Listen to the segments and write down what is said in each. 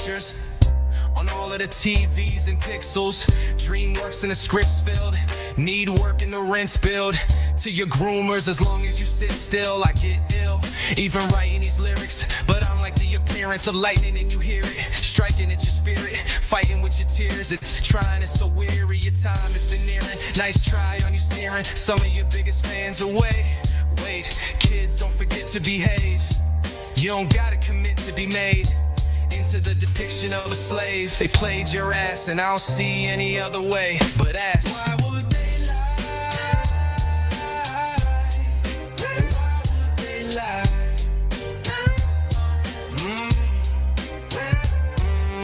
pictures on all of the TVs and pixels. DreamWorks and the scripts filled. Need work and the rent's billed. To your groomers, as long as you sit still, I get ill. Even writing these lyrics, but I'm like the appearance of lightning and you hear it. Striking at your spirit, fighting with your tears. It's trying, it's so weary, your time has been nearing. Nice try on you steering, some of your biggest fans away. Wait, kids, don't forget to behave. You don't gotta commit to be made into the depiction of a slave. They played your ass and I don't see any other way. But ask, why would they lie? Why would they lie?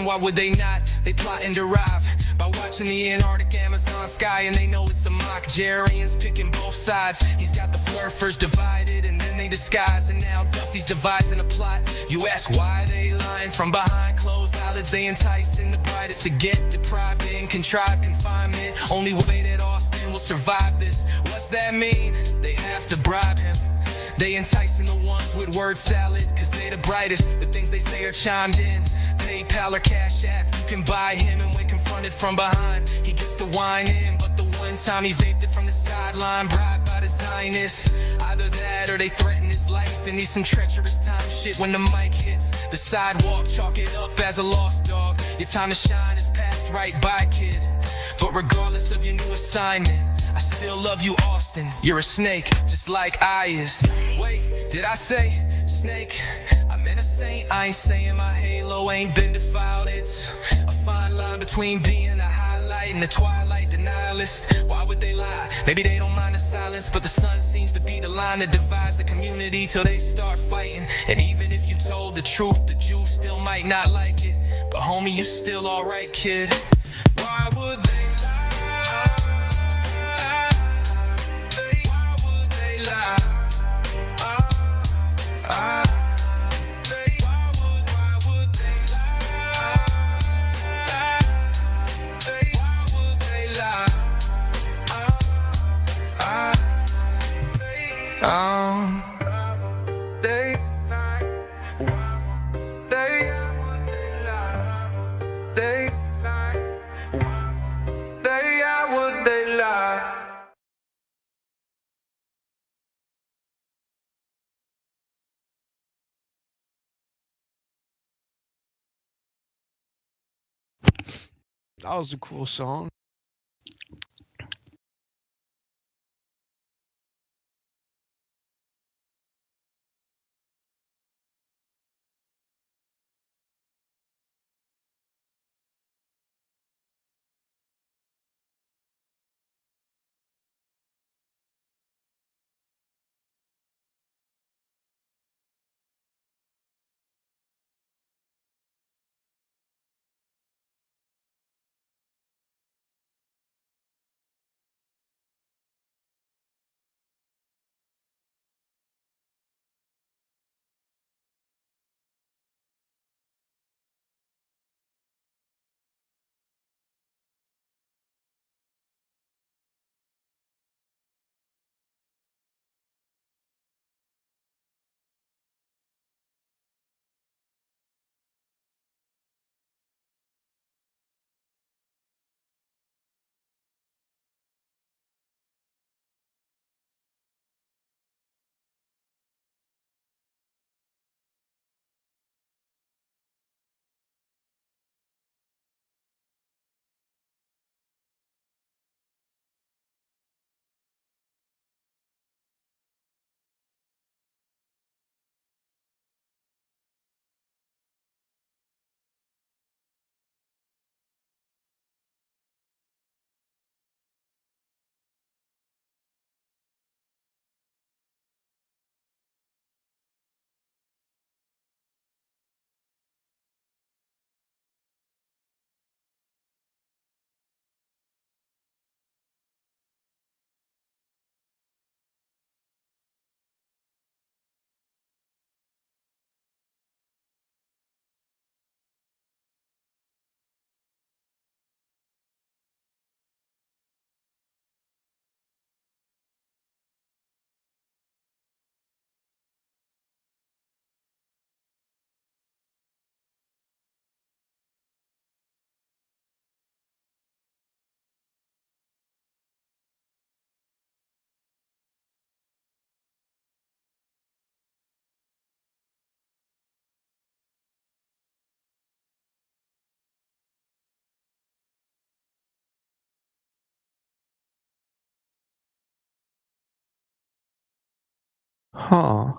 Why would they not? They plot and derive by watching the Antarctic Amazon sky, and they know it's a mock. Jarian's picking both sides. He's got the flurfers divided and then they disguise, and now Duffy's devising a plot. You ask why they lying. From behind closed eyelids they enticing the brightest to get deprived in contrived confinement. Only way that Austin will survive this. What's that mean? They have to bribe him. They enticing the ones with word salad, cause they the brightest. The things they say are chimed in. PayPal or Cash App, you can buy him, and when confronted from behind, he gets to whine in. But the one time he vaped it from the sideline, bribed by the Zionists. Either that or they threaten his life, and need some treacherous time shit. When the mic hits the sidewalk, chalk it up as a lost dog. Your time to shine is passed right by, kid. But regardless of your new assignment, I still love you, Austin. You're a snake, just like I is. Wait, did I say snake? I'm in a saint. I ain't saying my halo ain't been defiled. It's a fine line between being a highlight and the twilight denialist. Why would they lie? Maybe they don't mind the silence, but the sun seems to be the line that divides the community till they start fighting. And even if you told the truth, the Jews still might not like it. But homie, you still alright, kid. Why would they lie? Why would they lie? That was a cool song. Huh.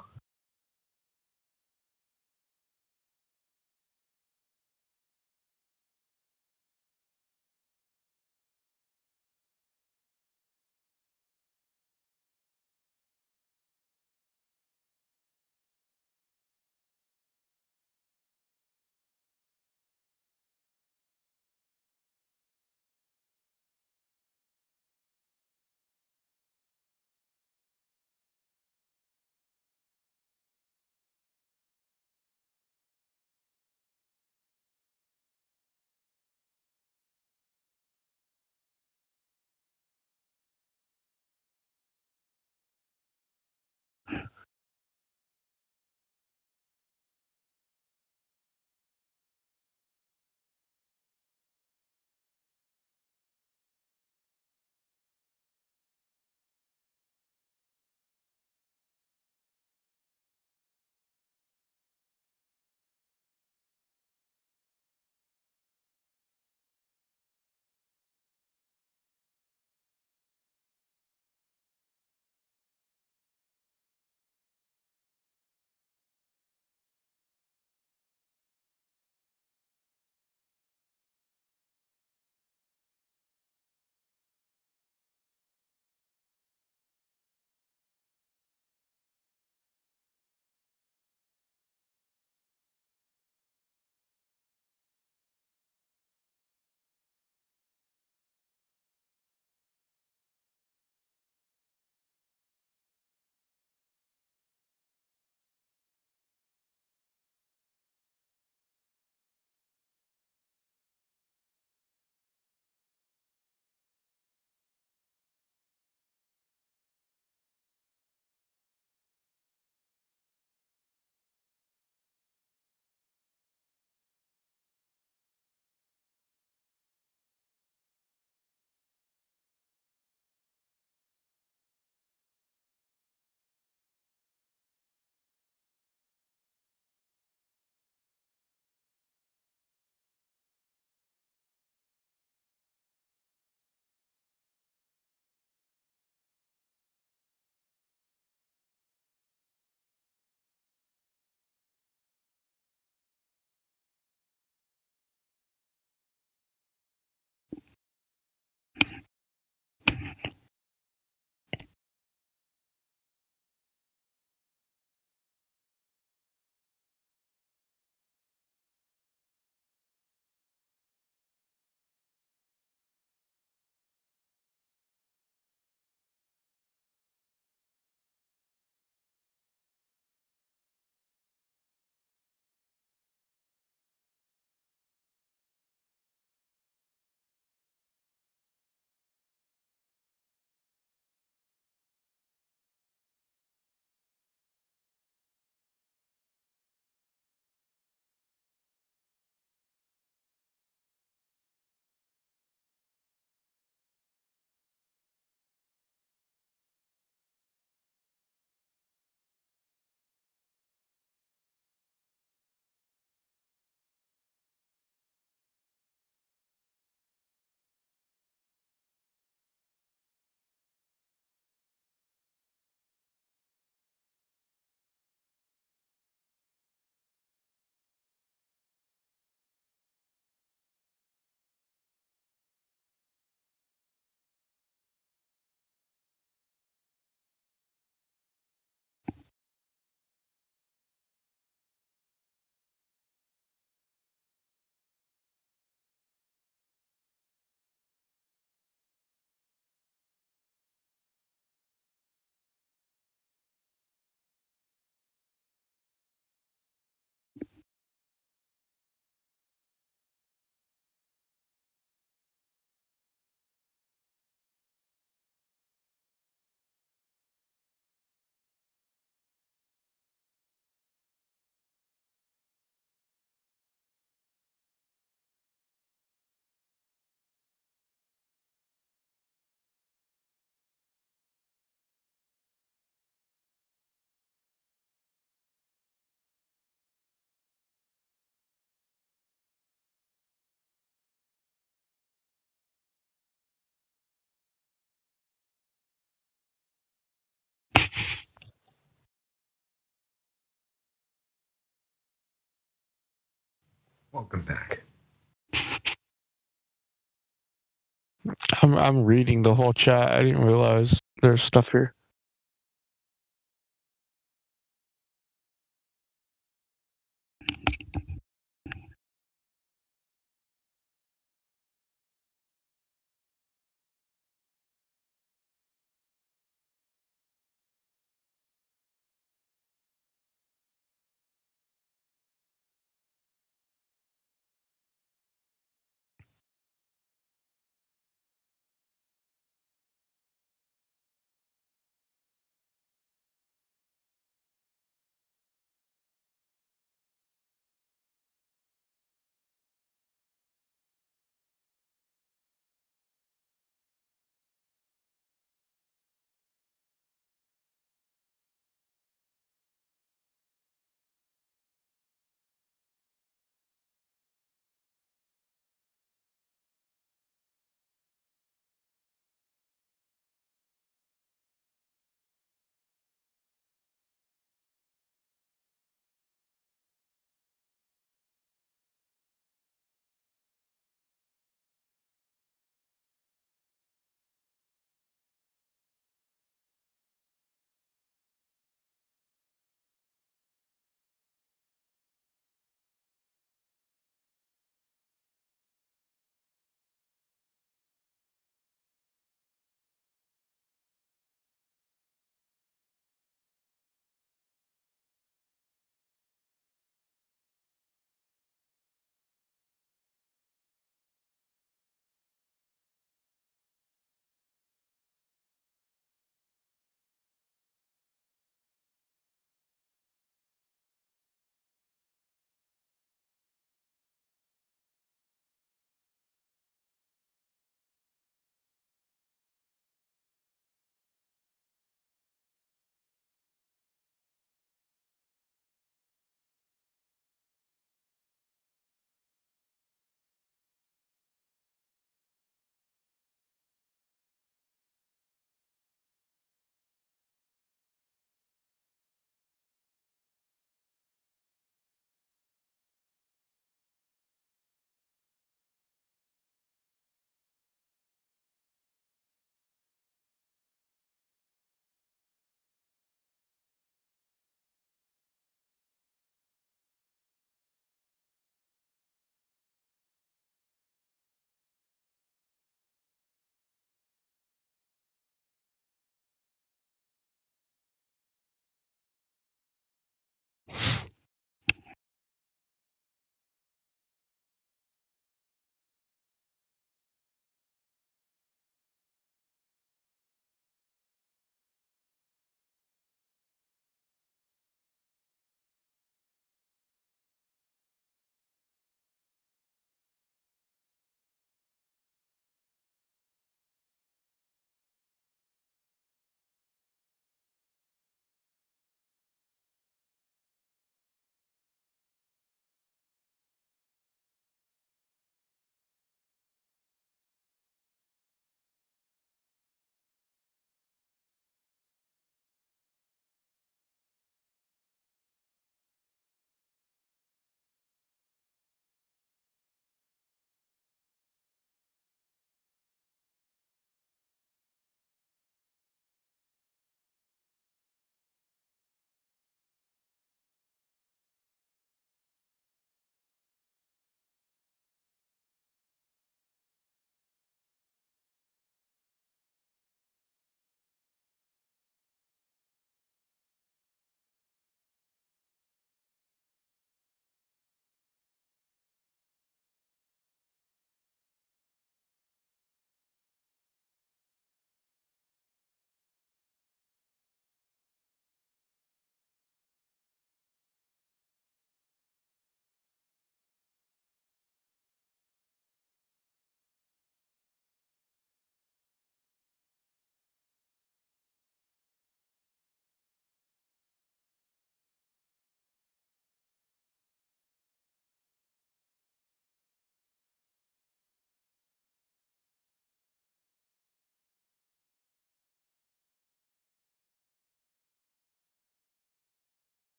Welcome back. I'm reading the whole chat. I didn't realize there's stuff here.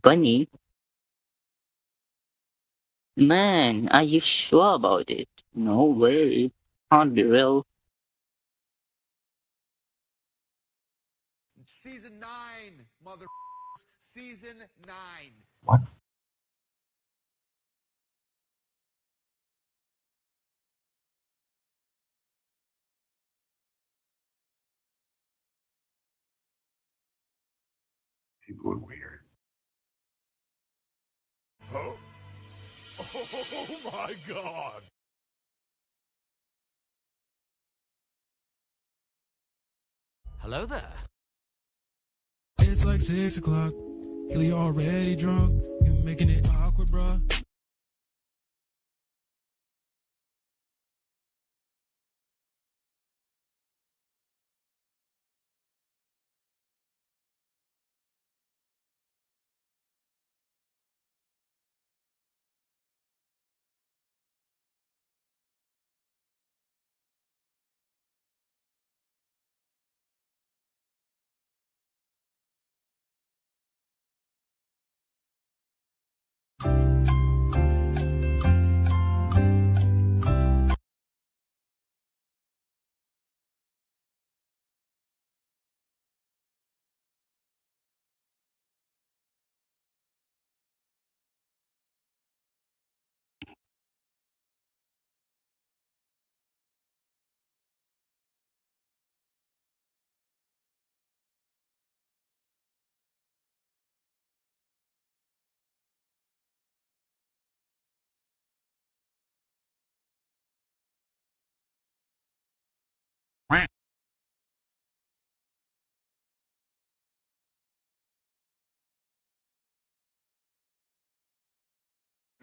Bunny? Man, are you sure about it? No way. Can't be real. Season 9, mother. Season 9. What? People are weird. Huh? Oh my god. Hello there. It's like 6 o'clock. Hilly already drunk. You making it awkward, bruh.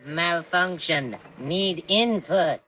Malfunction. Need input.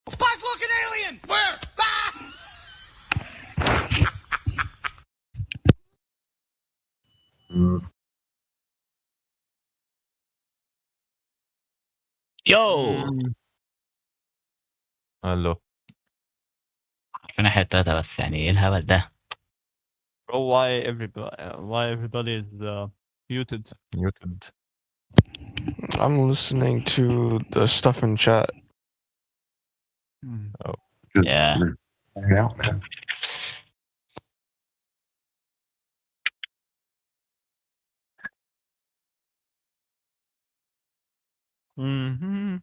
Buzz looking alien! Where? Ah! يو الو فين احنا التلاتة بس يعني ايه الهبل ده؟ Bro, why everybody is muted? muted. I'm listening to the stuff in chat. Just Yeah. hang out, man. Mm-hmm.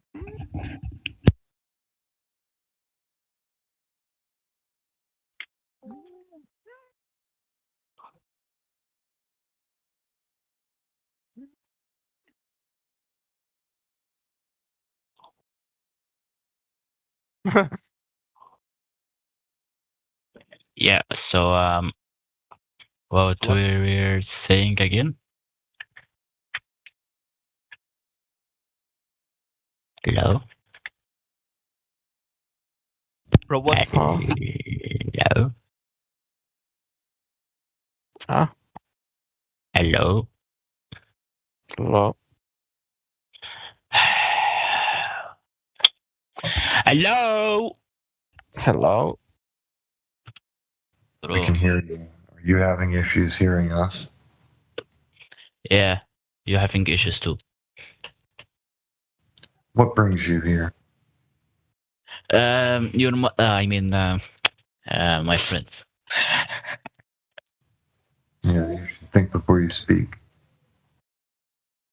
Yeah, so what we're saying again? Hello? Bro, what? Huh? Hello? Huh? Hello? Hello? Hello? Hello? We can hear you. Are you having issues hearing us? Yeah, you're having issues too. What brings you here? You're my friends. Yeah, you should think before you speak.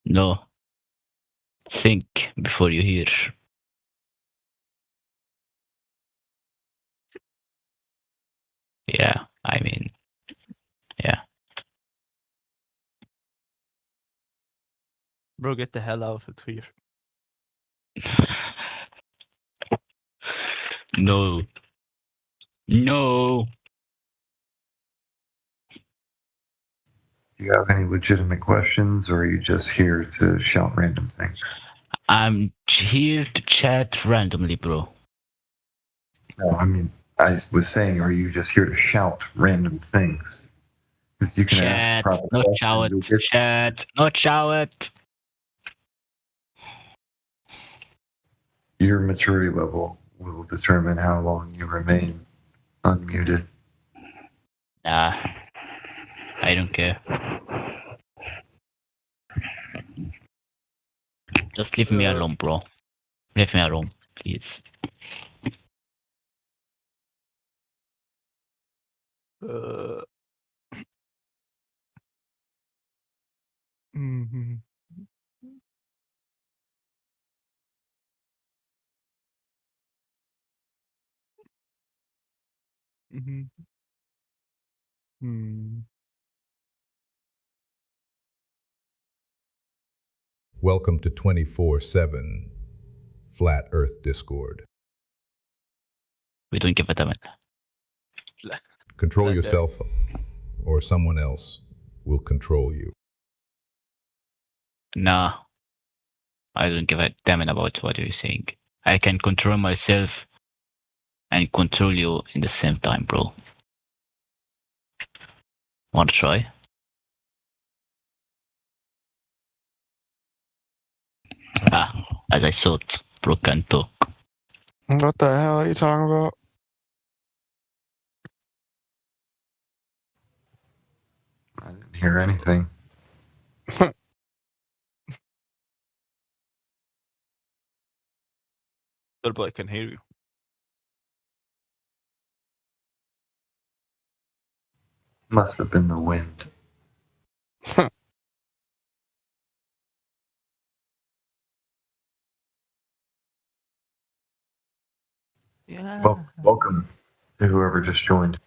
No. Think before you hear. Yeah, yeah. Bro, get the hell out of here. No. No. Do you have any legitimate questions, or are you just here to shout random things? I'm here to chat randomly, bro. No, I mean, I was saying, are you just here to shout random things? Because you can ask Chat. proper No questions. shout. You'll get- Chat. No shout. Your maturity level will determine how long you remain unmuted. Nah. I don't care. Just leave me alone, bro. Leave me alone, please. Mhm. Mhm. Hmm. Welcome to 24/7 Flat Earth Discord. We don't give a damn. Control Flat Earth. yourself, or someone else will control you. Nah. I don't give a damn about what you're saying. I can control myself and control you in the same time, bro. Want to try? As I thought, bro can talk. What the hell are you talking about? I didn't hear anything. But I can hear you. Must have been the wind. Yeah. Welcome to whoever just joined.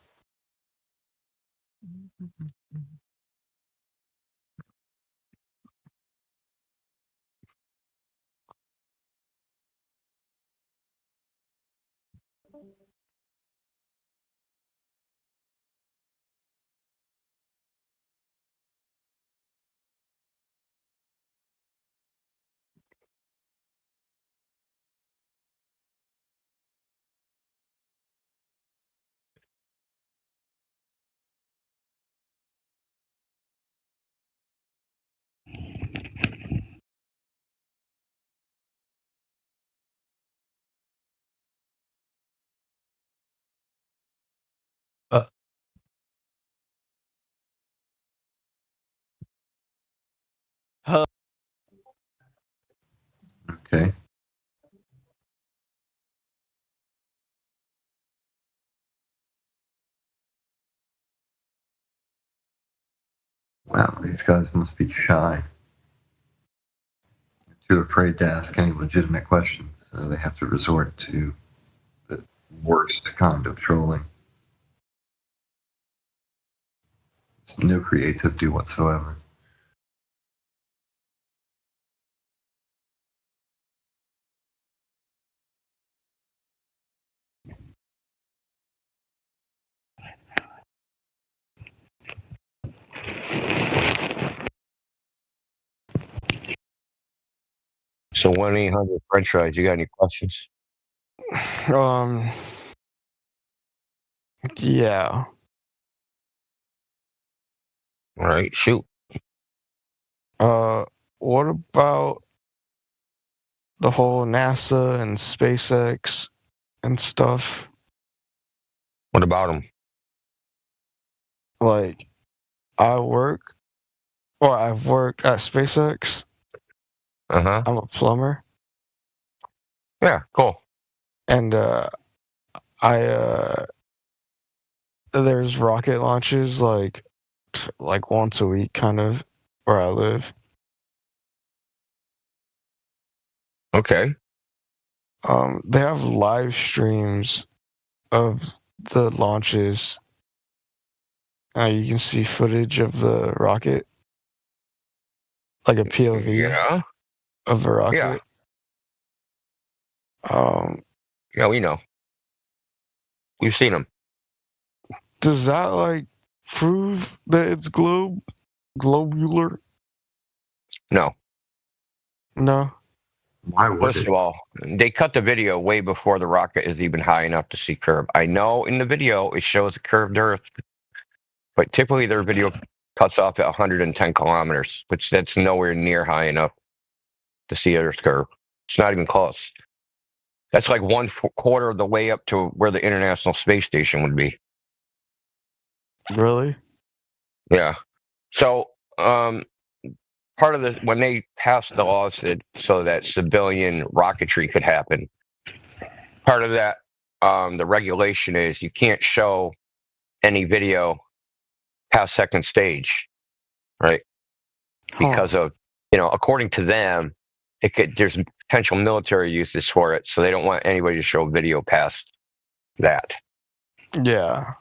Okay. Wow, these guys must be shy. Too afraid to ask any legitimate questions, so they have to resort to the worst kind of trolling. There's no creativity whatsoever. So 1-800 French fries. You got any questions? Yeah. All right, shoot. What about the whole NASA and SpaceX and stuff? What about them? Like, I've worked at SpaceX. Uh-huh. I'm a plumber, Yeah, cool. and there's rocket launches like once a week, kind of, where I live. Okay. They have live streams of the launches. You can see footage of the rocket, like a POV Yeah. of the rocket. Yeah. Um, Yeah, we know. We've seen them. Does that like prove that it's globular? No. No. Why would First it? of all, they cut the video way before the rocket is even high enough to see curve. I know in the video it shows a curved Earth, but typically their video cuts off at 110 kilometers, which that's nowhere near high enough to see Earth's curve. It's not even close. That's like quarter of the way up to where the International Space Station would be. Really? Yeah. So, part of the when they passed the laws so that civilian rocketry could happen, part of that, the regulation is you can't show any video past second stage, right? Because of, according to them, there's potential military uses for it, so they don't want anybody to show video past that. Yeah.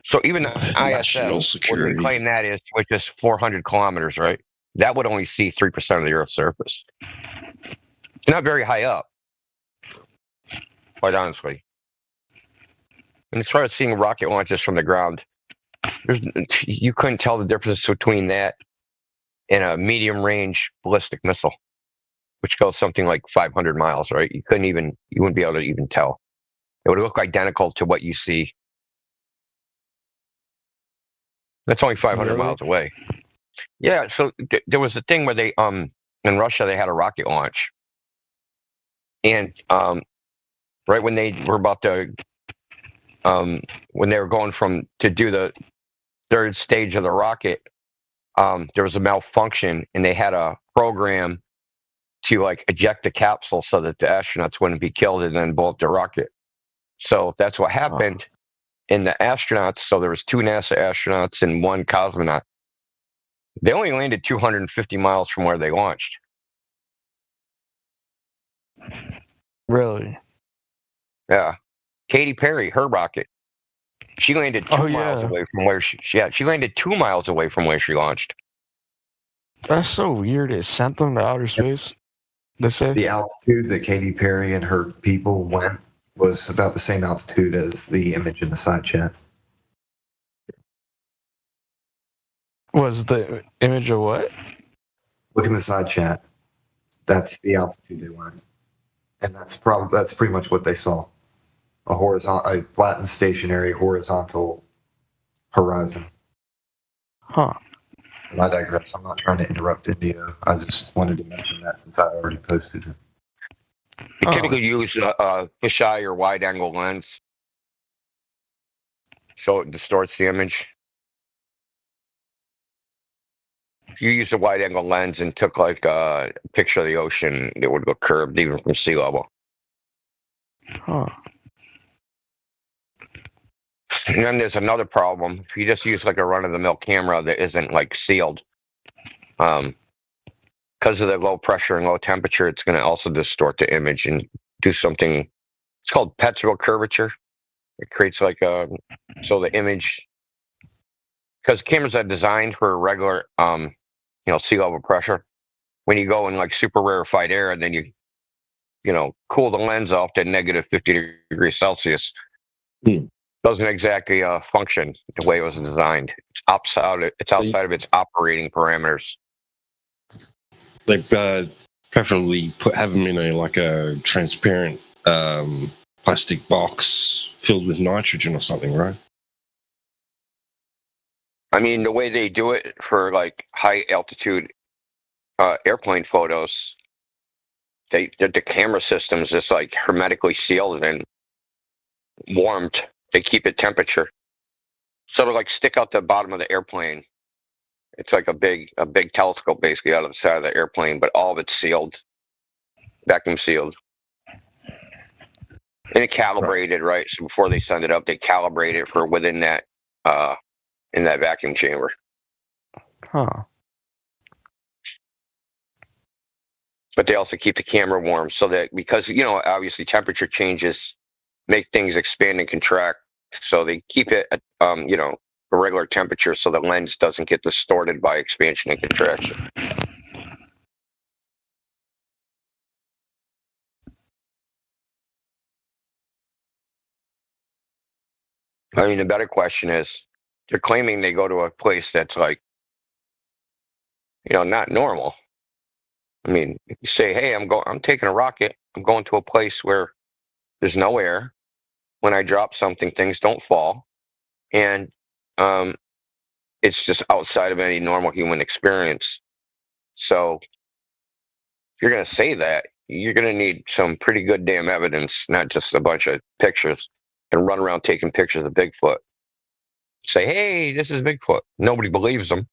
So even the National ISS, what they security. claim that is, which is 400 kilometers, right? That would only see 3% of the Earth's surface. It's not very high up, quite honestly. And as far as seeing rocket launches from the ground, you couldn't tell the difference between that and a medium-range ballistic missile, which goes something like 500 miles, right? You wouldn't be able to even tell. It would look identical to what you see. That's only 500 Really? miles away. Yeah, so there was a thing where they, in Russia, they had a rocket launch. And right when they were about to, when they were going to do the third stage of the rocket, there was a malfunction, and they had a program to like eject the capsule so that the astronauts wouldn't be killed and then blow up the rocket. So that's what happened. And the astronauts, so there was 2 NASA astronauts and 1 cosmonaut. They only landed 250 miles from where they launched. Really? Yeah. Katy Perry, her rocket, she landed 2 miles away from where she landed 2 miles away from where she launched. That's so weird. It sent them to outer space. They say The altitude that Katy Perry and her people went was about the same altitude as the image in the side chat. Was the image of what? Look in the side chat. That's the altitude they went, and that's pretty much what they saw. A flattened stationary horizontal horizon. Huh. But I digress. I'm not trying to interrupt India. I just wanted to mention that since I already posted it. They typically use a fisheye or wide-angle lens, so it distorts the image. If you use a wide-angle lens and took like a picture of the ocean, it would look curved even from sea level. Huh. And then there's another problem. If you just use like a run-of-the-mill camera that isn't like sealed, because of the low pressure and low temperature, it's going to also distort the image and do something. It's called Petrel curvature. It creates like so the image, because cameras are designed for regular, sea level pressure. When you go in like super rarefied air and then you cool the lens off to negative 50 degrees Celsius, doesn't exactly function the way it was designed. It's outside of its operating parameters. They preferably have them in a transparent plastic box filled with nitrogen or something, right? I mean, the way they do it for like high altitude airplane photos, the camera system's just like hermetically sealed and warmed. They keep it temperature. So to like stick out the bottom of the airplane, it's like a big telescope basically out of the side of the airplane, but all of it's sealed, vacuum sealed. And it calibrated, right? So before they send it up, they calibrate it for within that in that vacuum chamber. Huh. But they also keep the camera warm so that, because obviously temperature changes make things expand and contract, so they keep it at a regular temperature so the lens doesn't get distorted by expansion and contraction. I mean, the better question is, they're claiming they go to a place that's like, not normal. I mean, if you say, "Hey, I'm taking a rocket. I'm going to a place where there's no air. When I drop something, things don't fall, and um, it's just outside of any normal human experience." So, if you're gonna say that, you're gonna need some pretty good damn evidence, not just a bunch of pictures, and run around taking pictures of Bigfoot. Say, "Hey, this is Bigfoot." Nobody believes them.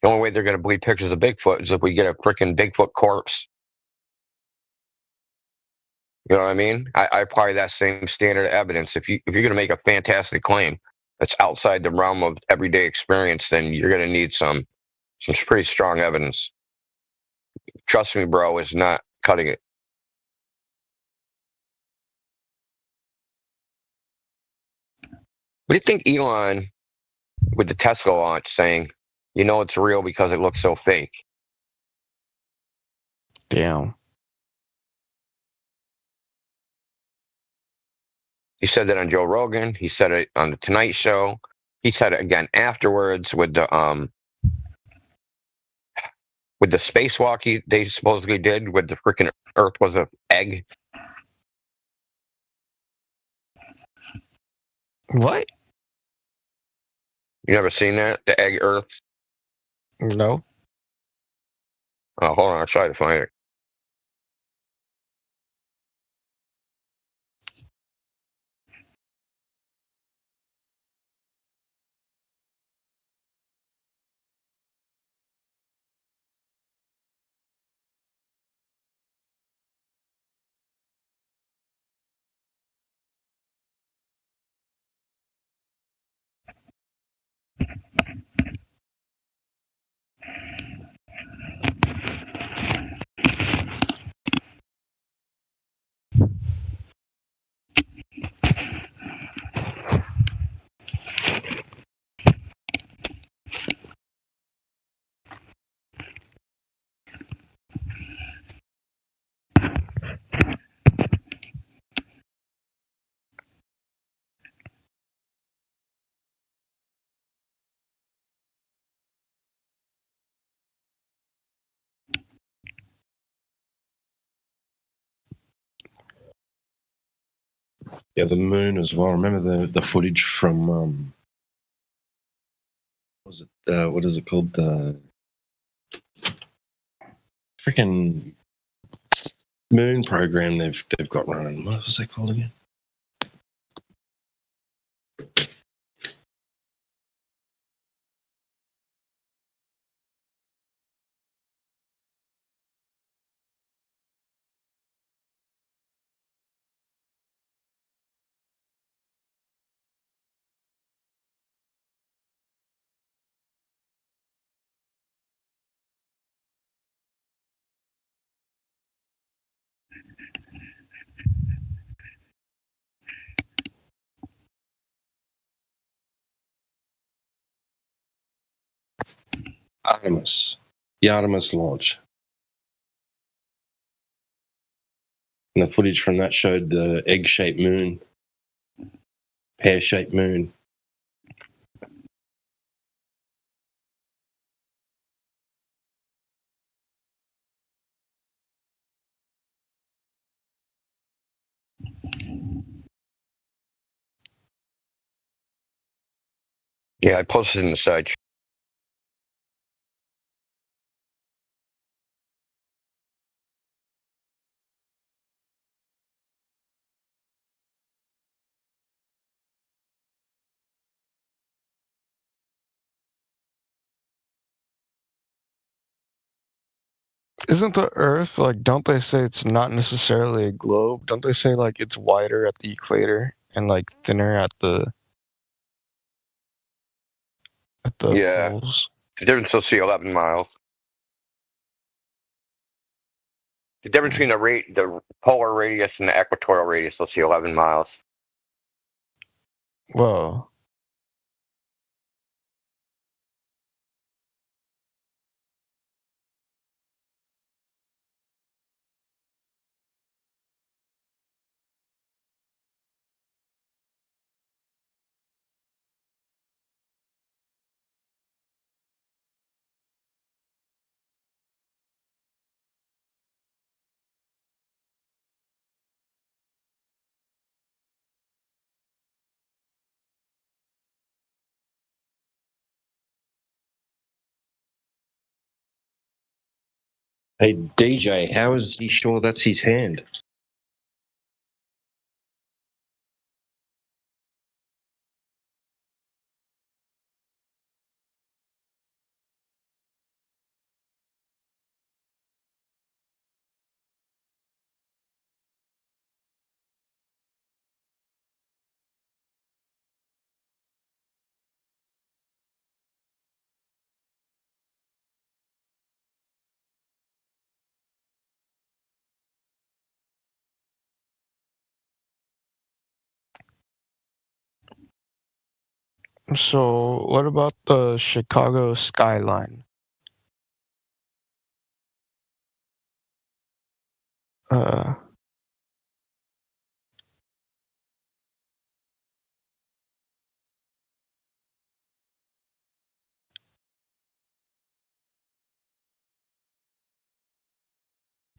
The only way they're going to believe pictures of Bigfoot is if we get a freaking Bigfoot corpse. You know what I mean? I apply that same standard of evidence. If you're going to make a fantastic claim that's outside the realm of everyday experience, then you're going to need some pretty strong evidence. Trust me, bro, is not cutting it. What do you think Elon with the Tesla launch saying, it's real because it looks so fake? Damn. He said that on Joe Rogan. He said it on the Tonight Show. He said it again afterwards with the spacewalk they supposedly did with the freaking Earth was an egg. What? You never seen that? The egg Earth? No. Oh, hold on. I'll try to find it. Yeah, the moon as well. Remember the footage from what is it called? The freaking moon program they've got running. What was that called again? Artemis. The Artemis launch. And the footage from that showed the egg-shaped moon, pear-shaped moon. Yeah, I posted in the side. Isn't the Earth like? Don't they say it's not necessarily a globe? Don't they say like it's wider at the equator and like thinner at the Yeah. poles? The difference will see 11 miles. The difference between the polar radius and the equatorial radius will see 11 miles. Whoa. Hey, DJ, how is he sure that's his hand? So, what about the Chicago skyline? Uh,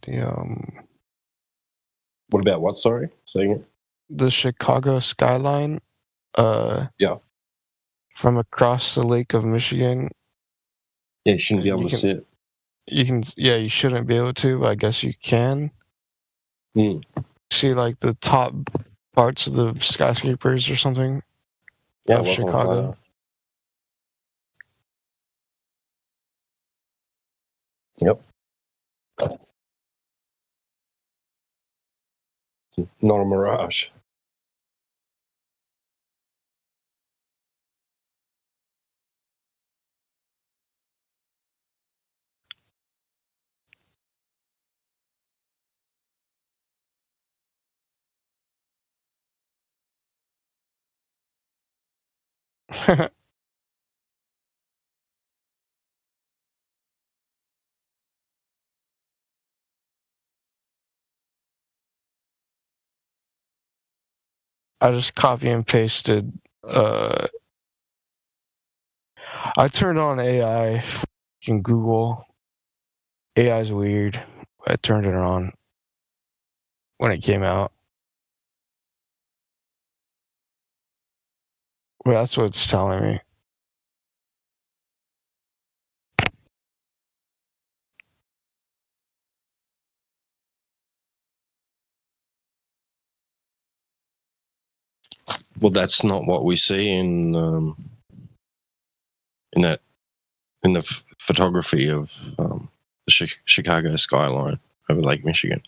the What about what? Sorry, saying it. the Chicago skyline. Yeah. From across the Lake of Michigan. Yeah, you shouldn't be able You to can- see it. You can, yeah, you shouldn't be able to, but I guess you can. See, like the top parts of the skyscrapers or something Yeah, of welcome, Chicago. Yep. Not a mirage. I just copy and pasted. I turned on AI in Google. AI's weird. I turned it on when it came out. Well, that's what it's telling me. Well, that's not what we see in the photography of the Chicago skyline over Lake Michigan.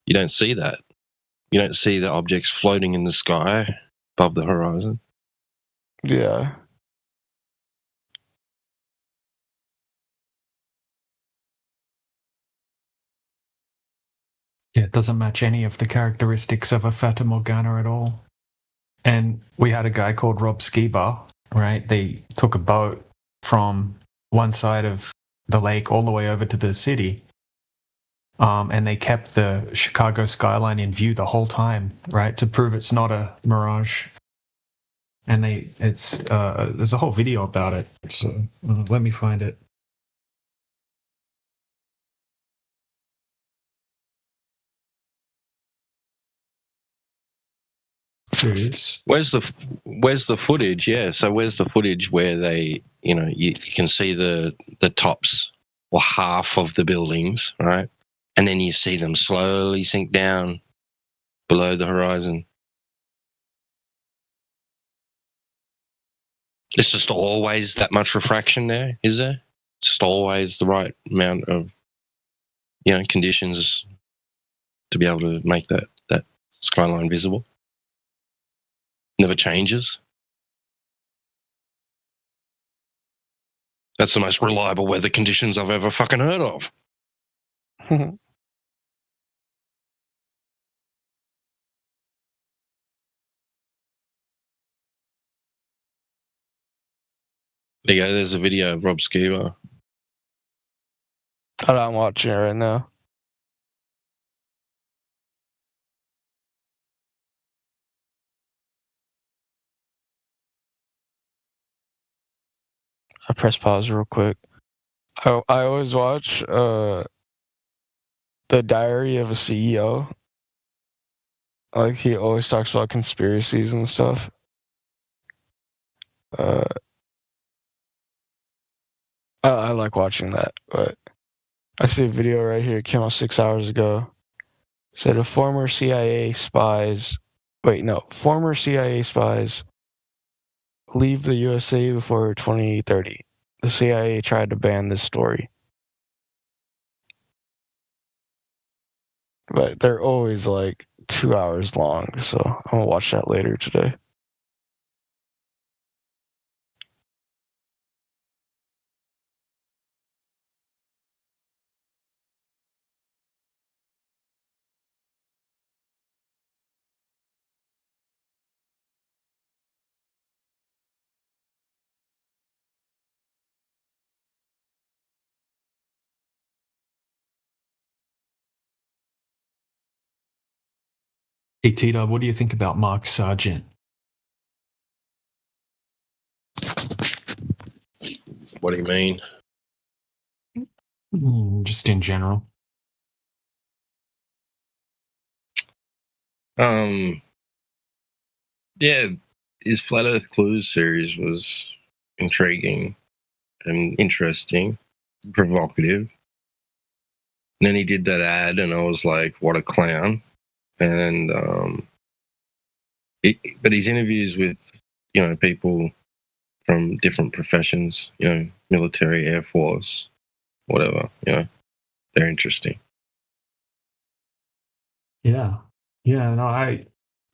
You don't see that. You don't see the objects floating in the sky above the horizon. Yeah. Yeah, it doesn't match any of the characteristics of a Fata Morgana at all. And we had a guy called Rob Skiba, right? They took a boat from one side of the lake all the way over to the city. And they kept the Chicago skyline in view the whole time, right? To prove it's not a mirage. And there's a whole video about it. So let me find it. Where's the footage? Yeah, so where's the footage where they, you can see the tops or half of the buildings, right? And then you see them slowly sink down below the horizon. It's just always that much refraction there, is there? It's just always the right amount of, conditions to be able to make that skyline visible. Never changes. That's the most reliable weather conditions I've ever fucking heard of. There you go. There's a video of Rob Skiba. I'm watching it right now. I press pause real quick. I always watch The Diary of a CEO. Like, he always talks about conspiracies and stuff. I like watching that, but I see a video right here. It came out 6 hours ago. Said former CIA spies leave the USA before 2030. The CIA tried to ban this story. But they're always like 2 hours long, so I'm gonna watch that later today. Hey, Tito, what do you think about Mark Sargent? What do you mean? Just in general. Yeah, his Flat Earth Clues series was intriguing and interesting, provocative. And then he did that ad, and I was like, what a clown. And but his interviews with, people from different professions, military, Air Force, whatever, they're interesting. Yeah. Yeah, no,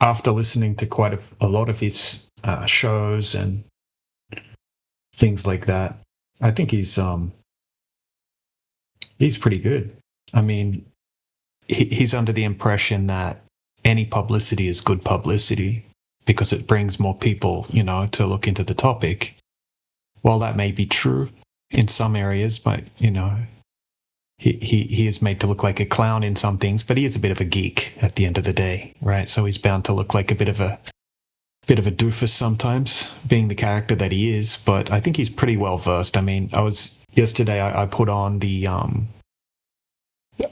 after listening to quite a lot of his shows and things like that, I think he's pretty good. I mean, he's under the impression that any publicity is good publicity because it brings more people, to look into the topic. While that may be true in some areas, but, he is made to look like a clown in some things, but he is a bit of a geek at the end of the day, right? So he's bound to look like a bit of a doofus sometimes, being the character that he is. But I think he's pretty well versed. I mean, yesterday I put on the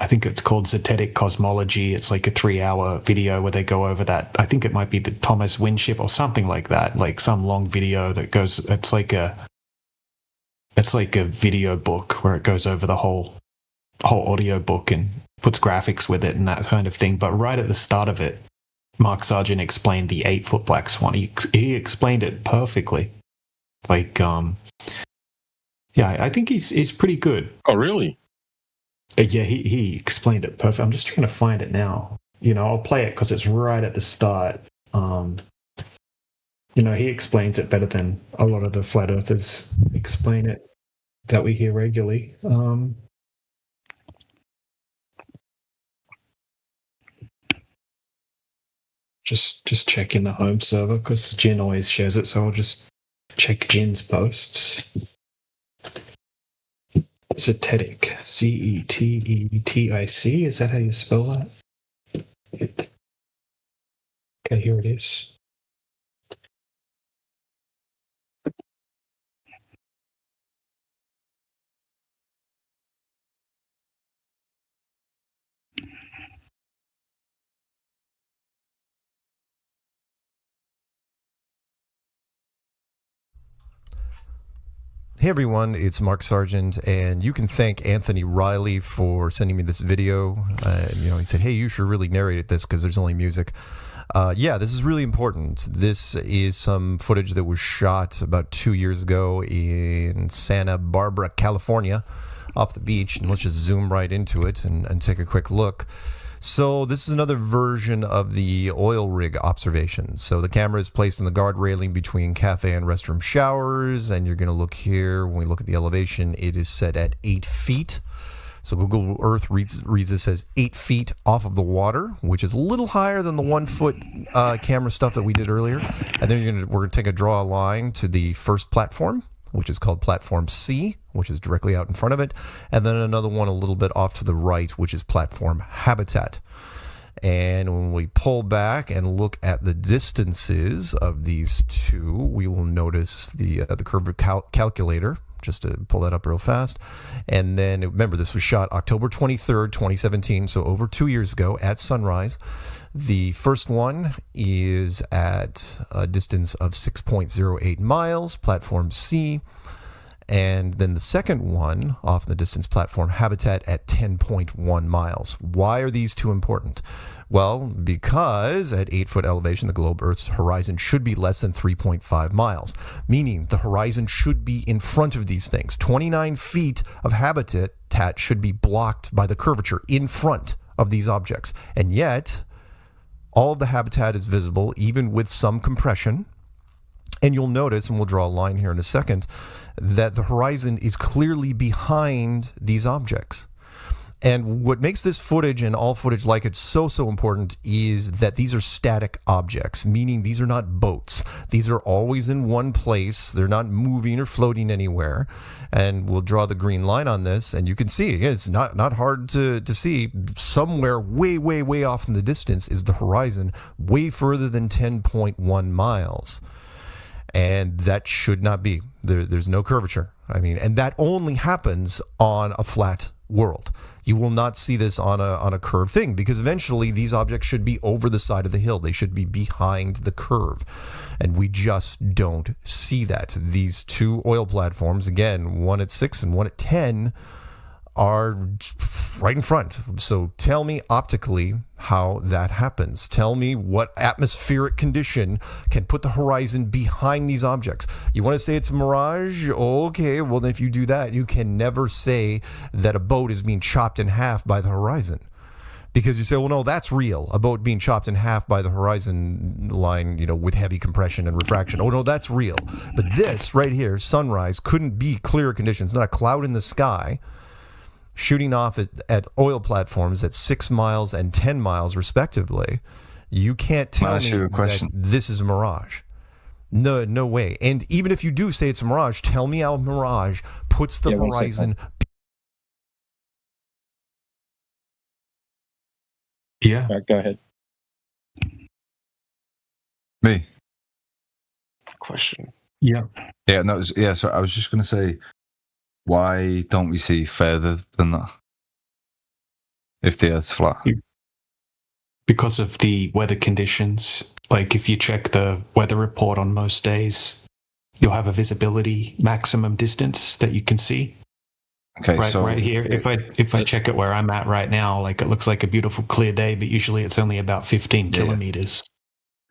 I think it's called Zetetic Cosmology. It's like a 3-hour video where they go over that. I think it might be the Thomas Winship or something like that, like some long video that goes. It's like a video book where it goes over the whole audio book and puts graphics with it and that kind of thing. But right at the start of it, Mark Sargent explained the 8-foot black swan. He explained it perfectly. Like, yeah, I think he's pretty good. Oh, really? Yeah, he explained it perfect. I'm just trying to find it now. I'll play it because it's right at the start. He explains it better than a lot of the flat earthers explain it that we hear regularly. Just checking the home server because Jin always shares it, so I'll just check Jin's posts. Zetetic, Cetetic. Is that how you spell that? Okay, here it is. Hey everyone, it's Mark Sargent, and you can thank Anthony Riley for sending me this video. He said, hey, you should really narrate this because there's only music. Yeah, this is really important. This is some footage that was shot about 2 years ago in Santa Barbara, California, off the beach. And let's just zoom right into it and take a quick look. So this is another version of the oil rig observation. So the camera is placed on the guard railing between cafe and restroom showers, and you're going to look here. When we look at the elevation, it is set at 8 feet. So Google Earth reads this as 8 feet off of the water, which is a little higher than the 1 foot camera stuff that we did earlier. And then we're going to draw a line to the first platform, which is called Platform C, which is directly out in front of it, and then another one a little bit off to the right, which is Platform Habitat. And when we pull back and look at the distances of these two, we will notice the curve calculator, just to pull that up real fast. And then remember, this was shot October 23rd, 2017, so over 2 years ago at sunrise. The first one is at a distance of 6.08 miles, Platform C. And then the second one off the distance platform, habitat at 10.1 miles. Why are these two important? Well, because at 8-foot elevation, the globe Earth's horizon should be less than 3.5 miles, meaning the horizon should be in front of these things. 29 feet of habitat should be blocked by the curvature in front of these objects. And yet, all of the habitat is visible, even with some compression. And you'll notice, and we'll draw a line here in a second, that the horizon is clearly behind these objects. And what makes this footage and all footage like it so important is that these are static objects, meaning these are not boats. These are always in one place. They're not moving or floating anywhere. And we'll draw the green line on this, and you can see, it's not hard to see. Somewhere way off in the distance is the horizon, way further than 10.1 miles. And that should not be. There's no curvature. I mean, and that only happens on a flat world. You will not see this on a curved thing, because eventually these objects should be over the side of the hill. They should be behind the curve. And we just don't see that. These two oil platforms, again, one at 6 and one at 10, are right in front. So tell me optically how that happens. Tell me what atmospheric condition can put the horizon behind these objects. You want to say it's a mirage? Okay, well then if you do that, you can never say that a boat is being chopped in half by the horizon. Because you say, well, no, that's real. A boat being chopped in half by the horizon line, with heavy compression and refraction. Oh, no, that's real. But this right here, sunrise, couldn't be clearer conditions. Not a cloud in the sky, shooting off at oil platforms at 6 miles and 10 miles, respectively. You can't tell me that this is a mirage. No way. And even if you do say it's a mirage, tell me how a mirage puts the horizon. Yeah. Go ahead. Me. Question. Yeah. Yeah. No. So I was just going to say, why don't we see further than that if the Earth's flat? Because of the weather conditions. Like if you check the weather report on most days, you'll have a visibility maximum distance that you can see. Okay, right here. If I check it where I'm at right now, like it looks like a beautiful clear day, but usually it's only about 15 kilometers.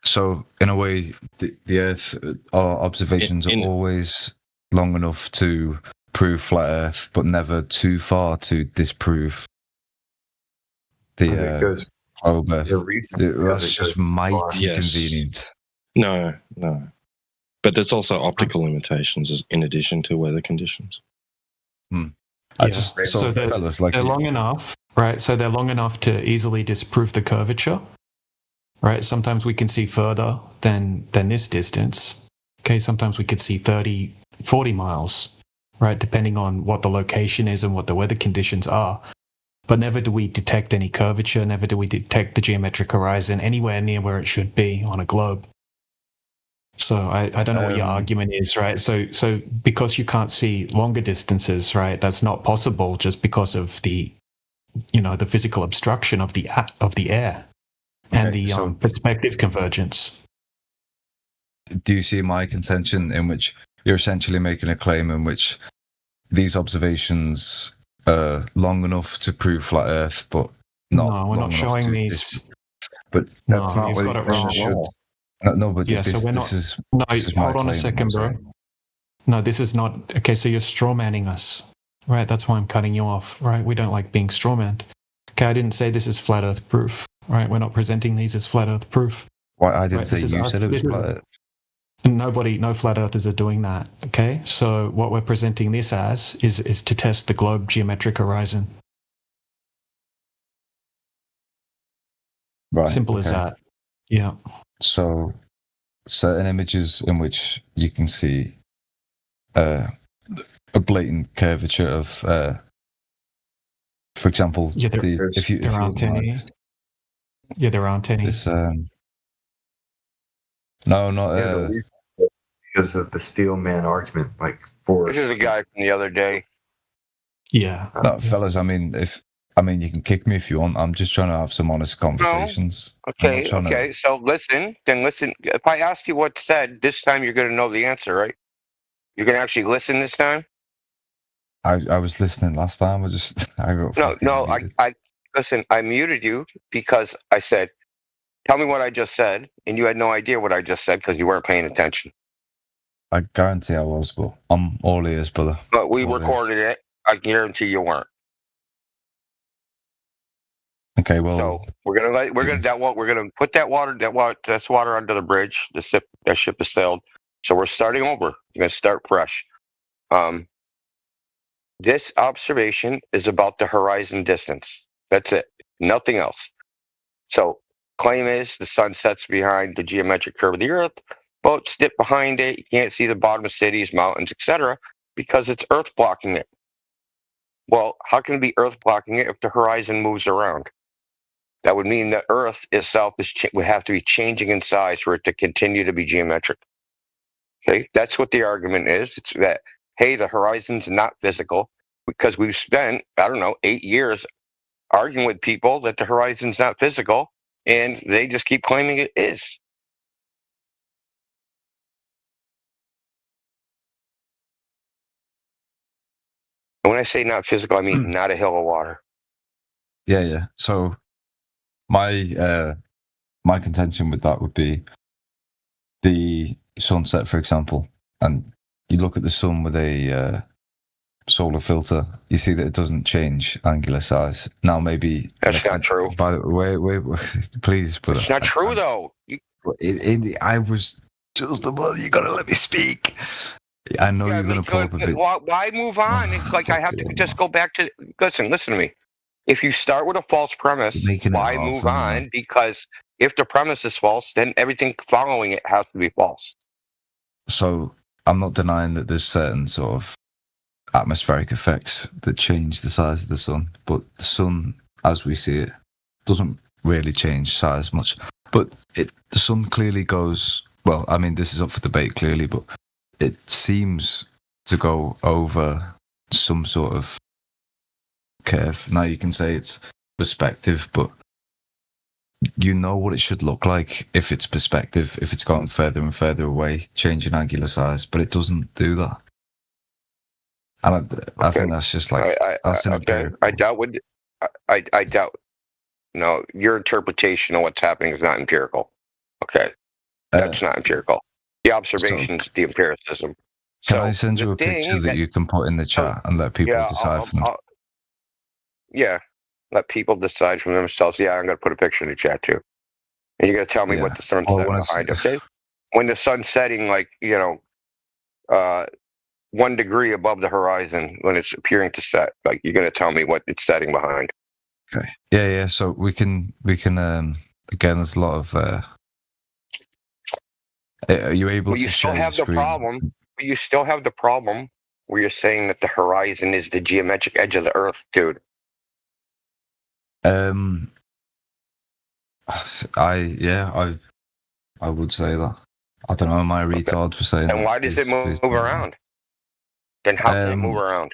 So in a way, the Earth, our observations are always long enough to prove flat Earth, but never too far to disprove the globe Earth. That's just mighty convenient. No. But there's also optical limitations in addition to weather conditions. So they're long enough, right? So they're long enough to easily disprove the curvature, right? Sometimes we can see further than this distance. Okay, sometimes we could see 30, 40 miles, right? Depending on what the location is and what the weather conditions are. But never do we detect any curvature, never do we detect the geometric horizon anywhere near where it should be on a globe. So I don't know what your argument is, right? So because you can't see longer distances, right? That's not possible just because of the, the physical obstruction of the air and the perspective convergence. Do you see my contention in which you're essentially making a claim in which these observations are long enough to prove flat Earth, but not? No, we're not showing these. But that's not what it should. No, but yeah, this, so we're not. this is Hold on a second, bro. No, this is not okay. So you're strawmanning us, right? That's why I'm cutting you off, right? We don't like being strawmanned. Okay, I didn't say this is flat Earth proof, right? We're not presenting these as flat Earth proof. Why I didn't say you said it was flat Earth. No flat earthers are doing that. Okay, so what we're presenting this as is to test the globe geometric horizon. Right. Simple as that. Yeah. So, certain images in which you can see a blatant curvature of, for example, there aren't any. Yeah, there aren't any. This, no, not because of the steel man argument. This is a guy from the other day. Yeah. No, fellas. I mean, you can kick me if you want. I'm just trying to have some honest conversations. No. Okay. So listen. If I asked you what's said, this time you're going to know the answer, right? You're going to actually listen this time? I was listening last time. I got No, muted. I listen. I muted you because I said, "Tell me what I just said," and you had no idea what I just said because you weren't paying attention. I guarantee I was, but I'm all ears, brother. But we All ears. recorded it. I guarantee you weren't. Okay, well, So we're gonna put that water under the bridge. That ship has sailed. So we're starting over. We're gonna start fresh. This observation is about the horizon distance. That's it. Nothing else. So claim is the sun sets behind the geometric curve of the Earth. Boats dip behind it. You can't see the bottom of cities, mountains, etc., because it's Earth blocking it. Well, how can it be Earth blocking it if the horizon moves around? That would mean that Earth itself would have to be changing in size for it to continue to be geometric. Okay, that's what the argument is. It's that, hey, the horizon's not physical because we've spent, 8 years arguing with people that the horizon's not physical, and they just keep claiming it is. And when I say not physical, I mean not a hill of water. yeah. So my contention with that would be the sunset, for example, and you look at the sun with a solar filter, you see that it doesn't change angular size. Now, maybe that's not true. By the way, wait, please, brother. It's not true, though. I was just about. You gotta let me speak. I know you're gonna pull up a bit. Why move on? It's like I have to just go back to. Listen to me. If you start with a false premise, why move on? Because if the premise is false, then everything following it has to be false. So I'm not denying that there's certain sort of atmospheric effects that change the size of the sun, but the sun, as we see it, doesn't really change size much. But the sun clearly goes, well, I mean, this is up for debate clearly, but it seems to go over some sort of curve. Now you can say it's perspective, but you know what it should look like if it's perspective, if it's going further and further away, changing angular size, but it doesn't do that. And I think that's just like that's okay. I doubt. No, your interpretation of what's happening is not empirical. Okay, that's not empirical. The observation's the empiricism. Can I send you a picture that you can put in the chat and let people decide for them? Yeah, let people decide for themselves. Yeah, I'm going to put a picture in the chat too. And you're going to tell me what the sun's setting behind, okay? When the sun's setting, 1 degree above the horizon, when it's appearing to set, like you're going to tell me what it's setting behind. Okay. Yeah. So we can. Again, there's a lot of. Are you able to still have the problem? You still have the problem where you're saying that the horizon is the geometric edge of the Earth, dude. I would say that. I don't know. Am I a retard for saying that? And why does it move around? Then how can it move around?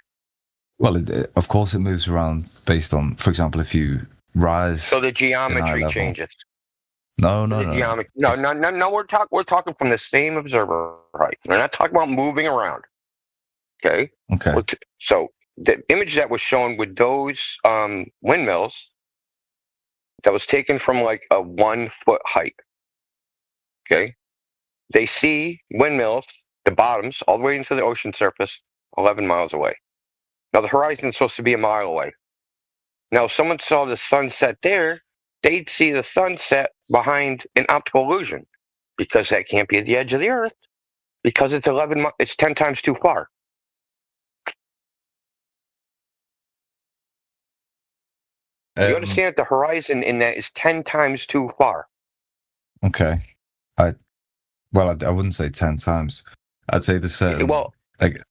Well, of course it moves around based on, for example, if you rise. So the geometry changes. No. No. We're talking from the same observer height. We're not talking about moving around. Okay. So the image that was shown with those windmills, that was taken from like a 1 foot height. Okay. They see windmills, the bottoms, all the way into the ocean surface, 11 miles away. Now the horizon is supposed to be a mile away. Now, if someone saw the sunset there, they'd see the sunset behind an optical illusion, because that can't be at the edge of the Earth, because it's 10 times too far. You understand that the horizon in that is 10 times too far. Okay. I wouldn't say 10 times. I'd say the certain. Well, it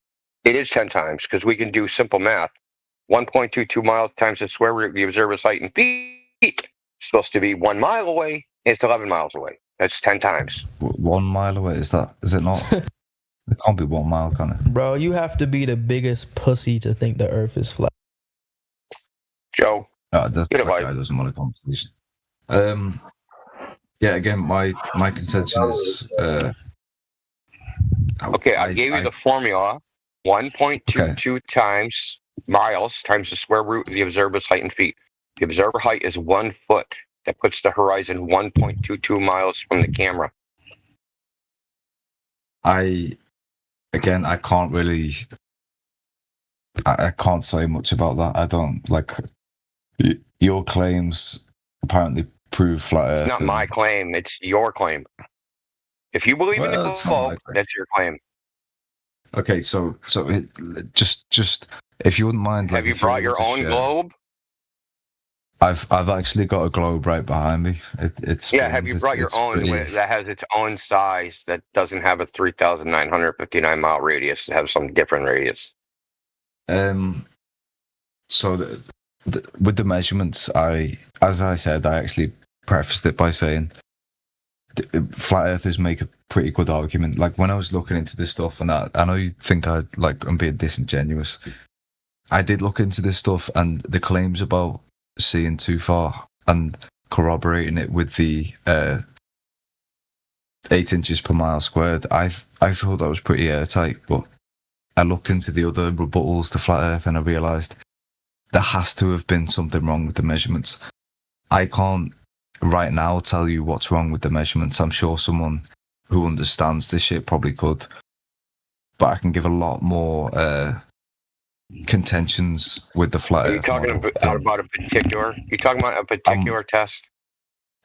is 10 times because we can do simple math. 1.22 miles times the square root of the observer's height in feet. It's supposed to be 1 mile away, and it's 11 miles away. That's 10 times. 1 mile away? Is it not? It can't be 1 mile, can it? Bro, you have to be the biggest pussy to think the Earth is flat. Joe. That guy doesn't want a conversation. Yeah, again, my contention is. Okay, I gave you the formula 1.22 times miles times the square root of the observer's height in feet. The observer height is 1 foot. That puts the horizon 1.22 miles from the camera. I can't really. I can't say much about that. I don't like your claims. Apparently, prove flat Earth. It's not my claim. It's your claim. If you believe in the globe, that's your claim. Okay, so just if you wouldn't mind, have you brought your own globe? I've actually got a globe right behind me. It's have you brought your own that has its own size that doesn't have a 3,959 mile radius? It has some different radius. So with the measurements, as I said, I actually prefaced it by saying flat earthers make a pretty good argument. Like when I was looking into this stuff, and I know you think I'm being disingenuous. I did look into this stuff, and the claims about seeing too far and corroborating it with the 8 inches per mile squared, I thought that was pretty airtight, but I looked into the other rebuttals to flat earth and I realised there has to have been something wrong with the measurements. I can't right now tell you what's wrong with the measurements. I'm sure someone who understands this shit probably could, but I can give a lot more contentions with the flat earth. Are you talking about a particular? You talking about a particular test?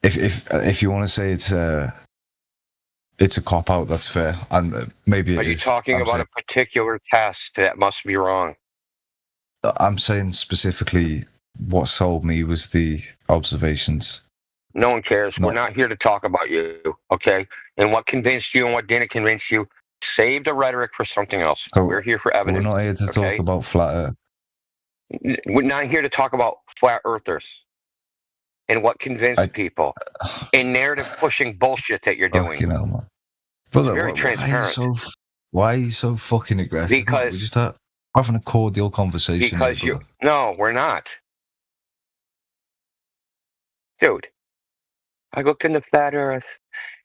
If you want to say it's a cop out, that's fair, and maybe. Are you talking about a particular test that must be wrong? I'm saying specifically what sold me was the observations. No one cares. We're not here to talk about you, okay? And what convinced you and what didn't convince you. Save the rhetoric for something else. So we're here for evidence. We're not here to talk about flat earth. We're not here to talk about flat earthers and what convinced people and narrative pushing bullshit that you're doing. You know, man. Brother, it's very transparent. Why are you so fucking aggressive? Because we're just having a cordial conversation. Because no, we're not. Dude, I looked into flat earth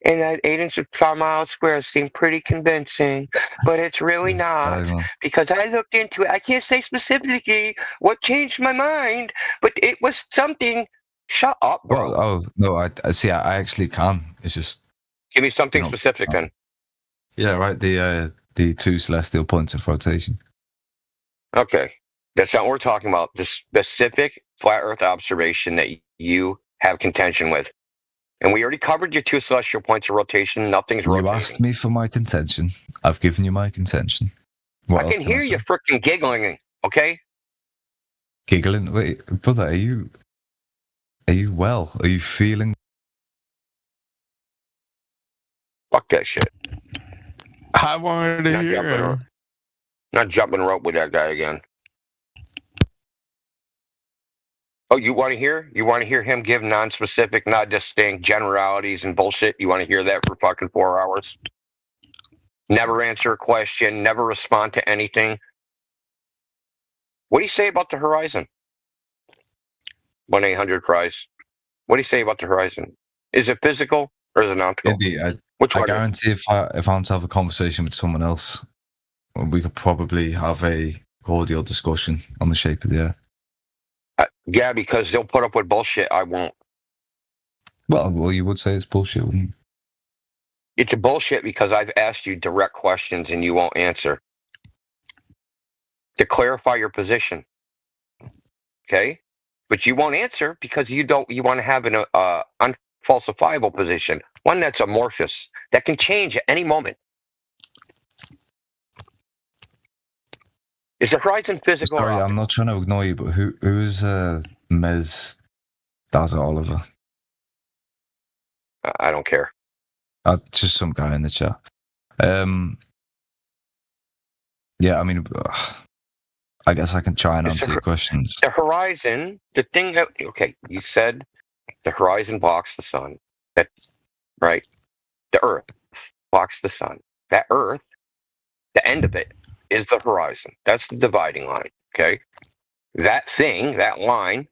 and that 8 inches per mile square seemed pretty convincing, but it's really not because I looked into it. I can't say specifically what changed my mind, but it was something. Shut up, bro. Well, oh no, I see. I actually can. It's just give me something specific then. Yeah, right. The two celestial points of rotation. Okay, that's not what we're talking about. The specific flat Earth observation that you have contention with. And we already covered your 2 celestial points of rotation. Nothing's rotating. You asked me for my contention. I've given you my contention. I can hear you freaking giggling, okay? Giggling? Wait, brother, are you well? Are you feeling? Fuck that shit. I wanted to hear him. Not jumping rope with that guy again. Oh, you want to hear? You want to hear him give non-specific, not distinct generalities and bullshit? You want to hear that for fucking 4 hours? Never answer a question, never respond to anything. What do you say about the horizon? 1-800-CRIES. What do you say about the horizon? Is it physical or is it optical? Indeed, I guarantee if I'm to have a conversation with someone else, we could probably have a cordial discussion on the shape of the Earth. Yeah, because they'll put up with bullshit. I won't. Well, you would say it's bullshit, wouldn't you? It's a bullshit because I've asked you direct questions and you won't answer. To clarify your position. Okay? But you won't answer because you want to have an unfalsifiable position. One that's amorphous, that can change at any moment. Is the horizon physical? Sorry, I'm not trying to ignore you, but who is Mez Dazza Oliver? I don't care. Just some guy in the chat. Yeah, I mean, I guess I can try and answer your questions. The horizon, the thing that, okay, you said the horizon blocks the sun. Right? The Earth blocks the sun. That Earth, the end of it, is the horizon. That's the dividing line, okay? That thing, that line,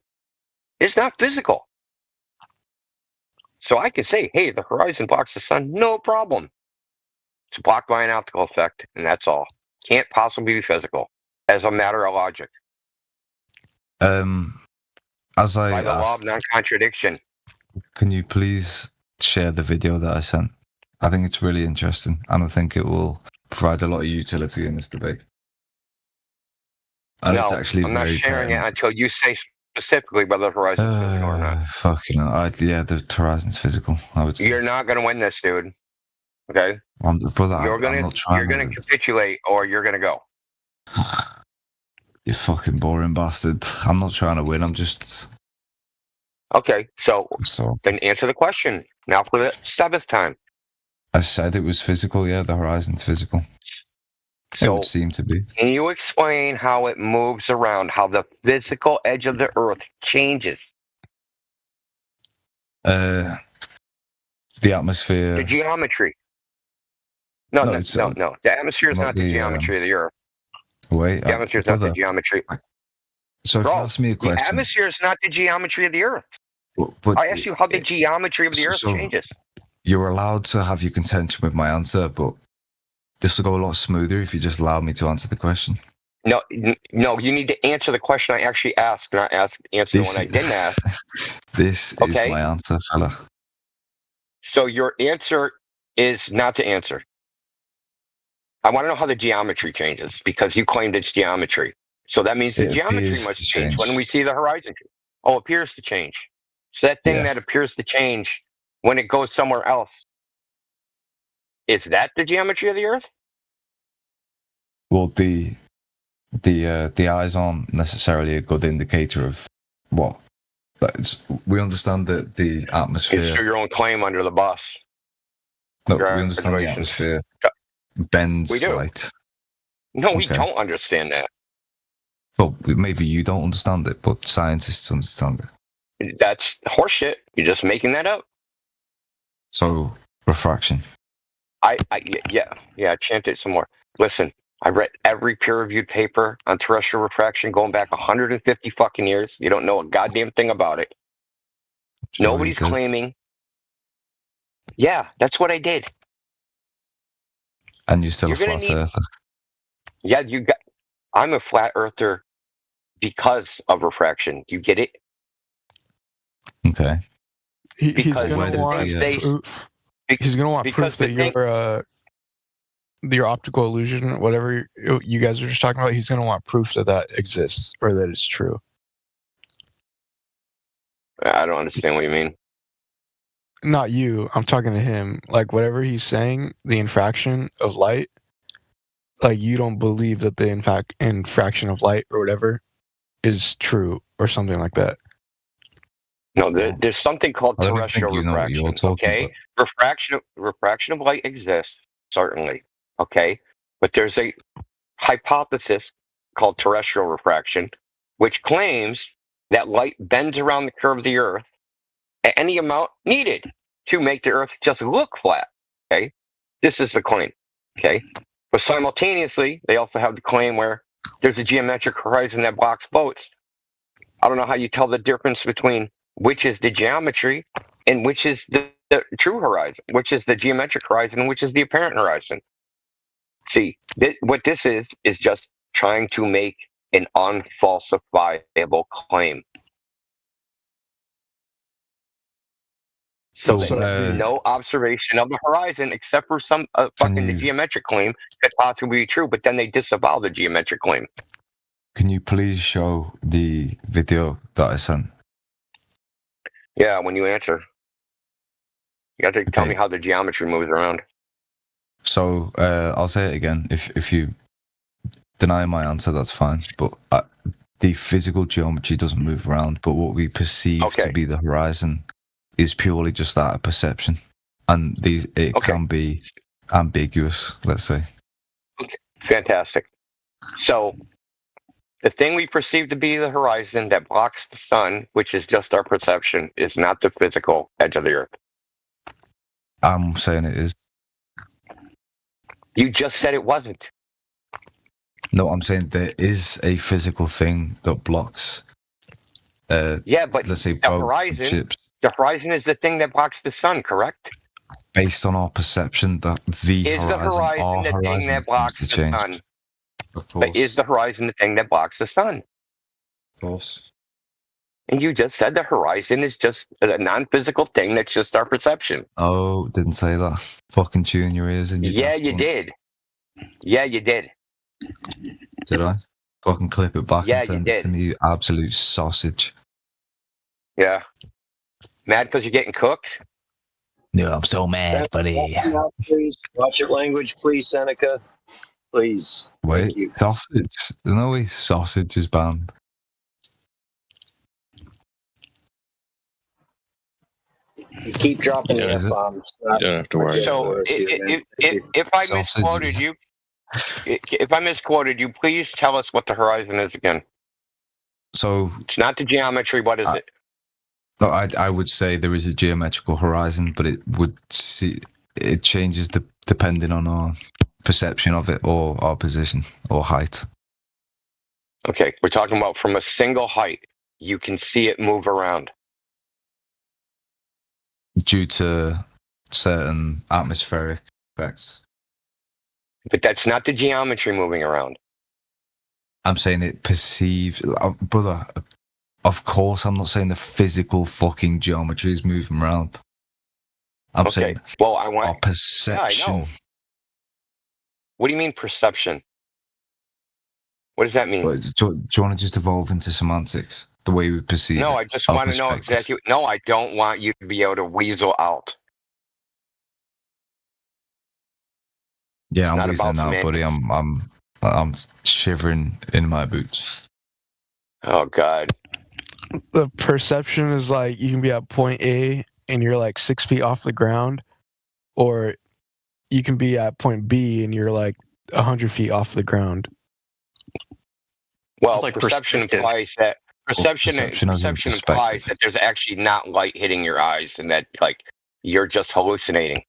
is not physical. So I can say, hey, the horizon blocks the sun, no problem. It's blocked by an optical effect, and that's all. can't possibly be physical as a matter of logic. As I By the law of asked, non-contradiction. can you please share the video that I sent? I think it's really interesting, and I think it will provide a lot of utility in this debate. And No, it's actually I'm not very sharing it pertinent. until you say specifically whether Horizon's physical or not. Fucking hell. Yeah, the Horizon's physical, I would say. You're not going to win this, dude. Okay? Brother, You're I'm gonna not trying you're gonna capitulate or you're gonna go. You fucking boring bastard. I'm not trying to win, I'm just... Okay, so So then answer the question. Now for the 7th time. I said it was physical, yeah, the Horizon's physical. It So would seem to be. can you explain how it moves around, how the physical edge of the Earth changes? The atmosphere... The geometry. No. No, The atmosphere is not not the the, geometry of the Earth. Wait, The atmosphere is not the brother, geometry. so if you Bro, ask me a the question... atmosphere is not the geometry of the Earth. but I asked you how the geometry of the Earth so- changes. You're allowed to have your contention with my answer, but this will go a lot smoother if you just allow me to answer the question. No, you need to answer the question I actually asked, not answer the one I didn't ask. This Okay. is my answer, fella. So your answer is not to answer. I want to know how the geometry changes because you claimed it's geometry. So that means the It geometry appears must to change change. when we see the horizon. Oh, appears to change. So that thing Yeah. that appears to change when it goes somewhere else, is that the geometry of the Earth? Well, the eyes aren't necessarily a good indicator of what. We understand that the atmosphere. It's your own claim under the bus. No, we understand the Congratulations. atmosphere bends We do. light. No, we Okay. don't understand that. Well, maybe you don't understand it, but scientists understand it. That's horseshit. You're just making that up. So refraction. Yeah, chant it some more. Listen, I read every peer-reviewed paper on terrestrial refraction going back 150 fucking years. You don't know a goddamn thing about it. Sure Nobody's you did. claiming. Yeah, that's what I did. And you're still You're a gonna flat need- earther. Yeah, I'm a flat earther because of refraction. You get it? Okay. He's Because gonna the want things they- proof. He's gonna want because proof that your optical illusion, whatever you guys are just talking about. He's gonna want proof that exists or that it's true. I don't understand what you mean. Not you. I'm talking to him. Like whatever he's saying, the infraction of light. Like you don't believe that the infraction of light or whatever is true or something like that. No, there's something called I don't even think terrestrial you know what you're refraction. talking Okay, refraction of light exists certainly. Okay, but there's a hypothesis called terrestrial refraction, which claims that light bends around the curve of the Earth at any amount needed to make the Earth just look flat. Okay, this is the claim. Okay, but simultaneously, they also have the claim where there's a geometric horizon that blocks boats. I don't know how you tell the difference between which is the geometry and which is the true horizon, which is the geometric horizon and which is the apparent horizon. See, what this is just trying to make an unfalsifiable claim. So that no observation of the horizon, except for some the geometric claim, could possibly be true. But then they disavow the geometric claim. Can you please show the video that I sent? Yeah, when you answer, you have to tell me how the geometry moves around. So I'll say it again. If you deny my answer, that's fine. But the physical geometry doesn't move around. But what we perceive to be the horizon is purely just that, a perception, and it can be ambiguous. Let's say. Okay, fantastic. So the thing we perceive to be the horizon that blocks the sun, which is just our perception, is not the physical edge of the Earth. I'm saying it is. You just said it wasn't. No, I'm saying there is a physical thing that blocks. Yeah, but let's say the horizon. ships. The horizon is the thing that blocks the sun, correct? Based on our perception, that Is the horizon the thing that blocks the sun? Of course. But is the horizon the thing that blocks the sun? Of course. And you just said the horizon is just a non-physical thing that's just our perception. Oh, didn't say that. Fucking tune your ears in. Yeah, you did. Yeah, you did. Did I? Fucking clip it back Yeah, and send you it to did. me, you absolute sausage. Yeah. Mad because you're getting cooked? No, I'm so mad, buddy. Please watch your language, please, Seneca. Please. Wait, sausage? There's no way sausage is banned. You keep dropping the is it? F-bombs. You don't have to worry. So if I misquoted you, if I misquoted you, please tell us what the horizon is again. So It's not the geometry. What is it? no, I would say there is a geometrical horizon, but it changes depending on our perception of it or our position or height. Okay, we're talking about from a single height. You can see it move around. Due to certain atmospheric effects. But that's not the geometry moving around. I'm saying it perceives, brother. Of course, I'm not saying the physical fucking geometry is moving around. I'm Okay. saying Well, I want our perception. Yeah, I know. What do you mean perception? What does that mean? Do you want to just evolve into semantics? The way we perceive. No, it, I just our want to know perspective. exactly. No, I don't want you to be able to weasel out. Yeah, It's I'm not reasoning about now, buddy. I'm shivering in my boots. Oh God. The perception is like you can be at point A and you're like 6 feet off the ground, or you can be at point B and you're like 100 feet off the ground. Well, It's like perception perspective. implies that perception perception as in implies that there's actually not light hitting your eyes, and that like you're just hallucinating.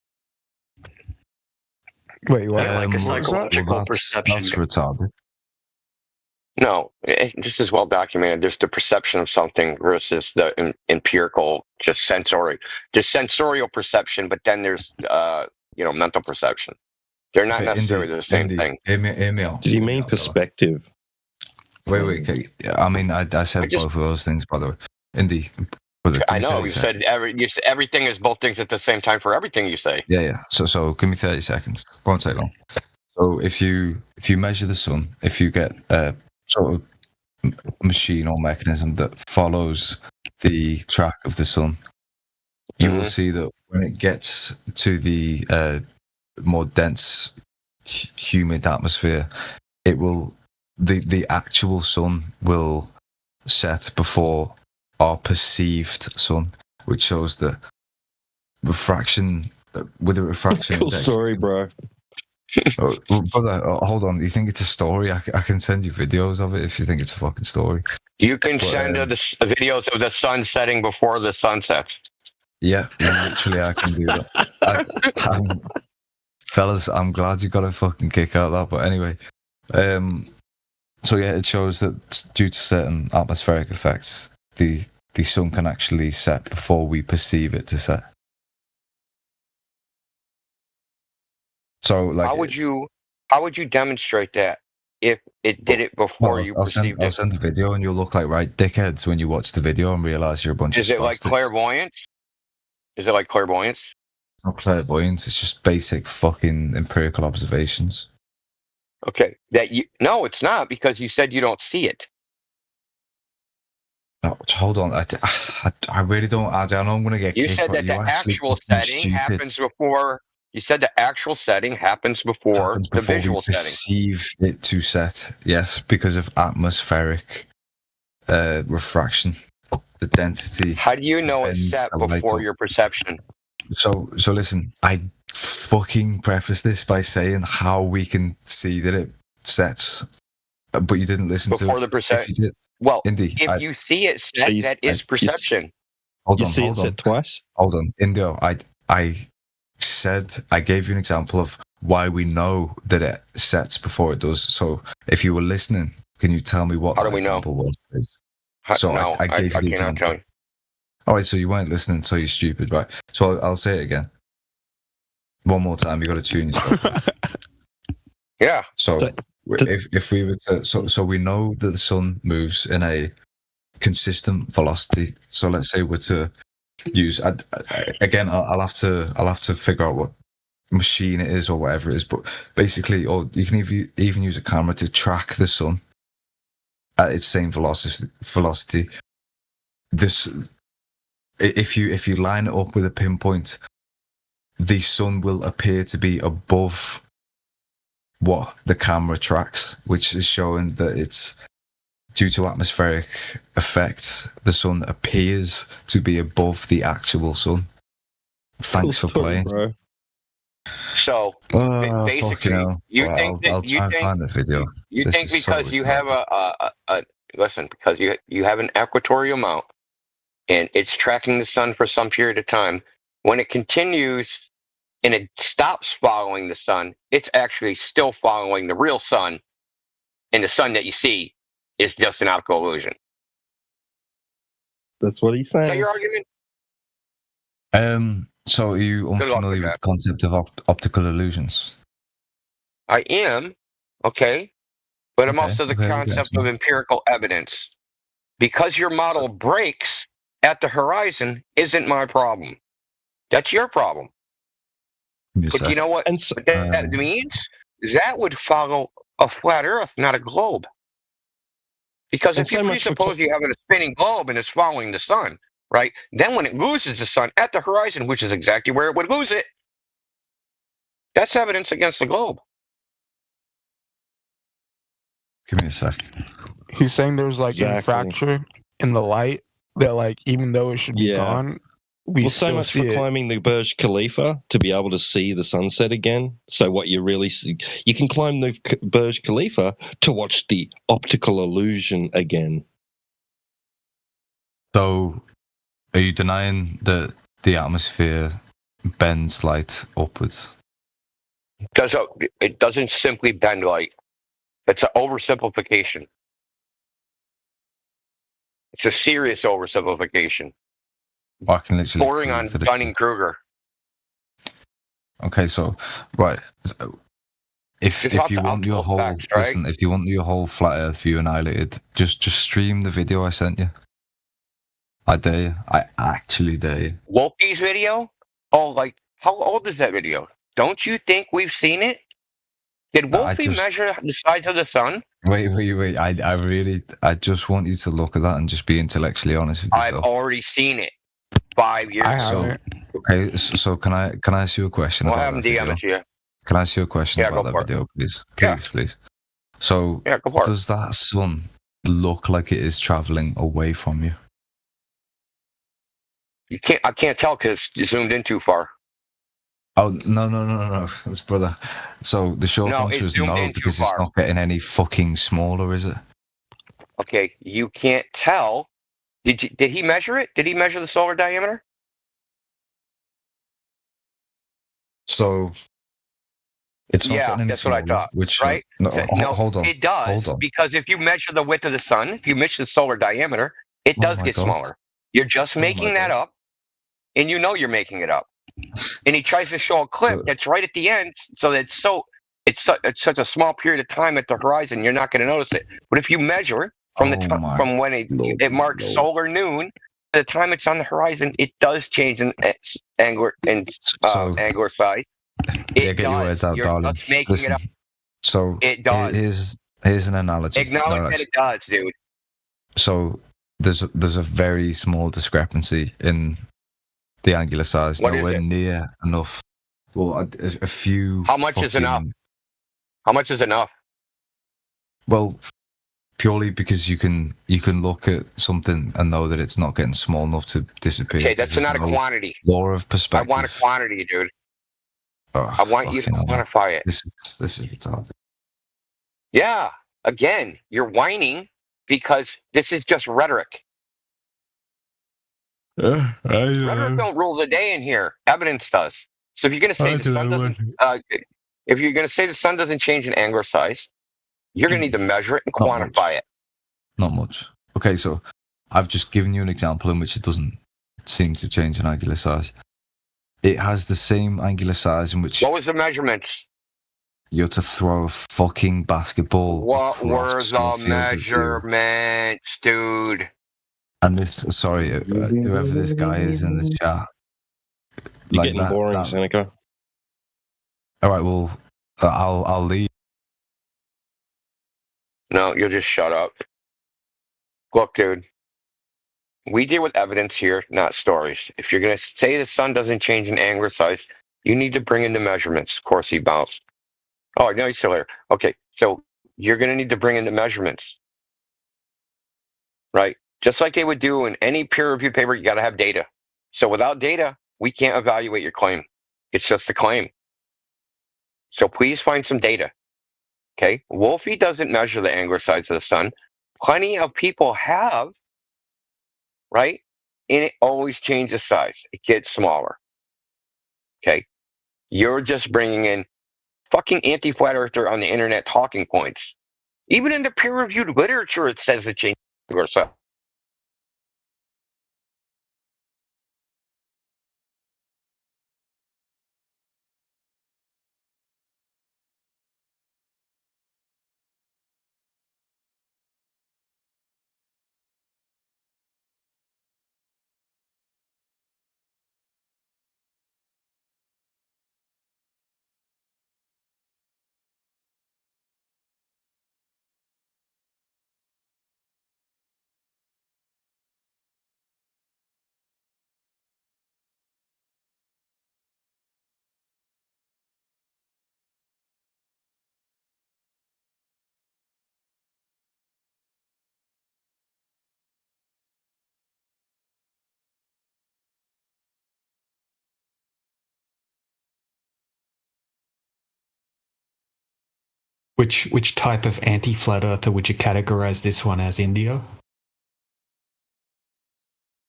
Wait, what? Like a What was that? psychological perception. That's retarded. No, this is well documented. There's the perception of something versus the empirical, just sensory. There's sensorial perception, but then there's mental perception. They're not necessarily the same thing. Hear me out. Did you mean perspective? Wait. Okay. I mean, I said both of those things, by the way. Indy. Brother, I know you said everything is both things at the same time for everything you say. Yeah. So give me 30 seconds. Won't take long. So if you measure the sun, if you get a sort of machine or mechanism that follows the track of the sun, you will see that when it gets to the more dense, humid atmosphere, it will the actual sun will set before our perceived sun, which shows the refraction with a refraction Cool index. story, bro. Brother, hold on. You think it's a story? I can send you videos of it if you think it's a fucking story. You can send the videos of the sun setting before the sun sets. Yeah, literally, I can do that. Fellas, I'm glad you got a fucking kick out of that. But anyway, so yeah, it shows that due to certain atmospheric effects, the sun can actually set before we perceive it to set. So, like, how would you demonstrate that if it did it before you perceived I'll it? send the video, and you'll look like right dickheads when you watch the video and realize you're a bunch Is of it like spastics. clairvoyance? Is it like clairvoyance? Not clairvoyance. It's just basic fucking empirical observations. Okay, no, it's not, because you said you don't see it. No, hold on. I really don't. I know I'm going to get You kicked, said but that the you're actually actual fucking setting stupid. happens before. You said the actual setting happens before Happens the before visual we setting. perceive it to set. Yes, because of atmospheric refraction, the density. How do you know it's bends set the light before up. your perception? So listen. I fucking preface this by saying how we can see that it sets, but you didn't listen Before to the it. perception. If you did, Well, Indy, if you see it set, So you- that is perception. hold You on, see hold it on. set twice? Hold on, Indio. I said I gave you an example of why we know that it sets before it does. So if you were listening, can you tell me what How that do we know? example was, please? How- So no, I gave you the cannot example. tell you. All right, so you weren't listening, so you're stupid, right? So I'll say it again. One more time. You got to tune yourself. Yeah. So if we were to, so we know that the sun moves in a consistent velocity. So let's say we're to use again, I'll have to figure out what machine it is or whatever it is, but basically, or you can even use a camera to track the sun at its same velocity. This, if you line it up with a pinpoint, the sun will appear to be above what the camera tracks, which is showing that it's due to atmospheric effects. The sun appears to be above the actual sun. Thanks for playing, bro. So basically, I'll try and find the video. You This think is so because you have retarded. because you have an equatorial mount and it's tracking the sun for some period of time, when it continues and it stops following the sun, it's actually still following the real sun, and the sun that you see is just an optical illusion. That's what he's saying. Is that your argument? So are you Good luck unfamiliar with with the concept of optical illusions? I am, okay, but I'm Okay, also the okay, concept yes, of empirical evidence. Because your model breaks at the horizon isn't my problem. That's your problem. But you know what that means? That would follow a flat Earth, not a globe. Because And if you so much for presuppose you have a spinning globe and it's following the sun, right? Then when it loses the sun at the horizon, which is exactly where it would lose it, that's evidence against the globe. Give me a sec. He's saying there's like Exactly. infraction in the light that, like, even though it should be gone, we Well, still so much see for it. climbing the Burj Khalifa to be able to see the sunset again. So what you really see, you can climb the Burj Khalifa to watch the optical illusion again. So, are you denying that the atmosphere bends light upwards? It doesn't simply bend light. It's an oversimplification. It's a serious oversimplification. I can literally Bordering on prove that Dunning-Kruger. Okay, so right, so if There's if lots you of want your optical whole facts, right? listen, if you want your whole flat Earth view annihilated, just stream the video I sent you. I dare you. I actually dare you. Wolfie's video? Oh, like, how old is that video? Don't you think we've seen it? Did No, I Wolfie just- measure the size of the sun? Wait. I just want you to look at that and just be intellectually honest with I've yourself. already seen it 5 years ago. Okay, so can I ask you a question We'll about have him that DM video? it to you. Can I ask you a question Yeah, about go that for it. video, please? Yeah. Please. So, Yeah, go for it. does that sun look like it is traveling away from you? I can't tell because you zoomed in too far. Oh no, that's brother. So the short No, answer it is zoomed no, in too because it's far. not getting any fucking smaller, is it? Okay, you can't tell. Did he measure it? Did he measure the solar diameter? So it's not Yeah, getting any that's what I smaller, thought. Which Right? No, So- hold on. It does, Hold on. because if you measure the width of the sun, if you measure the solar diameter, it Oh does my get God. smaller. You're just Oh my making that up, and you know you're making it up. And he tries to show a clip that's right at the end, so that it's such a small period of time at the horizon, you're not going to notice it. But if you measure it from the Oh time my from when it marks Lord. solar noon to the time it's on the horizon, it does change in angular size. Yeah, get your words out, You're darling. just making Listen. it up. So It does. Here's an analogy. Acknowledge that it does, dude. So there's a very small discrepancy in the angular size. What is Nowhere it? near enough. Well, a few. How much is enough? fucking- How much is enough? Well, purely because you can look at something and know that it's not getting small enough to disappear. Okay, that's because not a there's no quantity. Law of I perspective. want a quantity, dude. Oh, I want you to fucking hell. quantify it. This is retarded. Yeah. Again, you're whining because this is just rhetoric. Rhetoric don't rule the day in here. Evidence does. So if you're going to say the sun doesn't, if you're going to say the sun doesn't change in angular size, you're going to need to measure it and Not quantify it. Not much. Okay, so I've just given you an example in which it doesn't seem to change in angular size. It has the same angular size in which What was the measurements? you're to throw a fucking basketball. What were across the your field of view. measurements, dude? And this, sorry, whoever this guy is in this chat, You're like getting boring, Seneca. All right, well, I'll leave. No, you'll just shut up. Look, dude. We deal with evidence here, not stories. If you're going to say the sun doesn't change in angular size, you need to bring in the measurements. Of course, he bounced. Oh, no, he's still here. Okay, so you're going to need to bring in the measurements. Right? Just like they would do in any peer-reviewed paper, you got to have data. So without data, we can't evaluate your claim. It's just a claim. So please find some data. Okay? Wolfie doesn't measure the angular size of the sun. Plenty of people have, right? And it always changes size. It gets smaller. Okay? You're just bringing in fucking anti-flat earther on the internet talking points. Even in the peer-reviewed literature, it says it changes angular size. Which type of anti-flat earther would you categorize this one as, Indio?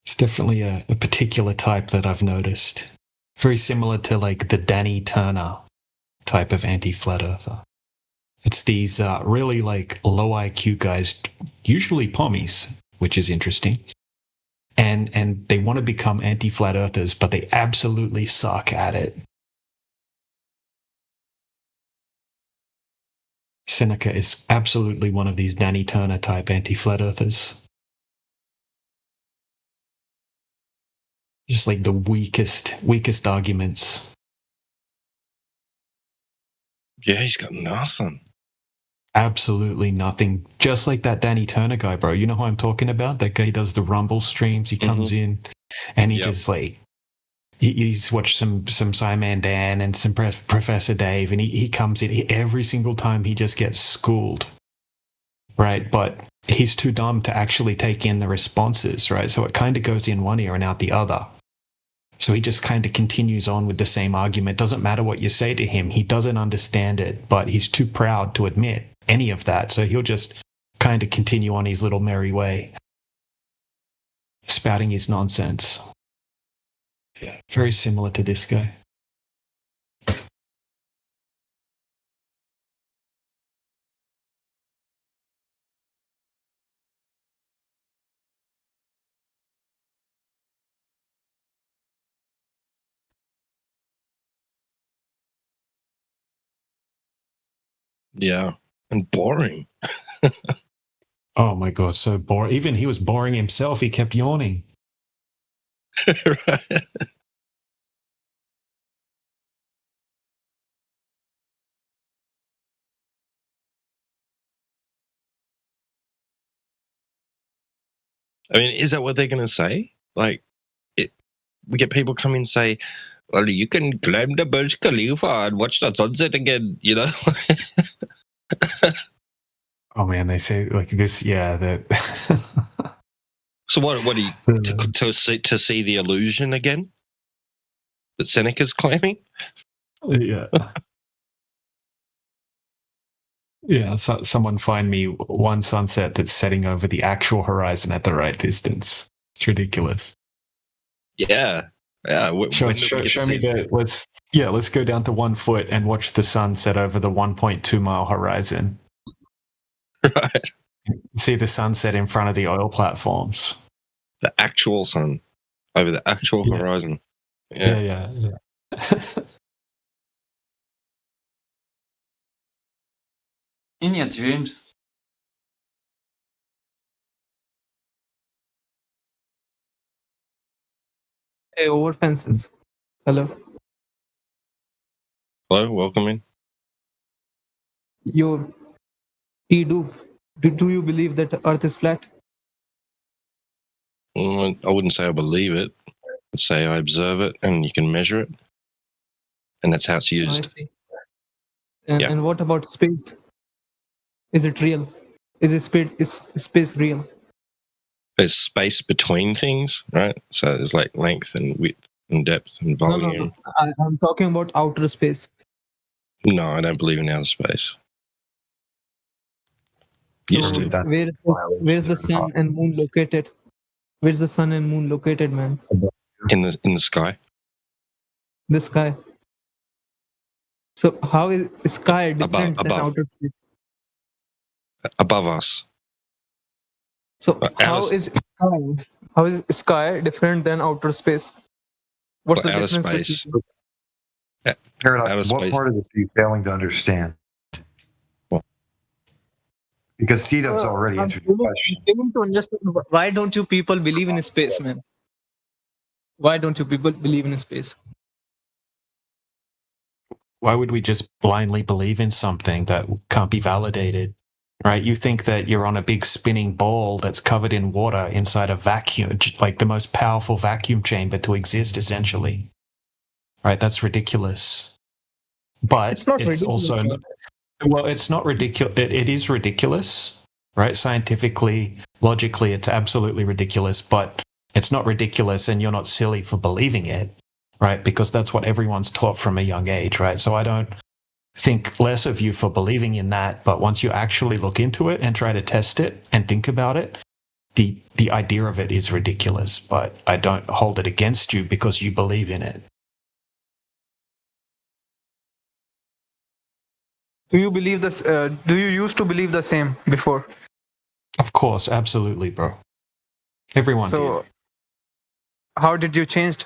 It's definitely a particular type that I've noticed. Very similar to like the Danny Turner type of anti-flat earther. It's these really like low IQ guys, usually pommies, which is interesting. And they want to become anti-flat earthers, but they absolutely suck at it. Seneca is absolutely one of these Danny Turner type anti-flat earthers. Just like the weakest arguments. Yeah, he's got nothing. Absolutely nothing. Just like that Danny Turner guy, bro. You know who I'm talking about? That guy does the Rumble streams. He comes in and he just like he's watched some Simon Dan and some Professor Dave, and he comes in every single time. He just gets schooled, right? But he's too dumb to actually take in the responses, right? So it kind of goes in one ear and out the other. So he just kind of continues on with the same argument. Doesn't matter what you say to him. He doesn't understand it, but he's too proud to admit any of that. So he'll just kind of continue on his little merry way, spouting his nonsense. Yeah, very similar to this guy. Yeah, and boring. Oh my god, so boring. Even he was boring himself. He kept yawning. Right. I mean, is that what they're going to say? Like, we get people come in and say, well, you can climb the Burj Khalifa and watch the sunset again, you know? Oh man, they say like this, yeah. That. So what do you to see the illusion again that Seneca's claiming? Yeah. Yeah, so someone find me one sunset that's setting over the actual horizon at the right distance. It's ridiculous. Yeah. Show me the let's go down to 1 foot and watch the sun set over the 1.2 mile horizon. Right. See the sunset in front of the oil platforms. The actual sun over the actual horizon. Yeah. In your dreams. Hey, over fences. Hello. Hello, welcome in. You, do you believe that the Earth is flat? I wouldn't say I believe it. I'd say I observe it and you can measure it. And that's how it's I used. see. And, Yeah. and what about space? Is it real? Is space real? There's space between things, right? So there's like length and width and depth and No, volume. I'm talking about outer space. No, I don't believe in outer space. Used So to. where's the sun and moon located? Where's the sun and moon located, man? In the sky. The sky. So how is sky different than above. outer space? Above us. So how is sky different than outer space? What's the outer difference space. between? Paradox, Outer what space. part of this are you failing to understand? Because C-Dub's already I'm answered your question. failing to understand why don't you people believe in space, man? Why don't you people believe in space? Why would we just blindly believe in something that can't be validated? Right? You think that you're on a big spinning ball that's covered in water inside a vacuum, like the most powerful vacuum chamber to exist, essentially. Right? That's ridiculous. But It's not ridiculous, also man. well, it's not ridiculous. It is ridiculous, right? Scientifically, logically, it's absolutely ridiculous. But it's not ridiculous, and you're not silly for believing it, right? Because that's what everyone's taught from a young age, right? So I don't think less of you for believing in that. But once you actually look into it and try to test it and think about it, the idea of it is ridiculous. But I don't hold it against you because you believe in it. Do you believe this? Do you used to believe the same before? Of course, absolutely, bro. Everyone did. So how did you change?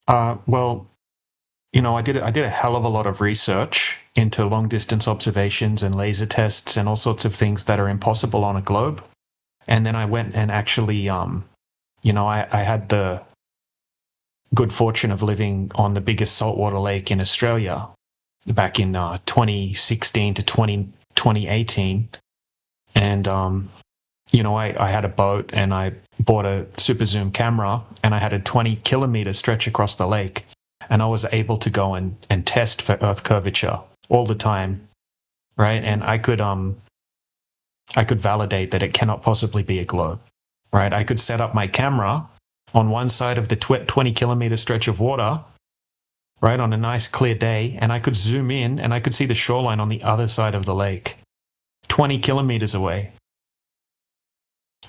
Well, you know, I did a hell of a lot of research into long distance observations and laser tests and all sorts of things that are impossible on a globe. And then I went and actually, you know, I had the good fortune of living on the biggest saltwater lake in Australia back in 2016 to 2018. And, you know, I had a boat and I bought a super zoom camera and I had a 20 kilometer stretch across the lake. And I was able to go and test for Earth curvature all the time, right? And I could validate that it cannot possibly be a globe, right? I could set up my camera on one side of the 20 kilometer stretch of water, right, on a nice clear day, and I could zoom in and I could see the shoreline on the other side of the lake, 20 kilometers away,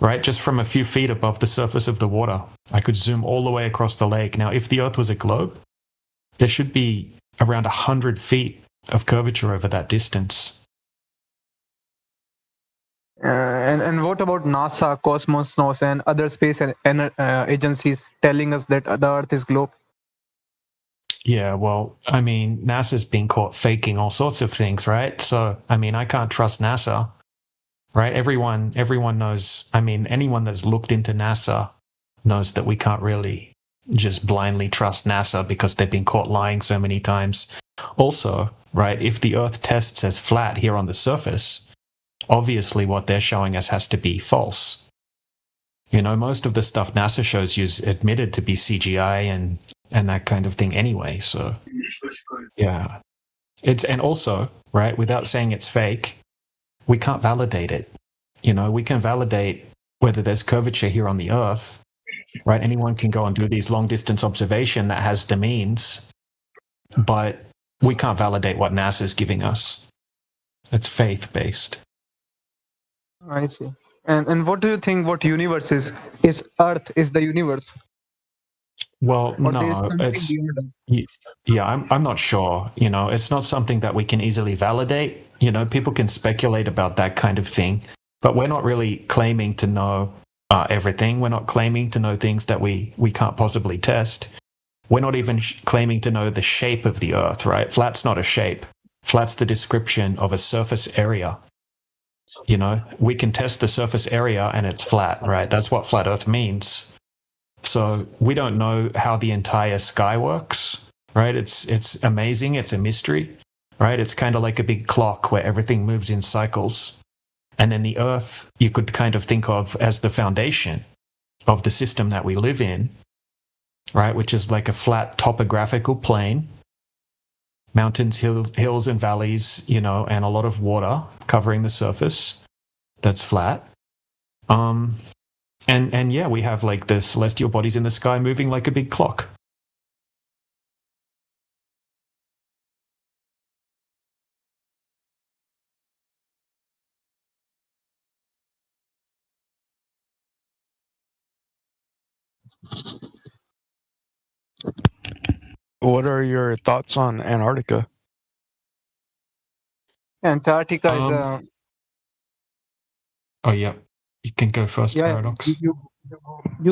right? Just from a few feet above the surface of the water. I could zoom all the way across the lake. Now, if the Earth was a globe, there should be around 100 feet of curvature over that distance. And what about NASA, Cosmos, and other space agencies telling us that the Earth is globe? Yeah, well, I mean, NASA's been caught faking all sorts of things, right? So, I mean, I can't trust NASA, right? Everyone knows. I mean, anyone that's looked into NASA knows that we can't really just blindly trust NASA because they've been caught lying so many times. Also, right, if the Earth tests as flat here on the surface, obviously what they're showing us has to be false. You know, most of the stuff NASA shows you is admitted to be CGI and that kind of thing anyway. So, yeah. And also, right, without saying it's fake, we can't validate it. You know, we can validate whether there's curvature here on the Earth, right? Anyone can go and do these long distance observation that has the means, but we can't validate what NASA's giving us. It's faith-based. I see. And what do you think? What universe is? Is Earth is the universe? Well, Or no, there is something it's beyond that? yeah. I'm not sure. You know, it's not something that we can easily validate. You know, people can speculate about that kind of thing, but we're not really claiming to know everything. We're not claiming to know things that we can't possibly test. We're not even claiming to know the shape of the Earth, right? Flat's not a shape. Flat's the description of a surface area. You know, we can test the surface area and it's flat, right? That's what flat Earth means. So we don't know how the entire sky works, right? It's amazing. It's a mystery, right? It's kind of like a big clock where everything moves in cycles. And then the Earth, you could kind of think of as the foundation of the system that we live in, right? Which is like a flat topographical plane, mountains, hills and valleys, you know, and a lot of water covering the surface that's flat. And yeah, we have like the celestial bodies in the sky moving like a big clock. What are your thoughts on Antarctica? Antarctica is a. Oh yeah, you can go first, Yeah, Paradox. you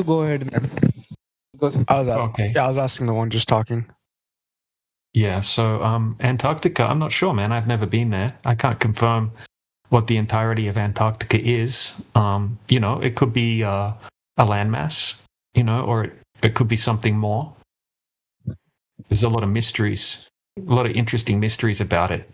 go ahead, man. Okay. Yeah, I was asking the one just talking. Yeah, so Antarctica, I'm not sure, man. I've never been there. I can't confirm what the entirety of Antarctica is. You know, it could be a landmass, you know, or it could be something more. There's a lot of mysteries, a lot of interesting mysteries about it.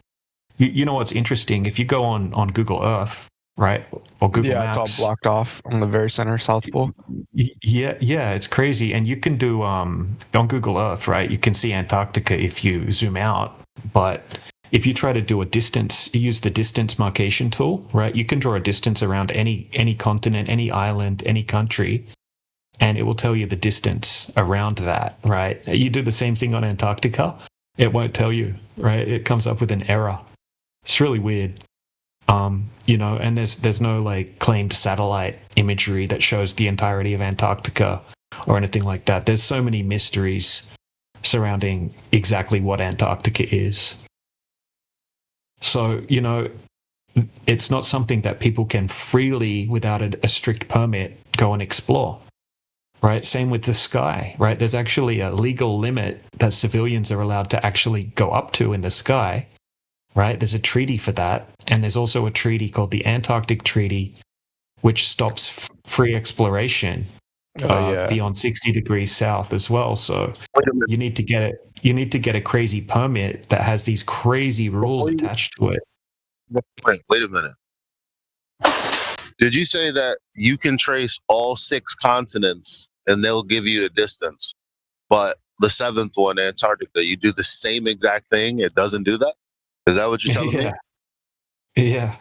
You know what's interesting? If you go on Google Earth, right, or Google Maps, it's all blocked off on the very center South Pole. Yeah, it's crazy. And you can do on Google Earth, right? You can see Antarctica if you zoom out, but if you try to do a distance, you use the distance marcation tool, right? You can draw a distance around any continent, any island, any country, and it will tell you the distance around that, right? You do the same thing on Antarctica, it won't tell you, right? It comes up with an error. It's really weird. You know, and there's no like claimed satellite imagery that shows the entirety of Antarctica or anything like that. There's so many mysteries surrounding exactly what Antarctica is. So, you know, it's not something that people can freely, without a strict permit, go and explore. Right? Same with the sky, right? There's actually a legal limit that civilians are allowed to actually go up to in the sky, right? There's a treaty for that. And there's also a treaty called the Antarctic Treaty, which stops free exploration beyond 60 degrees south as well. So you need to get a crazy permit that has these crazy rules attached to it. Wait a minute. Did you say that you can trace all 6 continents and they'll give you a distance, but the 7th one, Antarctica, you do the same exact thing? It doesn't do that? Is that what you're telling me? Yeah.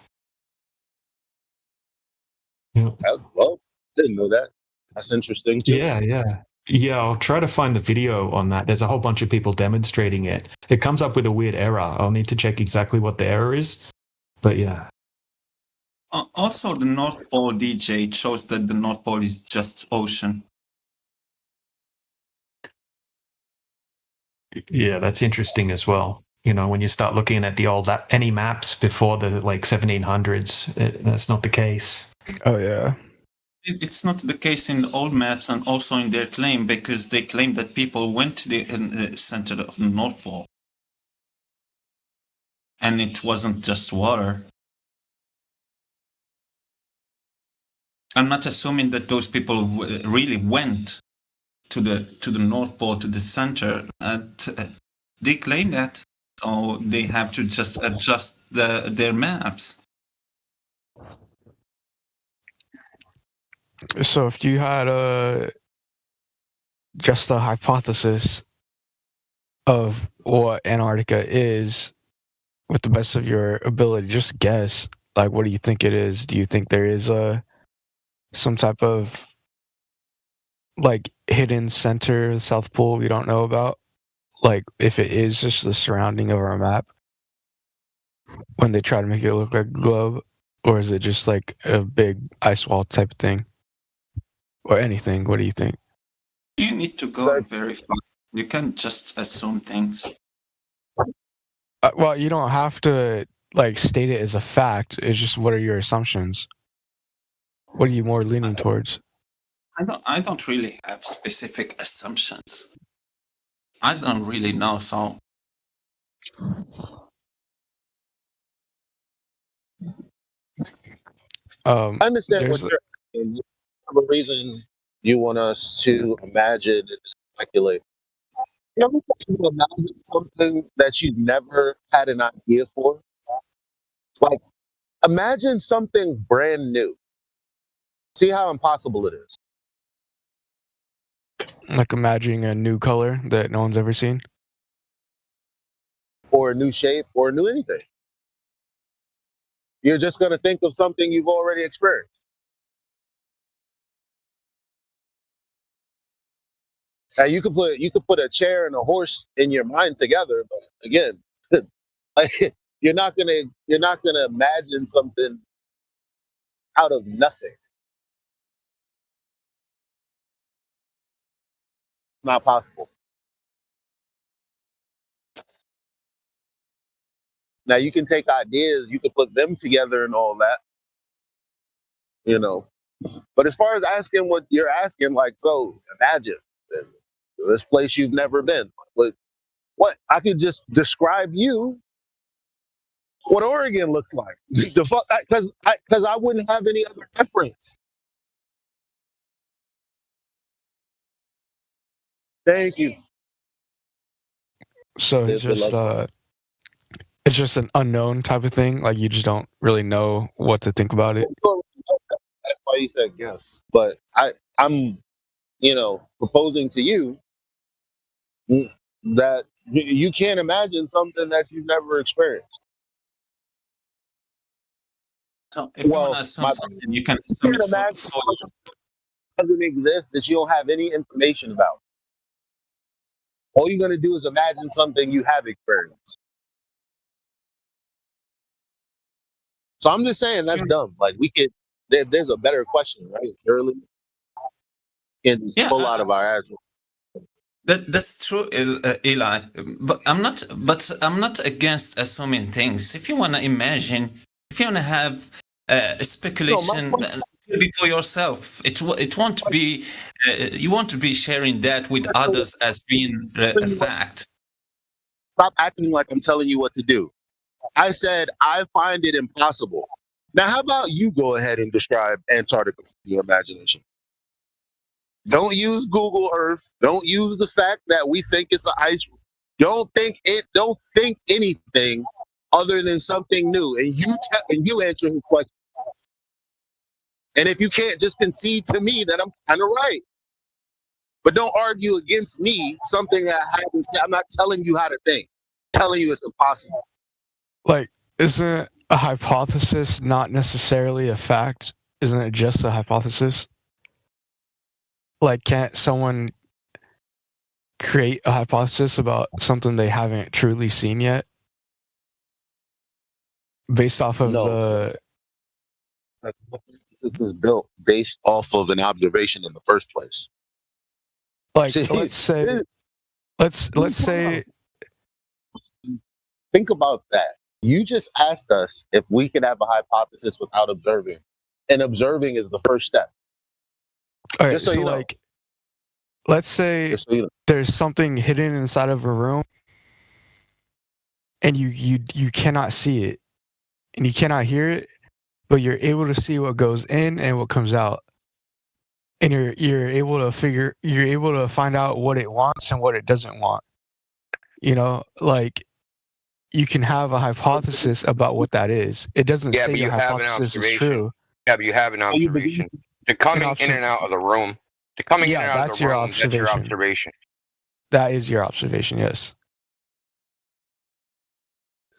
Well, didn't know that. That's interesting too. Yeah, I'll try to find the video on that. There's a whole bunch of people demonstrating it. It comes up with a weird error. I'll need to check exactly what the error is. But yeah. Also, the North Pole DJ shows that the North Pole is just ocean. Yeah, that's interesting as well. You know, when you start looking at the old any maps before the like 1700s, that's not the case. Oh yeah. It's not the case in the old maps and also in their claim, because they claim that people went to the center of the North Pole. And it wasn't just water. I'm not assuming that those people really went to the North Pole, to the center. They claim that, so they have to just adjust their maps. So if you had just a hypothesis of what Antarctica is, with the best of your ability, just guess, like, what do you think it is? Do you think there is some type of like hidden center, the South Pole we don't know about? Like, if it is just the surrounding of our map when they try to make it look like a globe, or is it just like a big ice wall type of thing? Or anything? What do you think? You need to go and verify. You can't just assume things. Well, you don't have to like state it as a fact. It's just, what are your assumptions? What are you more leaning towards? I don't really have specific assumptions. I don't really know, so I understand what there's you're asking. You have a reason you want us to imagine and speculate. You ever tried to imagine something that you've never had an idea for? Like, imagine something brand new. See how impossible it is. like imagining a new color that no one's ever seen. Or a new shape, or a new anything. You're just going to think of something you've already experienced. Now you could put a chair and a horse in your mind together, but again, like, you're not gonna imagine something out of nothing. Not possible. Now you can take ideas, you can put them together and all that, you know. But as far as asking what you're asking, like, so imagine this place you've never been. What? I could just describe you what Oregon looks like. The fuck, because I wouldn't have any other reference. Thank you. So it's just an unknown type of thing. Like you just don't really know what to think about it. That's why you said yes. But I'm, proposing to you that you can't imagine something that you've never experienced. So if you want to assume something, you can assume it for doesn't exist that you don't have any information about. All you're gonna do is imagine something you have experienced. So I'm just saying that's dumb. Like there's a better question, right? Surely, can pull out of our ass. That's true, Eli. But I'm not against assuming things. If you want to imagine, if you want to have a speculation, be for yourself. It won't be. You won't be sharing that with others as being a fact. Stop acting like I'm telling you what to do. I said I find it impossible. Now, how about you go ahead and describe Antarctica to your imagination? Don't use Google Earth. Don't use the fact that we think it's an ice. Don't think anything other than something new. And you answer his question. And if you can't, just concede to me that I'm kind of right. But don't argue against me something that I haven't said. I'm not telling you how to think. I'm telling you it's impossible. Like, isn't a hypothesis not necessarily a fact? Isn't it just a hypothesis? Like, can't someone create a hypothesis about something they haven't truly seen yet? Based off of the... A hypothesis is built based off of an observation in the first place. Like, let's say... Think about that. You just asked us if we could have a hypothesis without observing. And observing is the first step. All right, so like, let's say there's something hidden inside of a room, and you cannot see it, and you cannot hear it, but you're able to see what goes in and what comes out, and you're able to find out what it wants and what it doesn't want. Like, you can have a hypothesis about what that is. It doesn't say the hypothesis is true. Yeah, but you have an observation. The coming in and out of the room. The coming in and out of the room, that's your observation. That is your observation, yes.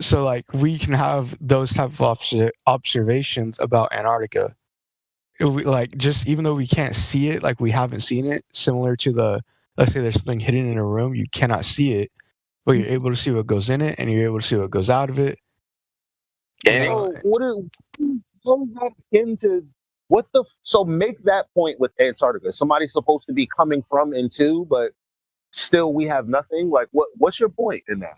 So, like, we can have those type of observations about Antarctica. Even though we can't see it, like we haven't seen it, similar to let's say there's something hidden in a room, you cannot see it, but you're able to see what goes in it, and you're able to see what goes out of it. So so make that point with Antarctica. Somebody's supposed to be coming from and to, but still we have nothing. Like, what's your point in that?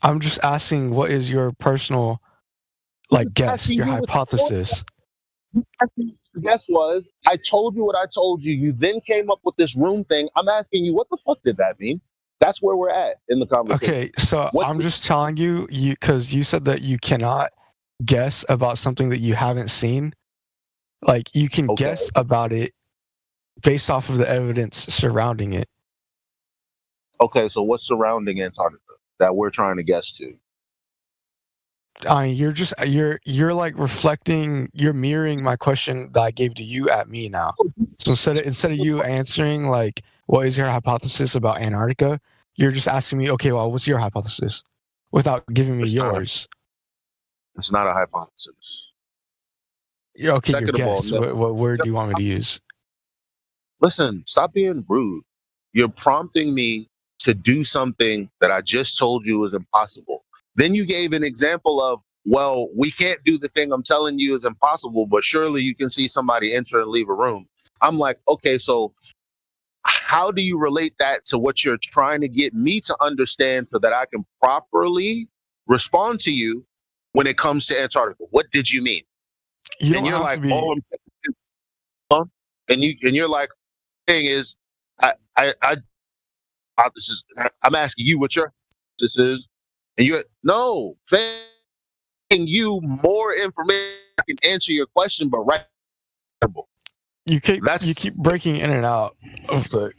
I'm just asking, what is your personal, guess, your hypothesis? Guess was, I told you what I told you. You then came up with this room thing. I'm asking you, what the fuck did that mean? That's where we're at in the conversation. Okay, so I'm just telling you, because you said that you cannot guess about something that you haven't seen. Like you can Okay. guess about it based off of the evidence surrounding it. Okay, so what's surrounding Antarctica that we're trying to guess to? I mean, you're like reflecting, you're mirroring my question that I gave to you at me now. So instead of you answering like what is your hypothesis about Antarctica, you're just asking me, okay, well, what's your hypothesis, without giving me yours. It's not a hypothesis. Yeah, okay, your Second of all, guess. no. What word do you want me to use? Listen, stop being rude. You're prompting me to do something that I just told you is impossible. Then you gave an example of, well, we can't do the thing I'm telling you is impossible, but surely you can see somebody enter and leave a room. I'm like, okay, so how do you relate that to what you're trying to get me to understand so that I can properly respond to you when it comes to Antarctica? What did you mean? You don't And you're have like, to be. and you're like, thing is, this is. I'm asking you what your this is, and you're no, giving you more information. I can answer your question, but right. You keep breaking in and out of the.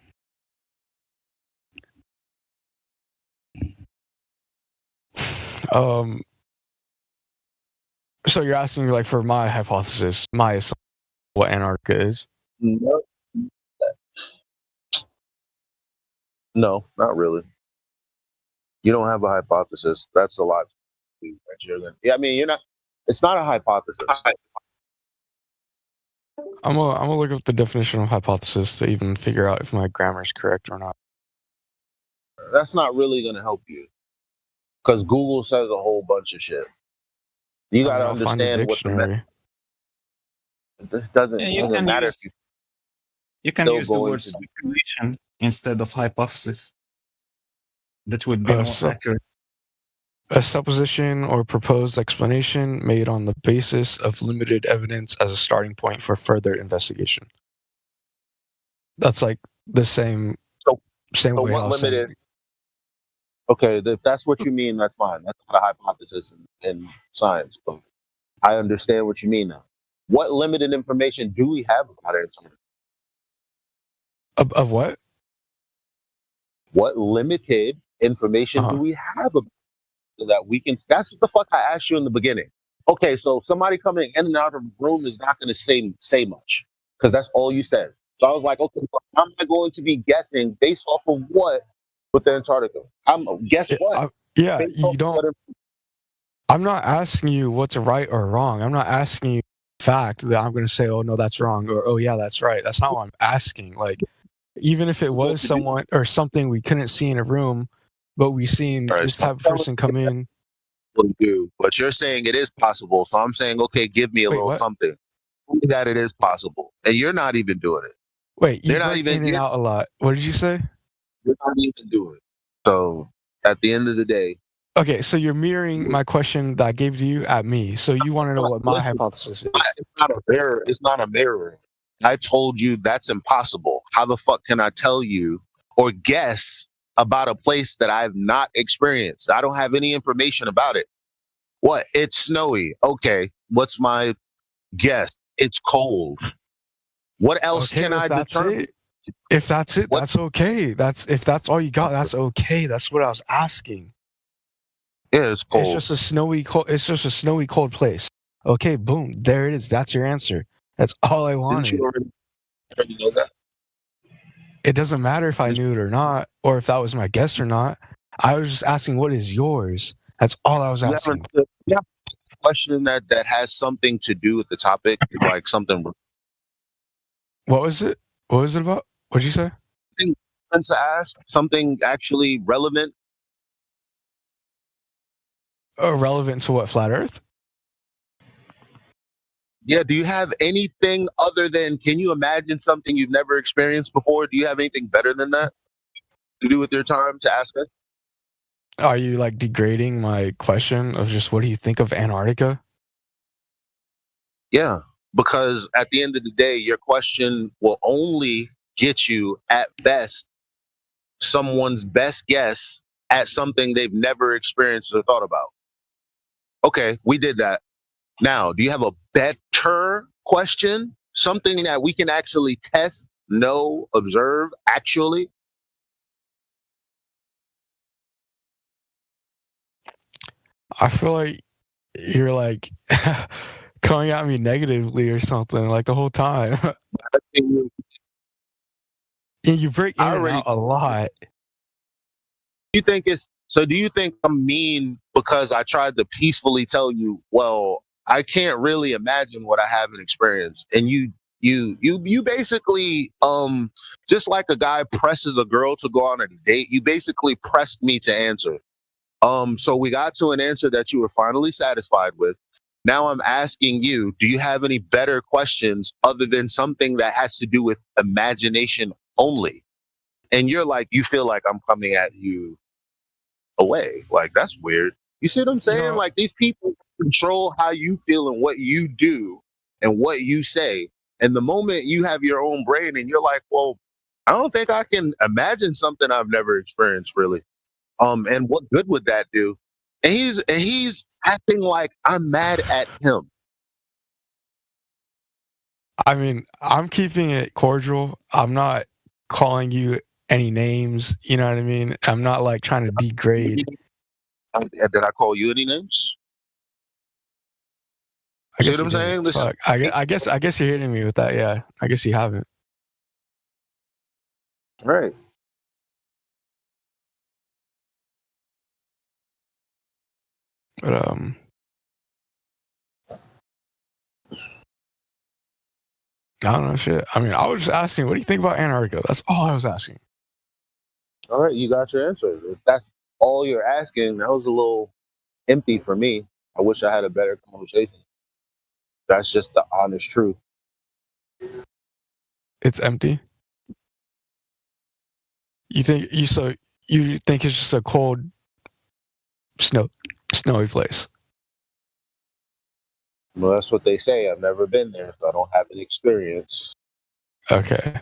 So you're asking me like for my hypothesis, my assumption of what Antarctica is? No, not really. You don't have a hypothesis. That's a lot. Yeah, I mean, you're not. It's not a hypothesis. I'm gonna look up the definition of hypothesis to even figure out if my grammar is correct or not. That's not really going to help you, because Google says a whole bunch of shit. You got to I'll find a understand what dictionary. It doesn't, Yeah, it you doesn't can matter use if you you can still use the going word to- speculation instead of hypothesis. That would be more accurate. A supposition or proposed explanation made on the basis of limited evidence as a starting point for further investigation. That's like the same So way what I was limited? saying. Okay, if that's what you mean, that's fine. That's not a hypothesis in science, but I understand what you mean now. What limited information do we have about Antarctica? Of what? What limited information do we have about it that we can? That's what the fuck I asked you in the beginning. Okay, so somebody coming in and out of the room is not going to say much because that's all you said. So I was like, okay, well, how am I going to be guessing based off of what with the Antarctica? Guess what? Yeah, Based you off don't. I'm not asking you what's right or wrong. I'm not asking you fact that I'm going to say, oh no, that's wrong, or oh yeah, that's right. That's not what I'm asking. Like, even if it was someone or something we couldn't see in a room, but we seen this type of person come in. Do, but you're saying it is possible. So I'm saying, okay, give me a little something. Tell me that it is possible, and you're not even doing it. Wait, They're you not break even in and out a lot. What did you say? You're not even doing it. So at the end of the day, Okay, so you're mirroring my question that I gave to you at me. So you want to know what my hypothesis is. it's not a mirror. It's not a mirror. I told you that's impossible. How the fuck can I tell you or guess about a place that I've not experienced? I don't have any information about it. What? It's snowy. Okay. What's my guess? It's cold. What else Okay, can if I that's determine? it, if that's it, that's okay. If that's all you got, that's okay. That's what I was asking. Yeah, it's cold. It's just a snowy cold place. Okay, boom, there it is. That's your answer. That's all I wanted. Didn't you already know that? It doesn't matter if I knew it or not, or if that was my guess or not. I was just asking, what is yours? That's all I was asking. Yeah, question that has something to do with the topic, like something. What was it? What was it about? What did you say? To ask something actually relevant. Relevant to what? Flat Earth? Yeah. Do you have anything other than? Can you imagine something you've never experienced before? Do you have anything better than that to do with your time to ask us? Are you like degrading my question of just what do you think of Antarctica? Yeah, because at the end of the day, your question will only get you at best someone's best guess at something they've never experienced or thought about. Okay, we did that. Now, do you have a better mature question, something that we can actually test, know, observe, actually? I feel like you're like coming at me negatively or something like the whole time. And you break in and out a lot. You think it's so? Do you think I'm mean because I tried to peacefully tell you, well, I can't really imagine what I haven't experienced, and you basically just like a guy presses a girl to go on a date, you basically pressed me to answer. So we got to an answer that you were finally satisfied with. Now I'm asking you, do you have any better questions other than something that has to do with imagination only? And you're like, you feel like I'm coming at you away. Like, that's weird. You see what I'm saying? Like, these people control how you feel and what you do and what you say. And the moment you have your own brain and you're like, well, I don't think I can imagine something I've never experienced, really. And what good would that do? And he's acting like I'm mad at him. I mean, I'm keeping it cordial. I'm not calling you any names. You know what I mean? I'm not like trying to degrade. Did I call you any names? I See guess what I'm you saying? didn't. Fuck. I guess you're hitting me with that. Yeah. I guess you haven't. Right. But I don't know shit. I mean, I was just asking, what do you think about Antarctica? That's all I was asking. All right, you got your answer. If that's all you're asking, that was a little empty for me. I wish I had a better conversation. That's just the honest truth. It's empty. You think it's just a cold, snowy place? Well, that's what they say. I've never been there, so I don't have an experience. Okay.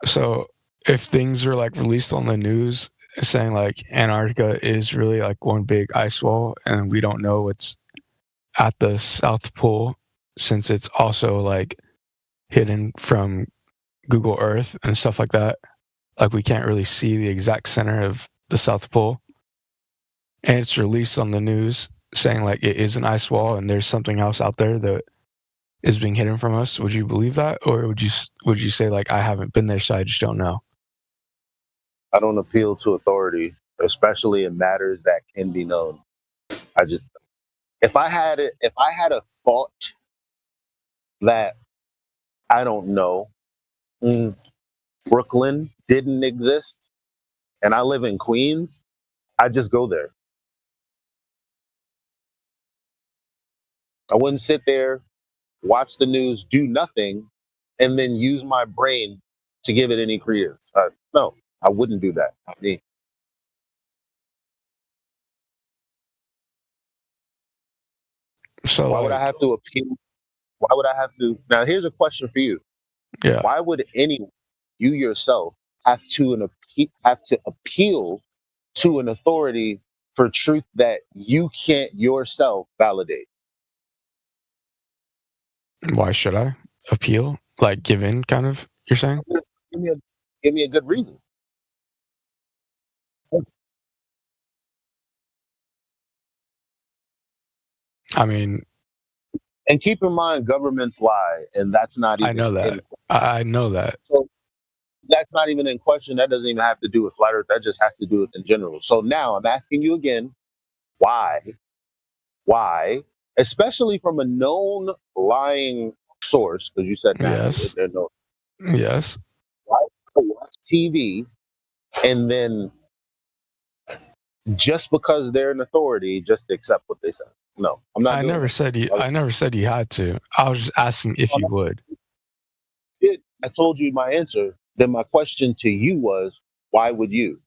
So if things are like released on the news saying like Antarctica is really like one big ice wall and we don't know what's at the South Pole since it's also like hidden from Google Earth and stuff like that, like we can't really see the exact center of the South Pole, and it's released on the news saying like it is an ice wall and there's something else out there that is being hidden from us, would you believe that, or would you say like I haven't been there so I just don't know? I don't appeal to authority, especially in matters that can be known. If I had a thought that I don't know, Brooklyn didn't exist, and I live in Queens, I just go there. I wouldn't sit there, watch the news, do nothing, and then use my brain to give it any credence. No, I wouldn't do that. Not me. So why would I have to appeal? Why would I have to? Now, here's a question for you. Yeah. Why would anyone, you yourself, have to appeal to an authority for truth that you can't yourself validate? Why should I appeal? Like give in, kind of, you're saying? Give me a good reason. I mean, and keep in mind, governments lie, and that's not even. I know that. I know that. So that's not even in question. That doesn't even have to do with flat Earth. That just has to do with in general. So now I'm asking you again, why? Why? Especially from a known lying source, because you said yes. Yes. Why watch TV and then just because they're an authority, just accept what they say? No, I'm not. I never said you had to. I was just asking if you would. I told you my answer. Then my question to you was, why would you?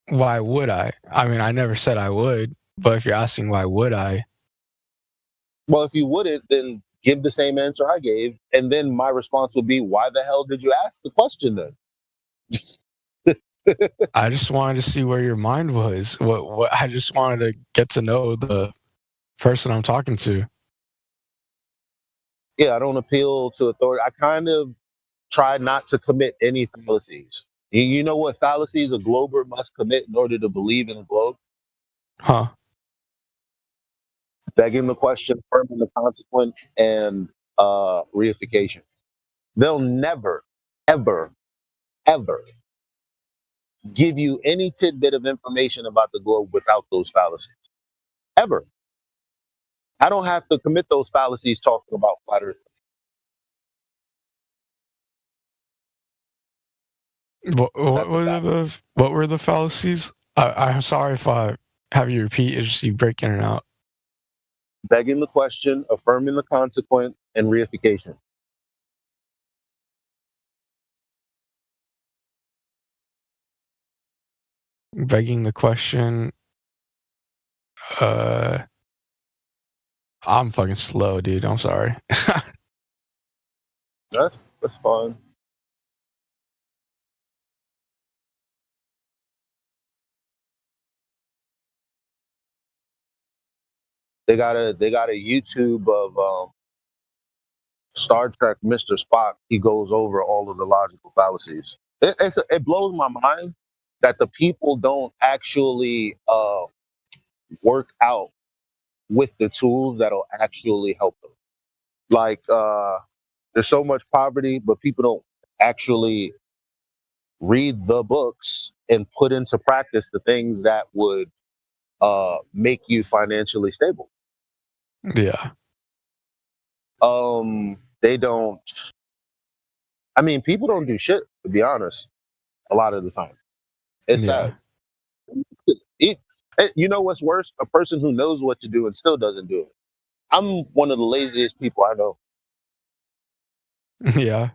Why would I? I mean, I never said I would, but if you're asking why would I? Well, if you wouldn't, then give the same answer I gave. And then my response would be, why the hell did you ask the question then? I just wanted to see where your mind was. What I just wanted to get to know the person I'm talking to. Yeah, I don't appeal to authority. I kind of try not to commit any fallacies. You know what fallacies a glober must commit in order to believe in a globe? Huh. Begging the question, affirming the consequence, and reification. They'll never, ever, ever give you any tidbit of information about the globe without those fallacies. Ever. I don't have to commit those fallacies talking about flat Earth. What were the fallacies? I'm sorry if I have you repeat. It's just you break in and out. Begging the question, affirming the consequence, and reification. Begging the question. I'm fucking slow, dude. I'm sorry. That's fine. They got a YouTube of Star Trek Mr. Spock. He goes over all of the logical fallacies. It blows my mind that the people don't actually work out with the tools that'll actually help them. Like there's so much poverty, but people don't actually read the books and put into practice the things that would make you financially stable. Yeah. They don't. I mean, people don't do shit, to be honest. A lot of the time, it's sad. You know what's worse? A person who knows what to do and still doesn't do it. I'm one of the laziest people I know. Yeah.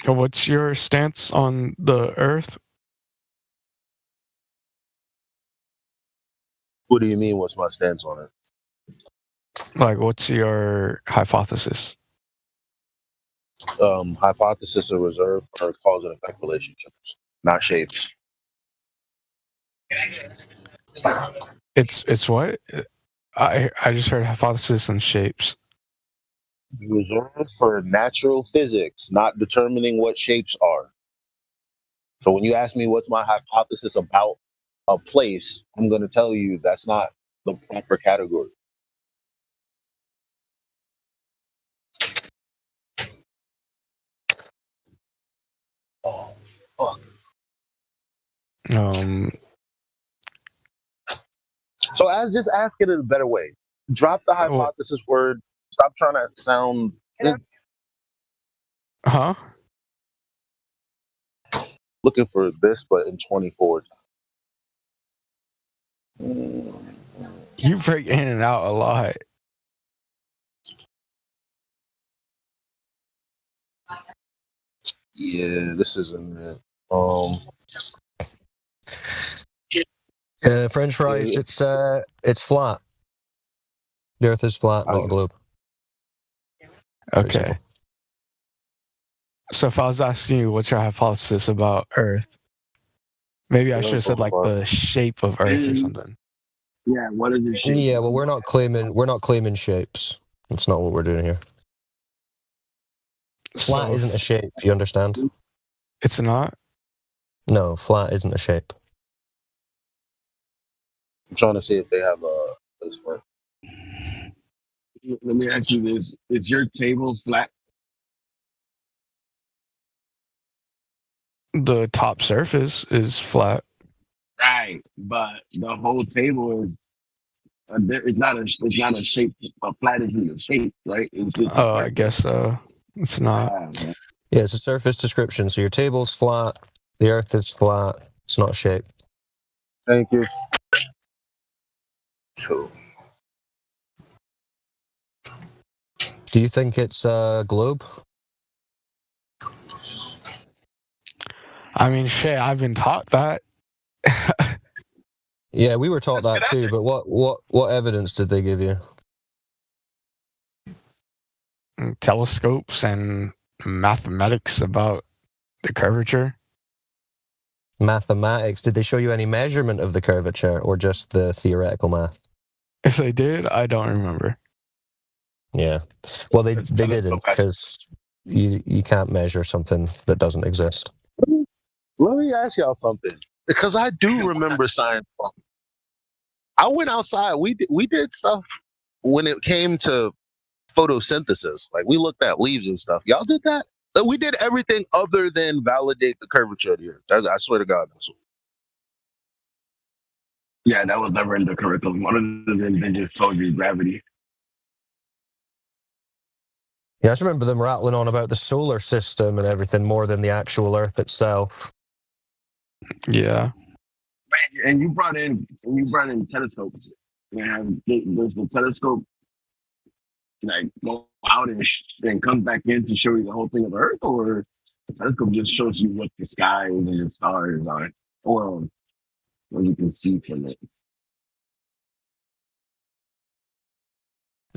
What's your stance on the Earth? What do you mean? What's my stance on it? Like, what's your hypothesis? Hypothesis are reserved for cause and effect relationships, not shapes. It's what? I just heard hypothesis and shapes. Reserved for natural physics, not determining what shapes are. So when you ask me what's my hypothesis about a place, I'm going to tell you that's not the proper category. Oh, fuck. So just ask it in a better way. Drop the hypothesis word. Stop trying to sound. Huh? Looking for this, but in 24. You break in and out a lot. Yeah, this isn't it. French fries. It's flat. The Earth is flat, not a globe. Okay. So if I was asking you, what's your hypothesis about Earth? Maybe I should have said like the shape of Earth or something. Yeah, what is the shape? Yeah, well, we're not claiming shapes. That's not what we're doing here. Flat isn't a shape. You understand? It's not. No, flat isn't a shape. I'm trying to see if they have a placement. Let me ask you this: is your table flat? The top surface is flat. Right, but the whole table is. It's not a shape. A flat isn't a shape, right? It's just I guess so. It's not. Yeah, it's a surface description. So your table's flat. The Earth is flat. It's not a shape. Thank you. So, Do you think it's a globe? I mean, shit, I've been taught that. Yeah, we were taught that too, but what evidence did they give you? Telescopes and mathematics about the curvature. Mathematics. Did they show you any measurement of the curvature or just the theoretical math? If they did, I don't remember. Yeah. Well, they didn't, because you can't measure something that doesn't exist. Let me ask y'all something, because I do remember science. I went outside. We did stuff when it came to photosynthesis. Like, we looked at leaves and stuff. Y'all did that? We did everything other than validate the curvature of the Earth. I swear to God, that's what. Yeah, that was never in the curriculum. Other than they just told you gravity. Yeah, I just remember them rattling on about the solar system and everything more than the actual Earth itself. Yeah. And you brought in telescopes. And does the telescope like go out and come back in to show you the whole thing of Earth, or the telescope just shows you what the sky and the stars are, or what you can see from it?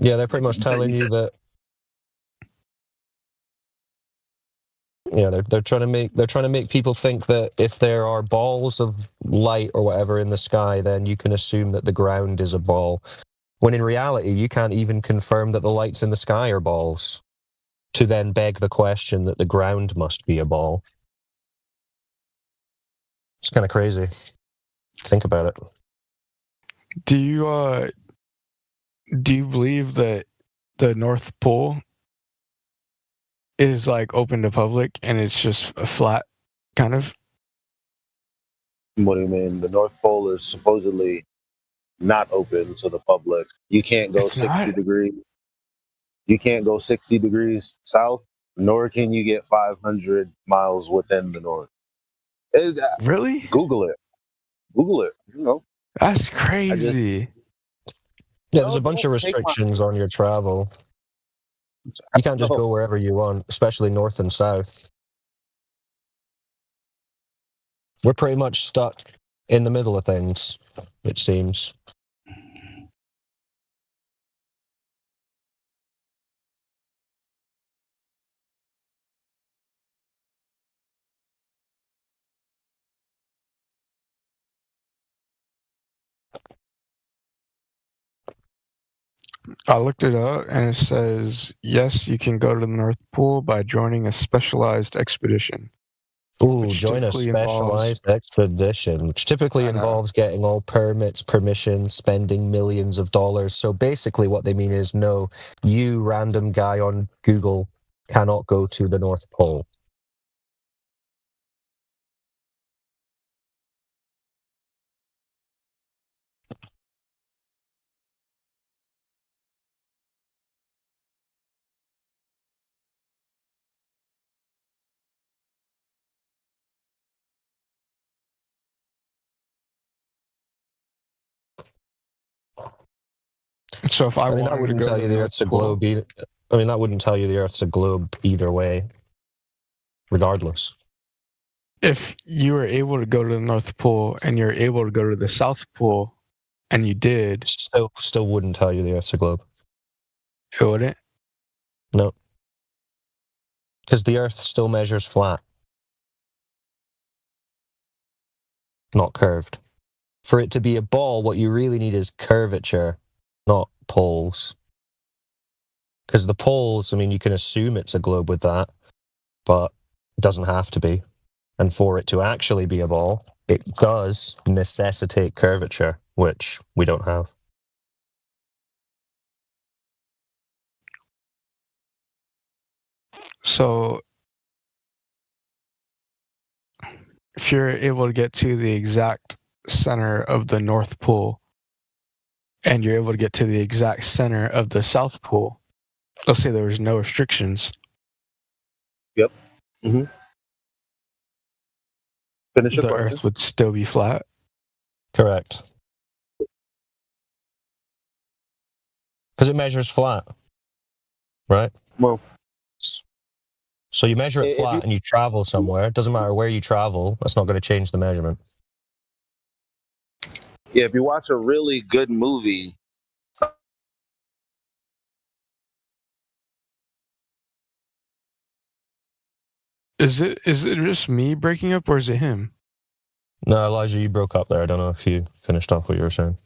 Yeah, they're pretty much telling you that. Yeah, they're trying to make people think that if there are balls of light or whatever in the sky, then you can assume that the ground is a ball. When in reality, you can't even confirm that the lights in the sky are balls, to then beg the question that the ground must be a ball. It's kind of crazy. Think about it. Do you believe that the North Pole is like open to public and it's just a flat kind of? What do you mean? The North Pole is supposedly not open to the public. You can't go It's 60 not? degrees. You can't go 60 degrees south, nor can you get 500 miles within the north. Really? Google it. Google it. You know. That's crazy. Yeah, there's a bunch of restrictions on your travel. You can't just go wherever you want, especially north and south. We're pretty much stuck in the middle of things, it seems. I looked it up and it says, yes, you can go to the North Pole by joining a specialized expedition. Ooh, join a specialized expedition, which typically involves getting all permits, permissions, spending millions of dollars. So basically what they mean is, no, you random guy on Google cannot go to the North Pole. So if I mean, wanted that wouldn't to go tell to you the the North Earth's a Pole, globe either. I mean, that wouldn't tell you the Earth's a globe either way, regardless. if you were able to go to the North Pole and you're able to go to the South Pole, and you did, still wouldn't tell you the Earth's a globe. It wouldn't? No. Because the Earth still measures flat, not curved. For it to be a ball, what you really need is curvature, not poles. Because the poles, I mean, you can assume it's a globe with that, but it doesn't have to be. And for it to actually be a ball, it does necessitate curvature, which we don't have. So if you're able to get to the exact center of the North Pole and you're able to get to the exact center of the South Pole, let's say there was no restrictions. Yep. Mm-hmm. Finish your the question. Earth would still be flat. Correct. Because it measures flat. right? Well, so you measure it if flat and you travel somewhere. It doesn't matter where you travel. That's not going to change the measurement. Yeah, if you watch a really good movie, Is it just me breaking up or is it him? No, Elijah, you broke up there. I don't know if you finished off what you were saying.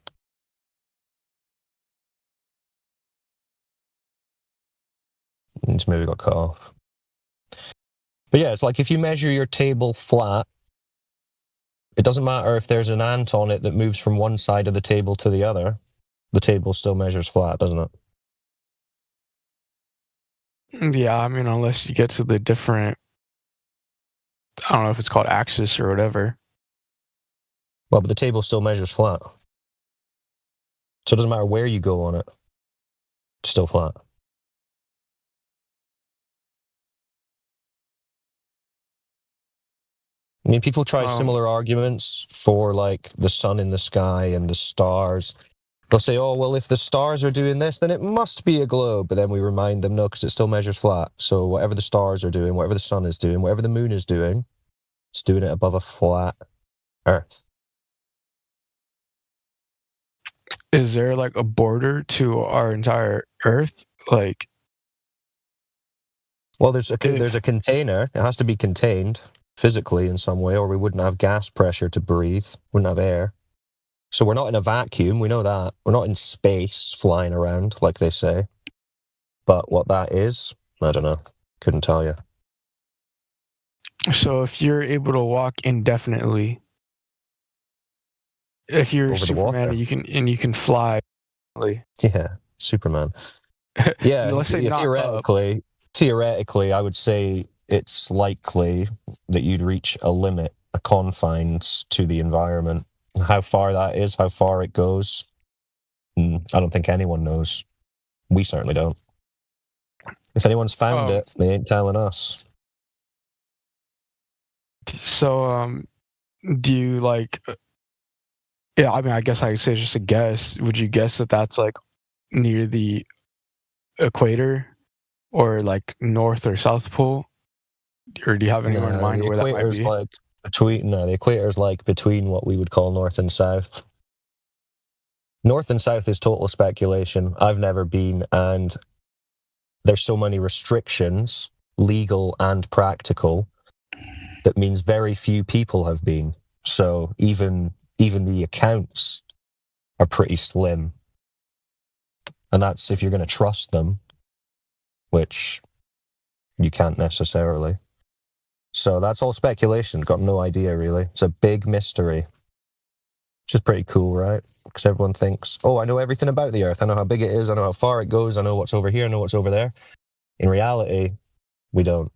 It's maybe got cut off. But yeah, it's like if you measure your table flat, it doesn't matter if there's an ant on it that moves from one side of the table to the other. The table still measures flat, doesn't it? Yeah, I mean, unless you get to the different, I don't know if it's called axis or whatever. Well, but the table still measures flat. So it doesn't matter where you go on it. It's still flat. I mean, people try similar arguments for like the sun in the sky and the stars. They'll say, oh, well, if the stars are doing this, then it must be a globe. But then we remind them, no, because it still measures flat. So whatever the stars are doing, whatever the sun is doing, whatever the moon is doing, it's doing it above a flat Earth. Is there like a border to our entire Earth? Like, well, there's a container. It has to be contained physically in some way, or we wouldn't have gas pressure to breathe, wouldn't have air. So we're not in a vacuum, we know that. We're not in space flying around, like they say. But what that is, I don't know. Couldn't tell you. So if you're able to walk indefinitely, if you're Over the Superman water. and you can fly, yeah, Superman. Yeah, let's say not theoretically, I would say it's likely that you'd reach a limit, a confines to the environment. How far that is, how far it goes, I don't think anyone knows. We certainly don't. If anyone's found it, they ain't telling us. So, do you like? Yeah, I mean, I guess I could say it's just a guess. Would you guess that that's like near the equator, or like North or South Pole, or do you have anywhere in mind where that might be? Like the equator's like between what we would call North and South. North and South is total speculation. I've never been, and there's so many restrictions, legal and practical, that means very few people have been. So even the accounts are pretty slim. And that's if you're going to trust them, which you can't necessarily. So that's all speculation. Got no idea, really. It's a big mystery, which is pretty cool, right? Because everyone thinks, oh, I know everything about the Earth. I know how big it is. I know how far it goes. I know what's over here. I know what's over there. In reality, we don't.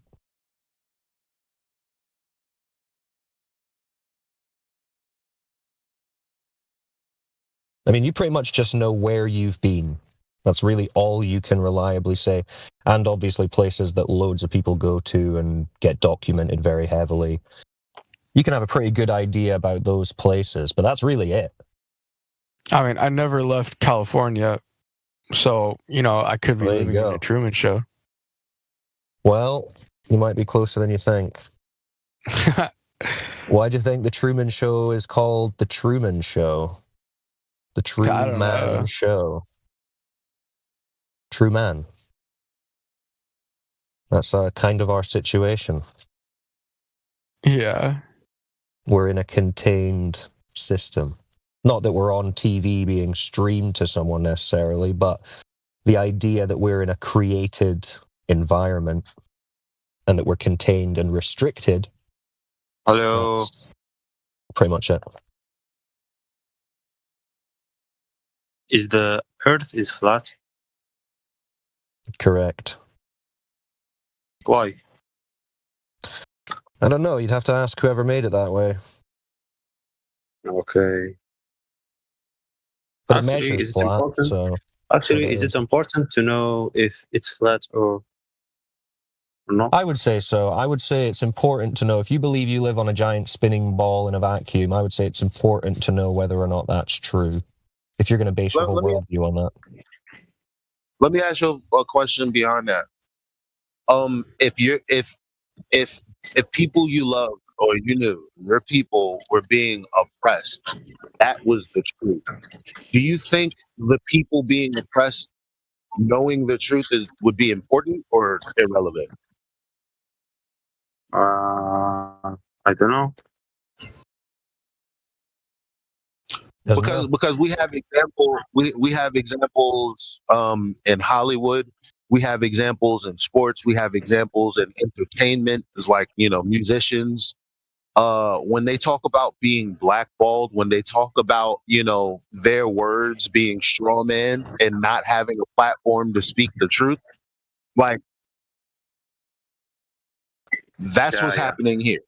I mean, you pretty much just know where you've been. That's really all you can reliably say. And obviously places that loads of people go to and get documented very heavily. You can have a pretty good idea about those places, but that's really it. I mean, I never left California, so, I could be living in a Truman Show. Well, you might be closer than you think. Why do you think the Truman Show is called the Truman Show? The Truman Show. True man. That's kind of our situation. Yeah. We're in a contained system. Not that we're on TV being streamed to someone necessarily, but the idea that we're in a created environment and that we're contained and restricted. Hello. Pretty much it. Is the Earth is flat? Correct. Why? I don't know. You'd have to ask whoever made it that way. Okay. But actually, it measures is it flat, important? so... Actually, is it important to know if it's flat or not? I would say so. I would say it's important to know. If you believe you live on a giant spinning ball in a vacuum, I would say it's important to know whether or not that's true. If you're going to base your whole worldview on that. let me ask you a question beyond that. If people you love or you knew, your people were being oppressed, that was the truth. Do you think the people being oppressed knowing the truth would be important or irrelevant? I don't know. Because we have examples in Hollywood, we have examples in sports, we have examples in entertainment. It's like, musicians, when they talk about being blackballed, when they talk about, their words being strawman and not having a platform to speak the truth, like that's what's happening here.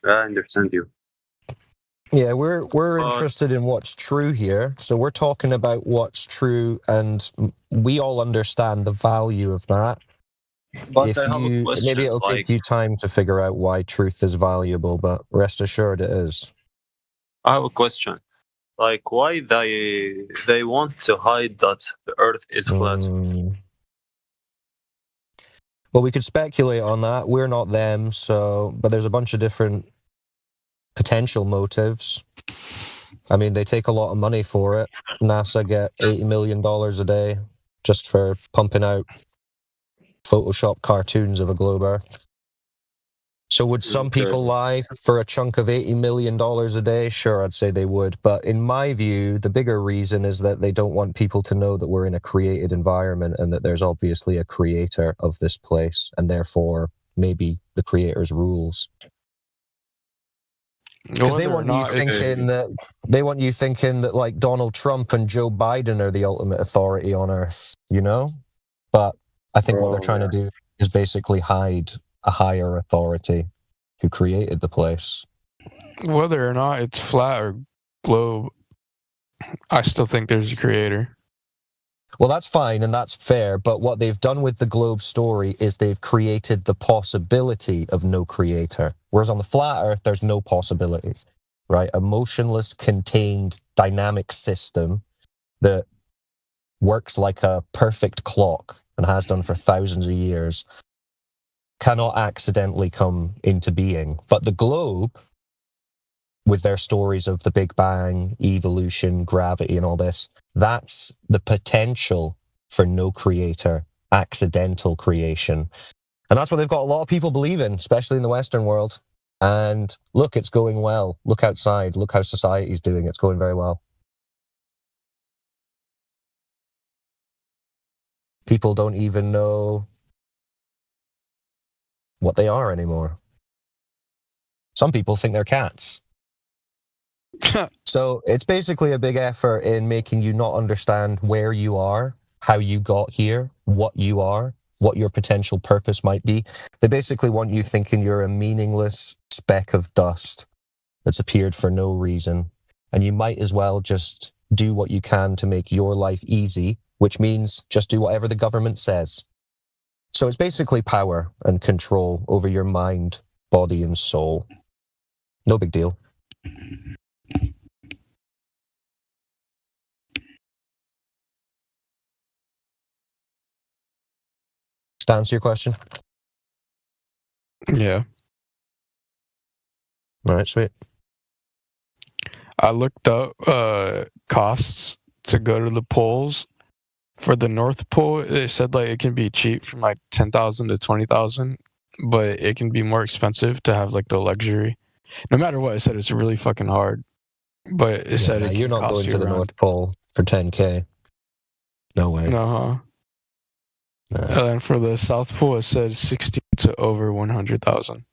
I understand you. Yeah, we're interested in what's true here. So we're talking about what's true, and we all understand the value of that. But If I have a you, question. maybe it'll take you time to figure out why truth is valuable, but rest assured it is. I have a question. Like, why they want to hide that the Earth is flat? Well, we could speculate on that. We're not them, but there's a bunch of different potential motives. I mean, they take a lot of money for it. NASA get $80 million a day just for pumping out Photoshop cartoons of a globe Earth. So would some people lie for a chunk of $80 million a day? Sure, I'd say they would. But in my view, the bigger reason is that they don't want people to know that we're in a created environment and that there's obviously a creator of this place, and therefore maybe the creator's rules. Because they want you thinking that like Donald Trump and Joe Biden are the ultimate authority on Earth, But I think what they're trying to do is basically hide a higher authority who created the place. Whether or not it's flat or globe, I still think there's a creator. Well, that's fine and that's fair, but what they've done with the globe story is they've created the possibility of no creator. Whereas on the flat Earth, there's no possibility, right? A motionless, contained, dynamic system that works like a perfect clock and has done for thousands of years cannot accidentally come into being. But the globe, with their stories of the Big Bang, evolution, gravity, and all this, that's the potential for no creator, accidental creation. And that's what they've got a lot of people believe in, especially in the Western world. And look, it's going well. Look outside. Look how society's doing. It's going very well. People don't even know what they are anymore. Some people think they're cats. So it's basically a big effort in making you not understand where you are, how you got here, what you are, what your potential purpose might be. They basically want you thinking you're a meaningless speck of dust that's appeared for no reason. And you might as well just do what you can to make your life easy, which means just do whatever the government says. So it's basically power and control over your mind, body, and soul. No big deal. Does that answer your question? Yeah. All right, sweet. I looked up costs to go to the poles. For the North Pole, they said like it can be cheap from like 10,000 to 20,000, but it can be more expensive to have like the luxury. No matter what, it said it's really fucking hard. But it said it you're can not cost going you to the around. North Pole for 10K. No way. No. And for the South Pole, it said 60 to over 100,000.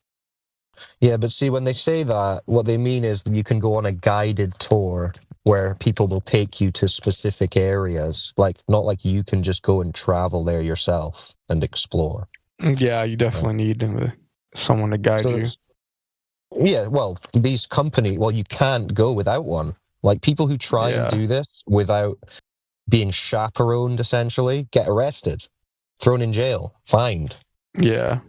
Yeah, but see, when they say that, what they mean is that you can go on a guided tour where people will take you to specific areas, like not like you can just go and travel there yourself and explore. Yeah, you definitely need someone to guide you. Yeah, well, these companies, you can't go without one. Like people who try and do this without being chaperoned, essentially, get arrested, thrown in jail, fined. Yeah.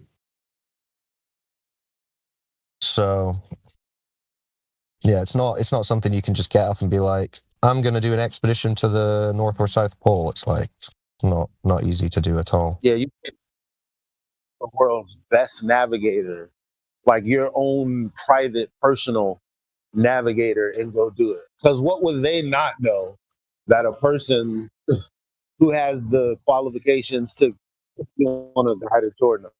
So, yeah, it's not something you can just get up and be like, I'm going to do an expedition to the North or South Pole. It's like not easy to do at all. Yeah, you pick the world's best navigator, like your own private personal navigator, and go do it. Because what would they not know that a person who has the qualifications to want to guide toward them?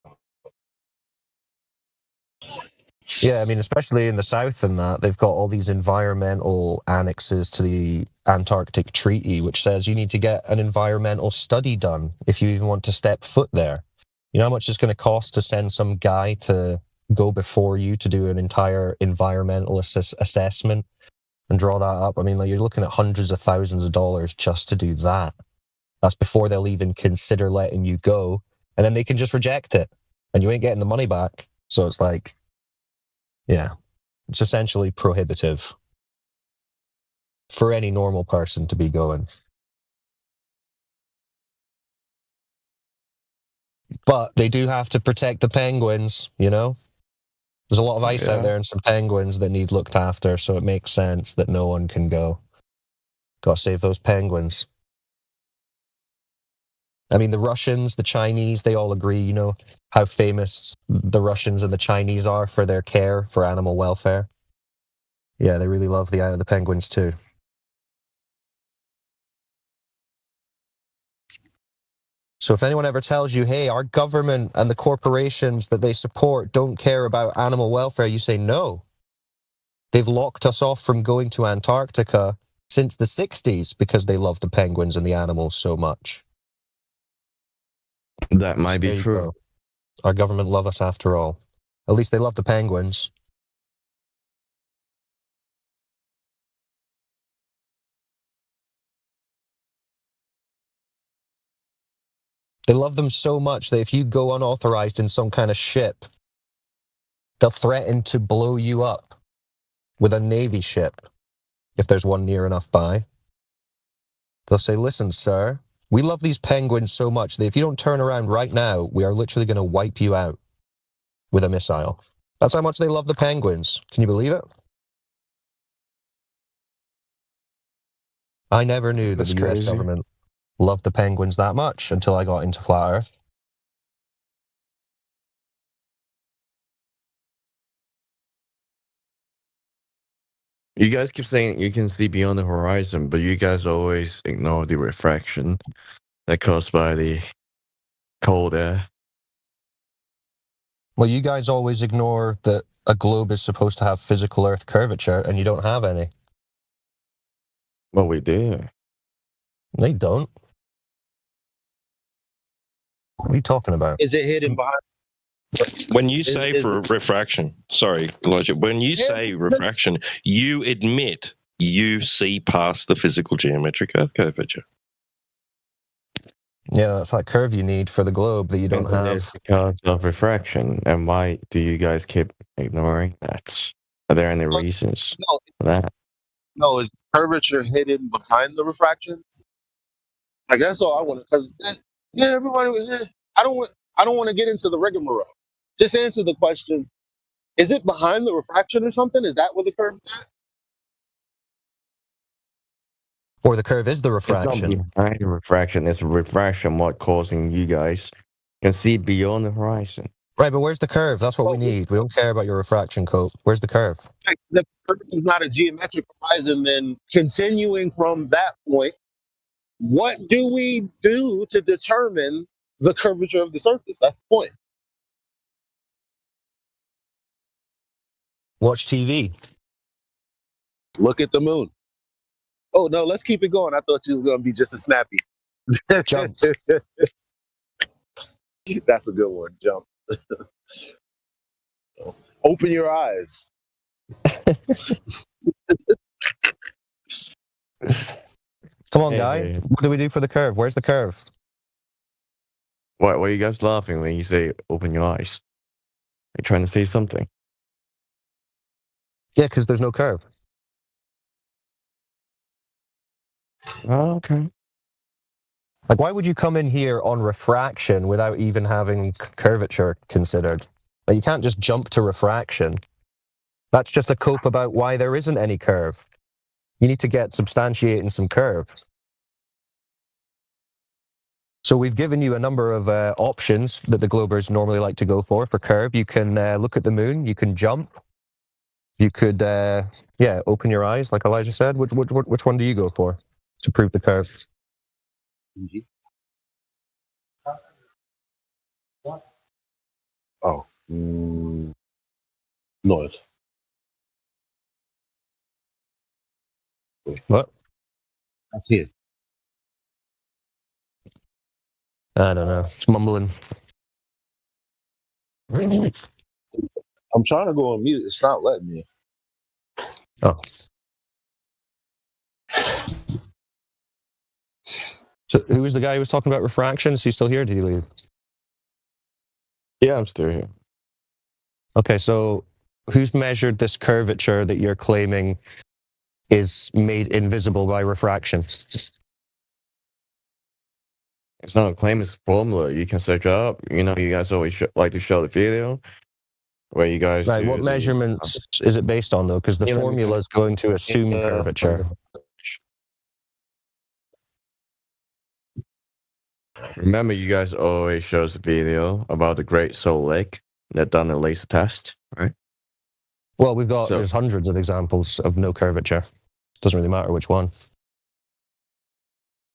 Yeah, I mean, especially in the South and that, they've got all these environmental annexes to the Antarctic Treaty, which says you need to get an environmental study done if you even want to step foot there. You know how much it's going to cost to send some guy to go before you to do an entire environmental assessment and draw that up? I mean, like, you're looking at hundreds of thousands of dollars just to do that. That's before they'll even consider letting you go, and then they can just reject it, and you ain't getting the money back. So it's like, yeah, it's essentially prohibitive for any normal person to be going. But they do have to protect the penguins, you know? There's a lot of ice out there and some penguins that need looked after, so it makes sense that no one can go. Gotta save those penguins. I mean, the Russians, the Chinese, they all agree, you know, how famous the Russians and the Chinese are for their care for animal welfare. Yeah, they really love the penguins too. So if anyone ever tells you, hey, our government and the corporations that they support don't care about animal welfare, you say no. They've locked us off from going to Antarctica since the 60s because they love the penguins and the animals so much. That might be true. Go. Our government love us after all. At least they love the penguins. They love them so much that if you go unauthorized in some kind of ship, they'll threaten to blow you up with a Navy ship if there's one near enough by. They'll say, listen, sir, we love these penguins so much that if you don't turn around right now, we are literally going to wipe you out with a missile. That's how much they love the penguins. Can you believe it? I never knew that the US government loved the penguins that much until I got into Flat Earth. You guys keep saying you can see beyond the horizon, but you guys always ignore the refraction that caused by the cold air. Well, you guys always ignore that a globe is supposed to have physical Earth curvature, and you don't have any. Well, we do. They don't. What are you talking about? Is it hidden behind? When you say refraction, sorry, Elijah, when you say refraction, you admit you see past the physical geometric Earth curvature. Yeah, that's that curve you need for the globe that you don't have. It's because of refraction. And why do you guys keep ignoring that? Are there any reasons for that? No, is curvature hidden behind the refraction? I guess all I want to, because everybody was. I don't want to get into the rigmarole. Just answer the question: is it behind the refraction or something? Is that where the curve is? Or the curve is the refraction. It's not behind the refraction. It's refraction what causing you guys can see beyond the horizon. Right, but where's the curve? That's what we need. We don't care about your refraction code. Where's the curve? The curve is not a geometric horizon. Then continuing from that point, what do we do to determine the curvature of the surface? That's the point. Watch TV. Look at the moon. Oh, no, let's keep it going. I thought you was going to be just as snappy. Jump. That's a good one. Jump. Open your eyes. Come on, guy. What do we do for the curve? Where's the curve? Why are you guys laughing when you say open your eyes? Are you trying to say something? Yeah, because there's no curve. Oh, okay. Like, why would you come in here on refraction without even having curvature considered? Like, you can't just jump to refraction. That's just a cope about why there isn't any curve. You need to get substantiating some curve. So we've given you a number of options that the Globers normally like to go for curve. You can look at the moon. You can jump. You could, open your eyes, like Elijah said. Which one do you go for to prove the curve? Oh, north. What? That's it. I don't know. It's mumbling. I'm trying to go on mute. It's not letting me. Oh. So who was the guy who was talking about refraction? Is he still here? Did he leave? Yeah, I'm still here. Okay, so who's measured this curvature that you're claiming is made invisible by refraction? It's not a claim, it's a formula. You can search up. You know, you guys always like to show the video where you guys Right, do what the, measurements is it based on, though? Because the Yeah, let me formula finish. is going to assume curvature. Remember, you guys always shows the video about the Great Salt Lake that done a laser test, right? Well, we've got, So- there's hundreds of examples of no curvature. Doesn't really matter which one.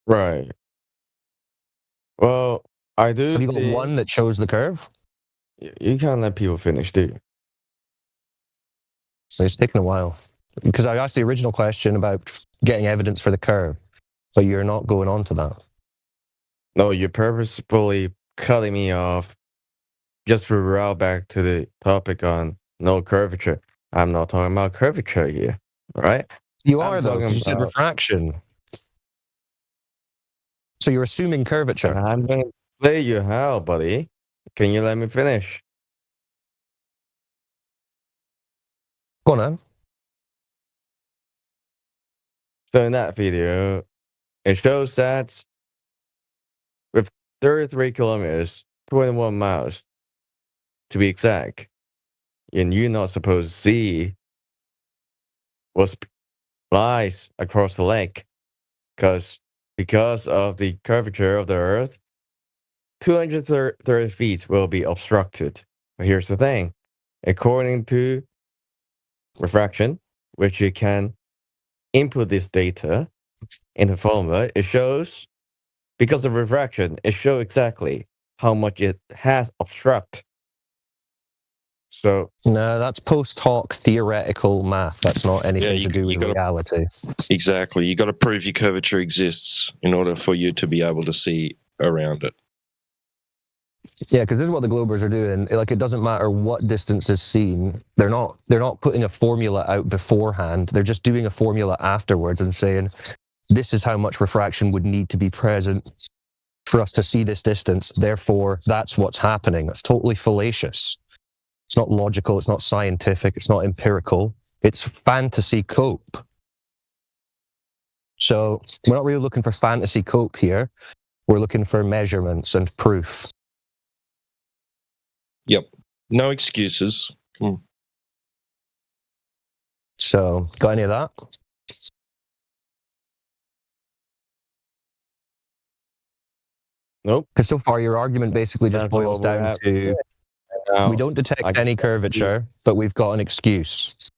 Right. Well, I do. Have you got one that shows the curve? You can't let people finish, do you? So it's taken a while. Because I asked the original question about getting evidence for the curve, but you're not going on to that. No, you're purposefully cutting me off just to route back to the topic on no curvature. I'm not talking about curvature here, right? You I'm are, though, talking because you said about- refraction. So you're assuming curvature. I'm going to play you how, buddy. Can you let me finish? Go on, then. So in that video, it shows that with 33 kilometers, 21 miles, to be exact, and you're not supposed to see what lies across the lake, because of the curvature of the Earth, 230 feet will be obstructed. But here's the thing: according to refraction, which you can input this data in the formula, it shows, because of refraction, it shows exactly how much it has obstruct. So No, that's post hoc theoretical math. That's not anything you- to do you with gotta- reality. Exactly. You got to prove your curvature exists in order for you to be able to see around it. Yeah, because this is what the Globers are doing. Like, it doesn't matter what distance is seen. They're not putting a formula out beforehand. They're just doing a formula afterwards and saying, this is how much refraction would need to be present for us to see this distance. Therefore, that's what's happening. That's totally fallacious. It's not logical. It's not scientific. It's not empirical. It's fantasy cope. So we're not really looking for fantasy cope here. We're looking for measurements and proof. Yep. No excuses. Come on. So, got any of that? Nope. Because so far your argument basically just That's boils what we're down at. to Now, we don't detect I- any curvature, but we've got an excuse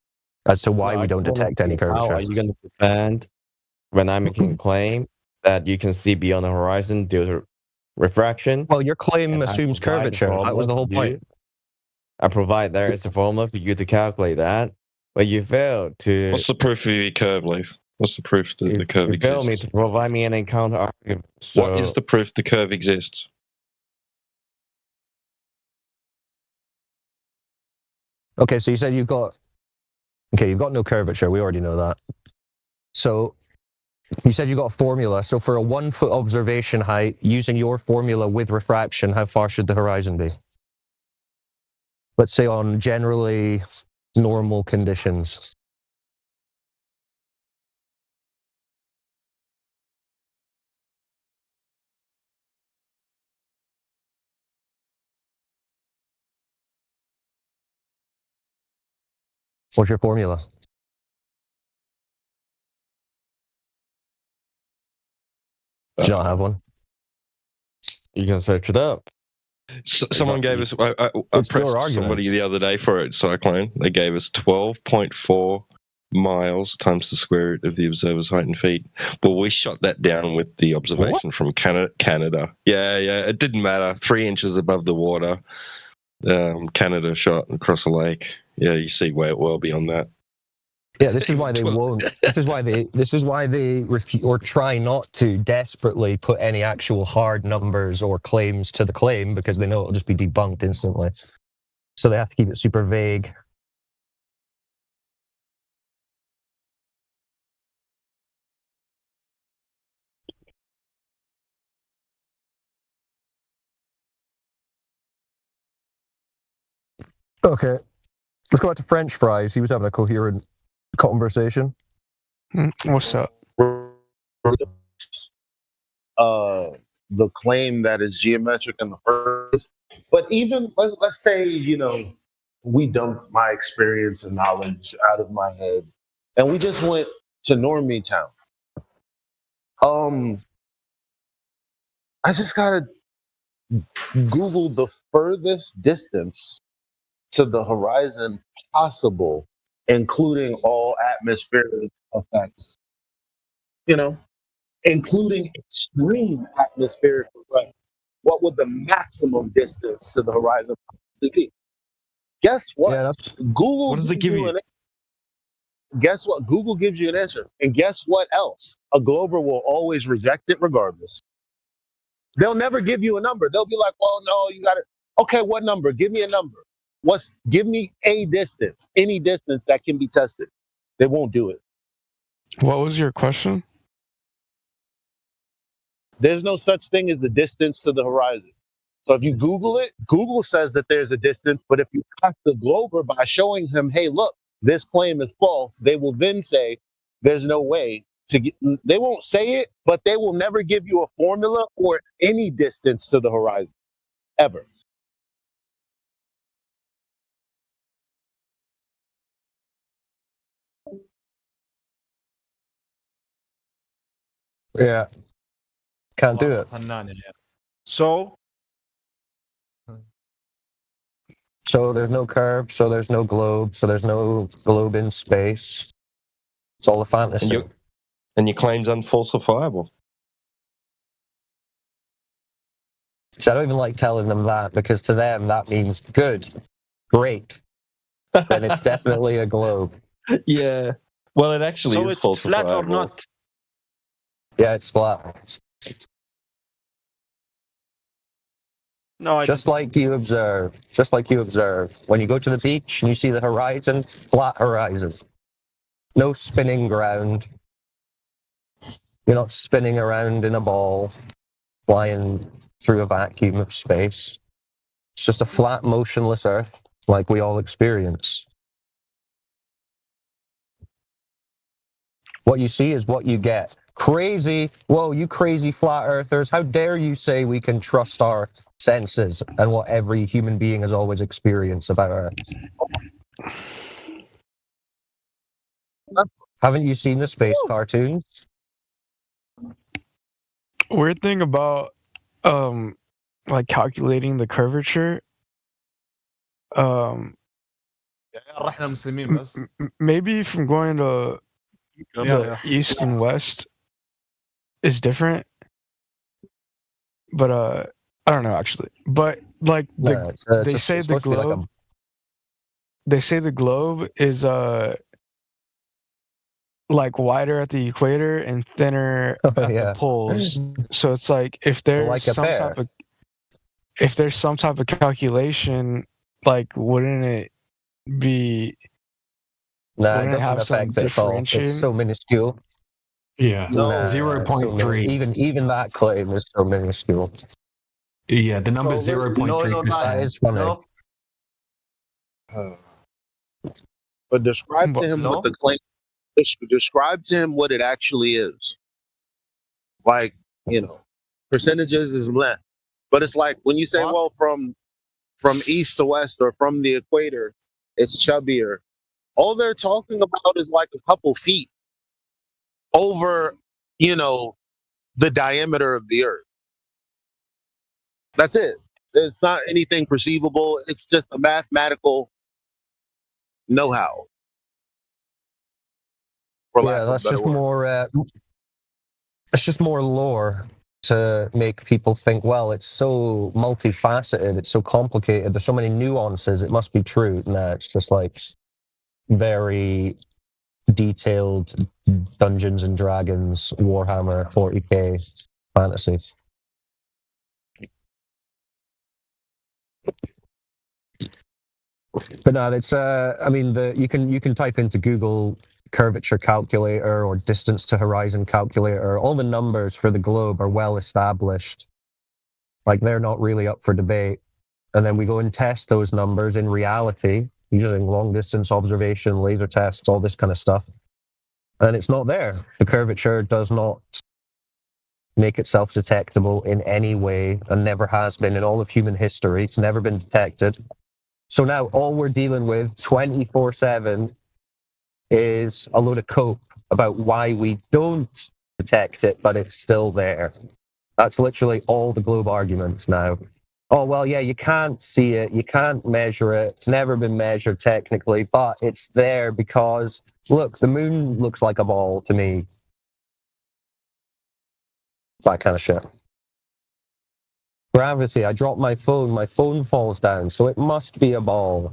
as to why No, we I don't just wanna detect any see How curvature. are you going to defend when I'm making a claim that you can see beyond the horizon due to refraction? Well, your claim and I assumes provide the curvature. That was the whole formula for point. you? I provide there is a formula for you to calculate that, but you failed to. What's the proof of your curve, Leif? What's the proof that the curve You failed me exists? to provide me an counter argument. What is the proof the curve exists? Okay, so you said you've got no curvature. We already know that. So you said you got a formula. So for a 1 foot observation height, using your formula with refraction, how far should the horizon be? Let's say on generally normal conditions. What's your formula? Do you not have one? You can search it up. Someone gave us. I It's pressed your somebody arguments. the other day for it, Cyclone. They gave us 12.4 miles times the square root of the observer's height in feet. Well, we shot that down with the observation from Canada. Yeah, it didn't matter. 3 inches above the water. Canada shot across the lake. Yeah, you see way well beyond that. Yeah, this is why they won't. This is why they refuse or try not to desperately put any actual hard numbers or claims to the claim, because they know it'll just be debunked instantly. So they have to keep it super vague. Okay, let's go back to French fries. He was having a coherent conversation. What's up? The claim that is geometric in the first. But even let's say, we dumped my experience and knowledge out of my head, and we just went to Normie Town. I just gotta Google the furthest distance to the horizon possible, including all atmospheric effects. Including extreme atmospheric effects. What would the maximum distance to the horizon possibly be? Guess what? Yeah, Google What does it give you? Guess what? Google gives you an answer. And guess what else? A Glober will always reject it regardless. They'll never give you a number. They'll be like, well, no, you got it. Okay, what number? Give me a number. Give me a distance, any distance that can be tested. They won't do it. What was your question? There's no such thing as the distance to the horizon. So if you Google it, Google says that there's a distance, but if you ask the Glober by showing him, hey, look, this claim is false, they will then say there's no way to get, they won't say it, but they will never give you a formula or any distance to the horizon, ever. Yeah. Can't do it. So there's no curve, so there's no globe, so there's no globe in space. It's all a fantasy. And your claim's unfalsifiable. So I don't even like telling them that, because to them that means good, great, and it's definitely a globe. Yeah. Well, it actually so is it's flat or falsifiable. not? Yeah, it's flat. No, Just like you observe. When you go to the beach and you see the horizon, flat horizon. No spinning ground. You're not spinning around in a ball, flying through a vacuum of space. It's just a flat, motionless Earth, like we all experience. What you see is what you get. Crazy. Whoa, you crazy flat earthers. How dare you say we can trust our senses and what every human being has always experienced about Earth? Haven't you seen the space cartoons? Weird thing about like calculating the curvature, maybe from going to the east and west is different, but I don't know actually. But like they say the globe, they say the globe is like wider at the equator and thinner at the poles. So it's like if there's Like a pear. if there's some type of calculation, like wouldn't it be? Nah, it doesn't affect it at all. It's so minuscule. Yeah, Nah, 0.3. Even that claim is so minuscule. Yeah, the number 0.3%. That is funny. But describe to him what the claim. Describe to him what it actually is. Like, percentages is bleh. But it's like when you say, well, from east to west or from the equator, it's chubbier. All they're talking about is like a couple feet over, the diameter of the Earth. That's it. It's not anything perceivable. It's just a mathematical know-how. For lack Yeah, of a that's better just word. more. It's just more lore to make people think. Well, it's so multifaceted. It's so complicated. There's so many nuances. It must be true. Nah, it's just like very detailed Dungeons and Dragons, Warhammer 40k fantasy. But no, it's I mean you can type into Google curvature calculator or distance to horizon calculator. All the numbers for the globe are well established. Like they're not really up for debate. And then we go and test those numbers in reality using long distance observation, laser tests, all this kind of stuff. And it's not there. The curvature does not make itself detectable in any way and never has been in all of human history. It's never been detected. So now all we're dealing with 24/7 is a load of cope about why we don't detect it, but it's still there. That's literally all the globe arguments now. Oh, well, yeah, you can't see it, you can't measure it, it's never been measured technically, but it's there because, look, the moon looks like a ball to me. That kind of shit. Gravity, I drop my phone falls down, so it must be a ball.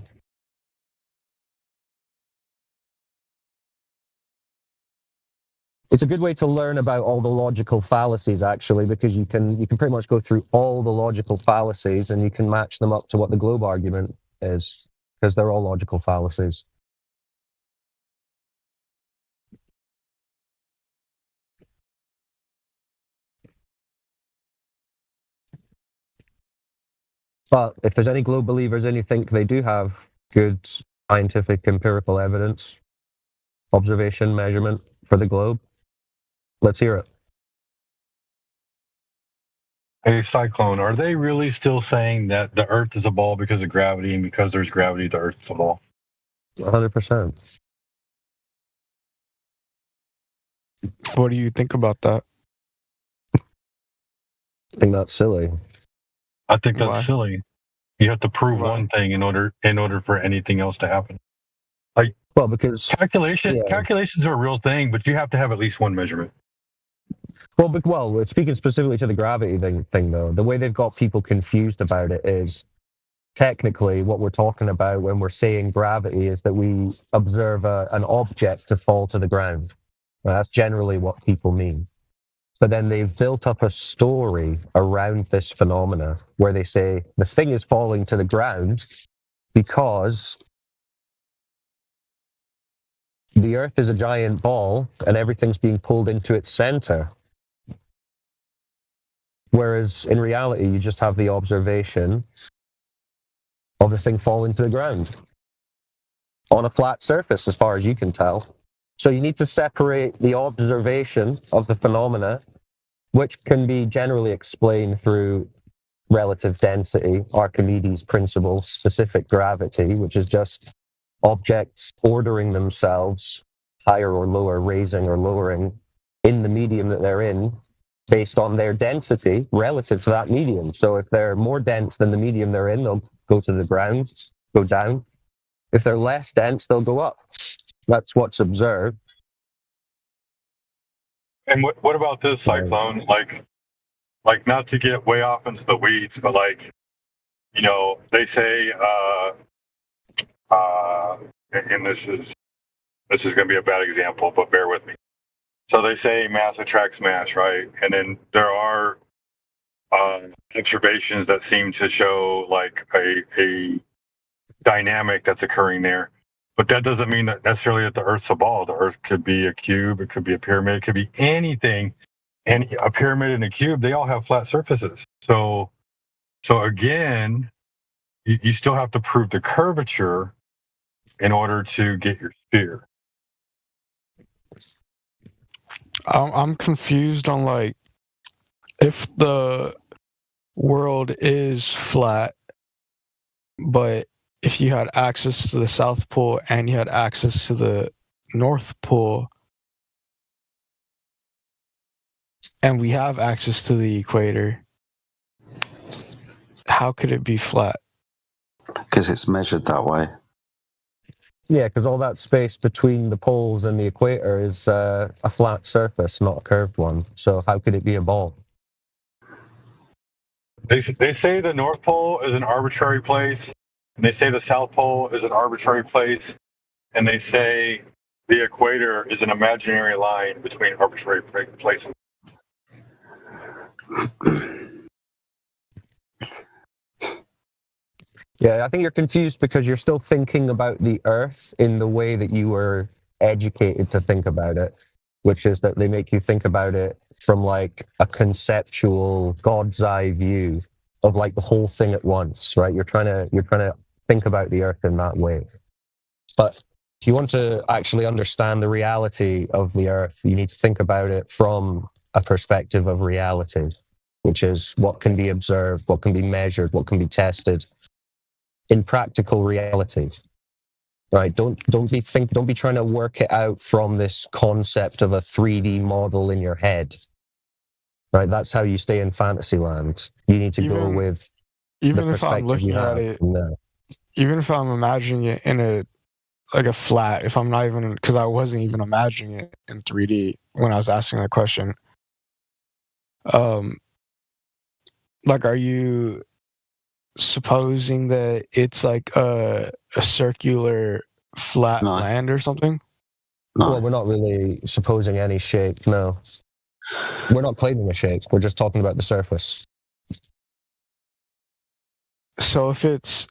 It's a good way to learn about all the logical fallacies, actually, because you can pretty much go through all the logical fallacies and you can match them up to what the globe argument is, because they're all logical fallacies. But if there's any globe believers and you think they do have good scientific empirical evidence, observation, measurement for the globe, let's hear it. Hey, Cyclone, are they really still saying that the Earth is a ball because of gravity, and because there's gravity, the Earth is a ball? 100%. What do you think about that? I think that's silly. I think that's Why? silly. You have to prove Why? one thing in order for anything else to happen. Like, well, because calculations are a real thing, but you have to have at least one measurement. Well, speaking specifically to the gravity thing, though, the way they've got people confused about it is technically what we're talking about when we're saying gravity is that we observe an object to fall to the ground. Well, that's generally what people mean. But then they've built up a story around this phenomena where they say the thing is falling to the ground because the Earth is a giant ball and everything's being pulled into its center. Whereas in reality, you just have the observation of the thing falling to the ground on a flat surface, as far as you can tell. So you need to separate the observation of the phenomena, which can be generally explained through relative density, Archimedes' principle, specific gravity, which is just objects ordering themselves higher or lower, raising or lowering in the medium that they're in, based on their density relative to that medium. So if they're more dense than the medium they're in, they'll go to the ground, go down. If they're less dense, they'll go up. That's what's observed. And what about this, Cyclone? Like not to get way off into the weeds, but they say, and this is going to be a bad example, but bear with me. So they say mass attracts mass, right? And then there are observations that seem to show like a dynamic that's occurring there. But that doesn't mean that necessarily that the Earth's a ball. The Earth could be a cube, it could be a pyramid, it could be anything. And a pyramid and a cube, they all have flat surfaces. So again, you still have to prove the curvature in order to get your sphere. I'm confused on like if the world is flat, but if you had access to the South Pole and you had access to the North Pole, and we have access to the equator, how could it be flat? Because it's measured that way. Yeah, because all that space between the poles and the equator is a flat surface, not a curved one. So how could it be a ball? They say the North Pole is an arbitrary place, and they say the South Pole is an arbitrary place, and they say the equator is an imaginary line between arbitrary places. Yeah, I think you're confused because you're still thinking about the Earth in the way that you were educated to think about it, which is that they make you think about it from like a conceptual God's eye view of like the whole thing at once, right? You're trying to think about the Earth in that way. But if you want to actually understand the reality of the Earth, you need to think about it from a perspective of reality, which is what can be observed, what can be measured, what can be tested in practical reality, right? Don't be trying to work it out from this concept of a 3D model in your head, right? That's how you stay in fantasy land. You need to go with the Even if I'm perspective you looking at have it, from there. even if I'm imagining it in a flat, if I'm not even, because I wasn't even imagining it in 3D when I was asking that question. Like, are you supposing that it's like a circular flat land or something? Well, we're not really supposing any shape, no. We're not claiming a shape, we're just talking about the surface. So if it's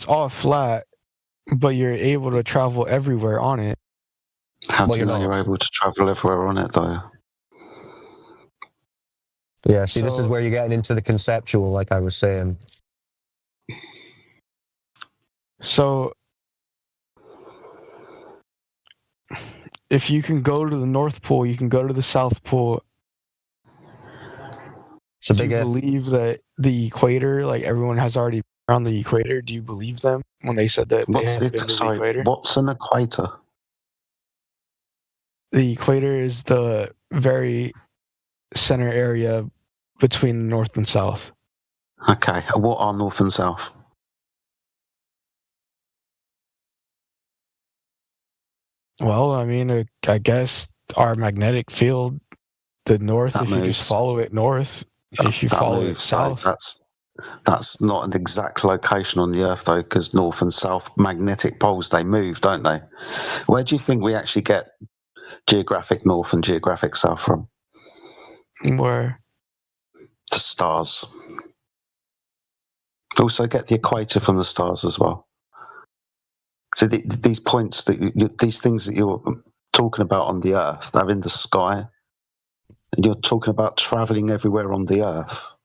all flat, but you're able to travel everywhere on it. How do you know you're able to travel everywhere on it, though? Yeah, see, this is where you're getting into the conceptual, like I was saying. So if you can go to the North Pole, you can go to the South Pole. So do you believe that the equator, like everyone has already been around the equator? Do you believe them when they said that they had been to the equator? What's an equator? The equator is the very center area between North and South. Okay, what are North and South? Well, I mean, I guess our magnetic field, the North, That if you moves. just follow it north, if you That follow it moves, south. That's not an exact location on the Earth, though, because North and South magnetic poles, they move, don't they? Where do you think we actually get geographic North and geographic South from? Where? The stars. Also get the equator from the stars as well. So these points, these things that you're talking about on the Earth, they're in the sky. And you're talking about traveling everywhere on the Earth.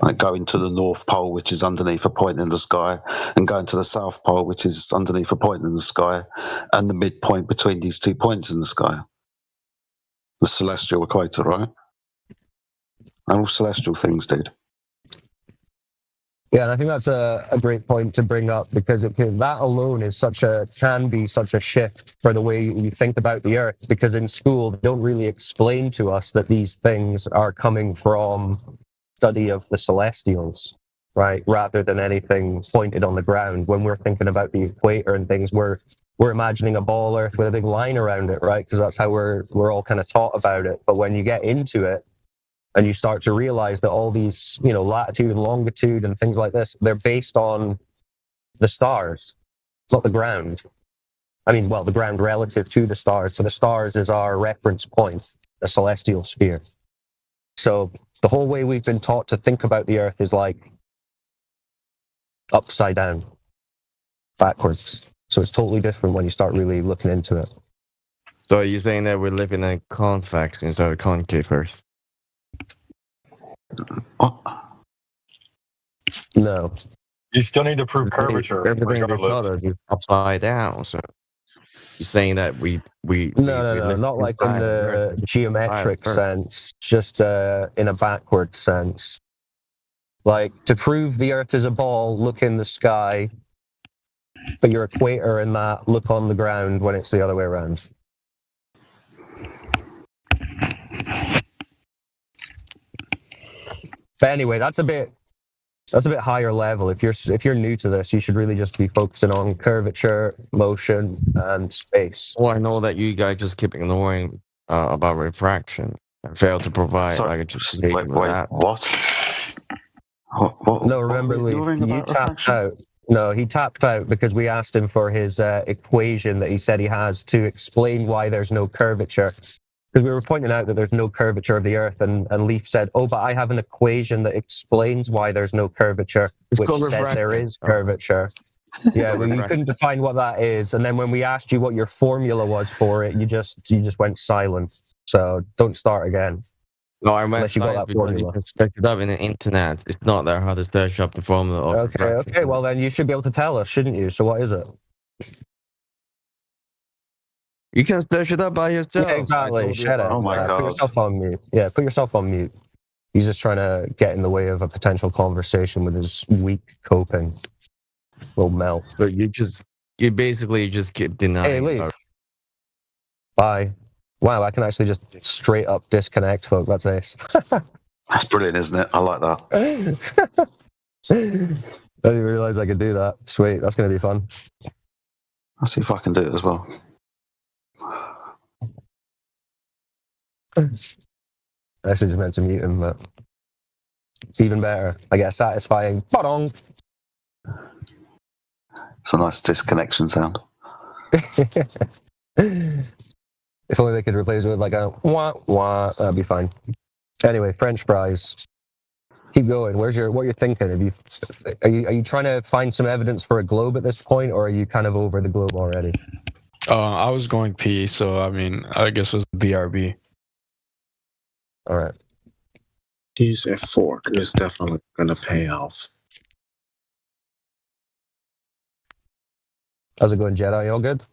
Like going to the North Pole, which is underneath a point in the sky, and going to the South Pole, which is underneath a point in the sky, and the midpoint between these 2 points in the sky. The celestial equator, right? They're all celestial things, dude. Yeah, and I think that's a great point to bring up because that alone is can be such a shift for the way you think about the Earth, because in school they don't really explain to us that these things are coming from study of the celestials, right? Rather than anything pointed on the ground. When we're thinking about the equator and things, we're imagining a ball Earth with a big line around it, right? Because that's how we're all kind of taught about it. But when you get into it, and you start to realize that all these, latitude and longitude and things like this, they're based on the stars, not the ground. I mean, well, the ground relative to the stars, but the stars is our reference point, the celestial sphere. So the whole way we've been taught to think about the Earth is like upside down, backwards. So it's totally different when you start really looking into it. So are you saying that we're living in a convex instead of a concave Earth? No. You still need to prove curvature. Everything we regardless. taught us is upside down. So you're saying that we No, not like in the geometric sense, just in a backward sense. Like, to prove the Earth is a ball, look in the sky, but your equator in that, look on the ground when it's the other way around. But anyway, that's a bit higher level. If you're new to this, you should really just be focusing on curvature, motion, and space. Well, I know that you guys just keep ignoring about refraction and fail to provide like a justification for that. No, remember, Lee, you tapped out. No, he tapped out because we asked him for his equation that he said he has to explain why there's no curvature. Because we were pointing out that there's no curvature of the Earth, and Leaf said, "Oh, but I have an equation that explains why there's no curvature, which says there is curvature." Yeah, well, you couldn't define what that is, and then when we asked you what your formula was for it, you just went silent. So don't start again. No, I meant unless you got that because formula. you can search it up in the internet. It's not that hard to search up the formula of refraction. Okay. Well, then you should be able to tell us, shouldn't you? So what is it? You can search it up by yourself. Yeah, exactly. Shut up. Oh my Put god. yourself on mute. Yeah, put yourself on mute. He's just trying to get in the way of a potential conversation with his weak coping. Will melt. But you basically just keep denying. Hey, leave. Bye. Wow, I can actually just straight up disconnect folk. That's ace. That's brilliant, isn't it? I like that. I didn't even realize I could do that. Sweet, that's going to be fun. I'll see if I can do it as well. I actually just meant to mute him, but it's even better. I get a satisfying ba-dong. It's a nice disconnection sound. If only they could replace it with like a wah wah, that'd be fine. Anyway, French fries. Keep going. What you're thinking? Are you trying to find some evidence for a globe at this point, or are you kind of over the globe already? I was going P, so I mean, I guess it was BRB. All right. Use a fork is definitely gonna pay off. How's it going, Jedi? You all good?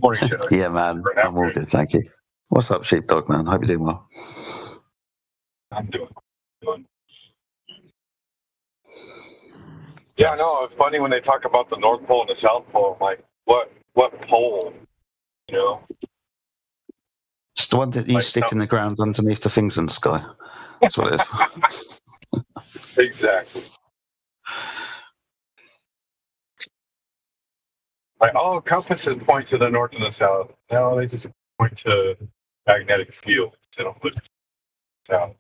Morning, Jedi. Yeah, man. I'm all good, thank you. What's up, sheepdog, man? Hope you're doing well. I'm doing. Yeah, no, it's funny when they talk about the North Pole and the South Pole. I'm like, what pole? You know? It's the one that you stick in the ground underneath the things in the sky. That's what it is. Exactly. Like, oh, compasses point to the north and the south. No, they just point to magnetic field. They don't look south.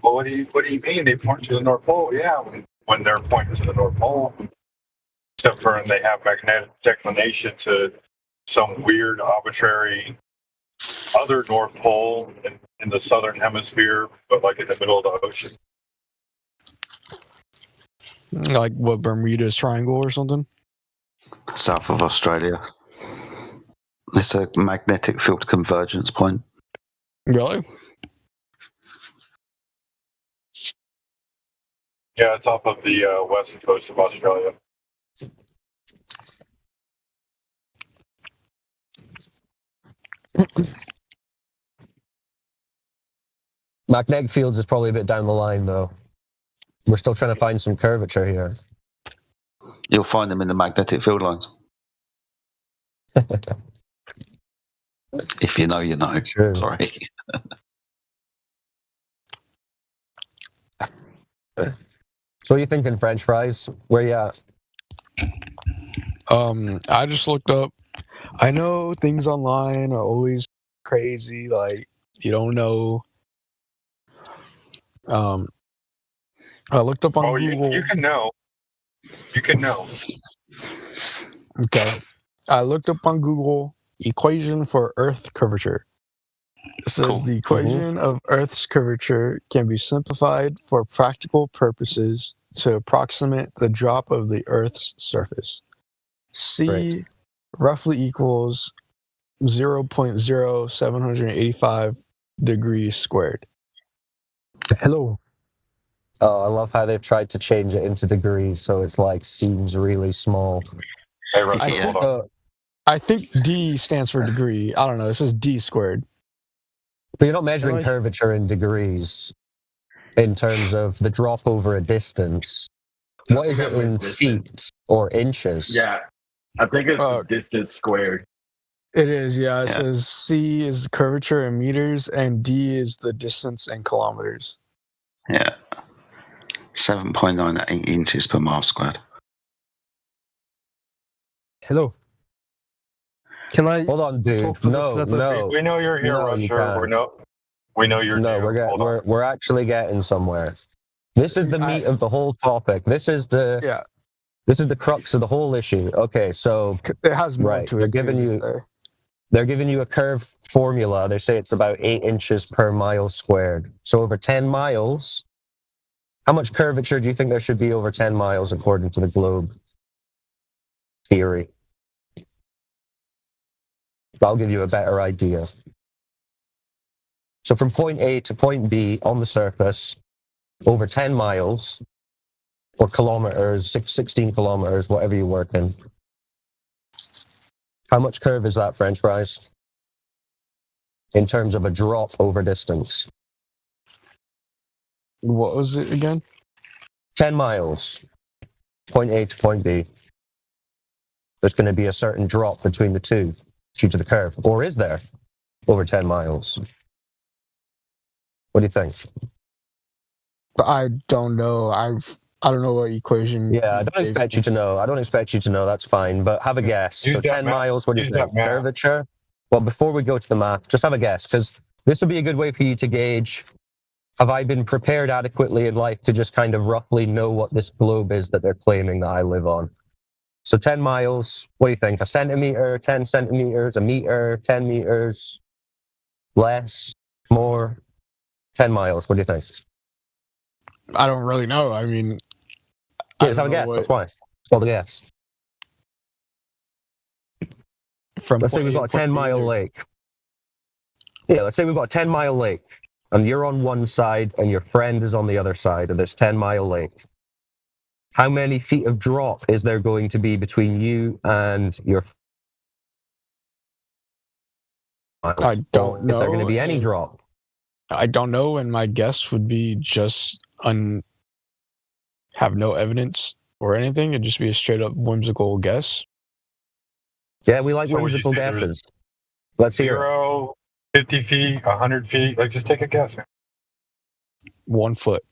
Well, what do you mean they point to the North Pole? Yeah, when they're pointing to the North Pole, except for when they have magnetic declination to some weird arbitrary other North Pole in the southern hemisphere, but like in the middle of the ocean. Like what, Bermuda's Triangle or something? South of Australia. It's a magnetic field convergence point. Really? Yeah, it's off of the west coast of Australia. Magnetic fields is probably a bit down the line, though. We're still trying to find some curvature here. You'll find them in the magnetic field lines. If you know, you know. True. Sorry. So what are you thinking, French fries? Where you at? I just looked up. I know things online are always crazy. Like you don't know. I looked up on Google. You can know. You can know. Okay. I looked up on Google equation for Earth curvature. It says the equation of Earth's curvature can be simplified for practical purposes to approximate the drop of the Earth's surface. C roughly equals 0.0785 degrees squared. Hello. Oh, I love how they've tried to change it into degrees, so it's like seems really small. Hey, Rusty, hold on. I think D stands for degree. I don't know. It says D squared. But you're not measuring curvature in degrees in terms of the drop over a distance. What is it in feet or inches? Yeah, I think it's the distance squared. It is, yeah. It Yeah. says C is the curvature in meters, and D is the distance in kilometers. Yeah. 7.98 inches per mile squared. Hello. Can I Hold on, dude. talk to No, the flat no. earth? We know you're here, No, you Rusher. can't. We know you're No, new. Hold on. we're actually getting somewhere. This is the meat of the whole topic. This is the crux of the whole issue. Okay, so It has more right, to they're it. giving you a curve formula. They say it's about 8 inches per mile squared. So over 10 miles, how much curvature do you think there should be over 10 miles according to the globe theory? I'll give you a better idea. So from point A to point B on the surface, over 10 miles, or kilometers, 16 kilometers, whatever you work in. How much curve is that, French fries? In terms of a drop over distance. What was it again? 10 miles, point A to point B. There's going to be a certain drop between the two due to the curve. Or is there over 10 miles? What do you think? I don't know. I don't know what equation. Yeah, I don't expect you to know. I don't expect you to know. That's fine. But have a guess. Use So that 10 math. miles, what do you Use think? that math. Curvature? Well, before we go to the math, just have a guess, because this will be a good way for you to gauge, have I been prepared adequately in life to just kind of roughly know what this globe is that they're claiming that I live on? So 10 miles, what do you think? A centimeter, 10 centimeters, a meter, 10 meters, less, more? 10 miles, what do you think? I don't really know. I mean, Yeah, just have a guess. That's why. It's called a guess. Let's say we've got a 10-mile lake. Yeah, let's say we've got a 10-mile lake, and you're on one side, and your friend is on the other side of this 10-mile lake. How many feet of drop is there going to be between you and your? I don't know. Is there going to be any drop? I don't know, and my guess would be just have no evidence or anything. It'd just be a straight up whimsical guess. Yeah, we like So would you whimsical say there's guesses. Let's hear it. 0, 50 feet, 100 feet. Like, just take a guess, man. 1 foot.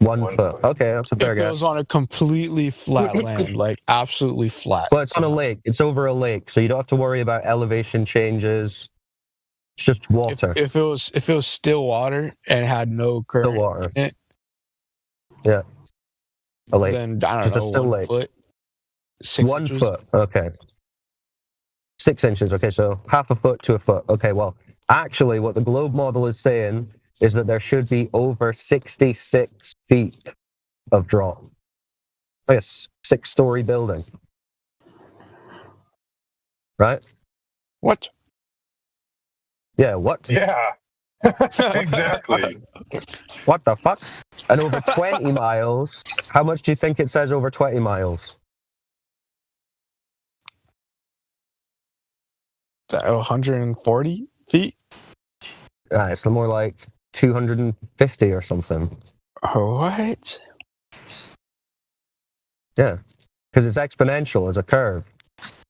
1 foot. Okay, that's a fair If it guess. was on a completely flat land, like absolutely flat. Well, it's on a lake. It's over a lake, so you don't have to worry about elevation changes. It's just water. If it was still water and had no current Still water. in it, Yeah. A lake. then I don't Just a know, still 1 lake. foot. 6 1 inches. foot. Okay. 6 inches. Okay, so half a foot to a foot. Okay, well, actually, what the globe model is saying is that there should be over 66 feet of drop. Like a 6-story building. Right? What? Yeah, what? Yeah. Exactly. What the fuck? And over 20 miles, how much do you think it says over 20 miles? 140 feet? It's more like 250 or something. What? Yeah, because it's exponential as a curve.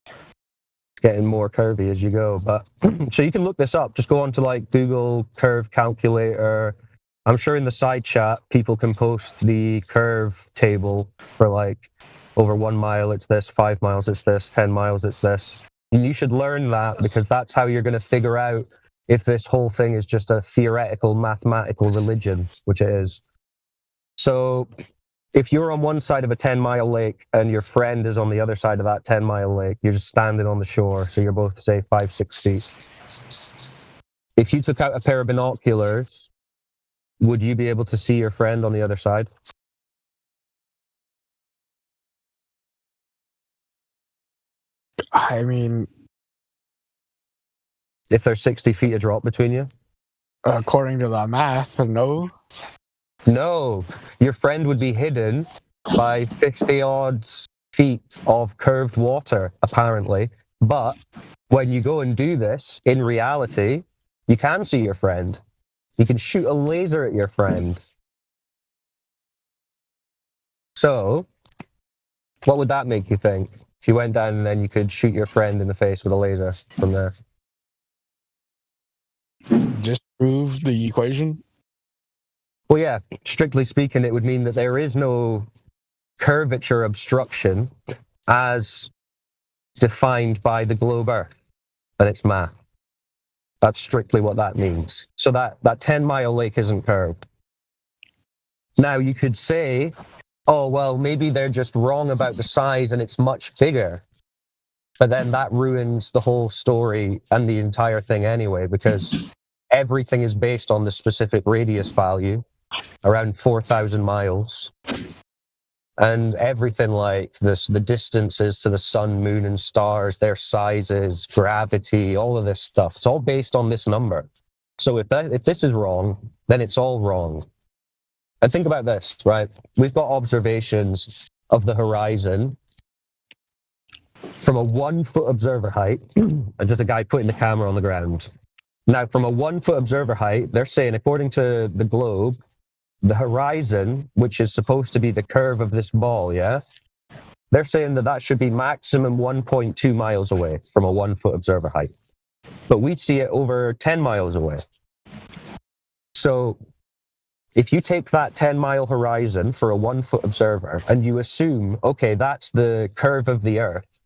It's getting more curvy as you go. But so you can look this up. Just go on to like Google curve calculator. I'm sure in the side chat people can post the curve table for like over 1 mile it's this, 5 miles it's this, 10 miles it's this. And you should learn that because that's how you're going to figure out if this whole thing is just a theoretical mathematical religion, which it is. So if you're on one side of a 10-mile lake and your friend is on the other side of that 10-mile lake, you're just standing on the shore, so you're both, say, 5-6 feet. If you took out a pair of binoculars, would you be able to see your friend on the other side? I mean, if there's 60 feet of drop between you? According to the math, no. No, your friend would be hidden by 50 odd feet of curved water, apparently. But when you go and do this, in reality, you can see your friend. You can shoot a laser at your friend. So, what would that make you think? If you went down, then you could shoot your friend in the face with a laser from there. Disprove the equation? Well, yeah, strictly speaking, it would mean that there is no curvature obstruction as defined by the globe Earth and its math. That's strictly what that means. So that 10-mile lake isn't curved. Now, you could say, oh, well, maybe they're just wrong about the size and it's much bigger. But then that ruins the whole story and the entire thing anyway, because everything is based on the specific radius value, around 4,000 miles. And everything like this, the distances to the sun, moon, and stars, their sizes, gravity, all of this stuff, it's all based on this number. So if this is wrong, then it's all wrong. And think about this, right? We've got observations of the horizon from a 1-foot observer height, and just a guy putting the camera on the ground. Now, from a 1-foot observer height, they're saying, according to the globe, the horizon, which is supposed to be the curve of this ball, yeah? They're saying that should be maximum 1.2 miles away from a 1-foot observer height. But we see it over 10 miles away. So if you take that 10-mile horizon for a 1-foot observer and you assume, okay, that's the curve of the Earth,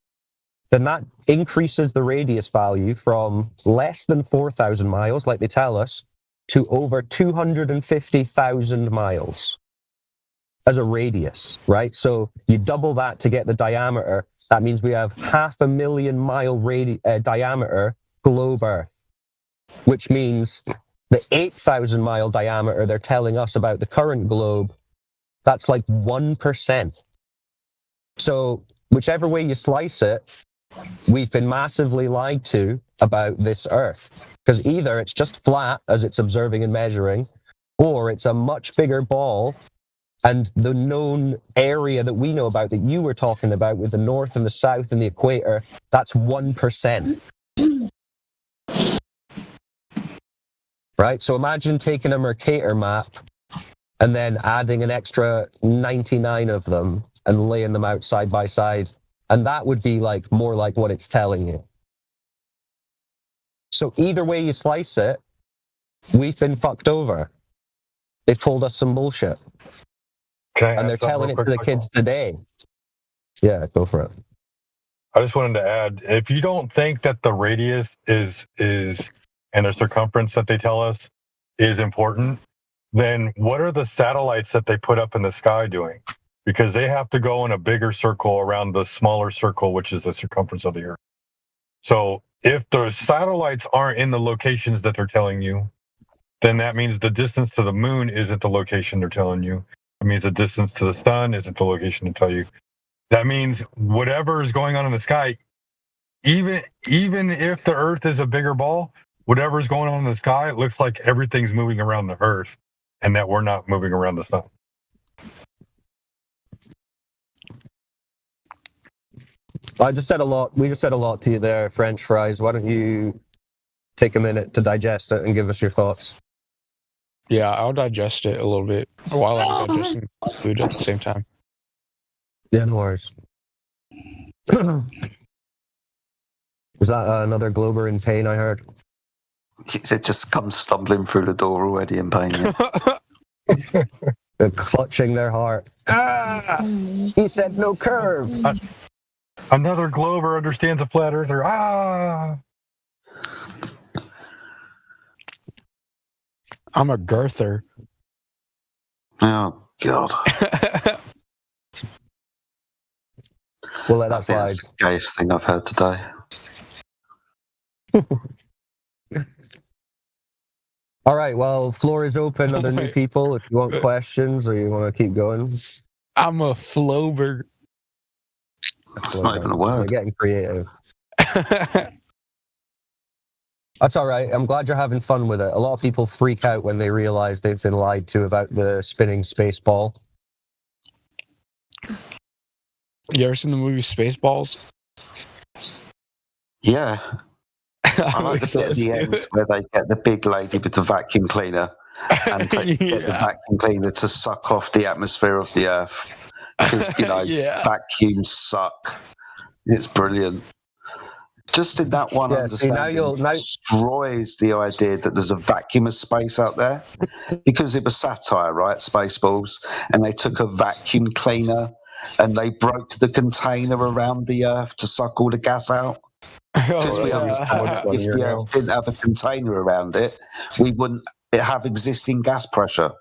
then that increases the radius value from less than 4,000 miles, like they tell us, to over 250,000 miles as a radius, right? So you double that to get the diameter. That means we have 500,000-mile diameter globe Earth, which means the 8,000-mile diameter they're telling us about the current globe, that's like 1%. So whichever way you slice it, we've been massively lied to about this Earth. Because either it's just flat as it's observing and measuring, or it's a much bigger ball, and the known area that we know about, that you were talking about with the north and the south and the equator, that's 1%. Right? So imagine taking a Mercator map and then adding an extra 99 of them and laying them out side by side. And that would be like more like what it's telling you. So either way you slice it, we've been fucked over. They've told us some bullshit. And they're telling it to the kids today. Yeah, go for it. I just wanted to add, if you don't think that the radius is and the circumference that they tell us is important, then what are the satellites that they put up in the sky doing? Because they have to go in a bigger circle around the smaller circle, which is the circumference of the Earth. So if the satellites aren't in the locations that they're telling you, then that means the distance to the moon isn't the location they're telling you. It means the distance to the sun isn't the location to tell you. That means whatever is going on in the sky, even if the Earth is a bigger ball, whatever's going on in the sky, it looks like everything's moving around the Earth and that we're not moving around the sun. I just said a lot. We just said a lot to you there, French fries. Why don't you take a minute to digest it and give us your thoughts? Yeah, I'll digest it a little bit while I'm digesting food at the same time. Yeah, no worries. Is that another Glober in pain I heard? It just comes stumbling through the door already in pain. Yeah. They're clutching their heart. Ah! He said no curve. Another Glober understands a flat earther. Ah! I'm a girther. Oh, God. We'll let that slide. That's the gayest thing I've heard today. All right, well, floor is open. Other new people, if you want questions or you want to keep going. I'm a flober. That's not even a word. We're getting creative. That's all right. I'm glad you're having fun with it. A lot of people freak out when they realize they've been lied to about the spinning space ball. You ever seen the movie Spaceballs? Yeah. I like the bit at the end where they get the big lady with the vacuum cleaner and get the vacuum cleaner to suck off the atmosphere of the Earth. Because, vacuums suck. It's brilliant. Just in that one Yeah, see, now understanding destroys the idea that there's a vacuum of space out there, because it was satire, right? Spaceballs, and they took a vacuum cleaner and they broke the container around the Earth to suck all the gas out. Because we understand that if the Earth didn't have a container around it, we wouldn't have existing gas pressure,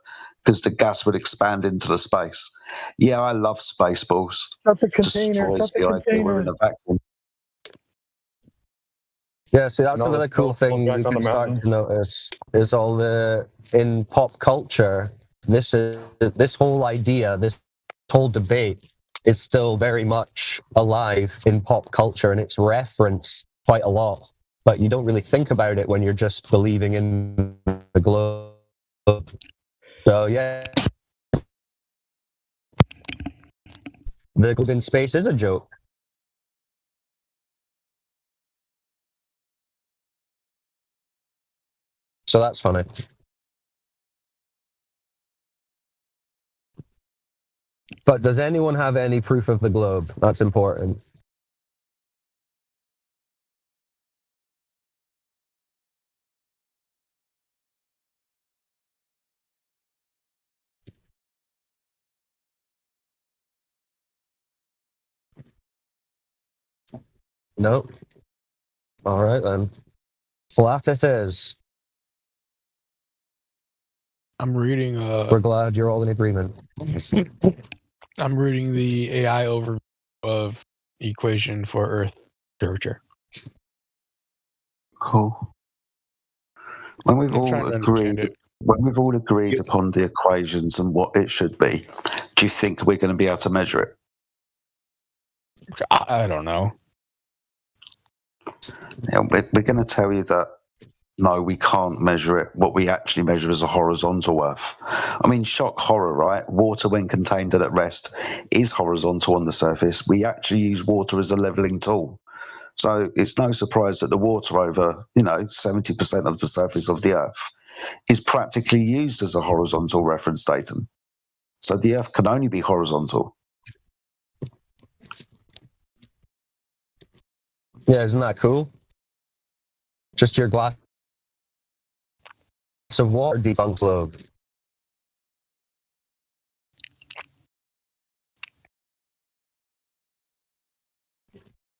because the gas would expand into the space. Yeah, I love Spaceballs. Shut the container. Destroys Shut the the idea we're in container. a vacuum. Yeah, see, that's No, another cool no, thing back you on can the start mountain. to notice is all in pop culture. This whole idea, this whole debate is still very much alive in pop culture, and it's referenced quite a lot. But you don't really think about it when you're just believing in the globe. So yeah, the globe in space is a joke. So that's funny. But does anyone have any proof of the globe? That's important. Nope. All right then. Flat it is. I'm reading. We're glad you're all in agreement. I'm reading the AI overview of equation for Earth curvature. Cool. When we've I'm all trying to understand agreed, upon the equations and what it should be, do you think we're going to be able to measure it? I don't know. Yeah, we're going to tell you that no, we can't measure it. What we actually measure is a horizontal Earth. I mean, shock horror, right? Water, when contained and at rest, is horizontal on the surface. We actually use water as a leveling tool. So it's no surprise that the water over, 70% of the surface of the Earth is practically used as a horizontal reference datum. So the Earth can only be horizontal. Yeah, isn't that cool? Just your glass of water defunct globe.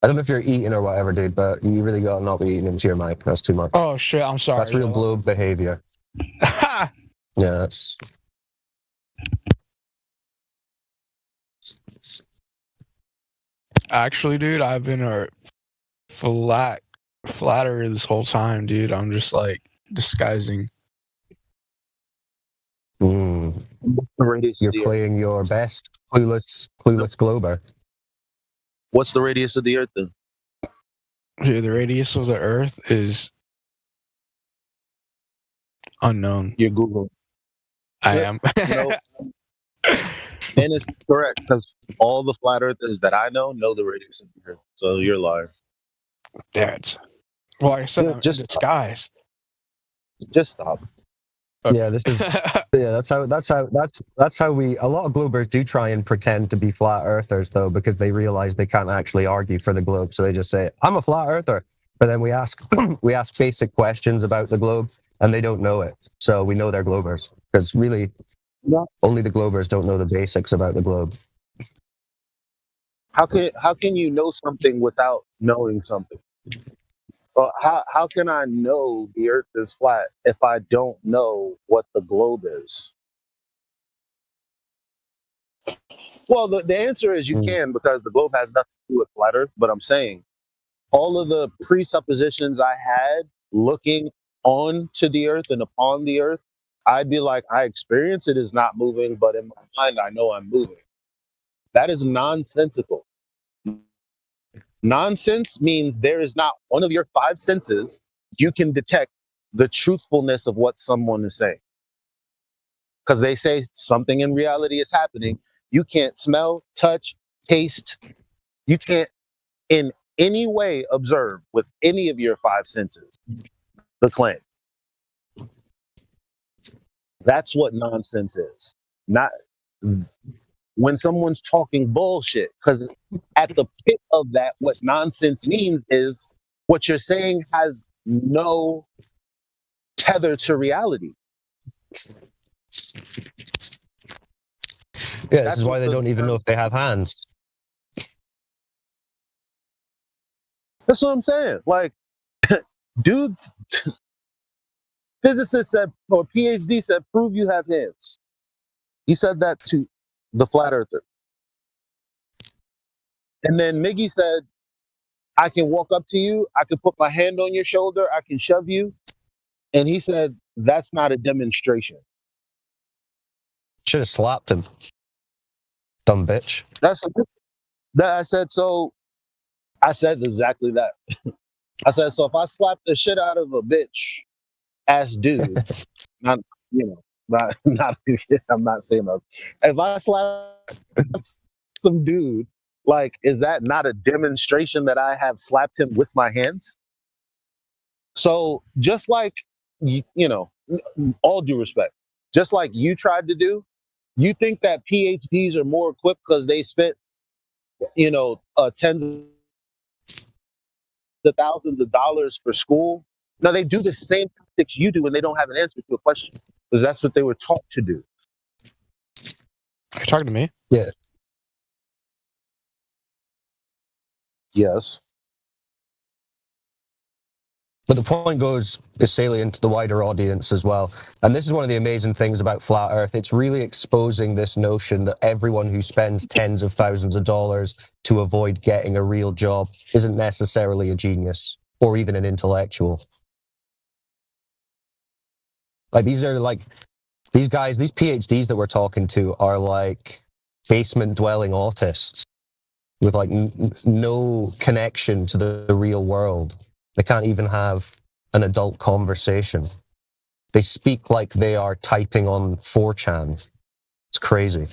I don't know if you're eating or whatever, dude, but you really gotta not be eating into your mic. That's too much. Oh shit! I'm sorry. That's real globe behavior. Yeah, that's. Actually, dude, I've been a flatter this whole time, dude. I'm just like disguising. You're playing your best clueless glober. What's the radius of the Earth then? Dude, the radius of the Earth is unknown. You're Google. I am. And it's correct, because all the flat earthers that I know the radius of the Earth. So you're lying. That's. Well, like I said, I'm in disguise. Just stop. Yeah, this is. Yeah, that's how we. A lot of globers do try and pretend to be flat earthers, though, because they realize they can't actually argue for the globe, so they just say, "I'm a flat earther." But then we ask basic questions about the globe, and they don't know it. So we know they're globers, because really, only the globers don't know the basics about the globe. How can you know something without knowing something? Well, how can I know the Earth is flat if I don't know what the globe is? Well, the answer is you can, because the globe has nothing to do with flat Earth. But I'm saying all of the presuppositions I had looking onto the Earth and upon the Earth, I'd be like, I experience it as not moving, but in my mind, I know I'm moving. That is nonsensical. Nonsense means there is not one of your five senses you can detect the truthfulness of what someone is saying. Because they say something in reality is happening. You can't smell, touch, taste. You can't in any way observe with any of your five senses the claim. That's what nonsense is. Not when someone's talking bullshit. Because at the pit of that, what nonsense means is what you're saying has no tether to reality. Yeah, this is why they don't even know if they have hands. That's what I'm saying. Like, dudes, physicist said, or PhD said, prove you have hands. He said that to the flat earther. And then Miggy said, I can walk up to you, I can put my hand on your shoulder, I can shove you. And he said, that's not a demonstration. Should have slapped him. Dumb bitch. That's that I said, so I said exactly that. I said, so if I slap the shit out of a bitch ass dude, not not I'm not saying that. If I slap some dude, like, is that not a demonstration that I have slapped him with my hands? So just like all due respect, just like you tried to do, you think that PhDs are more equipped because they spent tens of thousands of dollars for school? No, they do the same tactics you do, and they don't have an answer to a question because that's what they were taught to do. Are you talking to me? Yeah. Yes. But the point is salient to the wider audience as well. And this is one of the amazing things about Flat Earth. It's really exposing this notion that everyone who spends tens of thousands of dollars to avoid getting a real job isn't necessarily a genius or even an intellectual. Like these guys, these PhDs that we're talking to are like basement dwelling autists with like no connection to the real world. They can't even have an adult conversation. They speak like they are typing on 4chan. It's crazy.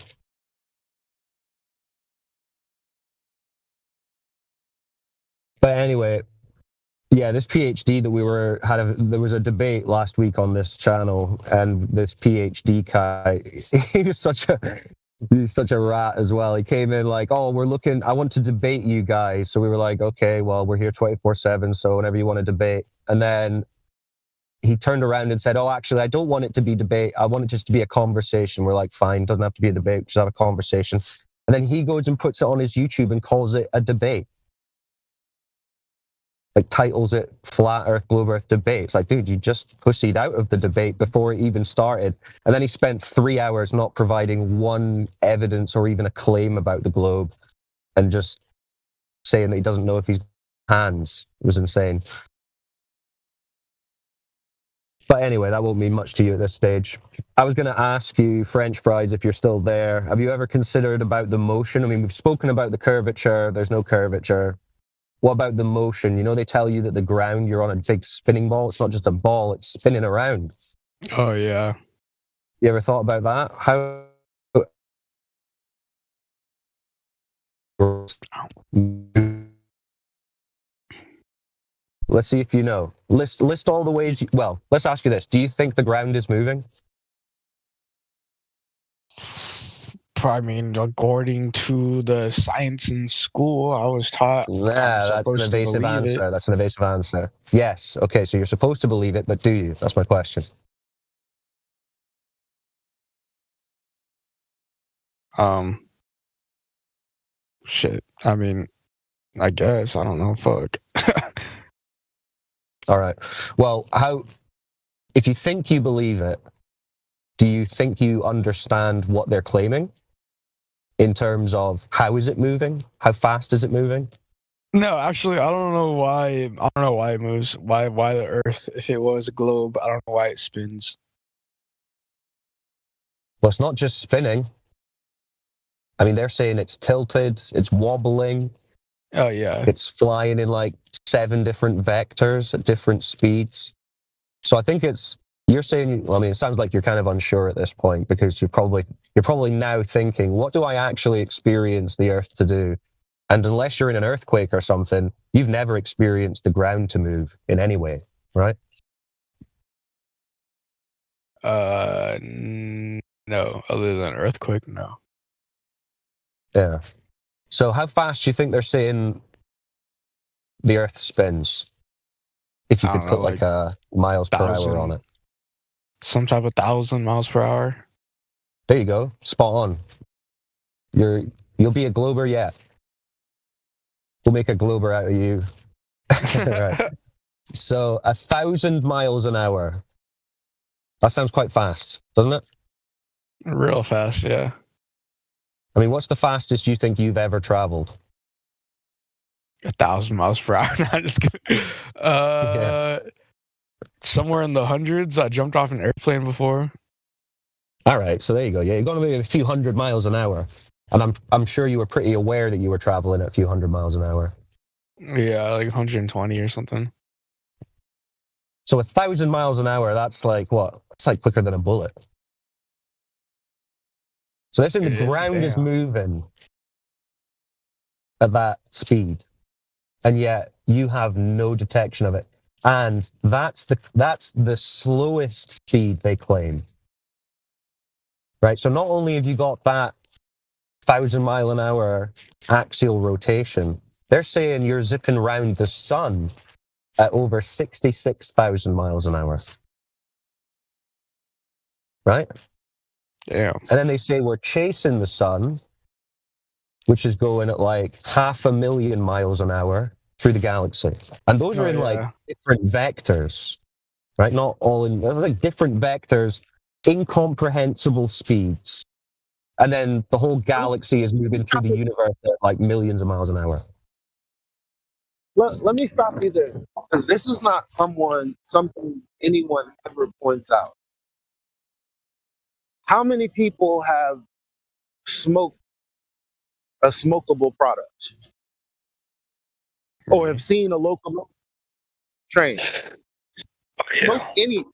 But anyway, yeah, this PhD that there was a debate last week on this channel, and this PhD guy, he's such a rat as well. He came in like, oh, I want to debate you guys. So we were like, okay, well, we're here 24/7, so whenever you want to debate. And then he turned around and said, oh, actually, I don't want it to be debate. I want it just to be a conversation. We're like, fine, doesn't have to be a debate, just have a conversation. And then he goes and puts it on his YouTube and calls it a debate. Like titles it Flat Earth, Globe Earth Debate. It's like, dude, you just pussied out of the debate before it even started. And then he spent 3 hours not providing one evidence or even a claim about the globe and just saying that he doesn't know if he's hands. It was insane. But anyway, that won't mean much to you at this stage. I was going to ask you, French fries, if you're still there. Have you ever considered about the motion? I mean, we've spoken about the curvature. There's no curvature. What about the motion? You know, they tell you that the ground, you're on a big spinning ball. It's not just a ball, it's spinning around. Oh, yeah. You ever thought about that? How? Let's see if you know. List all the ways. Well, let's ask you this. Do you think the ground is moving? I mean, according to the science in school, I was taught. Nah, that's an evasive answer. That's an evasive answer. Yes. Okay, so you're supposed to believe it, but do you? That's my question. Shit. I mean, I guess. I don't know. Fuck. All right. Well, if you think you believe it, do you think you understand what they're claiming in terms of how is it moving? How fast is it moving? No, actually, I don't know why. I don't know why it moves. Why the Earth? If it was a globe, I don't know why it spins. Well, it's not just spinning. I mean, they're saying it's tilted, it's wobbling. Oh, yeah. It's flying in like 7 different vectors at different speeds. So I think you're saying, well, I mean, it sounds like you're kind of unsure at this point because you're probably now thinking, what do I actually experience the Earth to do? And unless you're in an earthquake or something, you've never experienced the ground to move in any way, right? No, other than earthquake, no. Yeah. So how fast do you think they're saying the Earth spins? If you I could don't put know, like a miles per hour on it. Some type of 1,000 miles per hour. There you go. Spot on. You'll be a glober yet. We'll make a glober out of you. Right. So 1,000 miles an hour. That sounds quite fast, doesn't it? Real fast, yeah. I mean, what's the fastest you think you've ever traveled? 1,000 miles per hour. Not just kidding. Somewhere in the hundreds. I jumped off an airplane before. All right, so there you go. Yeah, you're going to be a few hundred miles an hour, and I'm sure you were pretty aware that you were traveling at a few hundred miles an hour. Yeah, like 120 or something. So 1,000 miles an hour, that's like what? It's like quicker than a bullet. So they're saying the ground is moving at that speed, and yet you have no detection of it. And that's the slowest speed they claim. Right? So not only have you got that 1,000 mile an hour axial rotation, they're saying you're zipping around the sun at over 66,000 miles an hour. Right? Damn. And then they say we're chasing the sun, which is going at like 500,000 miles an hour through the galaxy. And those are in like different vectors, right? Not all in, they're like different vectors, incomprehensible speeds. And then the whole galaxy is moving through the universe at like millions of miles an hour. Let me stop you there, because this is not something anyone ever points out. How many people have smoked a smokable product, or have seen a locomotive, train, smoke anything?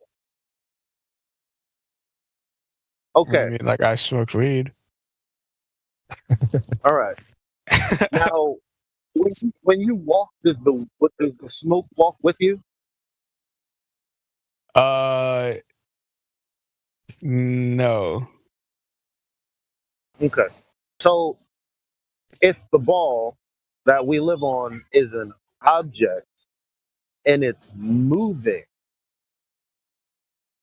Okay. I mean, like I smoked weed. All right. Now, when you walk, does the smoke walk with you? No. Okay. So, if the ball that we live on is an object and it's moving,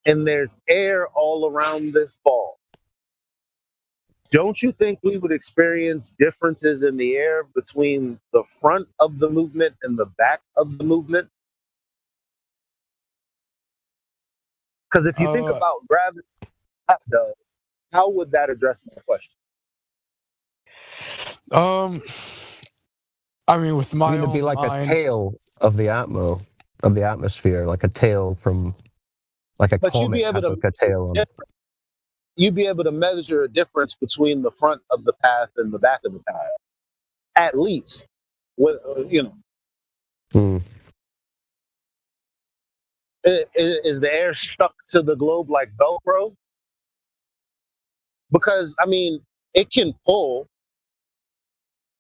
and there's air all around this ball, don't you think we would experience differences in the air between the front of the movement and the back of the movement? Because if you think about gravity, that does, how would that address my question? I mean, with my it'd be own like mind, a tail of the atmosphere, like a tail from like a But you'd be comet able has to like a tail on it. you'd be able to measure a difference between the front of the path and the back of the path, at least. With is the air stuck to the globe like Velcro? Because I mean, it can pull,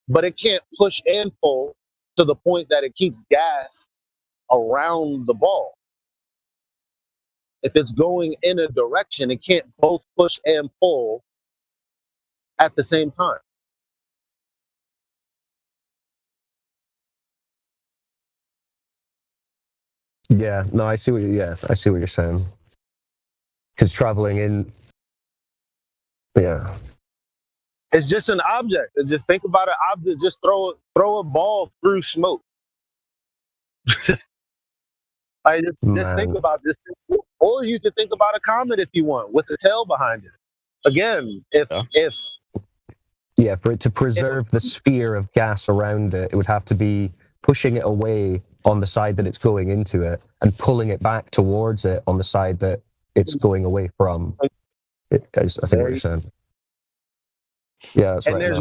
but it can't push and pull to the point that it keeps gas around the ball. If it's going in a direction, it can't both push and pull at the same time. Yeah, no, I see what you're saying. Because traveling in, yeah. It's just an object. Just think about an object. Just throw a ball through smoke. Just think about this. Or you could think about a comet if you want, with a tail behind it. Again, if for it to preserve the sphere of gas around it, it would have to be pushing it away on the side that it's going into it and pulling it back towards it on the side that it's going away from. I think what you're saying. Yeah, that's and right.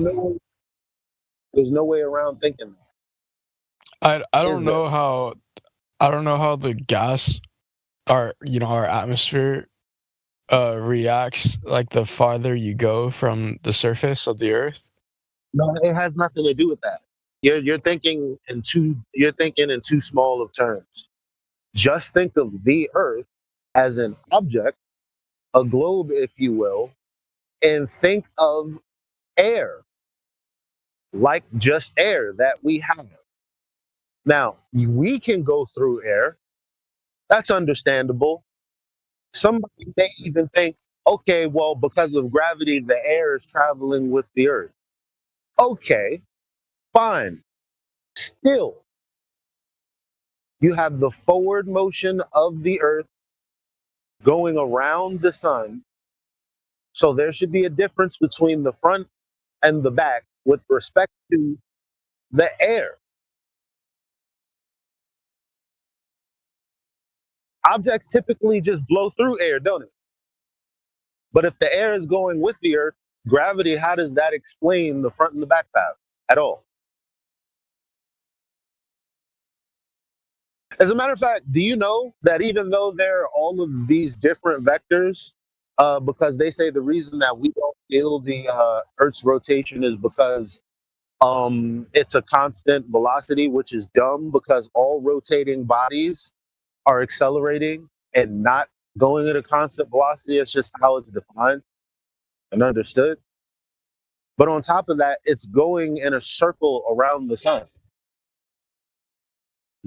there's no way around thinking that. I don't know how the gas, our atmosphere, reacts like the farther you go from the surface of the Earth. No, it has nothing to do with that. You're thinking in too small of terms. Just think of the Earth as an object, a globe, if you will, and think of air. like just air that we have. Now, we can go through air. That's understandable. Somebody may even think, okay, well, because of gravity, the air is traveling with the earth. Okay, fine. Still, you have the forward motion of the earth going around the sun. So there should be a difference between the front and the back with respect to the air. Objects typically just blow through air, don't it? But if the air is going with the earth, gravity, how does that explain the front and the back path at all? As a matter of fact, do you know that even though there are all of these different vectors, because they say the reason that we don't feel the Earth's rotation is because it's a constant velocity, which is dumb because all rotating bodies are accelerating and not going at a constant velocity. It's just how it's defined and understood. But on top of that, it's going in a circle around the sun,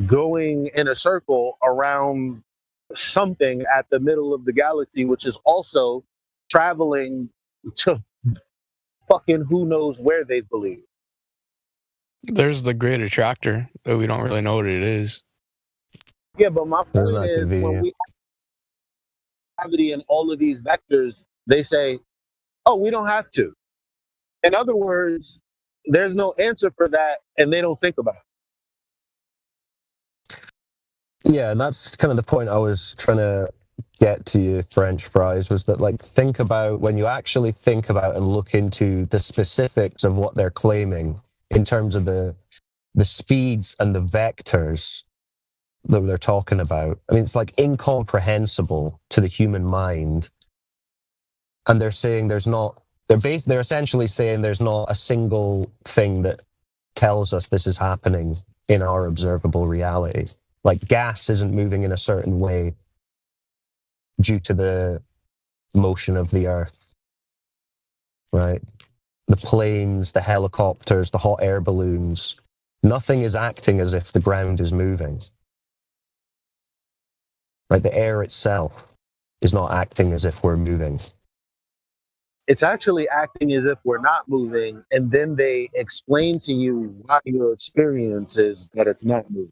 going in a circle around something at the middle of the galaxy, which is also traveling to fucking who knows where, they believe. There's the great attractor that we don't really know what it is. Yeah, but my point Isn't that is, when convenient? we have gravity and all of these vectors, they say, oh, we don't have to. In other words, there's no answer for that, and they don't think about it. Yeah, and that's kind of the point I was trying to get to you, French fries, was that, like, think about when you actually think about and look into the specifics of what they're claiming in terms of the speeds and the vectors that they're talking about. I mean, it's like incomprehensible to the human mind. And they're saying they're essentially saying there's not a single thing that tells us this is happening in our observable reality. Like, gas isn't moving in a certain way due to the motion of the earth, right? The planes, the helicopters, the hot air balloons, nothing is acting as if the ground is moving. Like, the air itself is not acting as if we're moving. It's actually acting as if we're not moving, and then they explain to you why your experience is that it's not moving.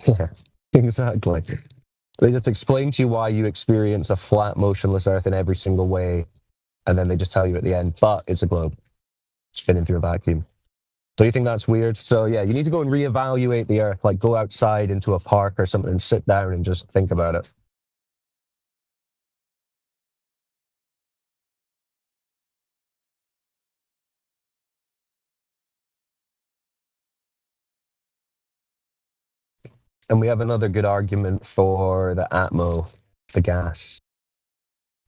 Yeah, exactly. They just explain to you why you experience a flat, motionless Earth in every single way, and then they just tell you at the end, but it's a globe spinning through a vacuum. Do you think that's weird? So yeah, you need to go and reevaluate the Earth, like go outside into a park or something and sit down and just think about it. And we have another good argument for the Atmo, the gas,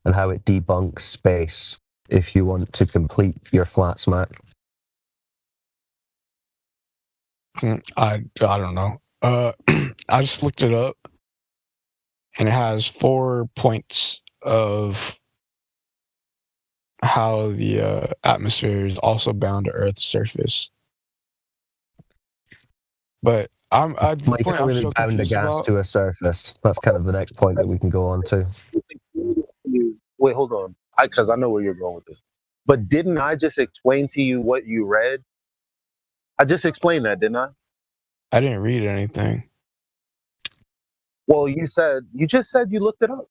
and how it debunks space if you want to complete your flat smack. I don't know. I just looked it up, and it has 4 points of how the atmosphere is also bound to Earth's surface. But the Like, point how I'm really so bound the confused gas about. to a surface? That's kind of the next point that we can go on to. Wait, hold on. Because I know where you're going with this. But didn't I just explain to you what you read? I just explained that, didn't I? I didn't read anything. Well, you just said you looked it up.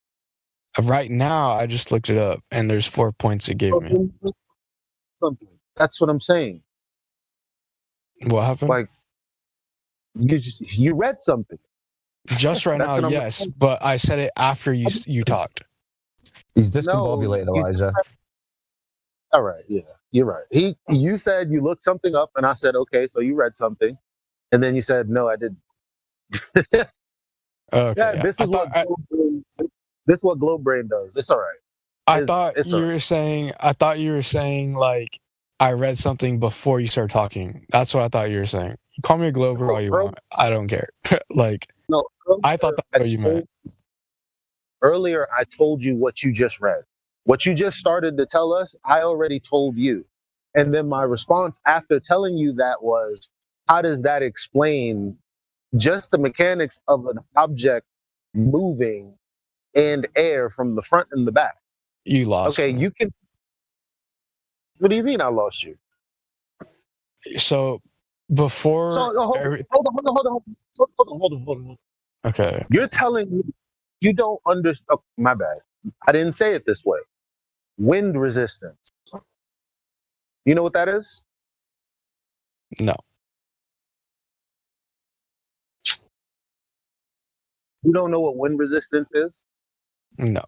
Right now, I just looked it up, and there's 4 points it gave me. Something. That's what I'm saying. What happened? Like, you read something. Just right That's now, what I'm yes, saying. but I said it after you talked. He's discombobulated, No, Elijah. All right, yeah, you're right. You said you looked something up, and I said, okay, so you read something, and then you said, no, I didn't. Okay. Yeah, this is what Globe Brain does. It's all right. I thought you were saying like I read something before you started talking. That's what I thought you were saying. You call me a Glober all you want. I don't care. Like, No, I thought that's what you meant. Earlier, I told you what you just read. What you just started to tell us, I already told you. And then my response after telling you that was, how does that explain just the mechanics of an object moving and air from the front and the back? You lost Okay, me. you can. What do you mean I lost you? So before So hold on. Okay. You're telling me you don't understand. Oh, my bad. I didn't say it this way. Wind resistance. You know what that is? No. You don't know what wind resistance is? No.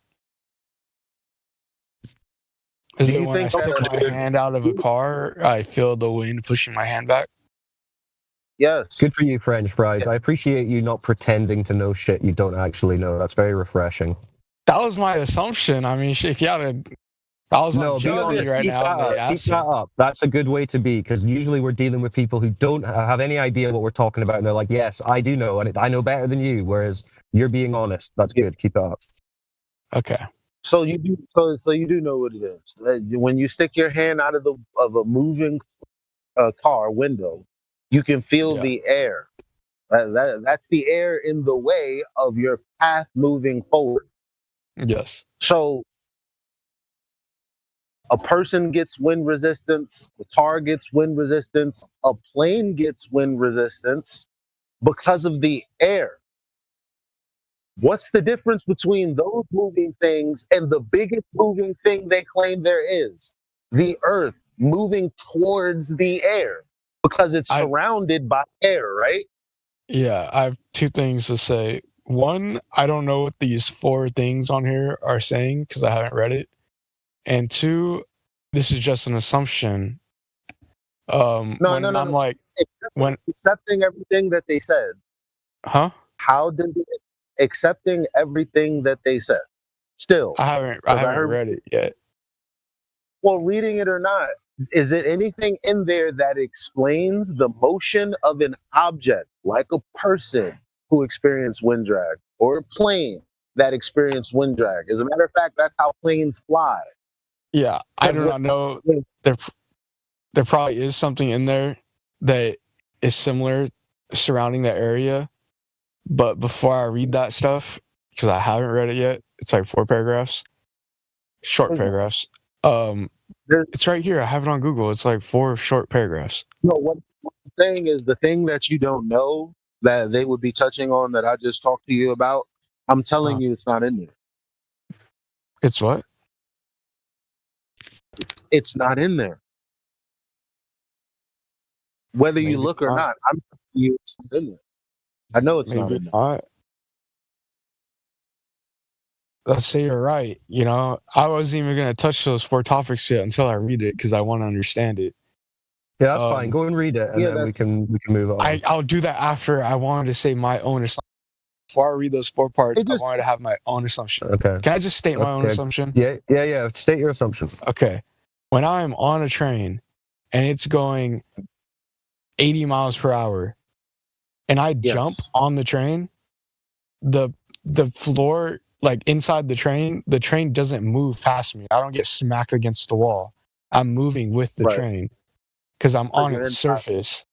Is Do it you when I think stick my hand out of a car, I feel the wind pushing my hand back? Yes. Good for you, French fries. I appreciate you not pretending to know shit you don't actually know. That's very refreshing. That was my assumption. I mean, if you had a, I was No, on be Jeopardy honest. right Keep now. that And they up. Keep asked me. that up. That's a good way to be, because usually we're dealing with people who don't have any idea what we're talking about, and they're like, "Yes, I do know, and I know better than you." Whereas you're being honest. That's good. Keep it up. Okay. So you do. So you do know what it is. When you stick your hand out of a moving car window, you can feel the air. That's the air in the way of your path moving forward. Yes. So a person gets wind resistance, a car gets wind resistance, a plane gets wind resistance because of the air. What's the difference between those moving things and the biggest moving thing they claim there is? The earth moving towards the air because it's surrounded by air, right? Yeah, I have two things to say. One, I don't know what these 4 things on here are saying because I haven't read it. And two, this is just an assumption. No. I'm like, when, accepting everything that they said, huh? how did it, accepting everything that they said? Still, I haven't 'cause I heard- read it yet. Well, reading it or not, is it anything in there that explains the motion of an object, like a person who experienced wind drag, or a plane that experienced wind drag? As a matter of fact, that's how planes fly. Yeah, I 'Cause do not know. There probably is something in there that is similar surrounding the area. But before I read that stuff, because I haven't read it yet, it's like 4 paragraphs, short paragraphs. It's right here. I have it on Google. It's like 4 short paragraphs. No, what I'm saying is the thing that you don't know that they would be touching on that I just talked to you about, I'm telling you it's not in there. It's what? It's not in there. Whether you Maybe look or not. not, I'm telling you it's not in there. I know it's not Maybe in there. not. Let's say you're right. You know, I wasn't even gonna touch those 4 topics yet until I read it because I want to understand it. Yeah, that's fine. Go and read it, and then we can move on. I'll do that after. I wanted to say my own assumption. Before I read those 4 parts, I wanted to have my own assumption. Okay. Can I just state my own assumption? Yeah. State your assumption. Okay. When I'm on a train and it's going 80 miles per hour and I jump on the train, the floor, like inside the train doesn't move past me. I don't get smacked against the wall. I'm moving with the train because I'm on its surface.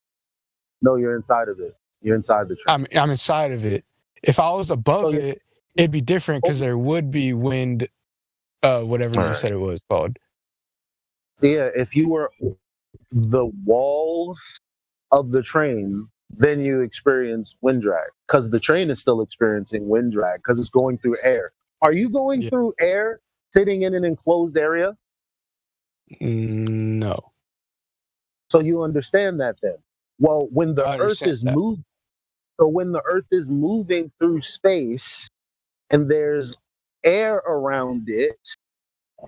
No, you're inside of it. You're inside the train. I'm inside of it. If I was above it, it'd be different because there would be wind, whatever you said it was called. Yeah, if you were the walls of the train, then you experience wind drag because the train is still experiencing wind drag because it's going through air. Are you going through air sitting in an enclosed area? No. So you understand that then. Well, when the earth is moving, so when the earth is moving through space and there's air around it,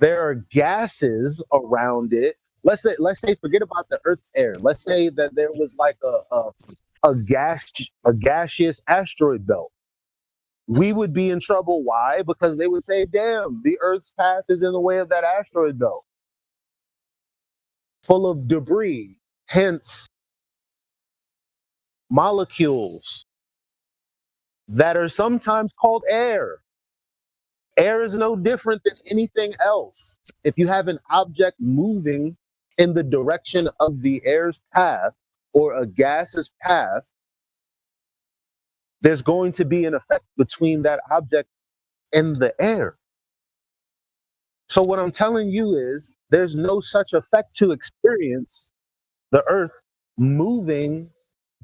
there are gases around it. Let's say forget about the earth's air. Let's say that there was like a gaseous asteroid belt. We would be in trouble. Why? Because they would say, damn, the earth's path is in the way of that asteroid belt. Full of debris, hence molecules that are sometimes called air. Air is no different than anything else. If you have an object moving in the direction of the air's path or a gas's path, there's going to be an effect between that object and the air. So what I'm telling you is there's no such effect to experience the earth moving,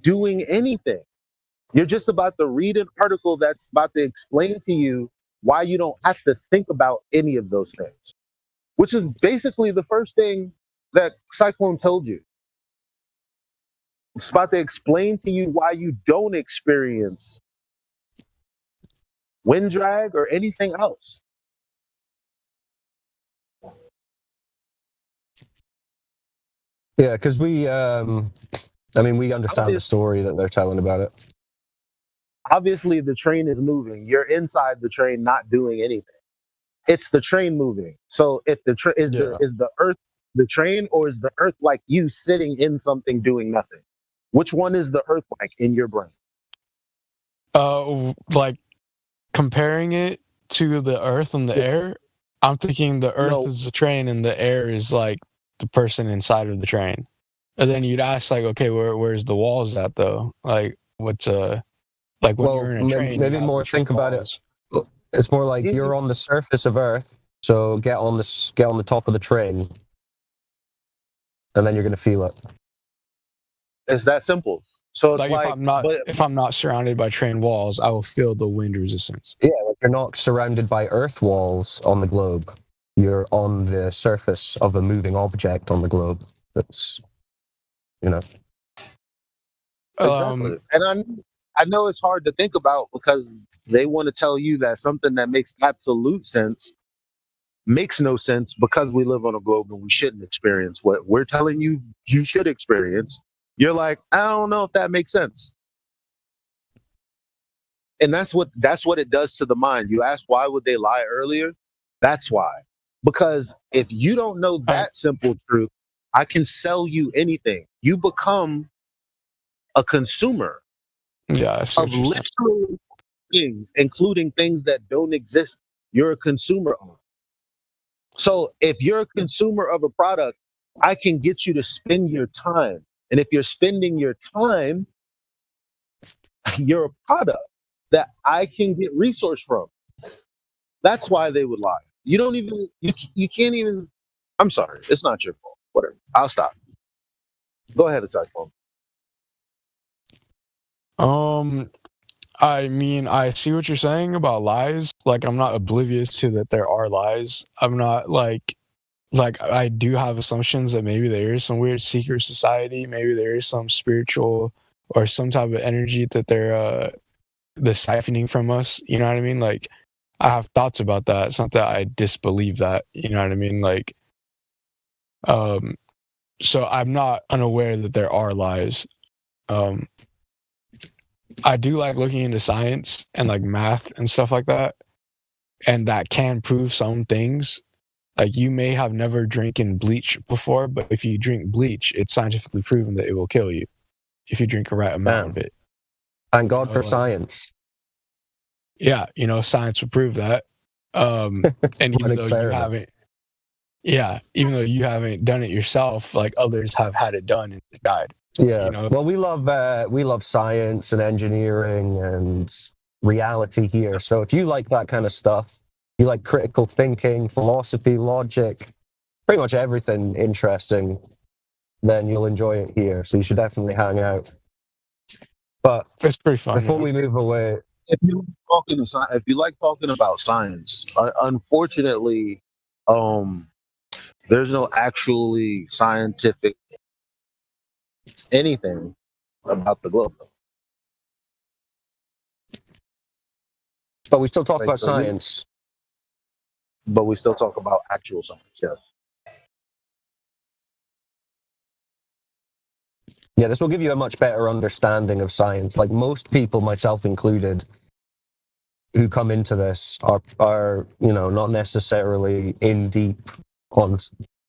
doing anything. You're just about to read an article that's about to explain to you why you don't have to think about any of those things, which is basically the first thing that Cyclone told you. It's about to explain to you why you don't experience wind drag or anything else. Yeah, because we understand the story that they're telling about it. Obviously, the train is moving. You're inside the train, not doing anything. It's the train moving. So, if the is the Earth the train, or is the Earth like you sitting in something doing nothing? Which one is the Earth like in your brain? Like comparing it to the Earth and the air, I'm thinking the Earth is the train and the air is like the person inside of the train. And then you'd ask like, okay, where's the walls at though? Like what's like when you're in a train, maybe more think about it. It's more like you're on the surface of Earth, so get on the top of the train, and then you're gonna feel it. It's that simple. So it's like if I'm not surrounded by train walls, I will feel the wind resistance. Yeah, like you're not surrounded by earth walls on the globe. You're on the surface of a moving object on the globe. That's, Exactly. And I know it's hard to think about because they want to tell you that something that makes absolute sense makes no sense because we live on a globe and we shouldn't experience what we're telling you you should experience. You're like, I don't know if that makes sense. And that's what it does to the mind. You ask why would they lie earlier? That's why. Because if you don't know that simple truth, I can sell you anything. You become a consumer of literal things, including things that don't exist. You're a consumer of. So if you're a consumer of a product, I can get you to spend your time. And if you're spending your time, you're a product that I can get resource from. That's why they would lie. You don't even, you can't even, I'm sorry, it's not your fault. Whatever. I'll stop. Go ahead, Cyclone. I mean, I see what you're saying about lies. Like, I'm not oblivious to that there are lies. I'm not like I do have assumptions that maybe there is some weird secret society, maybe there is some spiritual or some type of energy that they're siphoning from us. You know what I mean? Like, I have thoughts about that. It's not that I disbelieve that. You know what I mean? Like, so I'm not unaware that there are lies. I do like looking into science and like math and stuff like that, and that can prove some things. Like, you may have never drinking bleach before, but if you drink bleach, it's scientifically proven that it will kill you if you drink the right amount of it. Thank God for science. Yeah, science will prove that. And even though you haven't done it yourself, like others have had it done and died. Yeah. Well, we love science and engineering and reality here. So if you like that kind of stuff, you like critical thinking, philosophy, logic, pretty much everything interesting, then you'll enjoy it here. So you should definitely hang out. But it's pretty fun. Before we move away, if you like talking about science, unfortunately, there's no actually scientific anything about the globe. But we still talk about science. But we still talk about actual science, yes. Yeah, this will give you a much better understanding of science. Like most people, myself included, who come into this are not necessarily in deep on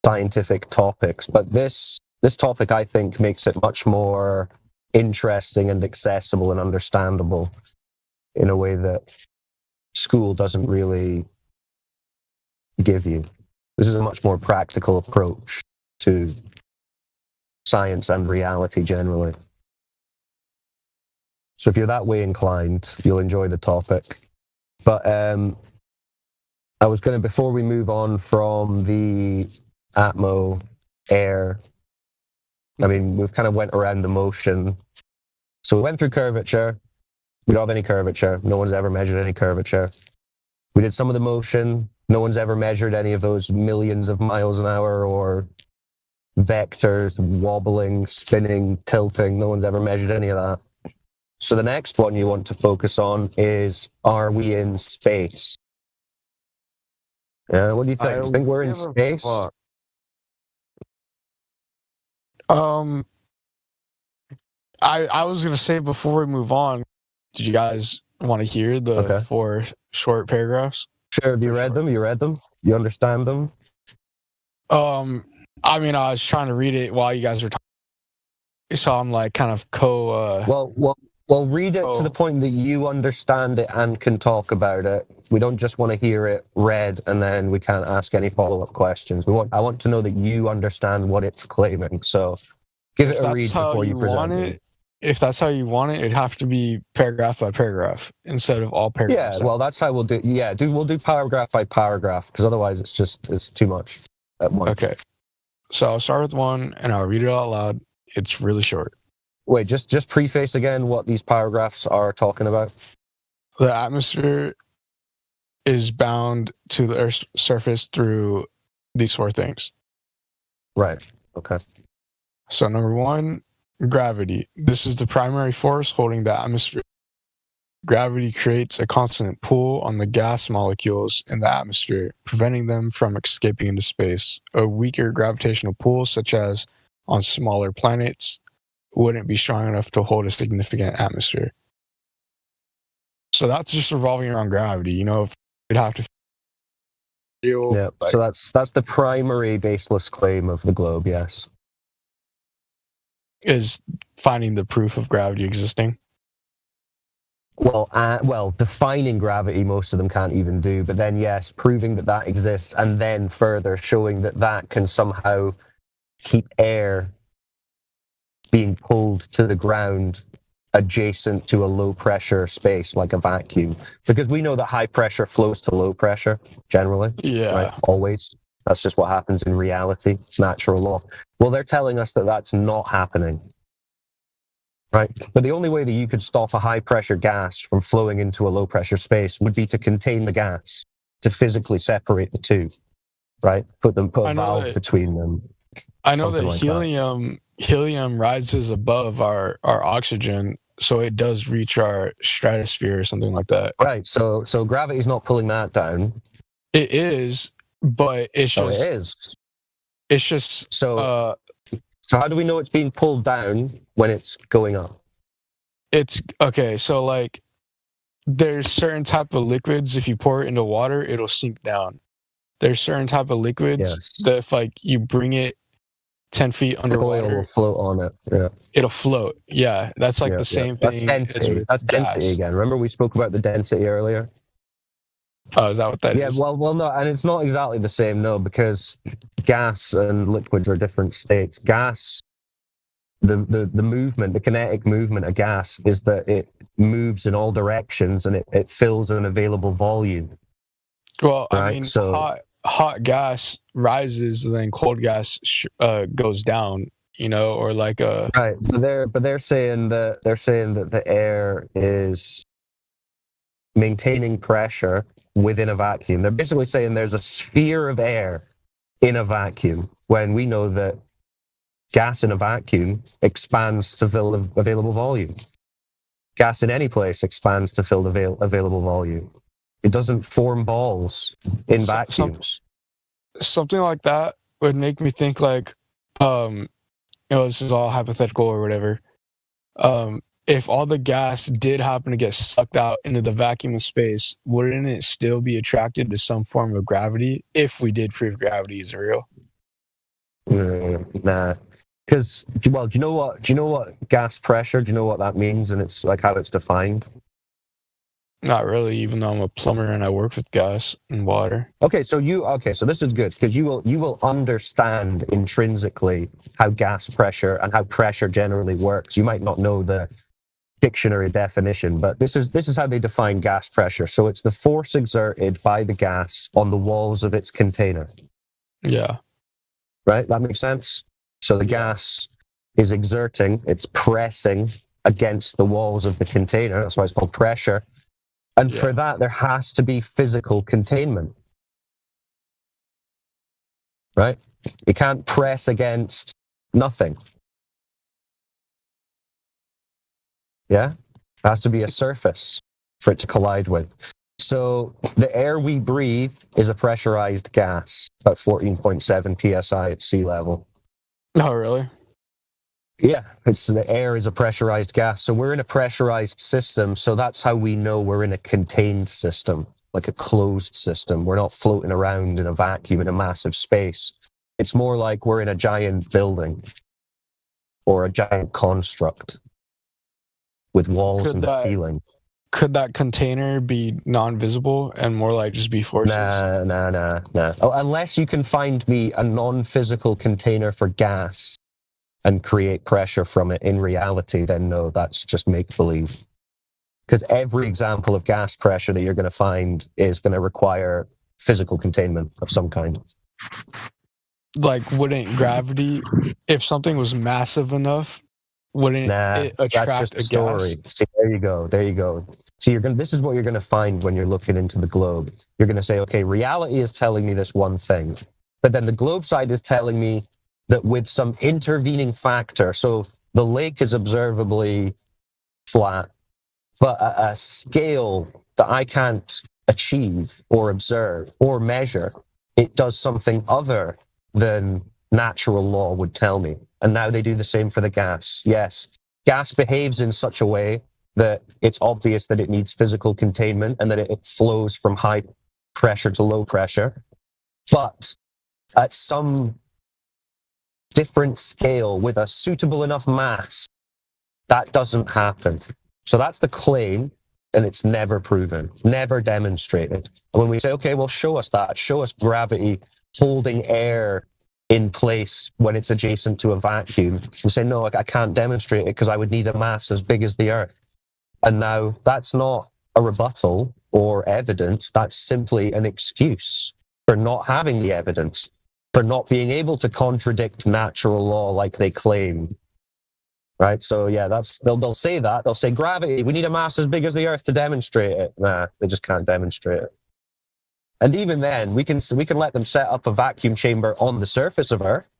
scientific topics, but this topic, I think, makes it much more interesting and accessible and understandable in a way that school doesn't really give you. This is a much more practical approach to science and reality generally. So if you're that way inclined, you'll enjoy the topic. But I was going to, before we move on from the Atmo air, I mean, we've kind of went around the motion. So we went through curvature. We don't have any curvature. No one's ever measured any curvature. We did some of the motion. No one's ever measured any of those millions of miles an hour or vectors, wobbling, spinning, tilting. No one's ever measured any of that. So the next one you want to focus on is, are we in space? What do you think? You think we're in space? I was gonna say before we move on, did you guys want to hear the 4 short paragraphs? Sure. Have you read them? You read them? You understand them? I mean, I was trying to read it while you guys were talking, so I'm like kind of Well, read it to the point that you understand it and can talk about it. We don't just want to hear it read and then we can't ask any follow-up questions. I want to know that you understand what it's claiming. So give it a read before you present it. If that's how you want it, it'd have to be paragraph by paragraph instead of all paragraphs. Yeah, well, that's how we'll do. Yeah, we'll do paragraph by paragraph because otherwise it's too much at once. Okay, so I'll start with one and I'll read it out loud. It's really short. Wait, just preface again what these paragraphs are talking about. The atmosphere is bound to the Earth's surface through these 4 things. Right. Okay. So number 1, gravity. This is the primary force holding the atmosphere. Gravity creates a constant pull on the gas molecules in the atmosphere, preventing them from escaping into space. A weaker gravitational pull, such as on smaller planets, wouldn't be strong enough to hold a significant atmosphere. So that's just revolving around gravity. You know, if you'd have to feel. Yeah. So that's the primary baseless claim of the globe. Yes. Is finding the proof of gravity existing. Well, defining gravity, most of them can't even do. But then, yes, proving that exists, and then further showing that can somehow keep air being pulled to the ground adjacent to a low pressure space like a vacuum, because we know that high pressure flows to low pressure generally. Yeah. Right? Always. That's just what happens in reality. It's natural law. Well, they're telling us that that's not happening. Right? But the only way that you could stop a high pressure gas from flowing into a low pressure space would be to contain the gas, to physically separate the two. Right? Put a valve between them. I know that helium rises above our oxygen, so it does reach our stratosphere or something like that. Right. So gravity's not pulling that down. It is, but it's just. It is. It's just. So how do we know it's being pulled down when it's going up? It's okay. So like, there's certain type of liquids. If you pour it into water, it'll sink down. There's certain type of liquids that if like you bring it 10 feet underwater, oil will float on it. Yeah, it'll float. Yeah, that's like the same thing. That's density. That's density again. Remember we spoke about the density earlier? Oh, is that what that is? Yeah, well, no, and it's not exactly the same, no, because gas and liquids are different states. Gas, the movement, the kinetic movement of gas is that it moves in all directions and it fills an available volume. Well, right? I mean, hot gas rises, and then cold gas goes down. You know, or like a right. But they're saying that the air is maintaining pressure within a vacuum. They're basically saying there's a sphere of air in a vacuum, when we know that gas in a vacuum expands to fill the available volume. Gas in any place expands to fill the available volume. It doesn't form balls in vacuums. Something like that would make me think like, this is all hypothetical or whatever. If all the gas did happen to get sucked out into the vacuum of space, wouldn't it still be attracted to some form of gravity if we did prove gravity is real? Nah. Because, well, do you know what gas pressure, do you know what that means? And it's like how it's defined? Not really, even though I'm a plumber and I work with gas and water. Okay, so this is good because you will understand intrinsically how gas pressure and how pressure generally works. You might not know the dictionary definition, but this is how they define gas pressure. So it's the force exerted by the gas on the walls of its container. Yeah. Right? That makes sense? So the gas is exerting, it's pressing against the walls of the container. That's why it's called pressure. And for that, there has to be physical containment. Right? You can't press against nothing. Yeah? It has to be a surface for it to collide with. So the air we breathe is a pressurized gas, about 14.7 psi at sea level. Oh, really? Yeah, the air is a pressurized gas. So we're in a pressurized system. So that's how we know we're in a contained system, like a closed system. We're not floating around in a vacuum in a massive space. It's more like we're in a giant building or a giant construct with walls and a ceiling. Could that container be non-visible and more like just be forces? Nah. Oh, unless you can find me a non-physical container for gas and create pressure from it in reality, then no, that's just make-believe. Because every example of gas pressure that you're going to find is going to require physical containment of some kind. Like, wouldn't gravity, if something was massive enough, wouldn't it attract that's just a a story. gas? See, there you go. See, this is what you're going to find when you're looking into the globe. You're going to say, okay, reality is telling me this one thing, but then the globe side is telling me that with some intervening factor, so the lake is observably flat, but a scale that I can't achieve or observe or measure, it does something other than natural law would tell me. And now they do the same for the gas. Yes, gas behaves in such a way that it's obvious that it needs physical containment and that it flows from high pressure to low pressure. But at some different scale with a suitable enough mass, that doesn't happen. So that's the claim, and it's never proven, never demonstrated. And when we say, okay, well, show us that, show us gravity holding air in place when it's adjacent to a vacuum, and say, no, I can't demonstrate it because I would need a mass as big as the Earth. And now that's not a rebuttal or evidence, that's simply an excuse for not having the evidence, for not being able to contradict natural law like they claim. Right? So yeah, they'll say that. They'll say gravity, we need a mass as big as the Earth to demonstrate it. Nah, they just can't demonstrate it. And even then, we can let them set up a vacuum chamber on the surface of Earth.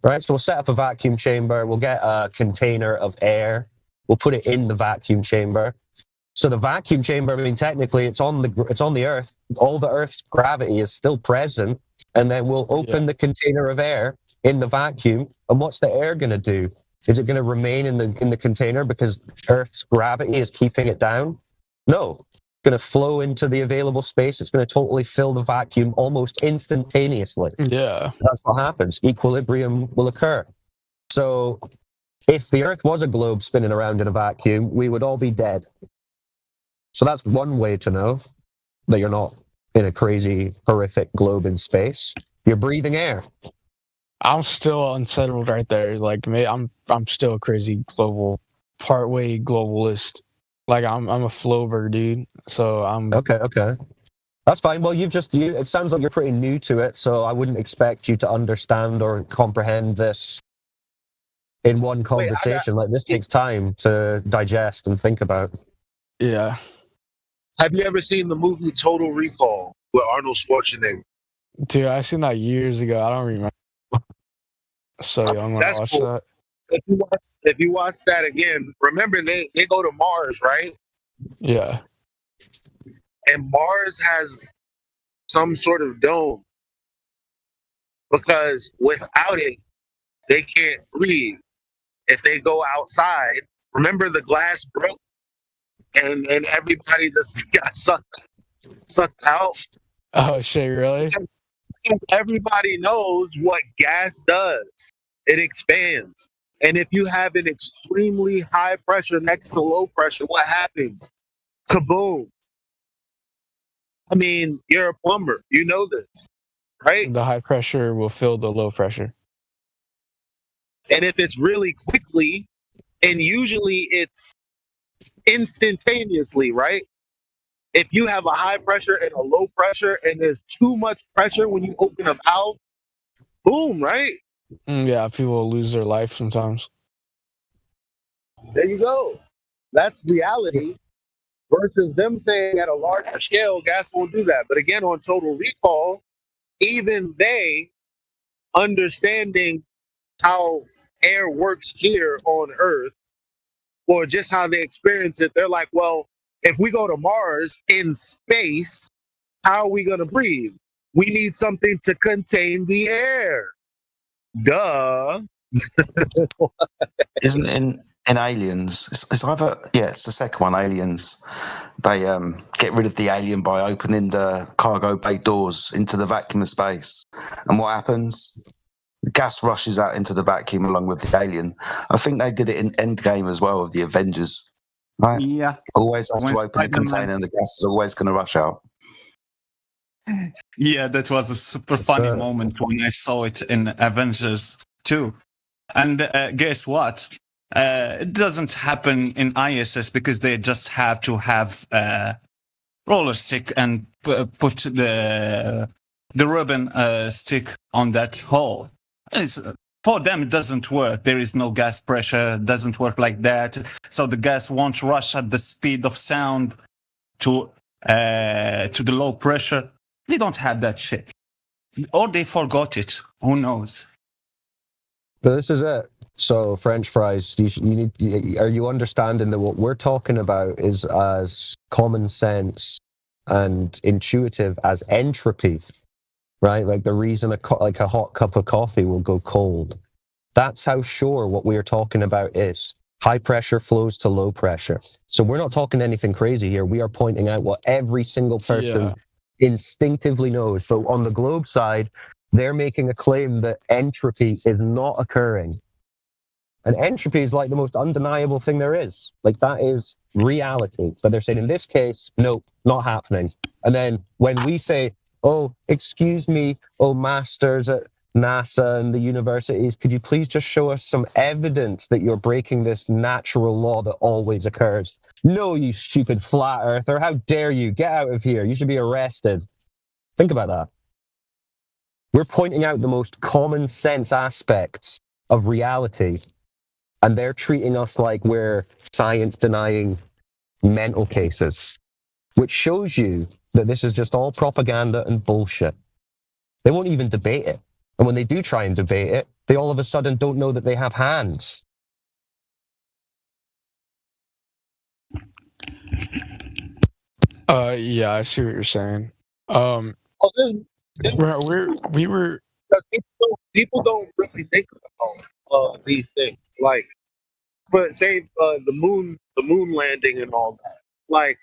Right? So we'll set up a vacuum chamber, we'll get a container of air, we'll put it in the vacuum chamber. So the vacuum chamber, I mean, technically it's on the Earth. All the Earth's gravity is still present, and then we'll open the container of air in the vacuum. And what's the air going to do? Is it going to remain in the container because Earth's gravity is keeping it down? No. It's going to flow into the available space. It's going to totally fill the vacuum almost instantaneously. Yeah. That's what happens. Equilibrium will occur. So if the Earth was a globe spinning around in a vacuum, we would all be dead. So that's one way to know that you're not in a crazy, horrific globe in space. You're breathing air. I'm still unsettled right there. Like, I'm still a crazy global, partway globalist. Like, I'm a flover, dude. So I'm okay. That's fine. Well, it sounds like you're pretty new to it, so I wouldn't expect you to understand or comprehend this in one conversation. Like, this takes time to digest and think about. Yeah. Have you ever seen the movie Total Recall with Arnold Schwarzenegger? Dude, I seen that years ago. I don't remember. So young when I watched that. If you watch that again, remember they go to Mars, right? Yeah. And Mars has some sort of dome because without it, they can't breathe. If they go outside, remember the glass broke and everybody just got sucked out. Oh shit, really? Everybody knows what gas does. It expands. And if you have an extremely high pressure next to low pressure, what happens? kaboom. I mean, you're a plumber. You know this, right? The high pressure will fill the low pressure. And if it's really quickly, and usually it's instantaneously, right? If you have a high pressure and a low pressure, and there's too much pressure when you open a valve, boom, right? Yeah, people lose their life sometimes. There you go. That's reality versus them saying at a larger scale, gas won't do that. But again, on Total Recall, even they understanding how air works here on Earth, or just how they experience it, they're like, well, if we go to Mars in space, how are we going to breathe? We need something to contain the air. Duh. Isn't in Aliens? It's either it's the second one. Aliens. They get rid of the alien by opening the cargo bay doors into the vacuum of space, and what happens? The gas rushes out into the vacuum along with the alien. I think they did it in Endgame as well with the Avengers. Right? Yeah. Always have When to open the Spider-Man- container, and the gas is always going to rush out. Yeah, that was a super funny moment when I saw it in Avengers 2. And guess what? It doesn't happen in ISS because they just have to have roller stick and put the ribbon stick on that hole. For them, it doesn't work. There is no gas pressure. It doesn't work like that. So the gas won't rush at the speed of sound to the low pressure. They don't have that shit. Or they forgot it. Who knows? But this is it. So French fries, are you understanding that what we're talking about is as common sense and intuitive as entropy, right? Like the reason a hot cup of coffee will go cold. That's how sure what we're talking about is. High pressure flows to low pressure. So we're not talking anything crazy here. We are pointing out what every single person instinctively knows. So on the globe side, they're making a claim that entropy is not occurring. And entropy is like the most undeniable thing there is. Like that is reality. But they're saying in this case, nope, not happening. And then when we say, oh, excuse me, oh, masters at NASA and the universities, could you please just show us some evidence that you're breaking this natural law that always occurs? No, you stupid flat earther. How dare you? Get out of here. You should be arrested. Think about that. We're pointing out the most common sense aspects of reality, and they're treating us like we're science-denying mental cases, which shows you that this is just all propaganda and bullshit. They won't even debate it. And when they do try and debate it, they all of a sudden don't know that they have hands. Yeah, I see what you're saying. We were because people don't really think about these things. Like, but say the moon landing and all that. Like,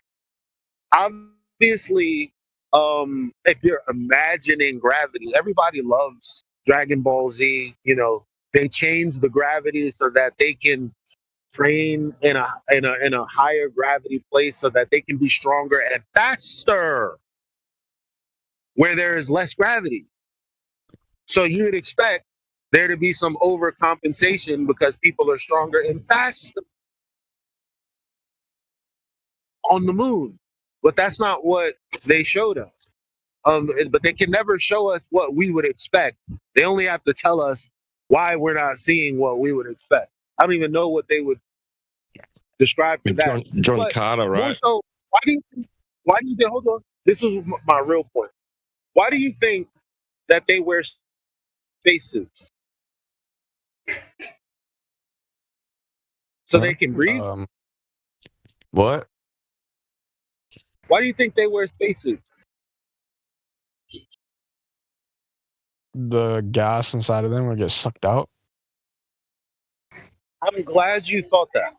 obviously, if you're imagining gravity, everybody loves Dragon Ball Z. You know, they change the gravity so that they can train in a higher gravity place so that they can be stronger and faster where there is less gravity. So you would expect there to be some overcompensation because people are stronger and faster on the moon. But that's not what they showed us. But they can never show us what we would expect. They only have to tell us why we're not seeing what we would expect. I don't even know what they would describe to that. John But Carter, more right? so, why do you think, hold on, this is my real point. Why do you think that they wear spacesuits? So they can breathe? What? Why do you think they wear spacesuits? the gas inside of them will get sucked out. I'm glad you thought that.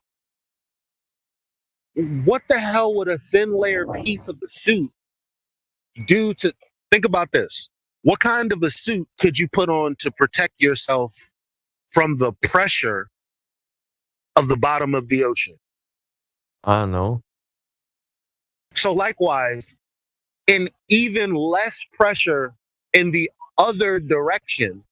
What the hell would a thin layer piece of the suit do to think about this? What kind of a suit could you put on to protect yourself from the pressure of the bottom of the ocean? I don't know. So likewise, in even less pressure in the other direction,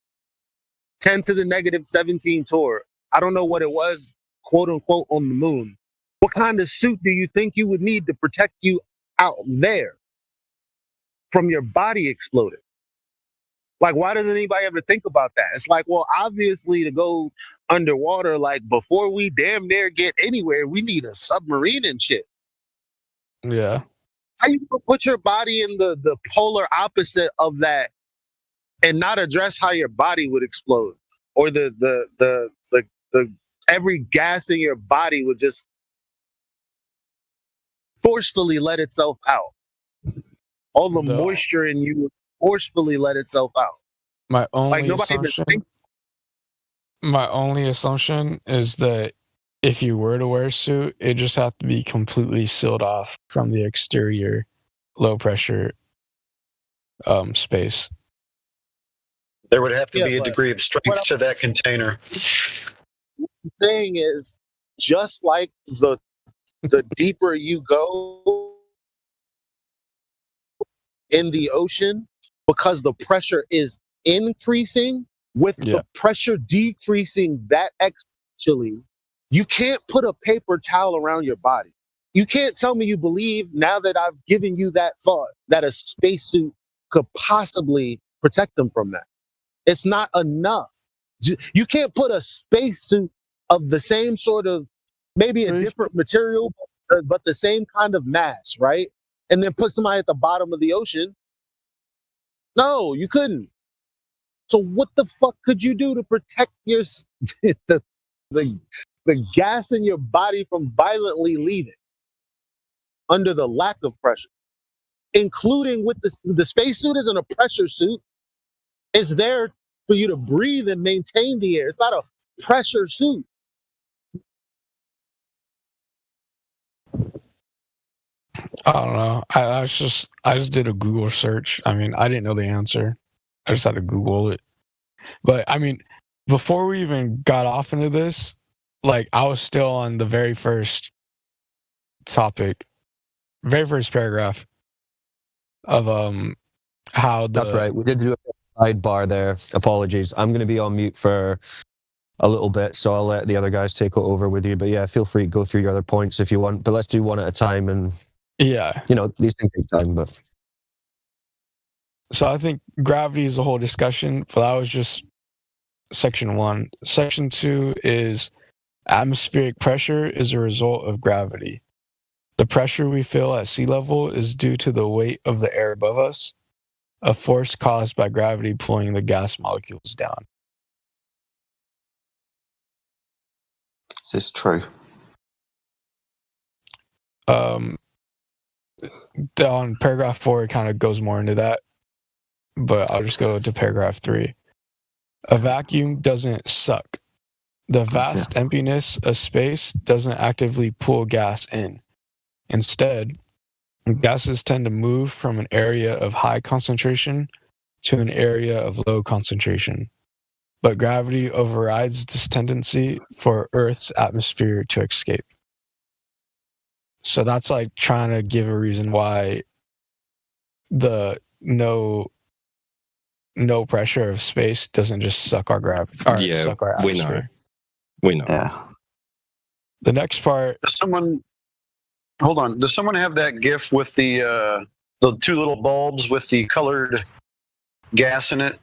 10 to the negative 17 torr. I don't know what it was, quote unquote, on the moon. What kind of suit do you think you would need to protect you out there from your body exploding? Like, why doesn't anybody ever think about that? It's like, well, obviously to go underwater, like before we damn near get anywhere, we need a submarine and shit. Yeah. How you gonna put your body in the polar opposite of that and not address how your body would explode, or the every gas in your body would just forcefully let itself out. All the moisture in you would forcefully let itself out. My only Like nobody even assumption. thinks. My only assumption is that if you were to wear a suit, it just have to be completely sealed off from the exterior, low pressure space. There would have to Yeah, be a but degree of strength to that container. the thing is, just like the deeper you go in the ocean, because the pressure is increasing, with the pressure decreasing that exponentially, you can't put a paper towel around your body. You can't tell me you believe, now that I've given you that thought, that a spacesuit could possibly protect them from that. It's not enough. You can't put a spacesuit of the same sort of, maybe a different material, but the same kind of mass, right? And then put somebody at the bottom of the ocean. No, you couldn't. So what the fuck could you do to protect your the gas in your body from violently leaving under the lack of pressure, including with the spacesuit isn't a pressure suit. It's there for you to breathe and maintain the air. It's not a pressure suit. I don't know. I just did a Google search. I mean, I didn't know the answer. I just had to Google it. But I mean, before we even got off into this, like I was still on the very first topic, very first paragraph of how the That's right. We did do a sidebar there. Apologies. I'm going to be on mute for a little bit, so I'll let the other guys take it over with you. But yeah, feel free to go through your other points if you want. But let's do one at a time. And yeah, you know, these things take time. But so I think gravity is the whole discussion, but that was just section 1. Section 2 is atmospheric pressure is a result of gravity. The pressure we feel at sea level is due to the weight of the air above us, a force caused by gravity pulling the gas molecules down. Is this true? On paragraph 4, it kind of goes more into that, but I'll just go to paragraph 3. A vacuum doesn't suck. The vast emptiness of space doesn't actively pull gas in. Instead, gases tend to move from an area of high concentration to an area of low concentration. But gravity overrides this tendency for Earth's atmosphere to escape. So that's like trying to give a reason why the no pressure of space doesn't just suck our gravity, or suck our atmosphere. We know. Yeah. The next part. Does someone hold on? Does someone have that GIF with the 2 little bulbs with the colored gas in it?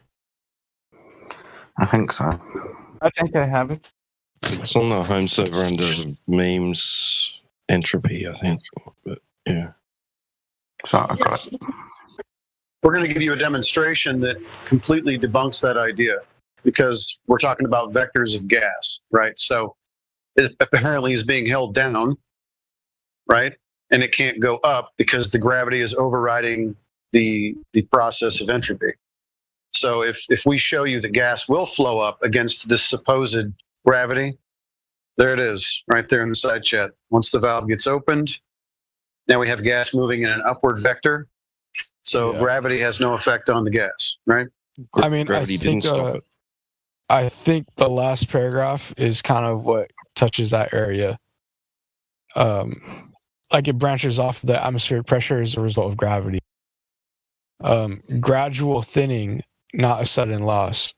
I think so. I think I have it. It's on the home server under memes entropy, I think. But yeah. So I got it. We're going to give you a demonstration that completely debunks that idea, because we're talking about vectors of gas, right? So it apparently is being held down, right? And it can't go up because the gravity is overriding the process of entropy. So if we show you the gas will flow up against this supposed gravity, there it is, right there in the side chat. Once the valve gets opened, now we have gas moving in an upward vector. So gravity has no effect on the gas, right? I mean, gravity didn't stop it. I think the last paragraph is kind of what touches that area. like it branches off the atmospheric pressure as a result of gravity. Gradual thinning, not a sudden loss.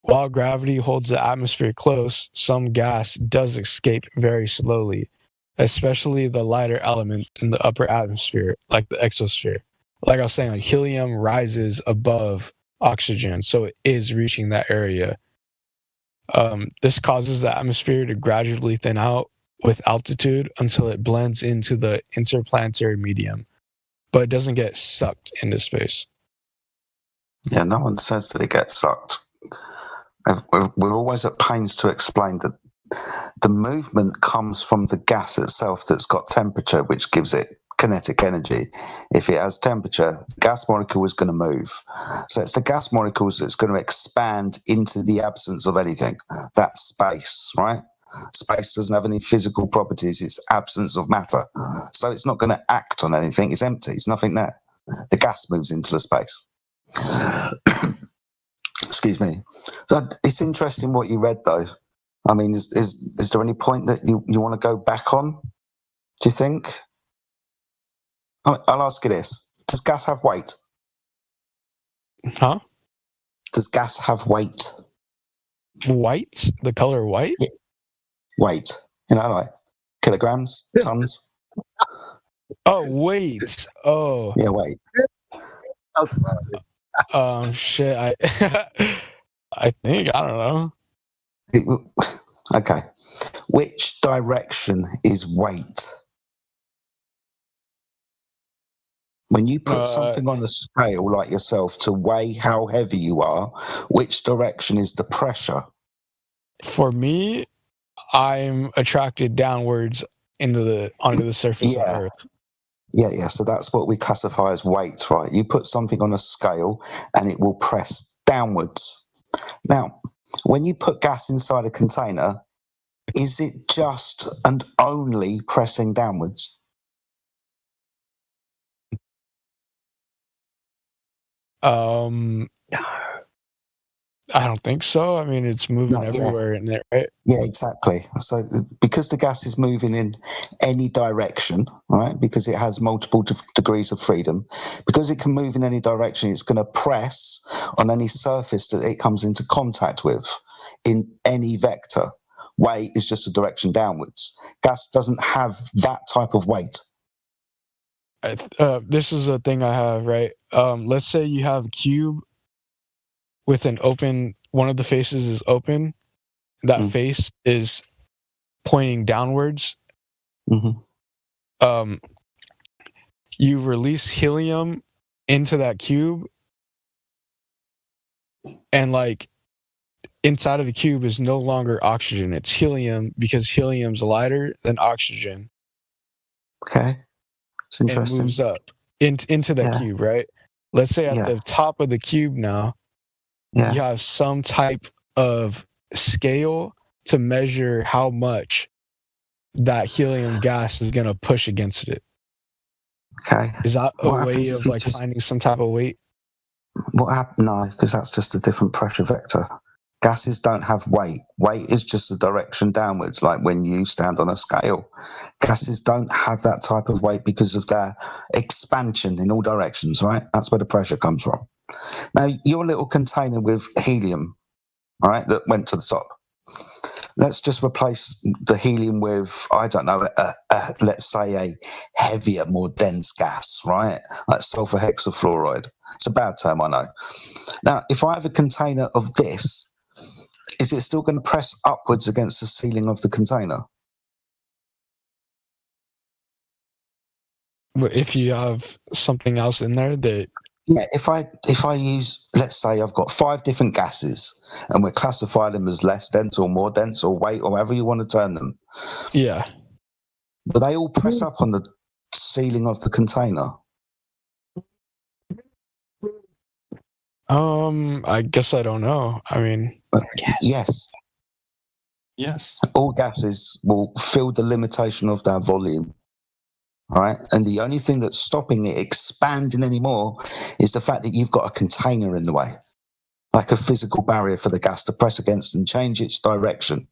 While gravity holds the atmosphere close, some gas does escape very slowly, especially the lighter element in the upper atmosphere, like the exosphere. Like I was saying, like helium rises above oxygen, so it is reaching that area. This causes the atmosphere to gradually thin out with altitude until it blends into the interplanetary medium, but it doesn't get sucked into space. Yeah, no one says that it gets sucked. We're always at pains to explain that the movement comes from the gas itself that's got temperature, which gives it kinetic energy. If it has temperature, the gas molecule is going to move. So it's the gas molecules that's going to expand into the absence of anything. That's space, right? Space doesn't have any physical properties. It's absence of matter. So it's not going to act on anything. It's empty. It's nothing there. The gas moves into the space. Excuse me. So it's interesting what you read, though. I mean, is there any point that you want to go back on? Do you think? I'll ask you this: does gas have weight? Huh? Does gas have weight? White? The color white? Yeah. Weight. You know, like kilograms, tons. Oh, weight. Oh. Yeah, weight. Shit. I think, I don't know. Okay. Which direction is weight? When you put something on a scale like yourself to weigh how heavy you are, which direction is the pressure? For me, I'm attracted downwards onto the surface of Earth. Yeah. So that's what we classify as weight, right? You put something on a scale and it will press downwards. Now, when you put gas inside a container, is it just and only pressing downwards? I don't think so. I mean, it's moving everywhere in it, right? Yeah, exactly. So because the gas is moving in any direction, right, because it has multiple degrees of freedom, because it can move in any direction, it's going to press on any surface that it comes into contact with in any vector. Weight is just a direction downwards. Gas doesn't have that type of weight. This is a thing I have, right? Let's say you have a cube with an open, one of the faces is open. That face is pointing downwards. Mm-hmm. You release helium into that cube, and like inside of the cube is no longer oxygen. It's helium because helium's lighter than oxygen. Okay. It's interesting. It moves up into that cube, right? Let's say at the top of the cube now, you have some type of scale to measure how much that helium gas is going to push against it. Okay. Is that a way of like finding some type of weight? What happened? No, because that's just a different pressure vector. Gases don't have weight. Weight is just a direction downwards, like when you stand on a scale. Gases don't have that type of weight because of their expansion in all directions, right? That's where the pressure comes from. Now, your little container with helium, all right, that went to the top. Let's just replace the helium with, I don't know, let's say a heavier, more dense gas, right? Like sulfur hexafluoride. It's a bad term, I know. Now, if I have a container of this, is it still going to press upwards against the ceiling of the container? But if you have something else in there that... Yeah, if I use, let's say I've got 5 different gases and we're classifying them as less dense or more dense or weight or however you want to turn them. Yeah. But they all press up on the ceiling of the container. I guess I don't know. I mean, yes. Yes. All gases will fill the limitation of their volume. All right. And the only thing that's stopping it expanding anymore is the fact that you've got a container in the way. like a physical barrier for the gas to press against and change its direction.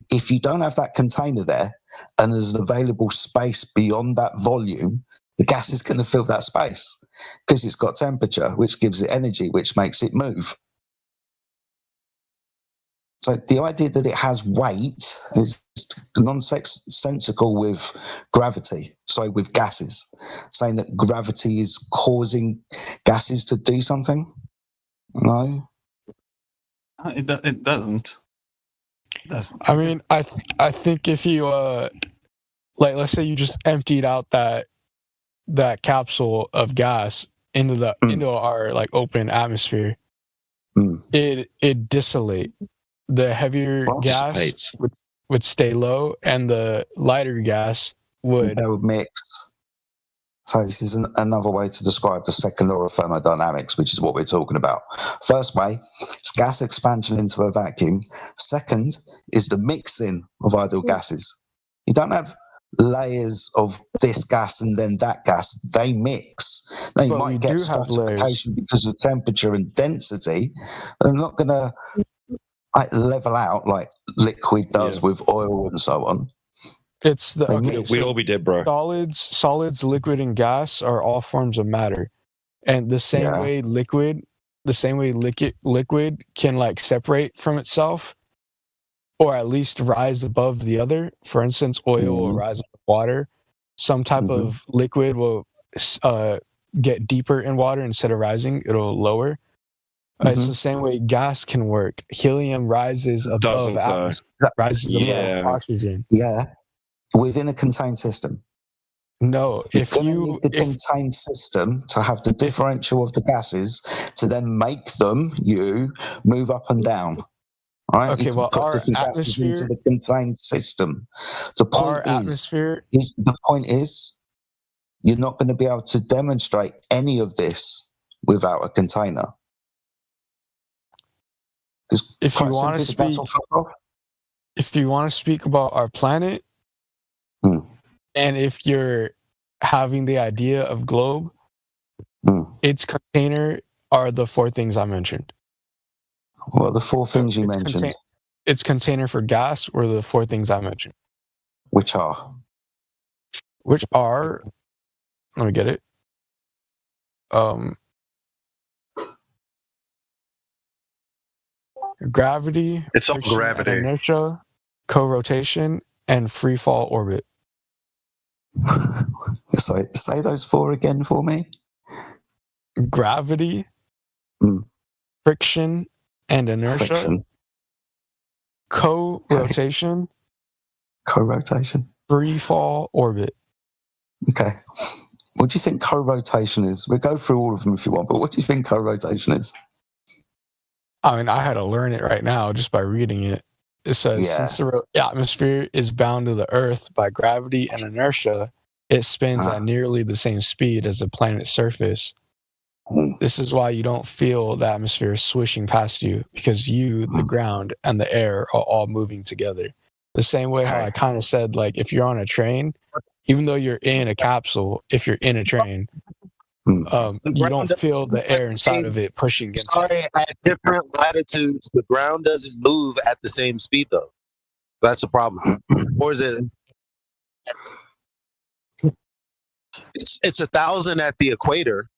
If you don't have that container there and there's an available space beyond that volume, the gas is going to fill that space because it's got temperature, which gives it energy, which makes it move. So the idea that it has weight is nonsensical with gravity, with gases. Saying that gravity is causing gases to do something? No. It doesn't. I mean, I think if you like, let's say you just emptied out that capsule of gas into our like open atmosphere, it dissipate. The heavier gas would stay low, and the lighter gas would mix. So this is another way to describe the second law of thermodynamics, which is what we're talking about. First way is gas expansion into a vacuum. Second is the mixing of ideal gases. You don't have layers of this gas and then that gas. They mix. Now you might get stratification because of temperature and density. They're not going to level out like liquid does with oil and so on. It's the we'd all be dead, bro. Solids, liquid, and gas are all forms of matter, and the same way liquid can like separate from itself, or at least rise above the other. For instance, oil will rise above water. Some type of liquid will get deeper in water instead of rising; it'll lower. It's the same way gas can work. Helium rises above oxygen. Yeah. Within a contained system. No, You're going to need the contained system to have the differential of the gases to then make them move up and down. Right? Okay, you can put different gases into the contained system. The point is, you're not going to be able to demonstrate any of this without a container. If you want to speak about our planet, and if you're having the idea of globe, its container are the four things I mentioned. What are the four things you mentioned? Its container for gas were the four things I mentioned. Which are? Let me get it. Gravity. It's all gravity. Inertia, co-rotation, and free fall orbit. Sorry, say those four again for me. Gravity, friction, and inertia. Co-rotation. Free fall orbit. Okay. What do you think co-rotation is? We'll go through all of them if you want, but what do you think co-rotation is? I mean, I had to learn it right now just by reading it. It says, since the atmosphere is bound to the Earth by gravity and inertia, it spins at nearly the same speed as the planet's surface. This is why you don't feel the atmosphere swishing past you, because the ground, and the air are all moving together. The same way how I kind of said, like, if you're on a train, even though you're in a capsule, if you're in a train, you don't feel the air inside of it pushing against you. At different latitudes, the ground doesn't move at the same speed, though. That's a problem. Or is it? It's 1,000 at the equator,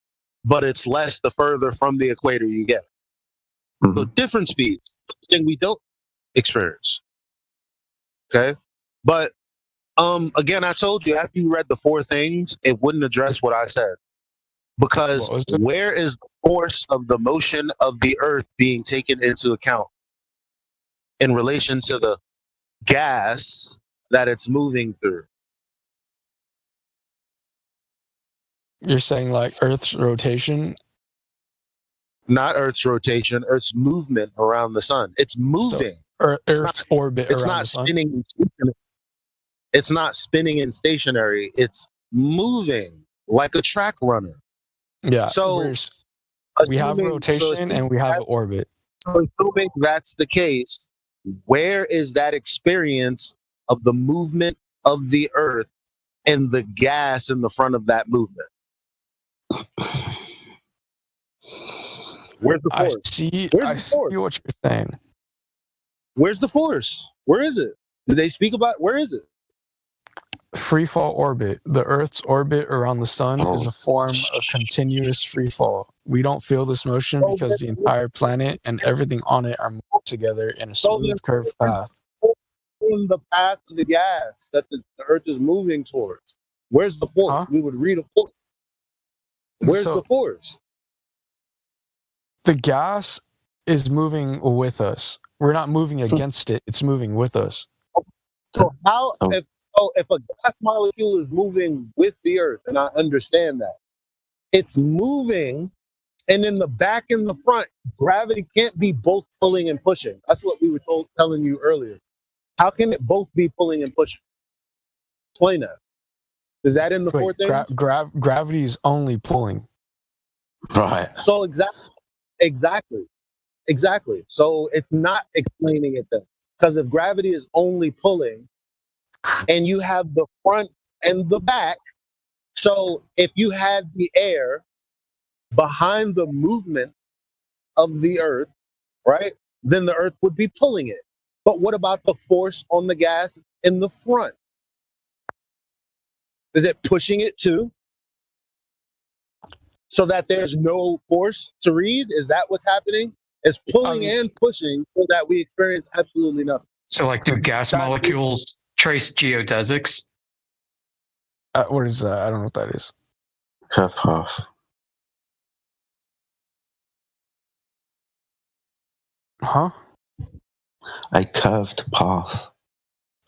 but it's less the further from the equator you get. So different speeds, thing we don't experience. Okay, but again, I told you after you read the four things, it wouldn't address what I said. Because where is the force of the motion of the Earth being taken into account in relation to the gas that it's moving through? You're saying like Earth's rotation? Not Earth's rotation, Earth's movement around the sun. It's moving. So Earth's orbit around the sun? It's not spinning and stationary. It's moving like a track runner. Yeah. So we have rotation and we have an orbit. So assuming that's the case, where is that experience of the movement of the Earth and the gas in the front of that movement? Where's the I force? see. Where's I the see force? what you're saying. Where's the force? Where is it? Did they speak about where is it? Free fall orbit. The Earth's orbit around the sun is a form of continuous free fall. We don't feel this motion So because the then, entire planet and everything on it are moving together in a so smooth curved path. in the path of the gas that the Earth is moving towards. Where's the force? Huh? We would read a force. Where's So the force? the gas is moving with us. We're not moving against it. It's moving with us. So how if a gas molecule is moving with the Earth, and I understand that it's moving, and in the back and the front, gravity can't be both pulling and pushing. That's what we were telling you earlier. How can it both be pulling and pushing? Explain that. Is that in the four Wait, things? gravity is only pulling. Right. So exactly. So it's not explaining it then, because if gravity is only pulling, and you have the front and the back, so if you had the air behind the movement of the Earth, right, then the Earth would be pulling it. But what about the force on the gas in the front? Is it pushing it too? So that there's no force to read? Is that what's happening? It's pulling and pushing so that we experience absolutely nothing. So, like, do gas molecules trace geodesics? What is that? I don't know what that is. Curved path. Huh? A curved path.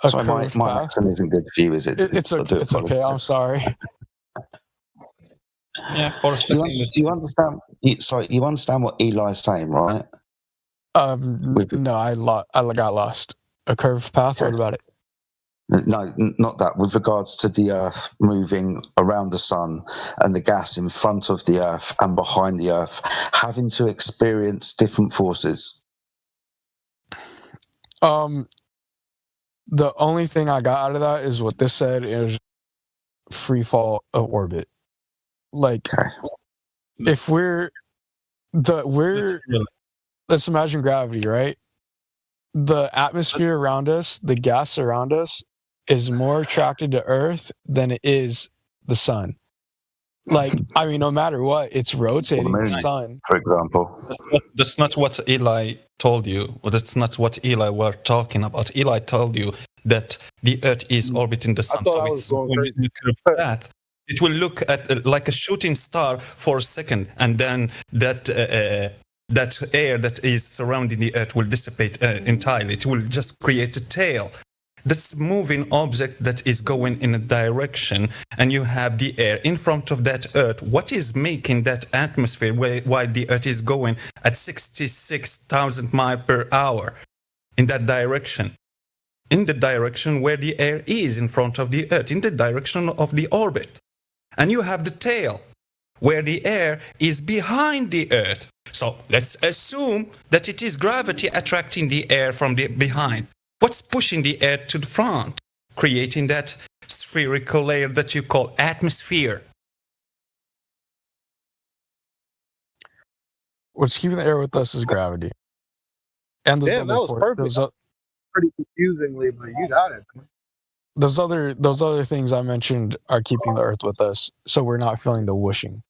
A Sorry, my curved path? accent isn't good for you, is it? It's okay. It's okay. I'm sorry. Yeah, for a second. You understand? You understand what Eli's saying, right? No, I got lost. A curved path. What about it? No, not that. With regards to the Earth moving around the sun and the gas in front of the Earth and behind the Earth, having to experience different forces. The only thing I got out of that is what this said is free fall of orbit. Like, if let's imagine gravity, right? The atmosphere around us, the gas around us, is more attracted to Earth than it is the sun. Like, I mean, no matter what, it's rotating the sun. For example. That's not what Eli told you. Or that's not what Eli were talking about. Eli told you that the Earth is orbiting the sun. So it's going to curve path. It will look at like a shooting star for a second, and then that air that is surrounding the Earth will dissipate entirely. It will just create a tail. That's moving object that is going in a direction, and you have the air in front of that Earth. What is making that atmosphere while the Earth is going at 66,000 miles per hour in that direction? In the direction where the air is in front of the Earth, in the direction of the orbit. And you have the tail where the air is behind the Earth. So let's assume that it is gravity attracting the air from the behind. What's pushing the air to the front, creating that spherical layer that you call atmosphere? What's keeping the air with us is gravity. And those Damn, that was perfect. Pretty confusingly, but you got it. Those other things I mentioned are keeping the Earth with us, so we're not feeling the whooshing.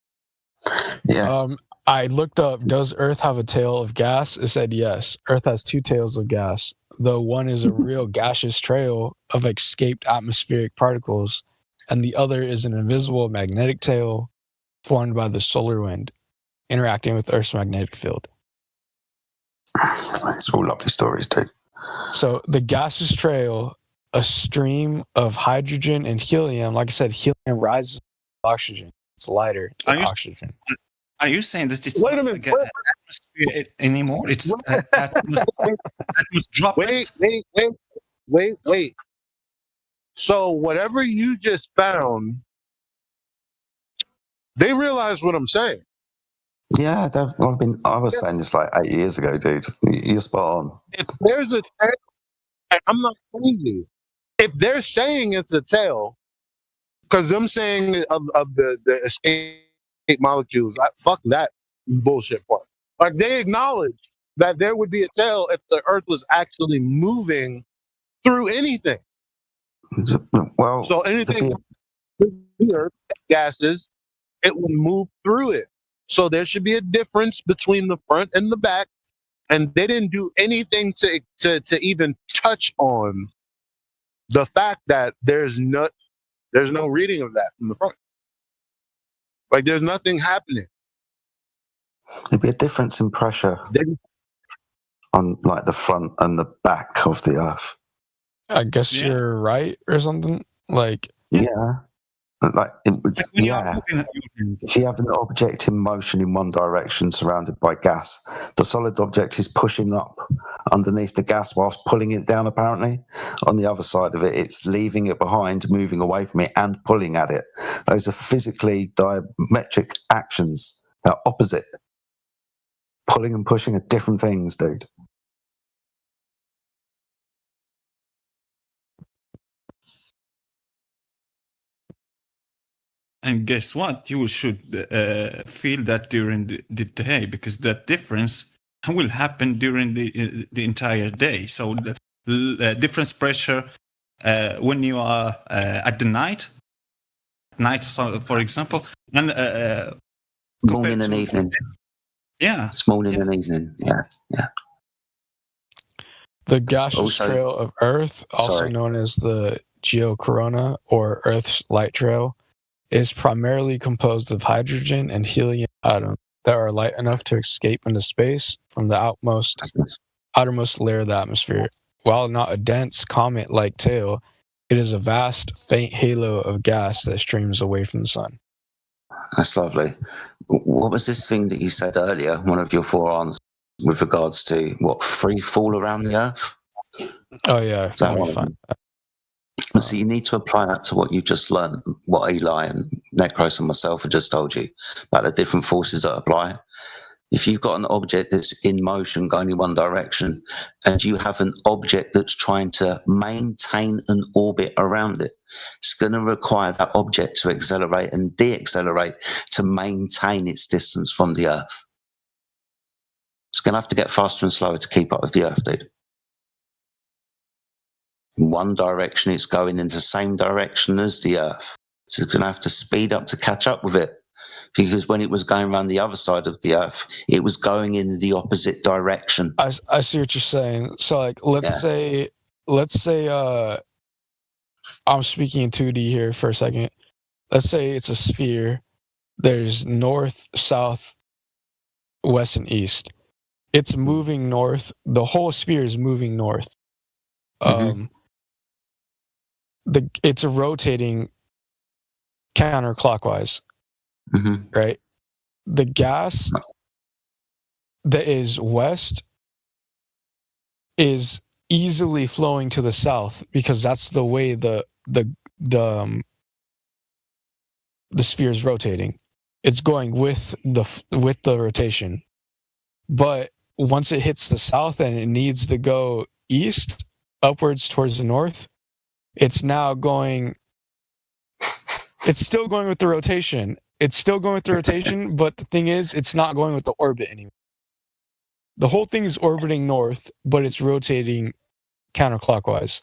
Yeah. I looked up, does Earth have a tail of gas? It said yes. Earth has two tails of gas, though one is a real gaseous trail of escaped atmospheric particles, and the other is an invisible magnetic tail formed by the solar wind interacting with Earth's magnetic field. It's all lovely stories, dude. So the gaseous trail, a stream of hydrogen and helium. Like I said, helium rises with oxygen. It's lighter than oxygen. Are you saying that it's not like an atmosphere anymore? It's atmosphere droplet? Wait. So whatever you just found, they realize what I'm saying. Yeah, I was saying this like 8 years ago, dude. You're spot on. If there's a tail, I'm not crazy. If they're saying it's a tail, because them saying of the escape molecules, fuck that bullshit part. Like they acknowledge that there would be a tail if the Earth was actually moving through anything. Well, So anything the Earth, gases, it will move through it. So there should be a difference between the front and the back, and they didn't do anything to even touch on the fact that there's no reading of that from the front. Like there's nothing happening. There'd be a difference in pressure on like the front and the back of the Earth. I guess you're right or something. Like Yeah. Like, yeah. If you have an object in motion in one direction surrounded by gas, the solid object is pushing up underneath the gas whilst pulling it down, apparently. On the other side of it, it's leaving it behind, moving away from it, and pulling at it. Those are physically diametric actions. They're opposite. Pulling and pushing are different things, dude. And guess what? You should feel that during the day, because that difference will happen during the entire day. So the difference pressure when you are at the night, so, for example, and morning and evening. Yeah, it's morning and evening. Yeah. The gaseous Also- trail of Earth, also Sorry. known as the geocorona or Earth's light trail, is primarily composed of hydrogen and helium atoms that are light enough to escape into space from the outermost layer of the atmosphere. While not a dense comet-like tail, it is a vast, faint halo of gas that streams away from the sun. That's lovely. What was this thing that you said earlier, one of your forearms, with regards to what, free fall around the Earth? Oh yeah, That that'll one. be fun. So you need to apply that to what you just learned, what Eli and Necros and myself have just told you about the different forces that apply. If you've got an object that's in motion going in one direction and you have an object that's trying to maintain an orbit around it, it's going to require that object to accelerate and deaccelerate to maintain its distance from the Earth. It's going to have to get faster and slower to keep up with the Earth, dude. In one direction, it's going in the same direction as the Earth. So it's going to have to speed up to catch up with it. Because when it was going around the other side of the Earth, it was going in the opposite direction. I see what you're saying. So like let's say I'm speaking in 2D here for a second. Let's say it's a sphere. There's north, south, west, and east. It's moving north. The whole sphere is moving north. It's rotating counterclockwise. Right? The gas that is west is easily flowing to the south because that's the way the sphere is rotating. It's going with the rotation. But once it hits the south and it needs to go east, upwards towards the north, it's now going. It's still going with the rotation. But the thing is, it's not going with the orbit anymore. The whole thing is orbiting north, but it's rotating counterclockwise.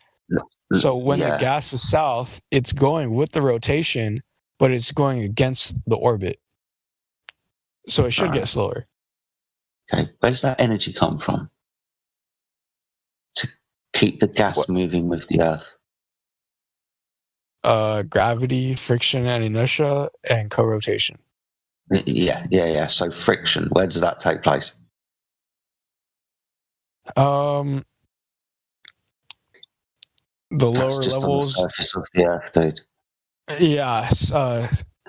So when the gas is south, it's going with the rotation, but it's going against the orbit. So it should get slower. Okay, where's that energy come from? To keep the gas moving with the Earth? Gravity, friction, and inertia, and co-rotation. Yeah. So friction, where does that take place? The That's lower just levels. on the surface of the Earth, dude. Yeah,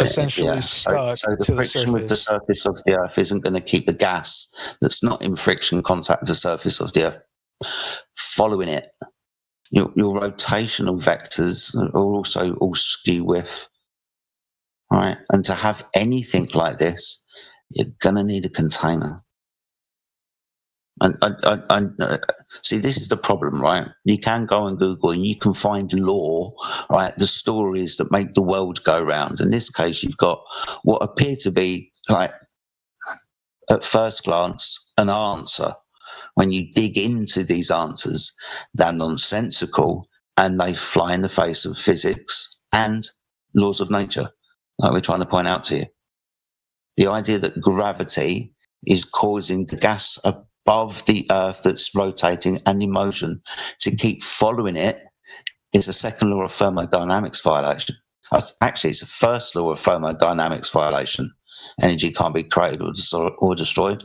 essentially stuck So the to the friction with the surface. surface of the Earth isn't going to keep the gas that's not in friction contact with the surface of the Earth following it. Your rotational vectors are also all skew with, right? And to have anything like this, you're going to need a container. And see, this is the problem, right? You can go on Google and you can find lore, right? The stories that make the world go round. In this case, you've got what appear to be like at first glance, an answer. When you dig into these answers, they're nonsensical and they fly in the face of physics and laws of nature, like we're trying to point out to you. The idea that gravity is causing the gas above the Earth that's rotating and in motion to keep following it is a second law of thermodynamics violation. Actually, it's a first law of thermodynamics violation. Energy can't be created or destroyed.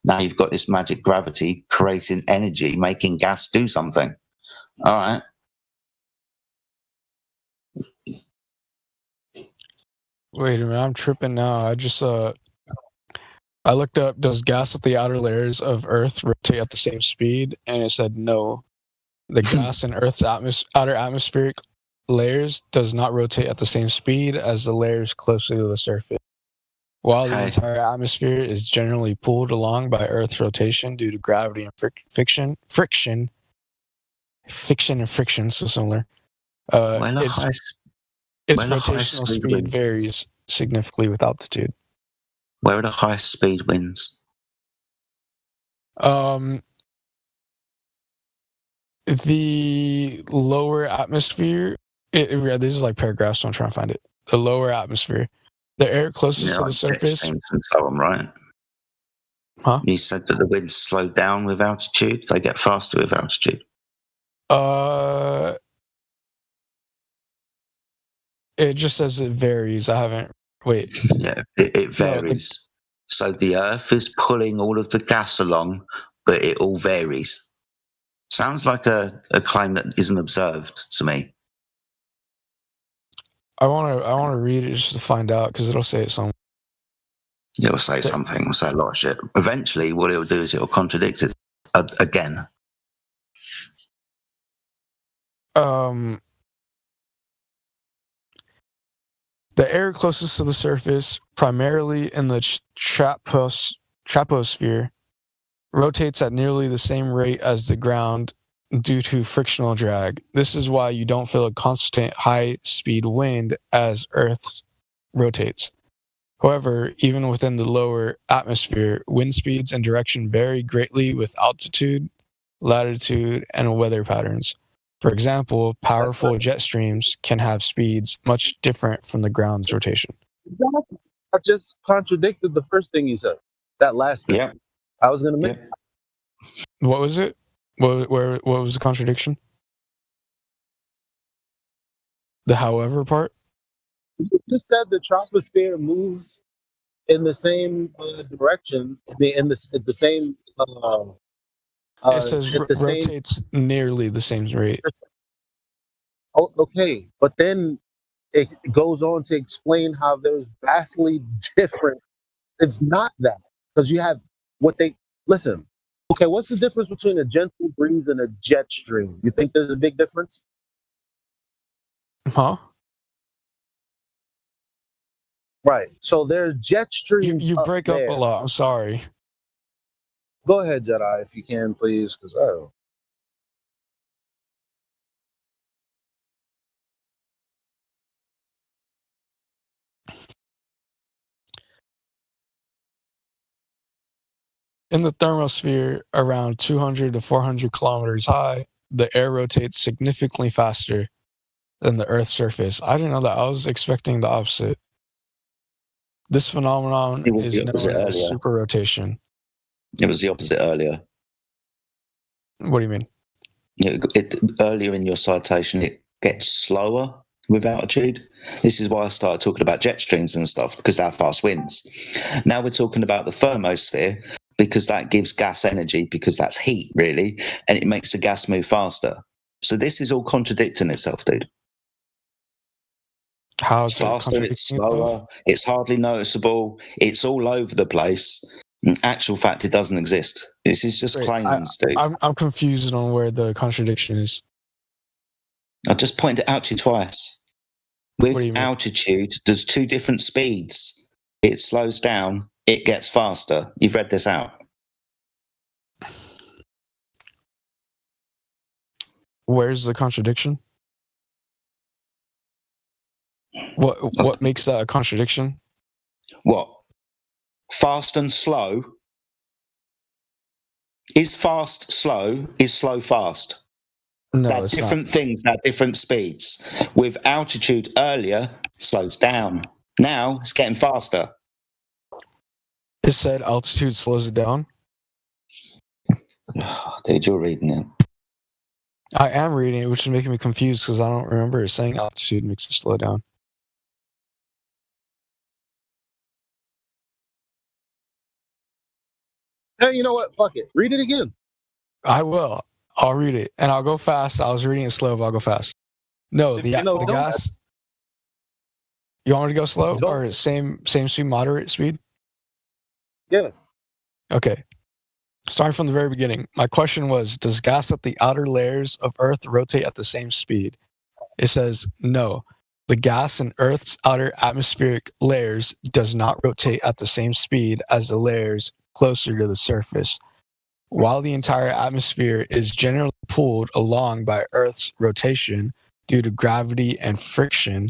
Now you've got this magic gravity creating energy, making gas do something. All right. Wait a minute, I'm tripping now. I looked up, does gas at the outer layers of Earth rotate at the same speed? And it said no. The gas in Earth's outer atmospheric layers does not rotate at the same speed as the layers closer to the surface. While the entire atmosphere is generally pulled along by Earth's rotation due to gravity and friction, so similar. Its rotational speed varies significantly with altitude. Where are the highest speed winds? The lower atmosphere. This is like paragraphs, so I'm trying to find it. The lower atmosphere, the air closest to the surface. And so on, right? Huh? You said that the winds slow down with altitude. They get faster with altitude. It just says it varies. I haven't. Wait. Yeah, it varies. So the Earth is pulling all of the gas along, but it all varies. Sounds like a claim that isn't observed to me. I want to read it just to find out because it'll say it somewhere. It'll say something. It'll say a lot of shit. Eventually, what it'll do is it'll contradict it again. The air closest to the surface, primarily in the troposphere, rotates at nearly the same rate as the ground due to frictional drag. This is why you don't feel a constant high-speed wind as Earth rotates. However, even within the lower atmosphere, wind speeds and direction vary greatly with altitude, latitude, and weather patterns. For example, powerful jet streams can have speeds much different from the ground's rotation. I just contradicted the first thing you said. That last thing. Yeah. I was going to make. What was it? What was the contradiction? The however part? You just said the troposphere moves in the same direction, in the same. It says rotates nearly the same rate. Oh, okay, but then it goes on to explain how there's vastly different. It's not that because you have what they listen. Okay, what's the difference between a gentle breeze and a jet stream? You think there's a big difference? Huh? Right. So there's jet streams. You break up a lot. I'm sorry. Go ahead, Jedi, if you can, please, because in the thermosphere, around 200 to 400 kilometers high, the air rotates significantly faster than the Earth's surface. I didn't know that. I was expecting the opposite. This phenomenon is known as superrotation. It was the opposite earlier. What do you mean? Earlier in your citation, it gets slower with altitude. This is why I started talking about jet streams and stuff, because they're fast winds. Now we're talking about the thermosphere, because that gives gas energy, because that's heat, really, and it makes the gas move faster. So this is all contradicting itself, dude. How it's faster, it's slower, it's hardly noticeable, it's all over the place. In actual fact, it doesn't exist. This is just claims, dude. I'm confused on where the contradiction is. I just pointed it out to you twice. With altitude, there's two different speeds. It slows down, it gets faster. You've read this out. Where's the contradiction? What makes that a contradiction? What? fast and slow. Is fast slow? Is slow fast? No, They're it's different not. things at different speeds. With altitude earlier, slows down. Now it's getting faster. It said altitude slows it down. Dude, you're reading it. I am reading it, which is making me confused because I don't remember it saying altitude makes it slow down. Hey, you know what? Fuck it. Read it again. I will. I'll read it, and I'll go fast. I was reading it slow, but I'll go fast. No, the don't. gas. You want me to go slow Don't. or same speed, moderate speed? Yeah. Okay. Starting from the very beginning, my question was, does gas at the outer layers of Earth rotate at the same speed? It says, no. The gas in Earth's outer atmospheric layers does not rotate at the same speed as the layers closer to the surface. While the entire atmosphere is generally pulled along by Earth's rotation due to gravity and friction,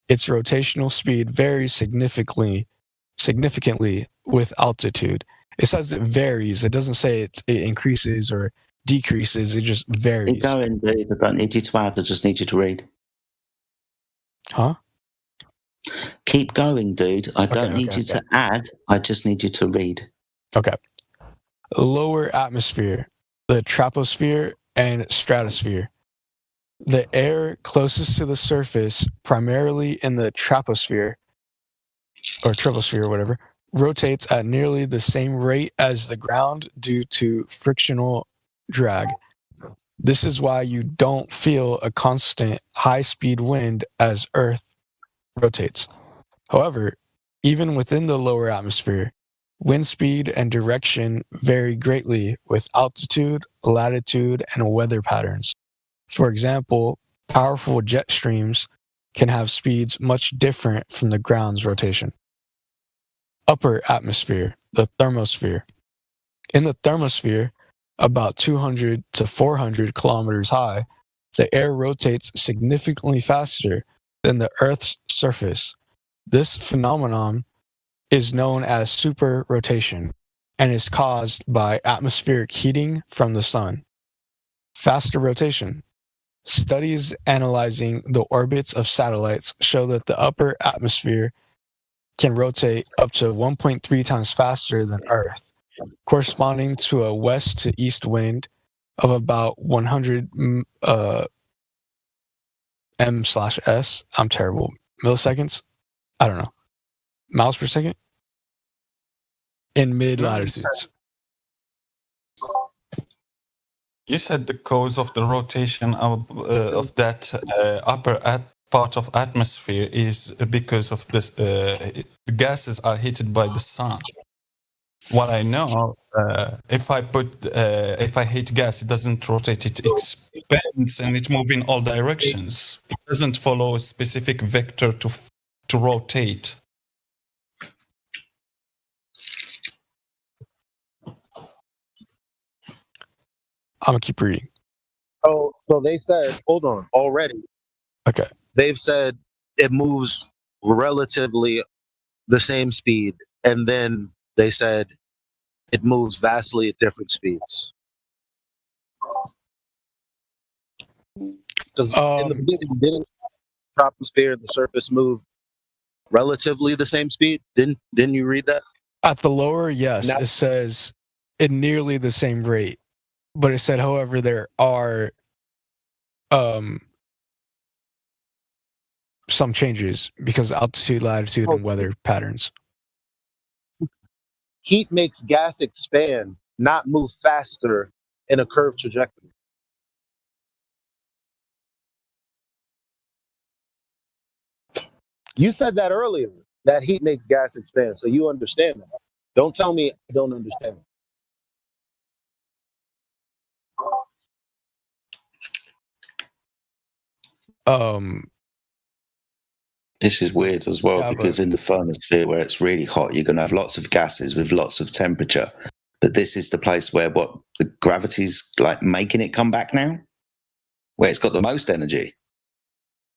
its rotational speed varies significantly with altitude. It says it varies. It doesn't say it increases or decreases. It just varies. Keep going, dude. I don't need you to add. I just need you to read. Huh? Keep going, dude. I don't need you to add. I just need you to read. Okay. Lower atmosphere, the troposphere and stratosphere. The air closest to the surface, primarily in the troposphere or troposphere or whatever, rotates at nearly the same rate as the ground due to frictional drag. This is why you don't feel a constant high-speed wind as Earth rotates. However, even within the lower atmosphere, wind speed and direction vary greatly with altitude, latitude, and weather patterns. For example, powerful jet streams can have speeds much different from the ground's rotation. Upper atmosphere, the thermosphere. In the thermosphere, about 200 to 400 kilometers high, the air rotates significantly faster than the Earth's surface. This phenomenon is known as superrotation and is caused by atmospheric heating from the sun. Faster rotation. Studies analyzing the orbits of satellites show that the upper atmosphere can rotate up to 1.3 times faster than Earth, corresponding to a west to east wind of about 100 m/s. I'm terrible. Milliseconds? I don't know. Miles per second? In mid latitudes. You said the cause of the rotation of that upper part of atmosphere is because of this. The gases are heated by the sun. What I know, if I heat gas, it doesn't rotate; it expands and it moves in all directions. It doesn't follow a specific vector to rotate. I'm gonna keep reading. Oh, so they said, hold on, already. Okay. They've said it moves relatively the same speed, and then they said it moves vastly at different speeds. Because in the beginning, didn't the troposphere and the surface move relatively the same speed? Didn't you read that? At the lower, yes, it says at nearly the same rate. But it said, however, there are some changes because of altitude, latitude, and weather patterns. Heat makes gas expand, not move faster in a curved trajectory. You said that earlier, that heat makes gas expand, so you understand that. Don't tell me I don't understand. This is weird as well, because in the thermosphere where it's really hot, you're going to have lots of gases with lots of temperature. But this is the place where the gravity's like making it come back now, where it's got the most energy.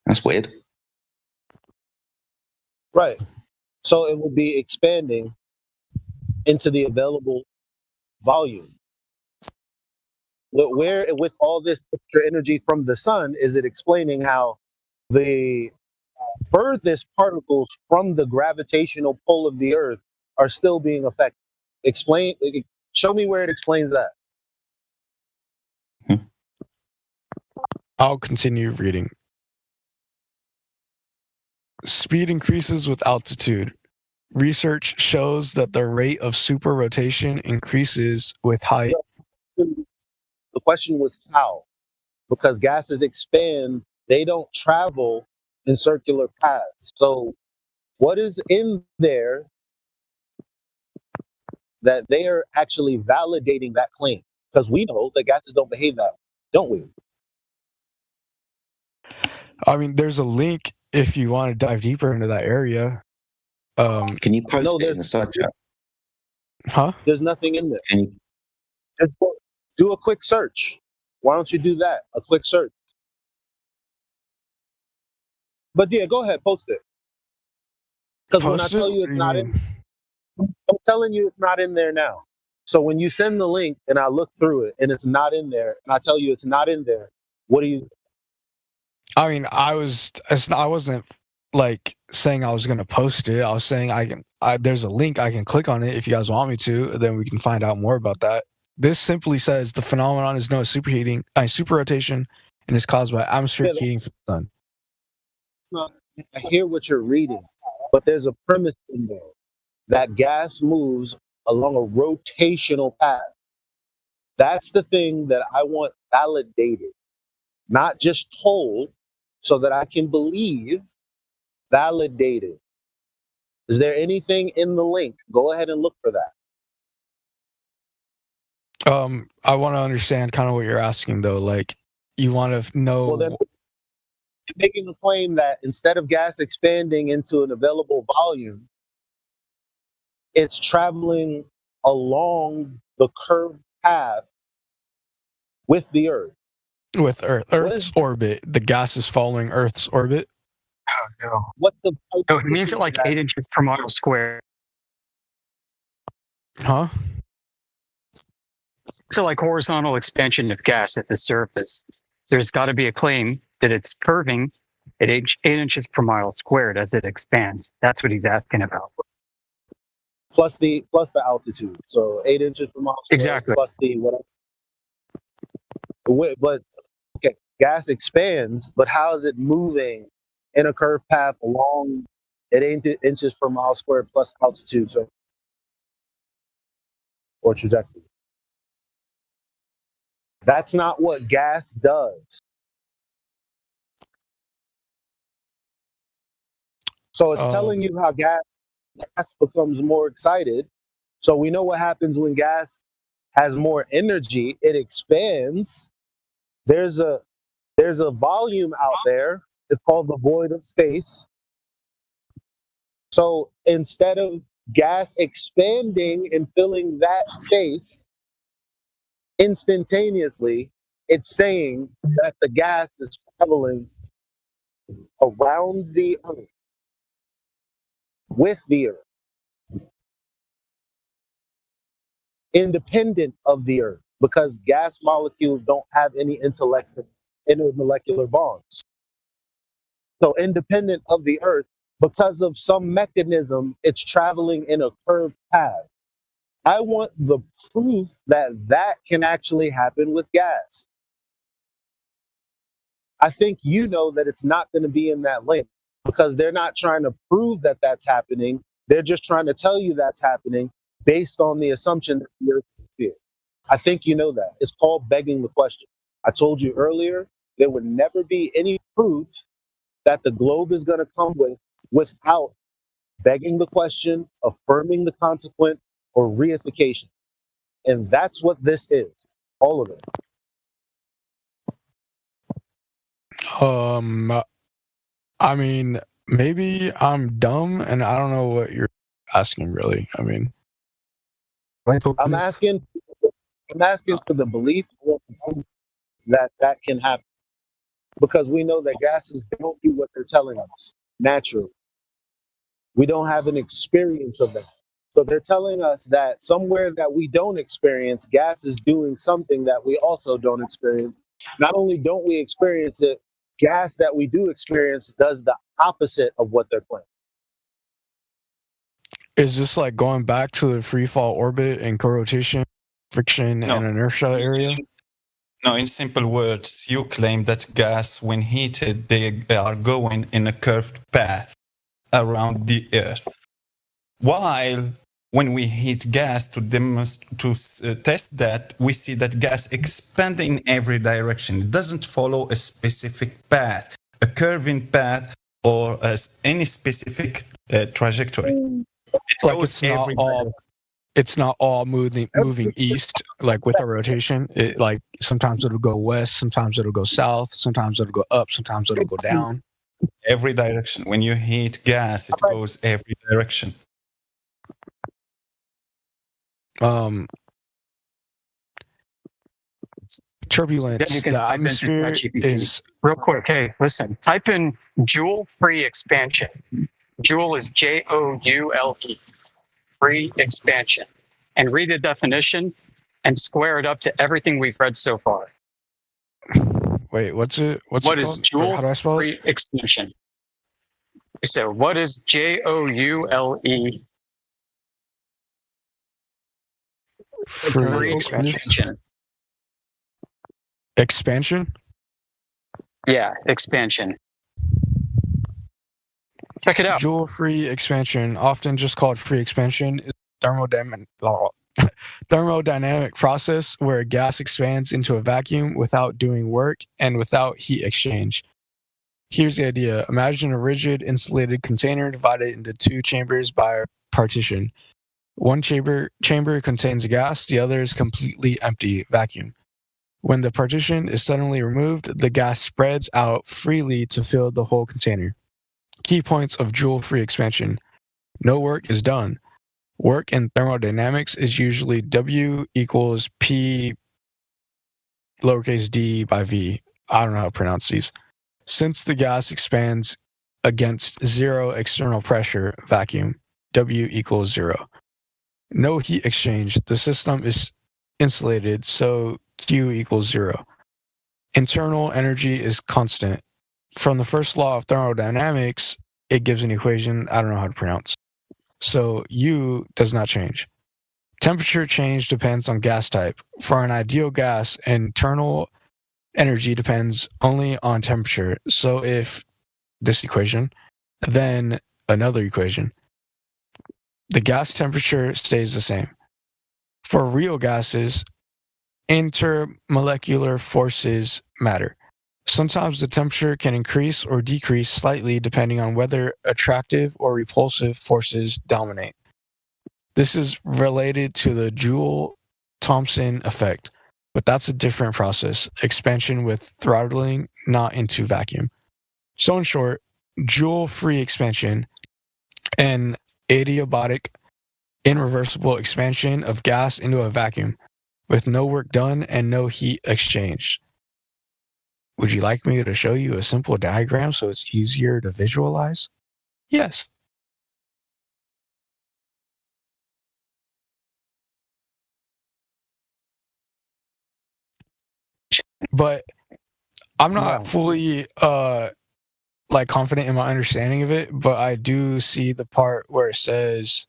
That's weird. Right. So it would be expanding into the available volume. Where with all this extra energy from the sun is it explaining how the furthest particles from the gravitational pull of the earth are still being affected? Show me where it explains that. I'll continue reading. Speed increases with altitude. Research shows that the rate of superrotation increases with height. The question was how? Because gases expand, they don't travel in circular paths. So what is in there that they are actually validating that claim? Because we know that gases don't behave that way, don't we? I mean, there's a link if you want to dive deeper into that area. Can you post it in the side chat? Huh? There's nothing in there. Can you? Just do a quick search. Why don't you do that? A quick search. But yeah, go ahead, post it. Because when I tell you it's not in, I'm telling you it's not in there now. So when you send the link and I look through it and it's not in there, and I tell you it's not in there, what do you? I mean, I wasn't like saying I was gonna post it. I was saying there's a link I can click on it if you guys want me to. Then we can find out more about that. This simply says the phenomenon is known as superrotation, and is caused by atmospheric heating from the sun. It's not. I hear what you're reading, but there's a premise in there that gas moves along a rotational path. That's the thing that I want validated, not just told, so that I can believe. Validated. Is there anything in the link? Go ahead and look for that. I want to understand kind of what you're asking though. Like, you want to know. Well, they're making a claim that instead of gas expanding into an available volume, it's traveling along the curved path with the Earth. With Earth's orbit, the gas is following Earth's orbit. Oh no! What the? No, it means it like 8 inches per mile square. Huh? So like horizontal expansion of gas at the surface. There's got to be a claim that it's curving at 8 inches per mile squared as it expands. That's what he's asking about. Plus the altitude. So 8 inches per mile squared. Exactly. Plus the whatever. But okay, gas expands, but how is it moving in a curved path along at 8 inches per mile squared plus altitude, so or trajectory? That's not what gas does. So it's telling you how gas becomes more excited. So we know what happens when gas has more energy. It expands. There's a volume out there. It's called the void of space. So instead of gas expanding and filling that space instantaneously, it's saying that the gas is traveling around the Earth with the Earth, independent of the Earth, because gas molecules don't have any intermolecular bonds. So independent of the Earth, because of some mechanism, it's traveling in a curved path. I want the proof that that can actually happen with gas. I think you know that it's not going to be in that link because they're not trying to prove that that's happening. They're just trying to tell you that's happening based on the assumption that the Earth is sphere. I think you know that. It's called begging the question. I told you earlier, there would never be any proof that the globe is going to come without begging the question, affirming the consequent, or reification. And that's what this is. All of it. I mean, maybe I'm dumb and I don't know what you're asking really. I mean, I'm asking for the belief that that can happen, because we know that gases don't do what they're telling us naturally. We don't have an experience of that. So they're telling us that somewhere that we don't experience, gas is doing something that we also don't experience. Not only don't we experience it, gas that we do experience does the opposite of what they're claiming. Is this like going back to the free fall orbit and co-rotation, friction, and inertia area? No, in simple words, you claim that gas, when heated, they are going in a curved path around the Earth. While when we heat gas to test that, we see that gas expand in every direction. It doesn't follow a specific path, a curving path, or any specific trajectory. It Like goes it's not all moving east, like with a rotation. It, like sometimes it'll go west, sometimes it'll go south, sometimes it'll go up, sometimes it'll go down. Every direction. When you heat gas, it goes every direction. Turbulence. Then you can The type into atmosphere ChatGPT. is Real quick, hey, listen, type in Joule free expansion. Joule is Joule, free expansion, and read the definition and square it up to everything we've read so far. Wait, what's it? What's What it is called? Or Joule how do I spell it? free expansion? So what is Joule? Free expansion. Expansion? Yeah, expansion. Check it out. Joule free expansion, often just called free expansion, is a thermodynamic process where a gas expands into a vacuum without doing work and without heat exchange. Here's the idea. Imagine a rigid insulated container divided into two chambers by a partition. One chamber contains a gas, the other is completely empty, vacuum. When the partition is suddenly removed, the gas spreads out freely to fill the whole container. Key points of Joule-free expansion. No work is done. Work in thermodynamics is usually W equals P lowercase d by V. I don't know how to pronounce these. Since the gas expands against zero external pressure, vacuum, W equals 0. No heat exchange. The system is insulated, so Q equals 0. Internal energy is constant. From the first law of thermodynamics, it gives an equation I don't know how to pronounce. So U does not change. Temperature change depends on gas type. For an ideal gas, internal energy depends only on temperature. So if this equation, then another equation, the gas temperature stays the same. For real gases, intermolecular forces matter. Sometimes the temperature can increase or decrease slightly depending on whether attractive or repulsive forces dominate. This is related to the Joule-Thomson effect, but that's a different process, expansion with throttling, not into vacuum. So in short, Joule-free expansion, an adiabatic, irreversible expansion of gas into a vacuum with no work done and no heat exchanged. Would you like me to show you a simple diagram so it's easier to visualize? Yes. But I'm not fully like confident in my understanding of it, but I do see the part where it says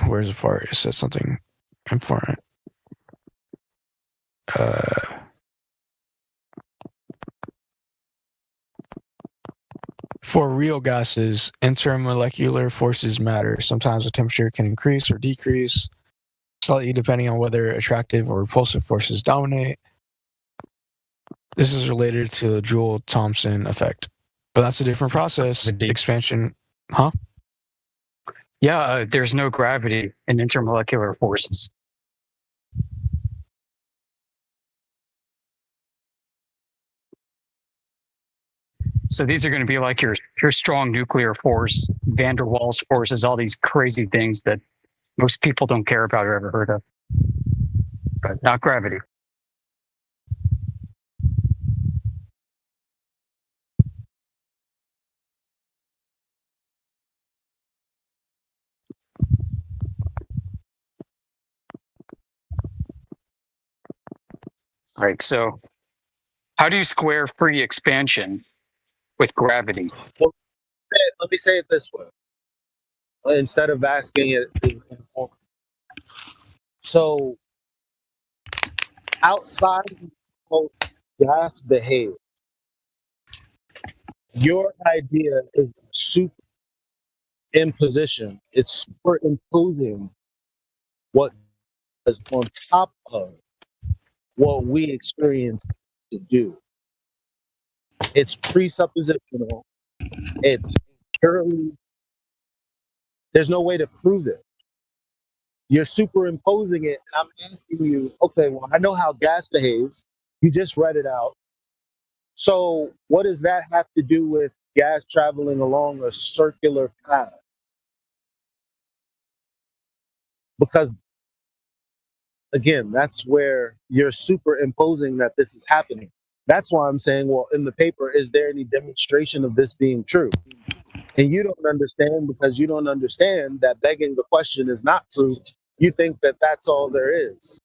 where's the part? It says something important. For real gases, intermolecular forces matter. Sometimes the temperature can increase or decrease slightly depending on whether attractive or repulsive forces dominate. This is related to the Joule-Thomson effect, but that's a different process. Expansion, huh? Yeah, there's no gravity in intermolecular forces. So these are going to be like your strong nuclear force, Van der Waals forces, all these crazy things that most people don't care about or ever heard of. But not gravity. Right. So, how do you square free expansion with gravity? Well, let me say it this way, instead of asking it. So, outside of how gas behave, your idea is superimposition. It's superimposing what is on top of what we experience to do. It's presuppositional. It's purely, there's no way to prove it. You're superimposing it, and I'm asking you, okay, well, I know how gas behaves. You just read it out. So what does that have to do with gas traveling along a circular path? Because again, that's where you're superimposing that this is happening. That's why I'm saying, well, in the paper, is there any demonstration of this being true? And you don't understand because you don't understand that begging the question is not proof. You think that that's all there is.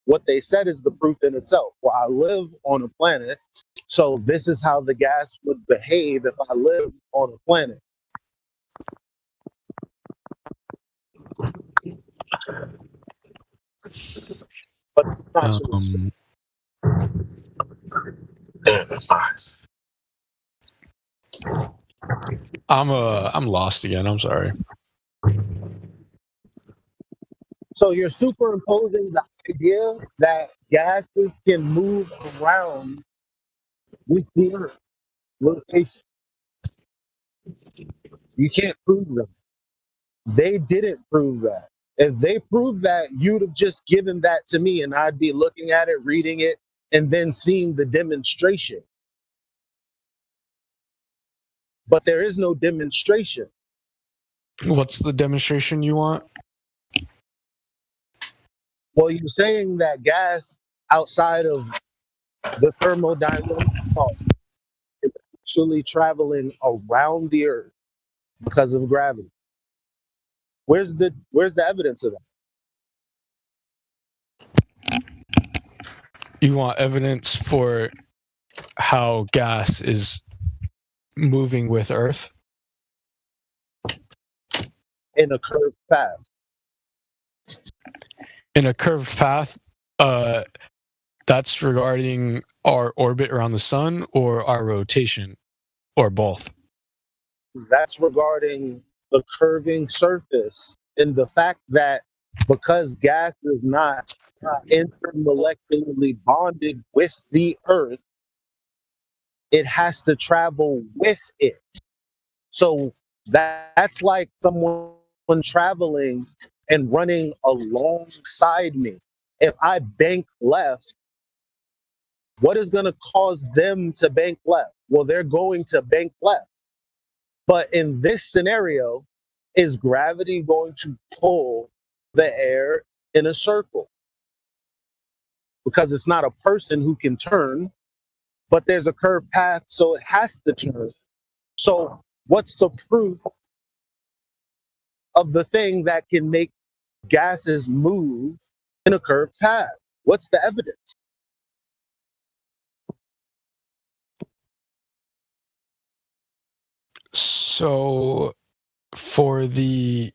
What they said is the proof in itself. Well, I live on a planet, so this is how the gas would behave if I lived on a planet. But it's not true. Yeah, that's nice. I'm lost again. I'm sorry. So you're superimposing the idea that gases can move around with the Earth rotation. You can't prove them. They didn't prove that. If they proved that, you'd have just given that to me and I'd be looking at it, reading it, and then seeing the demonstration. But there is no demonstration. What's the demonstration you want? Well, you're saying that gas outside of the thermodynamic law is actually traveling around the Earth because of gravity. Where's the evidence of that? You want evidence for how gas is moving with Earth? In a curved path. In a curved path, that's regarding our orbit around the sun or our rotation, or both? That's regarding the curving surface and the fact that because gas is not intermolecularly bonded with the Earth, it has to travel with it. So that's like someone traveling and running alongside me. If I bank left, what is going to cause them to bank left? Well, they're going to bank left. But in this scenario, is gravity going to pull the air in a circle? Because it's not a person who can turn, but there's a curved path, so it has to turn. So what's the proof of the thing that can make gases move in a curved path? What's the evidence? So for the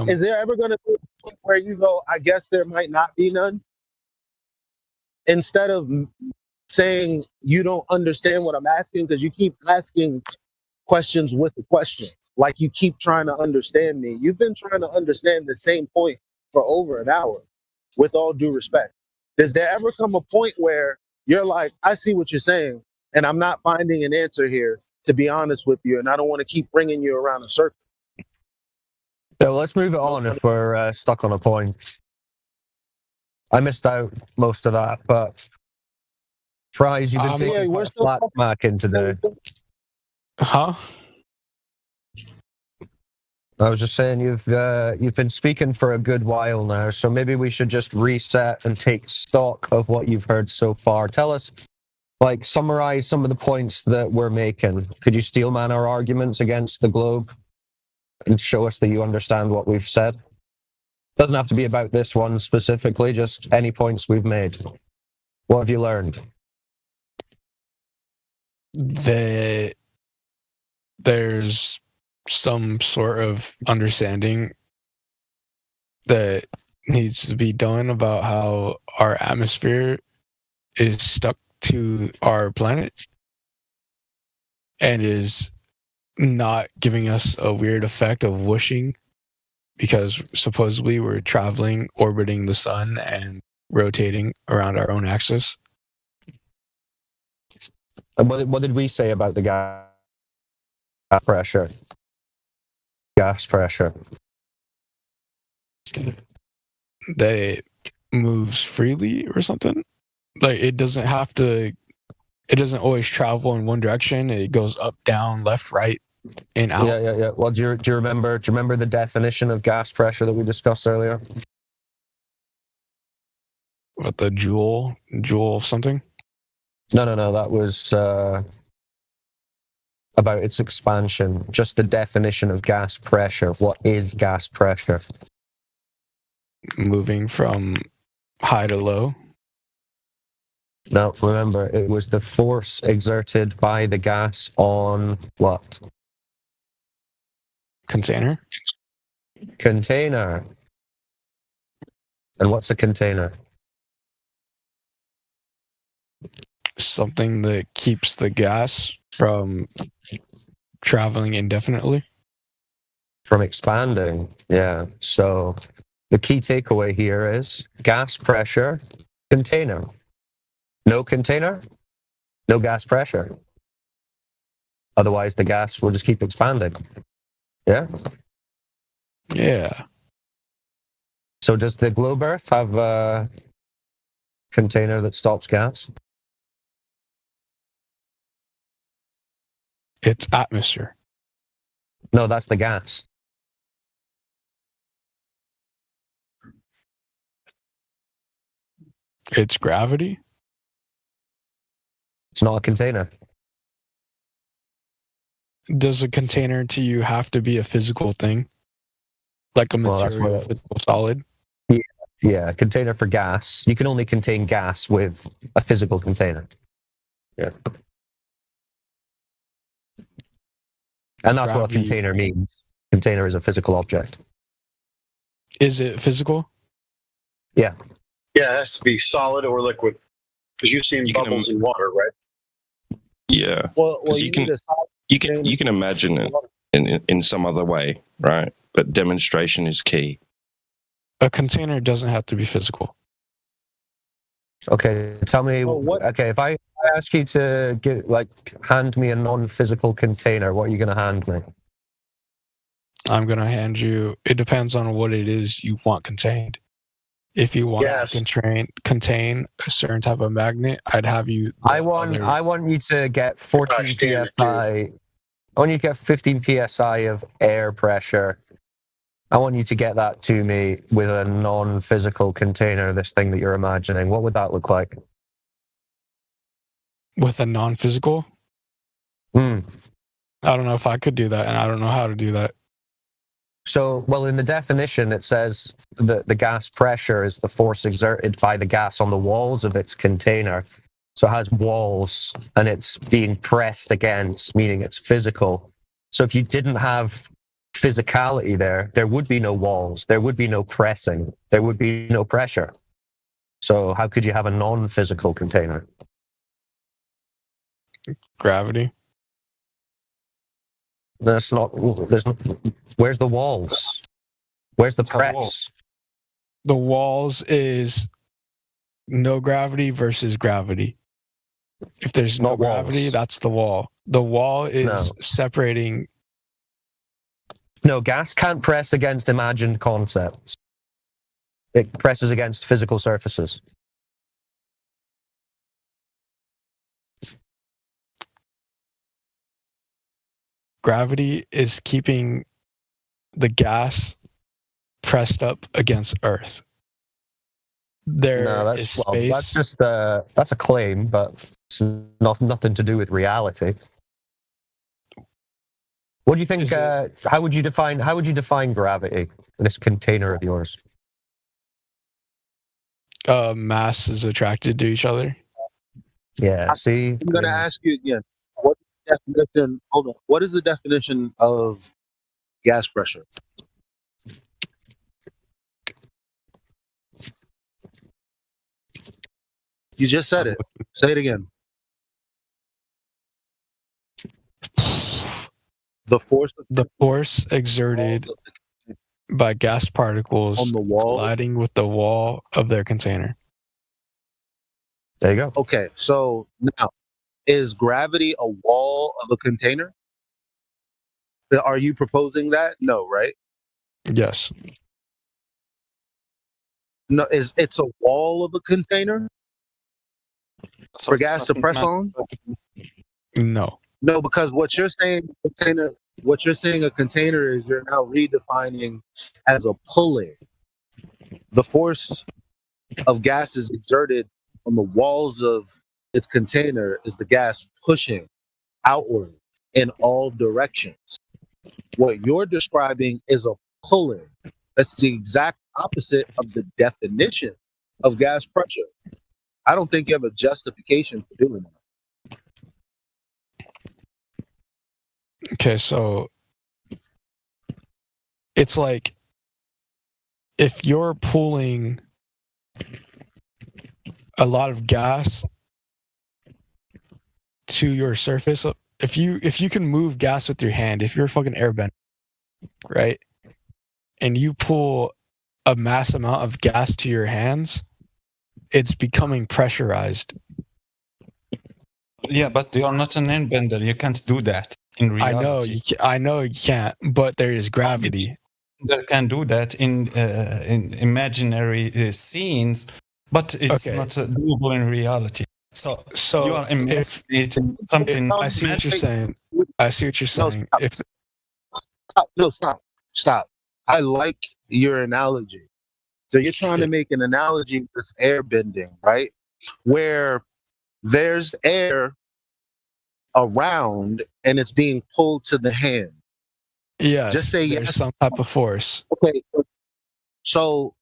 is there ever going to be a point where you go, I guess there might not be none? Instead of saying you don't understand what I'm asking, because you keep asking questions with the question, like you keep trying to understand me. You've been trying to understand the same point for over an hour, with all due respect. Does there ever come a point where you're like, I see what you're saying, and I'm not finding an answer here, to be honest with you, and I don't want to keep bringing you around a circle? So let's move it on if we're stuck on a point. I missed out most of that, but Fries, you've been taking we're still flat smack into the... Huh? I was just saying you've been speaking for a good while now, so maybe we should just reset and take stock of what you've heard so far. Tell us, like, summarize some of the points that we're making. Could you steelman our arguments against the globe and show us that you understand what we've said? Doesn't have to be about this one specifically, just any points we've made. What have you learned? That there's some sort of understanding that needs to be done about how our atmosphere is stuck to our planet and is not giving us a weird effect of whooshing, because supposedly we're traveling, orbiting the sun and rotating around our own axis. And what did we say about the gas pressure? Gas pressure. That it moves freely or something. Like it doesn't always travel in one direction. It goes up, down, left, right, and out. Yeah. Well, do you remember the definition of gas pressure that we discussed earlier? What, the joule of something? No. That was about its expansion. Just the definition of gas pressure. What is gas pressure? Moving from high to low. No, remember, it was the force exerted by the gas on what? Container. Container. And what's a container? Something that keeps the gas from traveling indefinitely. From expanding, yeah. So the key takeaway here is gas pressure, container. No container, no gas pressure. Otherwise, the gas will just keep expanding. Yeah? Yeah. So does the globe Earth have a container that stops gas? It's atmosphere. No, that's the gas. It's gravity. It's not a container. Does a container to you have to be a physical thing? Like a material, physical solid? Yeah, a container for gas. You can only contain gas with a physical container. Yeah. And that's what a container means. Container is a physical object. Is it physical? Yeah. Yeah, it has to be solid or liquid. Because you've seen bubbles in water, right? Yeah. Well, 'Cause you need a solid you can imagine it in some other way, right? But demonstration is key. A container doesn't have to be physical. Okay, tell me. what- Okay, if I ask you to hand me a non-physical container, what are you going to hand me? I'm going to hand you, it depends on what it is you want contained. If you want to contain a certain type of magnet, I'd have you. I want you to get 14 psi. I want you to get 15 psi of air pressure. I want you to get that to me with a non-physical container, this thing that you're imagining. What would that look like? With a non-physical? I don't know if I could do that, and I don't know how to do that. So, well, in the definition, it says that the gas pressure is the force exerted by the gas on the walls of its container. So it has walls, and it's being pressed against, meaning it's physical. So if you didn't have physicality there would be no walls, there would be no pressing, there would be no pressure. So how could you have a non-physical container? Gravity. Where's the walls? Where's the press? The walls is no gravity versus gravity. If there's no gravity, that's the wall. The wall is separating. No, gas can't press against imagined concepts. It presses against physical surfaces. Gravity is keeping the gas pressed up against Earth. That's a claim, but it's nothing to do with reality. What do you think? How would you define gravity in this container of yours? mass is attracted to each other. Yeah. See, I'm gonna ask you again. What definition? Hold on. What is the definition of gas pressure? You just said it. Say it again. The force exerted by gas particles on the wall colliding with the wall of their container. There you go. Okay, so now, is gravity a wall of a container? Are you proposing that? No, right? Yes. No, it's a wall of a container So for it's gas to not press mass- on? No. No, because what you're saying a container is you're now redefining as a pulling. The force of gas is exerted on the walls of its container is the gas pushing outward in all directions. What you're describing is a pulling. That's the exact opposite of the definition of gas pressure. I don't think you have a justification for doing that. Okay, so it's like if you're pulling a lot of gas to your surface, if you can move gas with your hand, if you're a fucking airbender, right? And you pull a mass amount of gas to your hands, it's becoming pressurized. Yeah, but you're not an airbender. You can't do that in reality. I know you can't, but there is gravity. They can do that in imaginary scenes, but it's not doable in reality. So you are imaginating something. I see what you're saying. I see what you're saying. Stop. I like your analogy. So you're trying to make an analogy with air bending, right? Where there's air around and it's being pulled to the hand. Yes. Just say there's yes. some type of force. Okay. So,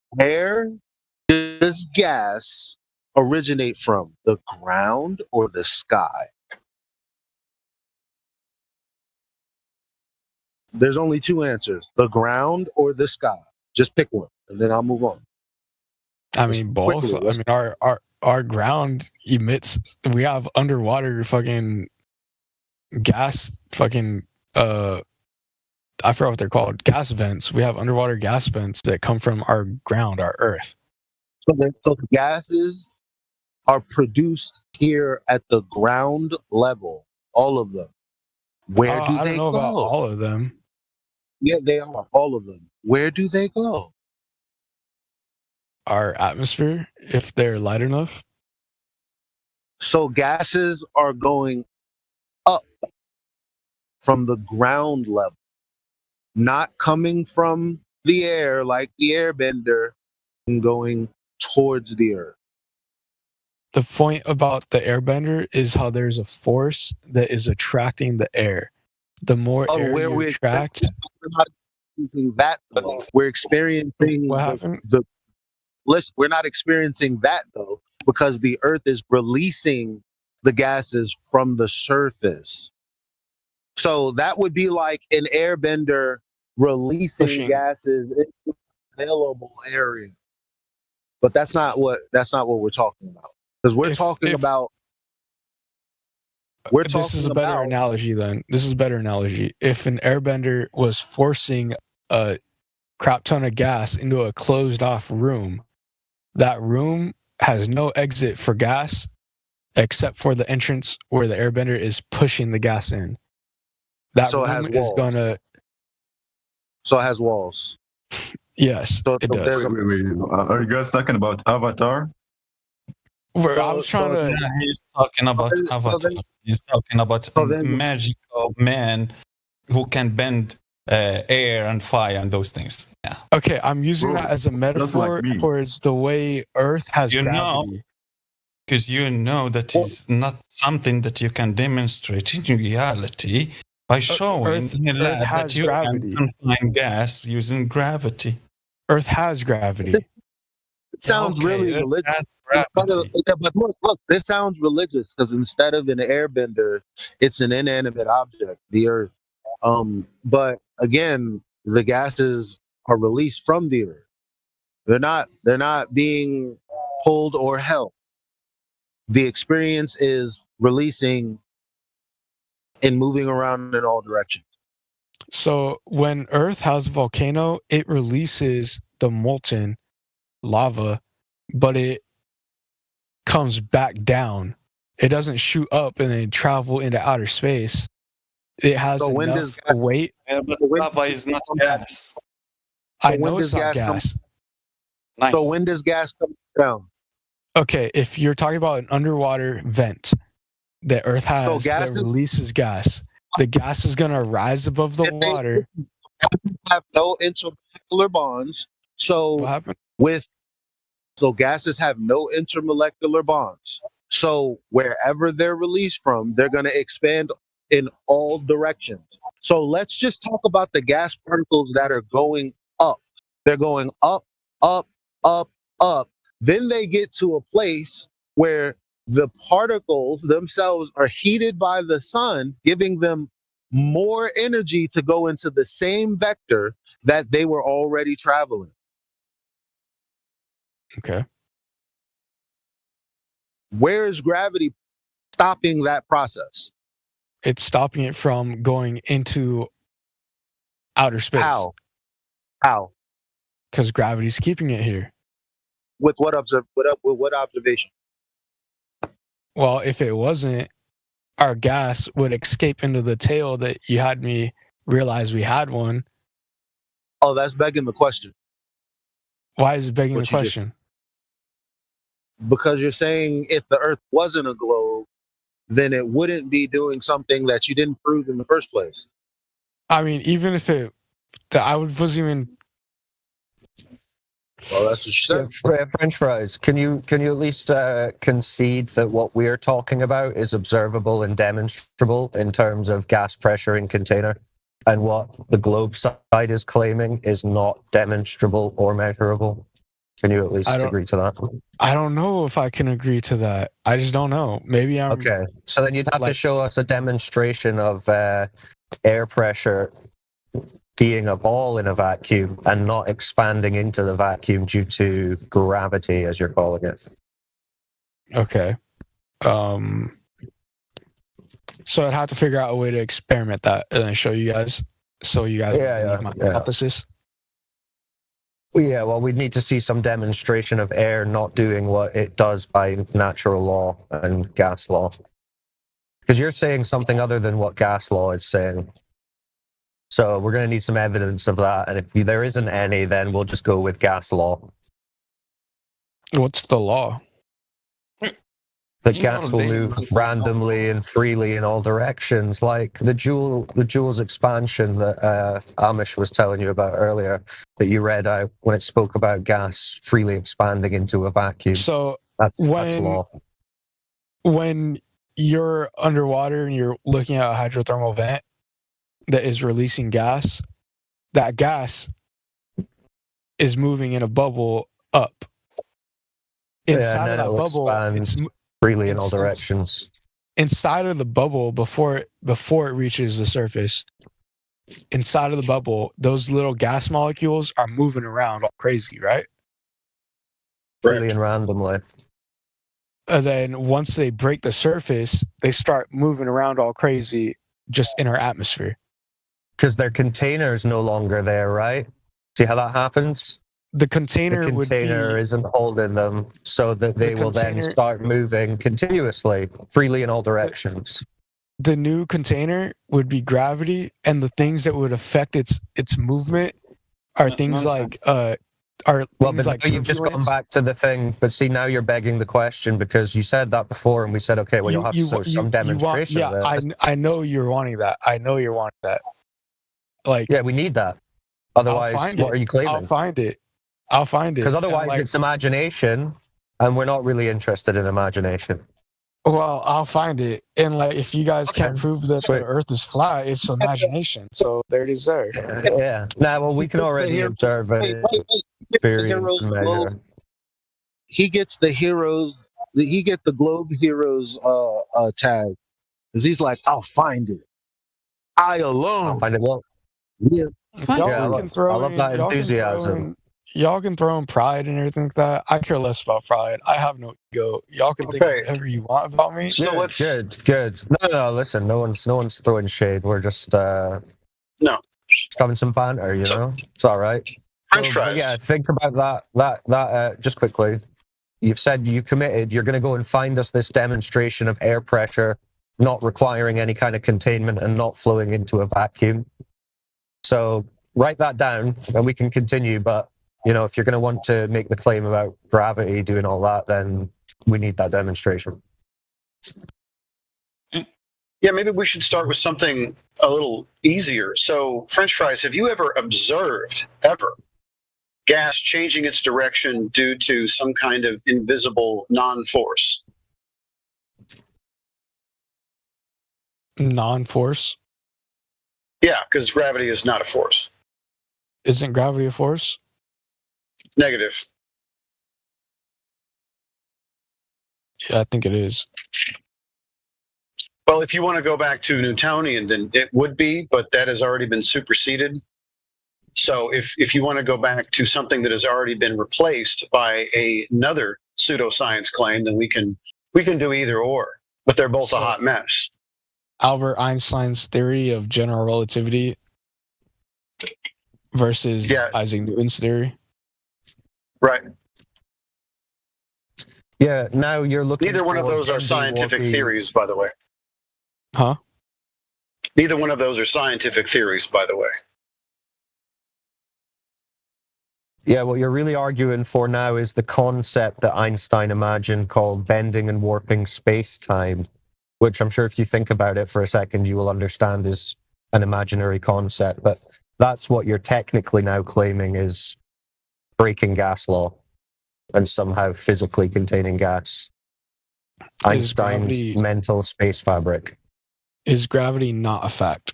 where does gas originate from? The ground or the sky? There's only two answers: the ground or the sky. Just pick one, and then I'll move on. I mean, both. I mean, our ground emits. We have underwater fucking gas. Fucking I forgot what they're called. Gas vents. We have underwater gas vents that come from our ground, our Earth. So the gases are produced here at the ground level. All of them. Where do I they don't know go? about all of them. Yeah, they are all of them. Where do they go? Our atmosphere, if they're light enough. So gases are going up from the ground level, not coming from the air like the airbender and going towards the earth. The point about the airbender is how there's a force that is attracting the air. The more air where you we attract, we're not experiencing that though. We're experiencing what happened? We're not experiencing that though, because the earth is releasing the gases from the surface. So that would be like an airbender releasing gases into available area. But that's not what we're talking about. Because we're talking about this is a better analogy then. This is a better analogy. If an airbender was forcing a crap ton of gas into a closed off room, that room has no exit for gas except for the entrance where the airbender is pushing the gas in. That So it room has is walls. gonna. So it has walls. Yes, it does. Wait. Are you guys talking about Avatar? I was trying to. Yeah, he's talking about Avatar. He's talking about a magical man who can bend air and fire and those things. Yeah. Okay, I'm using that as a metaphor towards the way Earth has gravity. Because you know that it's not something that you can demonstrate in reality by showing in a lab that you can confine gas using gravity. Earth has gravity. sounds Okay, really religious. But look, this sounds religious because instead of an airbender, it's an inanimate object, the earth. But again, the gases are released from the earth. They're not being pulled or held. The experience is releasing and moving around in all directions. So when Earth has a volcano, it releases the molten lava, but it comes back down. It doesn't shoot up and then travel into outer space. It has So when enough does weight. Yeah, but lava is not gas. I So when know does it's not gas come- gas. Nice. So when does gas come down? Okay, if you're talking about an underwater vent that Earth has gas that is- releases gas, the gas is gonna rise above the water. Have no intermolecular bonds. So What happened? So gases have no intermolecular bonds. So wherever they're released from, they're going to expand in all directions. So let's just talk about the gas particles that are going up. They're going up, up, up, up. Then they get to a place where the particles themselves are heated by the sun, giving them more energy to go into the same vector that they were already traveling. Okay. Where is gravity stopping that process? It's stopping it from going into outer space. How? How? Because gravity's keeping it here. With what what observation? Well, if it wasn't, our gas would escape into the tail that you had me realize we had one. Oh, that's begging the question. Why is it begging What the you just- question? Because you're saying if the Earth wasn't a globe, then it wouldn't be doing something that you didn't prove in the first place. I mean, even if wasn't even. Well, that's what you said. French fries. Can you at least concede that what we're talking about is observable and demonstrable in terms of gas pressure in container, and what the globe side is claiming is not demonstrable or measurable? Can you at least agree to that? I don't know if I can agree to that. I just don't know. Maybe I'm okay. So then you'd have to show us a demonstration of air pressure being a ball in a vacuum and not expanding into the vacuum due to gravity, as you're calling it. Okay. So I'd have to figure out a way to experiment that and then show you guys, so you guys believe my hypothesis. Yeah, well, we'd need to see some demonstration of air not doing what it does by natural law and gas law. Because you're saying something other than what gas law is saying. So we're going to need some evidence of that. And if there isn't any, then we'll just go with gas law. What's the law? That gas will move randomly and freely in all directions, like the Joule's expansion that Amish was telling you about earlier, that you read out when it spoke about gas freely expanding into a vacuum. So that's law. When you're underwater and you're looking at a hydrothermal vent that is releasing gas, that gas is moving in a bubble up. Inside of that bubble, it's freely in all directions. Inside of the bubble, before it reaches the surface, inside of the bubble, those little gas molecules are moving around all crazy, right? Freely and randomly. And then once they break the surface, they start moving around all crazy just in our atmosphere. Because their container is no longer there, right? See how that happens? The container isn't holding them, so that they will then start moving continuously, freely in all directions. The new container would be gravity, and the things that would affect its movement are things like you've just gone back to the thing. But see, now you're begging the question because you said that before, and we said, okay, well, you'll have to show some demonstration. I know you're wanting that. Like, yeah, we need that. Otherwise, what are you claiming? I'll find it. Because otherwise, it's imagination, and we're not really interested in imagination. Well, I'll find it, and if you guys can't prove that the Earth is flat, it's imagination. So there it is. There. Yeah. Now, well, we can already observe it, experience, and measure. he gets the heroes. He get the Globe Heroes tag because he's like, I'll find it. I alone. I'll find it. Well, yeah. Y'all Yeah, can throw I love in- that y'all can throw enthusiasm. in- Y'all can throw in pride and everything like that. I care less about pride. I have no ego. Y'all can think whatever you want about me. Good. No. Listen, no one's throwing shade. We're just just having some banter. You know, it's all right. French But fries. yeah, think about that. Just quickly, you've said you've committed. You're going to go and find us this demonstration of air pressure not requiring any kind of containment and not flowing into a vacuum. So write that down, and we can continue. But if you're going to want to make the claim about gravity doing all that, then we need that demonstration. Yeah, maybe we should start with something a little easier. So, French fries, have you ever observed gas changing its direction due to some kind of invisible non-force? Non-force? Yeah, because gravity is not a force. Isn't gravity a force? Negative. Yeah, I think it is. Well, if you want to go back to Newtonian, then it would be, but that has already been superseded. So if you want to go back to something that has already been replaced by another pseudoscience claim, then we can do either or. But they're both a hot mess. Albert Einstein's theory of general relativity versus Isaac Newton's theory. Right. Yeah, now you're looking Neither one of for those are bending, scientific warping- theories, by the way. Huh? Neither one of those are scientific theories, by the way. Yeah, what you're really arguing for now is the concept that Einstein imagined called bending and warping space-time, which I'm sure if you think about it for a second, you will understand is an imaginary concept. But that's what you're technically now claiming is breaking gas law and somehow physically containing gas. Einstein's gravity- mental space fabric. Is gravity not a fact?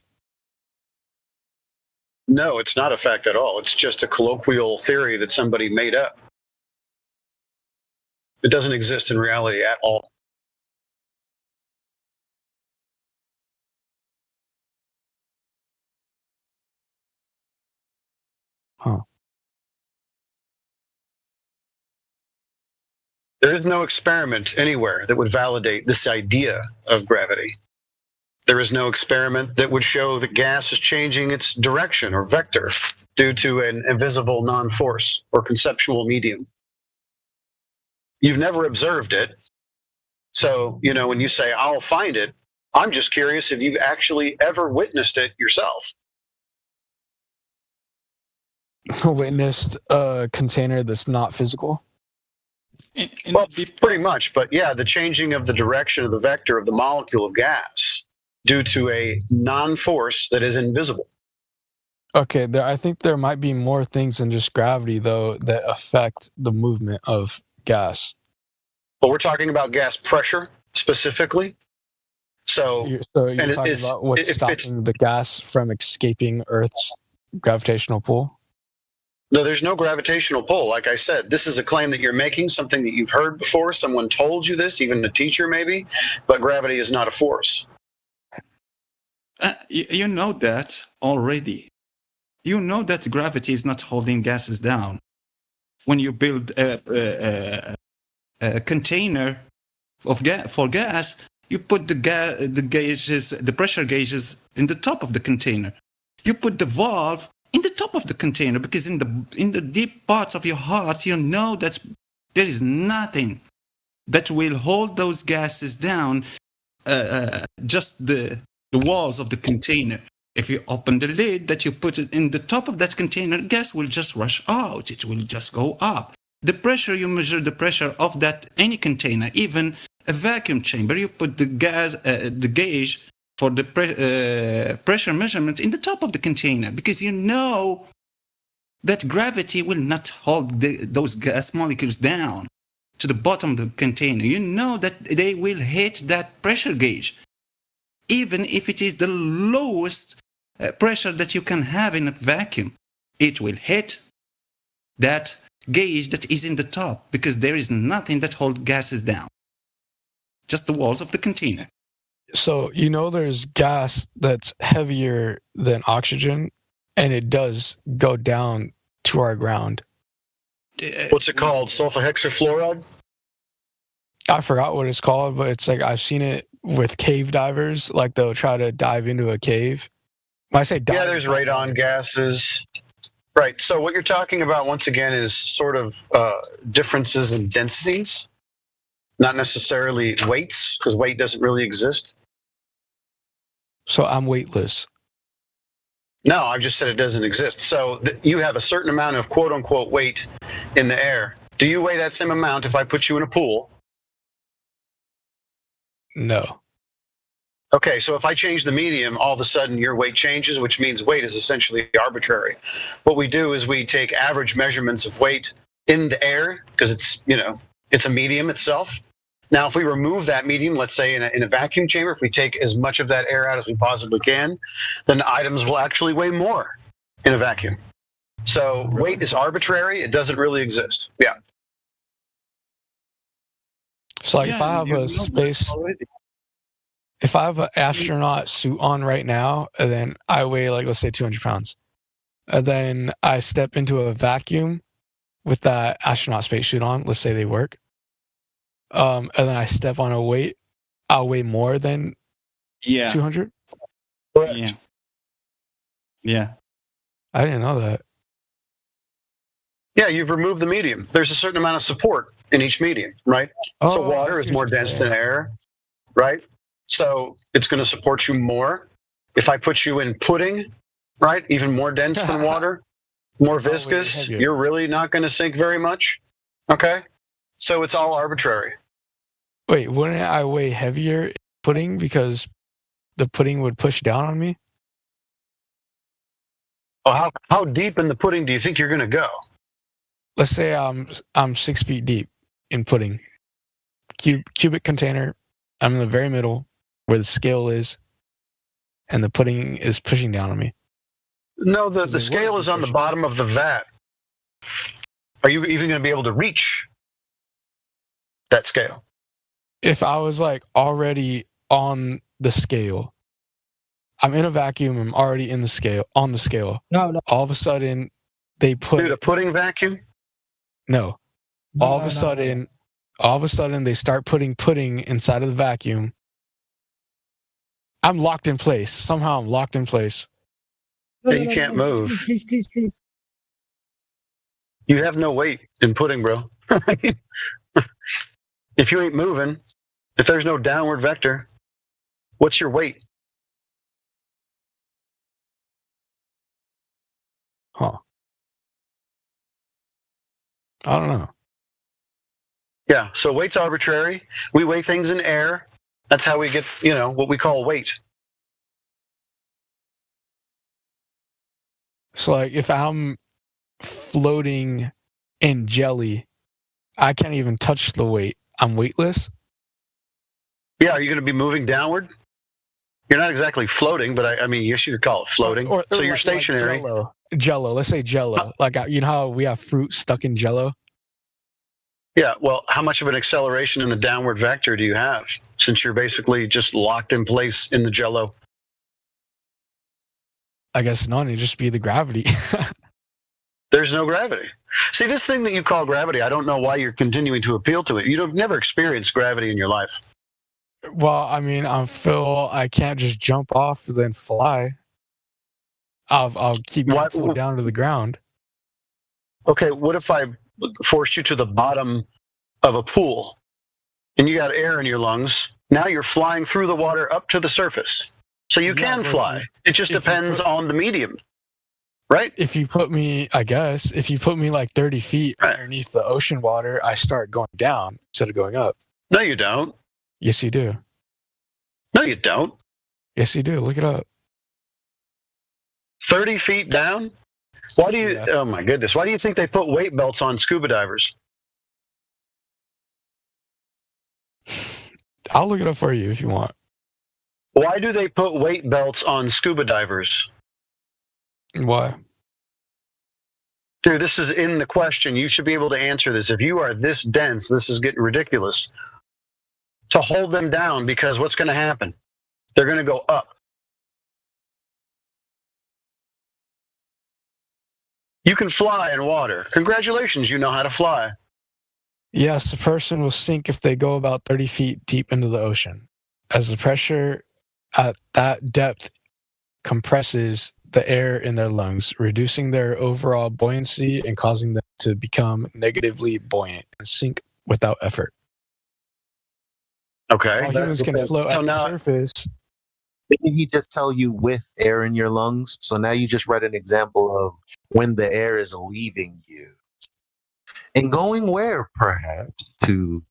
No, it's not a fact at all. It's just a colloquial theory that somebody made up. It doesn't exist in reality at all. Huh. There is no experiment anywhere that would validate this idea of gravity. There is no experiment that would show that gas is changing its direction or vector due to an invisible non-force or conceptual medium. You've never observed it. So, when you say, I'll find it, I'm just curious if you've actually ever witnessed it yourself. Witnessed a container that's not physical? Well, pretty much. But yeah, the changing of the direction of the vector of the molecule of gas due to a non-force that is invisible. Okay, I think there might be more things than just gravity, though, that affect the movement of gas. But we're talking about gas pressure specifically. So You're and talking it's- about what's if it's- stopping the gas from escaping Earth's gravitational pull? No, there's no gravitational pull. Like I said, this is a claim that you're making, something that you've heard before. Someone told you this, even a teacher maybe, but gravity is not a force. You know that already. You know that gravity is not holding gases down. When you build a container for gas, you put the pressure gauges in the top of the container. You put the valve in the top of the container because in the deep parts of your heart, you know that there is nothing that will hold those gases down. Just the walls of the container. If you open the lid that you put it in the top of that container, gas will just rush out. It will just go up. The pressure, you measure the pressure of any container, even a vacuum chamber. You put the gauge for the pressure measurement in the top of the container because you know that gravity will not hold those gas molecules down to the bottom of the container. You know that they will hit that pressure gauge. Even if it is the lowest pressure that you can have in a vacuum, it will hit that gauge that is in the top, because there is nothing that holds gases down. Just the walls of the container. So, there's gas that's heavier than oxygen, and it does go down to our ground. What's it called? Sulfohexafluoride? I forgot what it's called, but it's like I've seen it with cave divers. Like they'll try to dive into a cave. When I say dive, Yeah, there's radon gases. Right. So what you're talking about, once again, is sort of differences in densities, not necessarily weights, because weight doesn't really exist. So I'm weightless. No, I've just said it doesn't exist. So you have a certain amount of quote unquote weight in the air. Do you weigh that same amount if I put you in a pool? No. Okay, so if I change the medium, all of a sudden your weight changes, which means weight is essentially arbitrary. What we do is we take average measurements of weight in the air, because it's, it's a medium itself. Now, if we remove that medium, let's say in a vacuum chamber, if we take as much of that air out as we possibly can, then items will actually weigh more in a vacuum. So weight is arbitrary. It doesn't really exist. Yeah. So like if I have a space, if I have an astronaut suit on right now, and then I weigh like, let's say 200 pounds, and then I step into a vacuum with that astronaut spacesuit on, let's say they work, and then I step on a weight, I'll weigh more than 200? Yeah. Yeah. I didn't know that. Yeah, you've removed the medium. There's a certain amount of support in each medium, right? So water is more dense than air, right? So it's going to support you more. If I put you in pudding, right, even more dense than water, more viscous, you're really not going to sink very much, okay? So it's all arbitrary. Wait, wouldn't I weigh heavier in pudding because the pudding would push down on me? Well, how deep in the pudding do you think you're going to go? Let's say I'm 6 feet deep in pudding. Cubic container. I'm in the very middle where the scale is, and the pudding is pushing down on me. No, the scale is on the bottom of the vat. Are you even going to be able to reach that scale? If I was like already on the scale, I'm in a vacuum, I'm already in the scale, on the scale. No. All of a sudden, they put... Dude, a pudding vacuum? No. All of a sudden, they start putting pudding inside of the vacuum. I'm locked in place. Somehow I'm locked in place. You can't move. Please. You have no weight in pudding, bro. If you ain't moving, if there's no downward vector, what's your weight? Huh. I don't know. Yeah, so weight's arbitrary. We weigh things in air. That's how we get, what we call weight. So like if I'm floating in jelly, I can't even touch the weight. I'm weightless. Yeah, are you going to be moving downward? You're not exactly floating, but I mean, yes, you could call it floating. So you're stationary. Like Jello. Let's say Jello. Like you know how we have fruit stuck in Jello? Yeah, well, how much of an acceleration in the downward vector do you have, since you're basically just locked in place in the Jello? I guess none. It'd just be the gravity. There's no gravity. See, this thing that you call gravity, I don't know why you're continuing to appeal to it. You've never experienced gravity in your life. Well, I mean, I'm Phil. I can't just jump off and then fly. I'll keep getting pulled down to the ground. Okay, what if I forced you to the bottom of a pool and you got air in your lungs? Now you're flying through the water up to the surface. So you can fly. It just depends on the medium, right? If you put me, I guess, if you put me like 30 feet underneath the ocean water, I start going down instead of going up. No, you don't. Yes, you do. No, you don't. Yes, you do. Look it up. 30 feet down? Why do you, oh my goodness, why do you think they put weight belts on scuba divers? I'll look it up for you if you want. Why do they put weight belts on scuba divers? Why? Dude, this is in the question. You should be able to answer this. If you are this dense, this is getting ridiculous. To hold them down, because what's going to happen? They're going to go up. You can fly in water. Congratulations, you know how to fly. Yes, the person will sink if they go about 30 feet deep into the ocean, as the pressure at that depth compresses the air in their lungs, reducing their overall buoyancy and causing them to become negatively buoyant and sink without effort. Okay. While humans can float at the surface. Didn't he just tell you with air in your lungs? So now you just read an example of when the air is leaving you. And going where, perhaps? To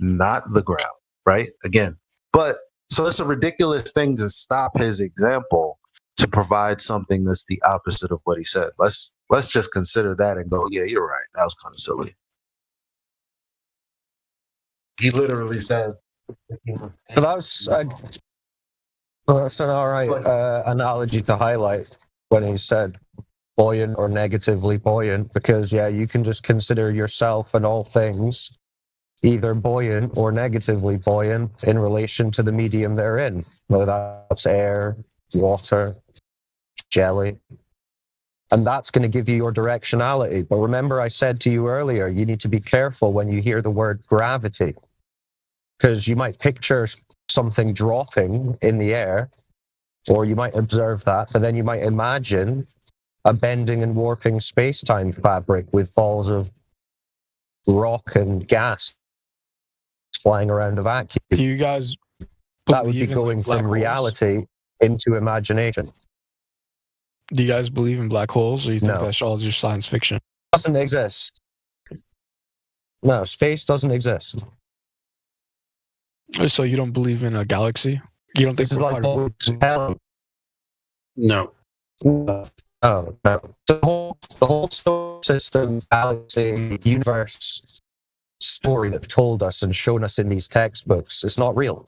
not the ground, right? Again. But so it's a ridiculous thing to stop his example to provide something that's the opposite of what he said. Let's just consider that and go, yeah, you're right. That was kind of silly. He literally said. So that's an all right analogy to highlight when he said buoyant or negatively buoyant, because yeah, you can just consider yourself and all things either buoyant or negatively buoyant in relation to the medium they're in, whether that's air, water, jelly. And that's going to give you your directionality. But remember, I said to you earlier, you need to be careful when you hear the word gravity, because you might picture something dropping in the air, or you might observe that, but then you might imagine a bending and warping space-time fabric with balls of rock and gas flying around a vacuum. Do you guys that would be believe in, going like, black from holes? reality into imagination. Do you guys believe in black holes, or you think No. that's all just science fiction? Doesn't exist. No, space doesn't exist. So you don't believe in a galaxy? You don't think This is we're like part of it? No. No. The whole solar system, galaxy, universe story that told us and shown us in these textbooks, it's not real.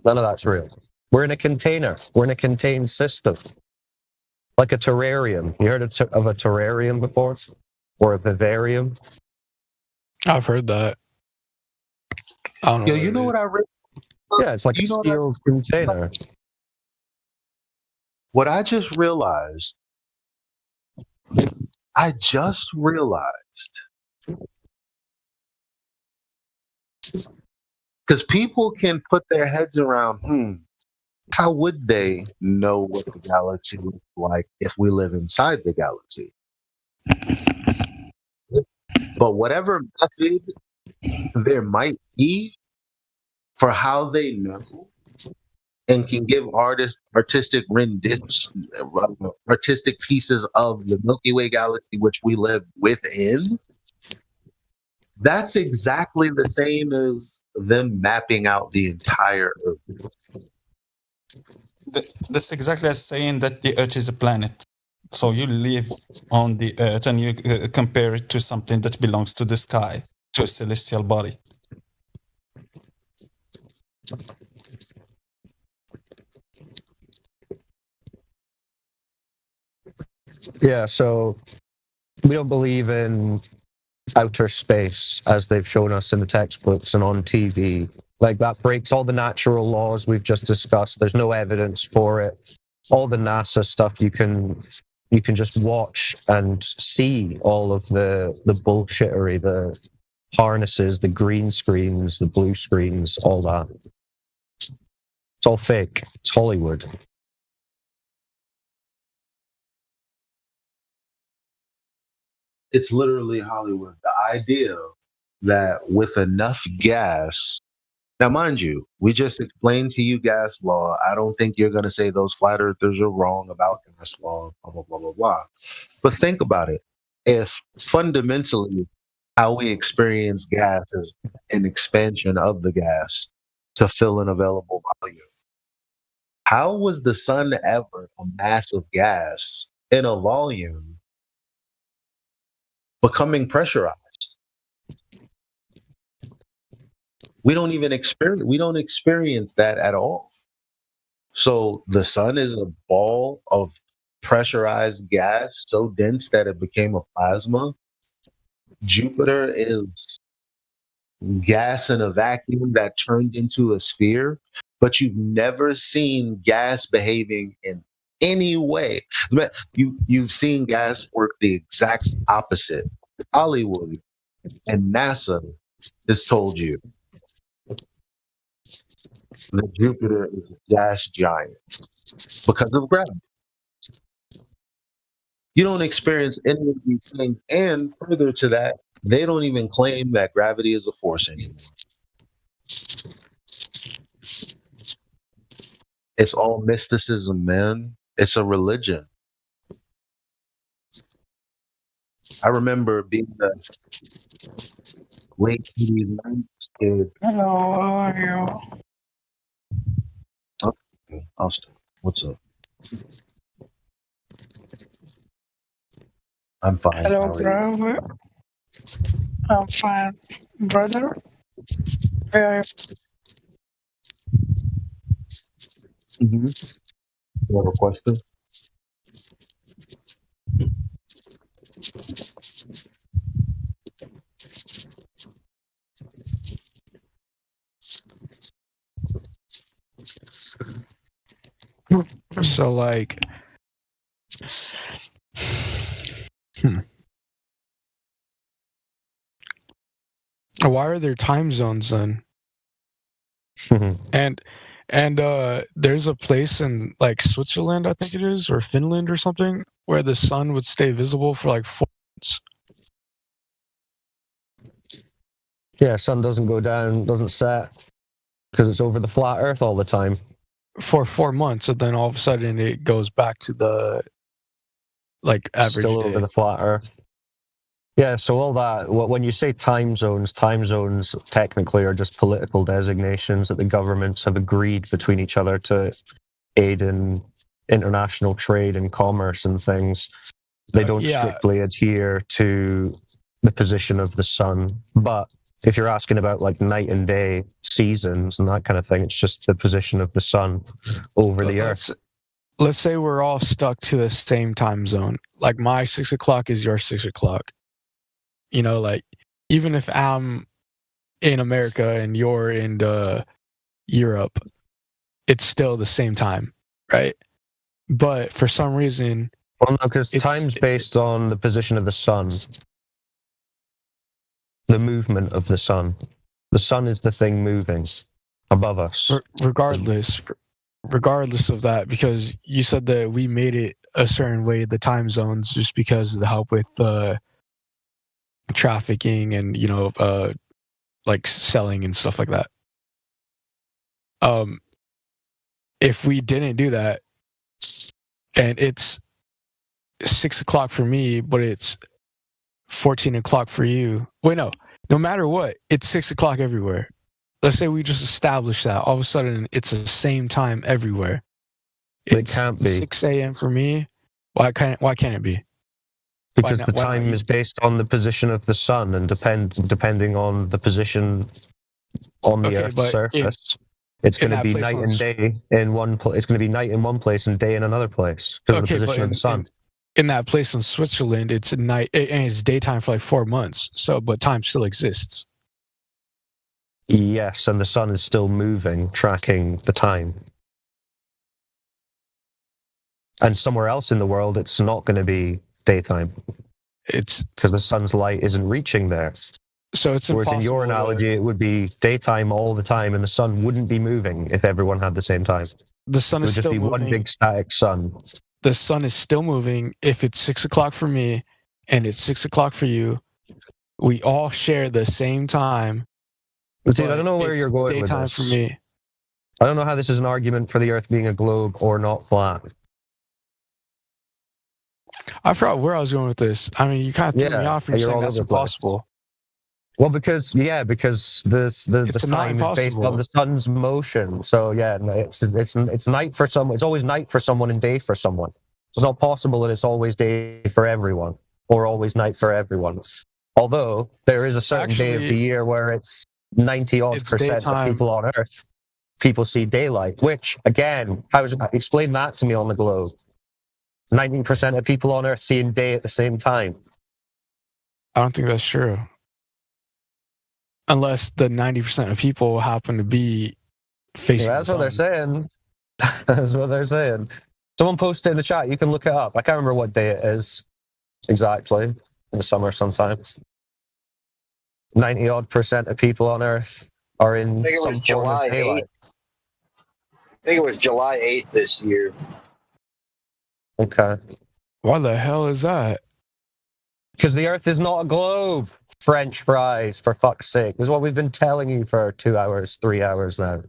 None of that's real. We're in a container. We're in a contained system. Like a terrarium. You heard of a terrarium before? Or a vivarium? I've heard that. I don't know. Yo, you know what I read? Yeah, it's like a sealed container. What I just realized, because people can put their heads around, how would they know what the galaxy looks like if we live inside the galaxy? But whatever method there might be for how they know and can give artistic renditions, artistic pieces of the Milky Way galaxy, which we live within, that's exactly the same as them mapping out the entire Earth. That's exactly as saying that the Earth is a planet. So you live on the Earth and you compare it to something that belongs to the sky, to a celestial body. Yeah, so we don't believe in outer space as they've shown us in the textbooks and on TV. Like, that breaks all the natural laws we've just discussed. There's no evidence for it. All the NASA stuff, you can just watch and see all of the bullshittery, the harnesses, the green screens, the blue screens, all that. It's all fake. It's Hollywood. It's literally Hollywood. The idea that with enough gas, now mind you, we just explained to you gas law. I don't think you're going to say those flat earthers are wrong about gas law, blah, blah, blah, blah, blah. But think about it. If fundamentally how we experience gas is an expansion of the gas to fill an available volume, how was the sun ever a mass of gas in a volume becoming pressurized? We don't experience that at all. So the sun is a ball of pressurized gas so dense that it became a plasma. Jupiter is gas in a vacuum that turned into a sphere, but you've never seen gas behaving in any way. You've seen gas work the exact opposite. Hollywood and NASA has told you that Jupiter is a gas giant because of gravity. You don't experience any of these things, and further to that, they don't even claim that gravity is a force anymore. It's all mysticism, man. It's a religion. I remember being a late 80s, 90s kid. Hello, how are you? Okay, I'll stop. What's up? I'm fine. Hello, How are you? brother. I'm fine, brother. Where are you? You have a question? So like, why are there time zones then? and there's a place in like Switzerland, I think it is, or Finland or something, where the sun would stay visible for like 4 months. Yeah, sun doesn't go down, doesn't set, because it's over the flat Earth all the time. For 4 months, and then all of a sudden it goes back to the like average Still day. over the flat Earth. Yeah, so all that, when you say time zones technically are just political designations that the governments have agreed between each other to aid in international trade and commerce and things. They don't strictly adhere to the position of the sun. But if you're asking about like night and day seasons and that kind of thing, it's just the position of the sun over the Earth. Let's say we're all stuck to the same time zone. Like my 6 o'clock is your 6 o'clock. You know, like even if I'm in America and you're in Europe, it's still the same time, right? But for some reason, well, no, because time's based on the position of the sun, the movement of the sun. The sun is the thing moving above us. Regardless of that, because you said that we made it a certain way, the time zones, just because of the help with trafficking and like selling and stuff like that. If we didn't do that, and it's 6 o'clock for me, but it's 14 o'clock for you. Wait, no matter what, it's 6 o'clock everywhere. Let's say we just establish that. All of a sudden, it's the same time everywhere. It can't be 6 a.m. for me. Why can't it be? Because the time is based on the position of the sun, and depending on the position on the Earth's surface, it's going to be night and day in one place. It's going to be night in one place and day in another place because of the position of the sun. In that place in Switzerland, it's night and it's daytime for like 4 months. So, but time still exists. Yes, and the sun is still moving, tracking the time. And somewhere else in the world, it's not going to be daytime. It's because the sun's light isn't reaching there. So it's whereas in your analogy, it would be daytime all the time, and the sun wouldn't be moving if everyone had the same time. The sun is still moving. It would just be one big static sun. The sun is still moving. If it's 6 o'clock for me and it's 6 o'clock for you, we all share the same time. Dude, I don't know where you're going with this. Daytime for me. I don't know how this is an argument for the Earth being a globe or not flat. I forgot where I was going with this. I mean, you kind of threw me off and you're saying that's impossible. Well, because the time is based on the sun's motion. So yeah, it's night for someone. It's always night for someone and day for someone. It's not possible that it's always day for everyone or always night for everyone. Although there is a certain day of the year where it's 90-odd% of people on Earth, people see daylight. Which again, explain that to me on the globe. 90% of people on Earth seeing day at the same time. I don't think that's true. Unless the 90% of people happen to be facing That's the what they're sun. saying. That's what they're saying. Someone posted in the chat. You can look it up. I can't remember what day it is exactly. In the summer sometime. 90% of people on Earth are in I think it some was form July of daylight. 8th. I think it was July 8th this year. Okay. Why the hell is that? Because the Earth is not a globe. French fries, for fuck's sake. This is what we've been telling you for 2 hours, 3 hours now.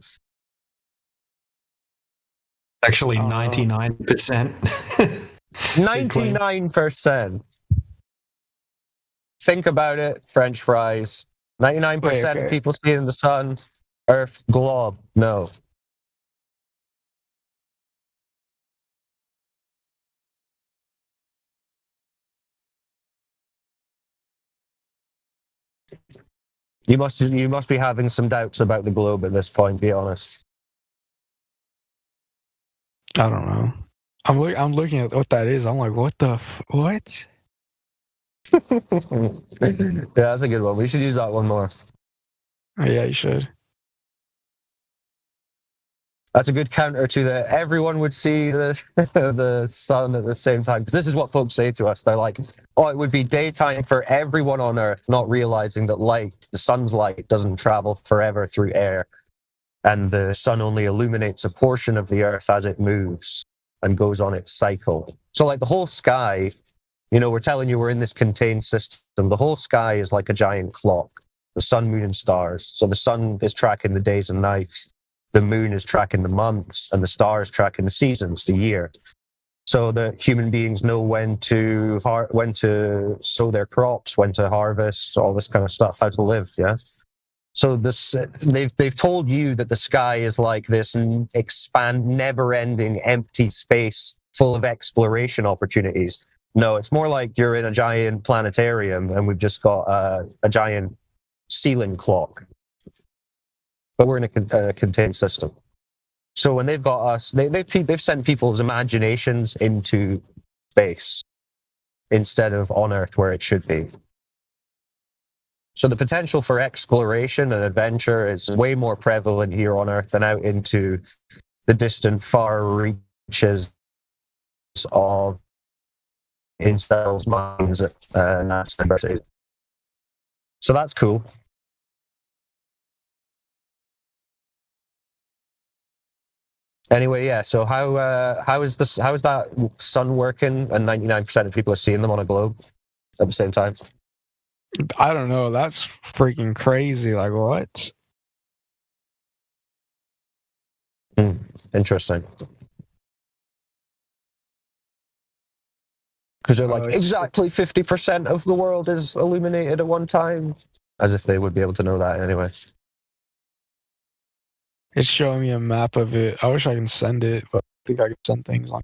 Actually, 99%. 99%. Think about it, French fries. 99% of people see it in the sun. Earth, globe, no. You must be having some doubts about the globe at this point, be honest. I don't know. I'm looking at what that is. I'm like, what the what? Yeah, that's a good one. We should use that one more. Oh, yeah, you should. That's a good counter to the everyone would see the the sun at the same time. Because this is what folks say to us. They're like, oh, it would be daytime for everyone on Earth, not realizing that light, the sun's light, doesn't travel forever through air. And the sun only illuminates a portion of the Earth as it moves and goes on its cycle. So like the whole sky, we're telling you we're in this contained system. The whole sky is like a giant clock. The sun, moon, and stars. So the sun is tracking the days and nights. The moon is tracking the months, and the stars tracking the seasons, the year. So that human beings know when to sow their crops, when to harvest, all this kind of stuff, how to live. Yeah. So they've told you that the sky is like this never-ending empty space full of exploration opportunities. No, it's more like you're in a giant planetarium and we've just got a giant ceiling clock. But we're in a contained system. So when they've got us, they've sent people's imaginations into space instead of on Earth where it should be. So the potential for exploration and adventure is way more prevalent here on Earth than out into the distant far reaches of incels' minds at NASA University. So that's cool. Anyway, yeah. So how is that sun working? And 99% of people are seeing them on a globe at the same time. I don't know. That's freaking crazy. Like what? Interesting. Because they're like, exactly 50% of the world is illuminated at one time. As if they would be able to know that anyway. It's showing me a map of it. I wish I can send it, but I think I can send things on.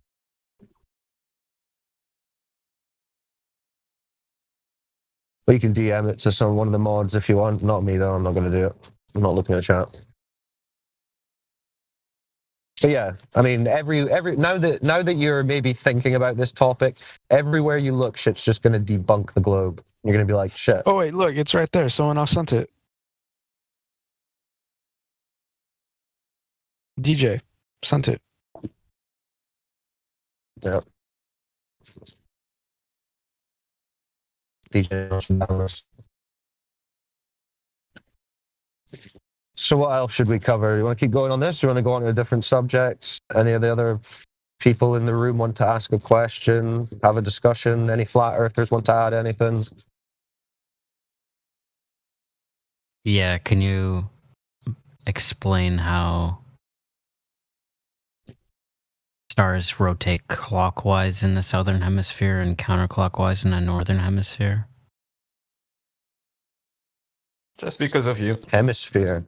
But you can DM it to one of the mods if you want. Not me though. I'm not going to do it. I'm not looking at chat. But yeah, I mean, every now that you're maybe thinking about this topic, everywhere you look, shit's just going to debunk the globe. You're going to be like, shit. Oh wait, look, it's right there. Someone else sent it. DJ sent it. Yep. DJ. So what else should we cover? You want to keep going on this? Or you want to go on to a different subject? Any of the other people in the room want to ask a question, have a discussion? Any flat earthers want to add anything? Yeah, can you explain how stars rotate clockwise in the southern hemisphere and counterclockwise in the northern hemisphere? Just because of you. Hemisphere.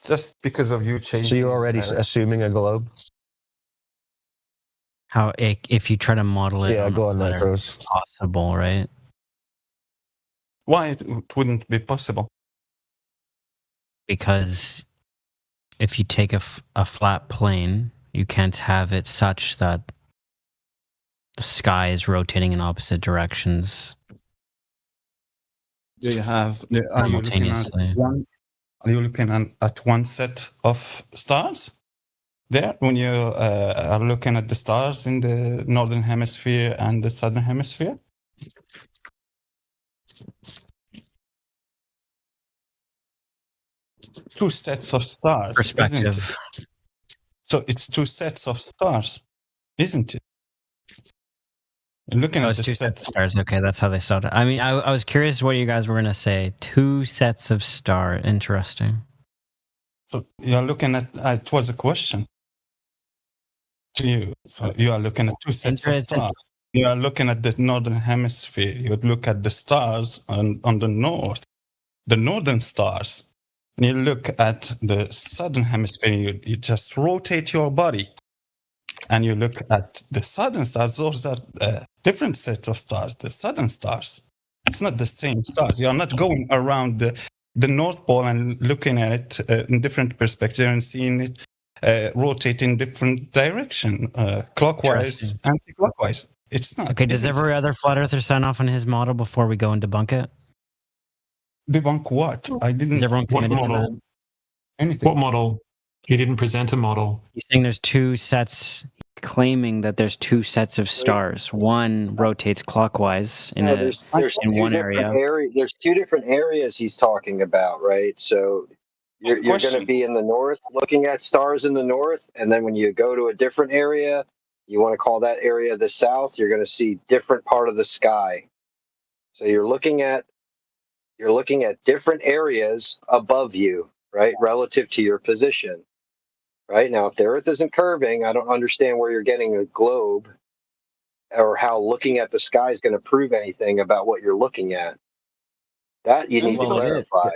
Just because of you changing. So you're already assuming a globe? How if you try to model it, yeah, go on there, Rose. It's possible, right? Why it wouldn't be possible? Because if you take a flat plane You can't have it such that the sky is rotating in opposite directions. Do you have? Are you looking at Simultaneously. one? Are you looking at one set of stars? There, when you are looking at the stars in the northern hemisphere and the southern hemisphere. Two sets of stars. Perspective. Isn't it? So it's two sets of stars, isn't it? You're looking Oh, at it's the two sets sets. of stars. Okay, that's how they started. I mean, I was curious what you guys were going to say. Two sets of star. Interesting. So you're looking at, it was a question to you. So you are looking at two sets of Interesting. stars. You are looking at the northern hemisphere. You would look at the stars on the north, the northern stars. And you look at the southern hemisphere, you just rotate your body. And you look at the southern stars, those are different sets of stars, the southern stars. It's not the same stars. You're not going around the North Pole and looking at it in different perspective and seeing it rotate in different direction, clockwise, anti-clockwise. It's not. Okay, does isn't every it? other flat earther sign off on his model before we go and debunk it? Debunk what? I didn't. Is everyone What committed to that? model? Anything. What model? He didn't present a model. He's saying there's two sets, claiming that there's two sets of stars. One rotates clockwise in, No, there's in two one different area. There's two different areas he's talking about, right? So you're going to be in the north, looking at stars in the north, and then when you go to a different area, you want to call that area the south. You're going to see different part of the sky. So you're looking at different areas above you, right, relative to your position. Right now, if the Earth isn't curving, I don't understand where you're getting a globe or how looking at the sky is going to prove anything about what you're looking at. That you need to clarify.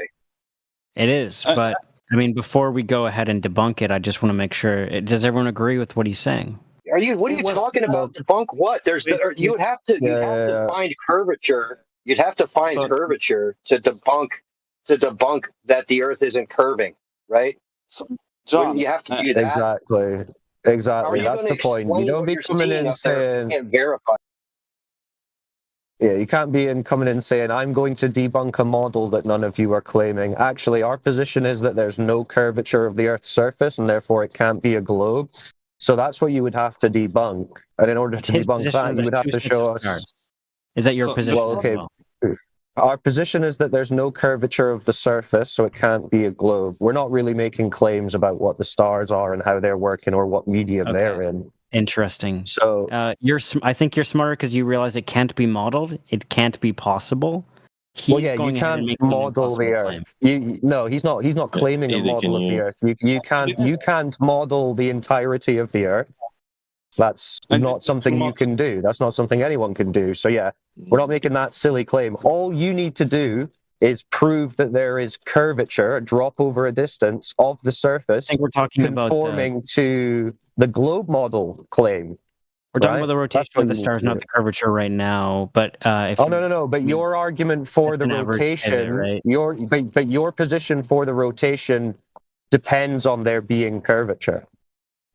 It is, but I mean, before we go ahead and debunk it, I just want to make sure. Does everyone agree with what he's saying? What are you talking about? Debunk what? You would have to find curvature. You'd have to find curvature to debunk that the Earth isn't curving, right? John, you have to do that. Exactly. That's the point. You don't be coming in saying. You can't verify. Yeah, you can't be coming in saying, I'm going to debunk a model that none of you are claiming. Actually, our position is that there's no curvature of the Earth's surface, and therefore it can't be a globe. So that's what you would have to debunk. And in order to debunk that, you would have to show us. Is that your position? Well, okay. Our position is that there's no curvature of the surface, so it can't be a globe. We're not really making claims about what the stars are and how they're working or what medium they're in. Interesting. So I think you're smarter because you realize it can't be modeled. It can't be possible. Well, yeah, you can't model the Earth. No, he's not claiming a model of the Earth. You can't model the entirety of the Earth. That's not something you can do. That's not something anyone can do. So yeah, we're not making that silly claim. All you need to do is prove that there is curvature, a drop over a distance of the surface, I think we're talking conforming to the globe model claim. We're talking about the rotation of the stars, not the curvature right now. But no. But your argument for the rotation, right? But your position for the rotation depends on there being curvature,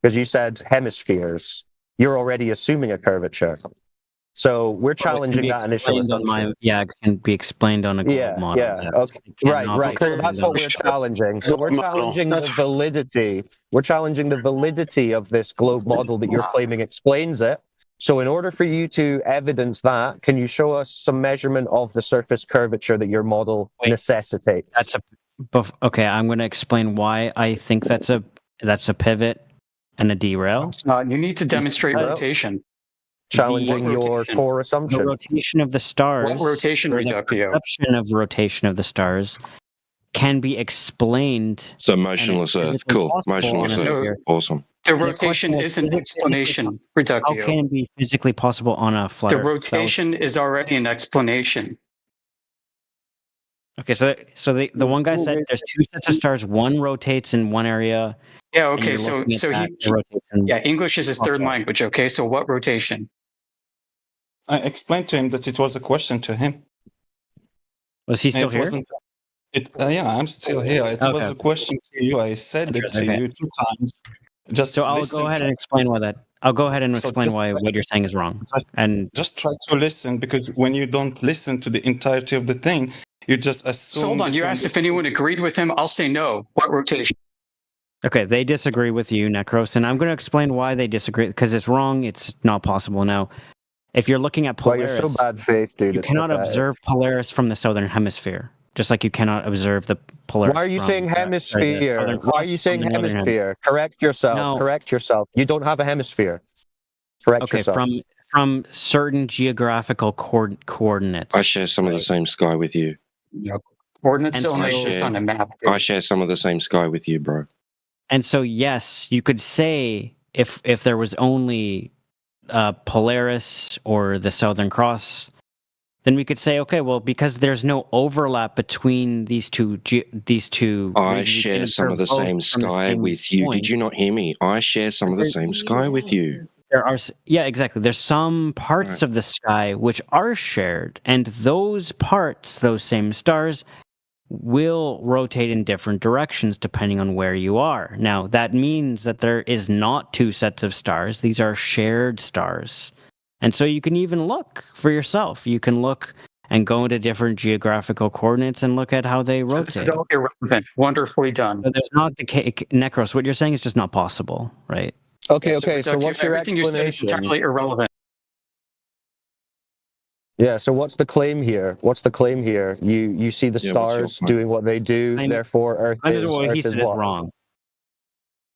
because you said hemispheres. You're already assuming a curvature. So we're challenging that initial assumption. It can be explained on a globe model. Yeah. Okay. Right. So that's what we're challenging. So we're challenging the validity. We're challenging the validity of this globe model that you're claiming explains it. So in order for you to evidence that, can you show us some measurement of the surface curvature that your model necessitates? Okay, I'm going to explain why I think that's a pivot and a derail. It's not. You need to demonstrate rotation. Challenging your core assumption. The rotation of the stars. What rotation, Reductio? The perception of rotation of the stars can be explained. So motionless Earth, cool. Motionless Earth, awesome. The rotation is an explanation, Reductio. How can it be physically possible on a flat The Earth? rotation is already an explanation. Okay, so the one guy said there's two sets of stars. One rotates in one area. Yeah. Okay. So English is his third language. Okay. So what rotation? I explained to him that it was a question to him. Was he still here? Yeah, I'm still here. It was a question to you. I said it to you 2 times. Just So I'll listen go ahead to- and explain why that. I'll go ahead and So explain just why try- what you're saying is wrong. And just try to listen, because when you don't listen to the entirety of the thing, you just assume. So hold on. that You you're asked if anyone agreed with him. I'll say no. What rotation? okay, they disagree with you, Necros, and I'm going to explain why they disagree because it's wrong. It's not possible. Now, if you're looking at Well, Polaris, you're so bad faith, dude. you it's cannot pathetic. observe Polaris from the southern hemisphere, just like you cannot observe the Polaris. Why are you from saying the- sorry, the hemisphere? Southern Why are Cross you from saying the northern hemisphere? Correct yourself. No. Correct yourself. You don't have a hemisphere. Correct Okay, yourself. from certain geographical coordinates. I share some of the same sky with you. Coordinates And don't so- exist on a map. I share some of the same sky with you, bro. And so, yes, you could say if there was only Polaris or the Southern Cross, then we could say, okay, well, because there's no overlap between these two I regions, you share can some of the observe both same from the sky same with you. point. Did you not hear me? I share some of the same sky with you. There are, yeah, exactly. There's some parts of the sky which are shared, and those parts, those same stars, will rotate in different directions depending on where you are. Now, that means that there is not two sets of stars. These are shared stars. And so you can even look for yourself. You can look and go into different geographical coordinates and look at how they rotate. It's all irrelevant. Wonderfully done. So there's not the Necros. What you're saying is just not possible, right? Okay, okay. So Reductive, what's your everything you say is explanation? entirely irrelevant. Yeah. So what's the claim here? What's the claim here? You see the Yeah, what's your stars point? doing what they do. Therefore, Earth is What he Earth is said is what? wrong.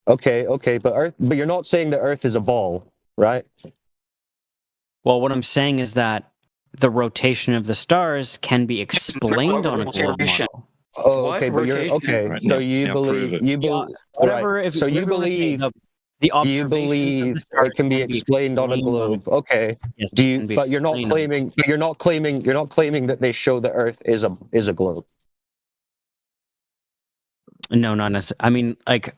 Okay, okay. But you're not saying that Earth is a ball, right? Well, what I'm saying is that the rotation of the stars can be explained on a globe Rotation. model. Oh, What okay. But you're rotation? okay. Right, so now- you now believe prove it. you believe Whatever. right. If So you whatever, let's say believe the you observation of believe the stars it can be explained on a globe. Okay. Yes, Do it you? can be But you're not explained on- claiming. You're not claiming. You're not claiming that they show that Earth is a globe. No, not necessarily. I mean, like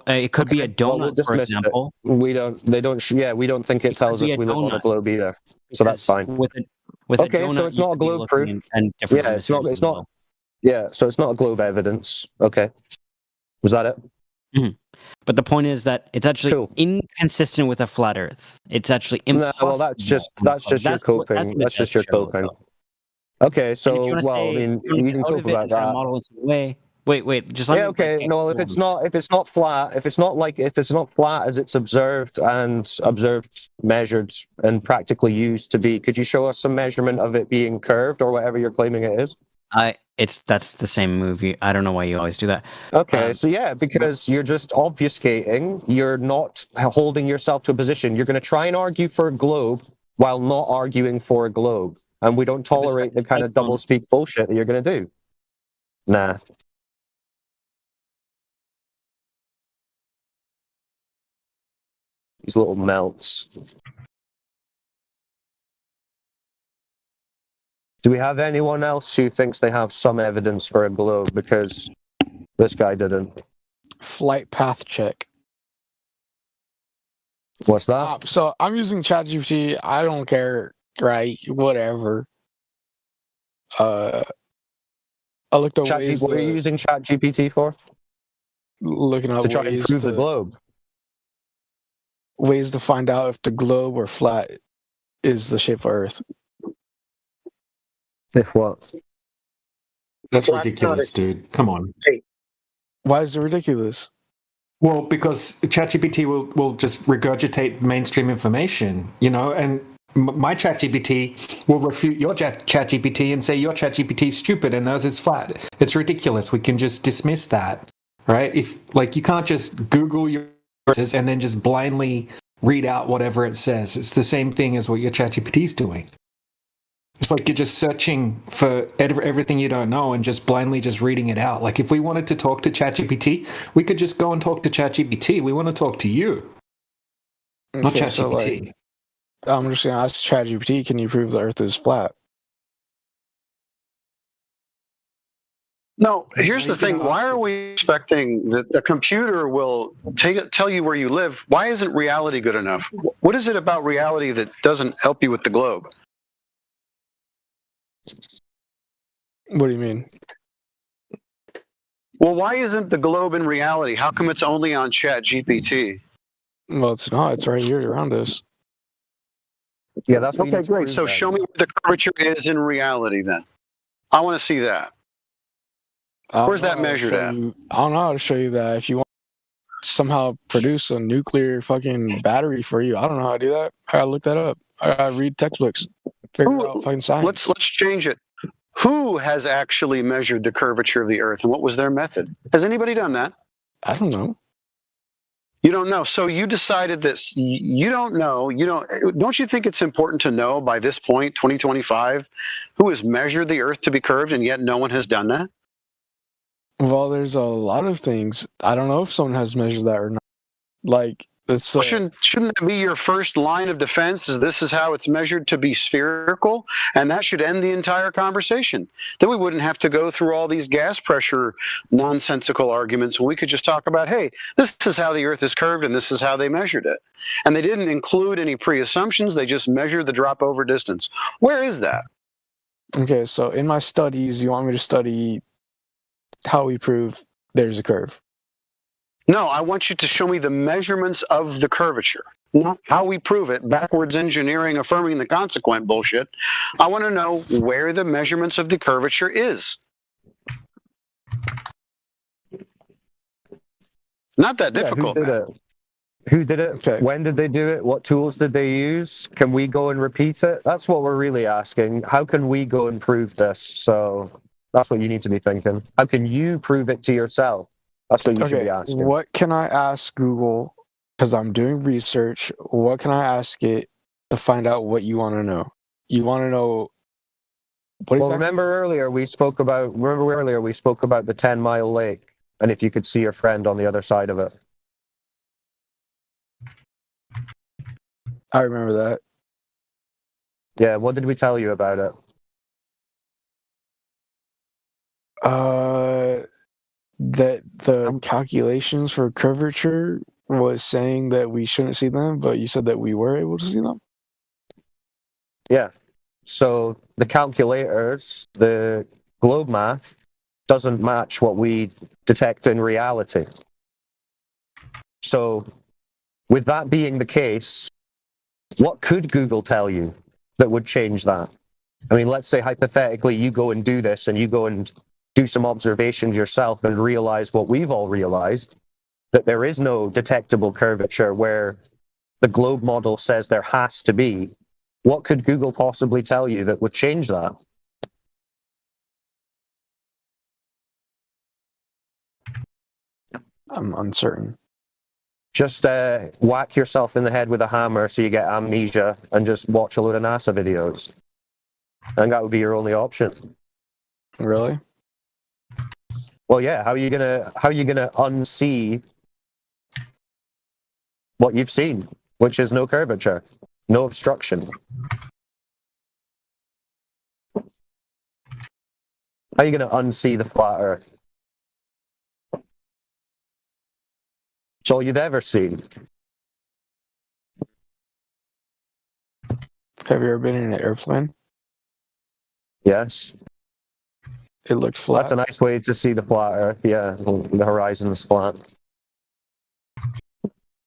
it could be a donut, Well, we'll for dismiss it. example. We don't. They don't. Yeah, we don't think it tells be us a we live on a donut. globe either. So that's fine. With a Okay, donut, so it's you not a could be globe looking proof. in different Yeah, it's not. hemispheres It's as not. well. Yeah, so it's not a globe evidence. Okay. Was that it? But the point is that it's actually Cool. inconsistent with a flat Earth. It's actually No, impossible. well, that's just your coping. That's just your coping. Okay, so well, I mean, you can cope about that. Model in some way. Wait, just let Yeah, me. okay. No, if it's not flat, if it's not flat as it's observed, measured, and practically used to be, could you show us some measurement of it being curved or whatever you're claiming it is? That's the same movie. I don't know why you always do that. Okay, so yeah, because you're just obfuscating. You're not holding yourself to a position. You're going to try and argue for a globe while not arguing for a globe, and we don't tolerate the kind of double-speak bullshit that you're going to do. Nah. These little melts. Do we have anyone else who thinks they have some evidence for a globe? Because this guy didn't. Flight path check. What's that? So I'm using ChatGPT. I don't care, right? Whatever. I looked at ways. What are you using ChatGPT for? Looking at to try and ways prove the globe. Ways to find out if the globe or flat is the shape of Earth. If what? That's ridiculous, dude. Come on. Why is it ridiculous? Well, because ChatGPT will just regurgitate mainstream information, and my ChatGPT will refute your ChatGPT and say your ChatGPT is stupid and theirs is flat. It's ridiculous. We can just dismiss that, right? You can't just Google your answers and then just blindly read out whatever it says. It's the same thing as what your ChatGPT is doing. It's like you're just searching for everything you don't know and just blindly just reading it out. Like if we wanted to talk to ChatGPT, we could just go and talk to ChatGPT. We want to talk to you, not Okay, ChatGPT. so, I'm just going to ask ChatGPT, can you prove the Earth is flat? No, here's the thing. Why are we expecting that the computer will tell you where you live? Why isn't reality good enough? What is it about reality that doesn't help you with the globe? What do you mean? Well, why isn't the globe in reality? How come it's only on ChatGPT? Well, it's not. It's right here around us. Yeah, that's what you Okay, need to great. prove So then. show me what the curvature is in reality then. I want to see that. Where's that measured at? I don't know how to show you that. If you want to somehow produce a nuclear fucking battery for you, I don't know how to do that. I gotta look that up. I gotta read textbooks, figure out fucking science. Let's change it. Who has actually measured the curvature of the Earth, and what was their method? Has anybody done that? I don't know. You don't know. So you decided this. You don't know. Don't you think it's important to know by this point, 2025, who has measured the Earth to be curved, and yet no one has done that? Well, there's a lot of things. I don't know if someone has measured that or not. Like, it's shouldn't that be your first line of defense? Is this is how it's measured to be spherical, and that should end the entire conversation. Then we wouldn't have to go through all these gas pressure nonsensical arguments. We could just talk about, hey, this is how the Earth is curved, and this is how they measured it. And they didn't include any pre-assumptions. They just measured the drop over distance. Where is that? Okay, so in my studies, you want me to study how we prove there's a curve? No, I want you to show me the measurements of the curvature, not how we prove it, backwards engineering, affirming the consequent bullshit. I want to know where the measurements of the curvature is. Not that difficult. Who did it? Okay. When did they do it? What tools did they use? Can we go and repeat it? That's what we're really asking. How can we go and prove this? So that's what you need to be thinking. How can you prove it to yourself? That's what you should be asking. What can I ask Google? Because I'm doing research. What can I ask it to find out what you want to know? You want to know what exactly? Remember earlier we spoke about the 10-mile lake, and if you could see your friend on the other side of it. I remember that. Yeah, what did we tell you about it? That the calculations for curvature was saying that we shouldn't see them, but you said that we were able to see them? Yeah. So the calculators, the globe math, doesn't match what we detect in reality. So with that being the case, what could Google tell you that would change that? I mean, let's say hypothetically you go and do this and you go and do some observations yourself and realize what we've all realized, that there is no detectable curvature where the globe model says there has to be. What could Google possibly tell you that would change that? I'm uncertain. Just whack yourself in the head with a hammer so you get amnesia and just watch a load of NASA videos. And that would be your only option. Really? Well, yeah. How are you gonna unsee what you've seen, which is no curvature, no obstruction? How are you gonna unsee the flat Earth? It's all you've ever seen. Have you ever been in an airplane? Yes. It looked flat. That's a nice way to see the flat Earth. Yeah, the horizon is flat.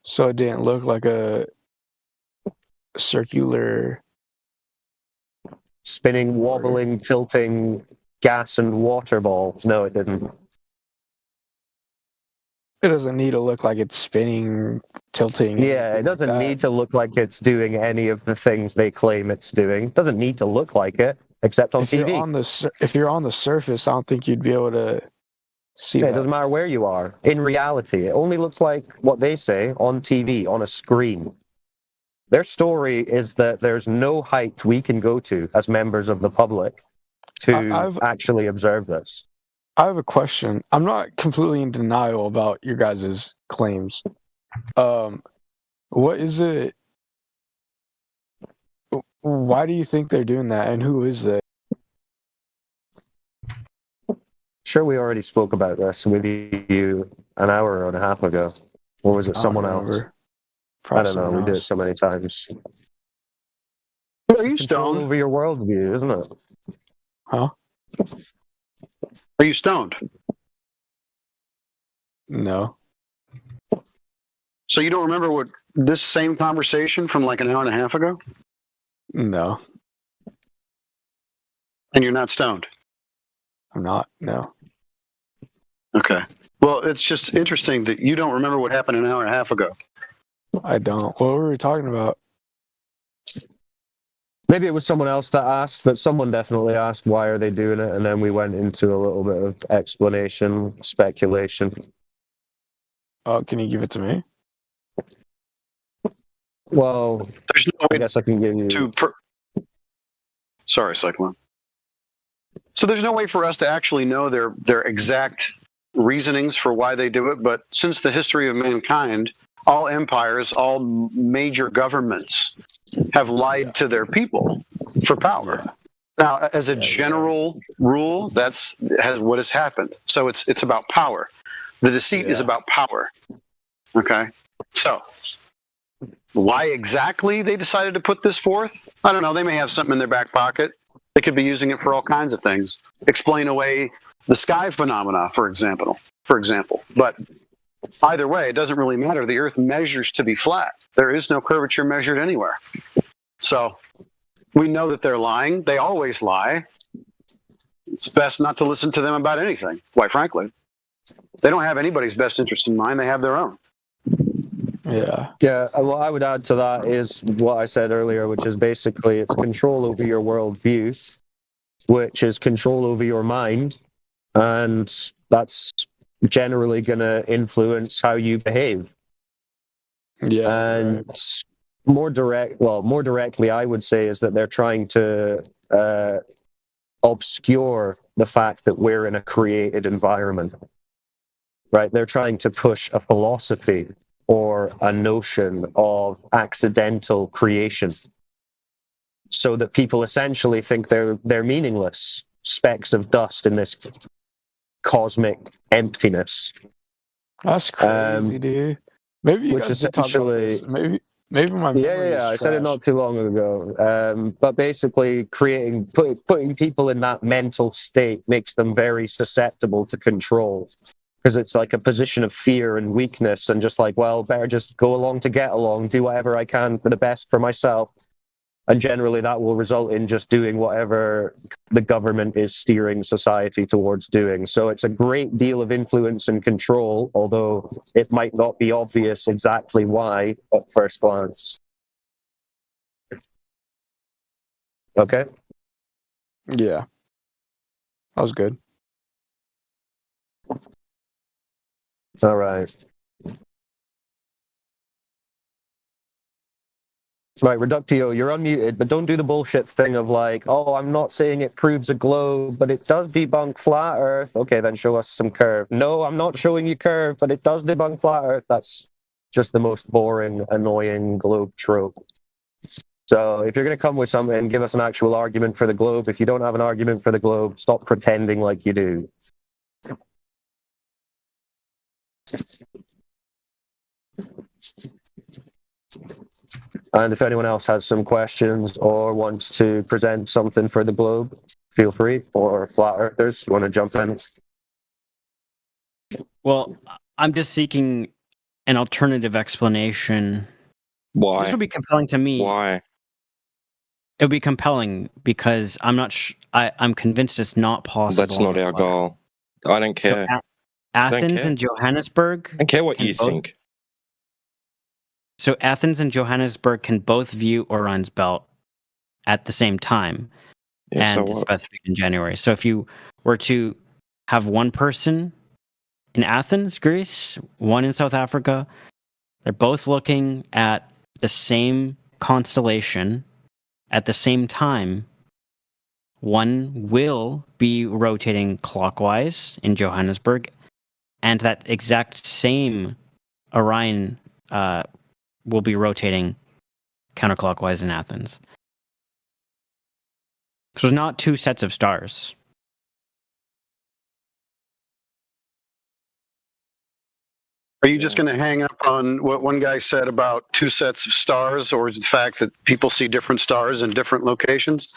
So it didn't look like a circular, spinning, wobbling, tilting gas and water ball. No, it didn't. It doesn't need to look like it's spinning, tilting. Yeah, it doesn't need to look like it's doing any of the things they claim it's doing. It doesn't need to look like it, except on TV. If you're on the surface, I don't think you'd be able to see that. It doesn't matter where you are. In reality, it only looks like what they say on TV, on a screen. Their story is that there's no height we can go to as members of the public to actually observe this. I have a question. I'm not completely in denial about your guys' claims. What is it? Why do you think they're doing that, and who is they? Sure, we already spoke about this with you an hour and a half ago. Or was it someone else? I don't know. We did it so many times. Are you stoned? Over your worldview, isn't it? Huh? Are you stoned? No. So you don't remember what this same conversation from like an hour and a half ago? No, And you're not stoned? I'm not. No. Okay. Well, it's just interesting that you don't remember what happened an hour and a half ago. I don't. What were we talking about? Maybe it was someone else that asked, but someone definitely asked why are they doing it, and then we went into a little bit of explanation, speculation. Oh, can you give it to me? Well, there's no way I guess I can give you. Sorry, Cyclone. So there's no way for us to actually know their exact reasonings for why they do it. But since the history of mankind, all empires, all major governments have lied to their people for power. Now, as a general rule, that's what has happened. So it's about power. The deceit is about power. Okay. So why exactly they decided to put this forth? I don't know. They may have something in their back pocket. They could be using it for all kinds of things. Explain away the sky phenomena, for example. But either way, it doesn't really matter. The Earth measures to be flat. There is no curvature measured anywhere. So we know that they're lying. They always lie. It's best not to listen to them about anything, quite frankly. They don't have anybody's best interest in mind. They have their own. Yeah. Yeah, what I would add to that is what I said earlier, which is basically it's control over your worldview, which is control over your mind, and that's generally going to influence how you behave. Yeah. And more directly, I would say is that they're trying to obscure the fact that we're in a created environment, right? They're trying to push a philosophy or a notion of accidental creation so that people essentially think they're meaningless specks of dust in this cosmic emptiness. That's crazy, dude. Maybe you which guys did talk about this. Maybe my memory is I said it trash. not too long ago. But basically, putting people in that mental state makes them very susceptible to control, because it's like a position of fear and weakness, and just like, well, better just go along to get along, do whatever I can for the best for myself. And generally that will result in just doing whatever the government is steering society towards doing. So it's a great deal of influence and control, although it might not be obvious exactly why at first glance. Okay? Yeah. That was good. All right. Right, Reductio, you're unmuted, but don't do the bullshit thing of like, oh, I'm not saying it proves a globe, but it does debunk flat Earth. Okay, then show us some curve. No, I'm not showing you curve, but it does debunk flat Earth. That's just the most boring, annoying globe trope. So if you're going to come with something, give us an actual argument for the globe. If you don't have an argument for the globe, stop pretending like you do. And if anyone else has some questions or wants to present something for the globe, feel free. Or flat earthers, you want to jump in? Well, I'm just seeking an alternative explanation. Why? This would be compelling to me. Why? It would be compelling because I'm not. I'm convinced it's not possible. That's not our goal. I don't care. So Athens and Johannesburg. I don't care what you think. So Athens and Johannesburg can both view Orion's belt at the same time, Yeah, and so it's what? specific in January. So if you were to have one person in Athens, Greece, one in South Africa, they're both looking at the same constellation at the same time. One will be rotating clockwise in Johannesburg, and that exact same Orion will be rotating counterclockwise in Athens. So there's not two sets of stars. Are you just going to hang up on what one guy said about two sets of stars, or the fact that people see different stars in different locations?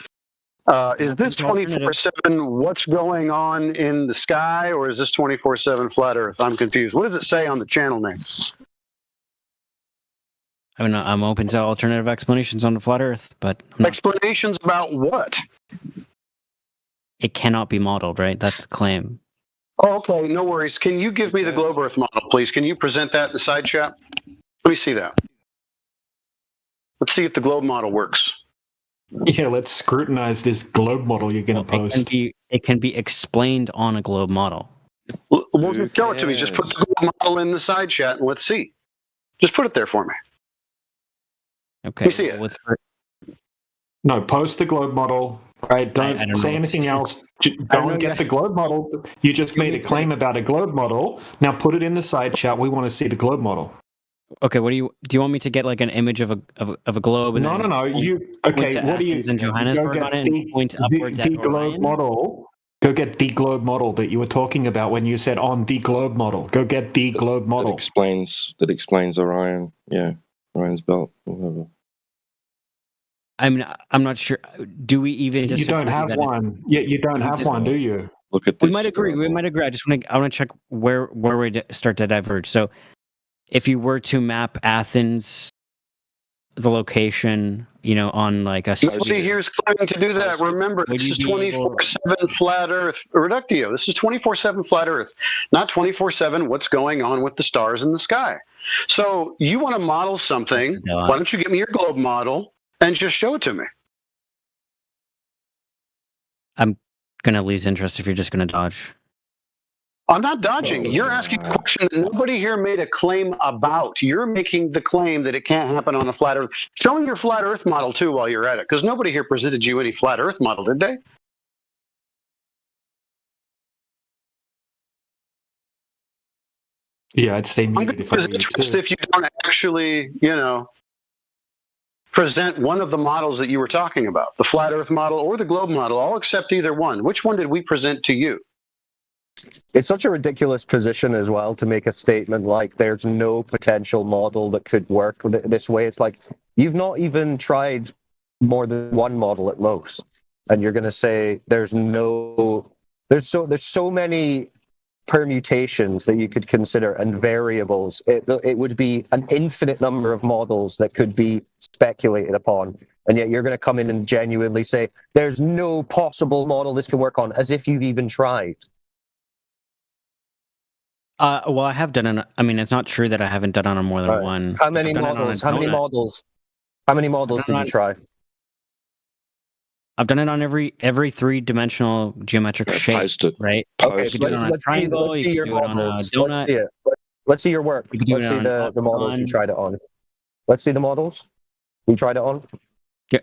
Is this 24/7 what's going on in the sky, or is this 24/7 flat Earth? I'm confused. What does it say on the channel name? I mean, I'm open to alternative explanations on the flat Earth, but explanations about what? It cannot be modeled, right? That's the claim. Oh, okay, no worries. Can you give me the globe Earth model, please? Can you present that in the side chat? Let me see that. Let's see if the globe model works. Yeah, let's scrutinize this globe model you're going to post. It can be explained on a globe model. Well, just show it to me. Just put the globe model in the side chat and let's see. Just put it there for me. Okay. Let me see it. No, post the globe model. Right? Don't say anything else. Go and get the globe model. You just made a claim about a globe model. Now put it in the side chat. We want to see the globe model. Okay, what do you want me to get like an image of a globe? And No. What do you? And Johannesburg on it and point upwards at globe Orion? model. Go get the globe model that you were talking about when you said on the globe model. Go get the globe model. That explains Orion. Yeah, Orion's belt. Whatever. I'm not sure. Do we even? You don't have one. Yeah, you don't have one, do you? Look at this. We might agree. I just want to check where we start to diverge. So, if you were to map Athens, the location, on like a. Nobody here is claiming to do that. Remember, this is 24/7 flat Earth. Reductio. This is 24/7 flat Earth, not 24/7 what's going on with the stars in the sky. So you want to model something? Why don't you get me your globe model and just show it to me? I'm gonna lose interest if you're just gonna dodge. I'm not dodging. You're asking a question that nobody here made a claim about. You're making the claim that it can't happen on a flat Earth. Show me your flat Earth model too while you're at it, because nobody here presented you any flat Earth model, did they? Yeah, I'd say I'm going to lose interest if you don't actually, present one of the models that you were talking about, the flat Earth model or the globe model. I'll accept either one. Which one did we present to you? It's such a ridiculous position as well to make a statement like there's no potential model that could work this way. It's like you've not even tried more than one model at most, and you're going to say there's so many permutations that you could consider and variables. It would be an infinite number of models that could be speculated upon, and yet you're going to come in and genuinely say there's no possible model this can work on, as if you've even tried. Well, I have done it. I mean, it's not true that I haven't done it on more than one. How many models? How many models did you try? I've done it on every 3-dimensional geometric shape, right? Okay, you could do it on a triangle, you could do it on a donut. Let's see your work. Let's see the models you tried it on. Let's see the models you tried it on.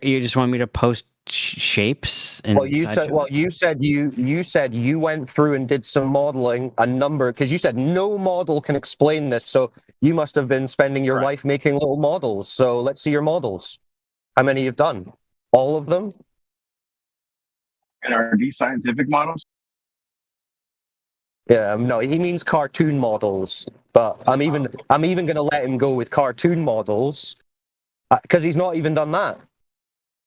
You just want me to post shapes? You said you went through and did some modeling, a number, because you said no model can explain this. So you must have been spending your life making little models. So let's see your models. How many you've done? All of them? And are these scientific models? Yeah, no, he means cartoon models. But I'm even going to let him go with cartoon models because he's not even done that.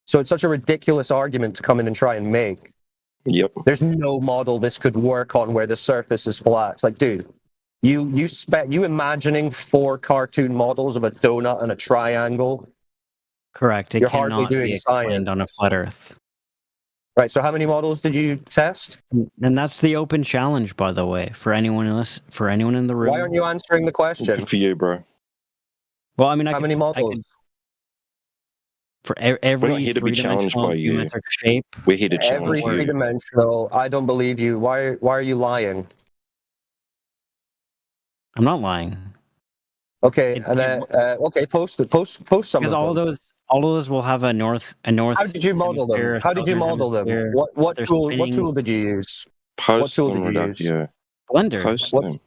So it's such a ridiculous argument to come in and try and make. Yep. There's no model this could work on where the surface is flat. It's like, dude, you imagining 4 cartoon models of a donut and a triangle? Correct. You're hardly doing science on a flat Earth. Right. So how many models did you test? And that's the open challenge, by the way, for anyone in the room. Why aren't you answering the question? Good for you, bro. Well, I mean, how many models? For every We're not here to be challenged by you. Geometric shape. We're here to challenge every you. 3-dimensional. I don't believe you. Why are you lying? I'm not lying. Okay, post some because of all them. Those all of those will have a north. How did you model them? How did you model them? What tool did you use? What tool did you use? Blender.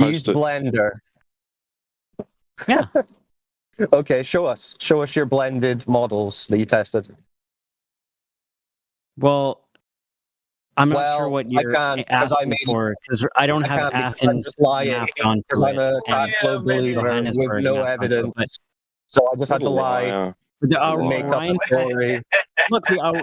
You used Blender. Yeah. Okay, show us your blended models that you tested. Well, I'm not sure what you're asking for because I don't have Athens mapped onto because I'm a globe believer with no evidence. So I just had to lie. Make up a story. I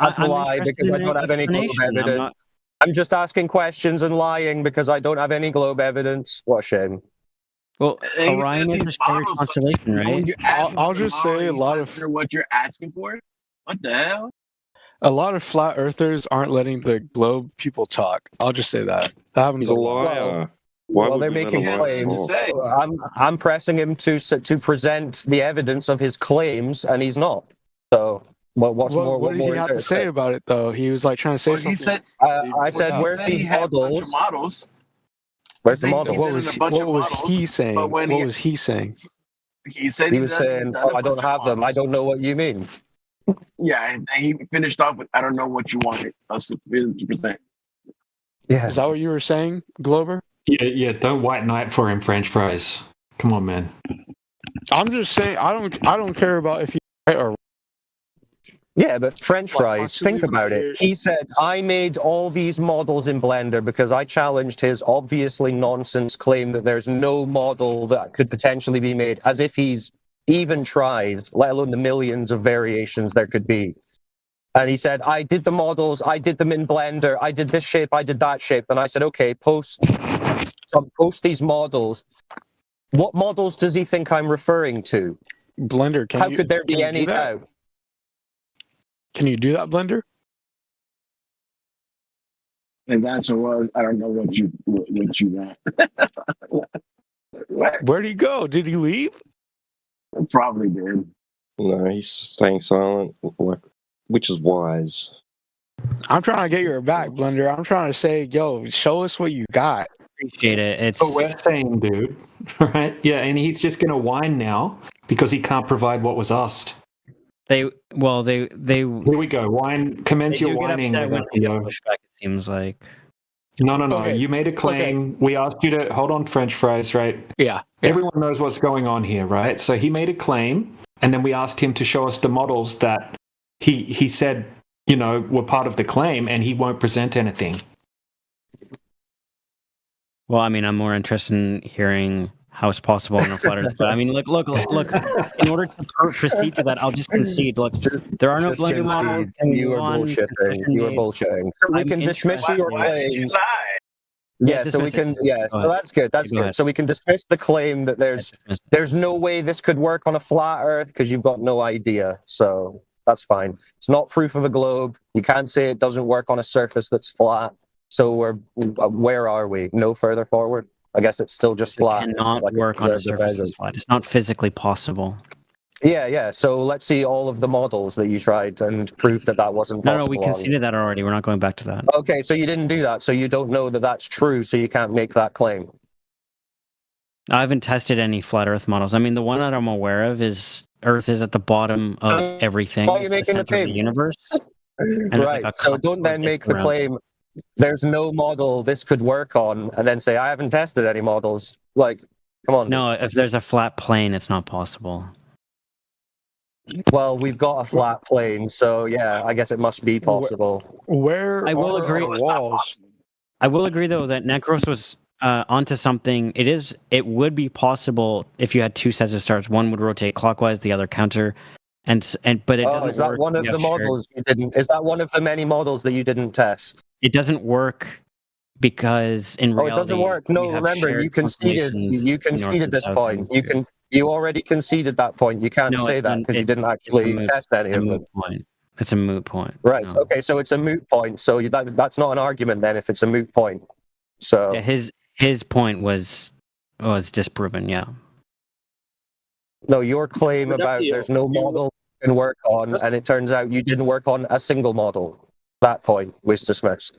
have to lie because I don't have any globe evidence. I'm just asking questions and lying because I don't have any globe evidence. What a shame. Well, And he Orion says is he a starry follows constellation, something. When right? you ask him I'll for the just model, say a he's lot not of sure what you're asking for. What the hell? flat earthers aren't letting the globe people talk. I'll just say that. That happens He's a a lot. liar. Why Well, would they're we let a making liar claims. talk? I'm pressing him to present the evidence of his claims, and he's not. So, what's more? What did he more is have there to say about it though? He was like trying to say Well, he something. said. I said, He "Where's said he these had a bunch of models? models. Where's the He models?" did a bunch of models, he but saying? when What was he saying? he said He he's was done, saying, "Oh, I don't have them. I don't know what you mean." Yeah, and he finished off with, "I don't know what you wanted us to present." Yeah. Is that what you were saying, Glober? Yeah. Don't white knight for him, French fries. Come on, man. I'm just saying. I don't care about if you right or Yeah, but French Like, fries, constantly think about when I it. He said, I made all these models in Blender because I challenged his obviously nonsense claim that there's no model that could potentially be made, as if he's even tried, let alone the millions of variations there could be. And he said, I did the models, I did them in Blender, I did this shape, I did that shape. Then I said, okay, post these models. What models does he think I'm referring to? Blender. How could there be any doubt? Can you do that, Blender? And that's what I don't know what you want. Where'd he go? Did he leave? Probably did. No, he's staying silent, which is wise. I'm trying to get your back, Blender. I'm trying to say, yo, show us what you got. Appreciate it. It's what we're saying, dude. Right? Yeah, and he's just going to whine now because he can't provide what was asked. Here we go. Whine. Commence they your do get whining. upset when with they get Leo. pushback. It seems like. No. Okay. You made a claim. We asked you to hold on, French fries, right? Yeah. Everyone knows what's going on here, right? So he made a claim, and then we asked him to show us the models that he said, were part of the claim, and he won't present anything. Well, I mean, I'm more interested in hearing how it's possible on a flat Earth. But I mean, look. In order to proceed to that, I'll just concede. Look, there are no Just Blender concede. models. You are bullshitting. You are bullshitting. So we can dismiss your claim. Yeah, so we can. Yeah, so that's good. That's good. So we can dismiss the claim that there's no way this could work on a flat Earth because you've got no idea. So that's fine. It's not proof of a globe. You can't say it doesn't work on a surface that's flat. So where are we? No further forward. I guess it's still just flat. It cannot work on a surface that's flat. It's not physically possible. Yeah. So let's see all of the models that you tried and prove that wasn't possible. No, we conceded that already. We're not going back to that. Okay, so you didn't do that, so you don't know that that's true, so you can't make that claim. I haven't tested any flat Earth models. I mean, the one that I'm aware of is Earth is at the bottom of everything. Why are you making the claim? Of the universe. Right. So don't then make the claim. There's no model this could work on, and then say I haven't tested any models. Like, come on. No, if there's a flat plane, it's not possible. Well, we've got a flat plane, so yeah, I guess it must be possible. Where I will agree. Walls? I will agree though that Necros was onto something. It would be possible if you had two sets of stars. One would rotate clockwise, the other counter, but it doesn't. Is that work. one of the models you didn't? Is that one of the many models that you didn't test? It doesn't work because in reality, it doesn't work. No, remember, you conceded. You conceded this point. You already conceded that point. You can't say that because you didn't actually test any of them. It's a moot point. Right. No. Okay. So it's a moot point. So that's not an argument then. If it's a moot point. So yeah, his point was disproven. Yeah. No, your claim about there's no model you can work on, and it turns out you didn't work on a single model. That point was dismissed.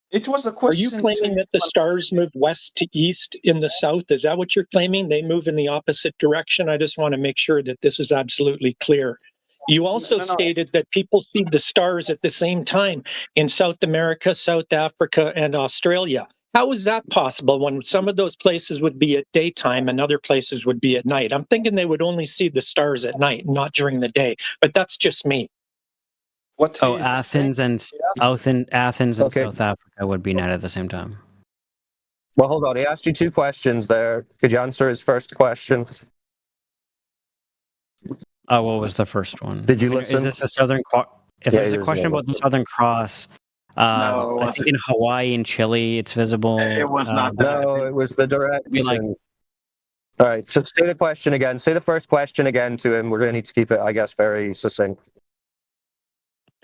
It was a question. Are you claiming that the stars move west to east in the south? Is that what you're claiming? They move in the opposite direction? I just want to make sure that this is absolutely clear. You also stated that people see the stars at the same time in South America, South Africa, and Australia. How is that possible when some of those places would be at daytime and other places would be at night? I'm thinking they would only see the stars at night, not during the day. But that's just me. Athens and South Africa would be night at the same time. Well, hold on. He asked you two questions there. Could you answer his first question? Oh, what was the first one? Did you listen? Is this a Southern Cross? If there's a question about the Southern Cross, no, I think in Hawaii and Chile it's visible. It was not. No, it was the direction. All right, so say the question again. Say the first question again to him. We're going to need to keep it, I guess, very succinct.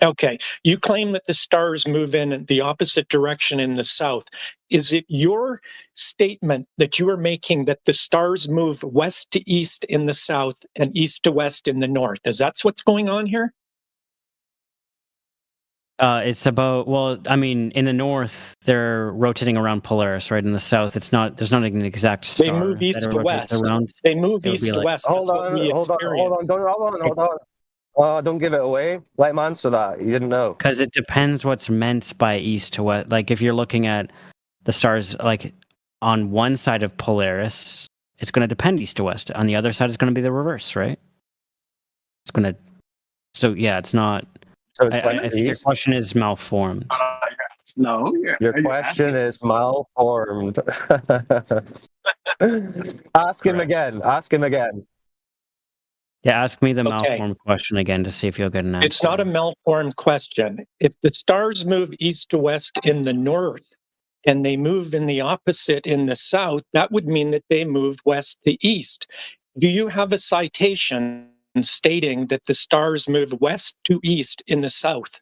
Okay. You claim that the stars move in the opposite direction in the south. Is it your statement that you are making that the stars move west to east in the south and east to west in the north? Is that what's going on here? It's about, well, I mean, in the north, they're rotating around Polaris, right? In the south, there's not an exact star. They move east that it to rotates west. around. They move It would east be to like- west. Hold That's what on, we hold on, hold on. Don't give it away. Let him answer that. You didn't know. Because it depends what's meant by east to west. Like, if you're looking at the stars, like, on one side of Polaris, it's going to depend east to west. On the other side, it's going to be the reverse, right? It's going to... So, yeah, it's not... So it's I think your question is malformed. No. Your question is malformed. Ask him again. Ask him again. Yeah, ask me the Okay. malformed question again to see if you'll get an answer. It's not a malformed question. If the stars move east to west in the north and they move in the opposite in the south, that would mean that they moved west to east. Do you have a citation stating that the stars move west to east in the south?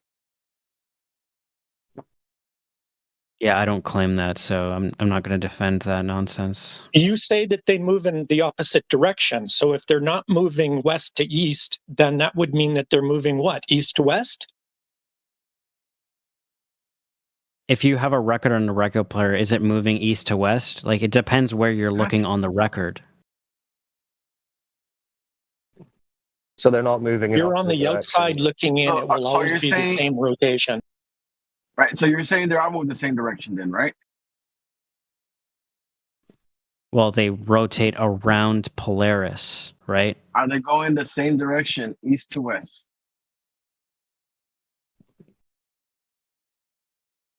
Yeah, I don't claim that, so I'm not going to defend that nonsense. You say that they move in the opposite direction. So if they're not moving west to east, then that would mean that they're moving what? East to west? If you have a record on the record player, is it moving east to west? Like, it depends where you're looking on the record. So they're not moving in You're on the opposite outside directions. looking in. It will So always you're be saying- the same rotation. Right. So you're saying they're all moving the same direction then, right? Well, they rotate around Polaris, right? Are they going the same direction, east to west?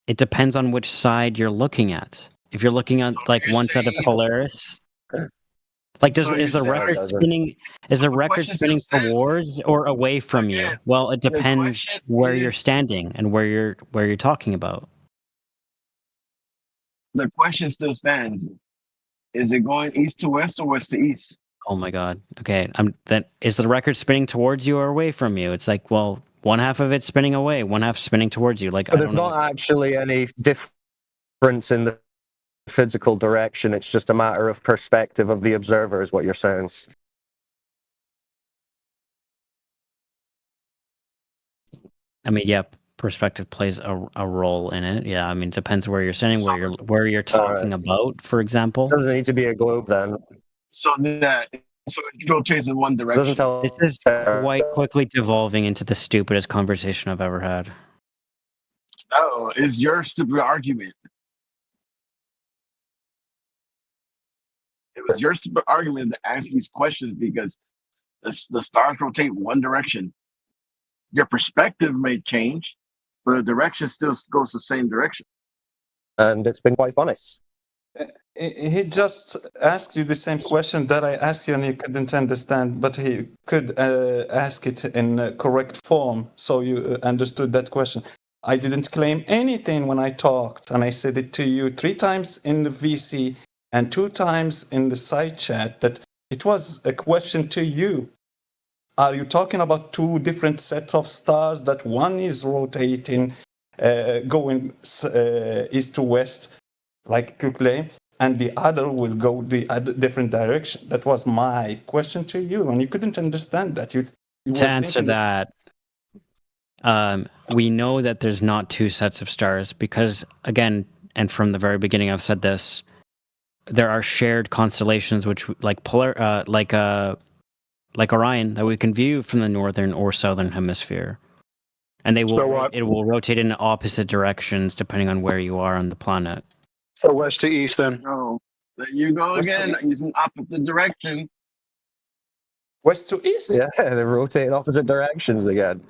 It depends on which side you're looking at. If you're looking at like you're one side of saying- Polaris, like So is the you're record saying- spinning? Is the record question spinning still stands. towards or away from you? Well, it depends question where you're is- standing and where you're talking about. The question still stands. Is it going east to west or west to east? Oh my God. Okay. Then is the record spinning towards you or away from you? It's like, well, one half of it's spinning away, one half spinning towards you. Like, So I there's don't know. not actually any difference in the physical direction. It's just a matter of perspective of the observer, is what you're saying. I mean, yeah, perspective plays a role in it. Yeah, I mean, it depends where you're standing, where you're talking about, for example. Doesn't need to be a globe then. So that it rotates in one direction. This is quite quickly devolving into the stupidest conversation I've ever had. Oh, it's your stupid argument. It was your stupid argument to ask these questions because the stars rotate one direction. Your perspective may change, but the direction still goes the same direction. And it's been quite funny. He just asked you the same question that I asked you and you couldn't understand, but he could ask it in a correct form, so you understood that question. I didn't claim anything when I talked, and I said it to you 3 times in the VC and 2 times in the side chat that it was a question to you. Are you talking about 2 different sets of stars that one is rotating, going east to west, like to claim, and the other will go the other different direction? That was my question to you, and you couldn't understand that. You To were answer thinking that, we know that there's not 2 sets of stars because, again, and from the very beginning, I've said this. There are shared constellations, which like Orion, that we can view from the northern or southern hemisphere, and they will So what? it will rotate in opposite directions depending on where you are on the planet. So west to east then. Oh, there you go again, using opposite direction. West to east? Yeah, they rotate in opposite directions again.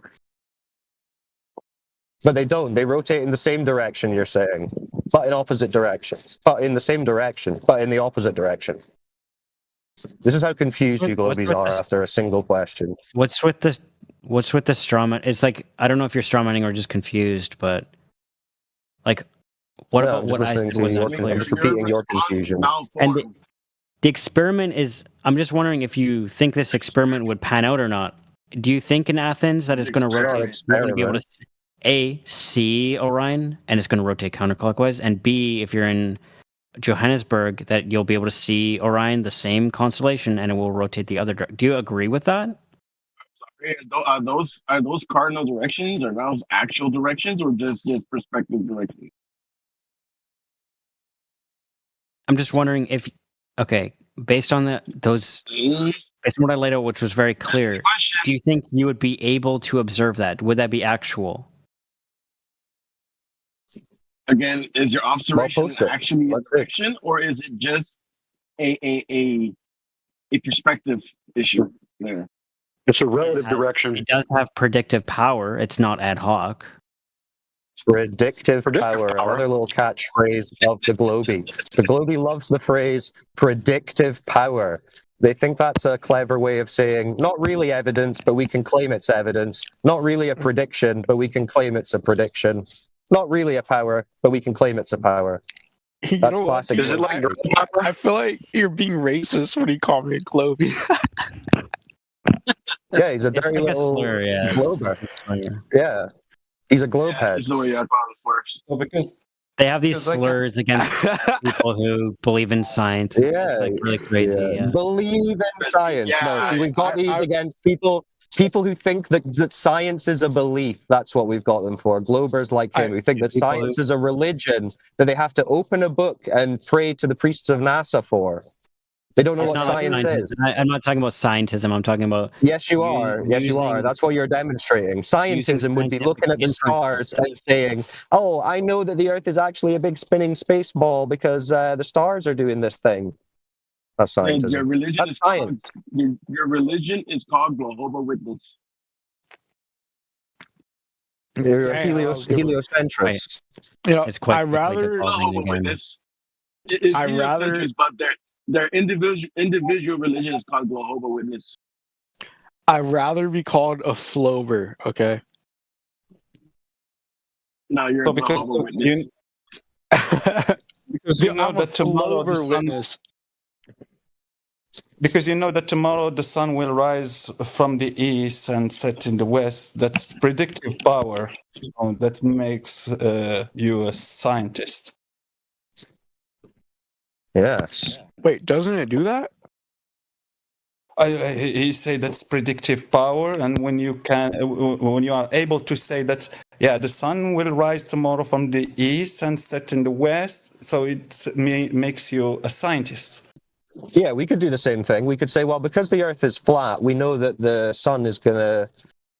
But they don't. They rotate in the same direction, you're saying. But in opposite directions. But in the same direction. But in the opposite direction. This is how confused you globies are after a single question. What's with the straw man? It's like, I don't know if you're straw manning or just confused, but like, what No, about I'm just what I listening said to was your unclear? I'm just repeating your confusion. And the experiment is. I'm just wondering if you think this experiment would pan out or not. Do you think in Athens that it's going to rotate? You're going to be able to A, see Orion, and it's going to rotate counterclockwise, and B, if you're in Johannesburg, that you'll be able to see Orion, the same constellation, and it will rotate the other direction. Do you agree with that? Are those cardinal directions? Are those actual directions, or just perspective directions? I'm just wondering if, okay, based on those, based on what I laid out, which was very clear, do you think you would be able to observe that? Would that be actual? Again, is your observation actually a direction, or is it just a perspective issue there? It's a relative direction. It does have predictive power. It's not ad hoc. Predictive power, another little catchphrase of the Globy. The Globy loves the phrase predictive power. They think that's a clever way of saying, not really evidence, but we can claim it's evidence. Not really a prediction, but we can claim it's a prediction. Not really a power, but we can claim it's a power. That's classic. Is it like I feel like you're being racist when you call me a Globy. Yeah, he's a dirty like little slur, yeah. glober. Yeah, he's a globe head. So because They have these Because, like, slurs against people who believe in science. Yeah, It's like really crazy. Yeah. Believe in science. No, see, we've got these against people who think that science is a belief. That's what we've got them for. Globers like him who think that science is a religion that they have to open a book and pray to the priests of NASA for. They don't know It's what not like science is. I'm not talking about scientism. I'm talking about. Yes, you are. Yes, you are. using- That's what you're demonstrating. Scientism would be looking at the stars and saying, "Oh, I know that the Earth is actually a big spinning space ball because the stars are doing this thing." That's And scientism. your religion That's is science. called, your religion is called Jehovah Witness. You're a Dang, heliocentrist. You know, It's quite I quickly rather devolving Jehovah again. Witness. It's I rather- heliocentric, but their individual religion is called Jehovah Witness. I'd rather be called a flober. Okay. No, you're So a because Jehovah Witness. because you know I'm a that tomorrow the flober sun, witness. because you know that tomorrow the sun will rise from the east and set in the west. That's predictive power. That makes you a scientist. Yes. Wait, doesn't it do that? He say that's predictive power, and when you are able to say that, yeah, the sun will rise tomorrow from the east and set in the west, so it makes you a scientist. Yeah, we could do the same thing. We could say, well, because the Earth is flat, we know that the sun is going to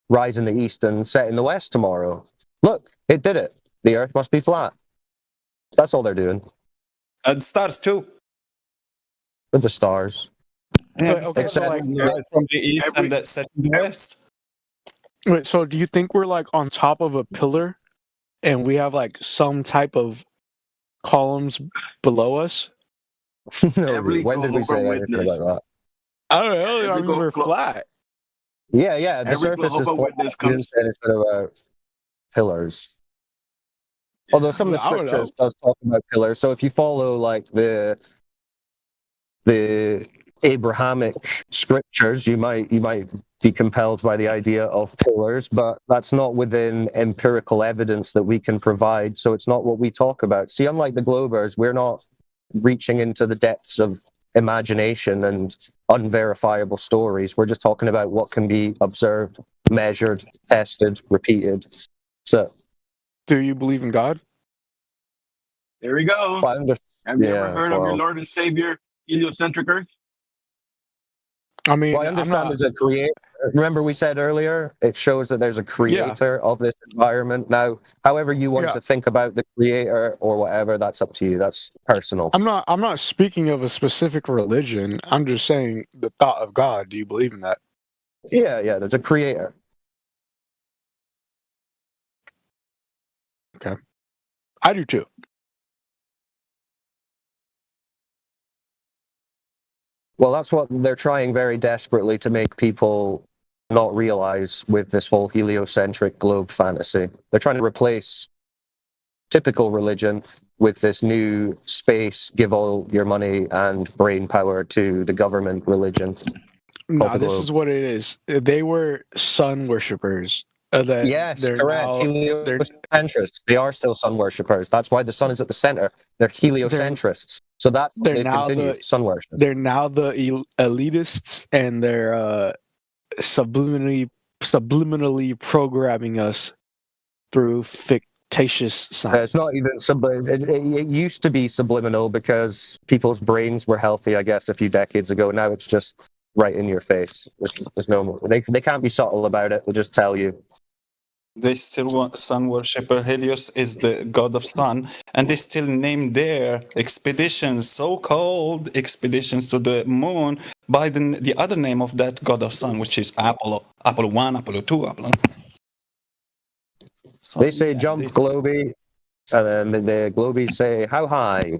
rise in the east and set in the west tomorrow. Look, it did it. The Earth must be flat. That's all they're doing. And stars too. With the stars. Yeah, okay, except so like, from the east and that set in the west. Wait, so do you think we're like on top of a pillar and we have like some type of columns below us? No, when did we say anything about that? I don't know. I mean, we're flat. Yeah, yeah. The Every surface is Jehovah flat. Witness We didn't say anything about pillars. Although some of the I don't know. scriptures does talk about pillars. So if you follow like the Abrahamic scriptures, you might be compelled by the idea of pillars, but that's not within empirical evidence that we can provide. So it's not what we talk about. See, unlike the Globers, we're not reaching into the depths of imagination and unverifiable stories. We're just talking about what can be observed, measured, tested, repeated. So, do you believe in God? There we go. Have you ever heard of your Lord and Savior, heliocentric Earth? I mean, well, I understand there's a creator. Remember, we said earlier, it shows that there's a creator of this environment. Now, however you want to think about the creator or whatever, that's up to you. That's personal. I'm not speaking of a specific religion. I'm just saying the thought of God. Do you believe in that? Yeah, there's a creator. Okay. I do too. Well, that's what they're trying very desperately to make people not realize with this whole heliocentric globe fantasy. They're trying to replace typical religion with this new space, give all your money and brain power to the government religion. No, the this globe. is what it is. They were sun worshippers. Yes, they're correct. they're Heliocentrists. They are still sun worshippers. That's why the sun is at the center. They're heliocentrists. So that's what they're they've now continued. Sun worship. they're now the elitists, and they're subliminally programming us through fictitious science. It's not even it used to be subliminal because people's brains were healthy, I guess, a few decades ago. Now it's just right in your face. There's no more. They can't be subtle about it. They just tell you. They still want sun worshipper. Helios is the god of sun, and they still name their expeditions, so-called expeditions to the moon, by the other name of that god of sun, which is Apollo. Apollo 1, Apollo 2, Apollo. So, they say jump, Globy, and then the Globies say how high.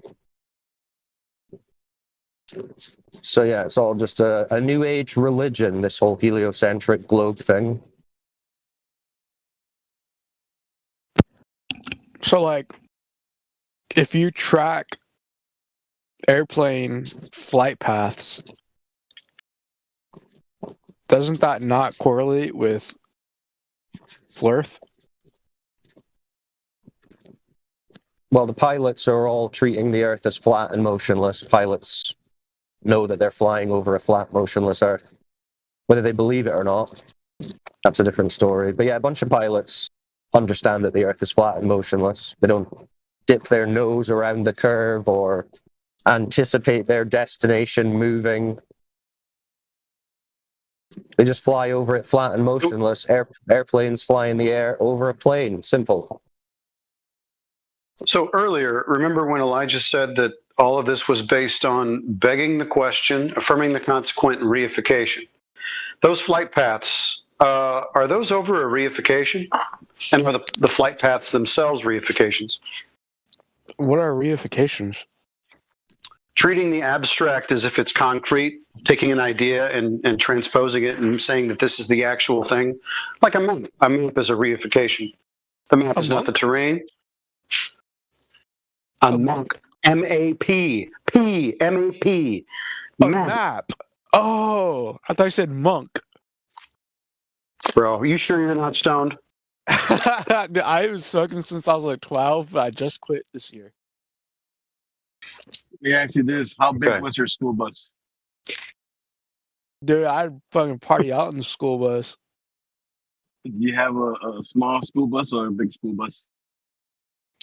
So yeah, it's all just a new age religion, this whole heliocentric globe thing. So, like, if you track airplane flight paths, doesn't that not correlate with Earth? Well, the pilots are all treating the Earth as flat and motionless. Pilots know that they're flying over a flat, motionless Earth. Whether they believe it or not, that's a different story. But yeah, a bunch of pilots understand that the Earth is flat and motionless. They don't dip their nose around the curve or anticipate their destination moving. They just fly over it flat and motionless. Airplanes fly in the air over a plane. Simple. So earlier, remember when Elijah said that all of this was based on begging the question, affirming the consequent, and reification? Those flight paths, are those over a reification? And are the flight paths themselves reifications? What are reifications? Treating the abstract as if it's concrete, taking an idea and transposing it and saying that this is the actual thing. Like a map. A map is a reification. The map is not the terrain. A map. M-A-P. P. M-A-P. Map. Oh, I thought you said monk. Bro, are you sure you're not stoned? I was smoking since I was like 12, but I just quit this year. Let me ask you this. How big was your school bus? Dude, I'd fucking party out in the school bus. Do you have a small school bus or a big school bus?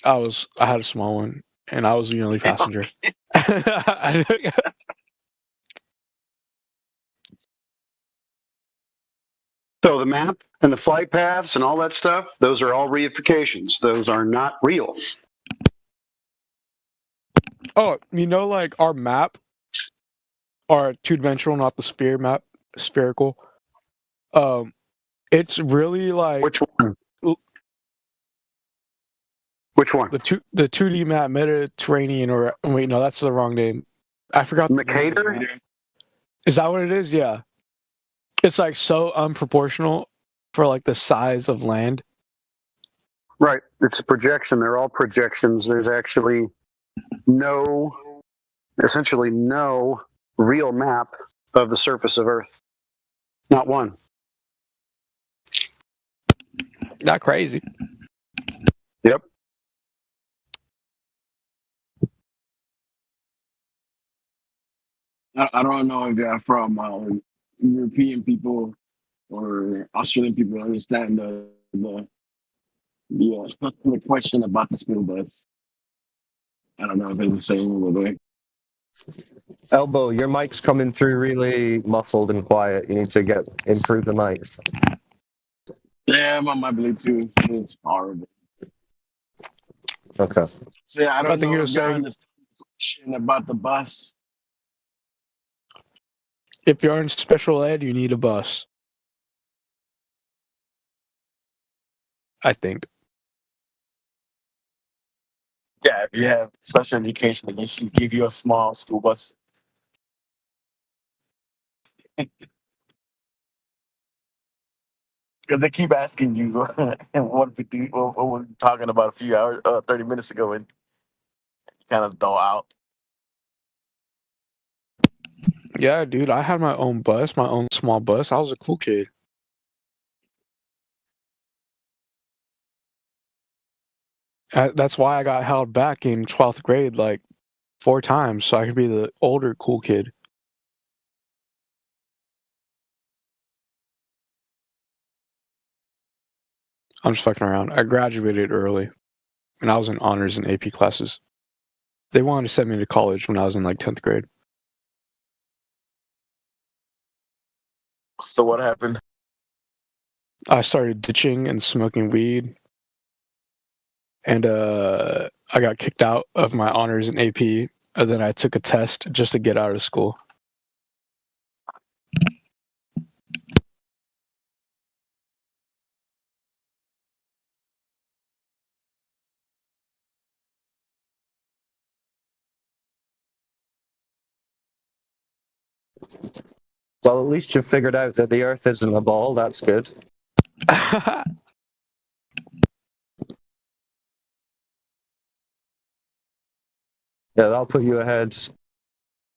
I had a small one, and I was the only passenger. So the map and the flight paths and all that stuff, those are all reifications. Those are not real. Oh, you know, like our map, our two-dimensional, not the sphere map, spherical. It's really like which one? Which one? The 2D map, Mediterranean, or wait, no, that's the wrong name. I forgot. Mercator? Is that what it is? Yeah. It's like so unproportional for like the size of land. Right. It's a projection. They're all projections. There's actually essentially no real map of the surface of Earth. Not one. Not crazy. Yep. I don't know if you're from European people or Australian people understand the question about the school bus. I don't know if it's the same over there. Elbow, your mic's coming through really muffled and quiet. You need to improve the mic. Yeah, I'm on my Bluetooth. It's horrible. Okay. So I don't think know you're if you saying understand the question about the bus. if you're in special ed, you need a bus. I think. Yeah, if you have special education, they should give you a small school bus. Because they keep asking you, and what we were talking about a few hours, 30 minutes ago, and kind of dull out. Yeah, dude, I had my own bus, my own small bus. I was a cool kid. That's why I got held back in 12th grade like 4 times, so I could be the older cool kid. I'm just fucking around. I graduated early, and I was in honors and AP classes. They wanted to send me to college when I was in like 10th grade. So what happened? I started ditching and smoking weed, and I got kicked out of my honors and AP, and then I took a test just to get out of school. Well, at least you figured out that the Earth isn't a ball. That's good. Yeah, that'll put you ahead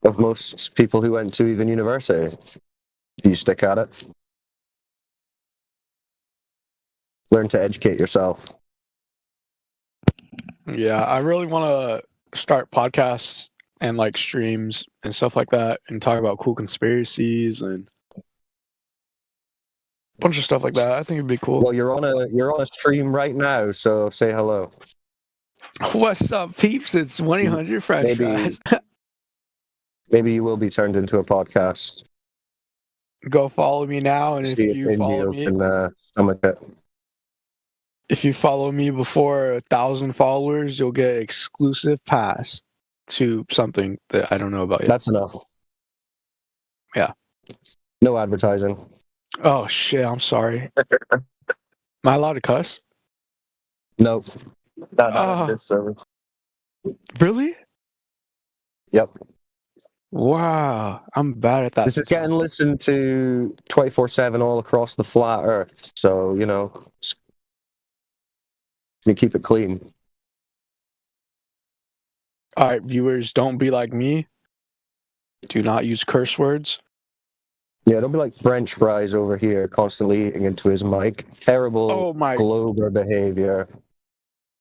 of most people who went to even university. If you stick at it. Learn to educate yourself. Yeah, I really want to start podcasts and like streams and stuff like that and talk about cool conspiracies and a bunch of stuff like that. I think it'd be cool. Well, you're on a stream right now, so say hello. What's up, peeps? It's 1-800 French fries. Maybe you will be turned into a podcast. Go follow me now, and See if you follow me, can stomach it. if you follow me before 1,000 followers, you'll get exclusive pass to something that I don't know about yet. That's enough. Yeah. No advertising. Oh shit! I'm sorry. Am I allowed to cuss? Nope. Not on this service. Really? Yep. Wow, I'm bad at that. This is getting listened to 24/7 all across the flat Earth, so you know, you keep it clean. All right, viewers, don't be like me. Do not use curse words. Yeah, don't be like French fries over here, constantly eating into his mic. Terrible Glober behavior.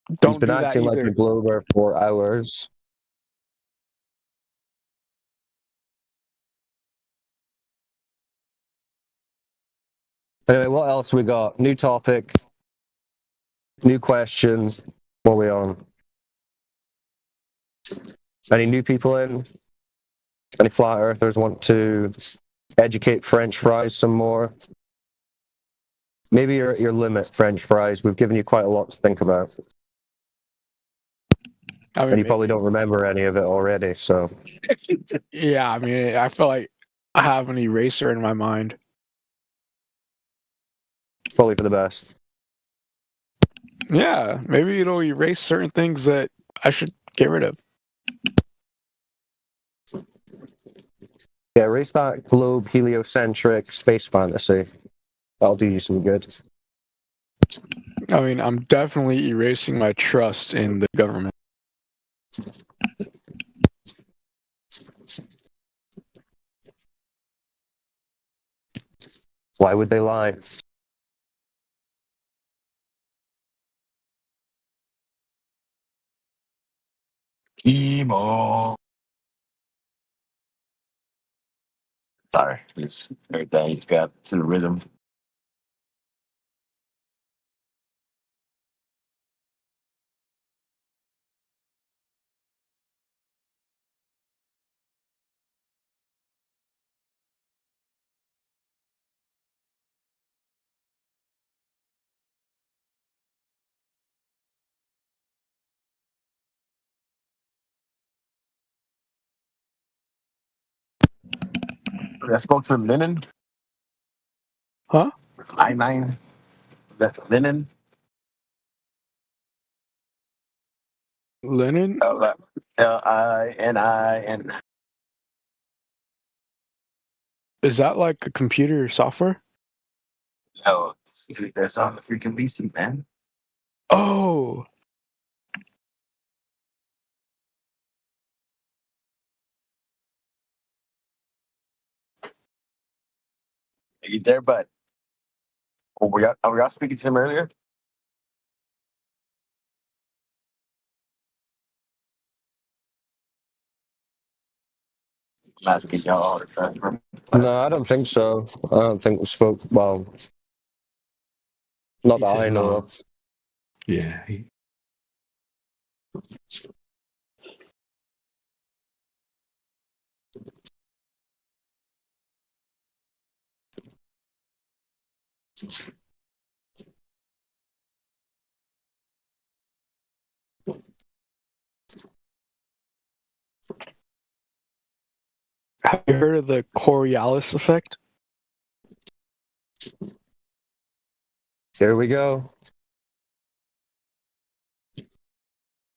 He's been do that acting like either. a Glober for hours. Anyway, what else we got? New topic, new question. What are we on? Any new people in? Any flat earthers want to educate French fries some more? Maybe you're at your limit, French fries. We've given you quite a lot to think about. I mean, and you probably don't remember any of it already, so. Yeah, I mean, I feel like I have an eraser in my mind. Probably for the best. Yeah, maybe it'll erase certain things that I should get rid of. Yeah, erase that globe heliocentric space fantasy. That'll do you some good. I mean, I'm definitely erasing my trust in the government. Why would they lie? Emo. Sorry, it's everything he's got to the rhythm. I spoke to Lennon. Huh? I-9. That's Lennon. Lennon? L-I-N-I-N. Is that like a computer software? No, dude, that's on the freaking PC, man. Oh. Are you there, bud? Oh, are y'all speaking to him earlier? I'm asking y'all to transfer. No, I don't think so. I don't think we spoke. Well, not He that said I know no. of. Yeah. Have you heard of the Coriolis effect? Here we go.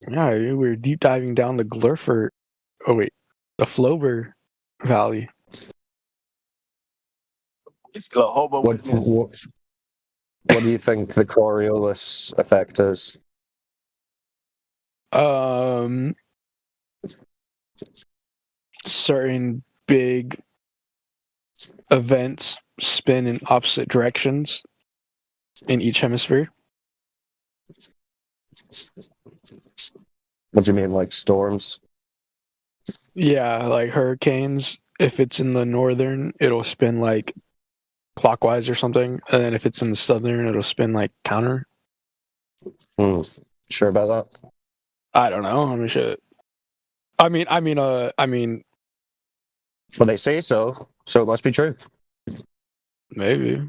Yeah, we were deep diving down the Glurfert. Oh wait, the Flober Valley. It's Jehovah What do you think the Coriolis effect is? Certain big events spin in opposite directions in each hemisphere. What do you mean, like storms? Yeah, like hurricanes. If it's in the northern, it'll spin like clockwise or something, and then if it's in the southern, it'll spin like counter. Sure about that? I don't know. I mean, shit. I mean. Well, they say so it must be true. Maybe.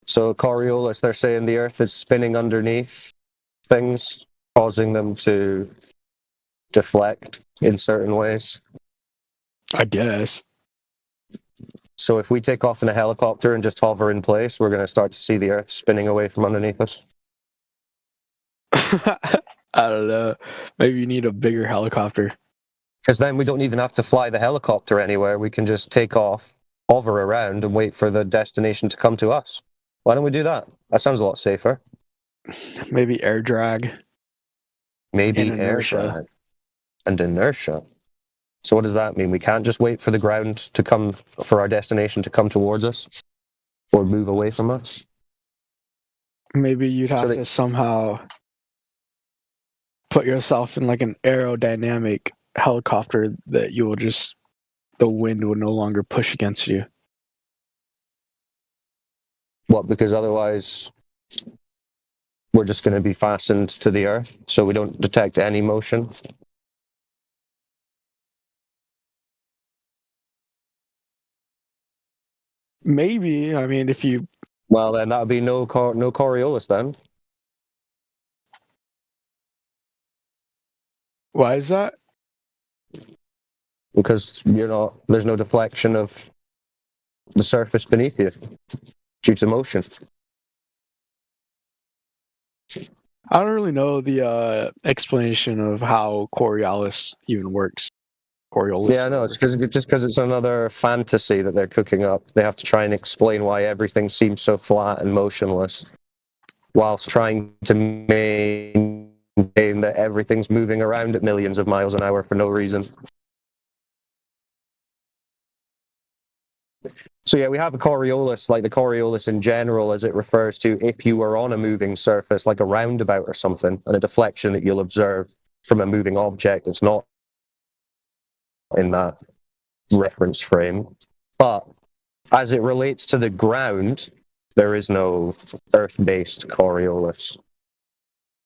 So Coriolis, they're saying the Earth is spinning underneath things, causing them to deflect in certain ways. I guess. So if we take off in a helicopter and just hover in place, we're going to start to see the Earth spinning away from underneath us. I don't know. Maybe you need a bigger helicopter. Because then we don't even have to fly the helicopter anywhere. We can just take off, hover around, and wait for the destination to come to us. Why don't we do that? That sounds a lot safer. Maybe air drag. Maybe and air inertia. drag and inertia. So what does that mean? We can't just wait for the ground to come, for our destination to come towards us or move away from us? Maybe you'd have to somehow put yourself in like an aerodynamic helicopter that you will just, the wind will no longer push against you. What, because otherwise we're just going to be fastened to the Earth, so we don't detect any motion? Maybe. I mean, if you... Well, then that would be no Coriolis then. Why is that? Because there's no deflection of the surface beneath you due to motion. I don't really know the explanation of how Coriolis even works. Coriolis. Yeah, no, it's just because it's another fantasy that they're cooking up. They have to try and explain why everything seems so flat and motionless, whilst trying to maintain that everything's moving around at millions of miles an hour for no reason. So yeah, we have a Coriolis, like the Coriolis in general, as it refers to if you were on a moving surface, like a roundabout or something, and a deflection that you'll observe from a moving object that's not in that reference frame. But as it relates to the ground, there is no Earth-based Coriolis.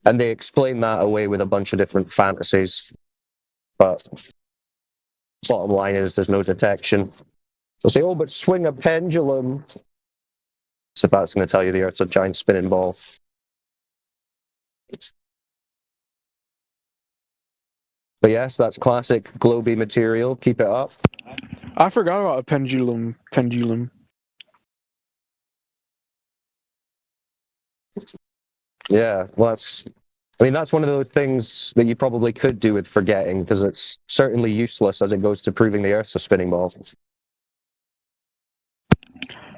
And they explain that away with a bunch of different fantasies. But bottom line is there's no detection. They'll say, oh, but swing a pendulum. So that's going to tell you the Earth's a giant spinning ball. But yes, that's classic globy material. Keep it up. I forgot about a pendulum. Yeah, well, that's one of those things that you probably could do with forgetting, because it's certainly useless as it goes to proving the Earth's a spinning ball.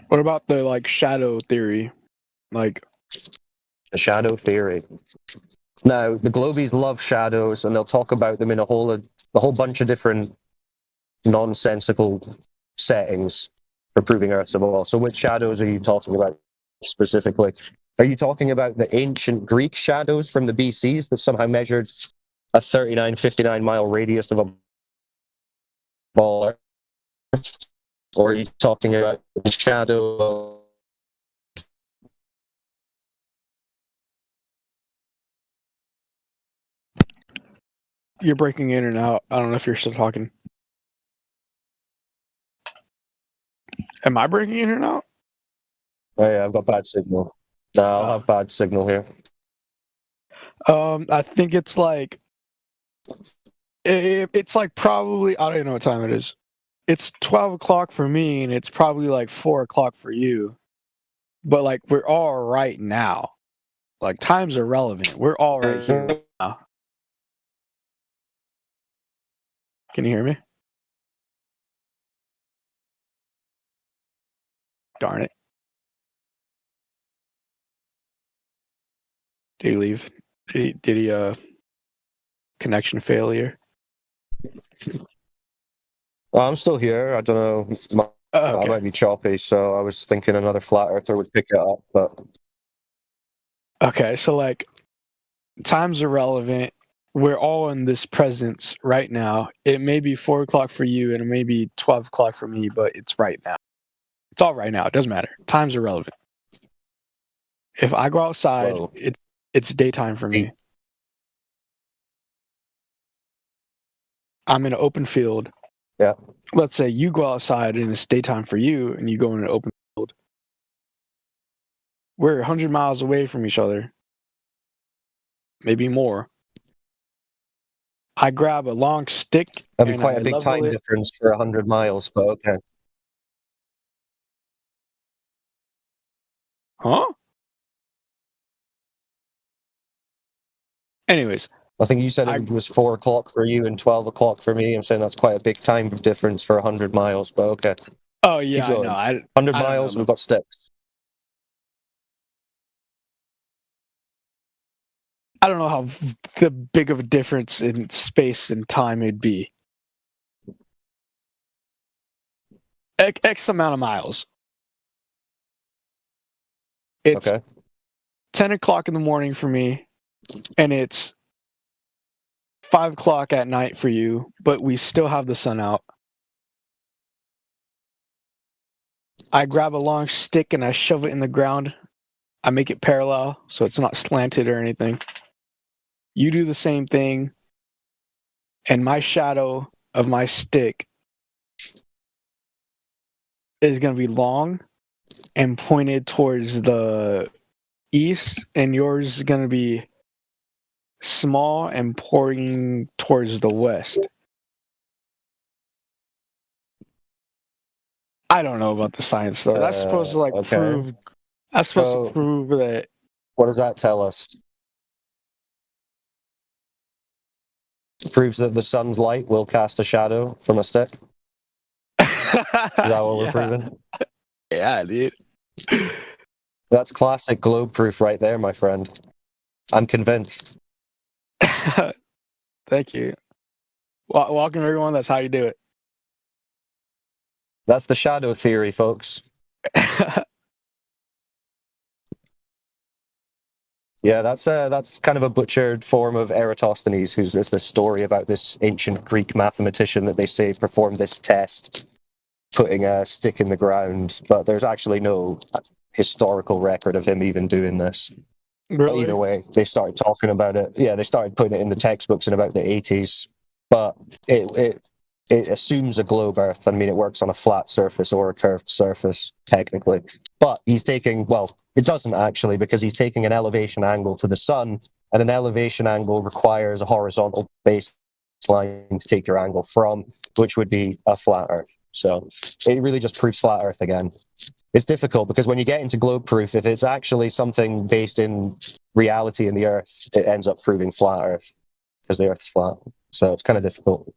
What about the shadow theory? The shadow theory. Now, the Globies love shadows, and they'll talk about them in a whole bunch of different nonsensical settings for proving Earth's a ball. So which shadows are you talking about specifically? Are you talking about the ancient Greek shadows from the BCs that somehow measured a 39, 59 mile radius of a ball? Or are you talking about the shadow? You're breaking in and out. I don't know if you're still talking. Am I breaking in and out? Oh yeah, I've got bad signal. No, I'll have bad signal here. I think it's like it's like probably, I don't even know what time it is. It's 12 o'clock for me, and it's probably like 4 o'clock for you. But like we're all right now. Like time's irrelevant. We're all right here now. Can you hear me? Darn it. Did he leave? Did he connection failure? I'm still here. I don't know. I might be choppy, so I was thinking another flat earther would pick it up, but Okay, so like time's irrelevant. We're all in this presence right now. It may be 4 o'clock for you and it may be 12 o'clock for me, but it's right now. It's all right now. It doesn't matter. Time's irrelevant. If I go outside, it's daytime for me. I'm in an open field. Yeah. Let's say you go outside and it's daytime for you and you go in an open field. We're 100 miles away from each other. Maybe more. I grab a long stick. That'd be quite a big time difference for 100 miles, but okay. Huh? Anyways. I think you said it was 4 o'clock for you and 12 o'clock for me. I'm saying that's quite a big time difference for 100 miles, but okay. Oh, yeah, I know. 100 miles, we've got sticks. I don't know how the big of a difference in space and time it'd be. X amount of miles. It's 10 o'clock in the morning for me, and it's 5 o'clock at night for you, but we still have the sun out. I grab a long stick and I shove it in the ground. I make it parallel so it's not slanted or anything. You do the same thing, and my shadow of my stick is going to be long and pointed towards the east, and yours is going to be small and pointing towards the west. I don't know about the science though. That's supposed to prove. That's supposed to prove that. What does that tell us? Proves that the sun's light will cast a shadow from a stick. Is that what we're proving? Yeah, dude. That's classic globe proof right there, my friend. I'm convinced. Thank you. Welcome everyone. That's how you do it. That's the shadow theory, folks. Yeah, that's kind of a butchered form of Eratosthenes, who's this story about this ancient Greek mathematician that they say performed this test, putting a stick in the ground, but there's actually no historical record of him even doing this. Really? But either way, they started talking about it. Yeah, they started putting it in the textbooks in about the 80s, but it assumes a globe Earth. I mean, it works on a flat surface or a curved surface, technically. But he's taking, well, it doesn't actually, because he's taking an elevation angle to the sun, and an elevation angle requires a horizontal baseline to take your angle from, which would be a flat Earth. So it really just proves flat Earth again. It's difficult because when you get into globe proof, if it's actually something based in reality in the Earth, it ends up proving flat Earth because the Earth's flat. So it's kind of difficult.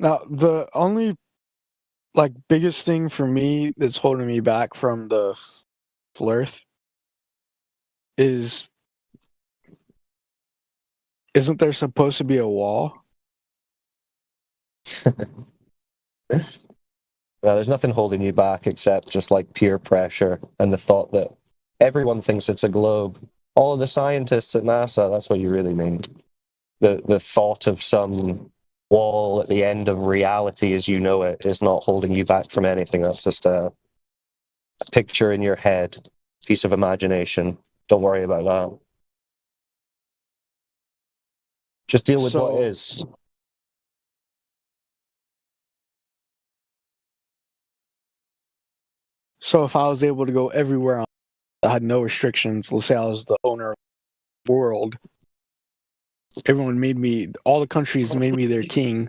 Now, the only biggest thing for me that's holding me back from the Flirth isn't there supposed to be a wall? Well, there's nothing holding you back except just like peer pressure and the thought that everyone thinks it's a globe. All of the scientists at NASA, that's what you really mean. The thought of some wall at the end of reality as you know it is not holding you back from anything. That's just a picture in your head, piece of imagination. Don't worry about that. Just deal with what is. So if I was able to go everywhere, I had no restrictions. Let's say I was the owner of the world. Everyone made me, all the countries made me their king.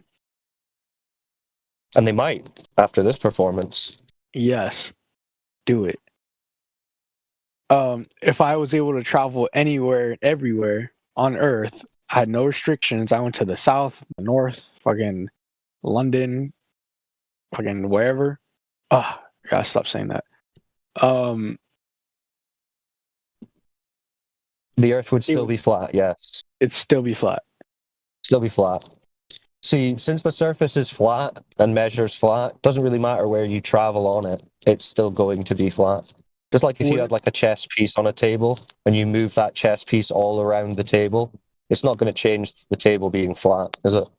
And they might after this performance. Yes, do it. If I was able to travel anywhere, everywhere on Earth, I had no restrictions. I went to the south, the north, fucking London, fucking wherever. I gotta stop saying that. The Earth would still be flat, yes. It'd still be flat. Still be flat. See, since the surface is flat and measures flat, doesn't really matter where you travel on it, it's still going to be flat. Just like if you had like a chess piece on a table and you move that chess piece all around the table, it's not going to change the table being flat, is it?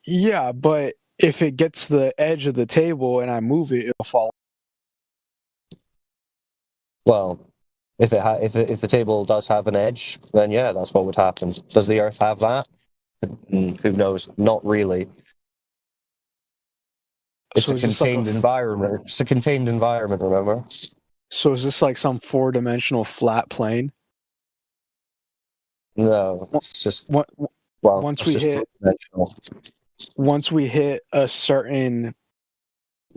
Yeah, but if it gets to the edge of the table and I move it, it'll fall. Well, if the table does have an edge, then yeah, that's what would happen. Does the Earth have that? Who knows? Not really. It's a contained environment. It's a contained environment, remember? So is this like some 4-dimensional flat plane? No, it's just once we hit a certain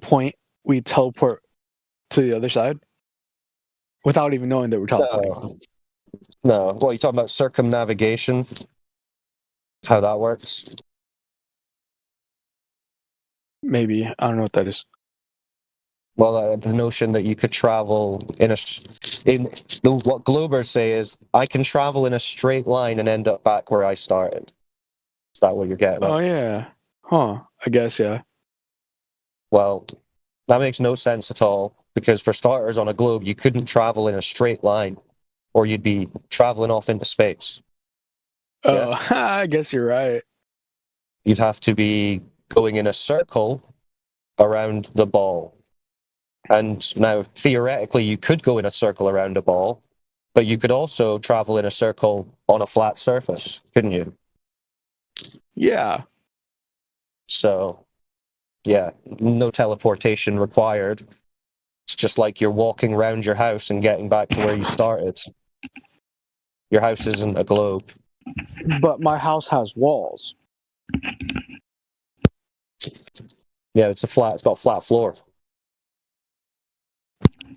point, we teleport to the other side without even knowing that we're teleporting. No. Well, you talking about circumnavigation? How that works? Maybe. I don't know what that is. Well, the notion that you could travel what Globers say is, I can travel in a straight line and end up back where I started. Is that what you're getting at? Oh, yeah. Huh. I guess, yeah. Well, that makes no sense at all, because for starters, on a globe, you couldn't travel in a straight line, or you'd be traveling off into space. Oh, yeah? I guess you're right. You'd have to be going in a circle around the ball. And now, theoretically, you could go in a circle around a ball, but you could also travel in a circle on a flat surface, couldn't you? Yeah. So, yeah, no teleportation required. It's just like you're walking around your house and getting back to where you started. Your house isn't a globe. But my house has walls. Yeah, it's got a flat floor.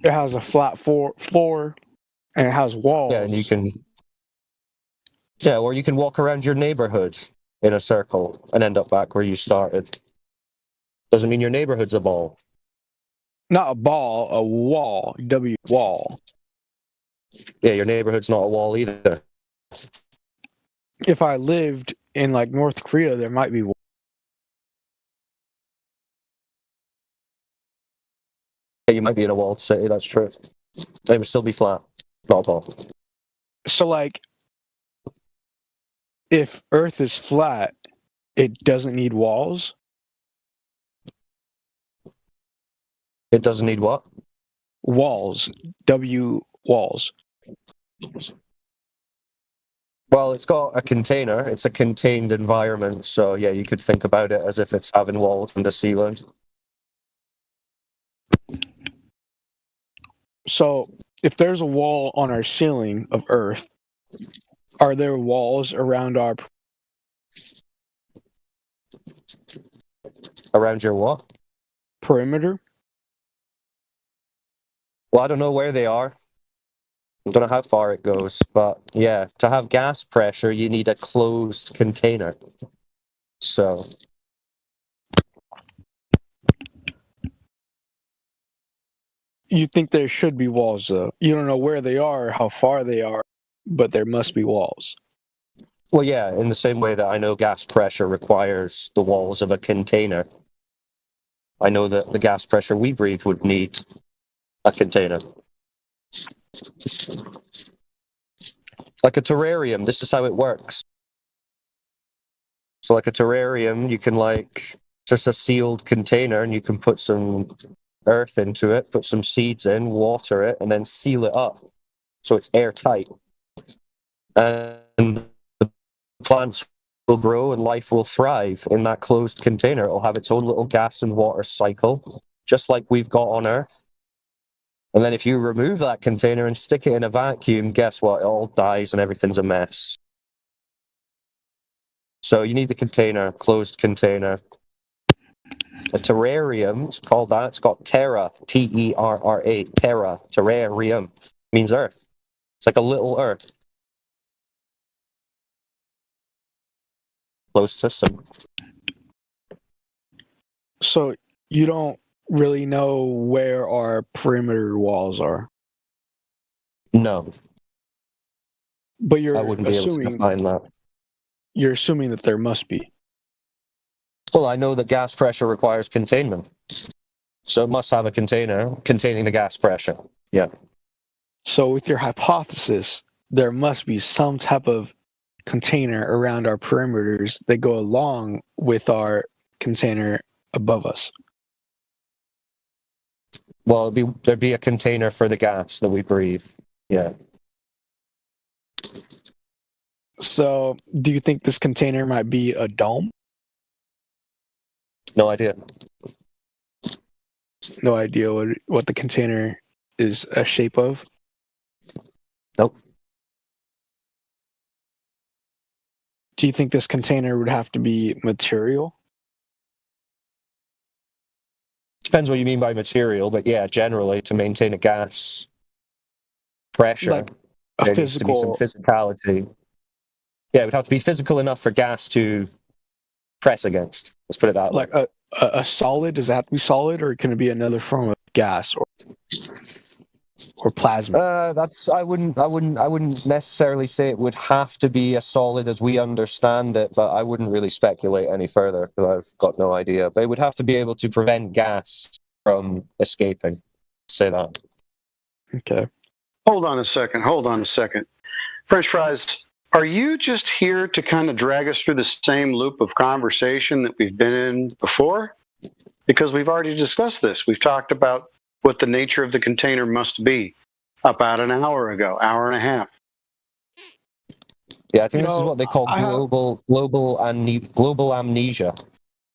It has a flat floor, and it has walls. Yeah, and you can... Yeah, or you can walk around your neighborhood in a circle and end up back where you started. Doesn't mean your neighborhood's a ball. Not a ball, a wall. Wall. Yeah, your neighborhood's not a wall either. If I lived in like North Korea, there might be walls. Yeah, you might be in a walled city, that's true. It would still be flat, not a ball. So, like, if Earth is flat, it doesn't need walls? It doesn't need what? Walls. Walls. Well, it's got a container. It's a contained environment. So, yeah, you could think about it as if it's having walls from the ceiling. So, if there's a wall on our ceiling of Earth, are there walls around our... Around your what? Perimeter? Well, I don't know where they are. I don't know how far it goes, but yeah, to have gas pressure, you need a closed container. So... You think there should be walls, though. You don't know where they are, how far they are, but there must be walls. Well, yeah, in the same way that I know gas pressure requires the walls of a container, I know that the gas pressure we breathe would need a container. Like a terrarium, this is how it works. So like a terrarium, you can just a sealed container and you can put some earth into it, put some seeds in, water it, and then seal it up so it's airtight. And the plants will grow and life will thrive in that closed container. It'll have its own little gas and water cycle, just like we've got on Earth. And then if you remove that container and stick it in a vacuum, guess what? It all dies and everything's a mess. So you need the container, closed container. A terrarium, it's called that. It's got terra, T-E-R-R-A, terra, terrarium, means earth. It's like a little earth. Closed system. So you don't really know where our perimeter walls are? No. But you're I wouldn't be able to define that. You're assuming that there must be. Well, I know that gas pressure requires containment. So it must have a container containing the gas pressure. Yeah. So with your hypothesis, there must be some type of container around our perimeters that go along with our container above us. Well, there'd be a container for the gas that we breathe. Yeah. So do you think this container might be a dome? No idea. No idea what the container is a shape of? Nope. Do you think this container would have to be material? Depends what you mean by material, but yeah, generally to maintain a gas pressure, like a there physical... needs to be some physicality. Yeah, it would have to be physical enough for gas to press against. Let's put it that way. Like a solid, does that have to be solid, or can it be another form of gas or plasma? I wouldn't necessarily say it would have to be as solid as we understand it, but I wouldn't really speculate any further because I've got no idea. But it would have to be able to prevent gas from escaping. Say that. Okay. Hold on a second. French fries, are you just here to kind of drag us through the same loop of conversation that we've been in before? Because we've already discussed this. We've talked about what the nature of the container must be about an hour ago, hour and a half. Yeah, I think this is what they call global amnesia.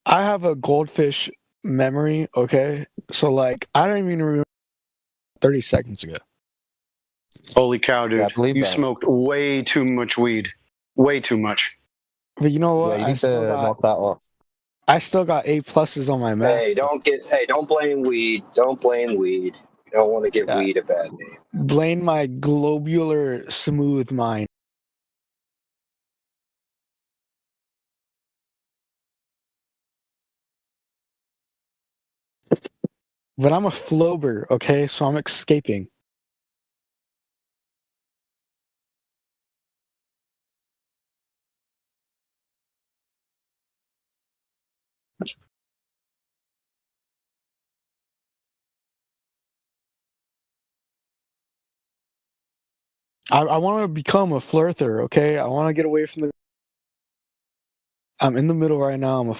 I have a goldfish memory, okay? So, I don't even remember 30 seconds ago. Holy cow, dude. Yeah, you smoked way too much weed. Way too much. But you know what? Yeah, you need to knock that off. I still got A+ on my math. Hey, don't blame weed. Don't blame weed. You don't want to give weed a bad name. Blame my globular smooth mind. But I'm a flober, okay? So I'm escaping. I want to become a flirter, okay? I want to get away from the... I'm in the middle right now. I'm a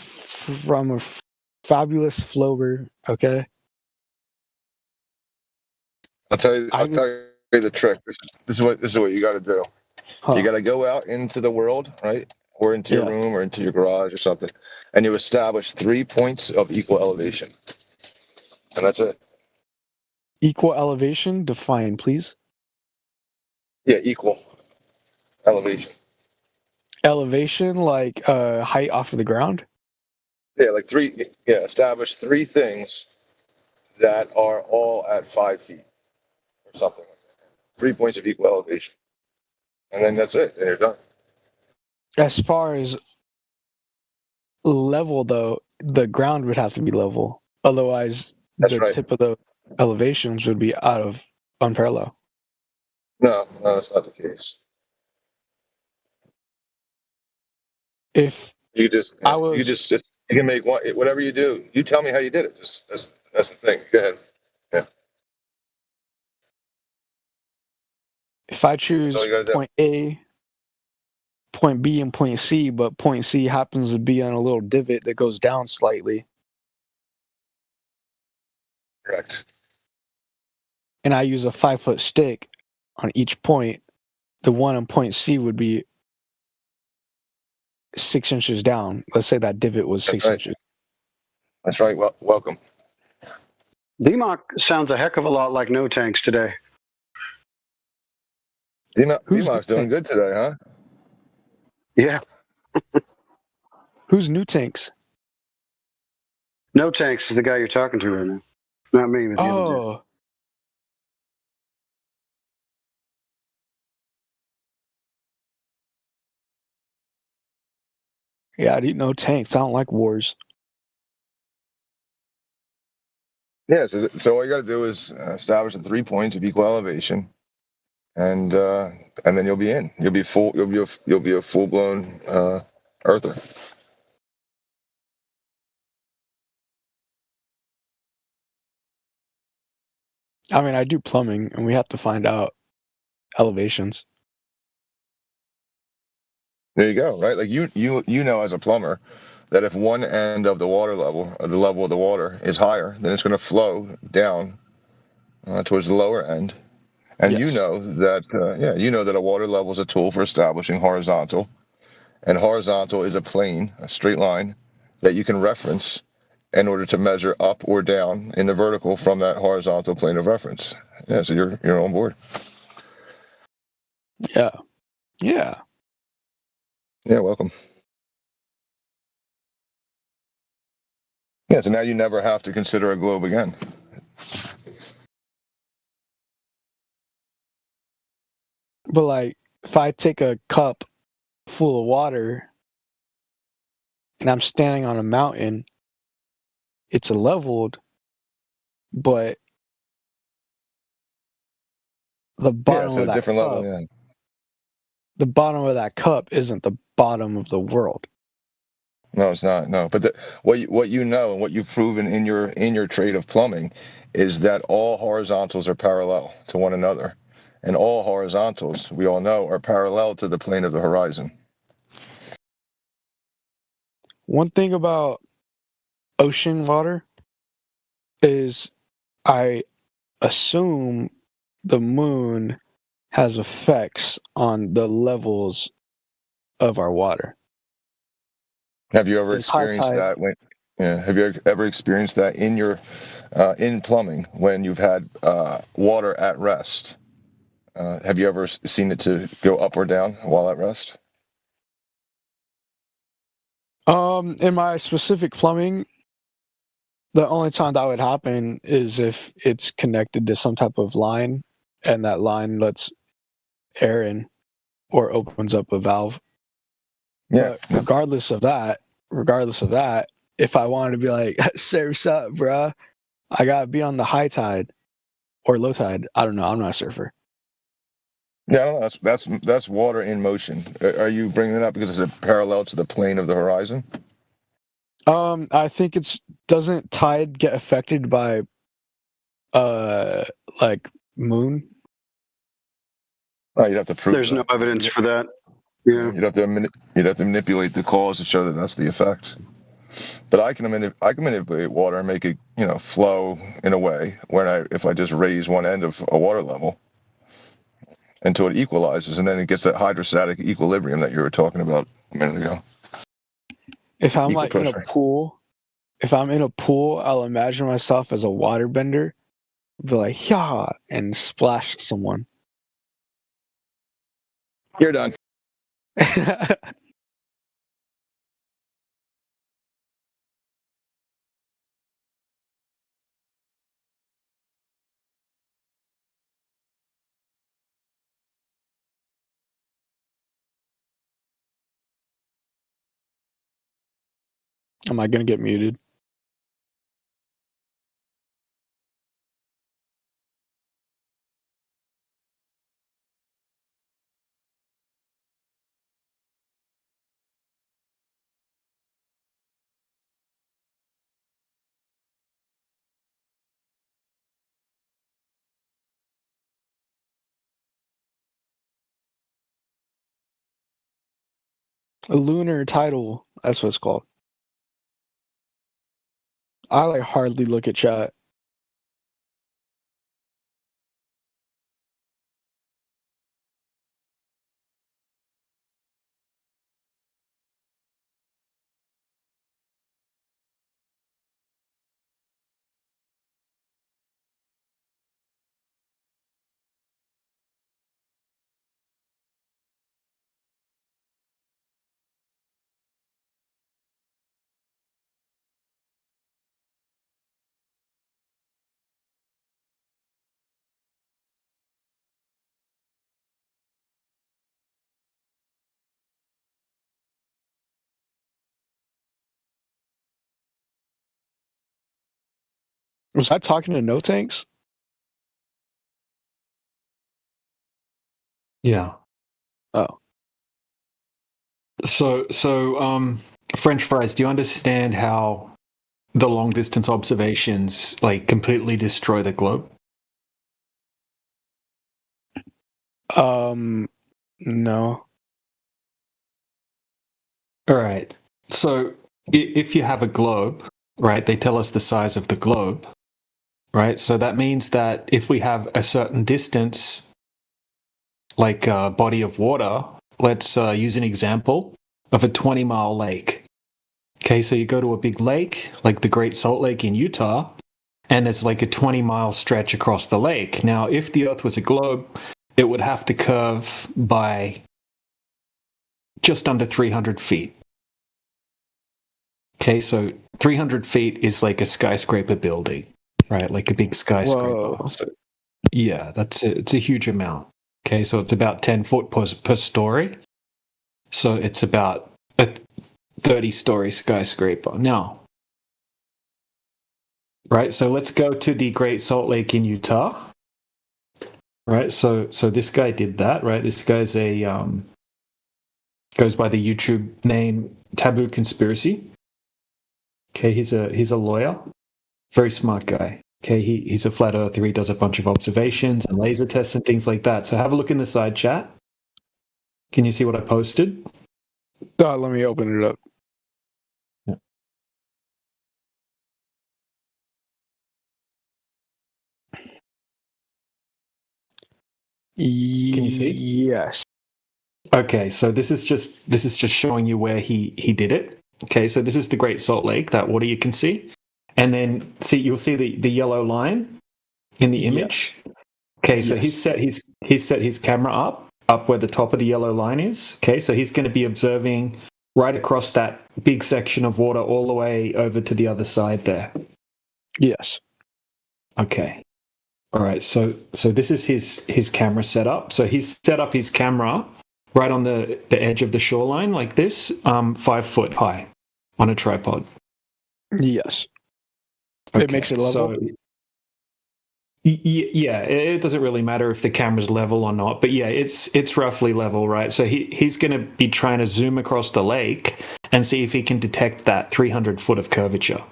fabulous flober, okay? I'll tell you the trick. This is what you got to do. You got to go out into the world, right? Or into your room or into your garage or something, and you establish 3 points of equal elevation. And that's it. Equal elevation? Define, please. Yeah, equal elevation. Elevation, like height off of the ground? Yeah, establish 3 things that are all at 5 feet or something like that. 3 points of equal elevation. And then that's it, and you're done. As far as level, though, the ground would have to be level. Otherwise, tip of the elevations would be out of unparalleled. No, that's not the case. if you just I was, you just you can make one whatever you do. You tell me how you did it. That's the thing. Go ahead. Yeah. if I choose point A, point B, and point C, but point C happens to be on a little divot that goes down slightly. Correct. And I use a 5-foot stick on each point, the one on point C would be 6 inches down. Let's say that divot was 6 inches. That's right. Well, welcome. DMOC sounds a heck of a lot like No Tanks today. DMOC's doing good today, huh? Yeah. Who's New Tanks? No Tanks is the guy you're talking to right now. Not me. With the other dude. Oh. Yeah, I didn't know tanks. I don't like wars. Yeah, so all you got to do is establish the 3 points of equal elevation, and then you'll be in. You'll be a full blown earther. I mean, I do plumbing, and we have to find out elevations. There you go. Right, like you know as a plumber that if one end of the water level, or the level of the water, is higher, then it's going to flow down towards the lower end. And yes. you know that a water level is a tool for establishing horizontal, and horizontal is a plane, a straight line that you can reference in order to measure up or down in the vertical from that horizontal plane of reference. Yeah, so you're on board. Yeah. Yeah. Yeah, welcome. Yeah, so now you never have to consider a globe again. But like, if I take a cup full of water and I'm standing on a mountain, it's leveled, but the bottom of that different cup, level, yeah. the bottom of that cup isn't the bottom of the world. No, it's not. No, but what you know and what you've proven in your trade of plumbing is that all horizontals are parallel to one another, and all horizontals, we all know, are parallel to the plane of the horizon. One thing about ocean water is I assume the moon has effects on the levels of our water. Have you ever experienced that? Have you ever experienced that in your in plumbing when you've had water at rest? Have you ever seen it to go up or down while at rest? In my specific plumbing, the only time that would happen is if it's connected to some type of line and that line lets air in or opens up a valve. Yeah. But regardless of that, if I wanted to be like, surf's up, bruh, I gotta be on the high tide or low tide. I don't know. I'm not a surfer. Yeah, that's water in motion. Are you bringing it up because it's parallel to the plane of the horizon? I think doesn't tide get affected by like moon? Oh, you'd have to prove. There's no evidence for that. Yeah, you'd have to manipulate the cause to show that that's the effect. But I can manipulate water and make it flow in a way where if I just raise one end of a water level until it equalizes, and then it gets that hydrostatic equilibrium that you were talking about a minute ago. If I'm like in a pool, I'll imagine myself as a waterbender, be like, yeah, and splash someone. You're done. Am I gonna get muted? A lunar tidal. That's what it's called. I like hardly look at chat. Was I talking to no tanks? Yeah. Oh. So, French fries, do you understand how the long distance observations like completely destroy the globe? No. All right. So if you have a globe, right, they tell us the size of the globe, right? So that means that if we have a certain distance, like a body of water, let's use an example of a 20-mile lake. Okay, so you go to a big lake, like the Great Salt Lake in Utah, and there's like a 20-mile stretch across the lake. Now, if the Earth was a globe, it would have to curve by just under 300 feet. Okay, so 300 feet is like a skyscraper building, right? Like a big skyscraper. So, yeah, it's a huge amount. Okay, so it's about 10 foot per story. So it's about a 30-story skyscraper. Now, right, so let's go to the Great Salt Lake in Utah. Right, so this guy did that, right? This guy's goes by the YouTube name Taboo Conspiracy. Okay, he's a lawyer, very smart guy. Okay, he's a flat earther. He does a bunch of observations and laser tests and things like that. So have a look in the side chat. Can you see what I posted? Let me open it up. Yeah. Can you see? Yes. Okay, so this is just showing you where he did it. Okay, so this is the Great Salt Lake, that water you can see. And then you'll see the yellow line in the image. Yes. Okay, so yes. he's set his camera up where the top of the yellow line is. Okay, so he's going to be observing right across that big section of water all the way over to the other side there. Yes. Okay. All right, so this is his camera setup. So he's set up his camera right on the edge of the shoreline like this, 5 foot high on a tripod. Yes. Okay, it makes it level? So, yeah, it doesn't really matter if the camera's level or not, but yeah, it's roughly level, right? So he's going to be trying to zoom across the lake and see if he can detect that 300 foot of curvature.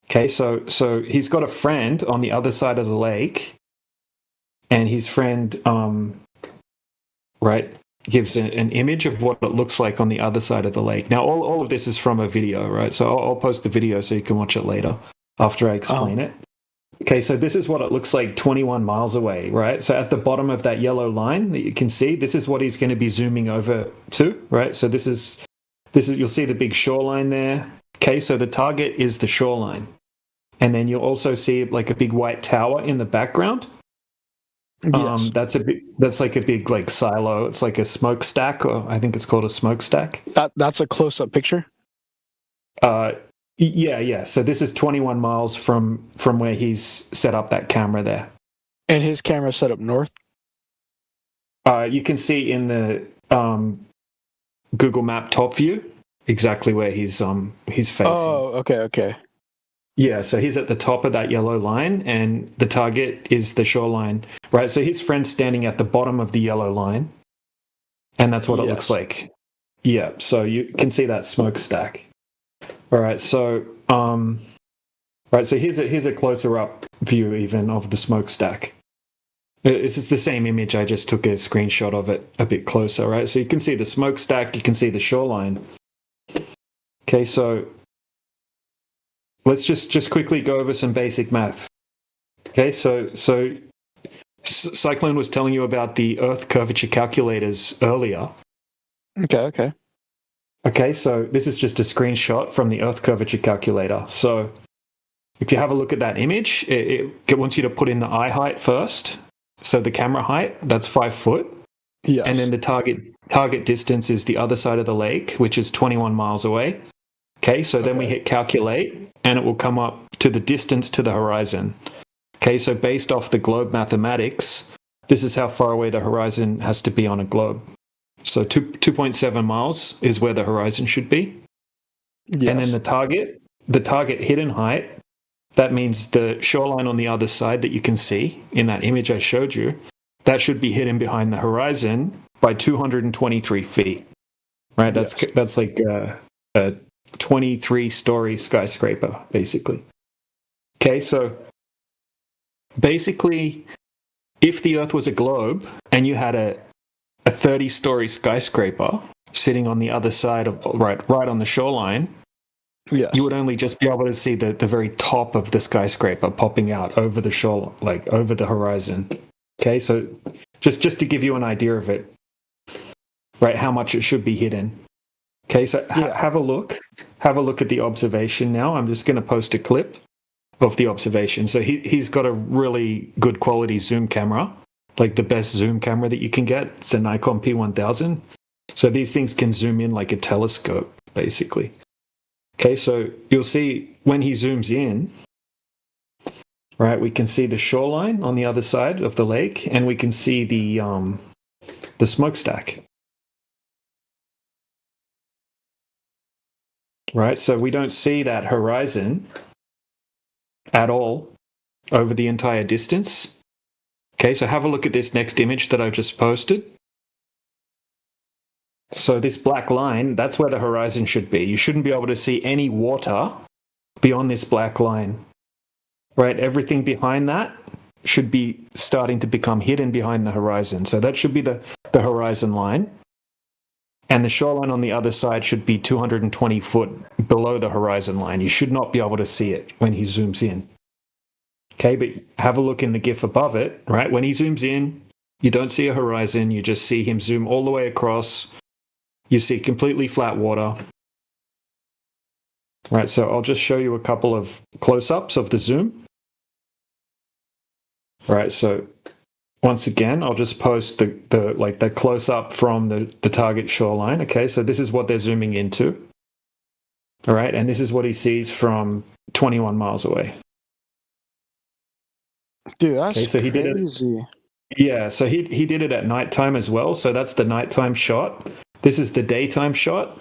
Okay, so he's got a friend on the other side of the lake, and his friend, right, gives an image of what it looks like on the other side of the lake. Now, all of this is from a video, right? So I'll post the video so you can watch it later after I explain it. Okay, so this is what it looks like 21 miles away, right? So at the bottom of that yellow line that you can see, this is what he's going to be zooming over to, right? So this is you'll see the big shoreline there. Okay, so the target is the shoreline. And then you'll also see like a big white tower in the background. Yes. That's like a big like silo. It's like a smokestack, or I think it's called a smokestack. That's a close-up picture? Yeah. So this is 21 miles from where he's set up that camera there. And his camera's set up north? You can see in the Google Map top view exactly where he's facing. Oh, okay. Yeah, so he's at the top of that yellow line, and the target is the shoreline, right? So his friend's standing at the bottom of the yellow line, and that's what it looks like. Yeah, so you can see that smokestack. All right, so so here's a closer up view even of the smokestack. This is the same image. I just took a screenshot of it a bit closer, right? So you can see the smokestack, you can see the shoreline. Okay, so let's just quickly go over some basic math. Okay, so Cyclone was telling you about the Earth curvature calculators earlier. Okay, so this is just a screenshot from the Earth curvature calculator. So if you have a look at that image, it wants you to put in the eye height first. So the camera height, that's 5 foot. Yes. And then the target distance is the other side of the lake, which is 21 miles away. Okay, so then we hit calculate, and it will come up to the distance to the horizon. Okay, so based off the globe mathematics, this is how far away the horizon has to be on a globe. So 2.7 miles is where the horizon should be. Yes. And then the target hidden height, that means the shoreline on the other side that you can see in that image I showed you, that should be hidden behind the horizon by 223 feet. Right? That's like a 23-story skyscraper, basically. Okay, so basically, if the Earth was a globe and you had a 30-story skyscraper sitting on the other side of right on the shoreline, you would only just be able to see the very top of the skyscraper popping out over the shore, like over the horizon. Okay, so just to give you an idea of it, right, how much it should be hidden. Okay, so have a look at the observation now. I'm just going to post a clip of the observation. So he's got a really good quality zoom camera, like the best zoom camera that you can get. It's a Nikon P1000. So these things can zoom in like a telescope, basically. Okay, so you'll see when he zooms in, right, we can see the shoreline on the other side of the lake, and we can see the smokestack. Right, so we don't see that horizon at all over the entire distance. Okay, so have a look at this next image that I've just posted. So this black line, that's where the horizon should be. You shouldn't be able to see any water beyond this black line. Right, everything behind that should be starting to become hidden behind the horizon. So that should be the horizon line. And the shoreline on the other side should be 220 foot below the horizon line. You should not be able to see it when he zooms in. Okay, but have a look in the GIF above it, right? When he zooms in, you don't see a horizon. You just see him zoom all the way across. You see completely flat water. Right, so I'll just show you a couple of close-ups of the zoom. Right, so once again, I'll just post the close-up from the target shoreline. Okay, so this is what they're zooming into. All right, and this is what he sees from 21 miles away. Dude, that's so he crazy. Did it, yeah, so he did it at nighttime as well. So that's the nighttime shot. This is the daytime shot,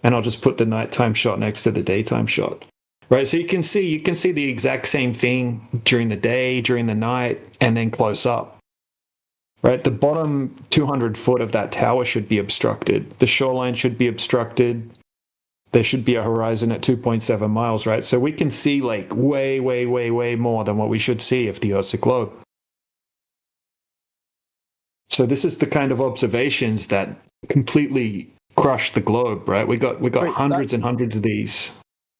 and I'll just put the nighttime shot next to the daytime shot. Right, so you can see the exact same thing during the day, during the night, and then close up. Right, the bottom 200 foot of that tower should be obstructed. The shoreline should be obstructed. There should be a horizon at 2.7 miles, right? So we can see like way, way, way, way more than what we should see if the Earth's a globe. So this is the kind of observations that completely crush the globe, right? We got hundreds and hundreds of these.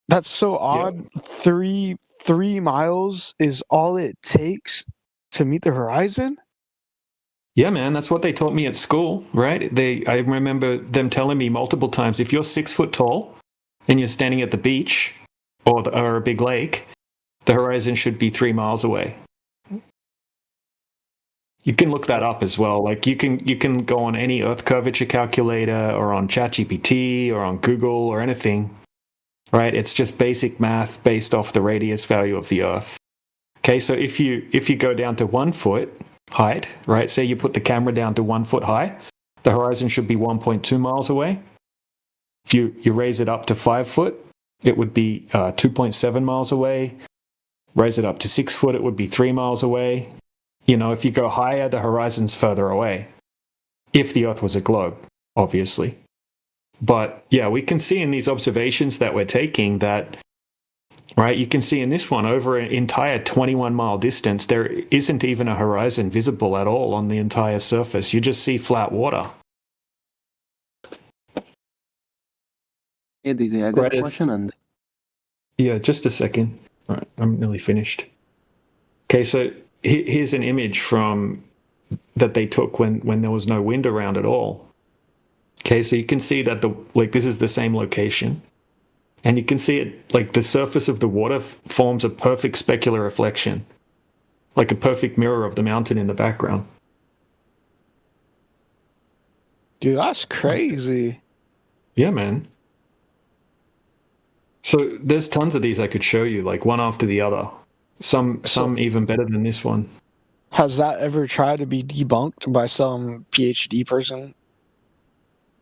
That's so odd. Yeah. 3 miles is all it takes to meet the horizon? Yeah, man, that's what they taught me at school, right? I remember them telling me multiple times, if you're 6 foot tall and you're standing at the beach or a big lake, the horizon should be 3 miles away. You can look that up as well. Like you can go on any Earth curvature calculator or on ChatGPT or on Google or anything, right? It's just basic math based off the radius value of the Earth. Okay, so if you go down to 1 foot height, right? Say you put the camera down to 1 foot high, the horizon should be 1.2 miles away. If you raise it up to 5 foot, it would be 2.7 miles away. Raise it up to 6 foot, it would be 3 miles away. You know, if you go higher, the horizon's further away. If the Earth was a globe, obviously. But yeah, we can see in these observations that we're taking that right? You can see in this one, over an entire 21-mile distance, there isn't even a horizon visible at all on the entire surface. You just see flat water. Hey, DJ, I got a question on that. Yeah, just a second. All right, I'm nearly finished. Okay, so here's an image from that they took when there was no wind around at all. Okay, so you can see that this is the same location, and you can see it like the surface of the water forms a perfect specular reflection, like a perfect mirror of the mountain in the background. Dude, that's crazy. Yeah, man. So there's tons of these I could show you, like one after the other. Some even better than this one. Has that ever tried to be debunked by some PhD person?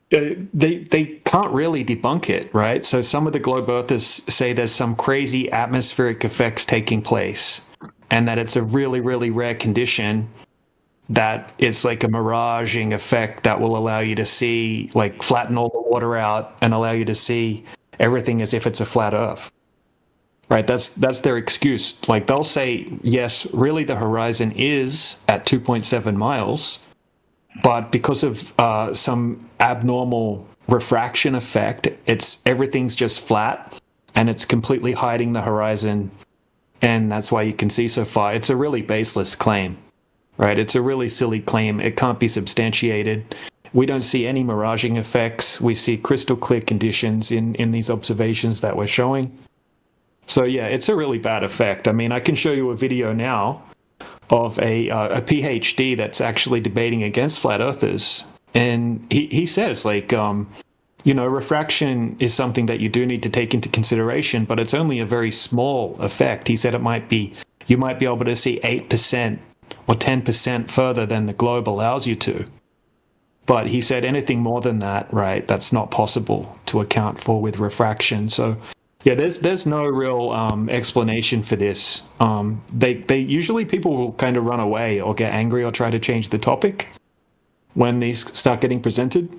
They can't really debunk it, right? So some of the globe earthers say there's some crazy atmospheric effects taking place, and that it's a really, really rare condition, that it's like a miraging effect that will allow you to see, like, flatten all the water out and allow you to see everything as if it's a flat earth. Right, that's their excuse. Like, they'll say, yes, really the horizon is at 2.7 miles, but because of some abnormal refraction effect, everything's just flat and it's completely hiding the horizon, and that's why you can see so far. It's a really baseless claim, right? It's a really silly claim. It can't be substantiated. We don't see any miraging effects. We see crystal clear conditions in these observations that we're showing. So yeah, it's a really bad effect. I mean, I can show you a video now of a PhD that's actually debating against flat earthers, and he says, like, refraction is something that you do need to take into consideration, but it's only a very small effect. He said you might be able to see 8% or 10% further than the globe allows you to. But he said anything more than that, right, that's not possible to account for with refraction. So yeah, there's no real explanation for this. They usually, people will kind of run away or get angry or try to change the topic when these start getting presented.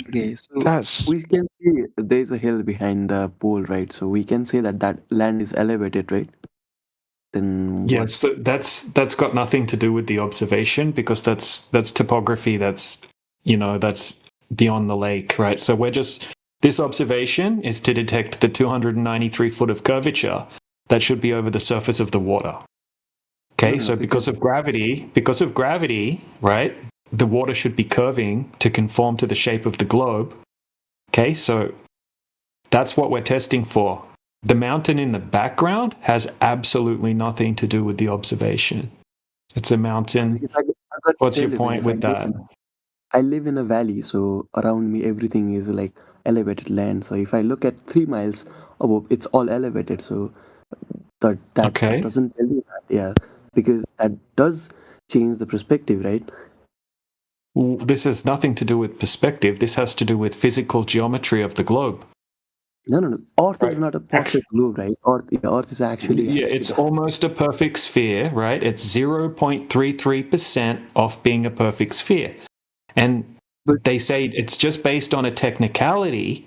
Okay, so we can see there's a hill behind the pole, right? So we can say that land is elevated, right? Then yeah, so that's got nothing to do with the observation, because that's topography. That's beyond the lake, right? So this observation is to detect the 293 foot of curvature that should be over the surface of the water. Okay, so because of gravity, right, the water should be curving to conform to the shape of the globe. Okay, so that's what we're testing for. The mountain in the background has absolutely nothing to do with the observation. It's a mountain. What's your point with that? I live in a valley, so around me everything is like elevated land. So if I look at 3 miles above, it's all elevated. So that doesn't tell you that, yeah, because that does change the perspective, right? This has nothing to do with perspective. This has to do with physical geometry of the globe. No. Earth is not a perfect globe, right? Earth is actually... Yeah, it's almost a perfect sphere, right? It's 0.33% off being a perfect sphere. And they say it's just based on a technicality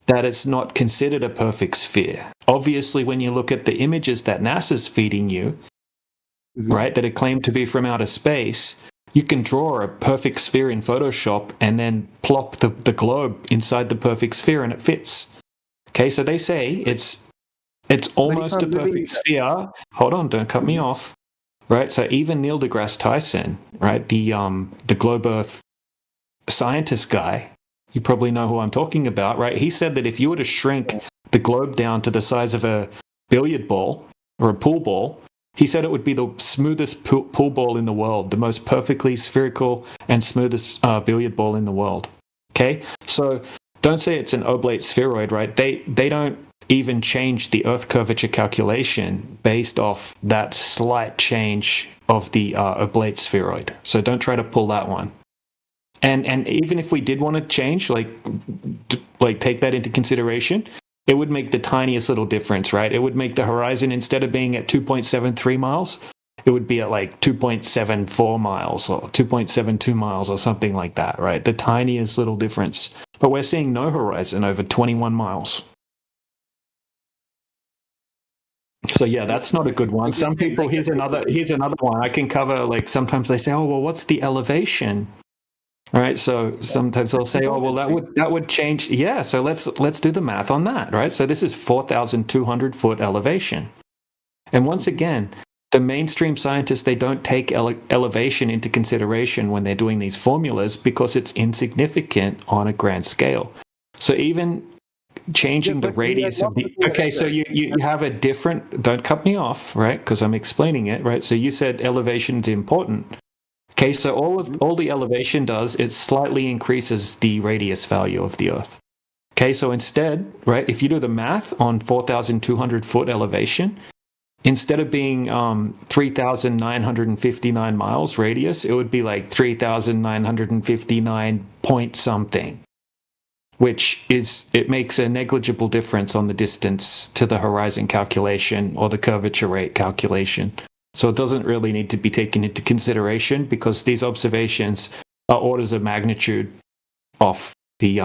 that it's not considered a perfect sphere. Obviously, when you look at the images that NASA's feeding you, right, that are claimed to be from outer space, you can draw a perfect sphere in Photoshop and then plop the globe inside the perfect sphere and it fits. Okay, so they say it's almost a perfect sphere. Hold on, don't cut me off. Right, so even Neil deGrasse Tyson, right, the Globe Earth scientist guy, you probably know who I'm talking about, right? He said that if you were to shrink the globe down to the size of a billiard ball or a pool ball, he said it would be the smoothest pool ball in the world, the most perfectly spherical and smoothest billiard ball in the world. Okay, so don't say it's an oblate spheroid, right? They don't even change the Earth curvature calculation based off that slight change of the oblate spheroid. So don't try to pull that one. And even if we did want to change, like take that into consideration, it would make the tiniest little difference, right? It would make the horizon, instead of being at 2.73 miles, it would be at like 2.74 miles or 2.72 miles or something like that, right? The tiniest little difference. But we're seeing no horizon over 21 miles. So yeah, that's not a good one. Some people, here's another one I can cover. Like sometimes they say, oh, well, what's the elevation? Right. So sometimes they'll say, oh, well, that would change. Yeah. So let's do the math on that. Right. So this is 4,200 foot elevation. And once again, the mainstream scientists, they don't take elevation into consideration when they're doing these formulas because it's insignificant on a grand scale. So even changing the radius of the... Okay, so you have a different... Don't cut me off, right? Because I'm explaining it, right? So you said elevation is important. Okay, so all the elevation does, it slightly increases the radius value of the Earth. Okay, so instead, right, if you do the math on 4,200 foot elevation, instead of being 3,959 miles radius, it would be like 3,959 point something, which is, it makes a negligible difference on the distance to the horizon calculation or the curvature rate calculation. So it doesn't really need to be taken into consideration because these observations are orders of magnitude off the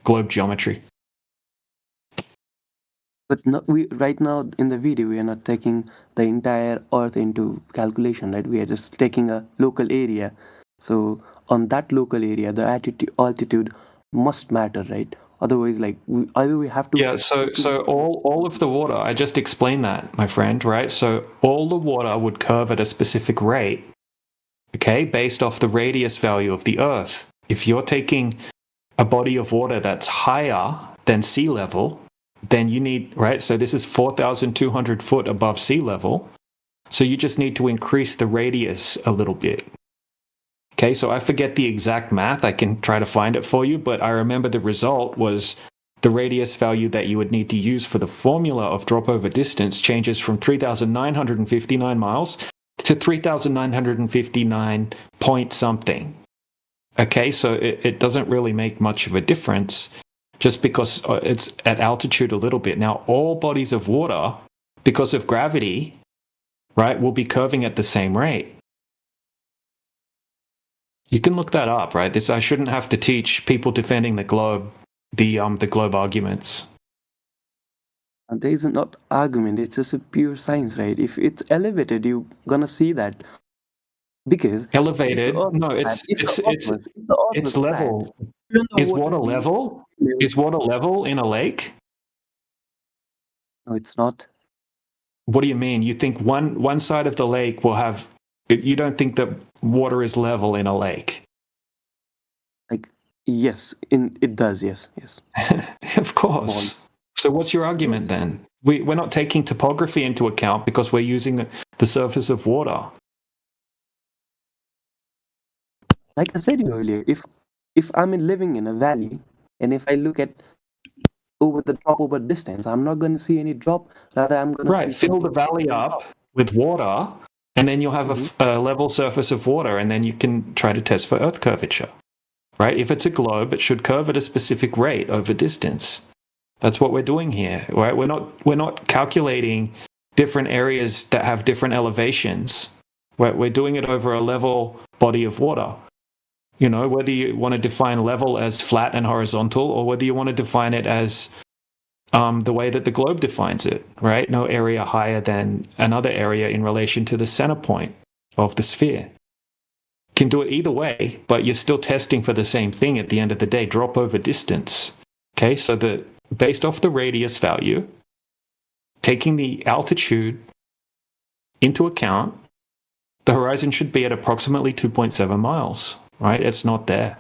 globe geometry. But right now in the video, we are not taking the entire Earth into calculation, right? We are just taking a local area. So on that local area, the altitude must matter, right? Otherwise, like either we have to... Yeah, so all of the water, I just explained that, my friend, right? So all the water would curve at a specific rate, okay, based off the radius value of the Earth. If you're taking a body of water that's higher than sea level, then you need, right? So this is 4,200 foot above sea level. So you just need to increase the radius a little bit. Okay, so I forget the exact math. I can try to find it for you, but I remember the result was the radius value that you would need to use for the formula of drop over distance changes from 3,959 miles to 3,959 point something. Okay, so it doesn't really make much of a difference just because it's at altitude a little bit. Now, all bodies of water, because of gravity, right, will be curving at the same rate. You can look that up, right? I shouldn't have to teach people defending the globe the globe arguments. There is not argument. It's just a pure science, right? If it's elevated, you're gonna see that. Because elevated, no, it's level. Is water level? Is water level in a lake? No, it's not. What do you mean? You think one side of the lake will have... You don't think that water is level in a lake? Like, yes, it does, yes. Of course. So what's your argument then? We're not taking topography into account because we're using the surface of water. Like I said earlier, if I'm living in a valley, and if I look at over the drop over distance, I'm not going to see any drop. Rather, I'm going to fill the valley up with water, and then you'll have a level surface of water, and then you can try to test for Earth curvature, right? If it's a globe, it should curve at a specific rate over distance. That's what we're doing here, right? We're not calculating different areas that have different elevations. We're doing it over a level body of water. You know, whether you want to define level as flat and horizontal, or whether you want to define it as the way that the globe defines it, right? No area higher than another area in relation to the center point of the sphere. You can do it either way, but you're still testing for the same thing at the end of the day, drop over distance. Okay, so based off the radius value, taking the altitude into account, the horizon should be at approximately 2.7 miles, right? It's not there,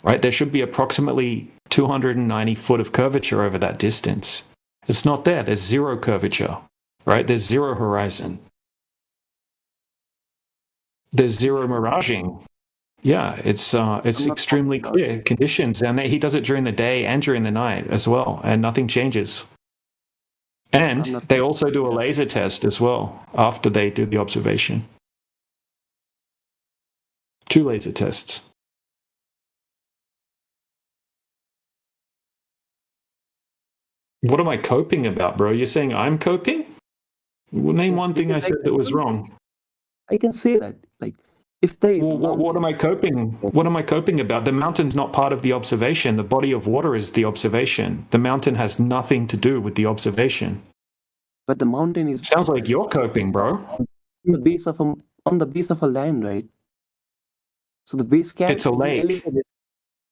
right? There should be approximately 290 foot of curvature over that distance. It's not there. There's zero curvature, right? There's zero horizon. There's zero miraging. Yeah, it's extremely clear conditions, and he does it during the day and during the night as well, and nothing changes. And they also do a laser test as well after they do the observation. 2 laser tests. What am I coping about, bro? You're saying I'm coping? Well, name one thing I said that was wrong. I can say that. Like, if there is what am I coping? What am I coping about? The mountain's not part of the observation. The body of water is the observation. The mountain has nothing to do with the observation. But the mountain is sounds like you're coping, bro. On the base of a land, right? So the base camp. It's a lake.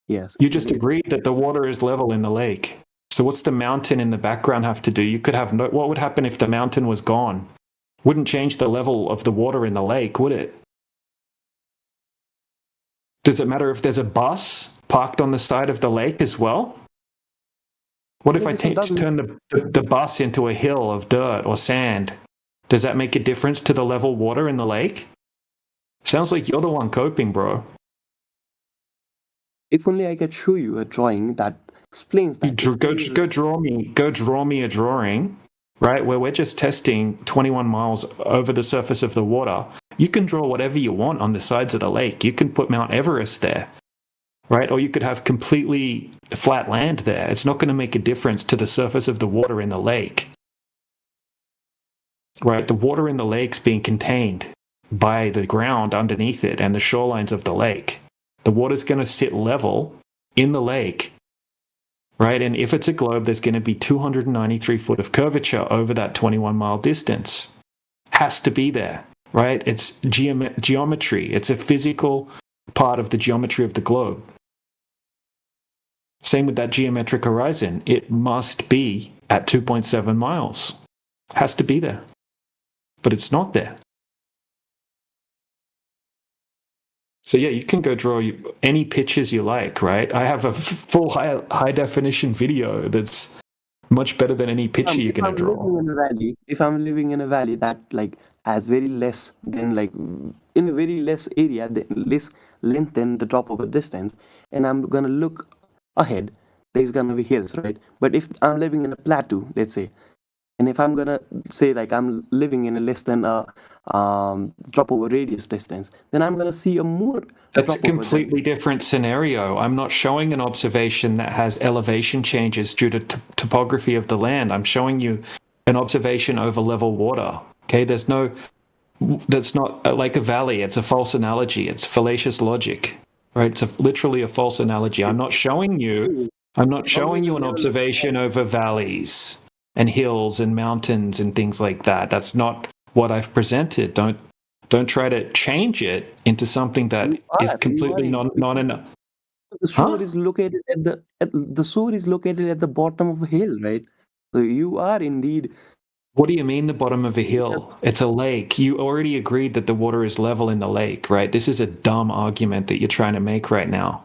Yes. You just agreed that the water is level in the lake. So what's the mountain in the background have to do? You could have what would happen if the mountain was gone? Wouldn't change the level of the water in the lake, would it? Does it matter if there's a bus parked on the side of the lake as well? What if I turn the bus into a hill of dirt or sand? Does that make a difference to the level water in the lake? Sounds like you're the one coping, bro. If only I could show you a drawing that explains that. Go draw me a drawing, right, where we're just testing 21 miles over the surface of the water. You can draw whatever you want on the sides of the lake. You can put Mount Everest there, right? Or you could have completely flat land there. It's not going to make a difference to the surface of the water in the lake, right? The water in the lake's being contained by the ground underneath it and the shorelines of the lake. The water's going to sit level in the lake, right? And if it's a globe, there's going to be 293 foot of curvature over that 21-mile distance. Has to be there, right? It's geometry. It's a physical part of the geometry of the globe. Same with that geometric horizon. It must be at 2.7 miles. Has to be there. But it's not there. So yeah, you can go draw any pictures you like, right? I have a full high definition video that's much better than any picture you're going to draw. If I'm living in a valley that like has very less than like in a very less area, less length than the drop over distance, and I'm going to look ahead, there's going to be hills, right? But if I'm living in a plateau, let's say, and if I'm going to say like I'm living in a less than a drop over radius distance, then I'm going to see a more. That's a completely different scenario. I'm not showing an observation that has elevation changes due to topography of the land. I'm showing you an observation over level water. Okay, that's not like a valley. It's a false analogy. It's fallacious logic, right? It's literally a false analogy. I'm not showing you an observation over valleys and hills and mountains and things like that. That's not what I've presented. Don't try to change it into something that is completely not enough. The shore is located the shore is located at the bottom of a hill, right? So you are indeed. What do you mean the bottom of a hill? It's a lake. You already agreed that the water is level in the lake, right? This is a dumb argument that you're trying to make right now.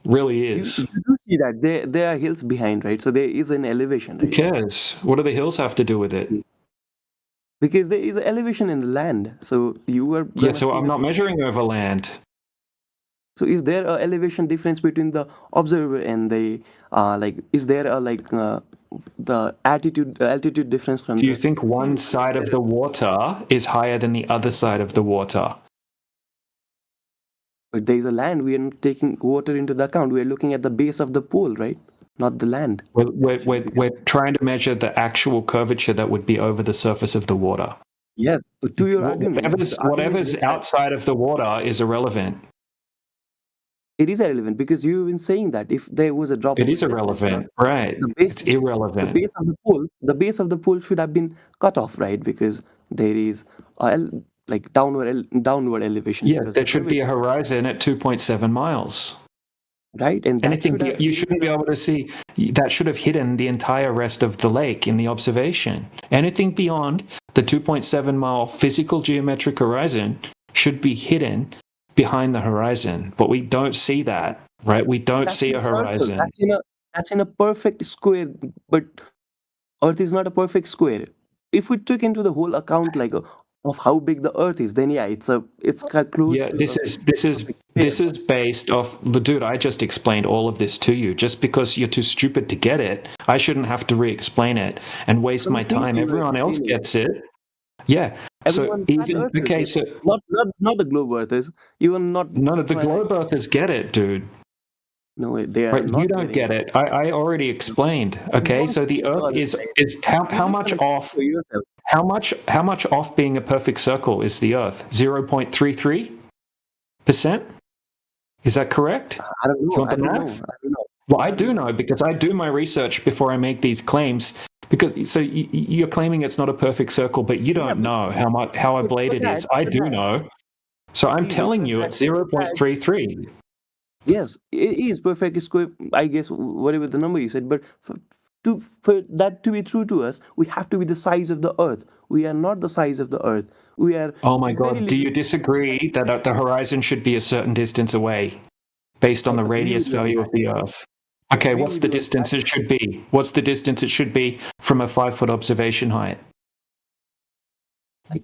Really is. You do see that there are hills behind, right? So there is an elevation, right? Who cares? What do the hills have to do with it? Because there is an elevation in the land. So you are. Yeah, so I'm not measuring over land. So is there an elevation difference between the observer and the is there a the altitude difference from? Do you think one side of the water is higher than the other side of the water? But there is a land. We are not taking water into the account. We are looking at the base of the pole, right? Not the land. We're trying to measure the actual curvature that would be over the surface of the water. Yes. To your argument, whatever's outside of the water is irrelevant. It is irrelevant because you've been saying that if there was a drop, it is irrelevant, right? It's irrelevant. The base of the pole should have been cut off, right? Because there is downward elevation. Yeah, there should be a horizon at 2.7 miles. Right, and anything you shouldn't be able to see that should have hidden the entire rest of the lake in the observation. Anything beyond the 2.7 mile physical geometric horizon should be hidden behind the horizon, but we don't see that, right? We don't see a horizon. That's in a perfect square, but Earth is not a perfect square. If we took into the whole account of how big the Earth is, then yeah, it's close. Yeah, this is based off. Dude, I just explained all of this to you. Just because you're too stupid to get it, I shouldn't have to re-explain it and waste my time. Everyone else gets it. Yeah. Not the globe earthers. Even not. None of the globe earthers get it, dude. No, they are. You don't get it. I already explained. Okay, so the Earth is how much off? how much off being a perfect circle is the Earth? 0.33%? Is that correct? I don't know. Do you want the I don't math? know. I don't know. Well, I do know because I do my research before I make these claims. Because so you're claiming it's not a perfect circle, but you don't know how a blade it is. I do know. So I'm telling you it's 0.33. Yes, it is perfect square. I guess whatever the number you said, but for that to be true to us, we have to be the size of the Earth. We are not the size of the Earth. We are. Oh my God! Do you disagree that the horizon should be a certain distance away, based on the radius value of the Earth? Okay, what's the distance it should be? What's the distance it should be from a 5-foot observation height? I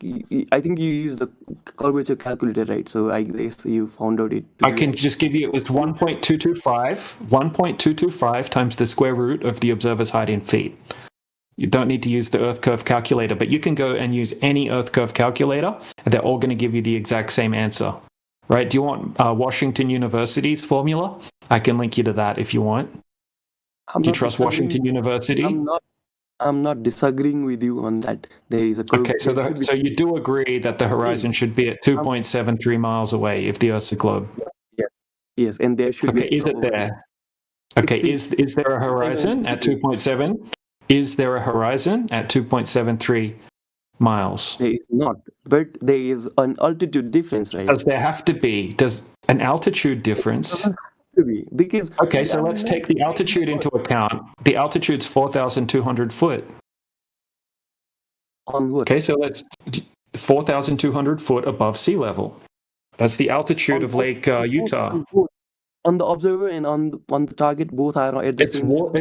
think you use the curvature calculator, right? So I guess you found out it. I can just give you, it's 1.225 times the square root of the observer's height in feet. You don't need to use the Earth curve calculator, but you can go and use any Earth curve calculator, and they're all going to give you the exact same answer. Right? Do you want Washington University's formula? I can link you to that if you want. Do you trust Washington University? I'm not disagreeing with you on that. There is a curve. Okay, so you do agree that the horizon should be at 2.73 miles away if the Earth's a globe? Yes, and there should be. Okay, is it there? Okay, is there a horizon at 2.7? Is there a horizon at 2.73 miles? There is not, but there is an altitude difference, right? Does there have to be? Does an altitude difference? To be, because okay, so let's take the altitude into account. The altitude's 4,200 foot. On what? Okay, so that's 4,200 foot above sea level. That's the altitude of Lake Utah. On the observer and on the target, both are at the same level.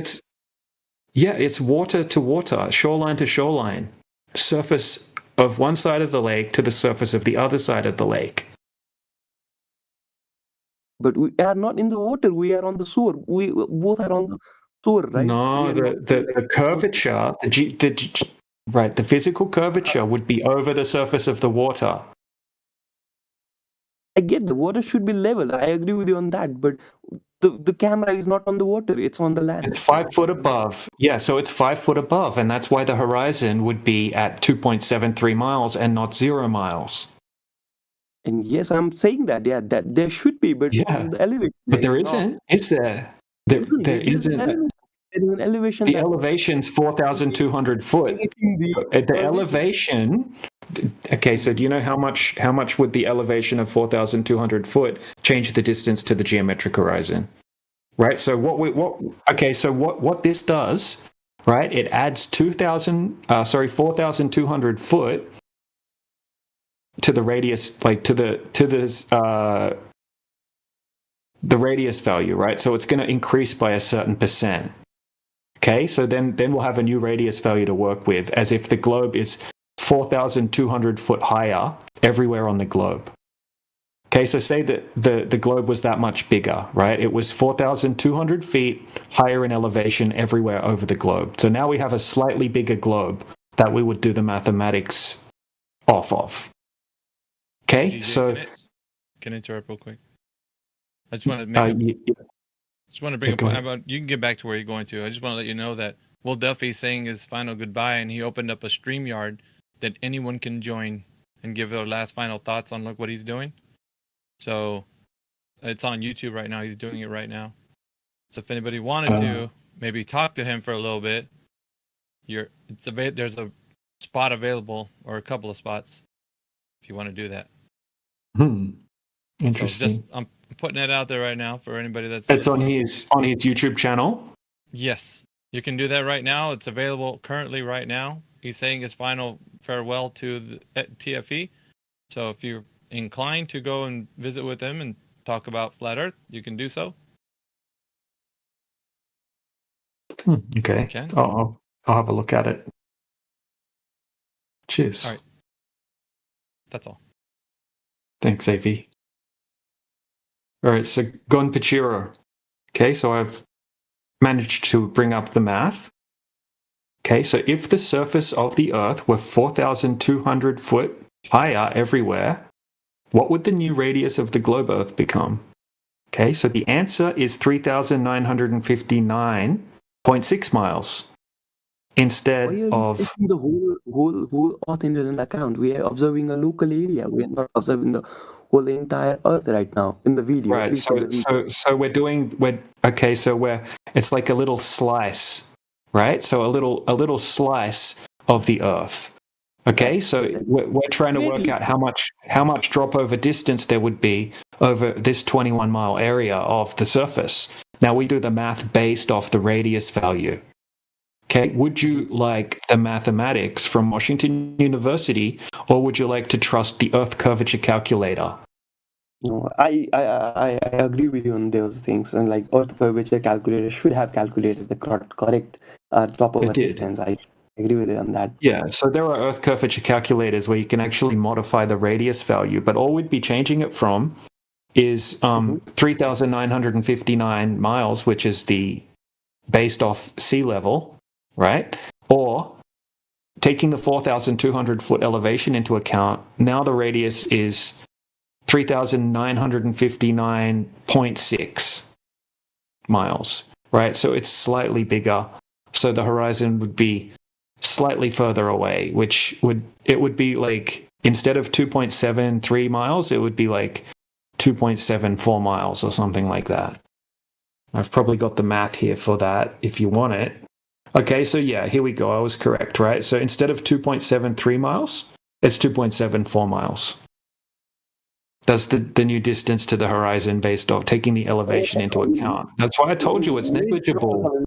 It's water to water, shoreline to shoreline, surface of one side of the lake to the surface of the other side of the lake. But we are not in the water. We are on the shore. We both are on the shore, right? No, the curvature, the physical curvature would be over the surface of the water. I get the water should be level. I agree with you on that. But the camera is not on the water. It's on the land. It's 5 foot above. Yeah, so it's 5 foot above, and that's why the horizon would be at 2.73 miles and not 0 miles. And yes, I'm saying that, that there should be, but on the elevation. But there isn't, is there? There isn't. There is an elevation. The elevation's 4,200 foot. The elevation. Okay, so do you know how much would the elevation of 4,200 foot change the distance to the geometric horizon? Right. So what this does, right? It adds 4,200 foot to the radius, like to the radius value, right? So it's going to increase by a certain percent. Okay, so then we'll have a new radius value to work with, as if the globe is 4,200 foot higher everywhere on the globe. Okay, so say that the globe was that much bigger, right? It was 4,200 feet higher in elevation everywhere over the globe. So now we have a slightly bigger globe that we would do the mathematics off of. Okay, so can I interrupt real quick? I just want to bring a point about. You can get back to where you're going to. I just want to let you know that Will Duffy's saying his final goodbye, and he opened up a StreamYard that anyone can join and give their last final thoughts on what he's doing. So it's on YouTube right now. He's doing it right now. So if anybody wanted to maybe talk to him for a little bit, there's a spot available, or a couple of spots, if you want to do that. Interesting. So I'm putting it out there right now for anybody that's. It's on his YouTube channel. Yes, you can do that right now. It's available currently right now. He's saying his final farewell to the TFE. So if you're inclined to go and visit with him and talk about Flat Earth, you can do so. Okay. I'll have a look at it. Cheers. All right. That's all. Thanks, AV. All right, so Gon Pachiro. Okay, so I've managed to bring up the math. Okay, so if the surface of the Earth were 4,200 foot higher everywhere, what would the new radius of the globe Earth become? Okay, so the answer is 3,959.6 miles. instead of taking the whole Earth into an account. We are observing a local area. We are not observing the whole entire Earth right now in the video. right. So it's like a little slice, right? So a little slice of the Earth. Okay, so we're trying to work out how much drop over distance there would be over this 21-mile area of the surface. Now we do the math based off the radius value. Okay, would you like the mathematics from Washington University, or would you like to trust the Earth curvature calculator? No, I agree with you on those things, and like Earth curvature calculator should have calculated the correct drop over distance. I agree with you on that. Yeah, so there are Earth curvature calculators where you can actually modify the radius value, but all we'd be changing it from is 3,959 miles, which is the based off sea level, right? Or taking the 4,200 foot elevation into account, now the radius is 3,959.6 miles, right? So it's slightly bigger. So the horizon would be slightly further away, which would be like, instead of 2.73 miles, it would be like 2.74 miles or something like that. I've probably got the math here for that if you want it. Okay, so yeah, here we go. I was correct, right? So instead of 2.73 miles, it's 2.74 miles. That's the new distance to the horizon based off taking the elevation into account. That's why I told you it's negligible.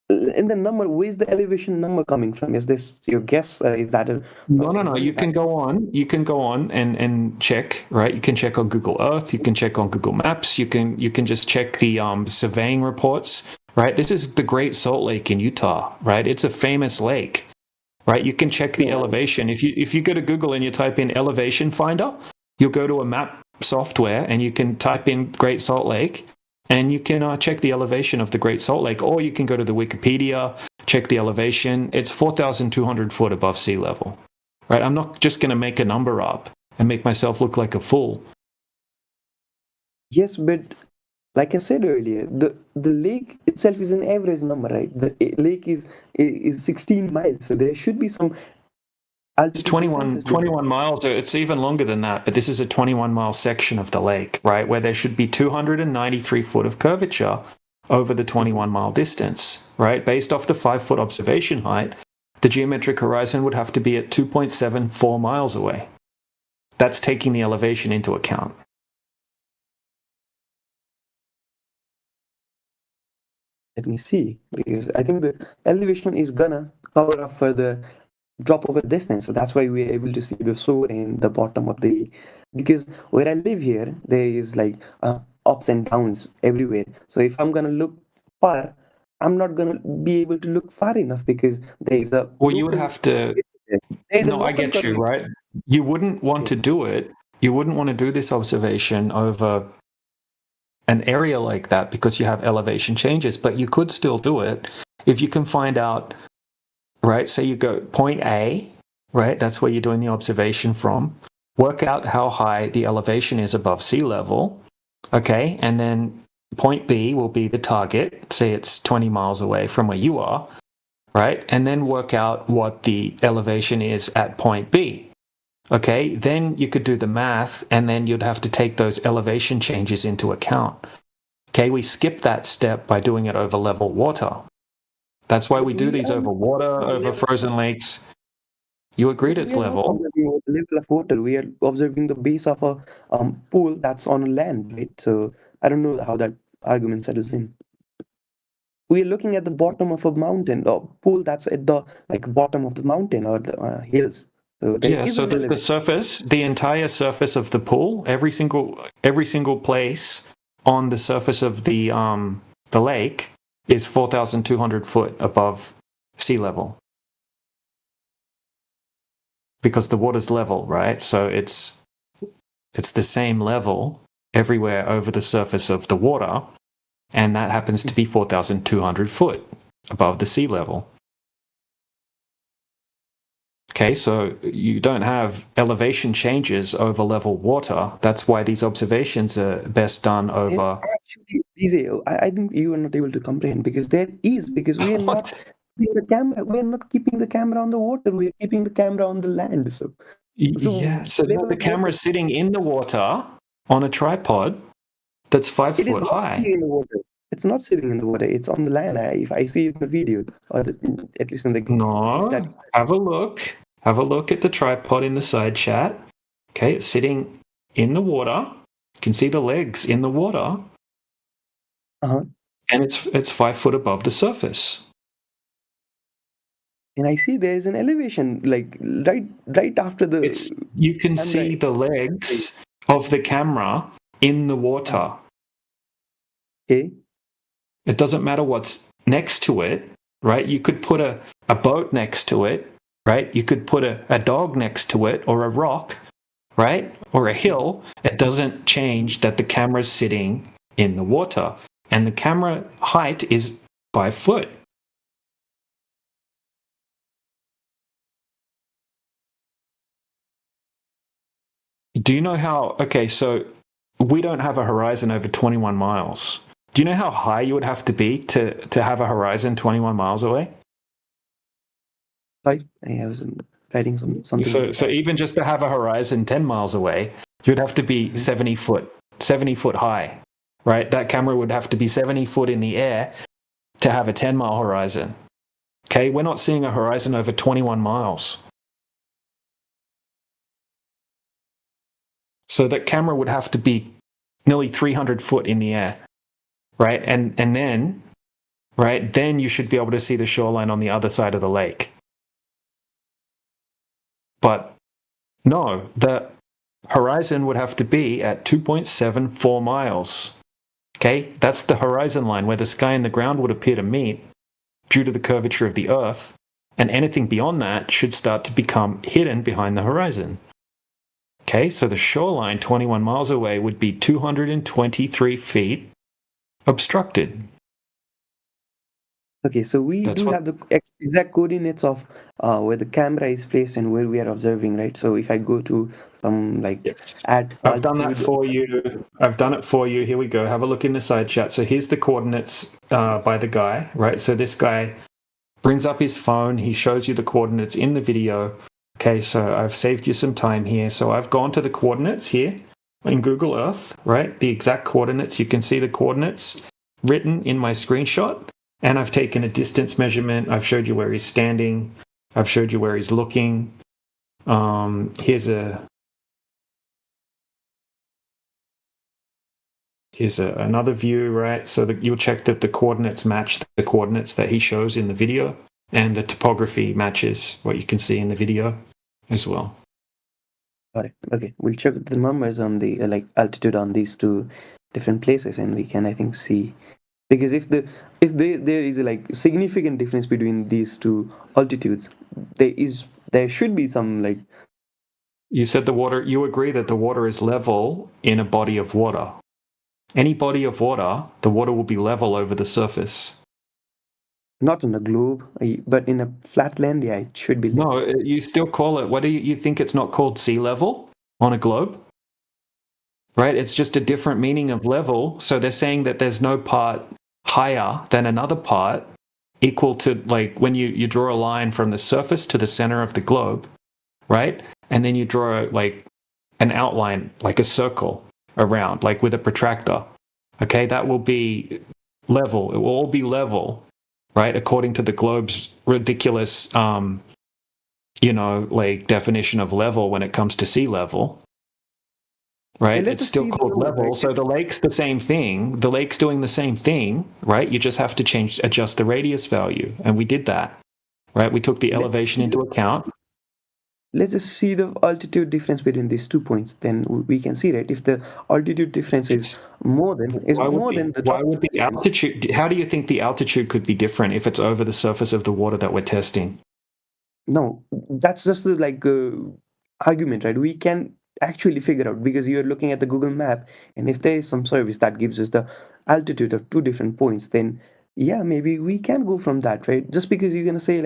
In the number, where's the elevation number coming from? Is this your guess? Is that a... No. You can go on and check, right? You can check on Google Earth. You can check on Google Maps. You can just check the surveying reports, right? This is the Great Salt Lake in Utah, right? It's a famous lake, right? You can check the elevation. If you go to Google and you type in elevation finder, you'll go to a map software and you can type in Great Salt Lake. And you can check the elevation of the Great Salt Lake, or you can go to the Wikipedia, check the elevation. It's 4,200 foot above sea level, right? I'm not just going to make a number up and make myself look like a fool. Yes, but like I said earlier, the lake itself is an average number, right? The lake is 16 miles, so there should be some... It's 21 miles. It's even longer than that, but this is a 21-mile section of the lake, right, where there should be 293 foot of curvature over the 21-mile distance, right? Based off the 5-foot observation height, the geometric horizon would have to be at 2.74 miles away. That's taking the elevation into account. Let me see, because I think the elevation is gonna cover up for the drop over distance. So that's why we're able to see the shore and the bottom of the... Because where I live here, there is like ups and downs everywhere. So if I'm gonna look far, I'm not gonna be able to look far enough because there is a... Well, you would have to... No, I get you, right? You wouldn't want to do it. You wouldn't want to do this observation over an area like that because you have elevation changes, but you could still do it if you can find out, right? So you go point A, right? That's where you're doing the observation from. Work out how high the elevation is above sea level, okay? And then point B will be the target. Say it's 20 miles away from where you are, right? And then work out what the elevation is at point B. Okay, then you could do the math and then you'd have to take those elevation changes into account. Okay, we skip that step by doing it over level water. That's why we do these over water, over frozen lakes. You agreed it's level. Level of water. We are observing the base of a pool that's on land, right? So I don't know how that argument settles in. We are looking at the bottom of a mountain or pool that's at the bottom of the mountain or the hills. So so the surface, the entire surface of the pool, every single place on the surface of the lake is 4,200 foot above sea level. Because the water's level, right? So it's the same level everywhere over the surface of the water, and that happens to be 4,200 foot above the sea level. Okay, so you don't have elevation changes over level water. That's why these observations are best done over... Actually, DJ, I think you are not able to comprehend because we are not keeping the camera. We're not keeping the camera on the water. We're keeping the camera on the land. So the camera's sitting in the water on a tripod that's 5 foot high. Sitting in the water. It's not sitting in the water. It's on the land. If I see it in the video, or at least in the have a look. Have a look at the tripod in the side chat. Okay, it's sitting in the water. You can see the legs in the water. And it's 5 foot above the surface. And I see there's an elevation, like right after the. You can see the legs of the camera in the water. Okay. It doesn't matter what's next to it, right? You could put a boat next to it, right? You could put a dog next to it, or a rock, right? Or a hill. It doesn't change that the camera's sitting in the water. And the camera height is 5 foot. Do you know how... Okay, so we don't have a horizon over 21 miles. Do you know how high you would have to be to have a horizon 21 miles away? Sorry, I was writing something. So even just to have a horizon 10 miles away, you'd have to be 70 foot high, right? That camera would have to be 70 foot in the air to have a 10-mile horizon. Okay, we're not seeing a horizon over 21 miles. So that camera would have to be nearly 300 foot in the air, right? And then, right, then you should be able to see the shoreline on the other side of the lake. But no, the horizon would have to be at 2.74 miles. Okay, that's the horizon line where the sky and the ground would appear to meet due to the curvature of the Earth, and anything beyond that should start to become hidden behind the horizon. Okay, so the shoreline 21 miles away would be 223 feet obstructed. Okay, so we have the exact coordinates of where the camera is placed and where we are observing, right? So if I go to some I've done that for you. I've done it for you. Here we go. Have a look in the side chat. So here's the coordinates by the guy, right? So this guy brings up his phone. He shows you the coordinates in the video. Okay, so I've saved you some time here. So I've gone to the coordinates here in Google Earth, right? The exact coordinates. You can see the coordinates written in my screenshot. And I've taken a distance measurement. I've showed you where he's standing. I've showed you where he's looking. Here's another view, right? So that you'll check that the coordinates match the coordinates that he shows in the video, and the topography matches what you can see in the video as well. Got it. Okay, we'll check the numbers on the altitude on these two different places, and we can, I think, see. Because if there is a significant difference between these two altitudes, there should be some You said the water. You agree that the water is level in a body of water. Any body of water, the water will be level over the surface. Not on a globe, but in a flat land, yeah, it should be. No, you still call it. What do you think? It's not called sea level on a globe, right? It's just a different meaning of level. So they're saying that there's no part higher than another part equal to, like, when you draw a line from the surface to the center of the globe, right? And then you draw an outline, like a circle around, like with a protractor. Okay, that will be level. It will all be level, right? According to the globe's ridiculous, definition of level when it comes to sea level. Right, it's still called level. So the lake's the same thing. The lake's doing the same thing, right? You just have to adjust the radius value, and we did that, right? We took the elevation into account. Let's just see the altitude difference between these 2 points. Then we can see, right? If the altitude difference is more than why would the altitude? How do you think the altitude could be different if it's over the surface of the water that we're testing? No, that's just the argument, right? We can actually figure out, because you're looking at the Google map, and if there is some service that gives us the altitude of 2 different points, then yeah, maybe we can go from that, right? Just because you're gonna say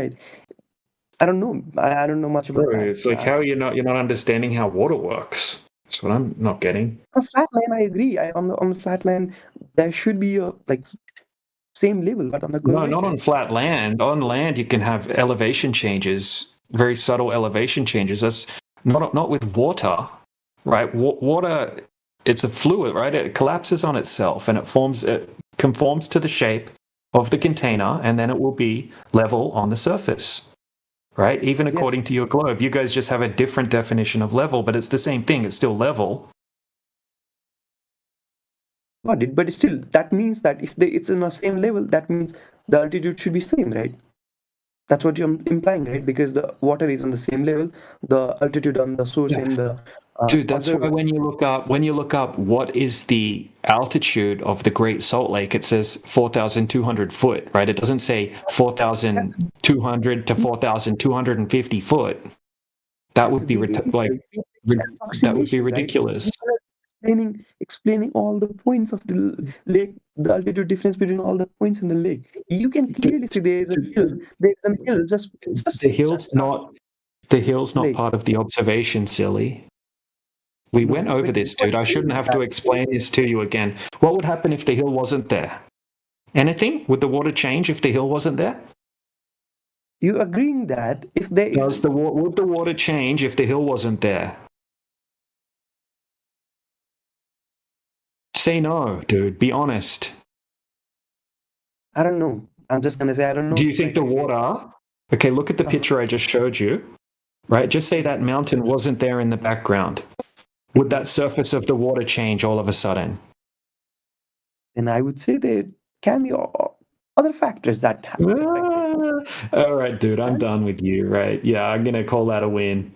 I don't know, I don't know much about that. It's like how you're not understanding how water works. That's what I'm not getting. On flatland, I agree. On the flatland, there should be a same level, but on the no, not on flat land. On land, you can have elevation changes, very subtle elevation changes. That's not with water, right? Water, it's a fluid, right? It collapses on itself and it conforms to the shape of the container, and then it will be level on the surface, right? Even according to your globe, you guys just have a different definition of level, but it's the same thing. It's still level. Got it, but still, that means that if it's in the same level, that means the altitude should be same, right? That's what you're implying, right? Because the water is on the same level, the altitude on the source and the Dude, that's why when you look up what is the altitude of the Great Salt Lake, it says 4,200 foot, right? It doesn't say 4,200 to 4,250 foot. That would be that would be ridiculous. Explaining all the points of the lake, the altitude difference between all the points in the lake. You can clearly see there is a hill. There's a hill. The hill's not part of the observation, silly. We went over this, dude. I shouldn't have to explain this to you again. What would happen if the hill wasn't there? Anything? Would the water change if the hill wasn't there? You agreeing that if there would the water change if the hill wasn't there? Say no, dude. Be honest. I don't know. I'm just gonna say I don't know. Do you think the water? Okay, look at the picture I just showed you. Right? Just say that mountain wasn't there in the background. Would that surface of the water change all of a sudden? And I would say there can be other factors that happen. All right, dude. I'm done with you. Right? Yeah, I'm gonna call that a win.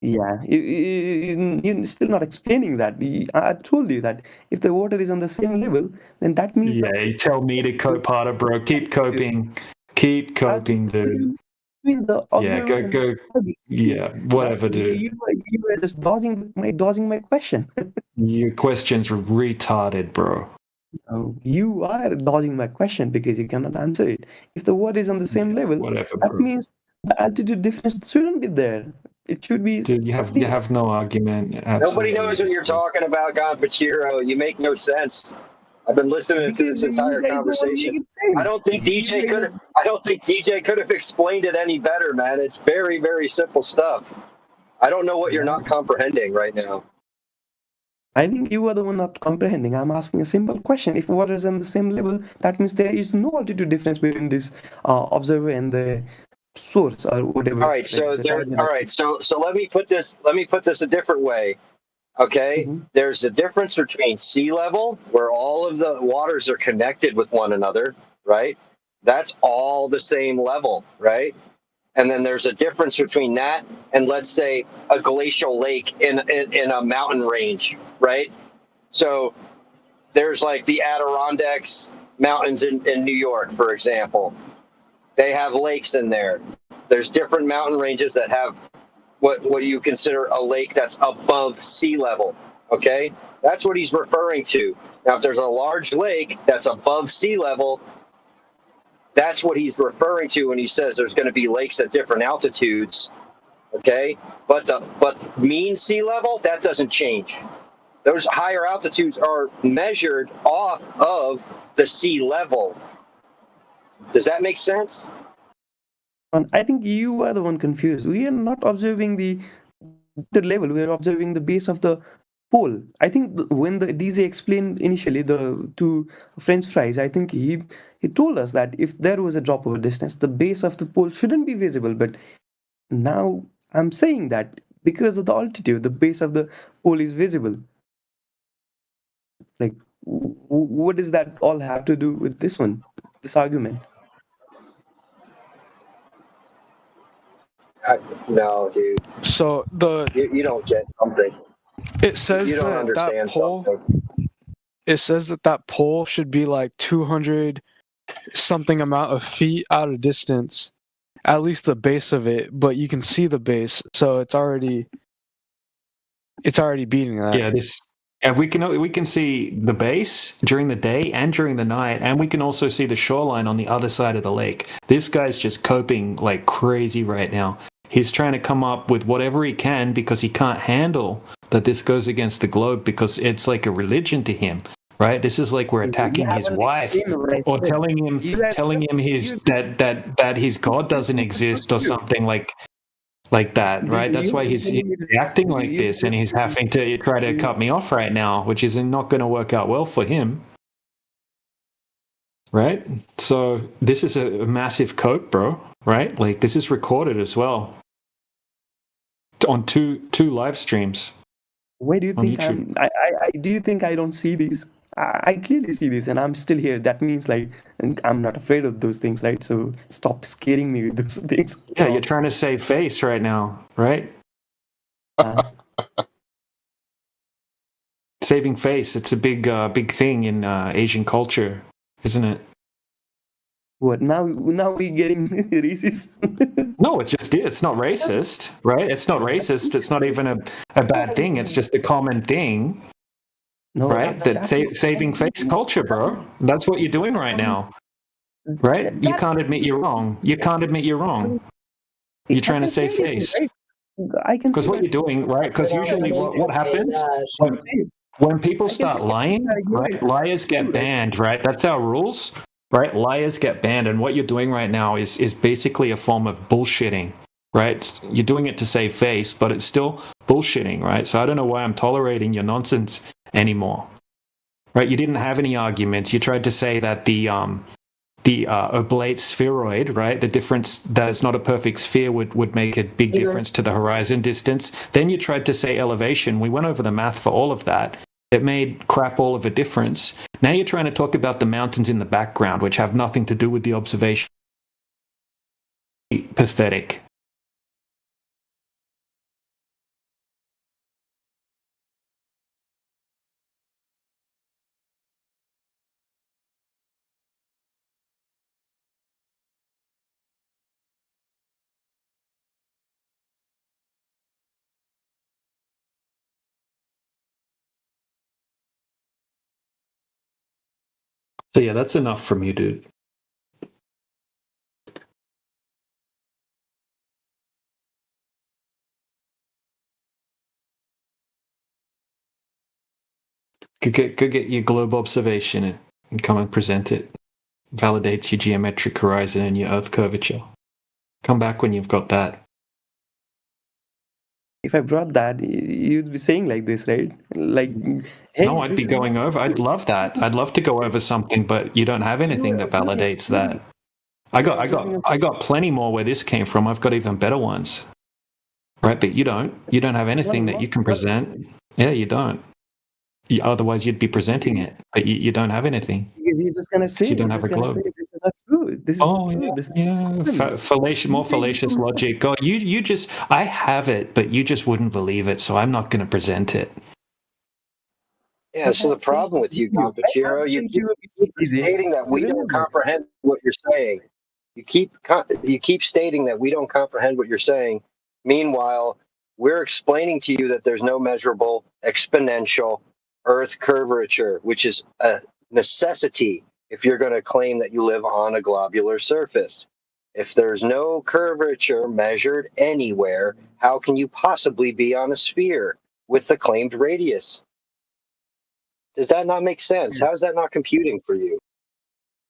Yeah, you're still not explaining that. I told you that if the water is on the same level, then that means. Yeah, you tell me to cope harder, bro. Keep coping. Keep coping, dude. Yeah, go. Yeah, whatever, dude. You were just dodging my question. Your question's retarded, bro. You are dodging my question because you cannot answer it. If the water is on the same level, that means the altitude difference shouldn't be there. It should be. Dude, you have no argument. Absolutely. Nobody knows what you're talking about, Gonpachiro. You make no sense. I've been listening to this entire conversation. I don't think DJ could have explained it any better, man. It's very, very simple stuff. I don't know what you're not comprehending right now. I think you are the one not comprehending. I'm asking a simple question. If water is on the same level, that means there is no altitude difference between this observer and the source or whatever. All right, so let me put this a different way. Okay, there's a difference between sea level, where all of the waters are connected with one another, right? That's all the same level, right? And then there's a difference between that and, let's say, a glacial lake in a mountain range, right? So there's like the Adirondacks Mountains in New York, for example. They have lakes in there. There's different mountain ranges that have what you consider a lake that's above sea level, okay? That's what he's referring to. Now, if there's a large lake that's above sea level, that's what he's referring to when he says there's going to be lakes at different altitudes, okay? But mean sea level, that doesn't change. Those higher altitudes are measured off of the sea level. Does that make sense? I think you are the one confused. We are not observing the level. We are observing the base of the pole. I think when the DJ explained initially the two French fries, I think he told us that if there was a drop over distance, the base of the pole shouldn't be visible. But now I'm saying that because of the altitude, the base of the pole is visible. Like, what does that all have to do with this argument? No, dude. So you don't get something. It says you don't understand something. It says that pole should be like 200 something amount of feet out of distance, at least the base of it. But you can see the base, so it's already beating that. Yeah, we can see the base during the day and during the night, and we can also see the shoreline on the other side of the lake. This guy's just coping like crazy right now. He's trying to come up with whatever he can because he can't handle that this goes against the globe, because it's like a religion to him right? This is like we're attacking his wife or telling him his that his God doesn't exist or something like that, right? That's why he's reacting like this, and he's having to try to cut me off right now, which is not going to work out well for him, right? So this is a massive cope, bro, right? Like this is recorded as well on two live streams. Why do you think do you think I don't see these? I clearly see this, and I'm still here. That means like I'm not afraid of those things, right? So stop scaring me with those things. Yeah, you're trying to save face right now, right? Saving face. It's a big thing in Asian culture, isn't it? What now? Now we're getting racist. No, it's not racist, right? It's not racist. It's not even a bad thing. It's just a common thing. No, right? Saving face culture, bro. That's what you're doing right now. Right? You can't admit you're wrong. You're trying to save face. Because what you're doing, right? Because usually what happens when people start lying, right? Liars get banned, right? That's our rules, right? Liars get banned. And what you're doing right now is basically a form of bullshitting. Right? You're doing it to save face, but it's still bullshitting, right? So I don't know why I'm tolerating your nonsense anymore. Right? You didn't have any arguments. You tried to say that the oblate spheroid, right? The difference that it's not a perfect sphere would make a big difference to the horizon distance. Then you tried to say elevation. We went over the math for all of that. It made crap all of a difference. Now you're trying to talk about the mountains in the background, which have nothing to do with the observation. Pathetic. So yeah, that's enough from you, dude. Go get your globe observation and come and present it. Validates your geometric horizon and your Earth curvature. Come back when you've got that. If I brought that, you'd be saying like this, right? Like, hey, no, I'd be going over. I'd love that. I'd love to go over something, but you don't have anything that validates that. I got plenty more where this came from. I've got even better ones, right? But you don't. You don't have anything that you can present. Yeah, you don't. Otherwise, you'd be presenting it, but you don't have anything. Because you're just gonna say you don't have a globe. This is not true. This is not true. More fallacious logic. God, you just. I have it, but you just wouldn't believe it, so I'm not going to present it. Yeah, so the problem with you, Compachiro, you keep stating that we don't comprehend what you're saying. You keep stating that we don't comprehend what you're saying. Meanwhile, we're explaining to you that there's no measurable exponential Earth curvature, which is a necessity if you're going to claim that you live on a globular surface. If there's no curvature measured anywhere, how can you possibly be on a sphere with the claimed radius? Does that not make sense? How is that not computing for you?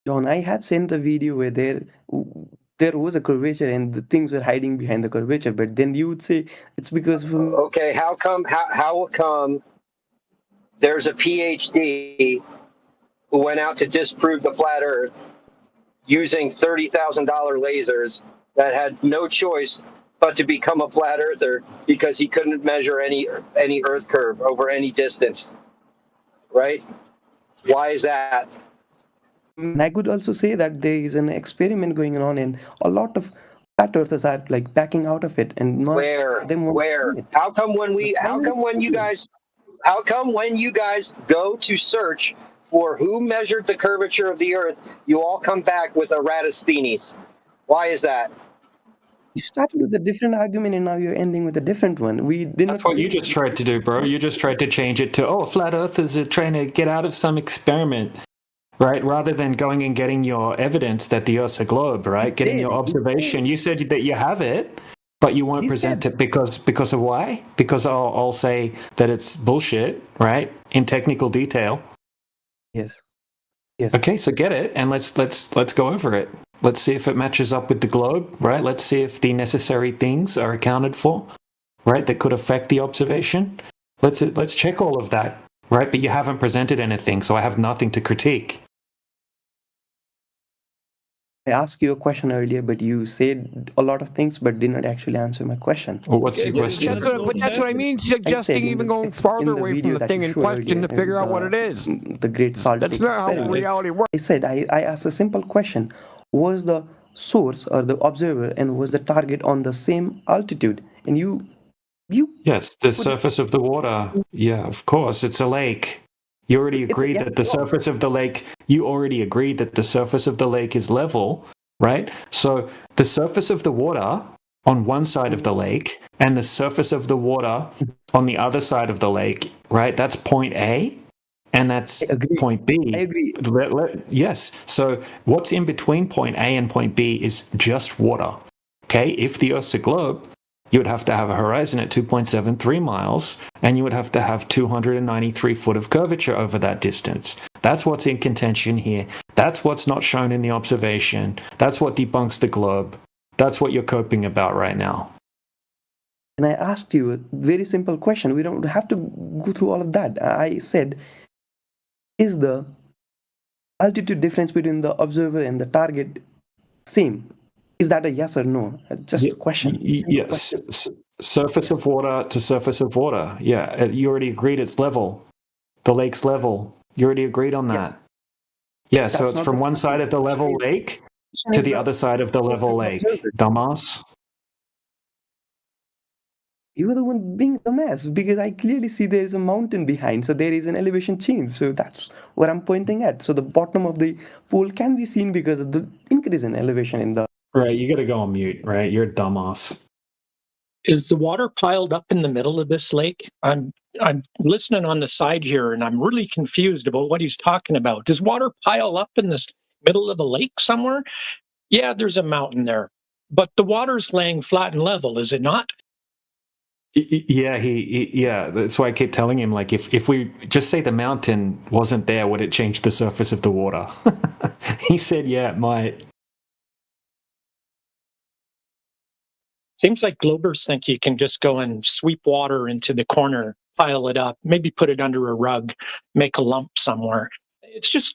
John, I had sent a video where there was a curvature and the things were hiding behind the curvature, but then you would say it's because of... Okay, how come there's a PhD who went out to disprove the flat Earth using $30,000 lasers that had no choice but to become a flat earther because he couldn't measure any Earth curve over any distance, right? Why is that? And I could also say that there is an experiment going on, and a lot of flat earthers are like backing out of it and not. Where? How come when you guys go to search for who measured the curvature of the Earth, you all come back with Eratosthenes? Why is that? You started with a different argument and now you're ending with a different one. That's what you just tried to do, bro. You just tried to change it to, flat earthers are trying to get out of some experiment, right? Rather than going and getting your evidence that the Earth's a globe, right? Getting your observation. You said that you have it, but you won't present it because of why? Because I'll say that it's bullshit, right? In technical detail. Yes. Yes. Okay, so get it, and let's go over it. Let's see if it matches up with the globe, right? Let's see if the necessary things are accounted for, right? That could affect the observation. Let's check all of that, right? But you haven't presented anything, so I have nothing to critique. I asked you a question earlier, but you said a lot of things, but did not actually answer my question. Well, what's your question? That's what I mean, suggesting even going farther away from the thing in question to figure out what it is. The Great Salt Lake That's not how experiment. reality works. I said, I asked a simple question. Was the source or the observer and was the target on the same altitude? And you Yes, the surface of the water. Yeah, of course, it's a lake. You already agreed that the surface of the lake, is level, right? So the surface of the water on one side of the lake and the surface of the water on the other side of the lake, right? That's point A and that's point B. I agree. Yes. So what's in between point A and point B is just water. Okay? If the Earth's a globe, you would have to have a horizon at 2.73 miles, and you would have to have 293 foot of curvature over that distance. That's what's in contention here. That's what's not shown in the observation. That's what debunks the globe. That's what you're coping about right now. And I asked you a very simple question. We don't have to go through all of that. I said, is the altitude difference between the observer and the target same? Is that a yes or no? Just a question. Yes. Surface of water to surface of water. Yeah, you already agreed it's level. The lake's level. You already agreed on that. Yeah, so it's from one side of the level lake to the other side of the level lake. Dumbass. You are the one being the mess because I clearly see there is a mountain behind, so there is an elevation change. So that's what I'm pointing at. So the bottom of the pool can be seen because of the increase in elevation in the. Right, you got to go on mute, right? You're a dumbass. Is the water piled up in the middle of this lake? I'm listening on the side here, and I'm really confused about what he's talking about. Does water pile up in this middle of a lake somewhere? Yeah, there's a mountain there, but the water's laying flat and level, is it not? Yeah, yeah. That's why I keep telling him, like, if we just say the mountain wasn't there, would it change the surface of the water? He said, yeah, it might. Seems like Globers think you can just go and sweep water into the corner, pile it up, maybe put it under a rug, make a lump somewhere. It's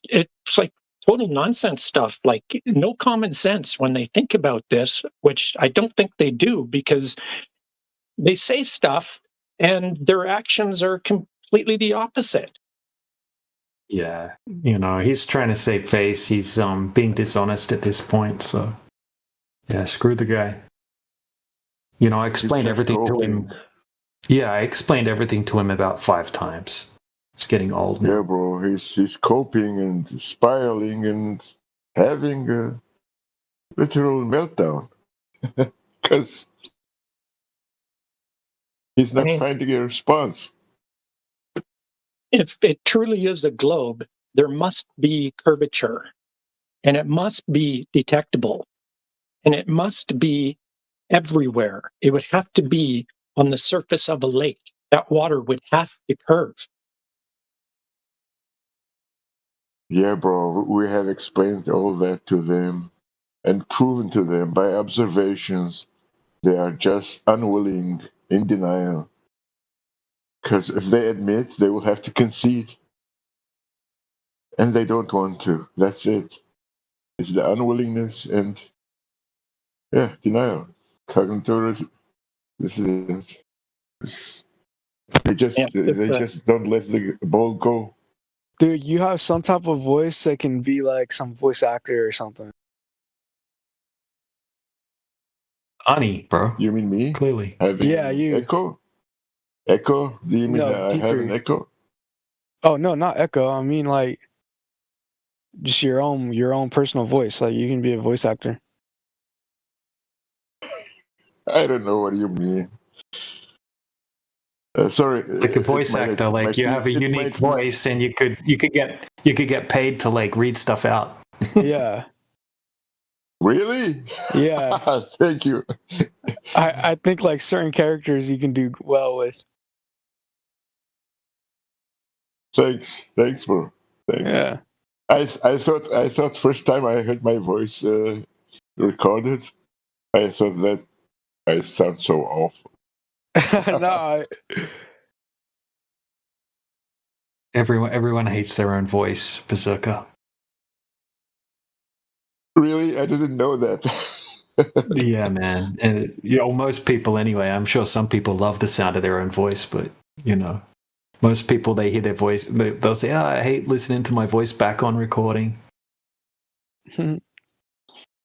like total nonsense stuff, like no common sense when they think about this, which I don't think they do because they say stuff and their actions are completely the opposite. Yeah, he's trying to save face. He's being dishonest at this point, so yeah, screw the guy. I explained everything to him. Yeah, I explained everything to him about 5 times. It's getting old now. Yeah, bro, he's coping and spiraling and having a literal meltdown because he's not finding a response. If it truly is a globe, there must be curvature, and it must be detectable, and it must be everywhere. It would have to be on the surface of a lake. That water would have to curve. Yeah, bro, we have explained all that to them and proven to them by observations. They are just unwilling, in denial. Because if they admit, they will have to concede. And they don't want to. That's it. It's the unwillingness and, denial. Cognitive. This is it. They just don't let the ball go. Dude, you have some type of voice that can be like some voice actor or something. Ani, bro. You mean me? Clearly. Yeah, you. Echo? Echo? Do you mean that I have an echo? Oh, no, not echo. I mean, like, just your own personal voice. Like, you can be a voice actor. I don't know what you mean. Sorry, like a voice actor, like you have a unique voice, and you could get paid to like read stuff out. Yeah. Really? Yeah. Thank you. I think like certain characters you can do well with. Thanks, bro. Thanks. Yeah. I thought first time I heard my voice recorded, I thought that I sound so awful. No. Everyone hates their own voice, Berserker. Really? I didn't know that. Yeah, man. And most people anyway. I'm sure some people love the sound of their own voice, but most people, they hear their voice, they'll say, I hate listening to my voice back on recording. Yo,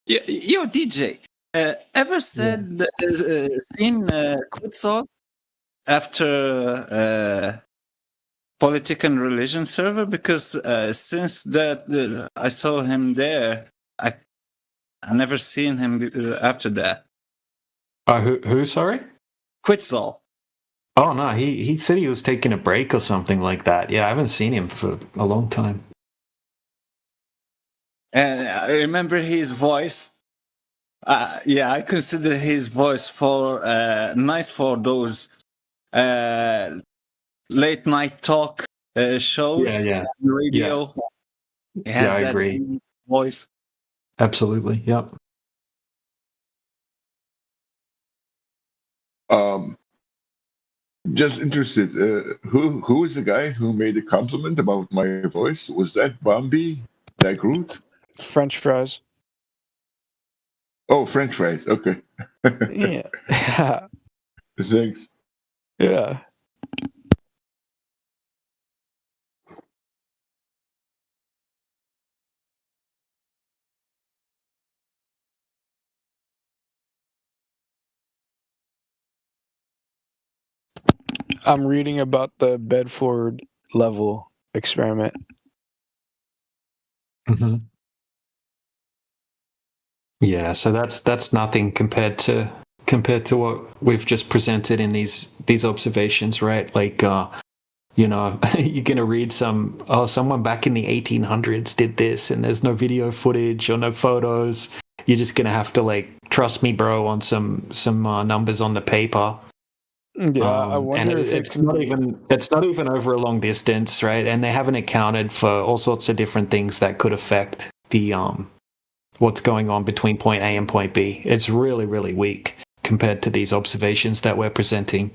DJ, ever seen Quetzal after Politic and Religion server? Because since that I saw him there, I never seen him after that. Who? Sorry? Quetzal. Oh no, he said he was taking a break or something like that. Yeah, I haven't seen him for a long time. And I remember his voice. I consider his voice for nice for those late night talk shows. Yeah. Radio. Yeah, I agree. Voice. Absolutely. Yep. Just interested. Who is the guy who made a compliment about my voice? Was that Bambi? Groot? French fries. Oh, French fries. Okay. Yeah. Thanks. Yeah. I'm reading about the Bedford level experiment. Mm-hmm. Yeah, so that's nothing compared to what we've just presented in these observations, right? Like, you're gonna read someone back in the 1800s did this, and there's no video footage or no photos. You're just gonna have to trust me, bro, on some numbers on the paper. Yeah, I wonder if it's not even over a long distance, right? And they haven't accounted for all sorts of different things that could affect the what's going on between point A and point B. It's really, really weak compared to these observations that we're presenting.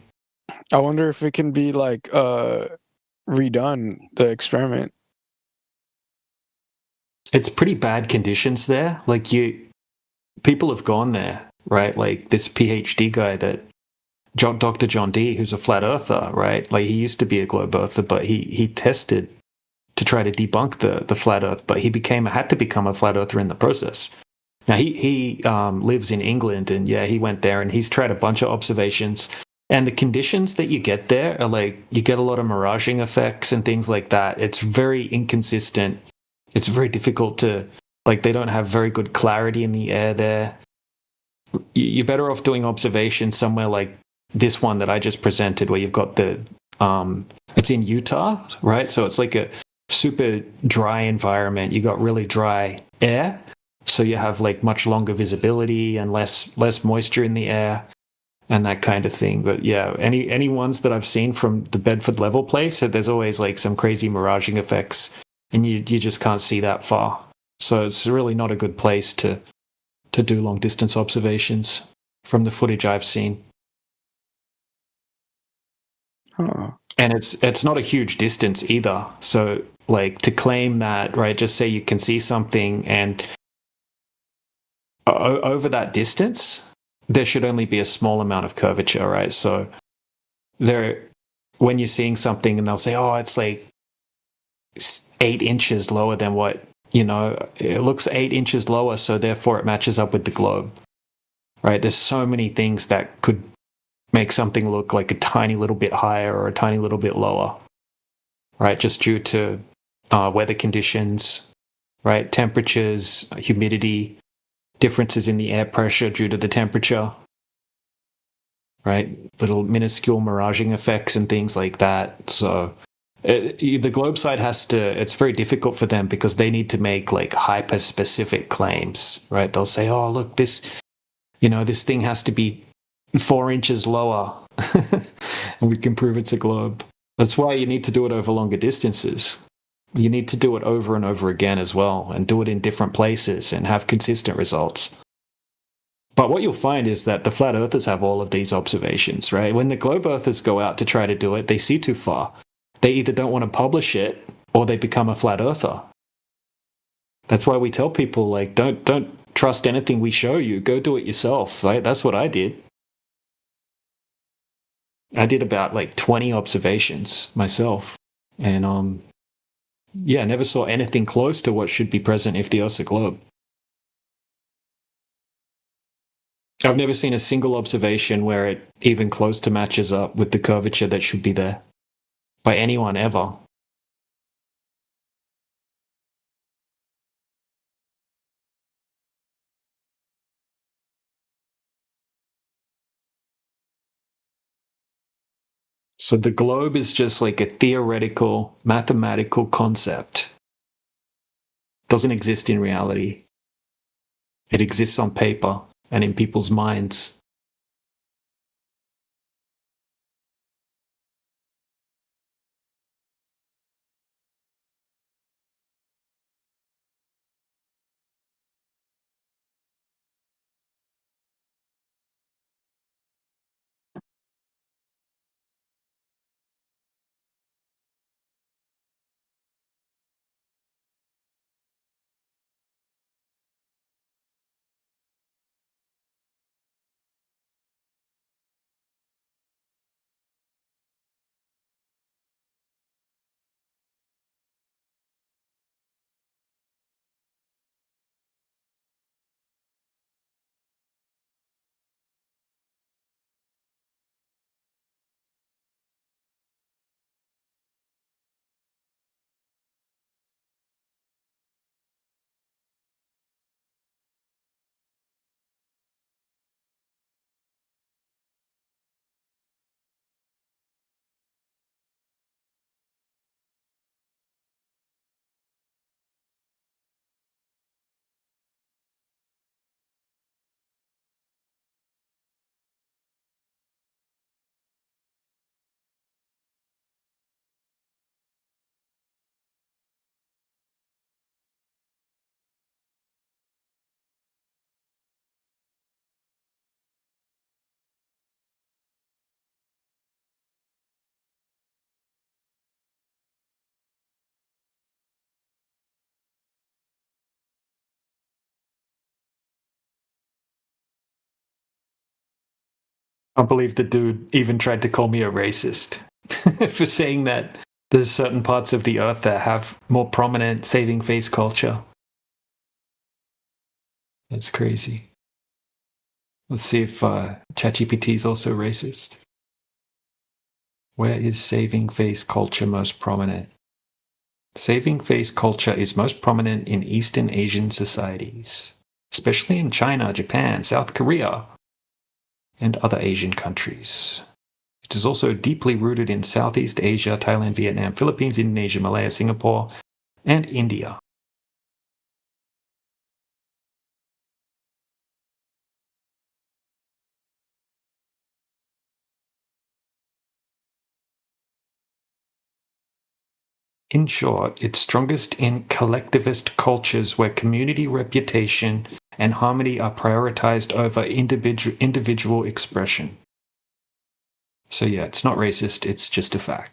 I wonder if it can be redone, the experiment. It's pretty bad conditions there. People have gone there, right? Like this PhD guy Dr. John Dee, who's a flat earther, right? Like he used to be a globe earther, but he tested to try to debunk the flat earth, but he had to become a flat earther in the process. Now he lives in England, and he went there and he's tried a bunch of observations, and the conditions that you get there are you get a lot of miraging effects and things like that. It's very inconsistent. It's very difficult to they don't have very good clarity in the air there. You're better off doing observations somewhere like this one that I just presented, where you've got it's in Utah, right? So it's like a super dry environment. You got really dry air, so you have much longer visibility and less moisture in the air and that kind of thing. But yeah, any ones that I've seen from the Bedford level place, there's always some crazy miraging effects, and you just can't see that far. So it's really not a good place to do long distance observations from the footage I've seen. Huh. And it's not a huge distance either. So to claim that, right, just say you can see something, and over that distance, there should only be a small amount of curvature, right? So when you're seeing something and they'll say, oh, it's 8 inches lower than what, it looks 8 inches lower, so therefore it matches up with the globe, right? There's so many things that could make something look like a tiny little bit higher or a tiny little bit lower, right? Just due to weather conditions, right? Temperatures, humidity, differences in the air pressure due to the temperature, right? Little minuscule miraging effects and things like that. So the globe side it's very difficult for them because they need to make hyper specific claims, right? They'll say, oh, look, this thing has to be 4 inches lower and we can prove it's a globe. That's why you need to do it over longer distances, You need to do it over and over again as well, and do it in different places and have consistent results. But what you'll find is that the flat earthers have all of these observations, right? When the globe earthers go out to try to do it, they see too far. They either don't want to publish it or they become a flat earther. That's why we tell people, like, don't trust anything we show you. Go do it yourself, right? That's what I did. I did about like 20 observations myself. And yeah, I never saw anything close to what should be present if the Earth's a globe. I've never seen a single observation where it even close to matches up with the curvature that should be there by anyone ever. So the globe is just like a theoretical, mathematical concept. Doesn't exist in reality. It exists on paper and in people's minds. I believe the dude even tried to call me a racist for saying that there's certain parts of the earth that have more prominent saving face culture. That's crazy. Let's see if ChatGPT is also racist. Where is saving face culture most prominent? Saving face culture is most prominent in Eastern Asian societies, especially in China, Japan, South Korea, and other Asian countries. It is also deeply rooted in Southeast Asia, Thailand, Vietnam, Philippines, Indonesia, Malaya, Singapore, and India. In short, it's strongest in collectivist cultures where community reputation and harmony are prioritized over individual expression. So yeah, it's not racist, it's just a fact.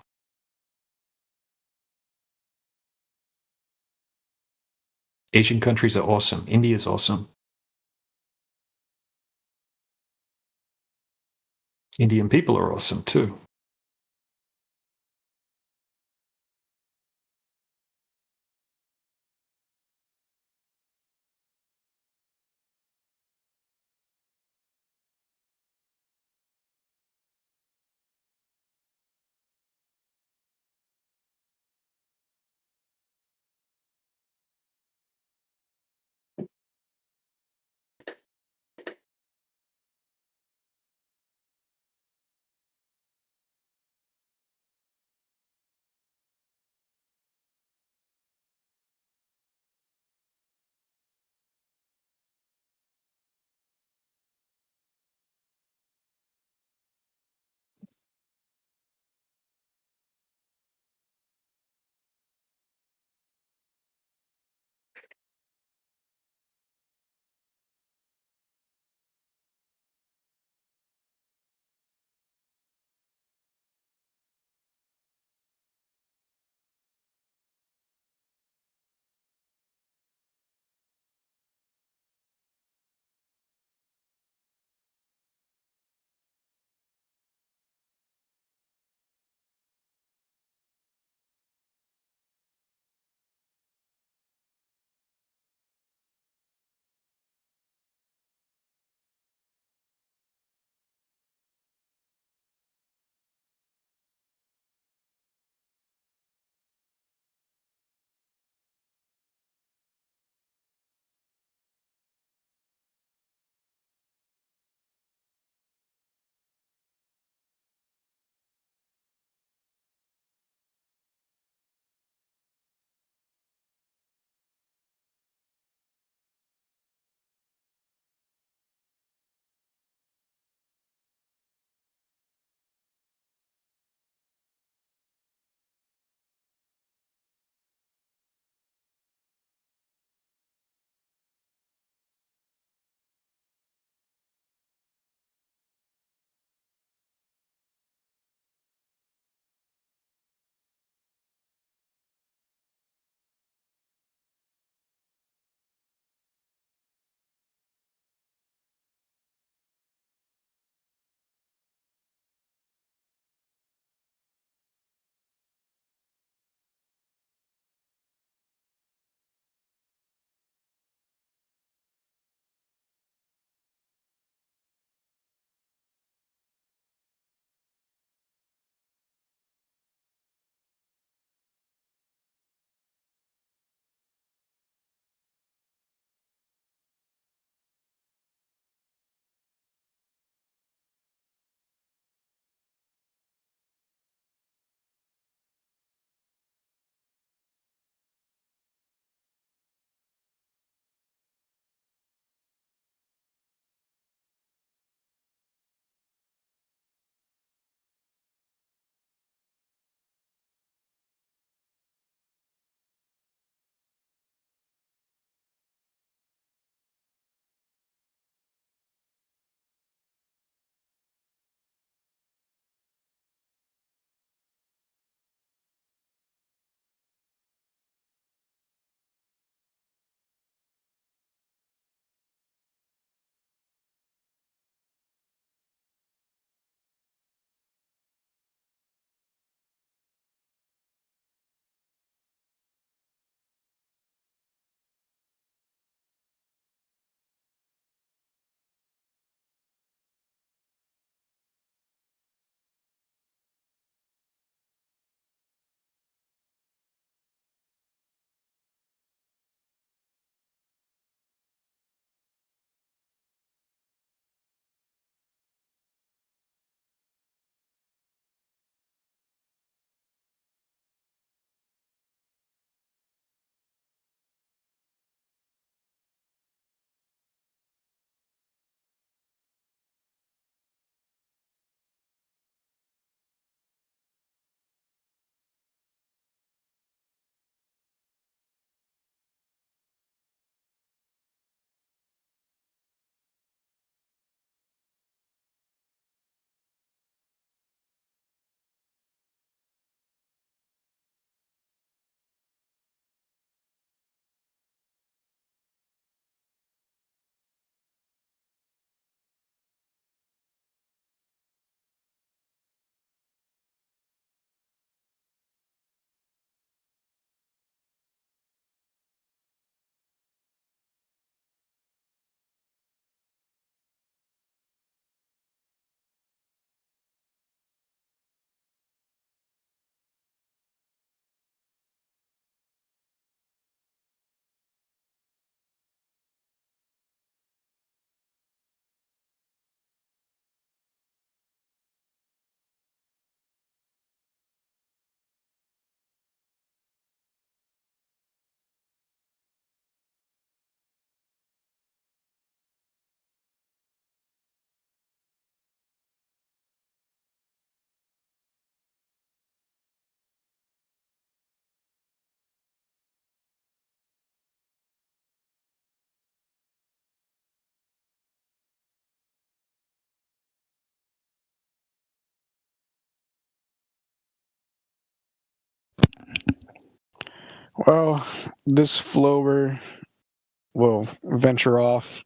Asian countries are awesome. India is awesome. Indian people are awesome too. Well, this flower will venture off,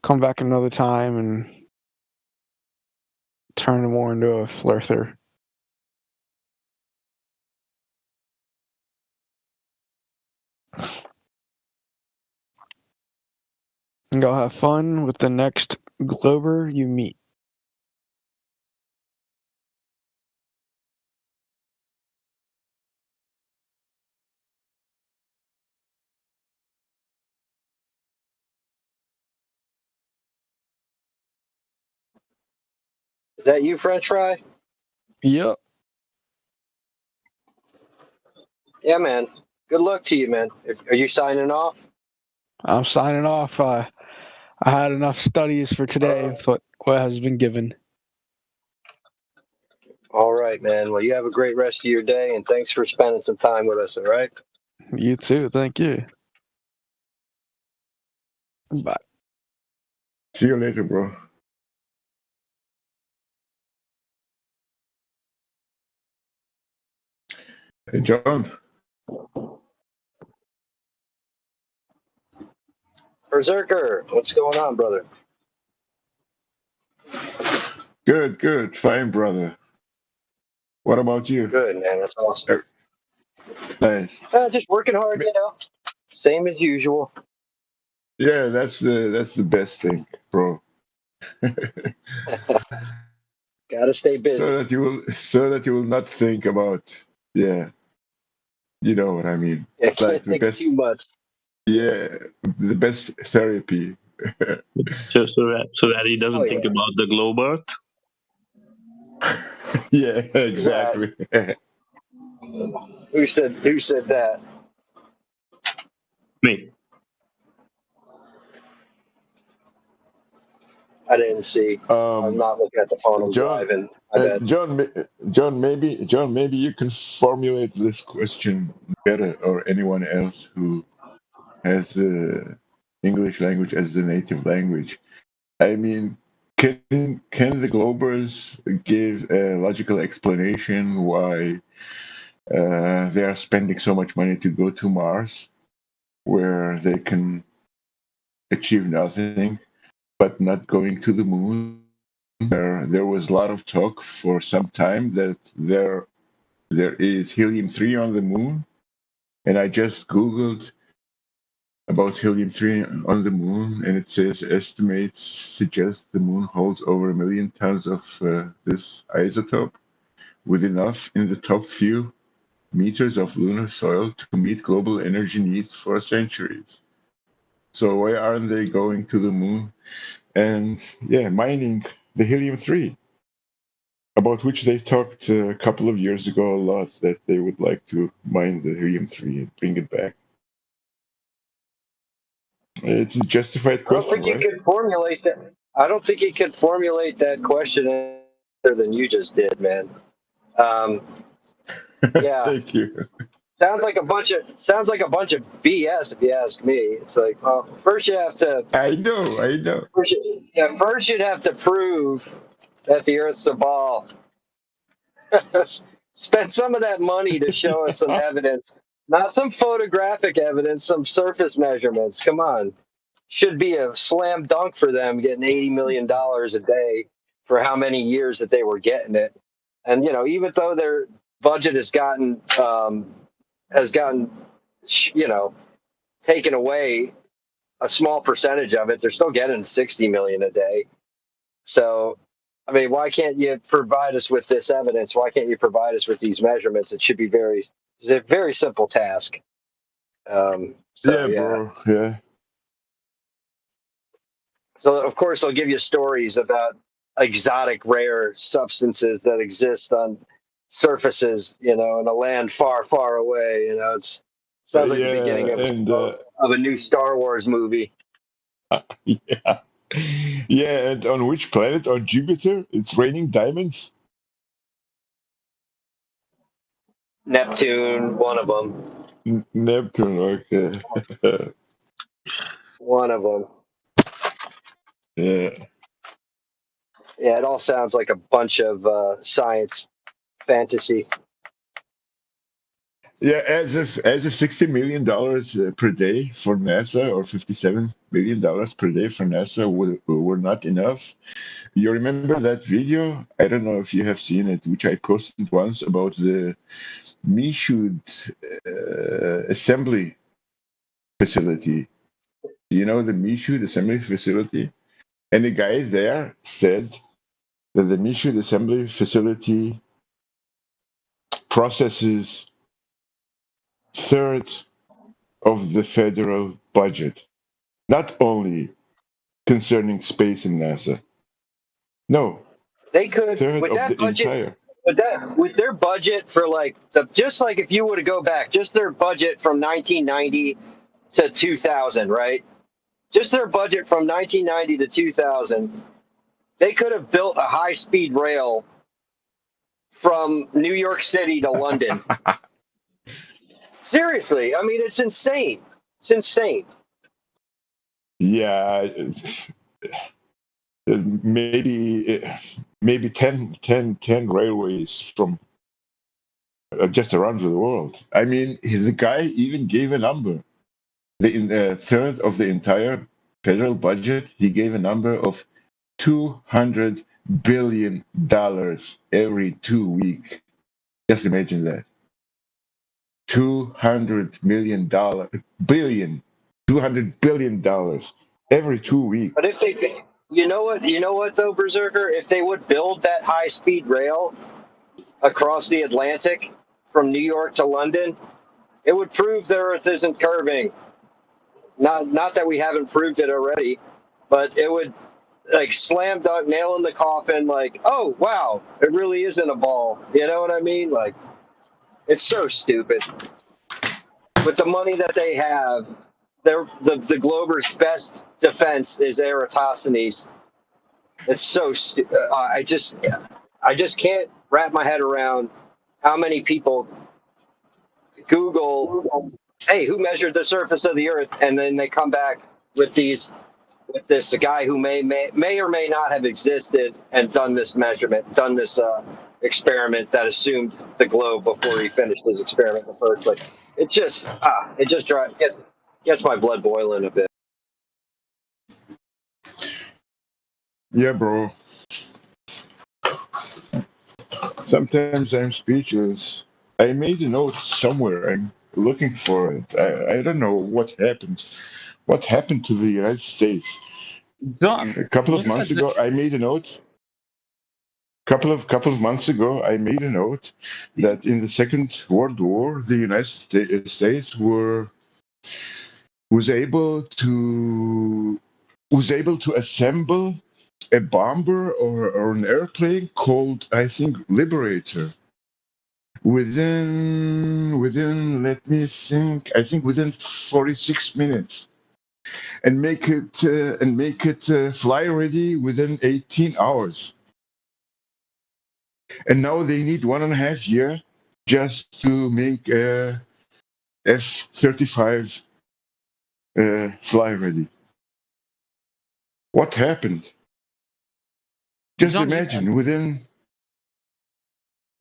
come back another time, and turn more into a flirter. And go have fun with the next Glober you meet. Is that you, French Fry? Yep. Yeah, man. Good luck to you, man. Are you signing off? I'm signing off. I had enough studies for today. What has been given. All right, man. Well, you have a great rest of your day, and thanks for spending some time with us, all right? You too. Thank you. Bye. See you later, bro. Hey, John. Berserker, what's going on, brother? Good. Fine, brother. What about you? Good, man. That's awesome. Nice. Just working hard, Same as usual. Yeah, that's the best thing, bro. Gotta stay busy. So that you will not think about, you know what I mean. Yeah, can't think too much. Yeah, the best therapy. so that he doesn't think about the globe Earth. Yeah, exactly. Who said that? Me. I didn't see. I'm not looking at the phone. I'm driving. John, maybe you can formulate this question better, or anyone else who has the English language as the native language. I mean, can the Globers give a logical explanation why they are spending so much money to go to Mars, where they can achieve nothing, but not going to the moon? There was a lot of talk for some time that there is helium-3 on the moon, and I just Googled about helium-3 on the moon, and it says estimates suggest the moon holds over 1 million tons of this isotope, with enough in the top few meters of lunar soil to meet global energy needs for centuries. So why aren't they going to the moon and mining the helium-3, about which they talked a couple of years ago a lot, that they would like to mine the helium-3 and bring it back? It's a justified question, I don't think you could formulate that. I don't think you could formulate that question better than you just did, man. Yeah. Thank you. Sounds like a bunch of BS, if you ask me. It's like, well, first you have to. I know. First you'd have to prove that the Earth's a ball. Spend some of that money to show us some evidence, not some photographic evidence, some surface measurements. Come on, should be a slam dunk for them getting $80 million a day for how many years that they were getting it. And even though their budget has gotten taken away a small percentage of it, they're still getting 60 million a day. So, I mean, why can't you provide us with this evidence? Why can't you provide us with these measurements? It's a very simple task. Bro. Yeah. So, of course, I'll give you stories about exotic, rare substances that exist on surfaces, in a land far, far away. It sounds like the beginning of a new Star Wars movie. Yeah, and on which planet? On Jupiter? It's raining diamonds? Neptune, one of them. Neptune, okay. One of them. Yeah. Yeah, it all sounds like a bunch of science fantasy. Yeah, as of $60 million per day for NASA, or $57 million per day for NASA were not enough. You remember that video? I don't know if you have seen it, which I posted once about the Michoud assembly facility. You know the Michoud assembly facility? And the guy there said that the Michoud assembly facility processes third of the federal budget, not only concerning space and NASA. No, they could third with of that the budget. entire. With their budget for like just like if you were to go back, just their budget from 1990 to 2000, right? Just their budget from 1990 to 2000, they could have built a high-speed rail from New York City to London. Seriously, I mean, it's insane. It's insane. Yeah, maybe 10 railways from just around the world. I mean, the guy even gave a number. The third of the entire federal budget, he gave a number of $200 billion every 2 weeks. Just imagine that. $200 billion every 2 weeks. But if they, you know what though, Berserker, if they would build that high-speed rail across the Atlantic from New York to London, it would prove the Earth isn't curving. Not that we haven't proved it already, but it would like slam dunk, nail in the coffin. Like, oh wow, it really isn't a ball. You know what I mean? Like, it's so stupid. With the money that they have, the Glober's best defense is Eratosthenes. It's so stupid. I just can't wrap my head around how many people Google, hey, who measured the surface of the Earth, and then they come back with this guy who may or may not have existed and done this measurement, done this experiment that assumed the globe before he finished his experiment in the first place. It just gets my blood boiling a bit. Yeah, bro. Sometimes I'm speechless. I made a note somewhere. I'm looking for it. I don't know what happened. What happened to the United States? John, a couple of months ago, I made a note. Couple of months ago, I made a note that in the Second World War, the United States was able to assemble a bomber or an airplane called, I think, Liberator. Within let me think, I think within 46 minutes, and make it fly ready within 18 hours. And now they need 1.5 years just to make a F-35 fly ready. What happened? Just John, imagine within.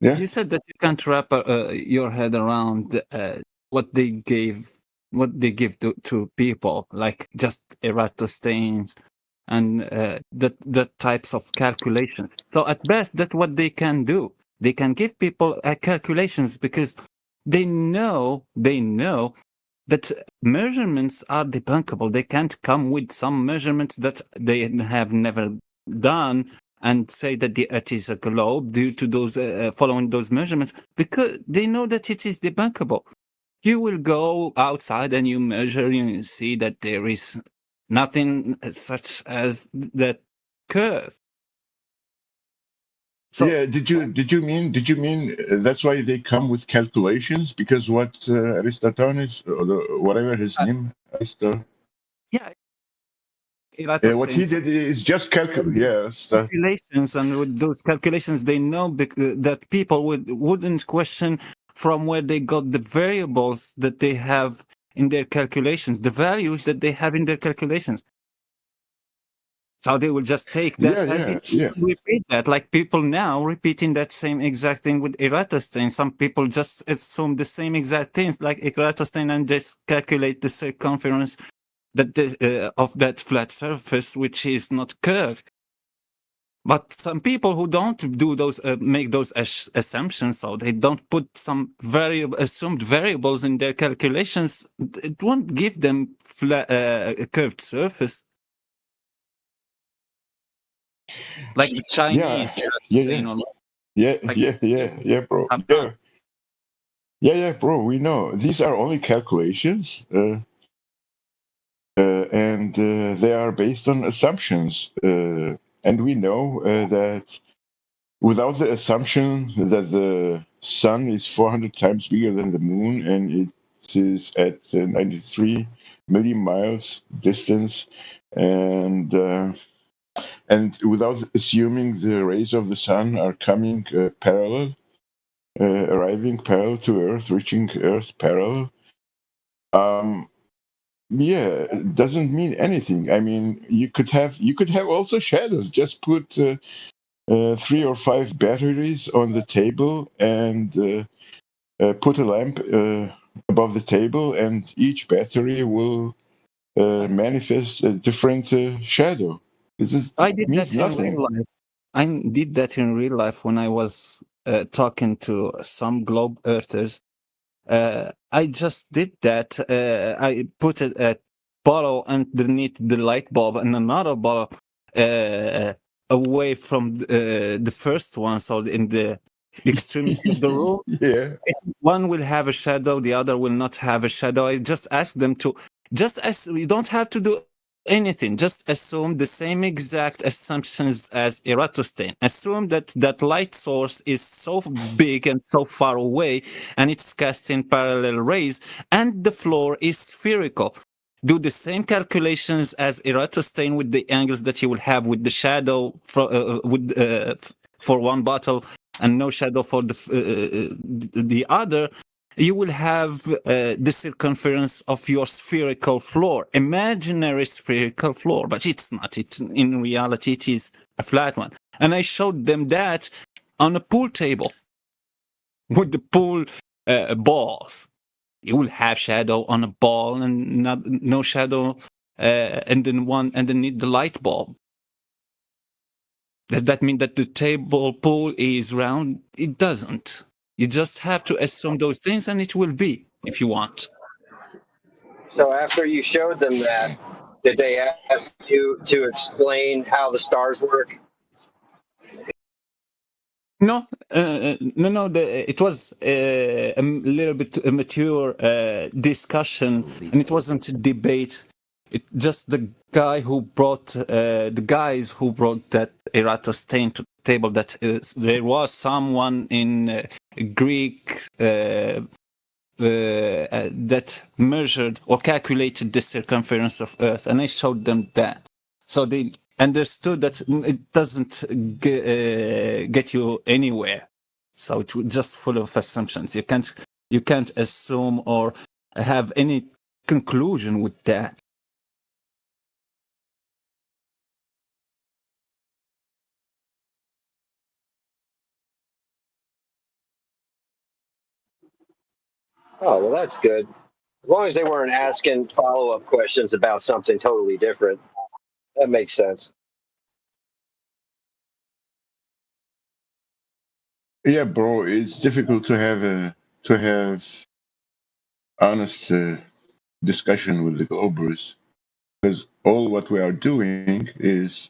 Yeah. You said that you can't wrap your head around what they give to people, like just Eratosthenes and the types of calculations. So at best, that's what they can do. They can give people calculations because they know that measurements are debunkable. They can't come with some measurements that they have never done and say that the Earth is a globe due to those following those measurements, because they know that it is debunkable. You will go outside and you measure and you see that there is nothing such as that curve. So, yeah, did you mean that's why they come with calculations? Because what Aristotle's, or whatever his name, yeah. What he did is just calculations, and with those calculations, they know that people wouldn't question from where they got the variables that they have in their calculations, the values that they have in their calculations. So they will just take that repeat that, like people now repeating that same exact thing with Eratosthenes. Some people just assume the same exact things like Eratosthenes and just calculate the circumference of that flat surface, which is not curved. But some people who don't do those make those assumptions, so they don't put some assumed variables in their calculations, it won't give them a curved surface. Like the Chinese. Yeah, bro. Yeah, bro. We know these are only calculations, and they are based on assumptions. And we know that without the assumption that the sun is 400 times bigger than the moon and it is at 93 million miles distance, and without assuming the rays of the sun are coming parallel, arriving parallel to Earth, reaching Earth parallel, it doesn't mean anything. I mean, you could have also shadows. Just put 3 or 5 batteries on the table and put a lamp above the table, and each battery will manifest a different shadow. I did that in real life. I did that in real life when I was talking to some globe earthers. I just did that. I put a bottle underneath the light bulb and another bottle away from the first one, so in the extremity of the room. One will have a shadow, the other will not have a shadow. I just asked them to, you don't have to do anything, just assume the same exact assumptions as Eratosthenes. Assume that light source is so big and so far away and it's casting parallel rays and the floor is spherical. Do the same calculations as Eratosthenes with the angles that you will have with the shadow for one bottle and no shadow for the other. You will have the circumference of your spherical floor, imaginary spherical floor, but it's not. In reality, it is a flat one. And I showed them that on a pool table with the pool balls. You will have shadow on a ball and no shadow and then one underneath the light bulb. Does that mean that the table pool is round? It doesn't. You just have to assume those things and it will be, if you want. So after you showed them that, did they ask you to explain how the stars work? No. It was a little bit a mature discussion, and it wasn't a debate. It just the guys who brought that Eratosthenes to the table. That there was someone in Greek that measured or calculated the circumference of Earth, and I showed them that. So they understood that it doesn't get you anywhere. So it's just full of assumptions. You can't assume or have any conclusion with that. Oh, well, that's good. As long as they weren't asking follow-up questions about something totally different. That makes sense. Yeah, bro, it's difficult to have honest discussion with the Globers, because all what we are doing is,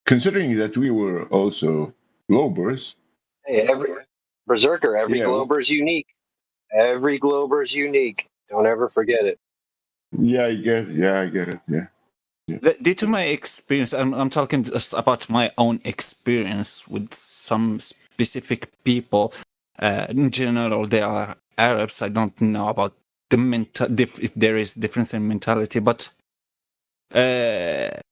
considering that we were also Globers. Hey, every Glober's unique. Every Glober's unique. Don't ever forget it. Yeah, I get it. Yeah. Due to my experience, I'm talking just about my own experience with some specific people. In general, they are Arabs. I don't know about if there is difference in mentality, but the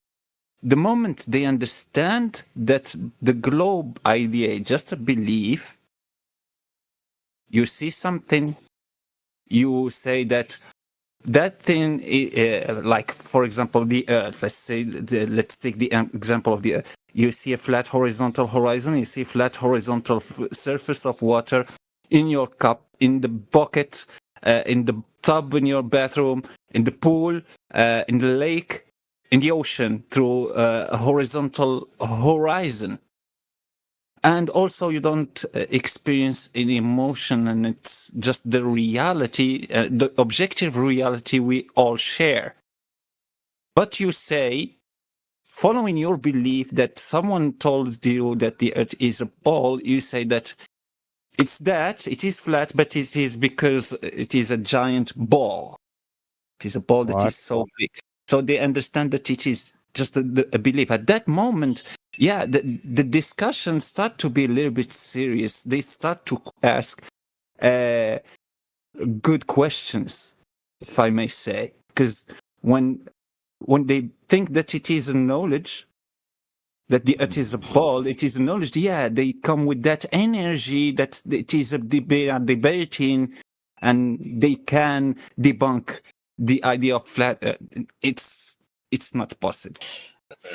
moment they understand that the globe idea is just a belief, you see something, you say that that thing, like for example, the Earth. Let's take the example of the Earth. You see a flat horizontal horizon. You see a flat horizontal surface of water in your cup, in the bucket, in the tub in your bathroom, in the pool, in the lake, in the ocean, through a horizontal horizon. And also you don't experience any emotion, and it's just the reality, the objective reality we all share. But you say, following your belief that someone told you that the Earth is a ball, you say that it is flat, but it is because it is a giant ball. It is a ball that is so big. So they understand that it is just a belief. At that moment, yeah, the discussions start to be a little bit serious. They start to ask good questions, if I may say. Because when they think that it is a knowledge, that the Earth is a ball, it is a knowledge, yeah, they come with that energy that it is a debating, and they can debunk the idea of flat Earth. It's not possible.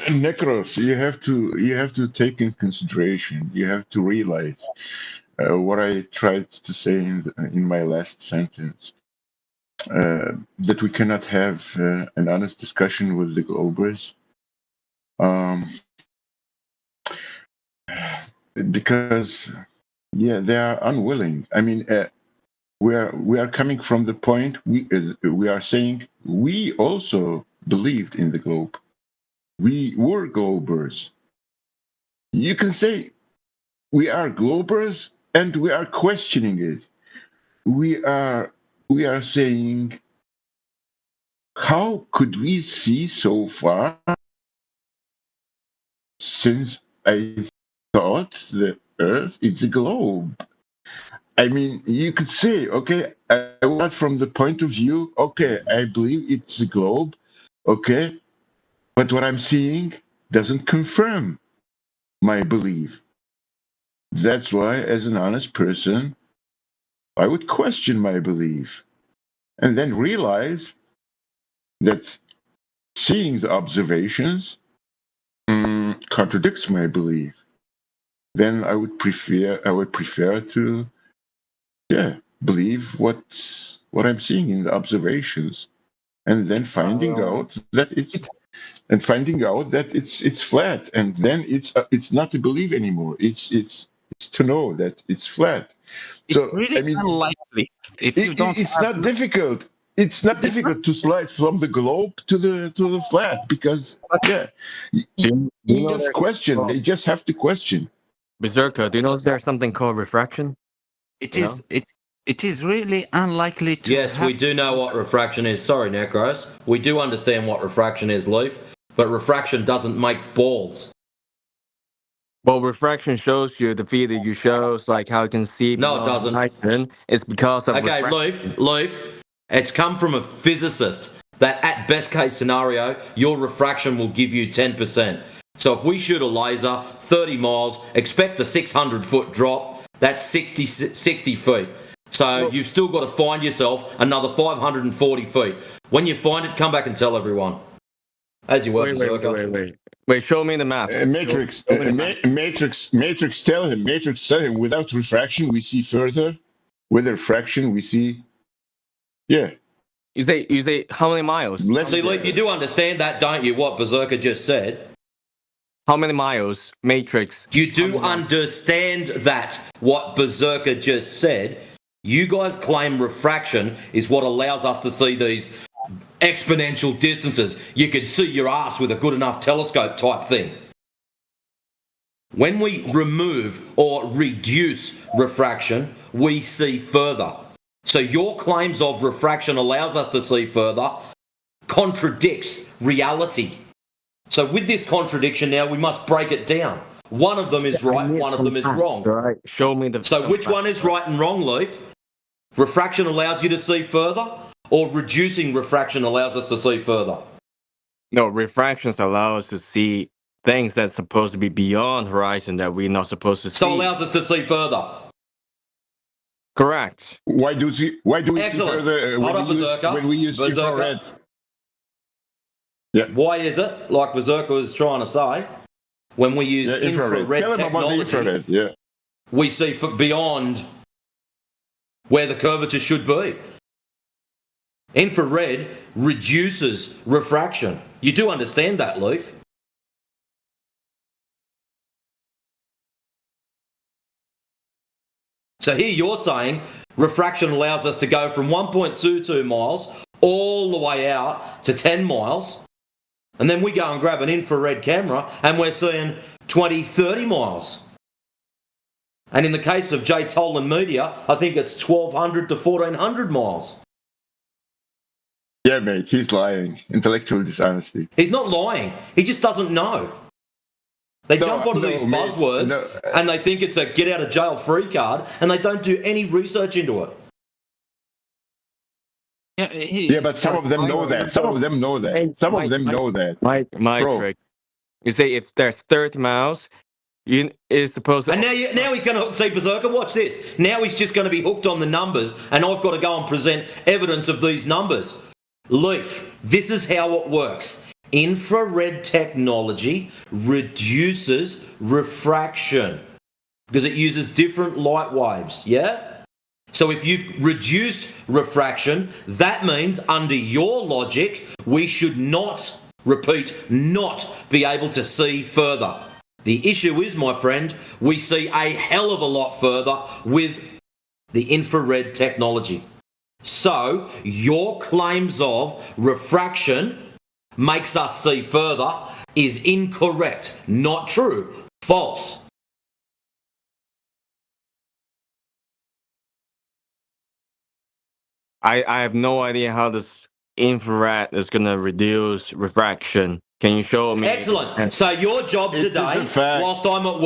Necros, you have to take in consideration. You have to realize what I tried to say in my last sentence, that we cannot have an honest discussion with the Globers, because they are unwilling. I mean, we are coming from the point we are saying we also believed in the globe. We were Globers. You can say we are Globers and we are questioning it. We are saying, how could we see so far, since I thought the Earth is a globe? I mean, you could say, okay, I went from the point of view, okay, I believe it's a globe, okay, but what I'm seeing doesn't confirm my belief. That's why, as an honest person, I would question my belief and then realize that seeing the observations contradicts my belief. Then I would prefer to believe what I'm seeing in the observations, and then finding out that it's flat, and then it's not to believe anymore. It's to know that it's flat. It's really unlikely. If you don't, it's not difficult. It's not difficult to slide from the globe to the flat, because you just question. They just have to question. Berserker, do you know there's something called refraction? It is really unlikely to. Yes, we do know what refraction is. Sorry, Necros. We do understand what refraction is, Leaf. But refraction doesn't make balls. Well, refraction shows you the field that you shows, like how you can see. No, it doesn't. It's because of Leaf. It's come from a physicist that at best case scenario, your refraction will give you 10%. So if we shoot a laser 30 miles, expect a 600-foot drop, that's 60 feet. So you've still got to find yourself another 540 feet. When you find it, come back and tell everyone. As you work, Wait, show me the map. Matrix, tell him, without refraction, we see further. With refraction, we see... Yeah. You say how many miles? See, Leaf, you do understand that, don't you, what Berserker just said? How many miles? Matrix. You do understand that, what Berserker just said. You guys claim refraction is what allows us to see these exponential distances. You could see your ass with a good enough telescope type thing. When we remove or reduce refraction, we see further. So your claims of refraction allows us to see further contradicts reality. So with this contradiction now, we must break it down. One of them is right, one of them is wrong. Right. Show me the... So which one is right and wrong, Leaf? Refraction allows you to see further, or reducing refraction allows us to see further? No, refractions allow us to see things that's supposed to be beyond horizon that we're not supposed to see. So allows us to see further. Correct. Why do we see Excellent. further Hold on, Berserker. when we use Berserker. infrared? Yeah. Why is it, like Berserker was trying to say, when we use infrared Tell him about the technology, infrared. Yeah. we see beyond where the curvature should be. Infrared reduces refraction. You do understand that, Leaf? So here you're saying refraction allows us to go from 1.22 miles all the way out to 10 miles, and then we go and grab an infrared camera and we're seeing 20, 30 miles. And in the case of Jay Tolan Media, I think it's 1,200 to 1,400 miles. Yeah, mate, he's lying. Intellectual dishonesty. He's not lying. He just doesn't know. They jump onto these buzzwords and they think it's a get out of jail free card, and they don't do any research into it. Yeah, but some of them know that. Some of them know that. Some of them know that. My trick. You say if there's 30 miles, is supposed to. And now he's going to see Berserker. Watch this. Now he's just going to be hooked on the numbers, and I've got to go and present evidence of these numbers. Leaf, this is how it works. Infrared technology reduces refraction because it uses different light waves, yeah? So if you've reduced refraction, that means under your logic, we should not, repeat, not be able to see further. The issue is, my friend, we see a hell of a lot further with the infrared technology. So your claims of refraction makes us see further is incorrect, not true, false. I have no idea how this infrared is going to reduce refraction. Can you show me? Excellent. So your job today, whilst I'm at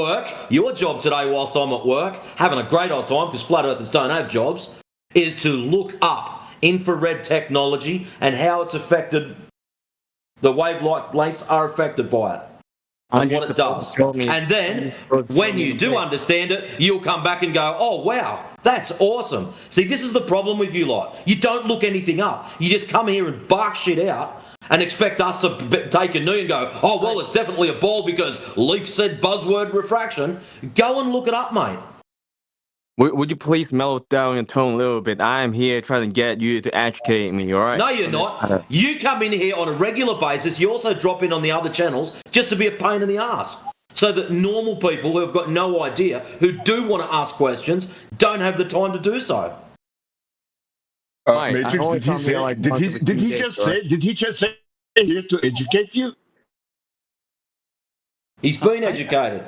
work, having a great old time because flat earthers don't have jobs, is to look up infrared technology and how it's affected. The wavelengths are affected by it and what it does. And then, when you do understand it, you'll come back and go, oh, wow, that's awesome. See, this is the problem with you lot. You don't look anything up. You just come here and bark shit out and expect us to take a knee and go, oh, well, it's definitely a ball because Leaf said buzzword refraction. Go and look it up, mate. Would you please mellow down your tone a little bit? I am here trying to get you to educate me, all right? No, you're not. You come in here on a regular basis. You also drop in on the other channels just to be a pain in the ass. So that normal people who have got no idea, who do want to ask questions, don't have the time to do so. Matrix, did he just say here to educate you? He's been educated.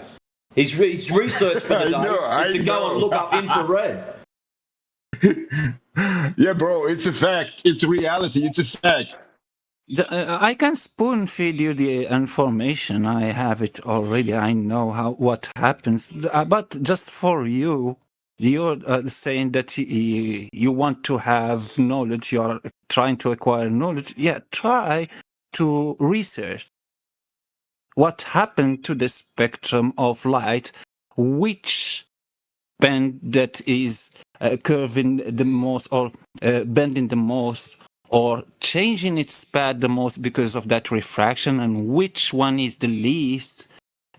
His research for the day is to go and look up infrared. Yeah, bro, it's a fact. It's a reality. It's a fact. I can spoon feed you the information. I have it already. I know what happens. But just for you, you're saying that you want to have knowledge. You're trying to acquire knowledge. Yeah, try to research. What happened to the spectrum of light, which band that is curving the most or bending the most or changing its path the most because of that refraction, and which one is the least,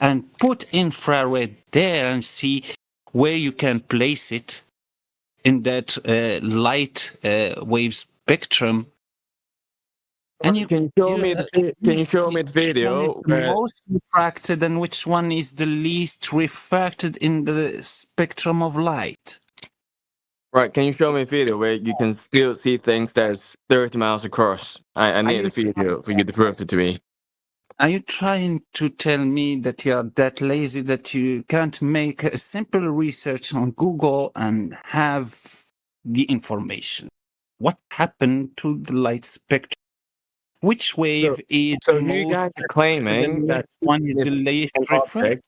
and put infrared there and see where you can place it in that light wave spectrum. And can you show me the video? Most refracted and which one is the least refracted in the spectrum of light? Right, can you show me a video where you can still see things that's 30 miles across? I need a video for you to prove it to me. Are you trying to tell me that you're that lazy that you can't make a simple research on Google and have the information? What happened to the light spectrum? Which wave is so you guys are claiming that one is the least refracted?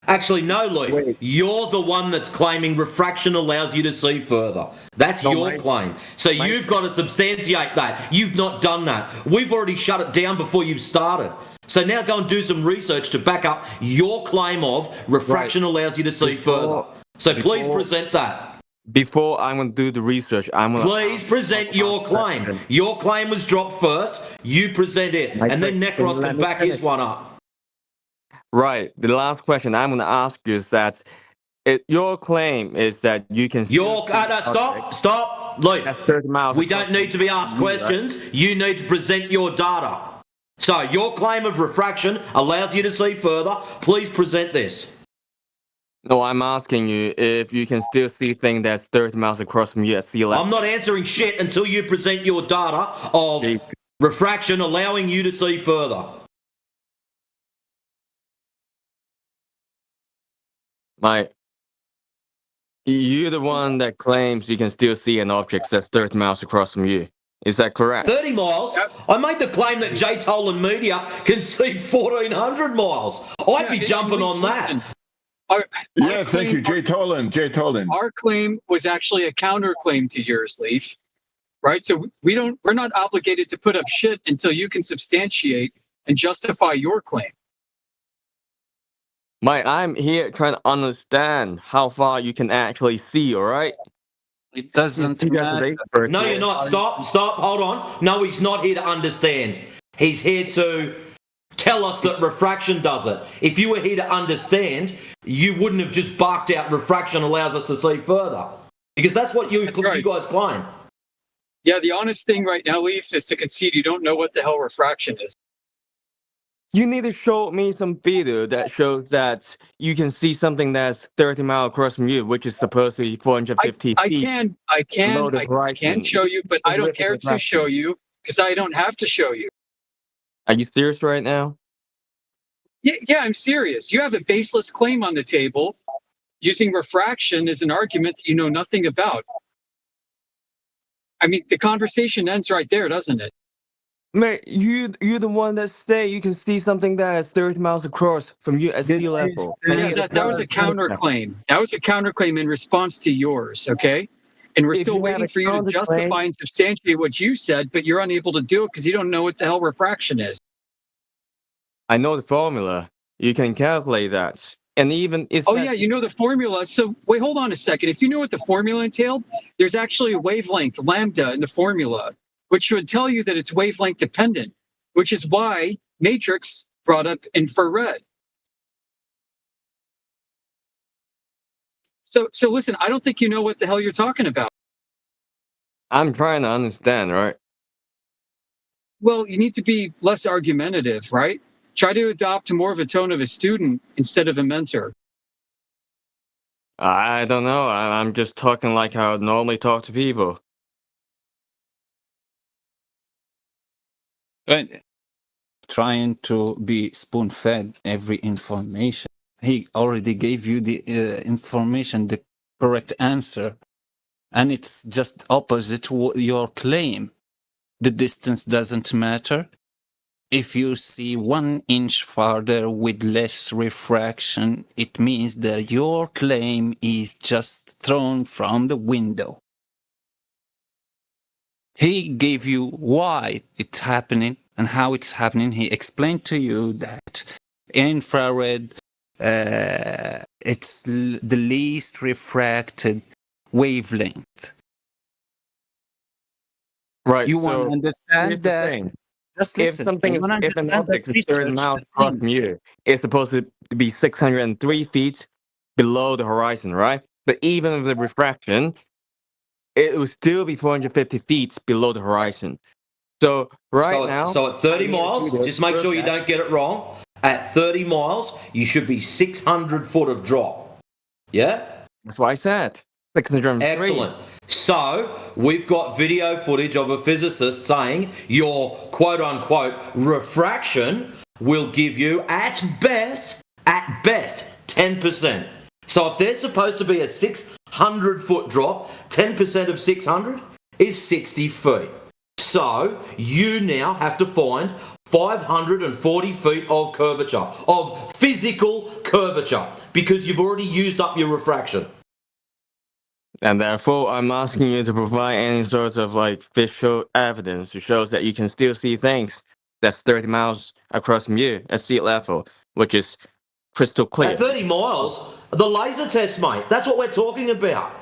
Actually, no, Leaf. You're the one that's claiming refraction allows you to see further. That's your claim. So you've got to substantiate that. You've not done that. We've already shut it down before you've started. So now go and do some research to back up your claim of refraction allows you to see further. So please present that. before I'm going to do the research, I'm going to... Please present your claim. Your claim was dropped first. You present it. And then Necros can back his one up. Right. The last question I'm going to ask you is that your claim is that you can... Stop. Leave. We don't need to be asked questions. You need to present your data. So your claim of refraction allows you to see further. Please present this. No, I'm asking you if you can still see things that's 30 miles across from you at sea level. I'm not answering shit until you present your data of refraction allowing you to see further. Mate, you're the one that claims you can still see an object that's 30 miles across from you. Is that correct? 30 miles? I made the claim that J. Tolan Media can see 1,400 miles. I'd be jumping on that. Thank you, Jay Tolan. Our claim was actually a counterclaim to yours, Leaf. Right? So we're not obligated to put up shit until you can substantiate and justify your claim. Mike, I'm here trying to understand how far you can actually see, all right? It doesn't matter. No, you're not. Stop, hold on. No, he's not here to understand. He's here to tell us that refraction does it. If you were here to understand, you wouldn't have just barked out refraction allows us to see further. Because that's what you guys claim. Yeah, the honest thing right now, Leaf, is to concede you don't know what the hell refraction is. You need to show me some video that shows that you can see something that's 30 miles across from you, which is supposedly 450 feet. I can show you, but I don't care to show you because I don't have to show you. Are you serious right now? Yeah, I'm serious. You have a baseless claim on the table. Using refraction as an argument that you know nothing about. I mean, the conversation ends right there, doesn't it? Mate, you're the one that say you can see something that is 30 miles across from you at sea level. Yeah, that was a counterclaim. That was a counterclaim in response to yours, okay? And we're still waiting for you to justify and substantiate what you said, but you're unable to do it because you don't know what the hell refraction is. I know the formula. You can calculate that. And even yeah, you know the formula. So wait, hold on a second. If you knew what the formula entailed, there's actually a wavelength, lambda, in the formula, which would tell you that it's wavelength dependent, which is why Matrix brought up infrared. So listen, I don't think you know what the hell you're talking about. I'm trying to understand, right? Well, you need to be less argumentative, right? Try to adopt more of a tone of a student instead of a mentor. I don't know. I'm just talking like I would normally talk to people. Right. Trying to be spoon-fed every information. He already gave you the information, the correct answer. And it's just opposite to your claim. The distance doesn't matter. If you see 1 inch farther with less refraction, it means that your claim is just thrown from the window. He gave you why it's happening and how it's happening. He explained to you that infrared, it's the least refracted wavelength. Right. You want to understand that? Just listen. If an object is 30 miles across from you, it's supposed to be 603 feet below the horizon, right? But even with the refraction, it will still be 450 feet below the horizon. So So at 30 miles, just make sure you don't get it wrong. At 30 miles, you should be 600 foot of drop. Yeah? That's what I said. 603. Excellent. So we've got video footage of a physicist saying your quote-unquote refraction will give you at best 10%. So if there's supposed to be a 600-foot drop, 10% of 600 is 60 feet. So you now have to find 540 feet of curvature, of physical curvature, because you've already used up your refraction. And therefore, I'm asking you to provide any sort of visual evidence to show that you can still see things that's 30 miles across from you at sea level, which is crystal clear. At 30 miles, the laser test, mate. That's what we're talking about.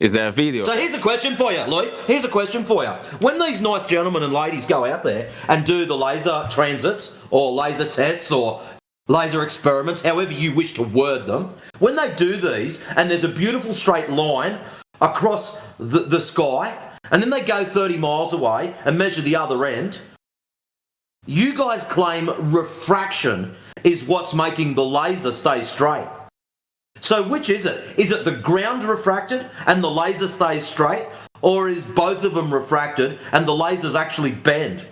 Is there a video? So here's a question for you, Lloyd. Here's a question for you. When these nice gentlemen and ladies go out there and do the laser transits or laser tests or laser experiments, however you wish to word them, when they do these and there's a beautiful straight line across the sky and then they go 30 miles away and measure the other end, you guys claim refraction is what's making the laser stay straight. So which is it? Is it the ground refracted and the laser stays straight? Or is both of them refracted and the lasers actually bend?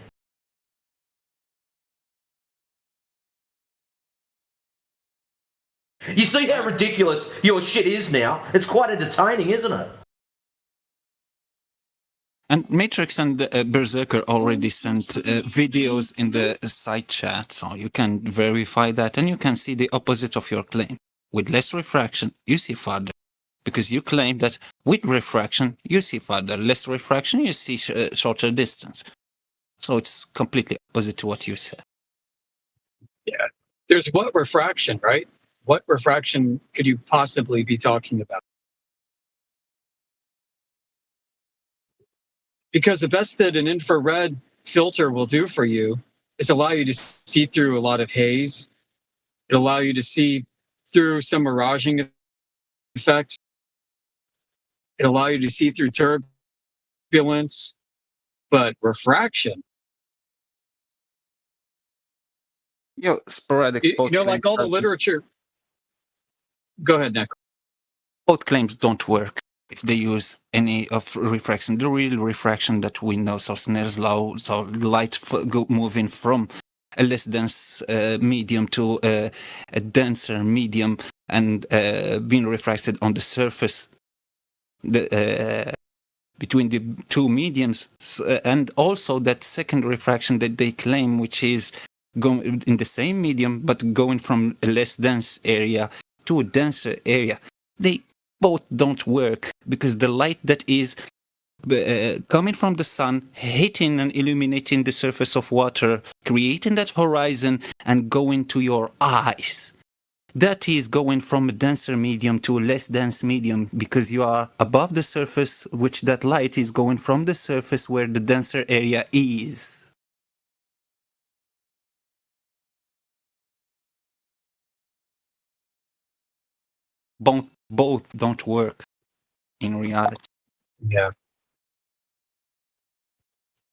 You see how ridiculous your shit is now? It's quite entertaining, isn't it? And Matrix and Berserker already sent videos in the side chat, so you can verify that and you can see the opposite of your claim. With less refraction, you see farther. Because you claim that with refraction, you see farther. Less refraction, you see shorter distance. So it's completely opposite to what you said. Yeah. There's what refraction, right? What refraction could you possibly be talking about? Because the best that an infrared filter will do for you is allow you to see through a lot of haze. It'll allow you to see through some miraging effects. It'll allow you to see through turbulence. But refraction. Sporadic. Like all the literature. Go ahead, Nick. Both claims don't work if they use any of refraction. The real refraction that we know, so Snell's law, so light moving from a less dense medium to a denser medium and being refracted on the surface between the two mediums, and also that second refraction that they claim, which is going in the same medium but going from a less dense area to a denser area. They both don't work because the light that is coming from the sun, hitting and illuminating the surface of water, creating that horizon and going to your eyes. That is going from a denser medium to a less dense medium because you are above the surface, which that light is going from the surface where the denser area is. Both don't work in reality. Yeah.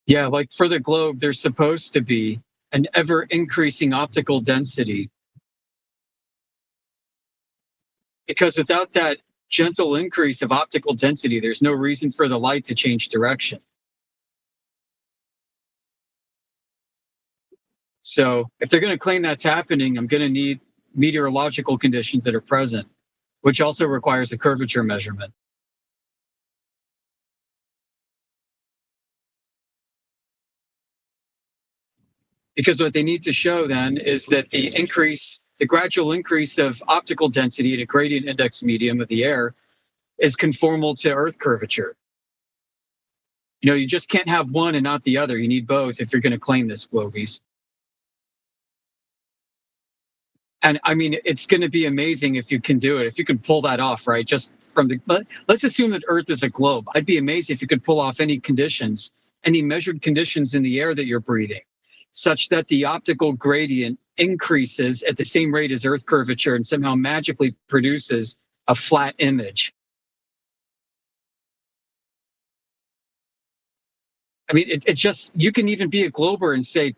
Yeah, like for the globe, there's supposed to be an ever-increasing optical density. Because without that gentle increase of optical density, there's no reason for the light to change direction. So if they're going to claim that's happening, I'm going to need meteorological conditions that are present, which also requires a curvature measurement. Because what they need to show then is that the gradual increase of optical density at a gradient index medium of the air is conformal to Earth curvature. You just can't have one and not the other. You need both if you're going to claim this, Globies. And I mean, it's going to be amazing if you can do it, if you can pull that off, right? Just from let's assume that Earth is a globe. I'd be amazed if you could pull off any conditions, any measured conditions in the air that you're breathing, such that the optical gradient increases at the same rate as Earth curvature and somehow magically produces a flat image. I mean, it just, you can even be a glober and say,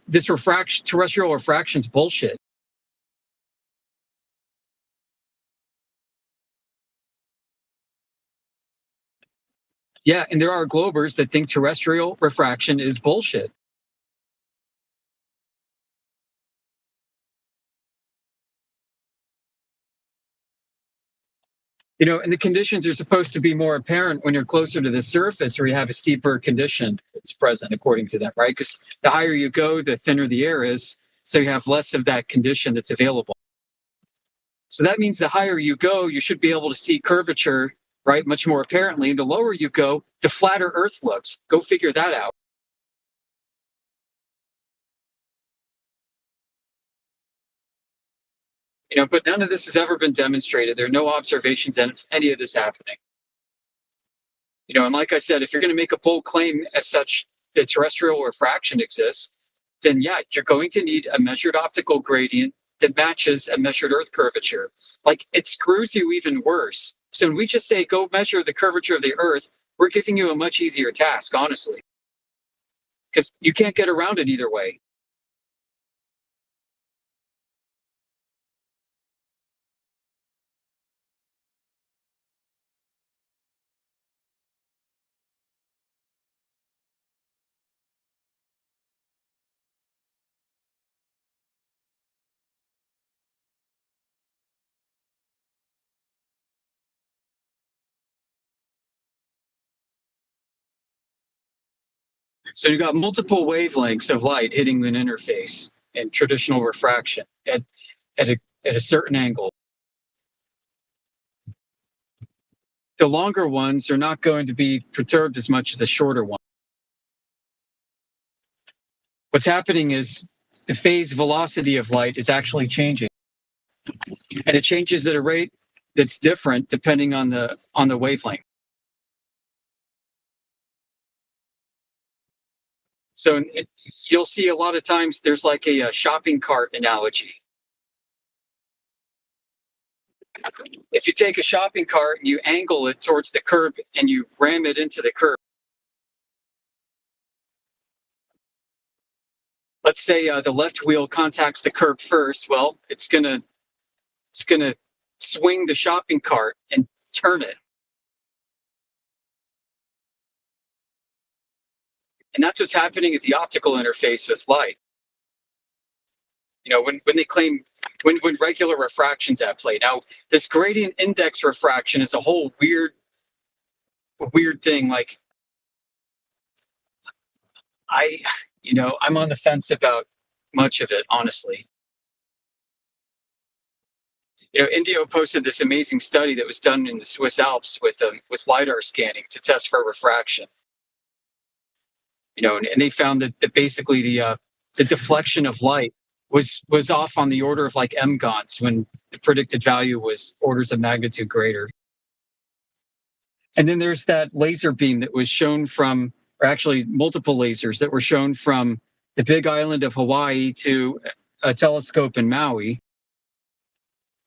this terrestrial refraction's bullshit. Yeah, and there are globers that think terrestrial refraction is bullshit. And the conditions are supposed to be more apparent when you're closer to the surface or you have a steeper condition that's present, according to them, right? Because the higher you go, the thinner the air is, so you have less of that condition that's available. So that means the higher you go, you should be able to see curvature, right, much more apparently. The lower you go, the flatter Earth looks. Go figure that out. But none of this has ever been demonstrated. There are no observations of any of this happening. And like I said, if you're going to make a bold claim as such that terrestrial refraction exists, then yeah, you're going to need a measured optical gradient that matches a measured Earth curvature. Like, it screws you even worse. So when we just say, go measure the curvature of the Earth, we're giving you a much easier task, honestly, because you can't get around it either way. So you've got multiple wavelengths of light hitting an interface in traditional refraction at a certain angle. The longer ones are not going to be perturbed as much as the shorter one. What's happening is the phase velocity of light is actually changing, and it changes at a rate that's different depending on the wavelength. So you'll see a lot of times there's like a shopping cart analogy. If you take a shopping cart and you angle it towards the curb and you ram it into the curb, let's say the left wheel contacts the curb first. Well, it's gonna swing the shopping cart and turn it. And that's what's happening at the optical interface with light. When they claim when regular refraction's at play. Now, this gradient index refraction is a whole weird thing. Like, I'm on the fence about much of it, honestly. Indio posted this amazing study that was done in the Swiss Alps with LiDAR scanning to test for refraction. And they found that basically the deflection of light was off on the order of like mGauss when the predicted value was orders of magnitude greater. And then there's that laser beam that was shown from, or actually multiple lasers that were shown from the Big Island of Hawaii to a telescope in Maui,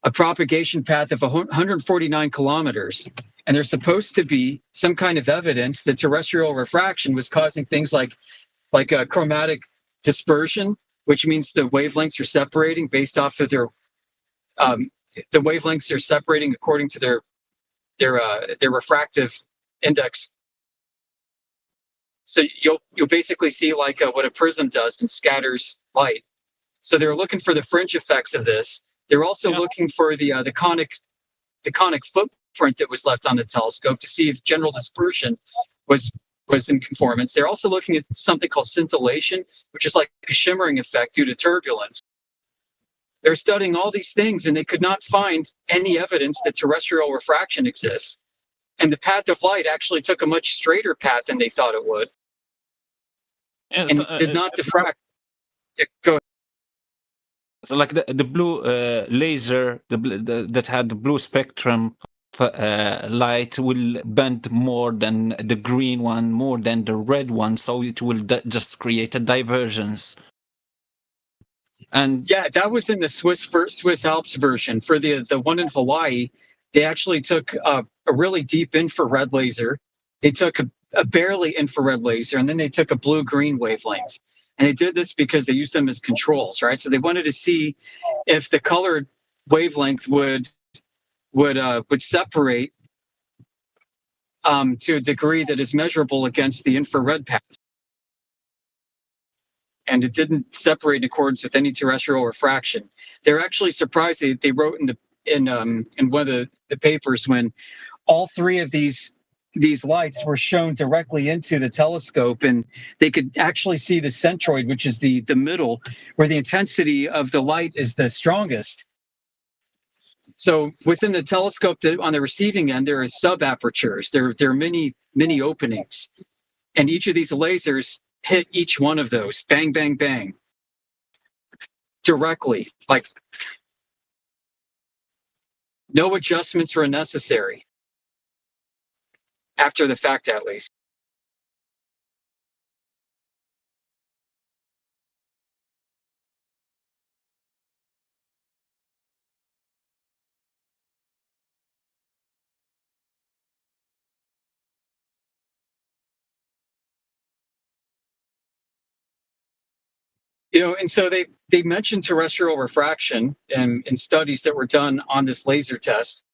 a propagation path of 149 kilometers. And there's supposed to be some kind of evidence that terrestrial refraction was causing things like a chromatic dispersion, which means the wavelengths are separating based off of the wavelengths are separating according to their refractive index. So you'll basically see like what a prism does and scatters light. So they're looking for the fringe effects of this. They're also looking for the conic footprint that was left on the telescope to see if general dispersion was in conformance. They're also looking at something called scintillation, which is like a shimmering effect due to turbulence. They're studying all these things, and they could not find any evidence that terrestrial refraction exists. And the path of light actually took a much straighter path than they thought it would, and did not diffract. Go ahead. So like the blue laser that had the blue spectrum light will bend more than the green one, more than the red one, so it will just create a divergence. And yeah, that was in the Swiss Alps version. For the one in Hawaii, they actually took a really deep infrared laser. They took a barely infrared laser, and then they took a blue-green wavelength. And they did this because they used them as controls, right? So they wanted to see if the colored wavelength would separate to a degree that is measurable against the infrared paths. And it didn't separate in accordance with any terrestrial refraction. They're actually surprised. They wrote in one of the papers when all three of these lights were shown directly into the telescope, and they could actually see the centroid, which is the middle, where the intensity of the light is the strongest. So within the telescope, on the receiving end, there are sub-apertures. There are many openings, and each of these lasers hit each one of those, bang, bang, bang, directly. Like, no adjustments were necessary. after the fact at least. And so they mentioned terrestrial refraction in studies that were done on this laser test,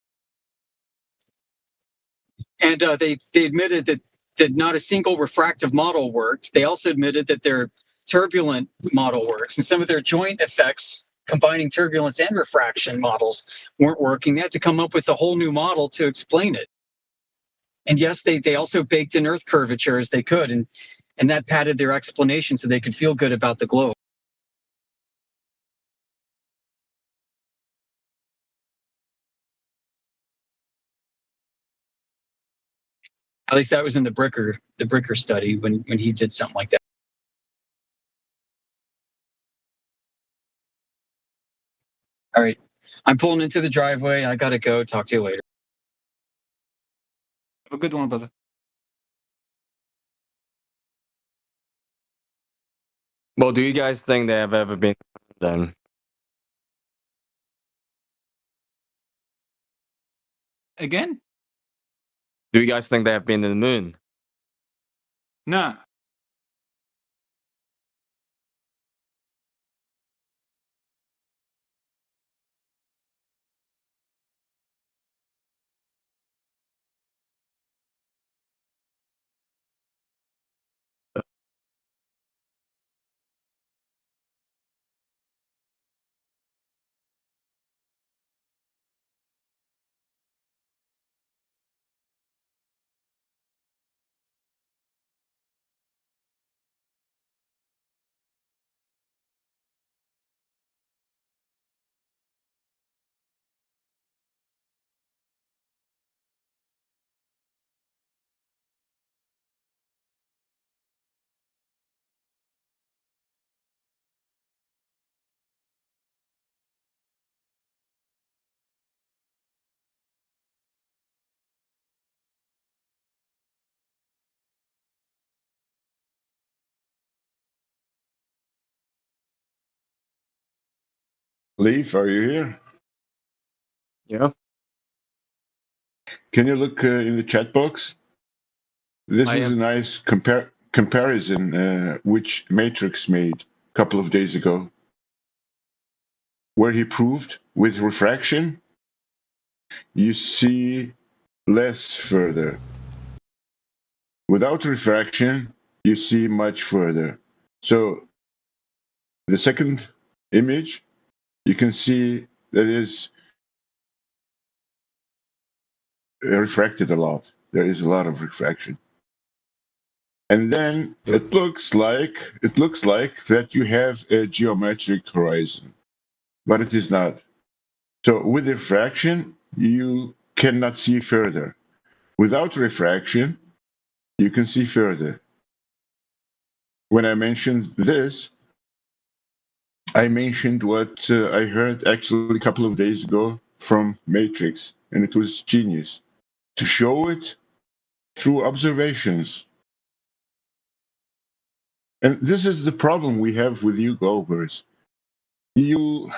and they admitted that not a single refractive model worked. They also admitted that their turbulent model works, and some of their joint effects combining turbulence and refraction models weren't working. They had to come up with a whole new model to explain it. And yes, they also baked in Earth curvature as they could, and that padded their explanation so they could feel good about the globe. At least that was in the Bricker study when he did something like that. All right, I'm pulling into the driveway. I gotta go. Talk to you later. Have a good one, brother. Well, do you guys think they have ever been then? Again? Do you guys think they have been to the moon? No. Leaf, are you here? Yeah. Can you look in the chat box? This is a nice comparison which Matrix made a couple of days ago, where he proved with refraction, you see less further. Without refraction, you see much further. So the second image, you can see that is refracted a lot. There is a lot of refraction. And then it looks like that you have a geometric horizon, but it is not. So with refraction, you cannot see further. Without refraction, you can see further. When I mentioned this, I mentioned what I heard actually a couple of days ago from Matrix, and it was genius to show it through observations. And this is the problem we have with you Globers. You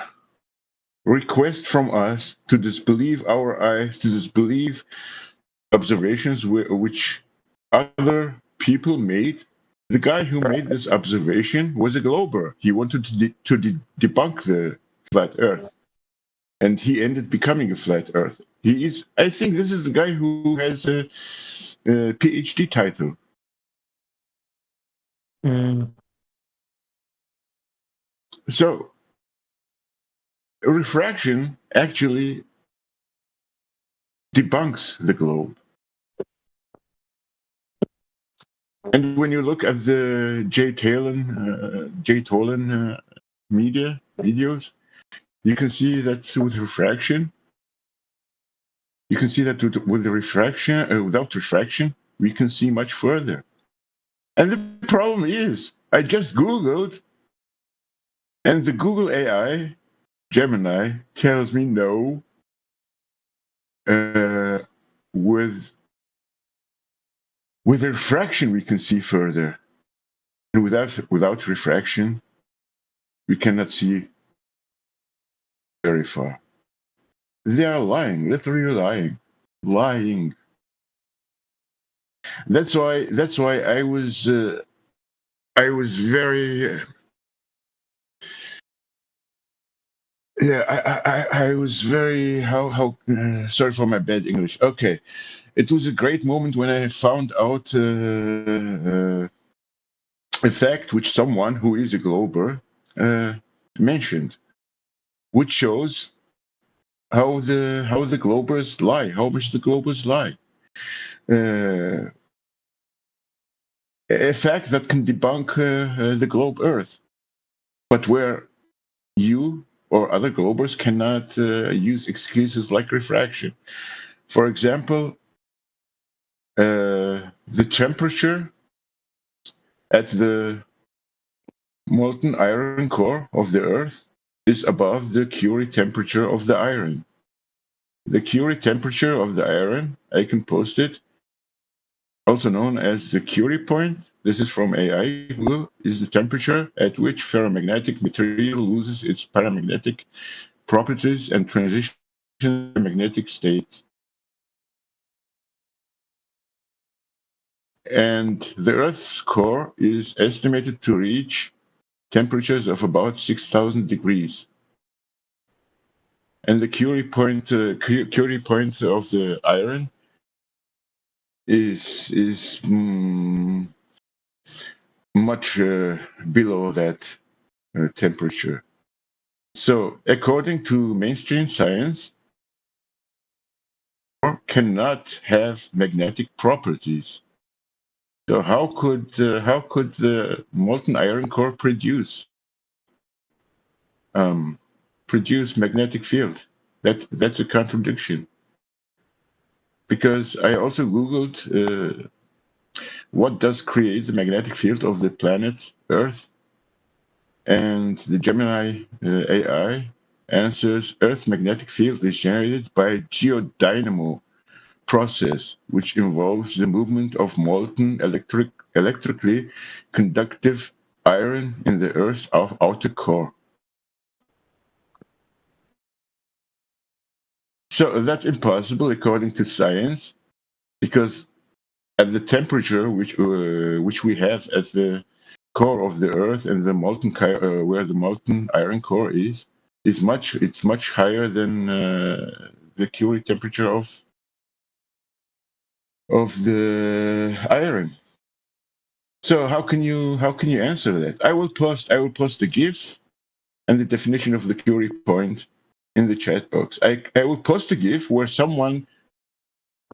request from us to disbelieve our eyes, to disbelieve observations which other people made. The guy who made this observation was a Glober. He wanted to debunk the flat Earth, and he ended becoming a flat Earth. I think this is the guy who has a PhD title. So, refraction actually debunks the globe. And when you look at the Jay Tolan videos, you can see that with refraction, with the refraction, without refraction, we can see much further. And the problem is, I just Googled, and the Google AI, Gemini, tells me no. With With refraction, we can see further. And without refraction, we cannot see very far. They are lying, literally lying. That's why I was very I was very sorry for my bad English. Okay, it was a great moment when I found out a fact which someone who is a glober mentioned, which shows how the globers lie, how much the globers lie. A fact that can debunk the globe Earth, but where you or other globers cannot use excuses like refraction. For example, the temperature at the molten iron core of the Earth is above the Curie temperature of the iron. The Curie temperature of the iron, I can post it, also known as the Curie point. This is from AI Google, is the temperature at which ferromagnetic material loses its paramagnetic properties and transitions to magnetic state. And the Earth's core is estimated to reach temperatures of about 6,000 degrees. And the Curie point of the iron is much below that temperature. So, according to mainstream science, cannot have magnetic properties. So how could the molten iron core produce magnetic field? That's a contradiction. Because I also Googled what does create the magnetic field of the planet Earth, and the Gemini AI answers Earth's magnetic field is generated by a geodynamo process, which involves the movement of molten electrically conductive iron in the Earth's outer core. So that's impossible according to science, because at the temperature which we have at the core of the Earth and the molten where the molten iron core is much higher than the Curie temperature of the iron. So how can you answer that? I will post the GIF and the definition of the Curie point in the chat box. I will post a GIF where someone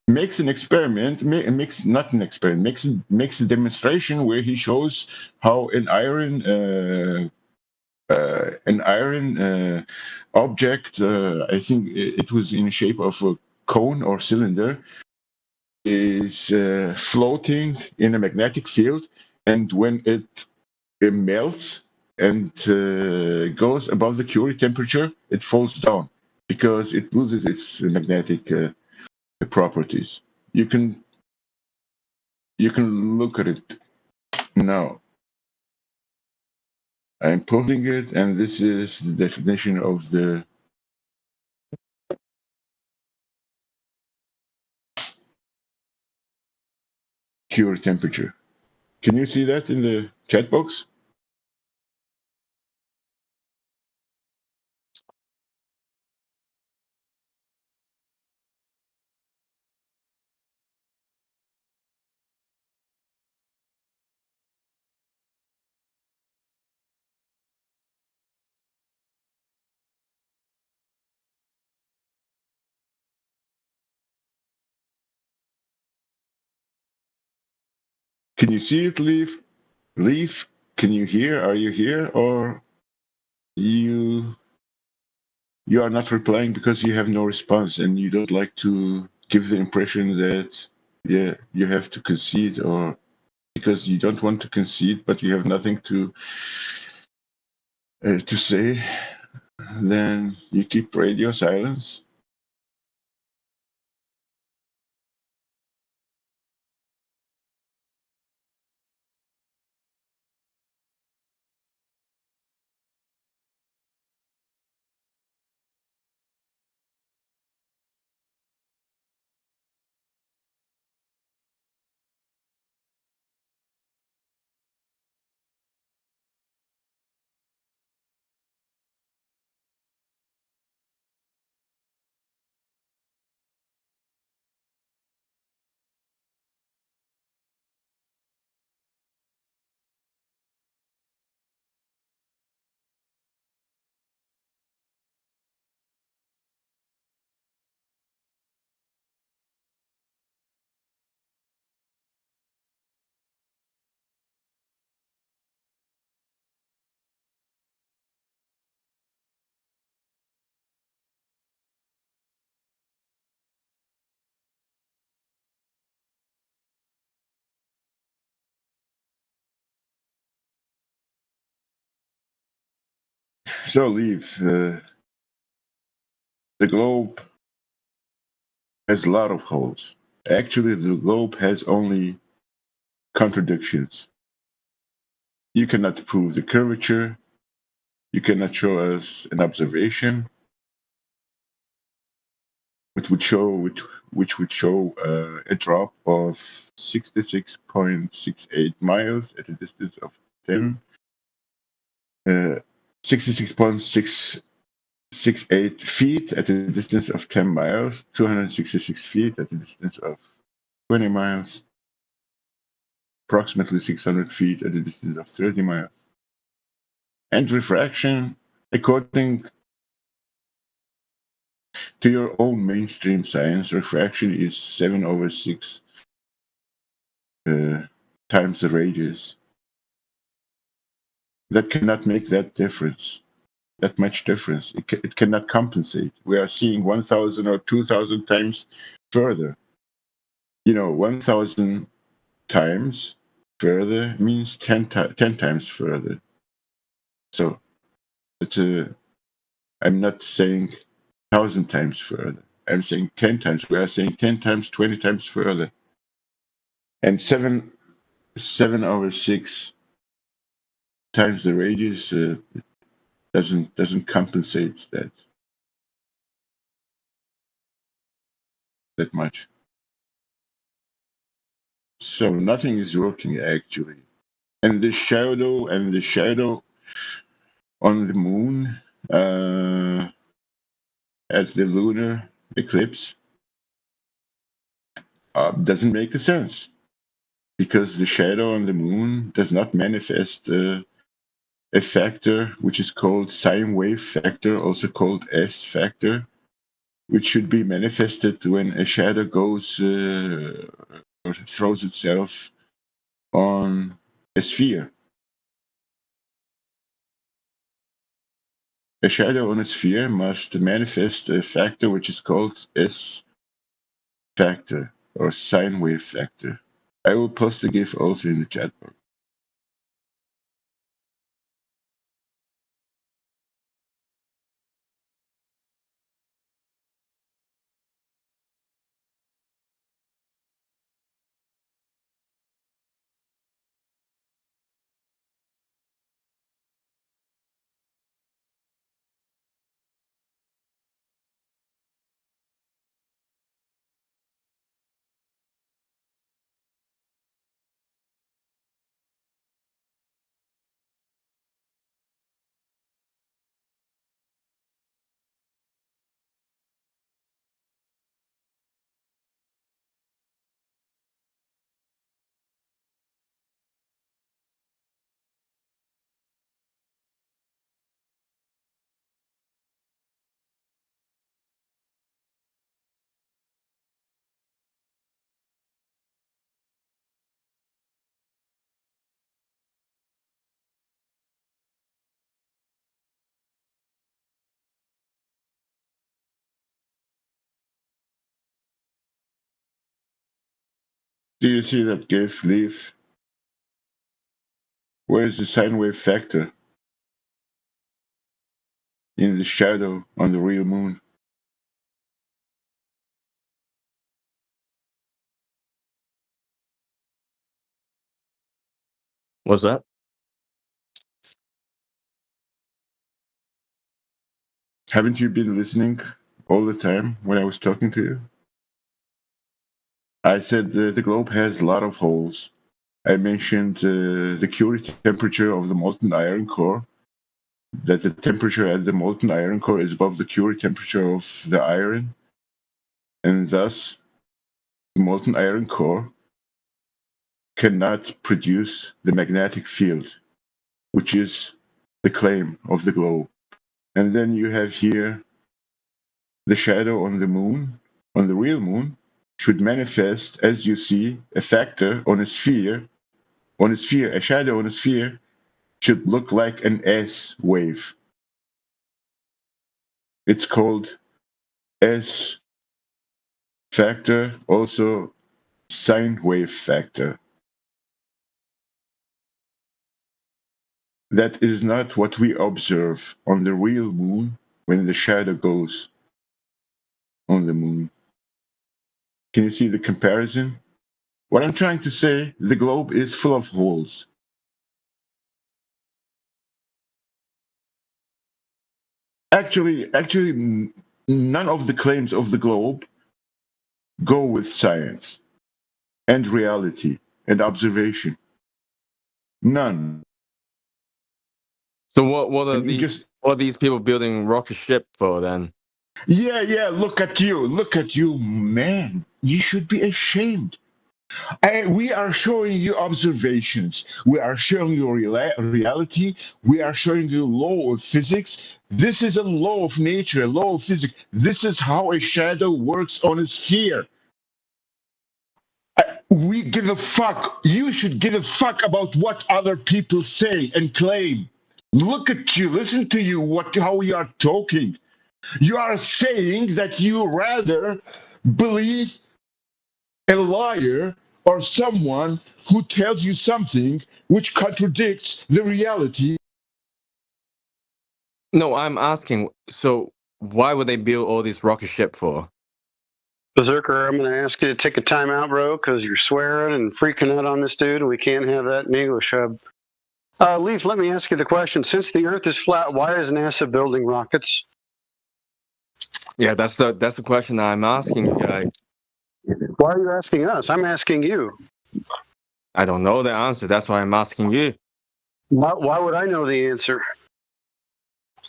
makes an experiment, makes a demonstration where he shows how an iron object, I think it was in the shape of a cone or cylinder, is floating in a magnetic field, and when it melts and goes above the Curie temperature, it falls down because it loses its magnetic properties. You can look at it now. I'm posting it, and this is the definition of the Curie temperature. Can you see that in the chat box? Can you see it, Leaf? Leaf, can you hear? Are you here, or you are not replying because you have no response and you don't like to give the impression that you have to concede, or because you don't want to concede but you have nothing to say, then you keep radio silence? So, Leaf, the globe has a lot of holes. Actually, the globe has only contradictions. You cannot prove the curvature. You cannot show us an observation which would show a drop of 66.68 miles at a distance of 66.668 feet at a distance of 10 miles, 266 feet at a distance of 20 miles, approximately 600 feet at a distance of 30 miles. And refraction, according to your own mainstream science, refraction is 7/6 times the radius. That cannot make that difference, that much difference. It cannot compensate. We are seeing 1,000 or 2,000 times further. 1,000 times further means 10 times further. So I'm not saying 1,000 times further. I'm saying 10 times. We are saying 10 times, 20 times further. And 7/6 times the radius doesn't compensate that much. So nothing is working actually. And the shadow on the moon at the lunar eclipse doesn't make sense, because the shadow on the moon does not manifest a factor which is called sine wave factor, also called S factor, which should be manifested when a shadow goes or throws itself on a sphere. A shadow on a sphere must manifest a factor which is called S factor or sine wave factor. I will post the GIF also in the chat box. Do you see that GIF, Leaf? Where is the sine wave factor in the shadow on the real moon? What's that? Haven't you been listening all the time when I was talking to you? I said the globe has a lot of holes. I mentioned the Curie temperature of the molten iron core, that the temperature at the molten iron core is above the Curie temperature of the iron, and thus the molten iron core cannot produce the magnetic field, which is the claim of the globe. And then you have here the shadow on the moon, on the real moon, should manifest, as you see, a factor on a sphere. On a sphere, a shadow on a sphere should look like an S wave. It's called S factor, also sine wave factor. that is not what we observe on the real moon when the shadow goes on the moon. Can you see the comparison? What I'm trying to say, the globe is full of holes. Actually, none of the claims of the globe go with science and reality and observation. None. So what are these people building rocket ship for then? Yeah, look at you, man. You should be ashamed. We are showing you observations. We are showing you reality. We are showing you law of physics. This is a law of nature, a law of physics. This is how a shadow works on a sphere. We give a fuck. You should give a fuck about what other people say and claim. Look at you. Listen to you. How you are talking. You are saying that you rather believe a liar or someone who tells you something which contradicts the reality. No, I'm asking, so why would they build all these rocket ship for? Berserker, I'm going to ask you to take a time out, bro, because you're swearing and freaking out on this dude, and we can't have that in English. Leaf, let me ask you the question. Since the Earth is flat, why is NASA building rockets? Yeah, that's the question I'm asking you guys. Why are you asking us? I'm asking you. I don't know the answer. That's why I'm asking you. Why would I know the answer?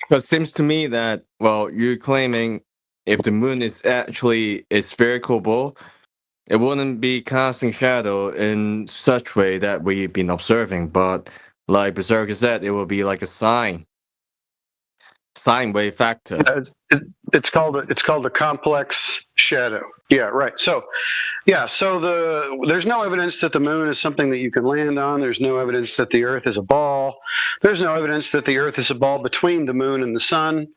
Because it seems to me that, well, you're claiming if the moon is actually a spherical ball, it wouldn't be casting shadow in such way that we've been observing. But like Berserker said, it will be like a sine wave factor. Yeah, it's called a complex shadow. Yeah, right. So, there's no evidence that the moon is something that you can land on. There's no evidence that the Earth is a ball. There's no evidence that the Earth is a ball between the moon and the sun.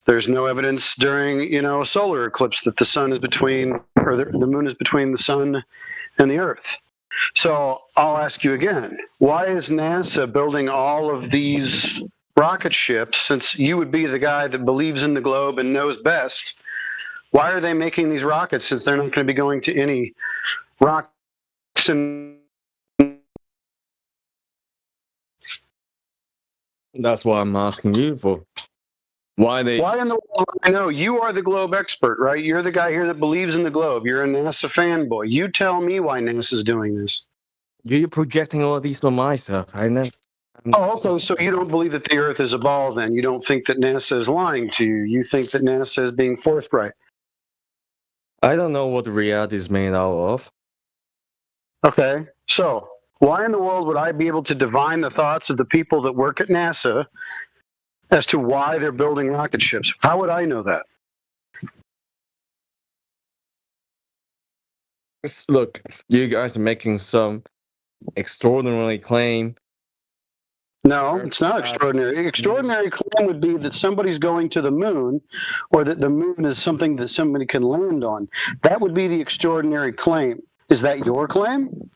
There's no evidence during, a solar eclipse that the sun is between, or the moon is between the sun and the Earth. So I'll ask you again, why is NASA building all of these rocket ships, since you would be the guy that believes in the globe and knows best? Why are they making these rockets, since they're not going to be going to any rocks? That's what I'm asking you for. Why in the world? I know you are the globe expert, right? You're the guy here that believes in the globe. You're a NASA fanboy. You tell me why NASA's doing this. You're projecting all of these on myself. I know. Oh, okay. So you don't believe that the Earth is a ball, then? You don't think that NASA is lying to you. You think that NASA is being forthright. I don't know what the reality is made out of. Okay. So why in the world would I be able to divine the thoughts of the people that work at NASA as to why they're building rocket ships? How would I know that? Look, you guys are making some extraordinary claim. No, it's not extraordinary. Extraordinary claim would be that somebody's going to the moon, or that the moon is something that somebody can land on. That would be the extraordinary claim. Is that your claim?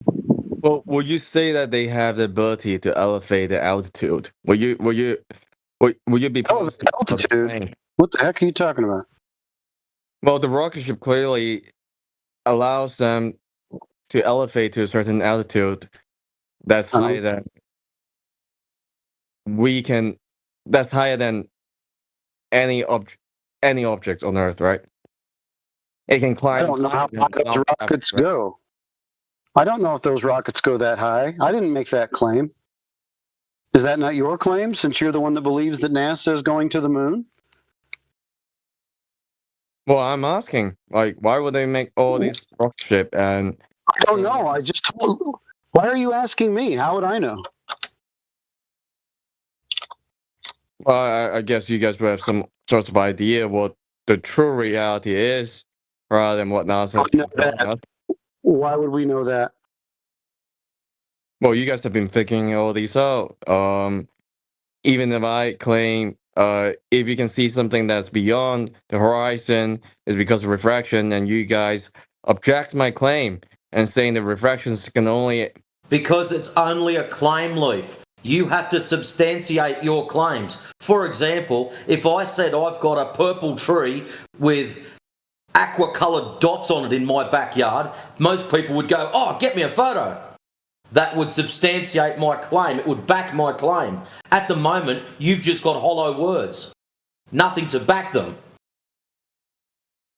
Well, will you say that they have the ability to elevate the altitude? Will you be altitude? What the heck are you talking about? Well, the rocket ship clearly allows them to elevate to a certain altitude that's higher than that's higher than any object on Earth, right? It can climb. I don't know how high those rockets go. I don't know if those rockets go that high. I didn't make that claim. Is that not your claim, since you're the one that believes that NASA is going to the moon? Well, I'm asking, like, why would they make all these rocket ship? And I don't know. I just told. Why are you asking me? How would I know? Well, I guess you guys would have some sort of idea what the true reality is, rather than what NASA is telling us. Why would we know that? Well, you guys have been figuring all these out. Even if I claim, if you can see something that's beyond the horizon is because of refraction, and you guys object my claim and saying the refractions can only... Because it's only a claim, Leaf. You have to substantiate your claims. For example, if I said I've got a purple tree with aqua-coloured dots on it in my backyard, most people would go, oh, get me a photo. That would substantiate my claim. It would back my claim. At the moment, you've just got hollow words. Nothing to back them.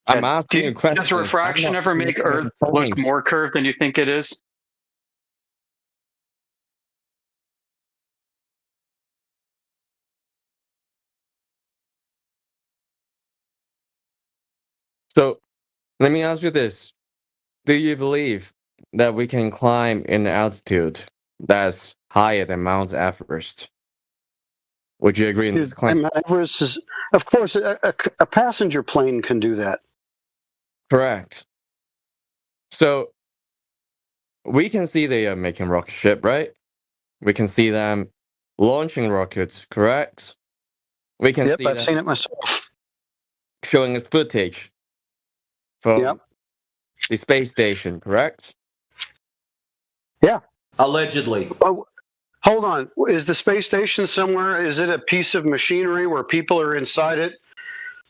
I'm asking you a question. Does refraction ever make Earth look more curved than you think it is? So, let me ask you this. Do you believe that we can climb in altitude that's higher than Mount Everest? Would you agree in this claim? Mount Everest is, of course, a passenger plane can do that. Correct. So, we can see they are making rocket ship, right? We can see them launching rockets, correct? We can see I've seen it myself. Showing us footage from the space station, correct? Yeah. Allegedly. Oh, hold on. Is the space station somewhere? Is it a piece of machinery where people are inside it,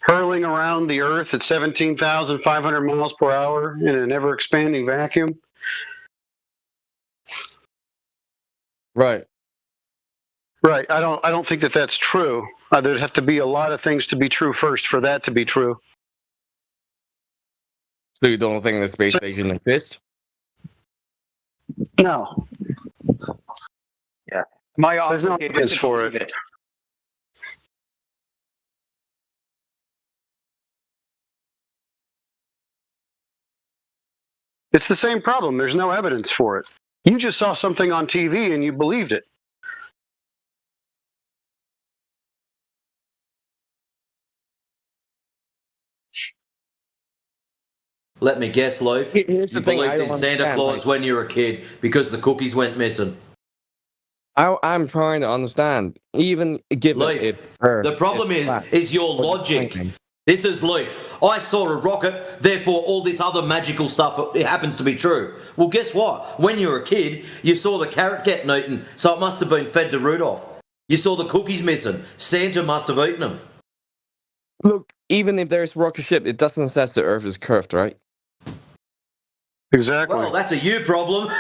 hurling around the Earth at 17,500 miles per hour in an ever-expanding vacuum? Right. Right. I don't think that that's true. There'd have to be a lot of things to be true first for that to be true. So you don't think the space station exists? No. Yeah. There's no evidence for it. It's the same problem. There's no evidence for it. You just saw something on TV and you believed it. Let me guess, Loaf. You believed in Santa Claus when you were a kid because the cookies went missing. I'm trying to understand. Even given the problem is your logic. This is Leaf. I saw a rocket, therefore all this other magical stuff it happens to be true. Well, guess what? When you were a kid, you saw the carrot getting eaten, so it must have been fed to Rudolph. You saw the cookies missing. Santa must have eaten them. Look, even if there's a rocket ship, it doesn't say the Earth is curved, right? Exactly. Well, that's a you problem.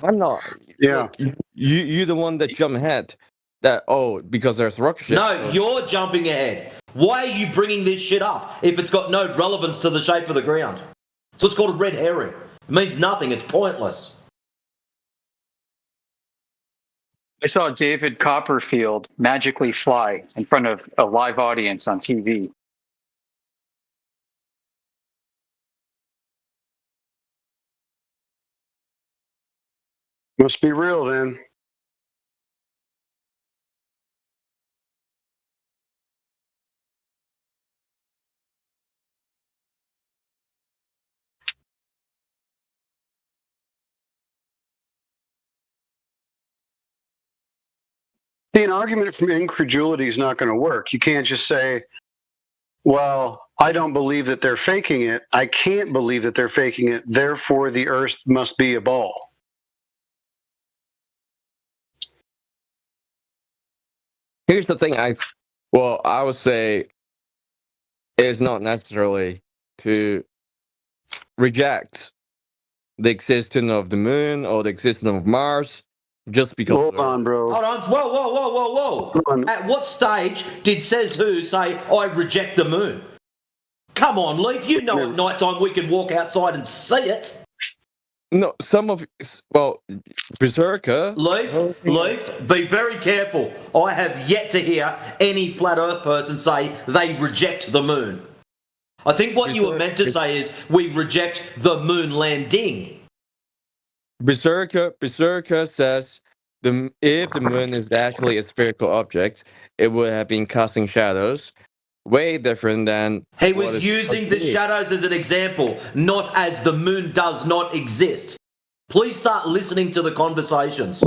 I'm not. Yeah. Look, you're the one that jumped ahead. That because there's a rocket ship. No, you're jumping ahead. Why are you bringing this shit up if it's got no relevance to the shape of the ground? So it's called a red herring. It means nothing. It's pointless. I saw David Copperfield magically fly in front of a live audience on TV. Must be real then. See, an argument from incredulity is not going to work. You can't just say, well, I don't believe that they're faking it. I can't believe that they're faking it. Therefore, the Earth must be a ball. Here's the thing. I would say it's not necessarily to reject the existence of the moon or the existence of Mars just because. Hold on, bro. Hold on. Whoa. At what stage did Says Who say, I reject the moon? Come on, Leaf. You know at night time we can walk outside and see it. No, Berserker. Leaf, be very careful. I have yet to hear any flat earth person say they reject the moon. I think what you were meant to say is we reject the moon landing. Berserker says if the moon is actually a spherical object, it would have been casting shadows. Way different than... He was using the shadows as an example, not as the moon does not exist. Please start listening to the conversations.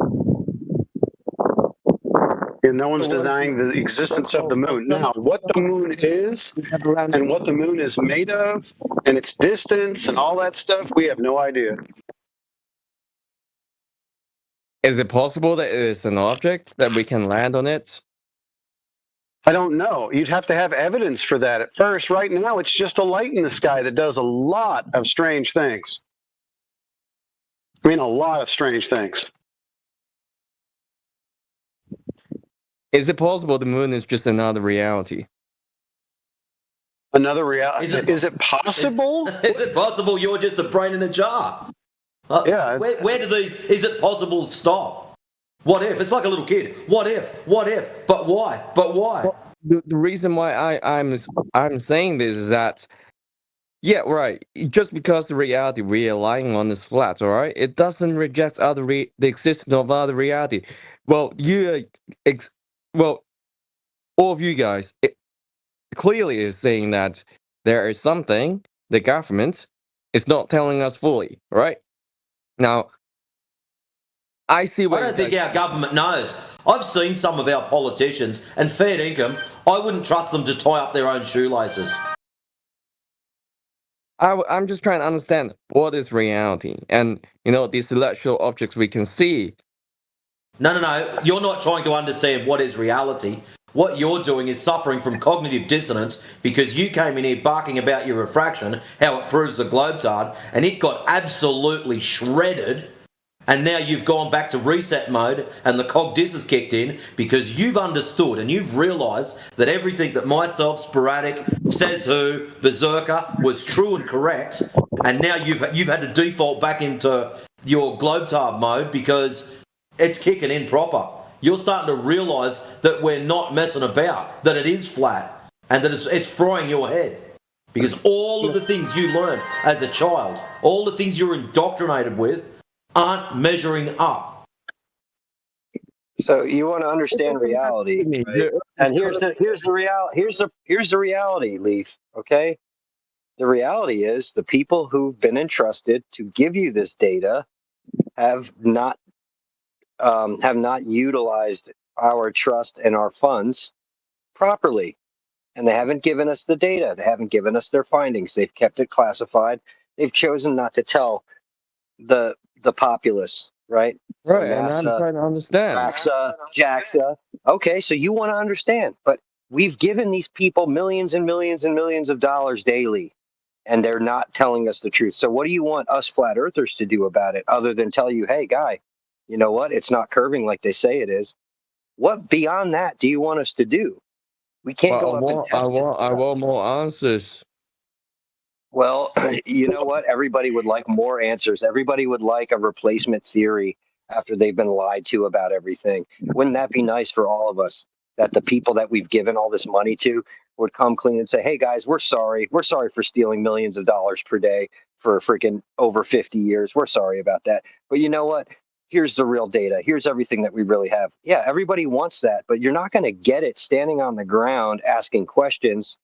And no one's denying the existence of the moon. Now, what the moon is and what the moon is made of and its distance and all that stuff, we have no idea. Is it possible that it is an object that we can land on it? I don't know. You'd have to have evidence for that at first. Right now, it's just a light in the sky that does a lot of strange things. I mean, a lot of strange things. Is it possible the moon is just another reality? Another reality? Is it possible? Is it possible you're just a brain in a jar? Yeah. Where do these is it possible stop? What if? It's like a little kid. What if? What if? But why? But why? Well, the reason why I'm saying this is that, yeah, right. Just because the reality we are relying on is flat, all right, it doesn't reject the existence of other reality. Well, all of you guys clearly is saying that there is something the government is not telling us fully, right? Now, I see where I don't think our government knows. I've seen some of our politicians, and fair income, I wouldn't trust them to tie up their own shoelaces. I'm just trying to understand what is reality, and these celestial objects we can see. No. You're not trying to understand what is reality. What you're doing is suffering from cognitive dissonance because you came in here barking about your refraction, how it proves the globetard, and it got absolutely shredded. And now you've gone back to reset mode and the cog dis has kicked in because you've understood and you've realised that everything that myself, Sporadic, Says Who, Berserker was true and correct. And now you've had to default back into your globetard mode because it's kicking in proper. You're starting to realise that we're not messing about, that it is flat and that it's frying your head. Because all of the things you learned as a child, all the things you're indoctrinated with, aren't measuring up. So you want to understand reality, right? And here's the reality, Leaf. Okay, the reality is the people who've been entrusted to give you this data have not utilized our trust and our funds properly, and they haven't given us the data. They haven't given us their findings. They've kept it classified. They've chosen not to tell the populace, right? So right, NASA, and I'm trying to understand. JAXA. Okay, so you want to understand, but we've given these people millions and millions and millions of dollars daily, and they're not telling us the truth. So what do you want us flat earthers to do about it other than tell you, hey, guy, you know what? It's not curving like they say it is. What beyond that do you want us to do? We can't go up and test this. I want more answers. Well, you know what? Everybody would like more answers. Everybody would like a replacement theory after they've been lied to about everything. Wouldn't that be nice for all of us? That the people that we've given all this money to would come clean and say, hey, guys, we're sorry. We're sorry for stealing millions of dollars per day for freaking over 50 years. We're sorry about that. But you know what? Here's the real data. Here's everything that we really have. Yeah, everybody wants that, but you're not going to get it standing on the ground asking questions.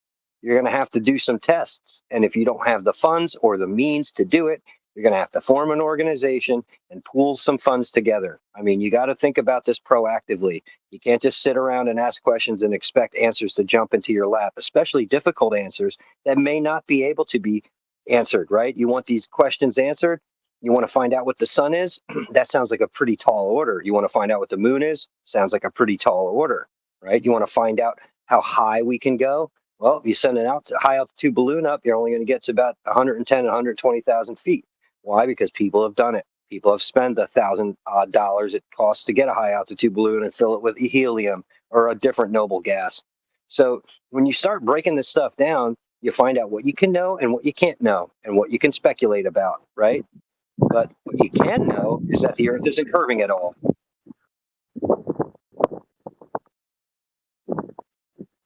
You're going to have to do some tests. And if you don't have the funds or the means to do it, you're going to have to form an organization and pool some funds together. I mean, you got to think about this proactively. You can't just sit around and ask questions and expect answers to jump into your lap, especially difficult answers that may not be able to be answered, right? You want these questions answered? You want to find out what the sun is? That sounds like a pretty tall order. You want to find out what the moon is? Sounds like a pretty tall order, right? You want to find out how high we can go? Well, if you send an high altitude balloon up, you're only going to get to about 110, 120,000 feet. Why? Because people have done it. People have spent $1,000 it costs to get a high altitude balloon and fill it with helium or a different noble gas. So when you start breaking this stuff down, you find out what you can know and what you can't know and what you can speculate about, right? But what you can know is that the Earth isn't curving at all.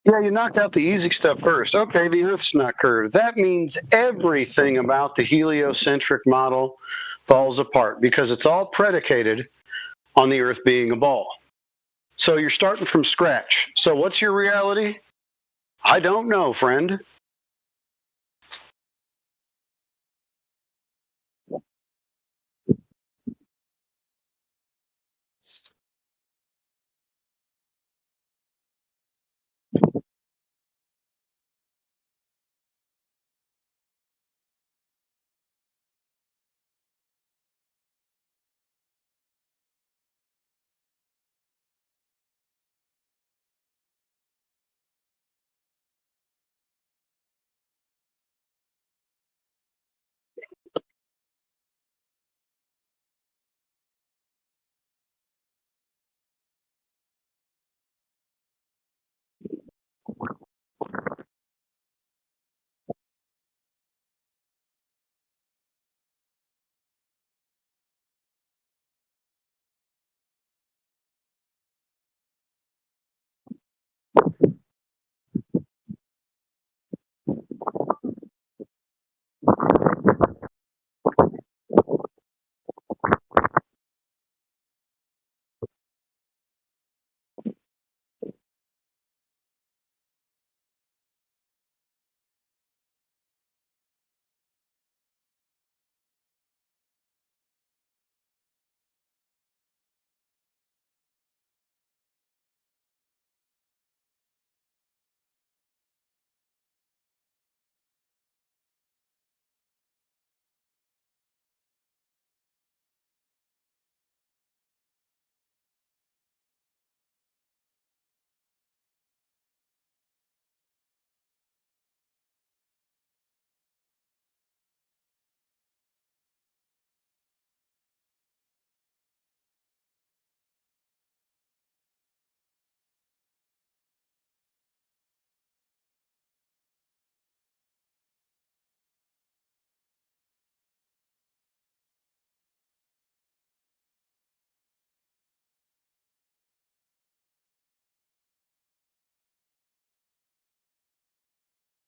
Yeah, you knocked out the easy stuff first. Okay, the Earth's not curved. That means everything about the heliocentric model falls apart because it's all predicated on the Earth being a ball. So you're starting from scratch. So what's your reality? I don't know, friend.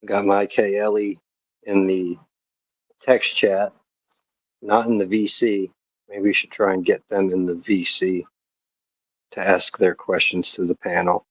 Got my Ellie in the text chat, not in the VC. Maybe we should try and get them in the VC to ask their questions to the panel.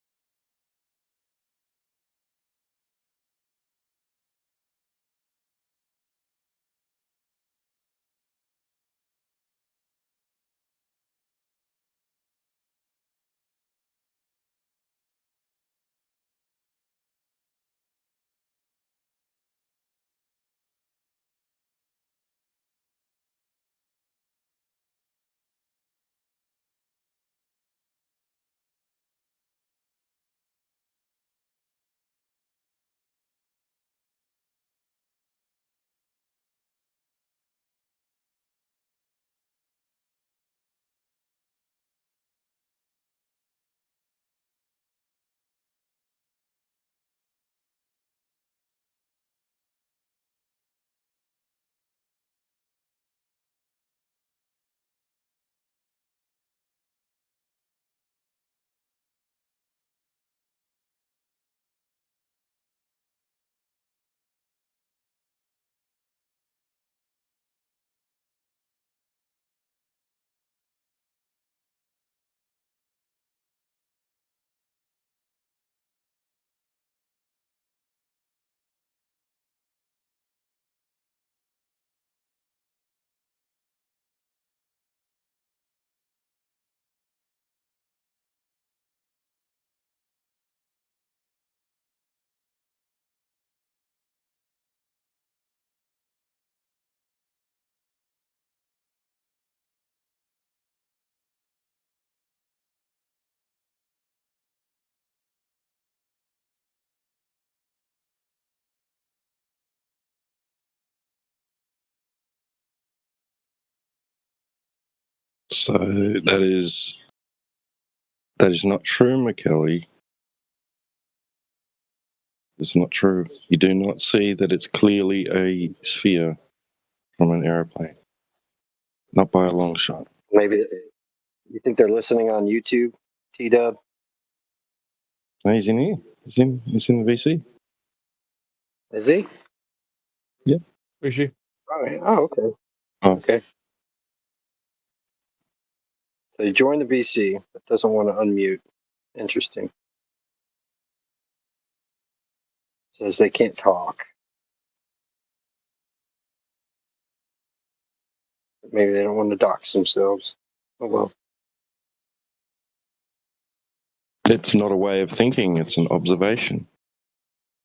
So that is not true, McKelly. It's not true. You do not see that it's clearly a sphere from an aeroplane. Not by a long shot. Maybe you think they're listening on YouTube, T-Dub? No, he's in here. He's in the VC. Is he? Yeah. Where's she? Oh, okay. Oh. Okay. So he joined the VC, but doesn't want to unmute. Interesting. Says they can't talk. Maybe they don't want to dox themselves. Oh well. It's not a way of thinking, it's an observation.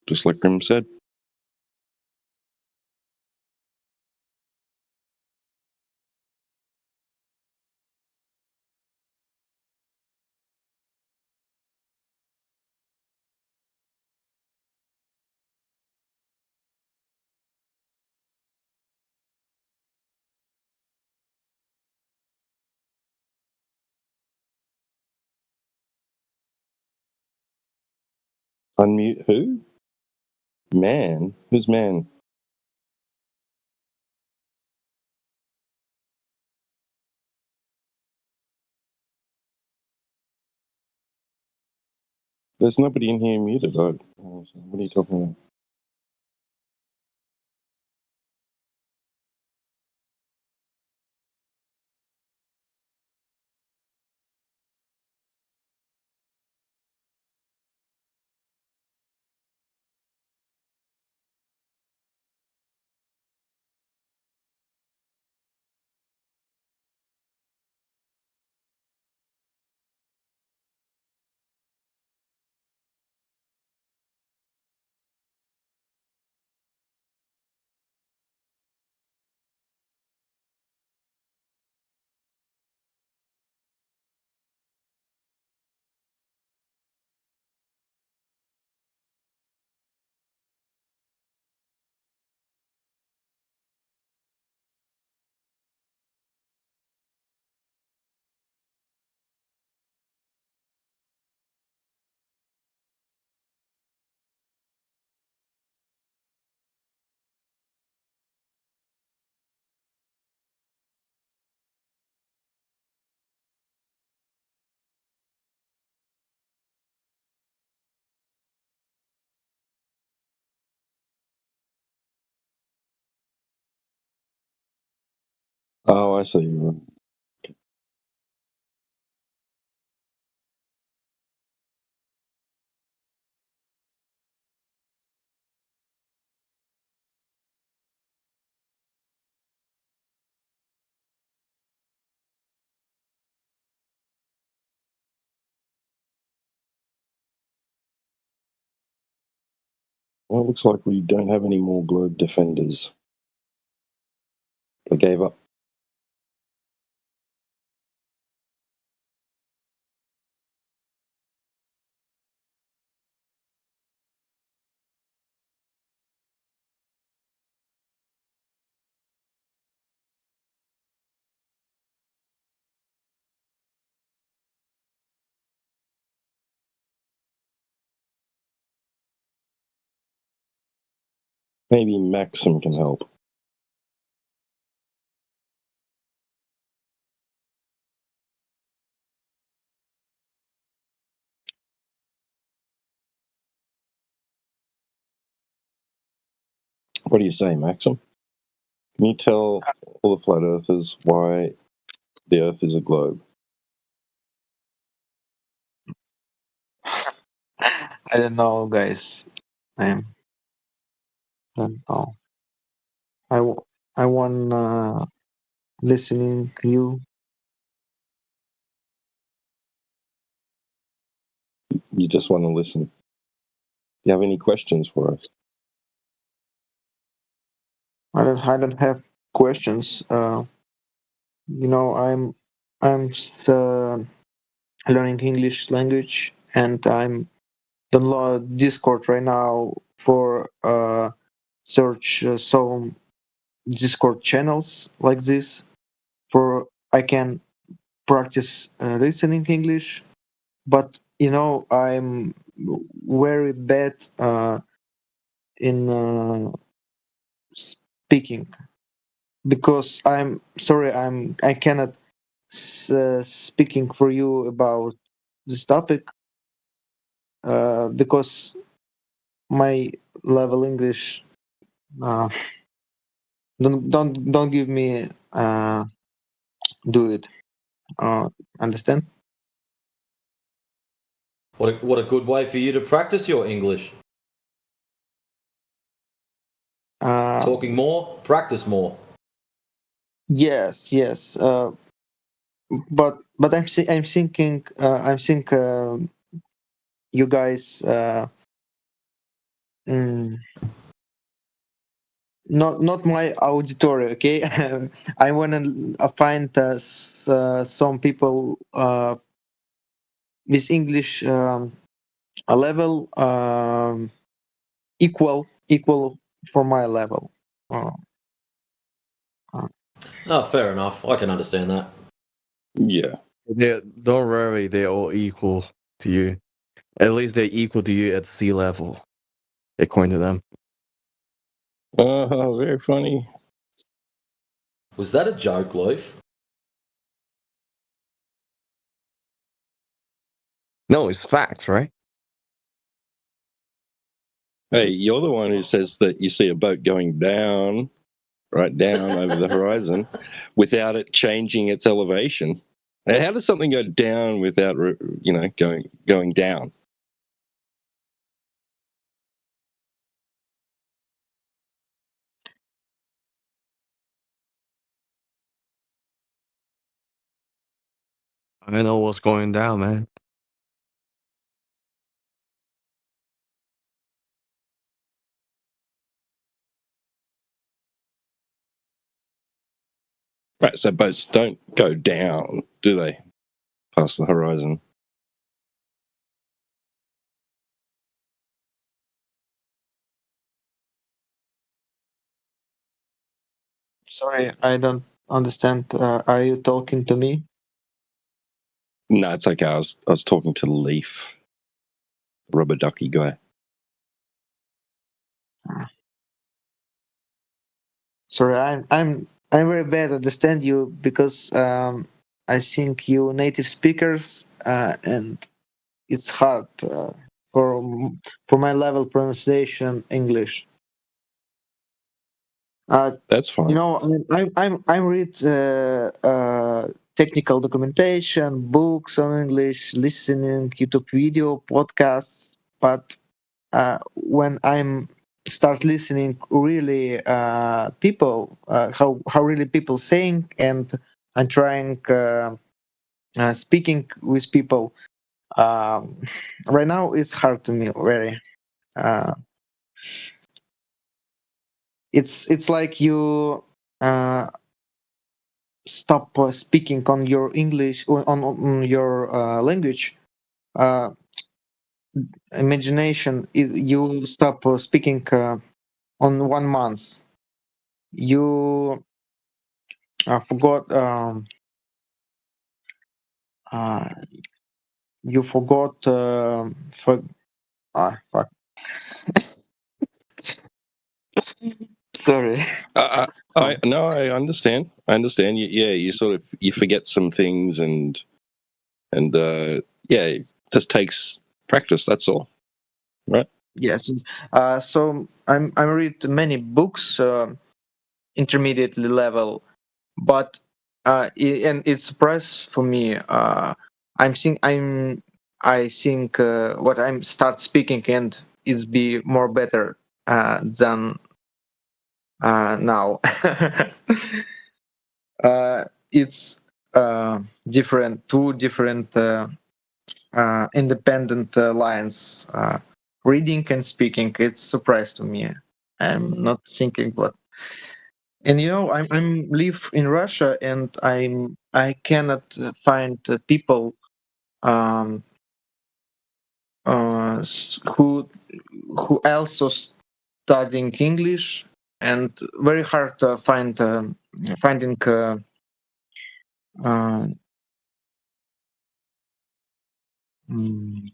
Just like Grim said. Unmute who? Man? Who's man? There's nobody in here muted. What are you talking about? Oh, I see. Well, it looks like we don't have any more globe defenders. They gave up. Maybe Maxim can help. What do you say, Maxim? Can you tell all the flat earthers why the Earth is a globe? I don't know, guys. I don't know. I want listening you. You just want to listen. Do you have any questions for us? I don't have questions. I'm learning English language, and I'm download Discord right now for search some Discord channels like this for I can practice listening English. But I'm very bad in speaking because I'm sorry I cannot speaking for you about this topic because my level English don't give me do it understand. What a good way for you to practice your English. Talking more, practice more. Yes. But I'm thinking you guys not my auditory, okay. I want to find some people with English a level equal for my level. Oh, fair enough. I can understand that. Yeah. Don't worry, they're all equal to you. At least they're equal to you at sea level, according to them. Oh, very funny. Was that a joke, Leaf? No, it's facts, right? Hey, you're the one who says that you see a boat going down, right down over the horizon, without it changing its elevation. Now, how does something go down without, going down? I know what's going down, man. Right, so boats don't go down, do they, past the horizon? Sorry, I don't understand. Are you talking to me? No, it's okay. I was talking to Leaf, rubber ducky guy. Sorry, I'm very bad understand you because I think you native speakers and it's hard for my level pronunciation English. That's fine. You know, I read technical documentation, books on English, listening YouTube video, podcasts, but when I'm start listening really people how really people saying, and I'm trying speaking with people, right now it's hard to me very. It's like you stop speaking on your English on your language. Imagination is you stop speaking on 1 month. You forgot uh, you forgot for fuck. Sorry. I understand. I understand. You sort of you forget some things, and it just takes practice. That's all, right? Yes. So I read many books, intermediate level, but and it's surprise for me. I think what I'm start speaking and it's be more better than now. It's two different independent lines. Reading and speaking. It's surprise to me. I'm not thinking, but and you know I'm live in Russia and I cannot find people um, who also studying English, and very hard to find finding mm,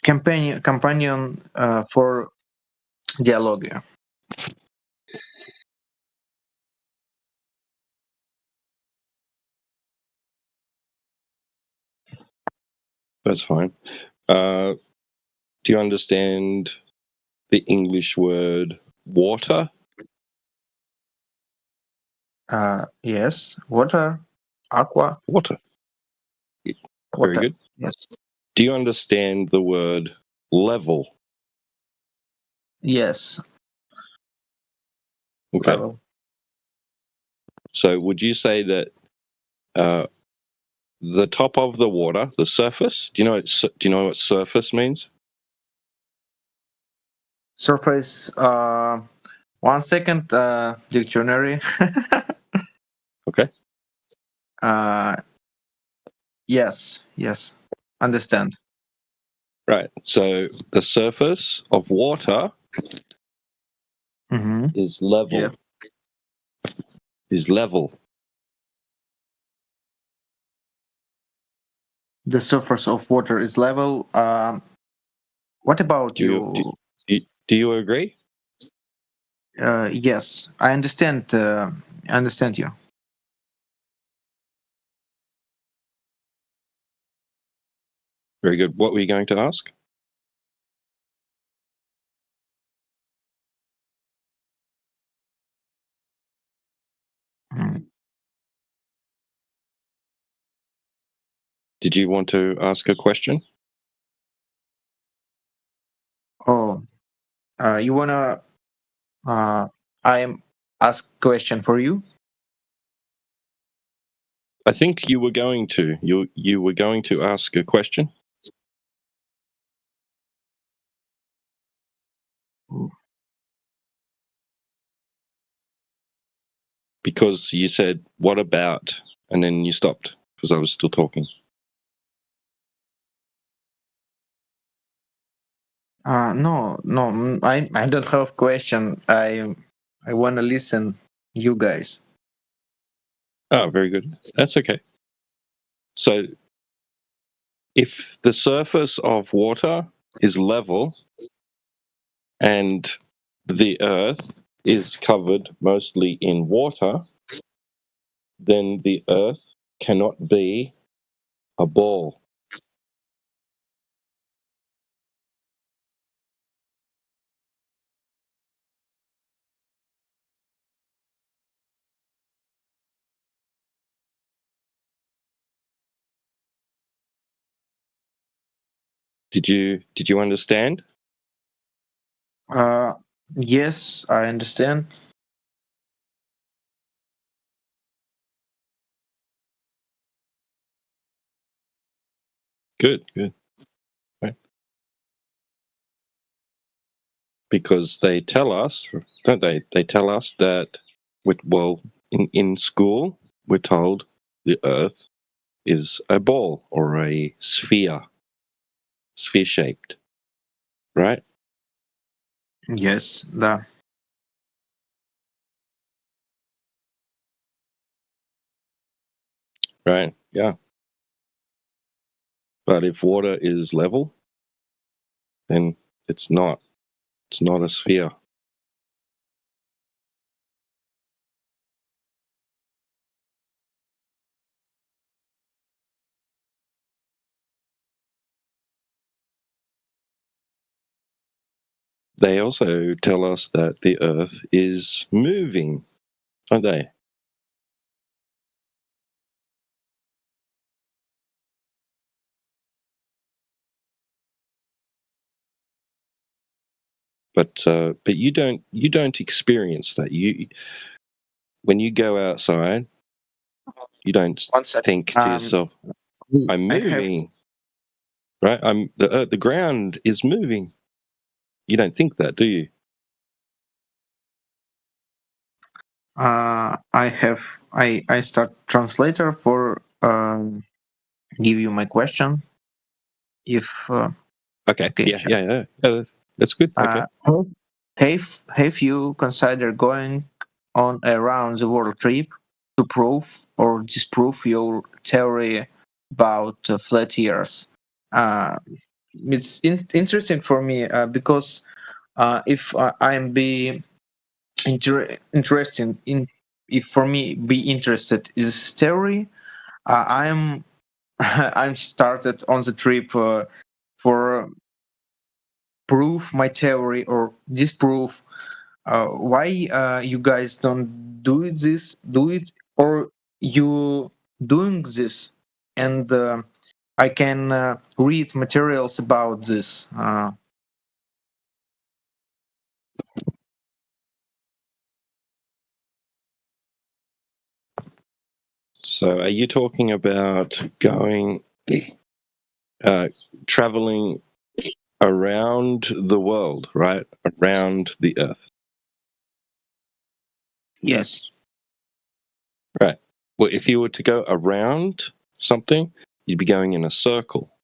companion for dialogue. That's fine. Do you understand the English word water? Yes, water, aqua. Water. Very good. Yes. Do you understand the word level? Yes. Okay. Level. So would you say that the top of the water, the surface? Do you know what surface means? Surface. 1 second. Dictionary. Okay. Yes. Understand. Right. So the surface of water is level. Yes. Is level. The surface of water is level. What about you? Do you agree? Yes, I understand. I understand you. Very good. What were you going to ask? Did you want to ask a question? Oh, you wanna? I ask question for you. I think you were going to. You were going to ask a question. Because you said, what about? And then you stopped because I was still talking. No, I don't have question. I wanna listen you guys. Oh, very good. That's okay. So if the surface of water is level and the earth is covered mostly in water, then the earth cannot be a ball. Did you understand? Yes, I understand. Good. Right. Because they tell us, don't they? They tell us that, in school, we're told the Earth is a ball or a sphere shaped, right? Yes, да. Right, yeah. But if water is level, then it's not a sphere. They also tell us that the Earth is moving, don't they? But you don't experience that. When you go outside, you don't think to yourself, "I'm moving." Right? The ground is moving. You don't think that, do you? I start translator for give you my question. If okay, yeah, that's good. Okay. Have you considered going on a round the world trip to prove or disprove your theory about flat earth? It's interesting for me because if I'm be interested in, if for me be interested in this theory, I'm I'm started on the trip for prove my theory or disprove. Why you guys don't do it, or you doing this, and I can read materials about this. So, are you talking about going, traveling around the world, right? Around the Earth. Yes. Right. Well, if you were to go around something, you'd be going in a circle.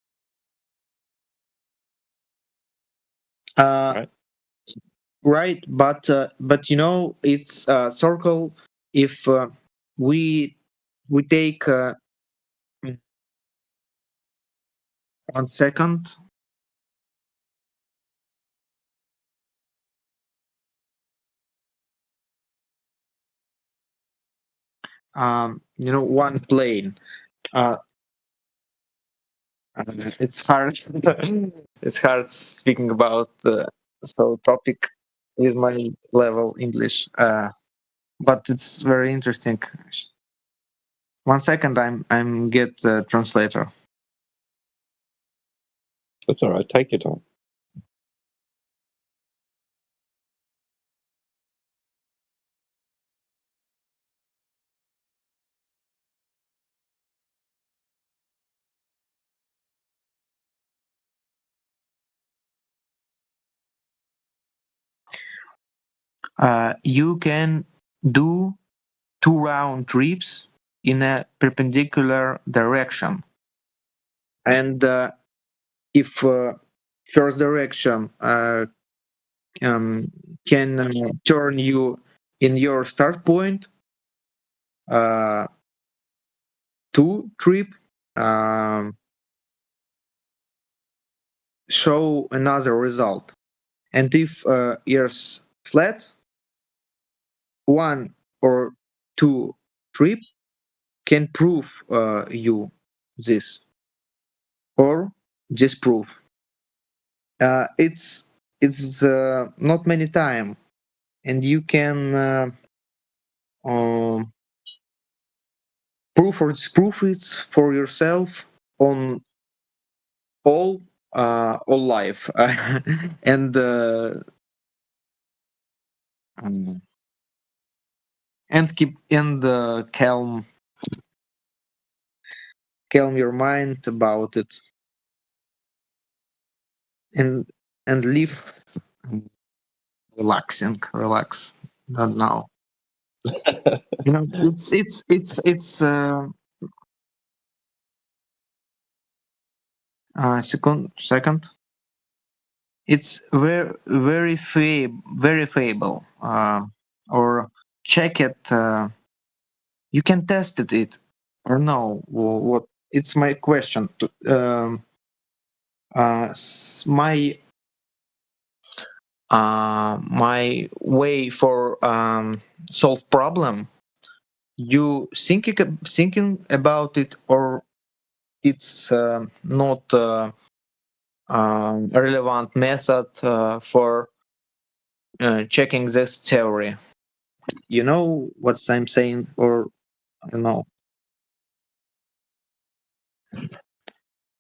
Right, but you know, it's a circle if we take 1 second. You know, one plane. It's hard. It's hard speaking about so topic with my level English. But it's very interesting. 1 second, I'm get the translator. That's all right. Take your time. You can do 2 round trips in a perpendicular direction, and if first direction can turn you in your start point, 2 trip show another result, and if earth flat, 1 or 2 trip can prove you this or disprove. It's not many time, and you can prove or disprove it for yourself on all all life, and keep calm your mind about it, and live relax. Not now. It's second. It's very verifiable. Or check it. You can test it or no. What? It's my question. My way for solve problem. You thinking about it, or it's not a relevant method for checking this theory. You know what I'm saying, or no?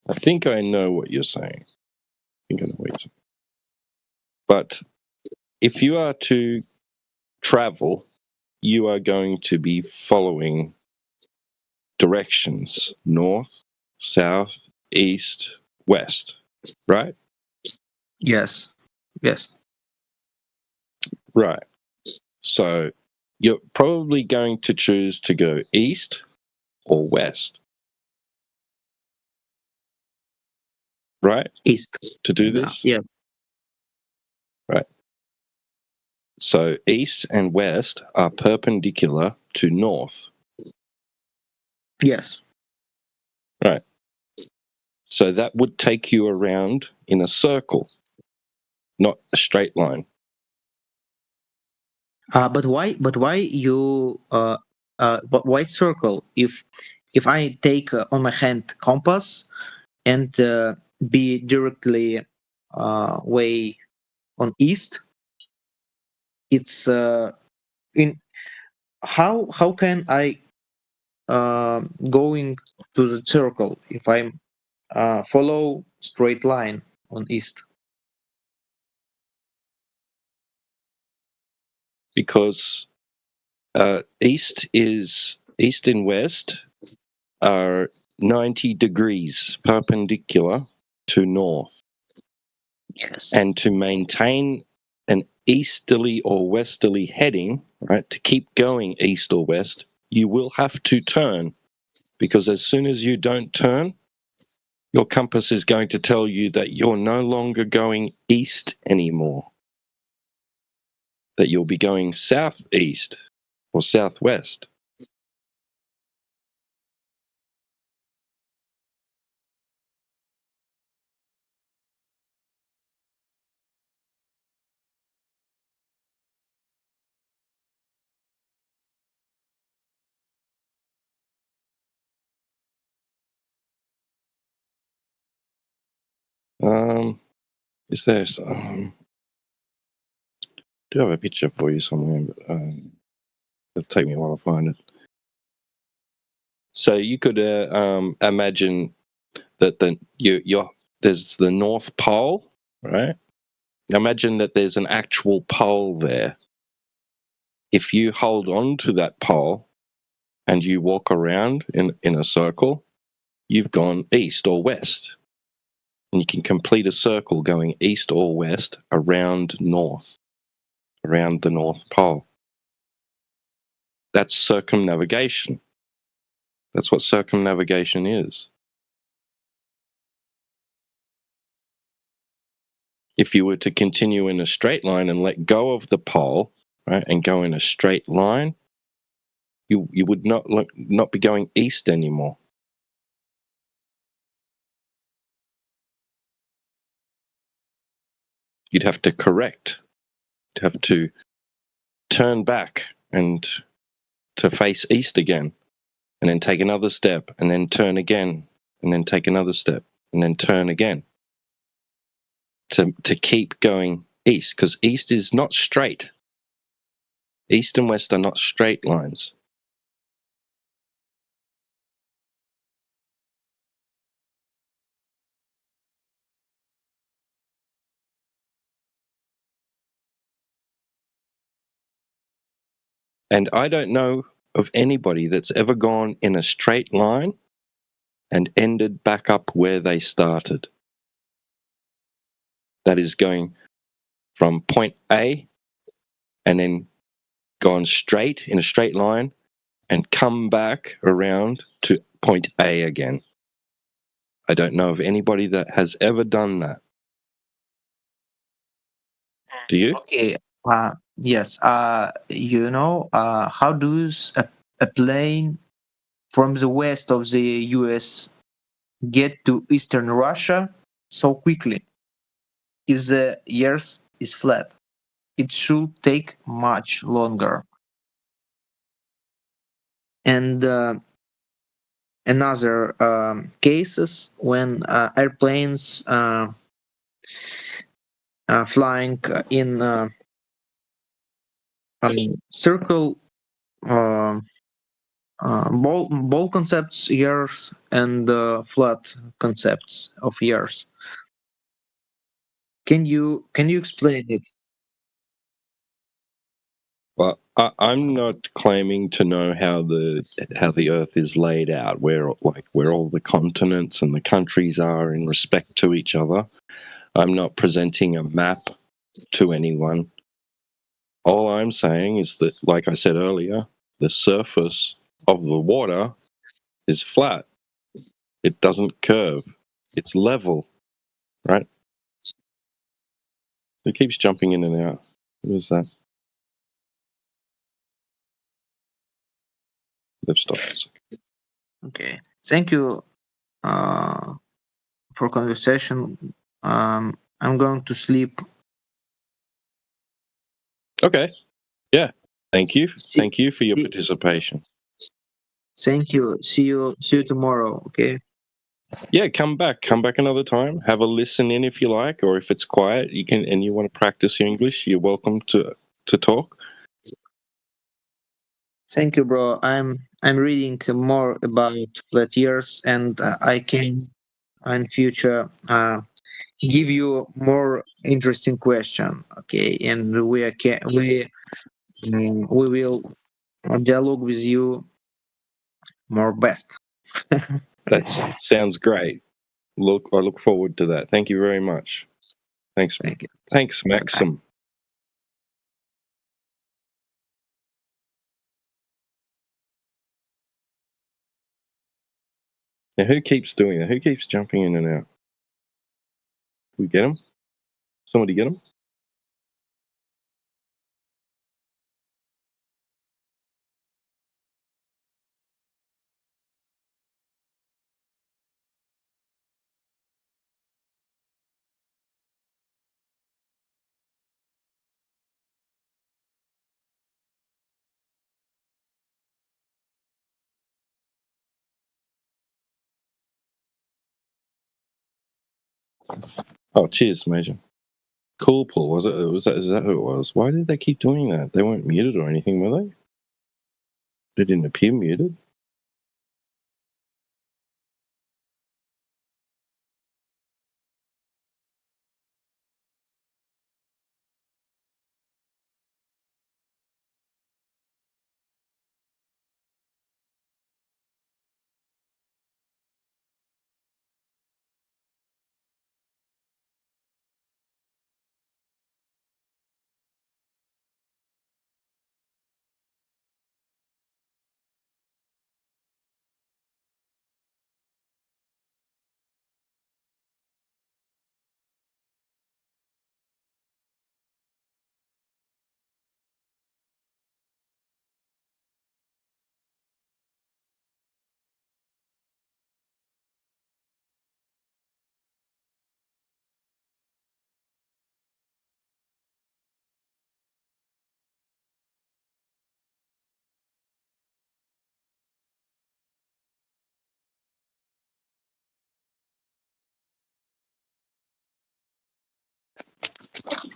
I think I know what you're saying. But if you are to travel, you are going to be following directions: north, south, east, west, right? Yes. Right. So you're probably going to choose to go east or west, right? East. To do this? Yes. Right. So east and west are perpendicular to north. Yes. Right. So that would take you around in a circle, not a straight line. But why? But why you? But why circle? If I take on my hand compass and be directly way on east, it's in how can I going to the circle if I'm follow straight line on east? Because east and west are 90 degrees perpendicular to north. Yes. And to maintain an easterly or westerly heading, right, to keep going east or west, you will have to turn, because as soon as you don't turn, your compass is going to tell you that you're no longer going east anymore, that you'll be going southeast or southwest. Is there some? Do have a picture for you somewhere, but it'll take me a while to find it. So you could imagine that there's the North Pole, right? Imagine that there's an actual pole there. If you hold on to that pole and you walk around in a circle, you've gone east or west. And you can complete a circle going east or west around north, around the North Pole. That's circumnavigation. That's what circumnavigation is. If you were to continue in a straight line and let go of the pole, right, and go in a straight line, you would not be going east anymore. You'd have to correct. You'd have to turn back and to face east again, and then take another step, and then turn again, and then take another step, and then turn again. To keep going east, because east is not straight. East and west are not straight lines. And I don't know of anybody that's ever gone in a straight line and ended back up where they started. That is going from point A and then gone straight in a straight line and come back around to point A again. I don't know of anybody that has ever done that. Do you? Okay. Yes. How does a plane from the west of the US get to eastern Russia so quickly? If the Earth is flat, it should take much longer. And another cases when airplanes flying in circle ball concepts years and flat concepts of years. Can you explain it? Well, I'm not claiming to know how the Earth is laid out, where all the continents and the countries are in respect to each other. I'm not presenting a map to anyone. All I'm saying is that, like I said earlier, the surface of the water is flat. It doesn't curve. It's level, right? It keeps jumping in and out. What is that? They've stopped. Okay. Thank you for conversation. I'm going to sleep. Okay. Yeah. Thank you. Thank you for your participation. Thank you. See you tomorrow. Okay. Yeah, come back another time. Have a listen in if you like, or if it's quiet, you can, and you want to practice your English, you're welcome to talk. Thank you, bro. I'm reading more about flat earth, and I can in future give you more interesting question. Okay, and we will dialogue with you more best. That sounds great. I look forward to that. Thank you very much. Thanks. Thank you. Thanks, Maxim. Now, who keeps doing that? Who keeps jumping in and out? We get him? Somebody get him? Oh, cheers, Major. Cool Pool, was it? Is that who it was? Why did they keep doing that? They weren't muted or anything, were they? They didn't appear muted.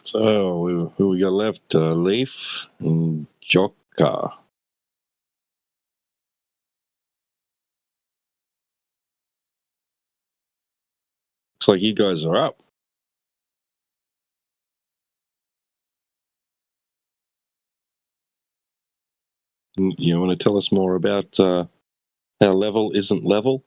So, who we got left? Leaf and Joka. Looks like you guys are up. You want to tell us more about how level isn't level?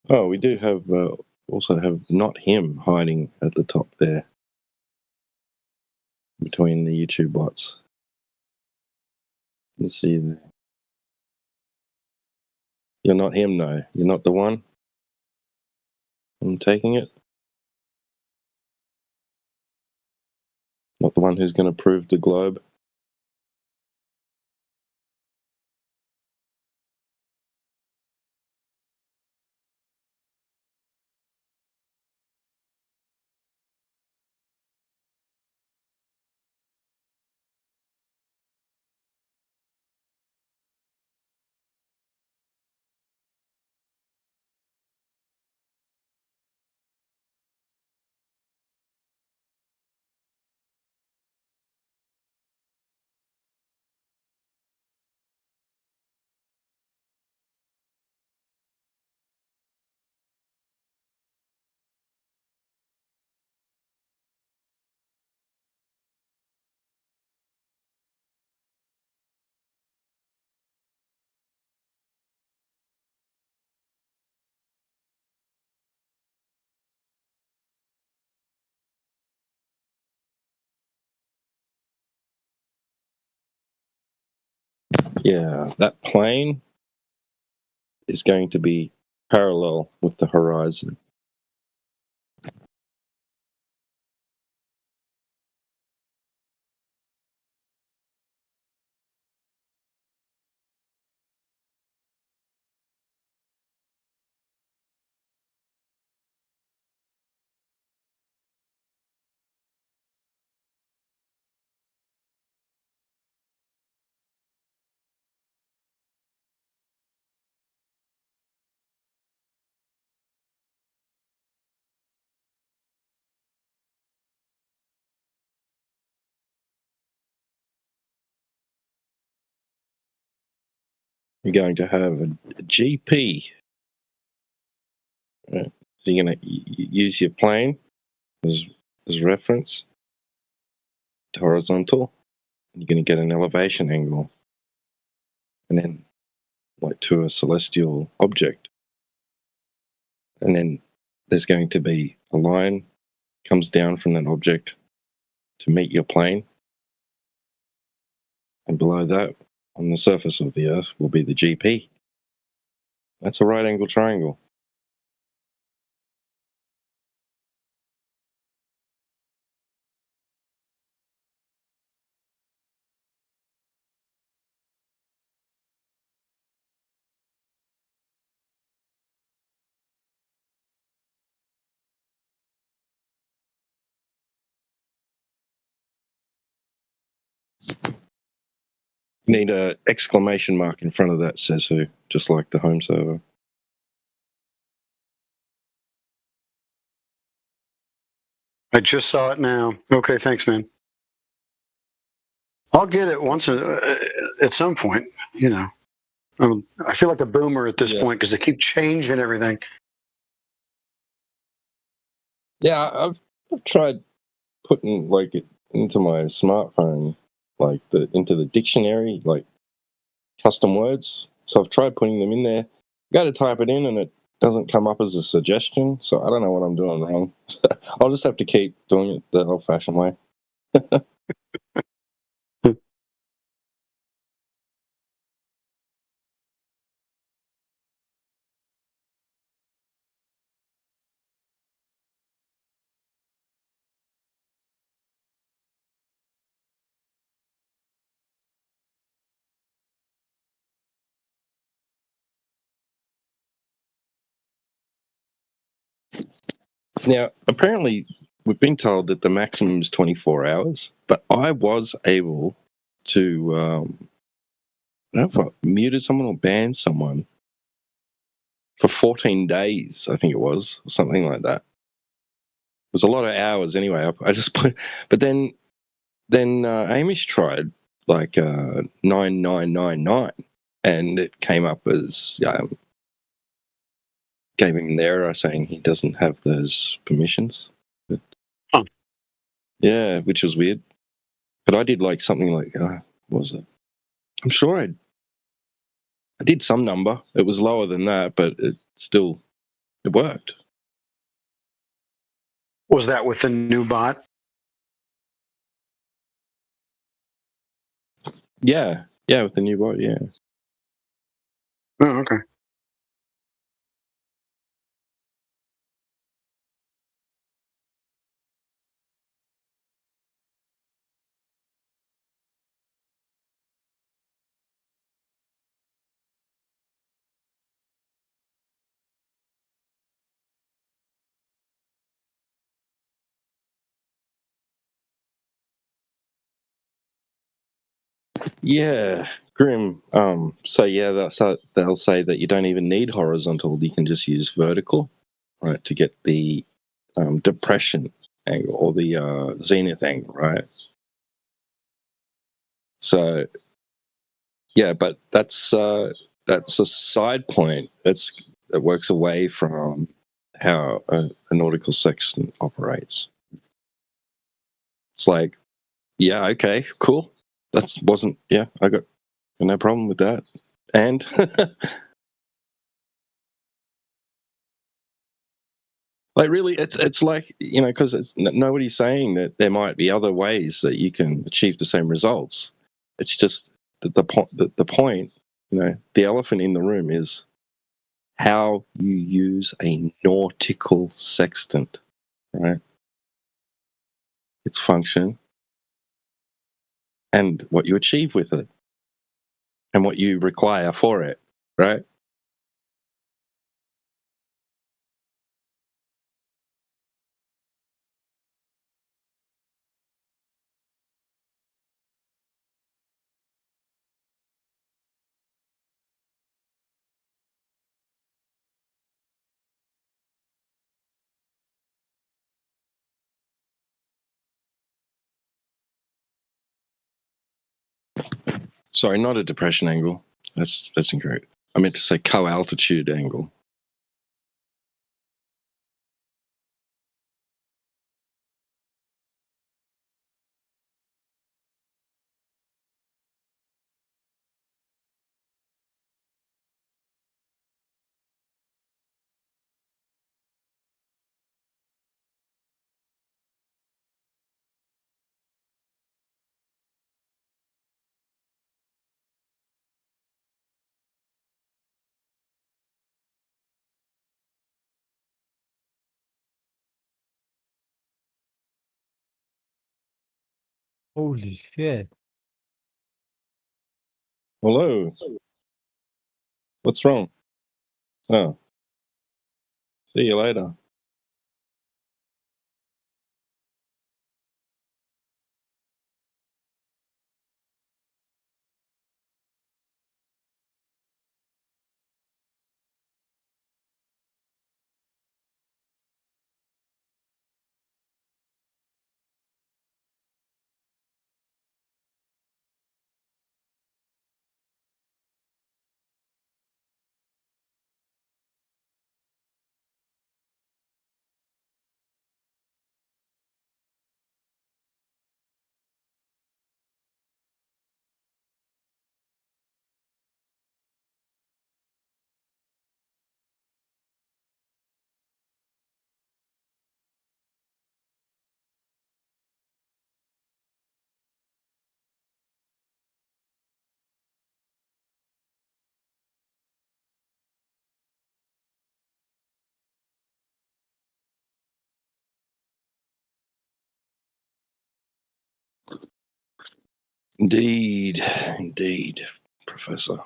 Oh, we do have also have not him hiding at the top there between the YouTube bots. Let's see there. You're not him, no. You're not the one. I'm taking it. Not the one who's going to prove the globe. Yeah, that plane is going to be parallel with the horizon. You're going to have a GP. So you're going to use your plane as reference to horizontal. You're going to get an elevation angle, and then like to a celestial object, and then there's going to be a line comes down from that object to meet your plane, and below that, on the surface of the Earth, will be the GP. That's a right angle triangle. You need a exclamation mark in front of that, says who, just like the home server. I just saw it now. Okay, thanks, man. I'll get it once at some point, you know. I feel like a boomer at this point because they keep changing everything. Yeah, I've tried putting like it into my smartphone, like into the dictionary, like custom words. So I've tried putting them in there. Go to type it in and it doesn't come up as a suggestion. So I don't know what I'm doing wrong. I'll just have to keep doing it the old-fashioned way. Now, apparently, we've been told that the maximum is 24 hours, but I was able to, I don't know if I muted someone or banned someone for 14 days, I think it was, or something like that. It was a lot of hours anyway. I just put, but then Amish tried like 9999, and it came up as gave him an error saying he doesn't have those permissions. But, yeah, which was weird. But I did like something like what was it? I'm sure I did some number. It was lower than that, but it worked. Was that with the new bot? Yeah, with the new bot, yeah. Oh, okay. Yeah, Grim. So yeah, they'll say that you don't even need horizontal; you can just use vertical, right, to get the depression angle or the zenith angle, right? So yeah, but that's a side point. That works away from how a nautical sextant operates. It's like, yeah, okay, cool. I got no problem with that. And like really, it's like, because nobody's saying that there might be other ways that you can achieve the same results. It's just that the point, the elephant in the room is how you use a nautical sextant, right? Its function and what you achieve with it and what you require for it, right? Sorry, not a depression angle. That's incorrect. I meant to say co-altitude angle. Holy shit. Hello. What's wrong? Oh. See you later. Indeed, Professor.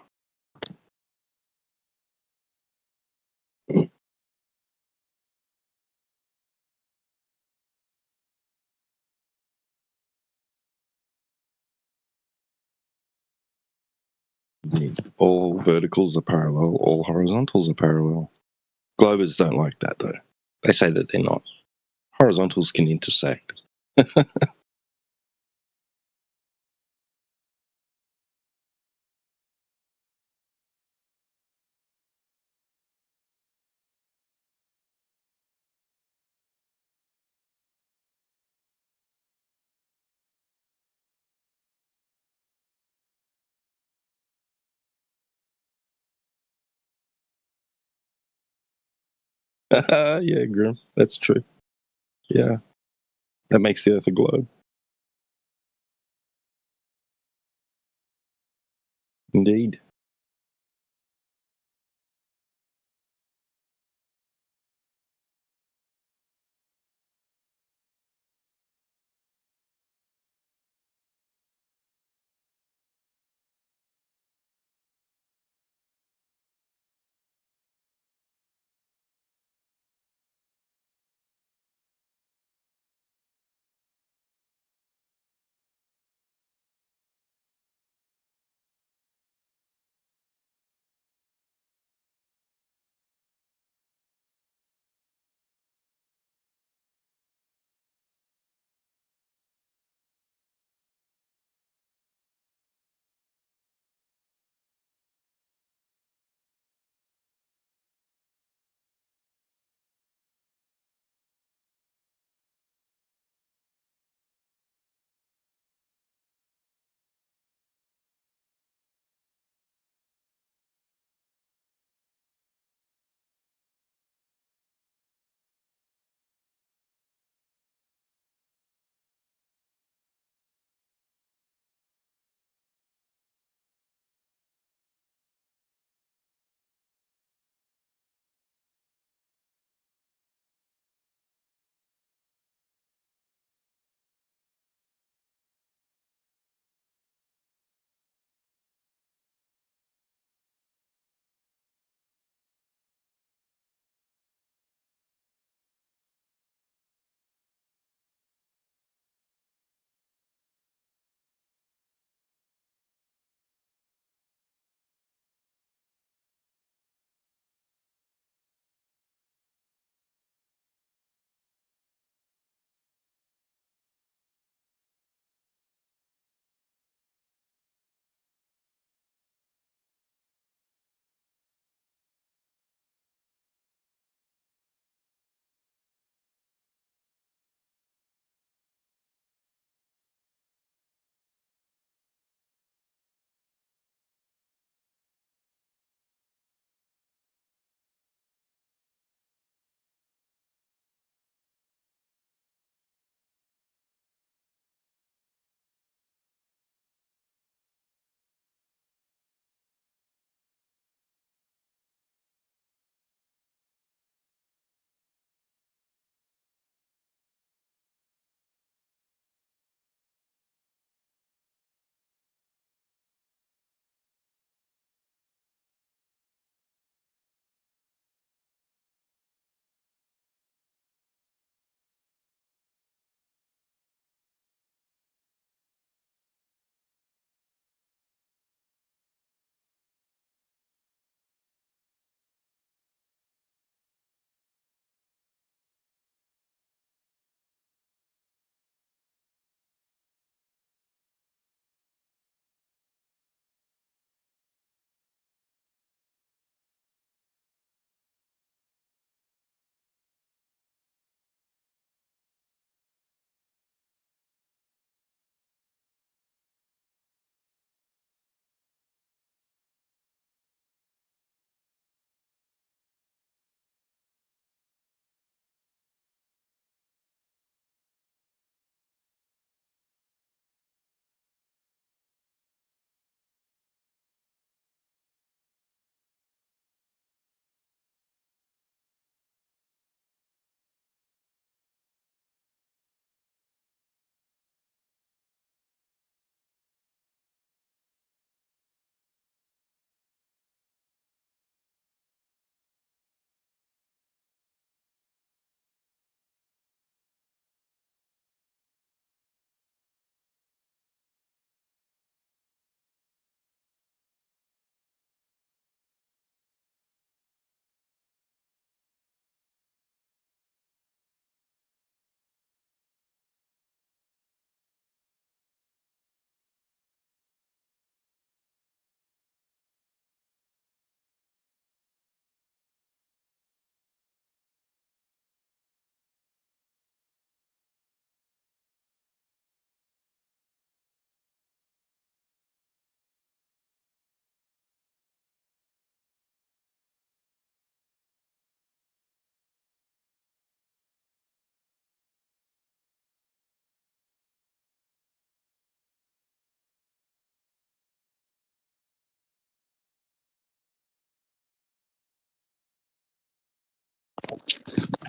All verticals are parallel, all horizontals are parallel. Globers don't like that, though. They say that they're not. Horizontals can intersect. Yeah, Grim, that's true. Yeah, that makes the Earth a globe. Indeed.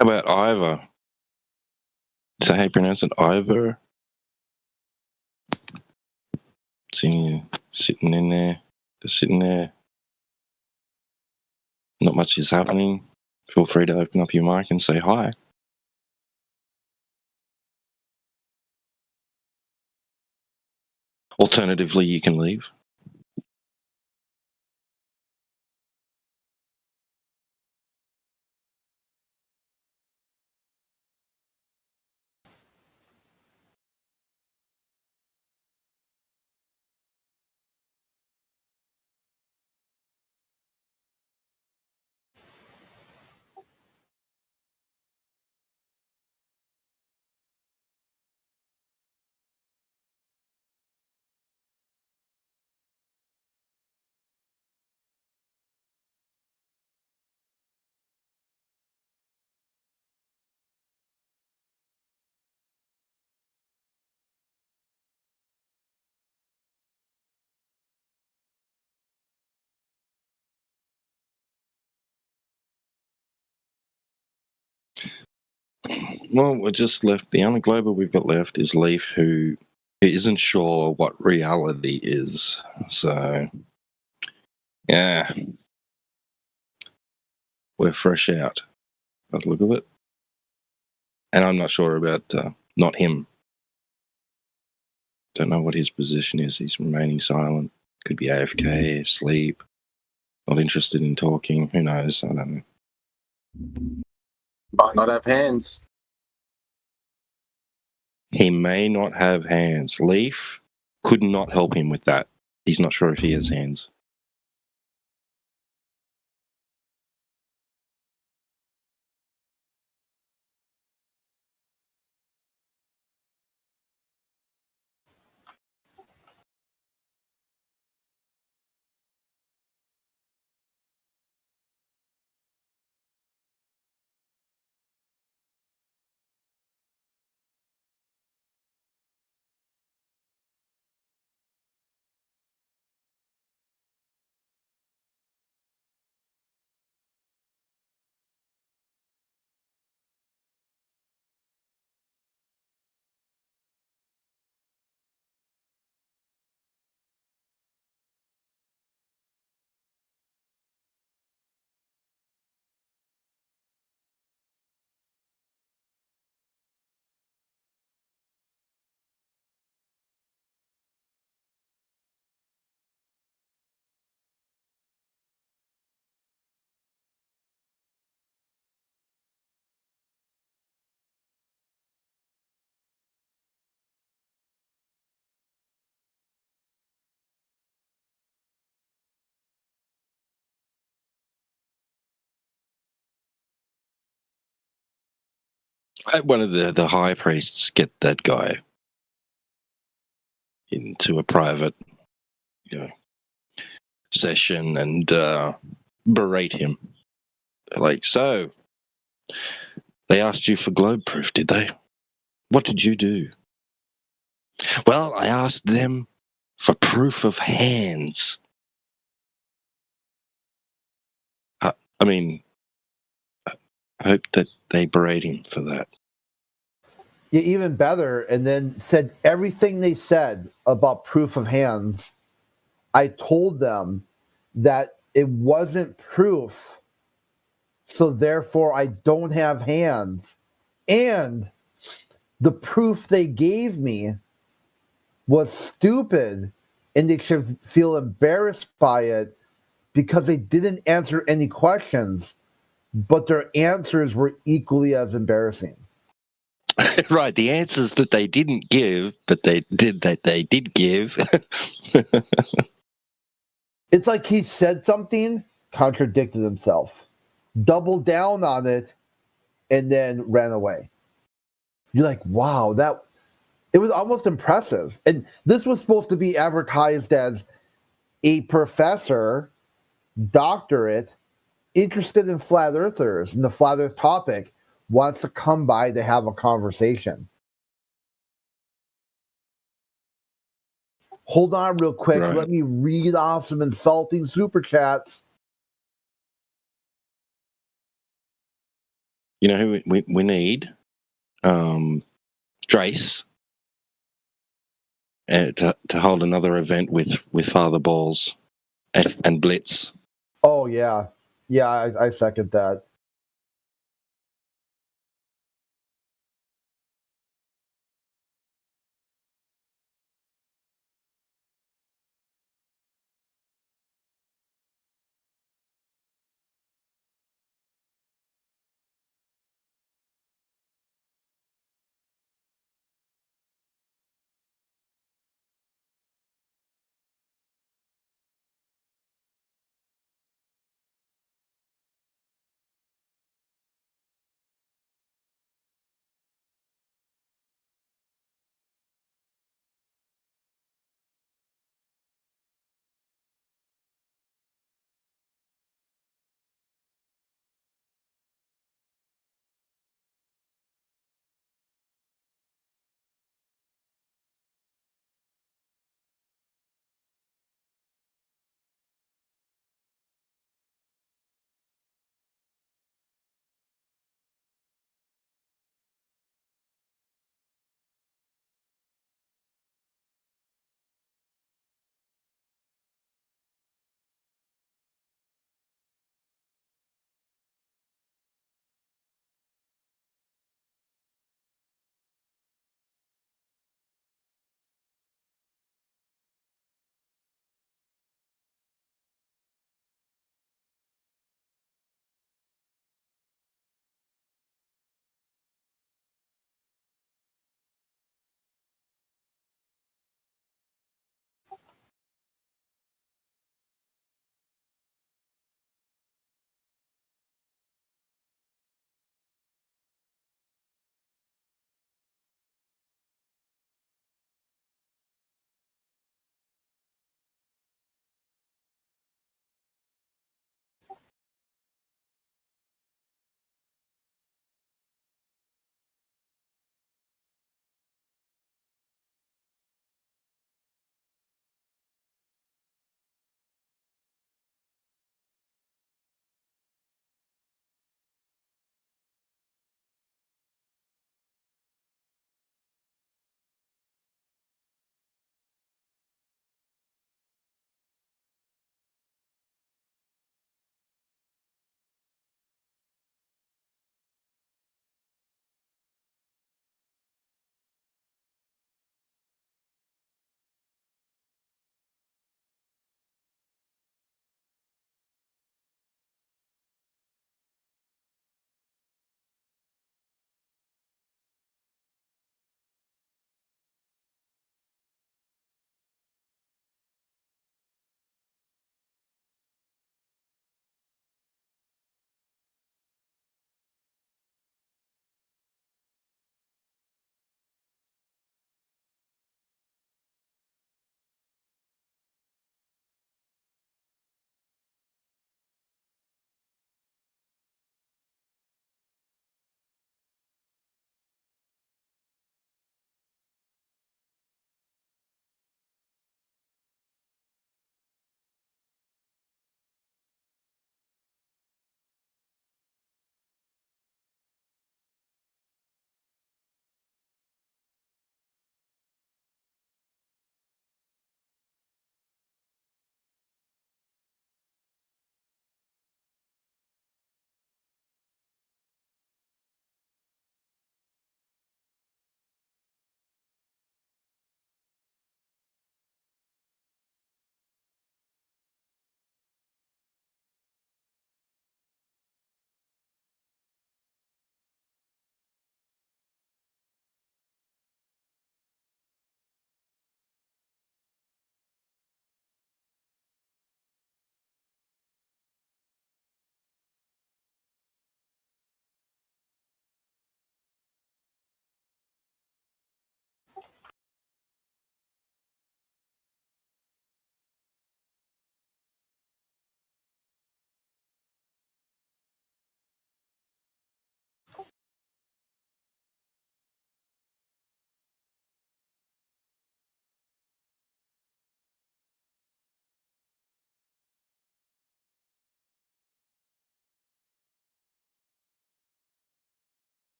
How about Ivor? Is that how you pronounce it? Ivor? Sitting in there. Just sitting there. Not much is happening. Feel free to open up your mic and say hi. Alternatively, you can leave. Well, we're just left. The only global we've got left is Leaf, who isn't sure what reality is. So, yeah, we're fresh out by the look of it. And I'm not sure about not him. Don't know what his position is. He's remaining silent. Could be AFK, asleep, not interested in talking. Who knows? I don't know. Might not have hands. He may not have hands. Leaf could not help him with that. He's not sure if he has hands. One of the high priests get that guy into a private, session and berate him. They're like, so, they asked you for globe proof, did they? What did you do? Well, I asked them for proof of hands. I mean, I hope that they berate him for that. Yeah, even better, and then said everything they said about proof of hands. I told them that it wasn't proof, so therefore I don't have hands. And the proof they gave me was stupid, and they should feel embarrassed by it because they didn't answer any questions, but their answers were equally as embarrassing. Right, the answers that they didn't give, but they did give. It's like he said something, contradicted himself, doubled down on it, and then ran away. You're like, wow, it was almost impressive. And this was supposed to be advertised as a professor, doctorate, interested in flat earthers and the flat earth topic, wants to come by to have a conversation. Hold on real quick. Right. Let me read off some insulting super chats. You know who we need? Drace. To hold another event with Father Balls and Blitz. Oh yeah, I second that.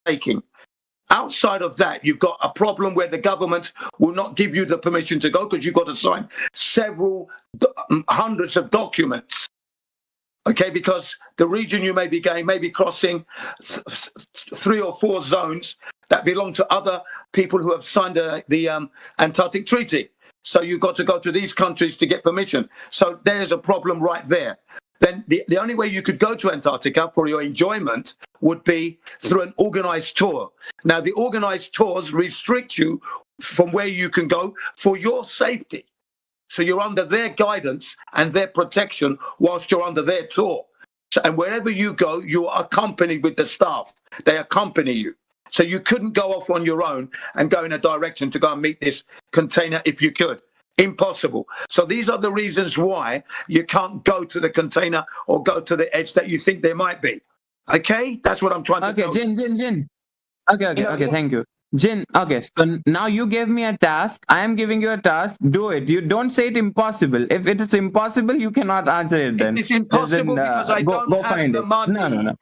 taking. Outside of that, you've got a problem where the government will not give you the permission to go because you've got to sign several hundreds of documents. Okay, because the region you may be going may be crossing 3 or 4 zones that belong to other people who have signed the Antarctic Treaty. So you've got to go to these countries to get permission. So there's a problem right there. Then the only way you could go to Antarctica for your enjoyment would be through an organized tour. Now, the organized tours restrict you from where you can go for your safety. So you're under their guidance and their protection whilst you're under their tour. So, and wherever you go, you are accompanied with the staff. They accompany you. So you couldn't go off on your own and go in a direction to go and meet this container if you could. Impossible. So these are the reasons why you can't go to the container or go to the edge that you think there might be. Okay? That's what I'm trying to tell you. Jin. Okay, thank you. Jin, okay, so now you gave me a task. I am giving you a task. Do it. You don't say it impossible. If it is impossible, you cannot answer it then. It's impossible because I don't have the money. No.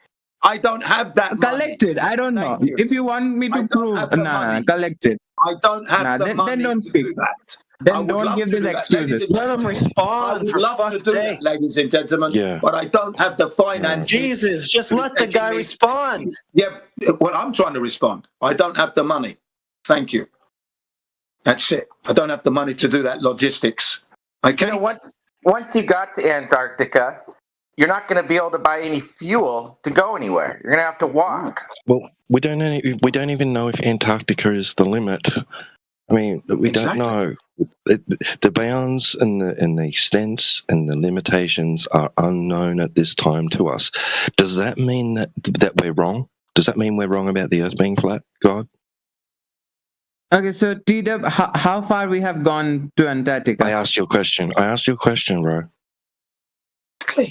I don't have that money. Collect it. I don't know. If you want me to prove, collect it. I don't have the money then don't to speak. do that. Then don't give these excuses. Let them respond. I would love to do that, ladies and gentlemen, but I don't have the finances. Jesus, just let the guy respond. Yeah, well, I'm trying to respond. I don't have the money. Thank you. That's it. I don't have the money to do that logistics. Okay. You know, once you got to Antarctica, you're not going to be able to buy any fuel to go anywhere. You're going to have to walk. Well, we don't even know if Antarctica is the limit. I mean, we don't know. The bounds and the extents and the limitations are unknown at this time to us. Does that mean that we're wrong? Does that mean we're wrong about the Earth being flat, God? Okay, so T-Dub, how far we have gone to Antarctica? I asked you a question, bro.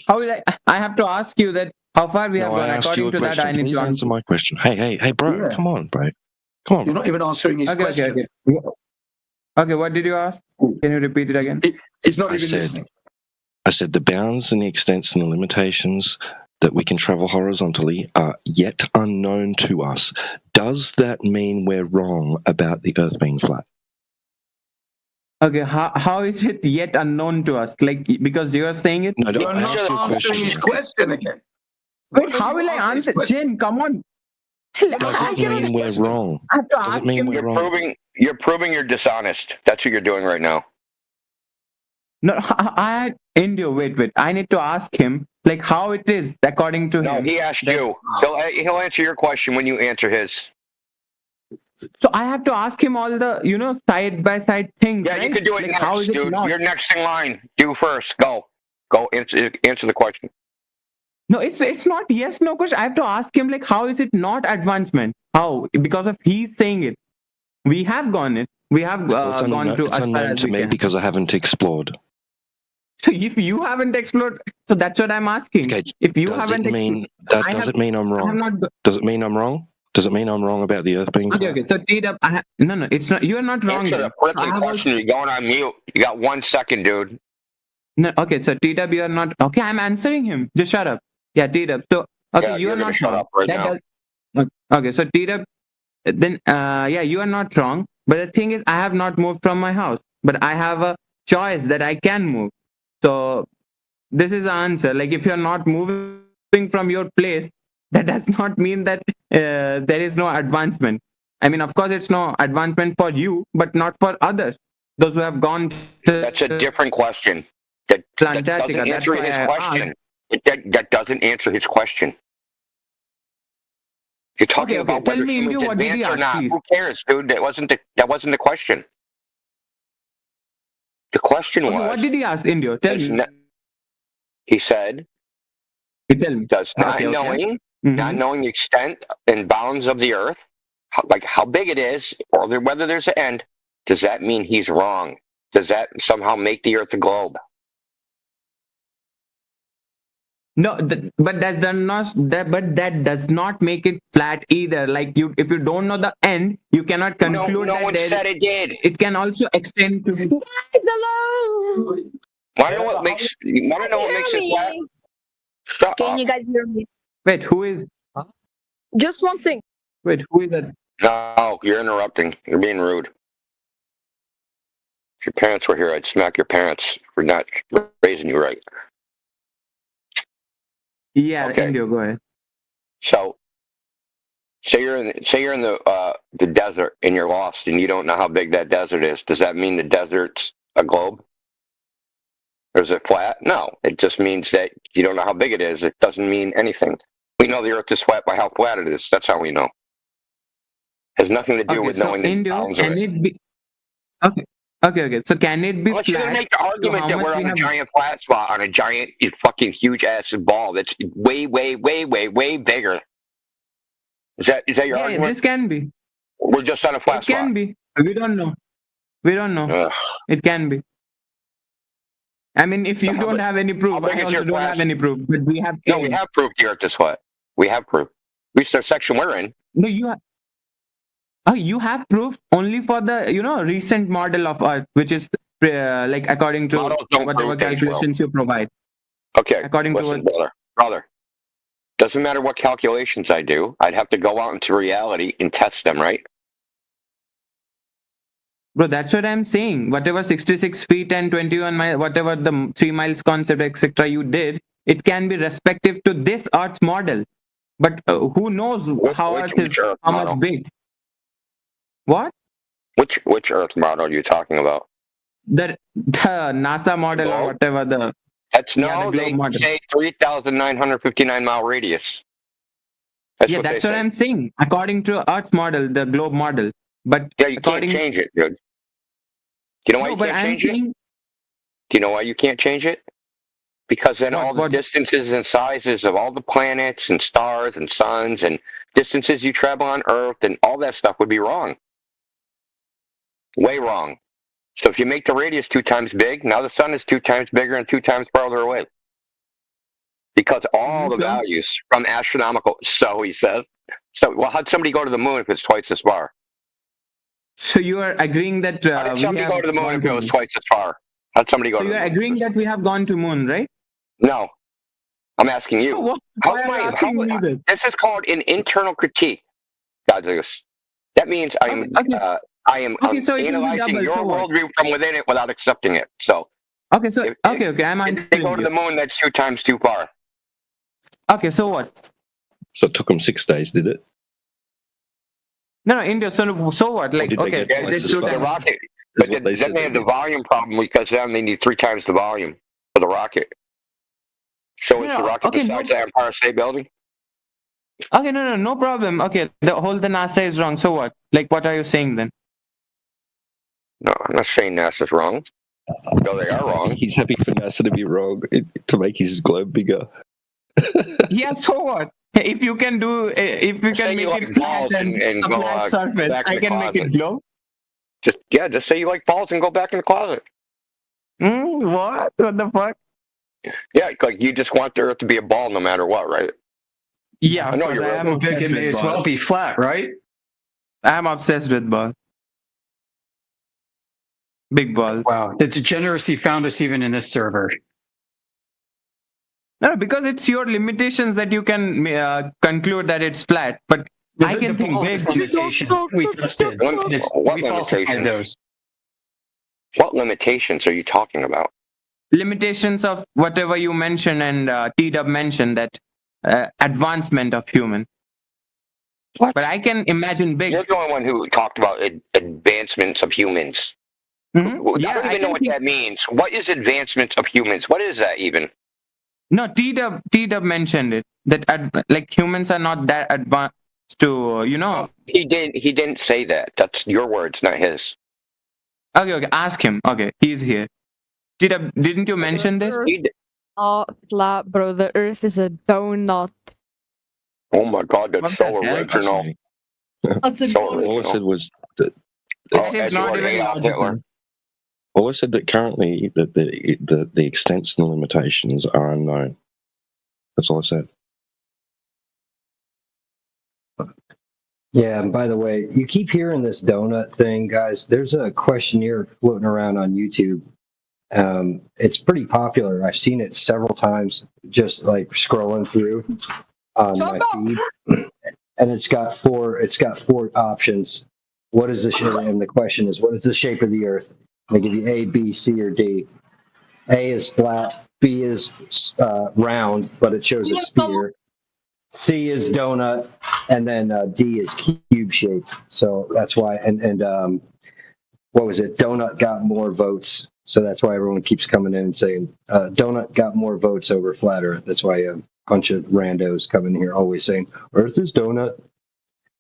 How will I have to ask you that how far we have gone. According to that, I need to answer my question. Hey, bro, Yeah. Come on, bro. Come on. You're not even answering his question. Okay, what did you ask? Can you repeat it again? He's not even listening. I said the bounds and the extents and the limitations that we can travel horizontally are yet unknown to us. Does that mean we're wrong about the Earth being flat? Okay, how is it yet unknown to us? Like, because you are saying it? No, You're not answering his question again. Wait, how will I answer? Jin, come on. Does it mean we're wrong? I have to Does ask it mean him. we're wrong? You're proving you're dishonest. That's what you're doing right now. No, Indio, wait. I need to ask him, like, how it is according to him. No, he asked you. He'll answer your question when you answer his. So I have to ask him all the, side by side things. Yeah, right? you can do it like, next, how is it dude. not? You're next in line. Do first. Go answer the question. No, it's not yes, no question. I have to ask him, like, how is it not advancement? How? Because of he's saying it. We have gone it. We have gone to it's as far unknown as to we me can. because I haven't explored. So if you haven't explored, so that's what I'm asking. Okay, if you does haven't it mean explored, does it mean I'm wrong? Does it mean I'm wrong? Does it mean I'm wrong about the Earth being flat? Okay. So T-Dub, no, it's not. You are not wrong. Answer the freaking question. You're going on mute. You got 1 second, dude. No, okay. So T-Dub, you are not. Okay, I'm answering him. Just shut up. Yeah, T-Dub. So okay, Yeah, you are you're gonna not shut wrong. up right now. Okay, so T-Dub, then you are not wrong. But the thing is, I have not moved from my house, but I have a choice that I can move. So this is the answer. Like, if you're not moving from your place, that does not mean that there is no advancement. I mean, of course, it's no advancement for you, but not for others. Those who have gone to... That's a different question. That doesn't answer his question. That doesn't answer his question. You're talking about whether humans advance or not. Who cares, dude? That wasn't the question. The question was. What did he ask, Indio? Tell me. He said. Tell me. Does not knowing the extent and bounds of the Earth, like how big it is, or whether there's an end, does that mean he's wrong? Does that somehow make the Earth a globe? No, but that does not make it flat either. Like, if you don't know the end, you cannot conclude no one said it did. It can also extend to. Guys, hello. Want to know what makes it flat? Shut Can up. you guys hear me? Wait, who is? Just one thing. Wait, who is that? No, you're interrupting. You're being rude. If your parents were here, I'd smack your parents for not raising you right. Yeah, Okay. Indio, go ahead. So, say you're in the desert and you're lost and you don't know how big that desert is. Does that mean the desert's a globe? Or is it flat? No, it just means that you don't know how big it is. It doesn't mean anything. We know the Earth is flat by how flat it is. That's how we know. Has nothing to do with knowing the Indio, bounds of can it. it be? Okay. So can it be Unless you're flat? gonna make the argument how that much we're we on a have- giant flat spot on a giant fucking huge ass ball that's way bigger. Is that your Yeah, argument? this can be. We're just on a flat It can spot. be. We don't know. Ugh. It can be. I mean, if you So how don't big- have any proof, how big I is also your don't flash? have any proof. But we have. No, we have proof the Earth is flat. We have proof. At least the section we're in. No, you have. Oh, you have proof only for the recent model of Earth, which is like according to Models don't whatever prove things, calculations you provide. Okay. According to listen, what- brother. Doesn't matter what calculations I do. I'd have to go out into reality and test them, right? Bro, that's what I'm saying. Whatever 66 feet and 21 miles, whatever the 3 miles concept, etc., you did, it can be respective to this Earth model. But who knows how Earth is, Earth how model? much big? What? Which Earth model are you talking about? The NASA model or whatever the. That's Yeah, no, the globe they model. say 3,959 mile radius. That's Yeah, what that's they what say. I'm saying. According to Earth model, the globe model. But Yeah, you according can't change it, dude. Do you know why No, you but can't I'm change it? saying Do you know why you can't change it? Because then all the what? distances and sizes of all the planets and stars and suns and distances you travel on Earth and all that stuff would be wrong. Way wrong. So if you make the radius 2 times big, now the sun is 2 times bigger and 2 times farther away. Because all the So- values from astronomical, so he says. So, well, how'd somebody go to the moon if it's twice as far? So you are agreeing that How did we somebody have go to the moon gone if to it was moon? twice as far? How'd somebody go So to you the are moon? agreeing that we have gone to moon, right? No. I'm asking you. What? How Why am are you I? asking me this? This is called an internal critique, Godzeus. That means I am Okay, so it will be analyzing double, your so what? worldview from within it without accepting it. So Okay, so okay, I'm if they go answering to you. the moon, that's 2 times too far. Okay, so what? So it took them 6 days, did it? No, India. So what? Like, did they okay, get Yeah, twice this as is the fast? rocket. That's But what they then said they they have the did. volume problem because then they need 3 times the volume for the rocket. So is the rocket the size of the Empire State Building? Okay, no problem. Okay, the NASA is wrong. So what? Like, what are you saying then? No, I'm not saying NASA's wrong. No, they are wrong. He's happy for NASA to be wrong to make his globe bigger. Yeah, so what? If you can if you Say can you make like it flat balls and and a go flat surface, back in I the can make closet. it glow. Just say you like balls and go back in the closet. What? What the fuck? Yeah, like you just want the Earth to be a ball no matter what, right? Yeah, I of know course. you're I right. am So big obsessed it may with as well ball. be flat, right? I'm obsessed with ball. Big ball. Wow. The degeneracy found us even in this server. No, because it's your limitations that you can conclude that it's flat. But I can think big. Limitations we tested. What We falsified limitations? those. What limitations are you talking about? Limitations of whatever you mentioned and T-Dub mentioned that advancement of human. What? But I can imagine big. You're the only one who talked about advancements of humans. Mhm. I Yeah, don't I even know can what think. that means. What is advancements of humans? What is that even? No, T-Dub mentioned it that like humans are not that advanced to He didn't say that. That's your words, not his. Okay. Ask him. Okay, he's here. T-Dub, didn't you mention this? Flat, bro. The Earth is a donut. Oh my God, that's What so the hell? original. That's a So All I original. said was that That is as you not are even Adolf Hitler. logical. all I said that currently that the extents and the limitations are unknown. That's all I said. Yeah, and by the way, you keep hearing this donut thing, guys. There's a questionnaire floating around on YouTube. It's pretty popular. I've seen it several times, just like scrolling through on my feed. and it's got four options. What is the shape? And the question is, what is the shape of the Earth? They give you A, B, C, or D. A is flat, B is round, but it shows a sphere. C is donut, and then D is cube shaped. So that's why. And what was it? Donut got more votes, so that's why everyone keeps coming in and saying donut got more votes over flat Earth. That's why a bunch of randos come in here always saying Earth is donut.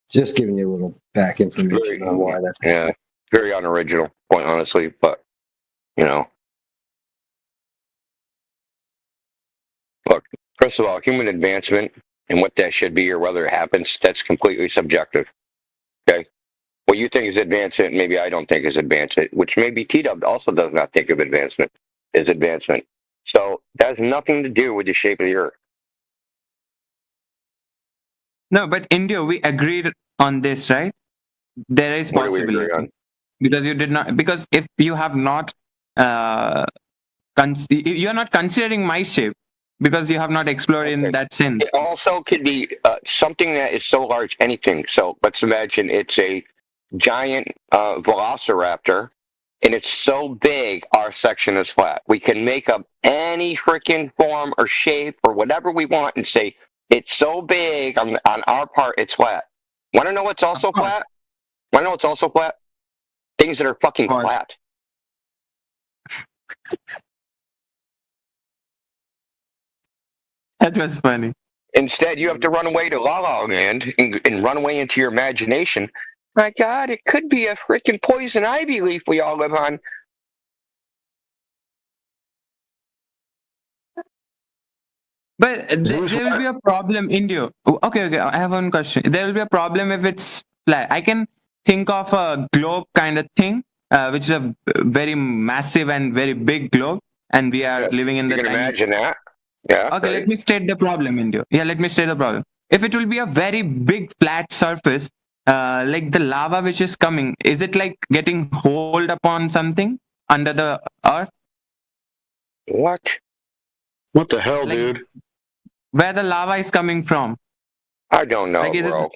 Just giving you a little back information on why that's. Yeah, very unoriginal, quite honestly, but you know. Look, first of all, human advancement and what that should be or whether it happens, that's completely subjective. Okay? What you think is advancement, maybe I don't think is advancement, which maybe T-Dub also does not think of advancement as advancement. So that has nothing to do with the shape of the Earth. No, but India, we agreed on this, right? There is What do we possibility. agree on? Because you did not, because if you have not, you are not considering my shape because you have not explored in that sense. It also could be something that is so large, anything. So let's imagine it's a giant velociraptor, and it's so big, our section is flat. We can make up any freaking form or shape or whatever we want and say, it's so big, on our part, it's flat. Want to know what's also flat? Want to know what's also flat? Things that are fucking flat. That was funny. Instead, you have to run away to La La Land and run away into your imagination. My God, it could be a freaking poison ivy leaf we all live on. But there will be a problem, India. Okay, I have one question. There will be a problem if it's flat. I can think of a globe kind of thing, which is a very massive and very big globe, and we are living in the. You can tiny... imagine that. Yeah. Okay, let me state the problem, India. Yeah, let me state the problem. If it will be a very big flat surface, like the lava which is coming, is it like getting hold upon something under the earth? What? What the hell, dude? Where the lava is coming from? I don't know, Like, bro.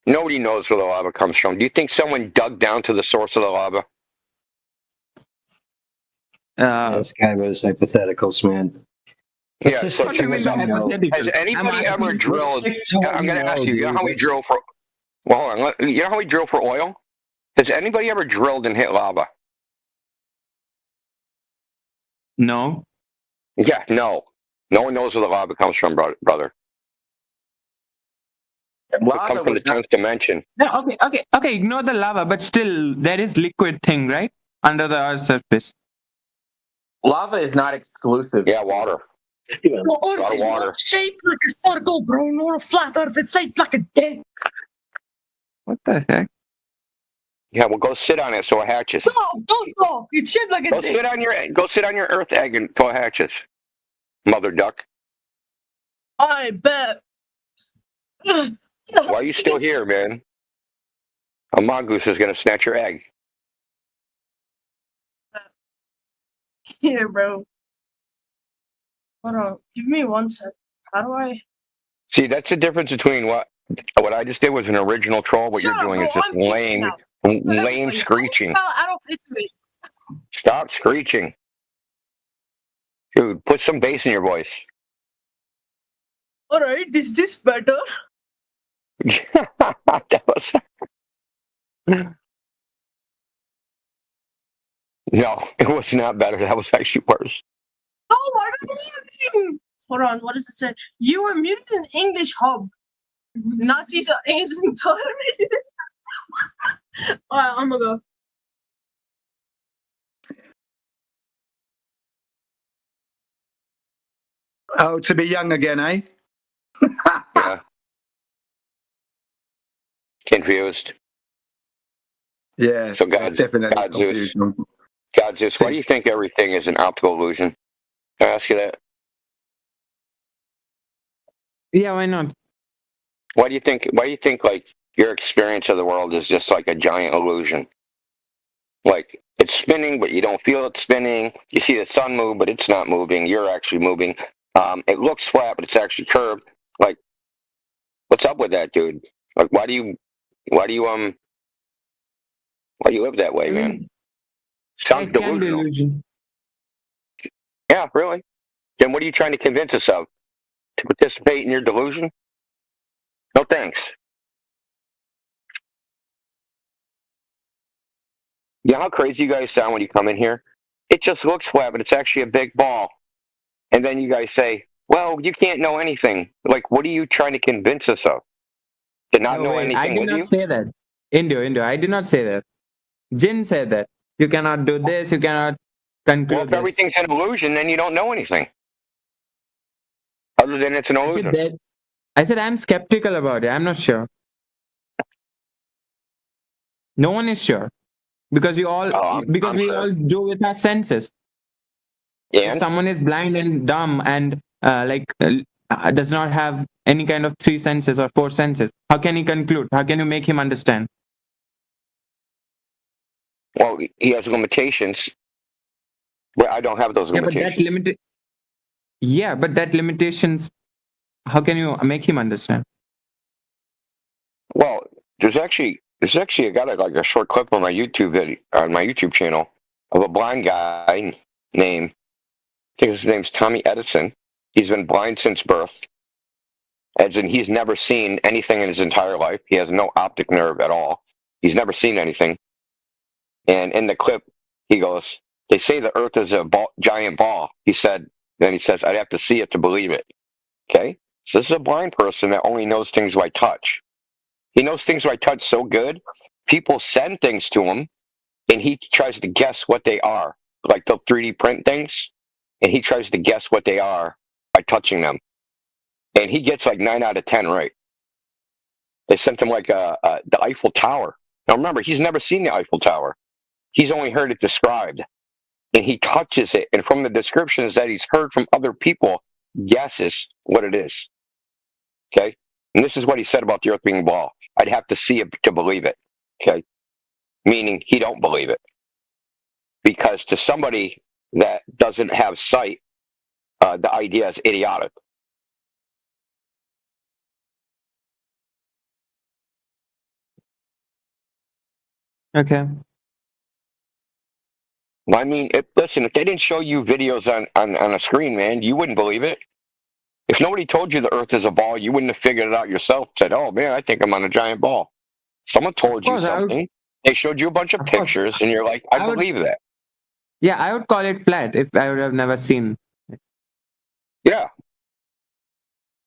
Nobody knows where the lava comes from. Do you think someone dug down to the source of the lava? This guy was hypotheticals, man. Yeah, so check this out. Has anybody ever drilled? I'm going to ask you. You know how we drill for? Well, hold on. You know how we drill for oil? Has anybody ever drilled and hit lava? No. Yeah, no. No one knows where the lava comes from, brother. It comes from the 10th dimension. No, okay. Ignore the lava, but still, there is liquid thing, right, under the earth's surface. Lava is not exclusive. Yeah, water. The earth is water. not shaped like a circle, bro, nor a flat earth. It's shaped like a dick. What the heck? Yeah, well, go sit on it so it hatches. No, don't talk. It's shaped like a Go dick. sit on your earth egg until it hatches. Mother duck. I bet. Why are you still here, man? A mongoose is gonna snatch your egg. Here, bro. Hold on. Give me 1 sec. How do I? See, that's the difference between what I just did was an original troll. What you're doing is just lame screeching. I don't fit to it. Stop screeching. Dude, put some bass in your voice. Alright, is this better? That was... No, it was not better. That was actually worse. No, I don't believe. Hold on, what does it say? You were muted in English hub. Nazis are intolerant. Alright, I'm gonna go. Oh, to be young again, eh? Yeah. Confused. Yeah. So God Zeus, why do you think everything is an optical illusion? Can I ask you that? Yeah, why not? Why do you think like your experience of the world is just like a giant illusion? Like it's spinning, but you don't feel it spinning. You see the sun move, but it's not moving. You're actually moving. It looks flat, but it's actually curved. Like, what's up with that, dude? Like, why do you live that way, man? Sounds It can be delusional. illusion. Yeah, really. Then what are you trying to convince us of? To participate in your delusion? No thanks. You know how crazy you guys sound when you come in here? It just looks flat, but it's actually a big ball. And then you guys say, well, you can't know anything. Like, what are you trying to convince us of? To not No, know wait, I anything did with not you? say that. Indio, I did not say that. Jin said that. You cannot do this, you cannot Well, conclude if this. everything's an illusion, then you don't know anything. Other than it's an I said illusion. that. I said I'm skeptical about it. I'm not sure. No one is sure. Because we all I'm we sure. all do with our senses. If And someone is blind and dumb and does not have any kind of 3 senses or 4 senses, how can he conclude? How can you make him understand? well, he has limitations. But I don't have those Yeah, but limitations. that limitations, how can you make him understand? Well, there's actually I got like a short clip on my YouTube video on my YouTube channel of a blind guy named, I think his name's Tommy Edison. He's been blind since birth. As in, he's never seen anything in his entire life. He has no optic nerve at all. He's never seen anything. And in the clip, he goes, "They say the Earth is a giant ball." He said. Then he says, "I'd have to see it to believe it." Okay, so this is a blind person that only knows things by touch. He knows things by touch so good, people send things to him, and he tries to guess what they are. Like they'll 3D print things, and he tries to guess what they are by touching them. And he gets like 9 out of 10 right. They sent him like the Eiffel Tower. Now remember, he's never seen the Eiffel Tower. He's only heard it described. And he touches it, and from the descriptions that he's heard from other people, guesses what it is. Okay? And this is what he said about the Earth being a ball. I'd have to see it to believe it. Okay? Meaning he don't believe it. Because to somebody that doesn't have sight, the idea is idiotic. Okay. Well, I mean, listen, if they didn't show you videos on a screen, man, you wouldn't believe it. If nobody told you the Earth is a ball, you wouldn't have figured it out yourself. Said, "Oh man, I think I'm on a giant ball." Someone told you course, I would- something. They showed you a bunch of pictures, and you're like, "I I would- believe that." Yeah, I would call it flat if I would have never seen. Yeah,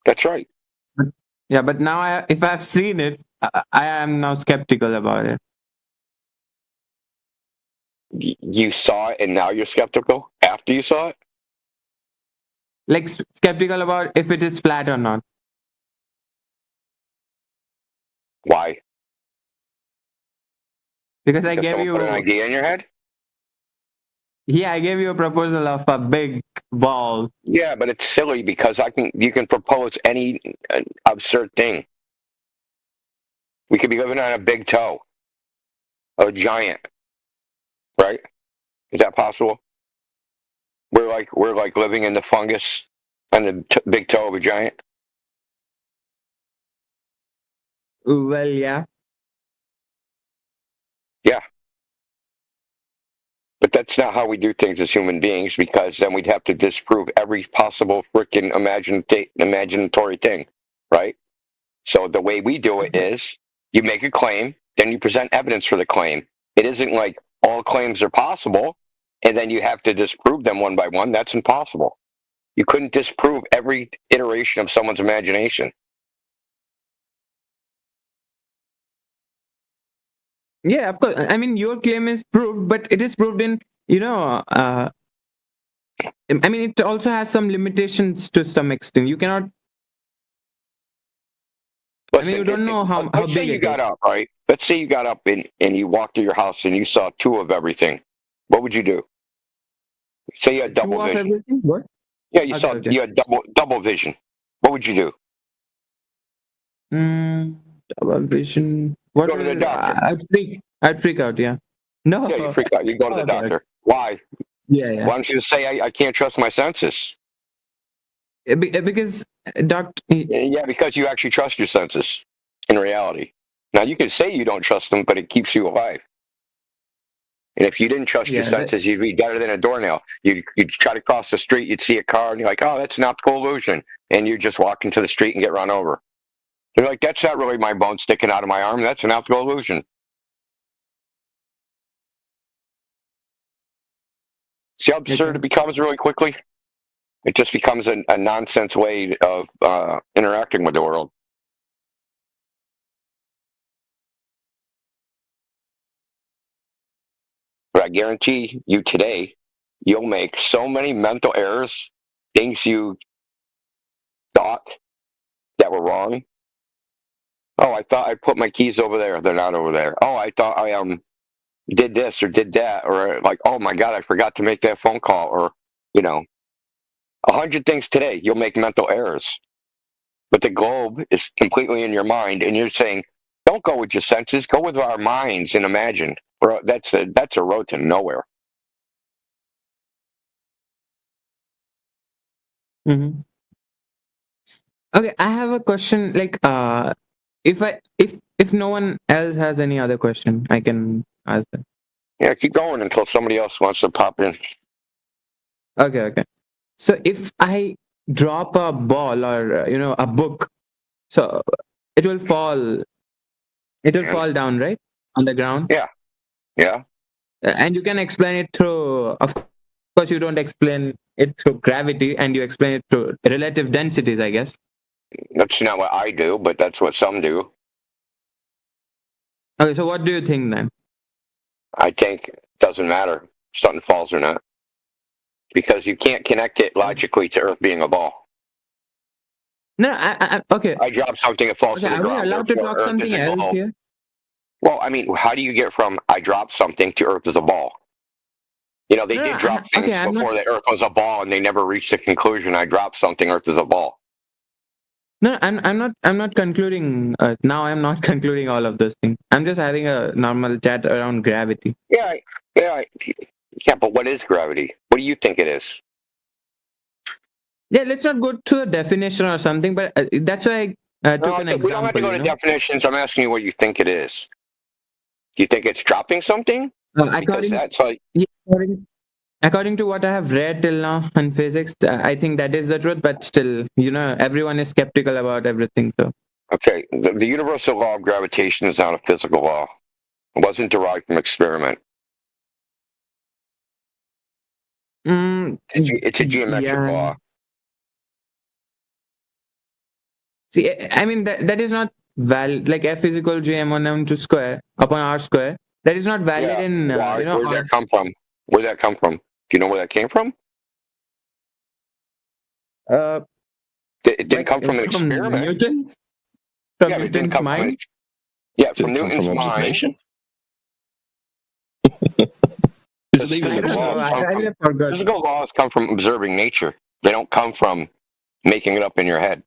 that's right. Yeah, but now if I've seen it, I am now skeptical about it. You saw it, and now you're skeptical after you saw it. Like skeptical about if it is flat or not. Why? Because I Because gave someone you. put an idea in your head. Yeah, I gave you a proposal of a big ball. Yeah, but it's silly because you can propose any absurd thing. We could be living on a big toe, a giant, right? Is that possible? We're like living in the fungus on the big toe of a giant. Well, yeah. Yeah. But that's not how we do things as human beings, because then we'd have to disprove every possible freaking imaginatory thing, right? So the way we do it is you make a claim, then you present evidence for the claim. It isn't like all claims are possible, and then you have to disprove them one by one. That's impossible. You couldn't disprove every iteration of someone's imagination. Yeah, of course. I mean, your claim is proved, but it is proved in, I mean, it also has some limitations to some extent. You cannot. Listen, I mean, you don't know how let's say big you it got is. up, right? Let's say you got up and you walked through your house and you saw 2 of everything. What would you do? Say you had double Two of vision. everything? What? Yeah, you Okay, saw okay. you had double vision. What would you do? Double vision. What? Go to the doctor. I'd freak out. Yeah. No. Yeah, you freak out. You go to the Okay. doctor. Why? Yeah, yeah. Why don't you just say I can't trust my senses? Because doctor. Yeah, because you actually trust your senses. in reality. Now, you can say you don't trust them, but it keeps you alive. And if you didn't trust your senses, you'd be better than a doornail. You'd try to cross the street, you'd see a car, and you're like, oh, that's an optical illusion. And you just walk into the street and get run over. You're like, that's not really my bone sticking out of my arm. That's an optical illusion. See how absurd it becomes really quickly? It just becomes a nonsense way of interacting with the world. But I guarantee you today, you'll make so many mental errors, things you thought that were wrong. Oh, I thought I put my keys over there. They're not over there. Oh, I thought I did this or did that. Or like, oh my God, I forgot to make that phone call. Or, 100 things today. You'll make mental errors. But the globe is completely in your mind, and you're saying, don't go with your senses. Go with our minds and imagine. Bro, that's a road to nowhere. Mm-hmm. Okay, I have a question. Like, if no one else has any other question, I can ask them. Yeah, keep going until somebody else wants to pop in. Okay. So if I drop a ball or a book, so it will fall. It will fall down, right, on the ground. Yeah. And you can explain it through. Of course, you don't explain it through gravity, and you explain it through relative densities, I guess. That's not what I do, but that's what some do. Okay, so what do you think then? I think it doesn't matter if something falls or not. Because you can't connect it logically to Earth being a ball. No, okay. I drop something, it falls to the Are we ground. allowed to therefore talk Earth something is a else ball. here? Well, I mean, how do you get from I dropped something to Earth is a ball? They did drop things before the Earth was a ball, and they never reached the conclusion I dropped something, Earth is a ball. No, I'm not concluding. Now I'm not concluding all of those things. I'm just having a normal chat around gravity. Yeah, but what is gravity? What do you think it is? Yeah, let's not go to a definition or something, but that's why I took an example. We don't have to go to definitions. I'm asking you what you think it is. Do you think it's dropping something? According to what I have read till now in physics, I think that is the truth. But still, everyone is skeptical about everything. So okay, the universal law of gravitation is not a physical law. It wasn't derived from experiment. It's a geometric law. See, I mean that is not valid. Like F is equal to m1m2 square upon r square. That is not valid in. Why? Where'd that come from? Where'd that come from? Do you know where that came from? It didn't come from an experiment. Newton's? From Newton's mind? From Newton's mind. Physical laws come from observing nature. They don't come from making it up in your head.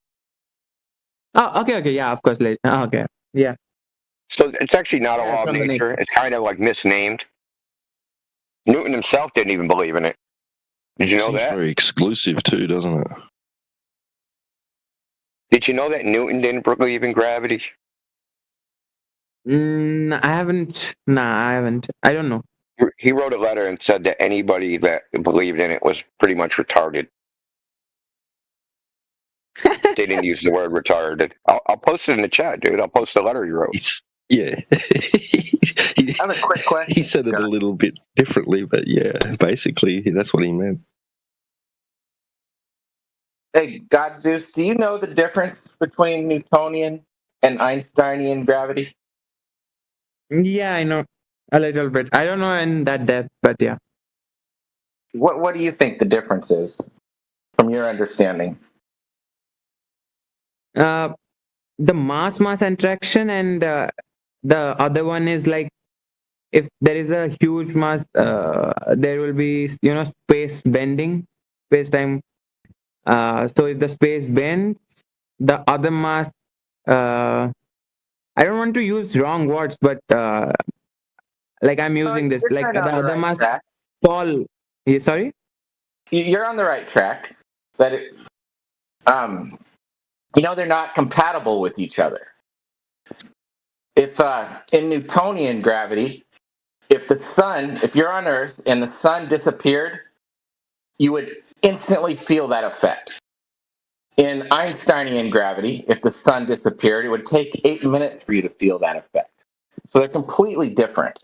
Oh, okay. Yeah, of course. Okay. Yeah. So it's actually not a law of nature. It's kind of like misnamed. Newton himself didn't even believe in it. Did you know that? Very exclusive too, doesn't it? Did you know that Newton didn't believe in gravity? I haven't. I haven't. I don't know. He wrote a letter and said that anybody that believed in it was pretty much retarded. They didn't use the word retarded. I'll post it in the chat, dude. I'll post the letter he wrote. Yeah. I have a quick question. He said it a little bit differently, but yeah, basically that's what he meant. Hey, God Zeus, do you know the difference between Newtonian and Einsteinian gravity? Yeah, I know a little bit. I don't know in that depth, but yeah. What do you think the difference is, from your understanding? The mass attraction, and the other one is like if there is a huge mass, there will be space bending, space time. So if the space bends, the other mass. I don't want to use wrong words, but like I'm using this, like the other mass fall. Yeah, sorry. You're on the right track. That they're not compatible with each other. if in Newtonian gravity, if you're on Earth and the sun disappeared, you would instantly feel that effect. In Einsteinian gravity, if the sun disappeared, it would take 8 minutes for you to feel that effect. So they're completely different.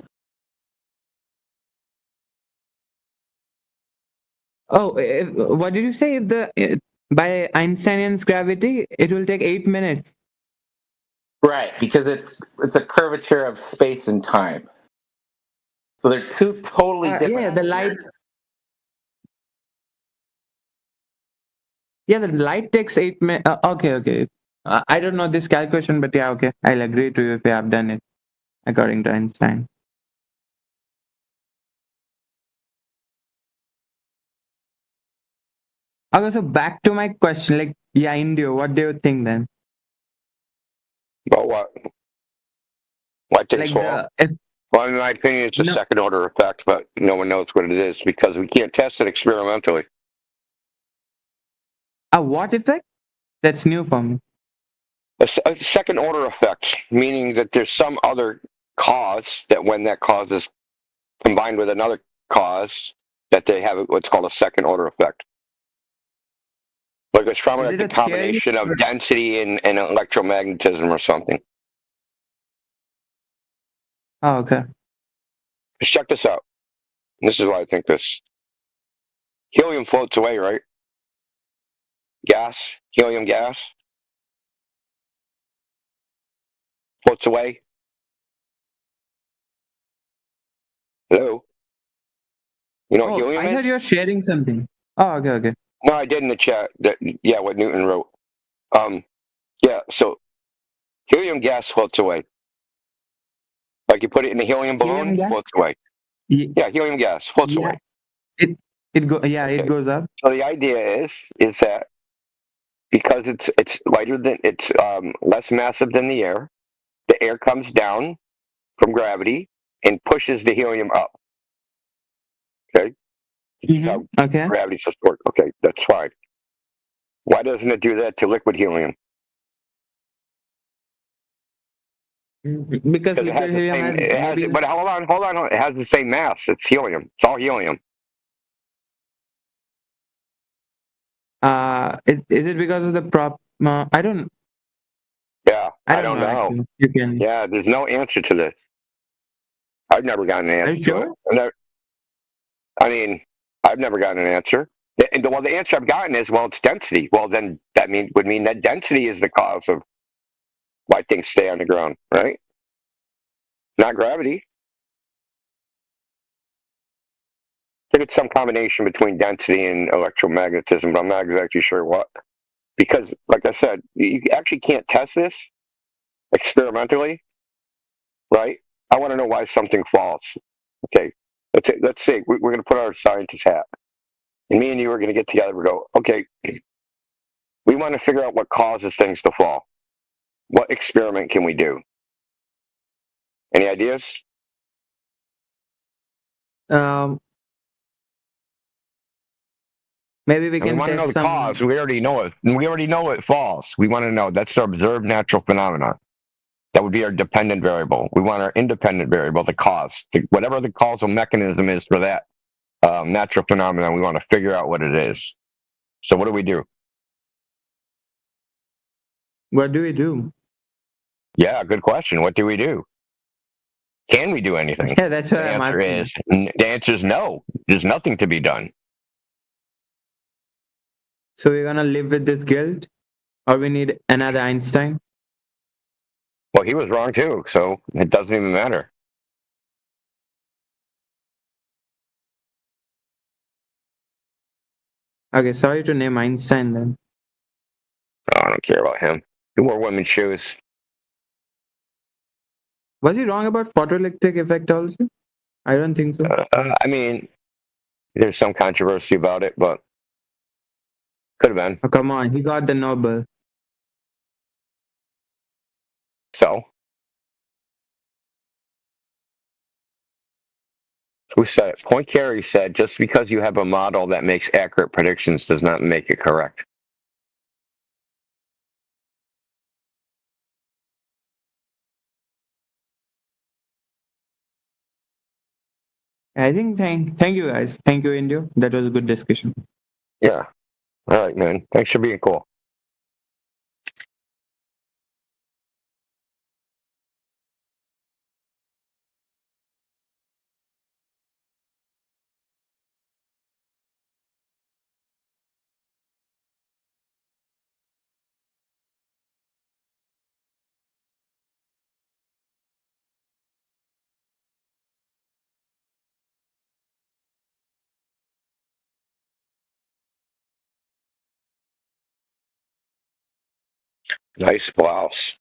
Oh, what did you say? By Einsteinian's gravity, it will take 8 minutes. Right, because it's a curvature of space and time. So they're two totally different. Yeah, the light. Yeah, the light takes 8 minutes. Okay. I don't know this calculation, but yeah, okay. I'll agree to you if you have done it according to Einstein. Okay, so back to my question. Like, yeah, India, what do you think then? About what? What takes Like long? Well, in my opinion, it's a second order effect, but no one knows what it is because we can't test it experimentally. A what effect? That's new for me. A second order effect, meaning that there's some other cause that when that cause is combined with another cause, that they have what's called a second order effect. Like it's from Is it the a combination theory? of density and electromagnetism or something. Oh, okay. Just check this out. This is why I think this. Helium floats away, right? Gas, helium gas. Floats away. Hello? You know what helium I is? heard you're sharing something. Oh, okay. No, I did in the chat. Yeah, what Newton wrote. Yeah, so helium gas floats away. Like you put it in a helium balloon, Helium gas? floats away. Yeah, helium gas floats away. It goes up. So the idea is that because it's lighter than it's less massive than the air comes down from gravity and pushes the helium up. Okay. Okay. Gravity's just work. Okay, that's fine. Why doesn't it do that to liquid helium? Because it liquid has the helium same. has It has, maybe- but hold on. It has the same mass. It's helium. It's all helium. Is it because of the prop? I don't. Yeah, I I don't don't know, know. actually. You can. Yeah, there's no answer to this. I've never gotten an answer. Are you sure? To it. I've never gotten an answer. The answer I've gotten is, well, it's density. Well, then that would mean that density is the cause of why things stay on the ground, right? Not gravity. I think it's some combination between density and electromagnetism, but I'm not exactly sure what. Because, like I said, you actually can't test this experimentally, right? I want to know why something falls. Okay, let's say we're going to put our scientist hat, and me and you are going to get together. We go, okay, we want to figure out what causes things to fall. What experiment can we do? Any ideas? Maybe we And we can want to know test the some. cause. We already know it. We already know it falls. We want to know. That's our observed natural phenomenon. That would be our dependent variable. We want our independent variable, the cause. Whatever the causal mechanism is for that natural phenomenon, we want to figure out what it is. So what do we do? What do we do? Yeah, good question. What do we do? Can we do anything? Yeah, that's what the I'm answer asking. the answer is no. There's nothing to be done. So we're gonna live with this guilt, or we need another Einstein? Well, he was wrong too, so it doesn't even matter. Okay, sorry to name Einstein then. Oh, I don't care about him. He wore women's shoes. Was he wrong about photoelectric effect also? I don't think so. There's some controversy about it, but could have been. Oh, come on, he got the Nobel. So? Who said it? Poincaré said, just because you have a model that makes accurate predictions does not make it correct. I think thank you guys. Thank you, Indio. That was a good discussion. Yeah. All right, man. Thanks for being cool. Nice blouse.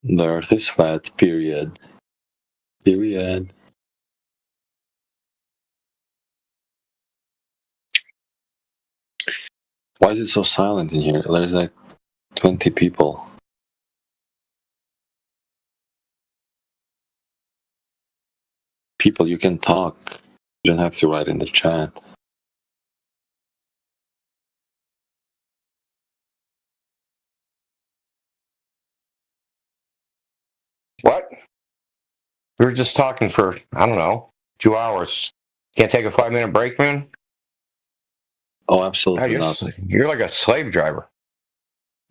The Earth is flat. Period. Period. Why is it so silent in here? There's like 20 people. People, you can talk. You don't have to write in the chat. What? We were just talking for, I don't know, 2 hours. Can't take a 5-minute break, man? Oh, absolutely not. You're like a slave driver.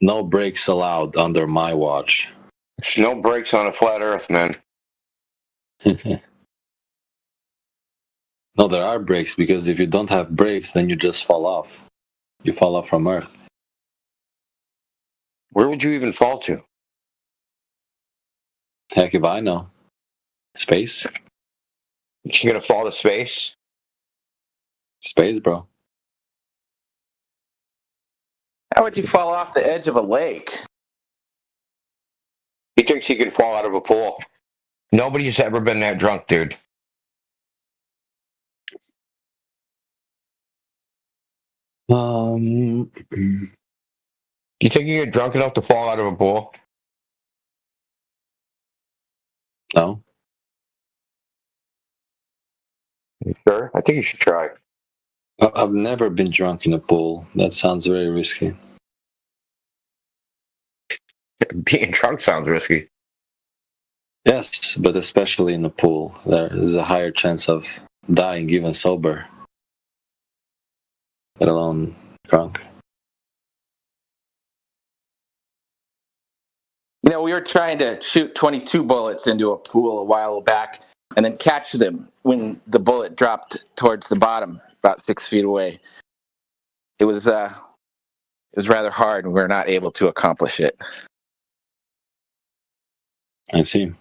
No breaks allowed under my watch. There's no breaks on a flat earth, man. No, there are breaks, because if you don't have breaks, then you just fall off. You fall off from Earth. Where would you even fall to? Heck if I know. Space? You're gonna fall to space? Space, bro. How would you fall off the edge of a lake? He thinks he can fall out of a pool. Nobody's ever been that drunk, dude. You think you get drunk enough to fall out of a pool? No. You sure? I think you should try. I've never been drunk in a pool. That sounds very risky. Being drunk sounds risky. Yes, but especially in a pool, there is a higher chance of dying even sober, let alone drunk. You know, we were trying to shoot 22 bullets into a pool a while back and then catch them when the bullet dropped towards the bottom, about 6 feet away. It was rather hard, and we were not able to accomplish it. I see.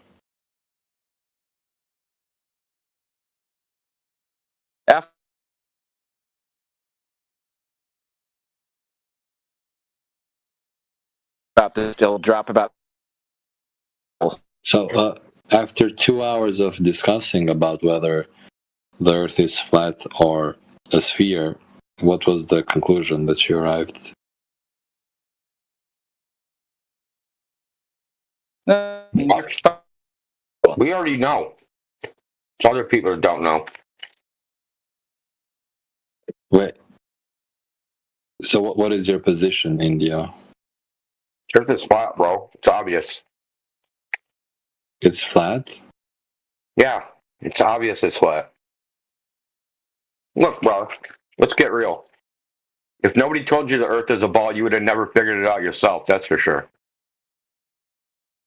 About this, they'll drop about. So, after 2 hours of discussing about whether the Earth is flat or a sphere, what was the conclusion that you arrived? We already know. It's other people that don't know. Wait. So, what is your position, India? Earth is flat, bro. It's obvious. It's flat? Yeah, it's obvious it's flat. Look, bro, let's get real. If nobody told you the Earth is a ball, you would have never figured it out yourself, that's for sure.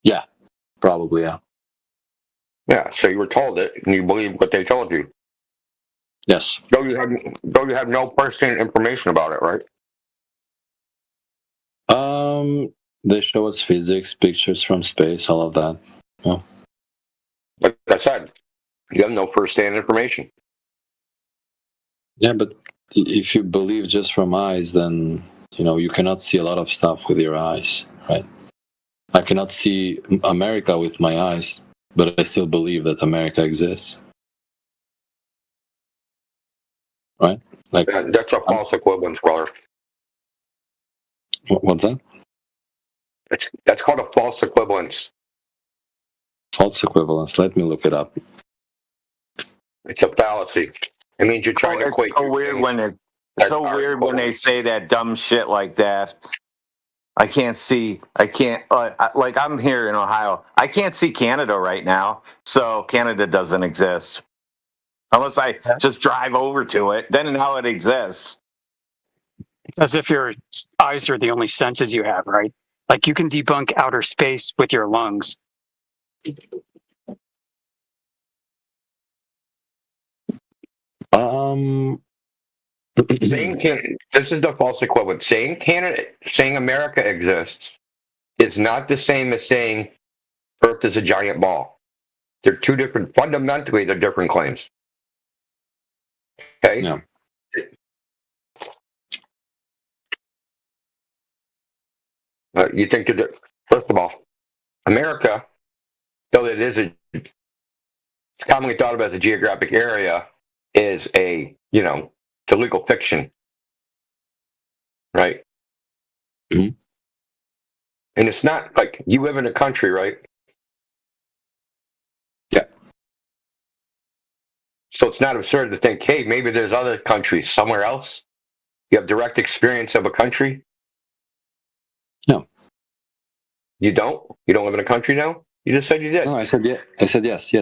Yeah, probably, yeah. Yeah, so you were told it, and you believe what they told you. Yes. Though you have no first-hand information about it, right? They show us physics, pictures from space, all of that. Yeah. Like I said, you have no first-hand information. Yeah, but if you believe just from eyes, then, you cannot see a lot of stuff with your eyes, right? I cannot see America with my eyes, but I still believe that America exists. Right? Like, that's a false equivalence, brother. What's that? That's called a false equivalence. False equivalence. Let me look it up. It's a fallacy. It means you're trying to equate. It's so weird when they say that dumb shit like that. I can't, like I'm here in Ohio. I can't see Canada right now, so Canada doesn't exist. Unless I just drive over to it, then now it exists. As if your eyes are the only senses you have, right? Like you can debunk outer space with your lungs. This is the false equivalent. Saying America exists is not the same as saying Earth is a giant ball. They're fundamentally they're different claims. Okay? Yeah. You think first of all, America, though it is it's commonly thought of as a geographic area, is it's a legal fiction, right? Mm-hmm. And it's not like you live in a country, right? Yeah. So it's not absurd to think, hey, maybe there's other countries somewhere else. You have direct experience of a country. No. You don't? You don't live in a country now? You just said you did. No, I said yeah. I said yes.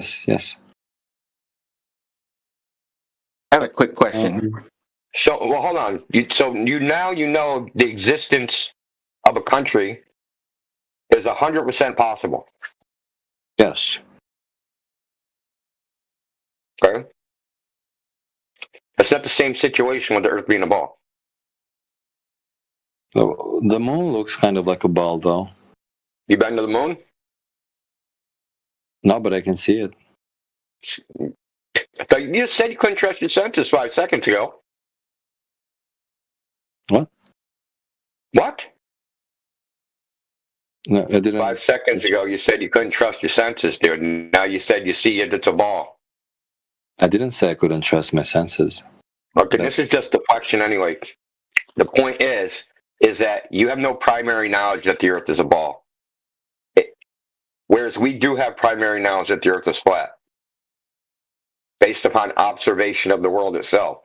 I have a quick question. So, well, hold on. You know the existence of a country is 100% possible. Yes. Okay. It's not the same situation with the Earth being a ball. The moon looks kind of like a ball, though. You been to the moon? No, but I can see it. You just said you couldn't trust your senses 5 seconds ago. What? What? No, I didn't. 5 seconds ago, you said you couldn't trust your senses, dude. Now you said you see it, it's a ball. I didn't say I couldn't trust my senses. Okay, this is just deflection anyway. The point is that you have no primary knowledge that the Earth is a ball. Whereas we do have primary knowledge that the Earth is flat. Based upon observation of the world itself.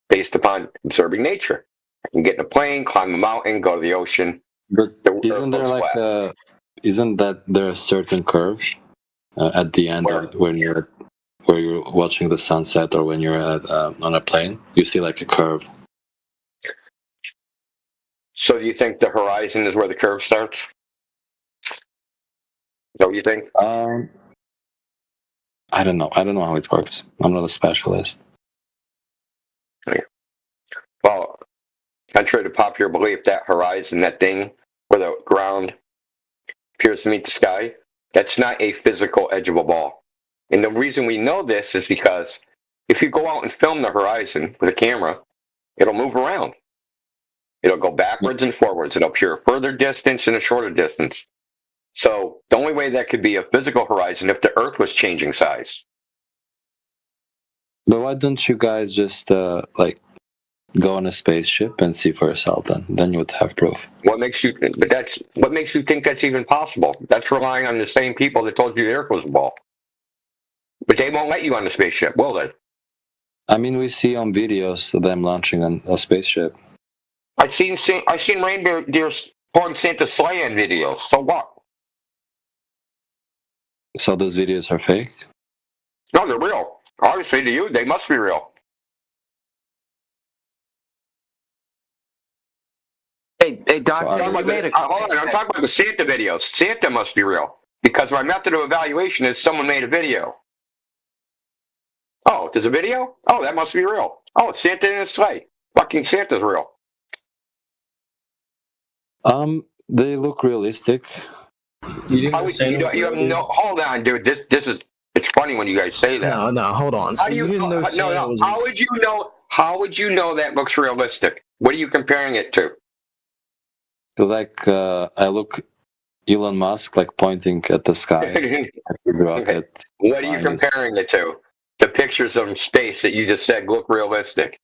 Based upon observing nature. I can get in a plane, climb a mountain, go to the ocean. But isn't there a certain curve at the end when you're watching the sunset, or when you're on a plane? You see like a curve. So do you think the horizon is where the curve starts? Is that what you think? I don't know. I don't know how it works. I'm not a specialist. Okay. Well, contrary to popular belief, that horizon, that thing where the ground appears to meet the sky, that's not a physical edge of a ball. And the reason we know this is because if you go out and film the horizon with a camera, it'll move around. It'll go backwards and forwards. It'll appear a further distance and a shorter distance. So the only way that could be a physical horizon if the Earth was changing size. But why don't you guys just go on a spaceship and see for yourself? Then you would have proof. What makes you think that's even possible? That's relying on the same people that told you the Earth was a ball. But they won't let you on the spaceship, will they? I mean, we see on videos of them launching on a spaceship. I've seen reindeers pulling Santa sleigh in videos. So what? So those videos are fake? No, they're real. Obviously, to you, they must be real. Hey, Doctor, hold on, I'm talking about the Santa videos. Santa must be real. Because my method of evaluation is someone made a video. Oh, there's a video? Oh, that must be real. Oh, it's Santa in his sleigh. Fucking Santa's real. They look realistic. Hold on, dude. This is. It's funny when you guys say that. No, hold on. So you didn't know Santa was. How would you know? How would you know that looks realistic? What are you comparing it to? Like I look Elon Musk like pointing at the sky. At his rocket. What are you comparing it to? The pictures of space that you just said look realistic.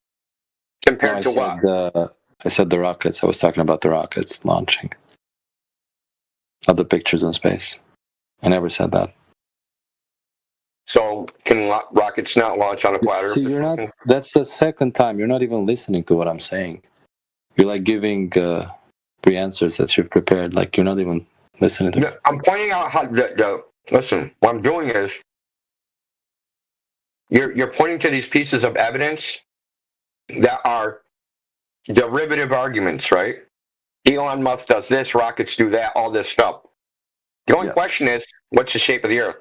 Compared to what? I said the rockets. I was talking about the rockets launching. Not the pictures in space. I never said that. So can rockets not launch on a flat Earth? See, you're not. That's the second time. You're not even listening to what I'm saying. You're like giving pre-answers that you've prepared. Like you're not even listening to. No, I'm pointing out how. Listen, what I'm doing is you're pointing to these pieces of evidence that are derivative arguments, right? Elon Musk does this, rockets do that, all this stuff. The only question is, what's the shape of the Earth?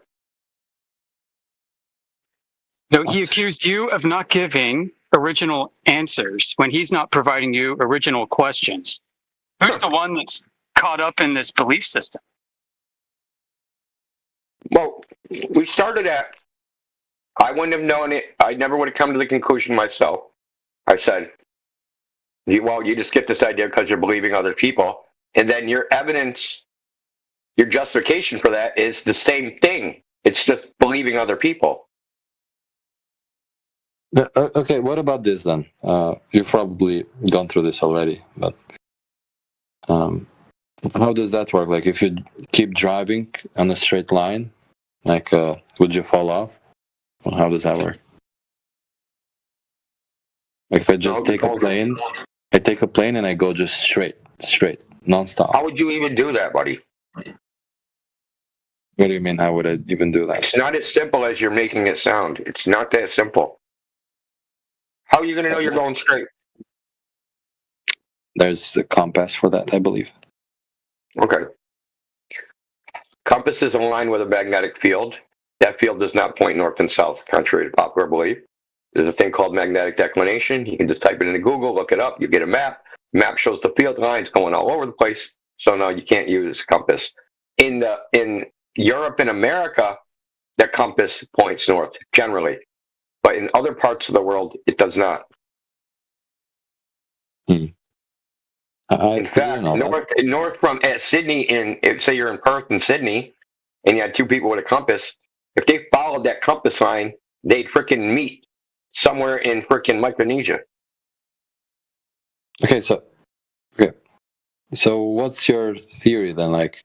No, he accused you of not giving original answers when he's not providing you original questions. Who's the one that's caught up in this belief system? Well, we started at, I wouldn't have known it. I never would have come to the conclusion myself. I said, you just get this idea because you're believing other people. And then your evidence Your justification for that is the same thing. It's just believing other people. Okay, what about this then? You've probably gone through this already, but how does that work? Like, if you keep driving on a straight line, like, would you fall off? Or how does that work? Like, if I just take a plane, and I go just straight, nonstop. How would you even do that, buddy? What do you mean? How would I even do that? It's not as simple as you're making it sound. It's not that simple. How are you going to know you're going straight? There's a compass for that, I believe. Okay. Compass is aligned with a magnetic field. That field does not point north and south, contrary to popular belief. There's a thing called magnetic declination. You can just type it into Google, look it up, you get a map. Map shows the field lines going all over the place. So no, you can't use compass. In Europe and America, the compass points north, generally. But in other parts of the world, it does not. In fact, north from Sydney, say you're in Perth and Sydney, and you had two people with a compass, if they followed that compass line, they'd freaking meet somewhere in freaking Micronesia. Okay, so what's your theory then? Like,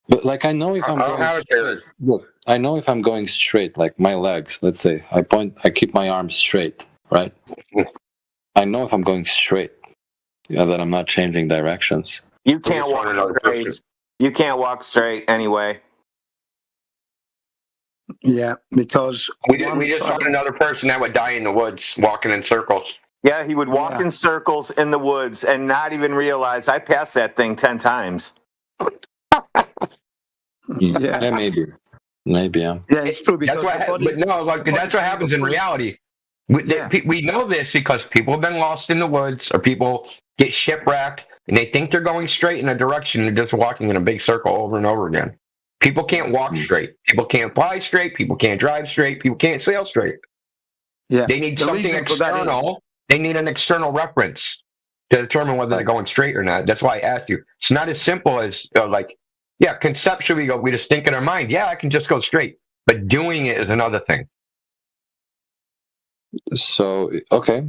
but like, I know if I'm going straight, look, I know if I'm going straight, like my legs, let's say, I keep my arms straight, right? I know if I'm going straight, that I'm not changing directions. You can't walk straight. You can't walk straight anyway. Yeah, because we just saw another person that would die in the woods, walking in circles. Yeah, he would walk in circles in the woods and not even realize I passed that thing 10 times. Yeah, maybe. Yeah, it's true. That's what happens in reality. We know this because people have been lost in the woods, or people get shipwrecked, and they think they're going straight in a direction. They're just walking in a big circle over and over again. People can't walk straight. People can't fly straight. People can't drive straight. People can't sail straight. Yeah, they need something external. They need an external reference to determine whether they're going straight or not. That's why I asked you. It's not as simple as conceptually we just think in our mind, yeah, I can just go straight. But doing it is another thing. So, okay,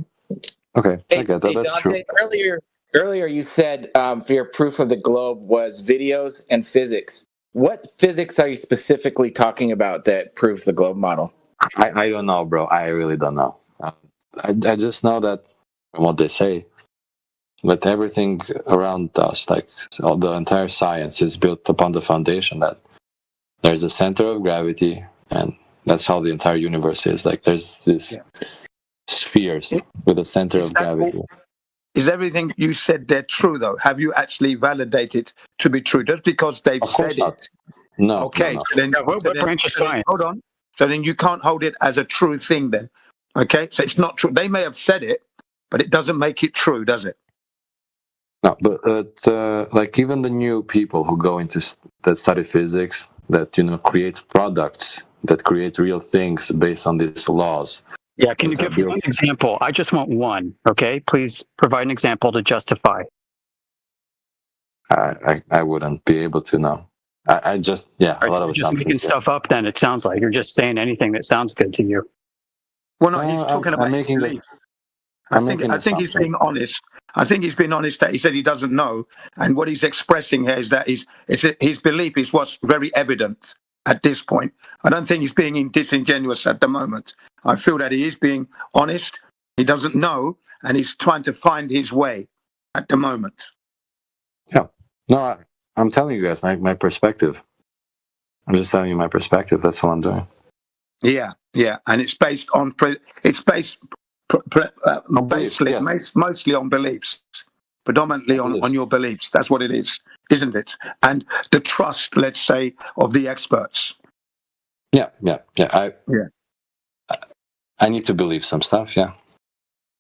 I get that. That's Dante, true. Earlier you said for your proof of the globe was videos and physics. What physics are you specifically talking about that proves the globe model? I don't know, bro. I really don't know. I just know that from what they say, that everything around us, like all the entire science, is built upon the foundation that there's a center of gravity, and that's how the entire universe is. Like, there's these spheres with a center of gravity. Is everything you said there true, though? Have you actually validated to be true? Just because they've said it? No. Okay. No. So then, what branch of science? Hold on. So then you can't hold it as a true thing then. Okay? So it's not true. They may have said it, but it doesn't make it true, does it? No, but like, even the new people who go into that study physics, that create products, that create real things based on these laws. Yeah, can you give me one example? I just want one, okay? Please provide an example to justify. I wouldn't be able to know. I just, a lot of you're just making stuff up then, it sounds like. You're just saying anything that sounds good to you. Well, no, he's talking about his beliefs. I think he's being honest. I think he's been honest that he said he doesn't know. And what he's expressing here is that his belief is what's very evident at this point. I don't think he's being disingenuous at the moment. I feel that he is being honest. He doesn't know, and he's trying to find his way at the moment. Yeah. No, I'm telling you guys my perspective. I'm just telling you my perspective. That's all I'm doing. Yeah, and it's based on mostly on beliefs, predominantly on your beliefs. That's what it is, isn't it? And the trust, let's say, of the experts. Yeah. I need to believe some stuff. Yeah.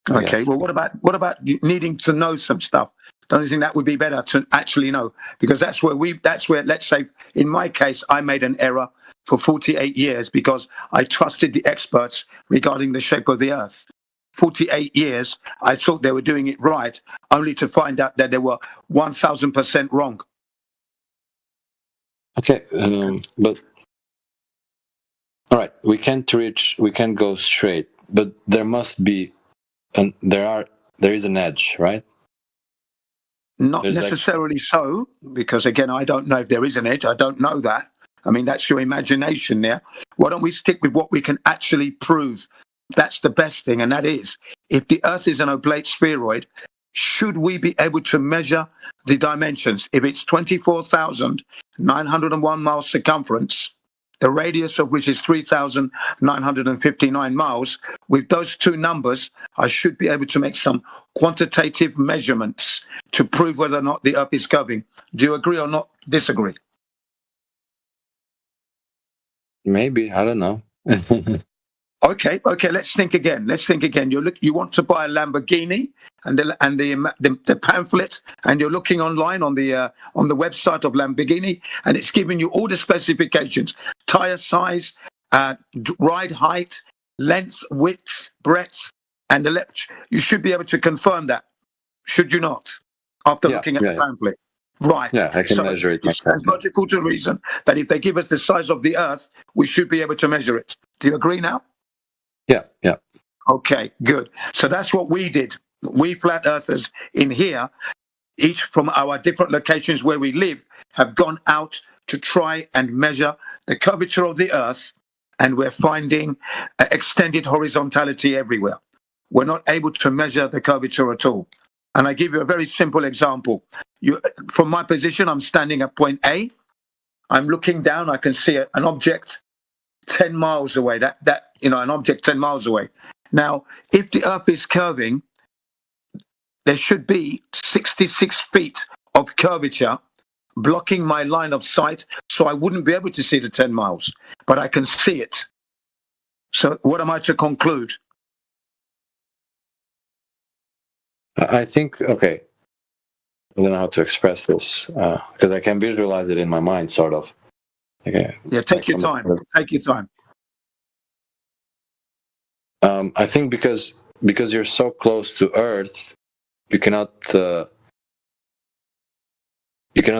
Okay. Well, what about needing to know some stuff? Don't you think that would be better to actually know? Because that's where let's say, in my case, I made an error for 48 years because I trusted the experts regarding the shape of the earth. 48 years, I thought they were doing it right, only to find out that they were 1,000% wrong. Okay, but all right, we can't go straight, but there must be, and there is an edge, right? Not necessarily so, because again, I don't know if there is an edge. I don't know that. I mean, that's your imagination there. Why don't we stick with what we can actually prove? That's the best thing, and that is, if the Earth is an oblate spheroid, should we be able to measure the dimensions? If it's 24,901 miles circumference, the radius of which is 3,959 miles, with those two numbers, I should be able to make some quantitative measurements to prove whether or not the Earth is curving. Do you agree or not disagree? Maybe, I don't know. Okay, let's think again. You want to buy a Lamborghini and the pamphlet, and you're looking online on the website of Lamborghini, and it's giving you all the specifications: tire size, ride height, length, width, breadth, and you should be able to confirm that, should you not? After looking at the pamphlet. Right. Yeah, I can measure it. It sounds logical to reason that if they give us the size of the Earth, we should be able to measure it. Do you agree now? Yeah. Okay, good. So that's what we did. We flat earthers in here, each from our different locations where we live, have gone out to try and measure the curvature of the Earth, and we're finding extended horizontality everywhere. We're not able to measure the curvature at all. And I give you a very simple example. From my position, I'm standing at point A. I'm looking down. I can see an object 10 miles away. An object 10 miles away. Now, if the Earth is curving, there should be 66 feet of curvature blocking my line of sight, so I wouldn't be able to see the 10 miles, but I can see it. So what am I to conclude? I think, okay, I don't know how to express this, because I can visualize it in my mind, sort of. Okay. Yeah, take your time. I think because you're so close to Earth, you cannot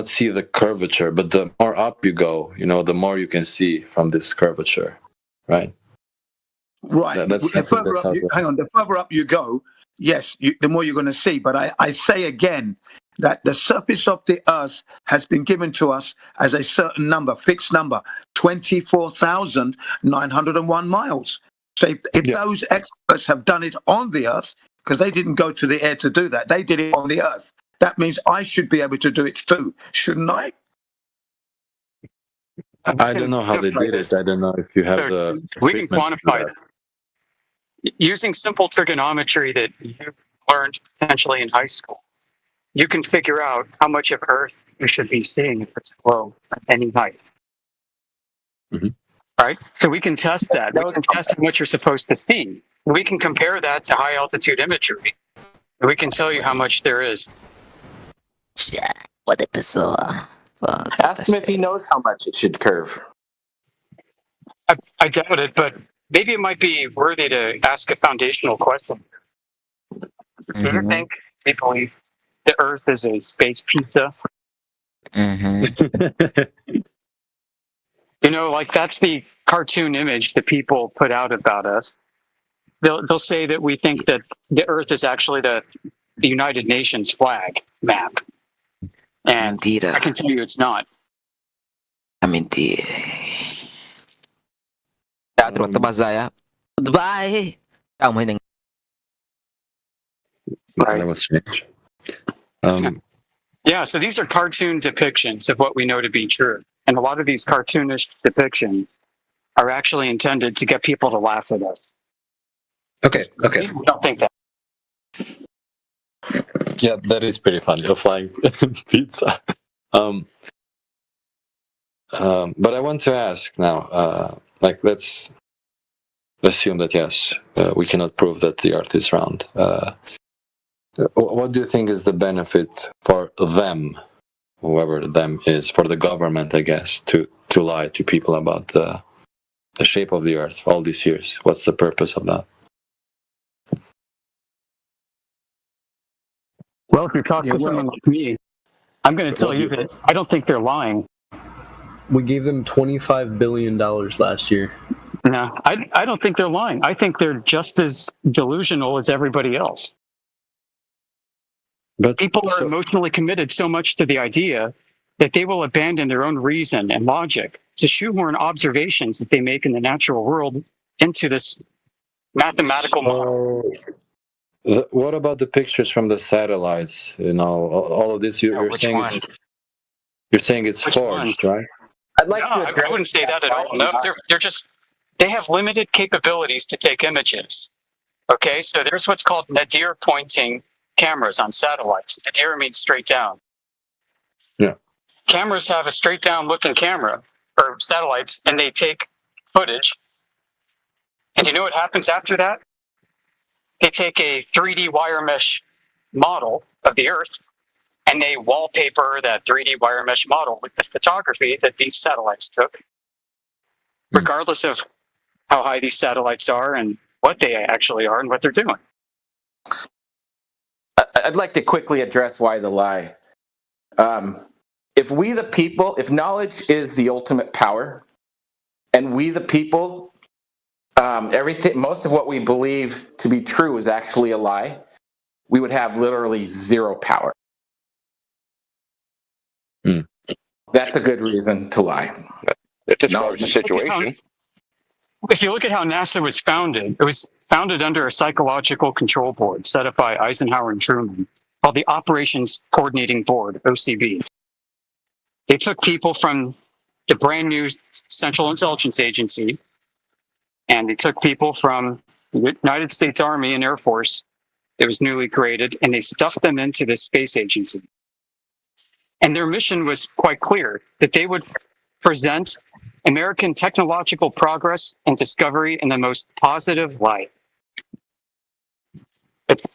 see the curvature. But the more up you go, the more you can see from this curvature, right? Right. The further up you go, yes, the more you're going to see. But I say again that the surface of the Earth has been given to us as a certain number, fixed number, 24,901 miles. So if those experts have done it on the Earth, because they didn't go to the air to do that, they did it on the Earth, that means I should be able to do it too, shouldn't I? I don't know how they did it. I don't know if you have the... We can quantify that. Using simple trigonometry that you learned potentially in high school, you can figure out how much of Earth you should be seeing if it's a globe at any height. Mm-hmm. Right? So we can test that. We can test what you're supposed to see. We can compare that to high altitude imagery. We can tell you how much there is. What episode? Ask him if he knows how much it should curve. I doubt it, but maybe it might be worthy to ask a foundational question. Do you think they believe the Earth is a space pizza? Like that's the cartoon image that people put out about us. They'll say that we think that the Earth is actually the United Nations flag map. And I can tell you it's not. Teatro Tabazaya. Goodbye. That was strange. Yeah, so these are cartoon depictions of what we know to be true. And a lot of these cartoonish depictions are actually intended to get people to laugh at us. Okay. People don't think that. Yeah, that is pretty funny. A flying pizza. But I want to ask now, let's assume that yes, we cannot prove that the Earth is round. What do you think is the benefit for them, whoever them is, for the government, I guess, to lie to people about the shape of the Earth all these years? What's the purpose of that? Well, if you're talking to someone like me, I'm going to tell you that I don't think they're lying. We gave them $25 billion last year. No, I don't think they're lying. I think they're just as delusional as everybody else. But people are emotionally committed so much to the idea that they will abandon their own reason and logic to shoehorn observations that they make in the natural world into this mathematical model. What about the pictures from the satellites? All of this you're saying one? you're saying it's Which forged, right? I'd like No, to I wouldn't say that at all. No, they have limited capabilities to take images. Okay, so there's what's called nadir pointing cameras on satellites. Nadir means straight down. Yeah. Cameras have a straight down looking camera, or satellites, and they take footage. And you know what happens after that? They take a 3D wire mesh model of the Earth, and they wallpaper that 3D wire mesh model with the photography that these satellites took, regardless of how high these satellites are and what they actually are and what they're doing. I'd like to quickly address why the lie. If we the people, if knowledge is the ultimate power, and we the people, everything, most of what we believe to be true is actually a lie, we would have literally zero power. That's a good reason to lie. It describes the situation. If you look at how NASA was founded, it was founded under a psychological control board set up by Eisenhower and Truman called the Operations Coordinating Board, OCB. They took people from the brand new Central Intelligence Agency, and they took people from the United States Army and Air Force that was newly created, and they stuffed them into this space agency. And their mission was quite clear, that they would present American technological progress and discovery in the most positive light.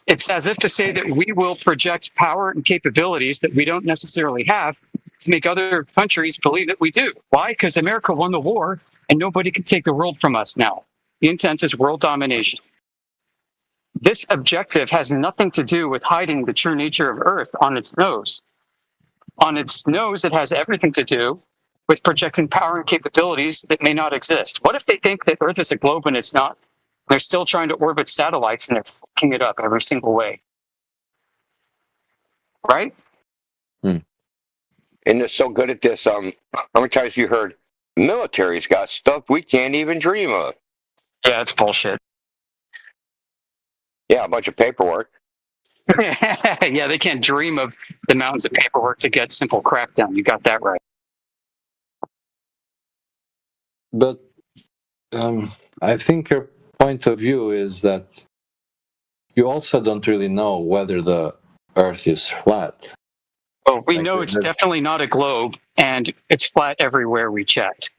It's as if to say that we will project power and capabilities that we don't necessarily have to make other countries believe that we do. Why? Because America won the war and nobody can take the world from us now. The intent is world domination. This objective has nothing to do with hiding the true nature of Earth on its nose. On its nose, it has everything to do with projecting power and capabilities that may not exist. What if they think that Earth is a globe and it's not? They're still trying to orbit satellites and they're fucking it up every single way. Right? And they're so good at this. How many times you heard, military's got stuff we can't even dream of? Yeah, it's bullshit. Yeah, a bunch of paperwork. Yeah, they can't dream of the mountains of paperwork to get simple crackdown. You got that right. But I think your point of view is that you also don't really know whether the Earth is flat. Well, we know it's definitely not a globe, and it's flat everywhere we checked,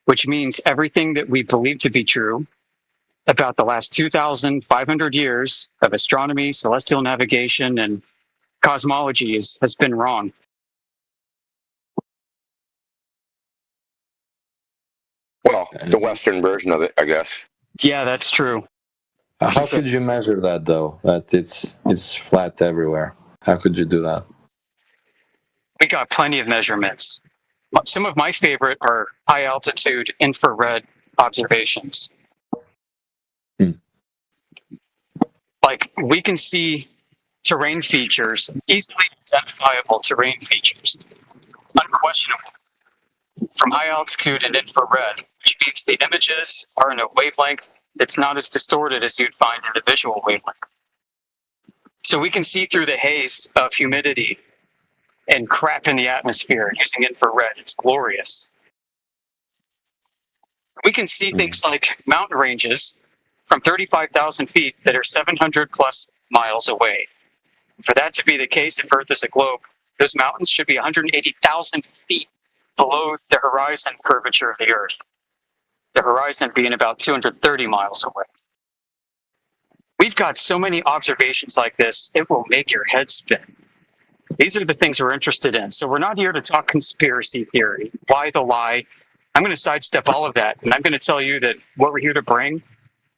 which means everything that we believe to be true about the last 2,500 years of astronomy, celestial navigation, and cosmology has been wrong. Well, the Western version of it, I guess. Yeah, that's true. How could you measure that, though? That it's flat everywhere. How could you do that? We got plenty of measurements. Some of my favorite are high altitude infrared observations. Like, we can see terrain features, easily identifiable terrain features, unquestionable, from high altitude and infrared, which means the images are in a wavelength that's not as distorted as you'd find in the visual wavelength. So we can see through the haze of humidity and crap in the atmosphere using infrared. It's glorious. We can see things like mountain ranges from 35,000 feet that are 700 plus miles away. For that to be the case, if Earth is a globe, those mountains should be 180,000 feet below the horizon curvature of the Earth. The horizon being about 230 miles away. We've got so many observations like this, it will make your head spin. These are the things we're interested in. So we're not here to talk conspiracy theory, why the lie. I'm going to sidestep all of that, and I'm going to tell you that what we're here to bring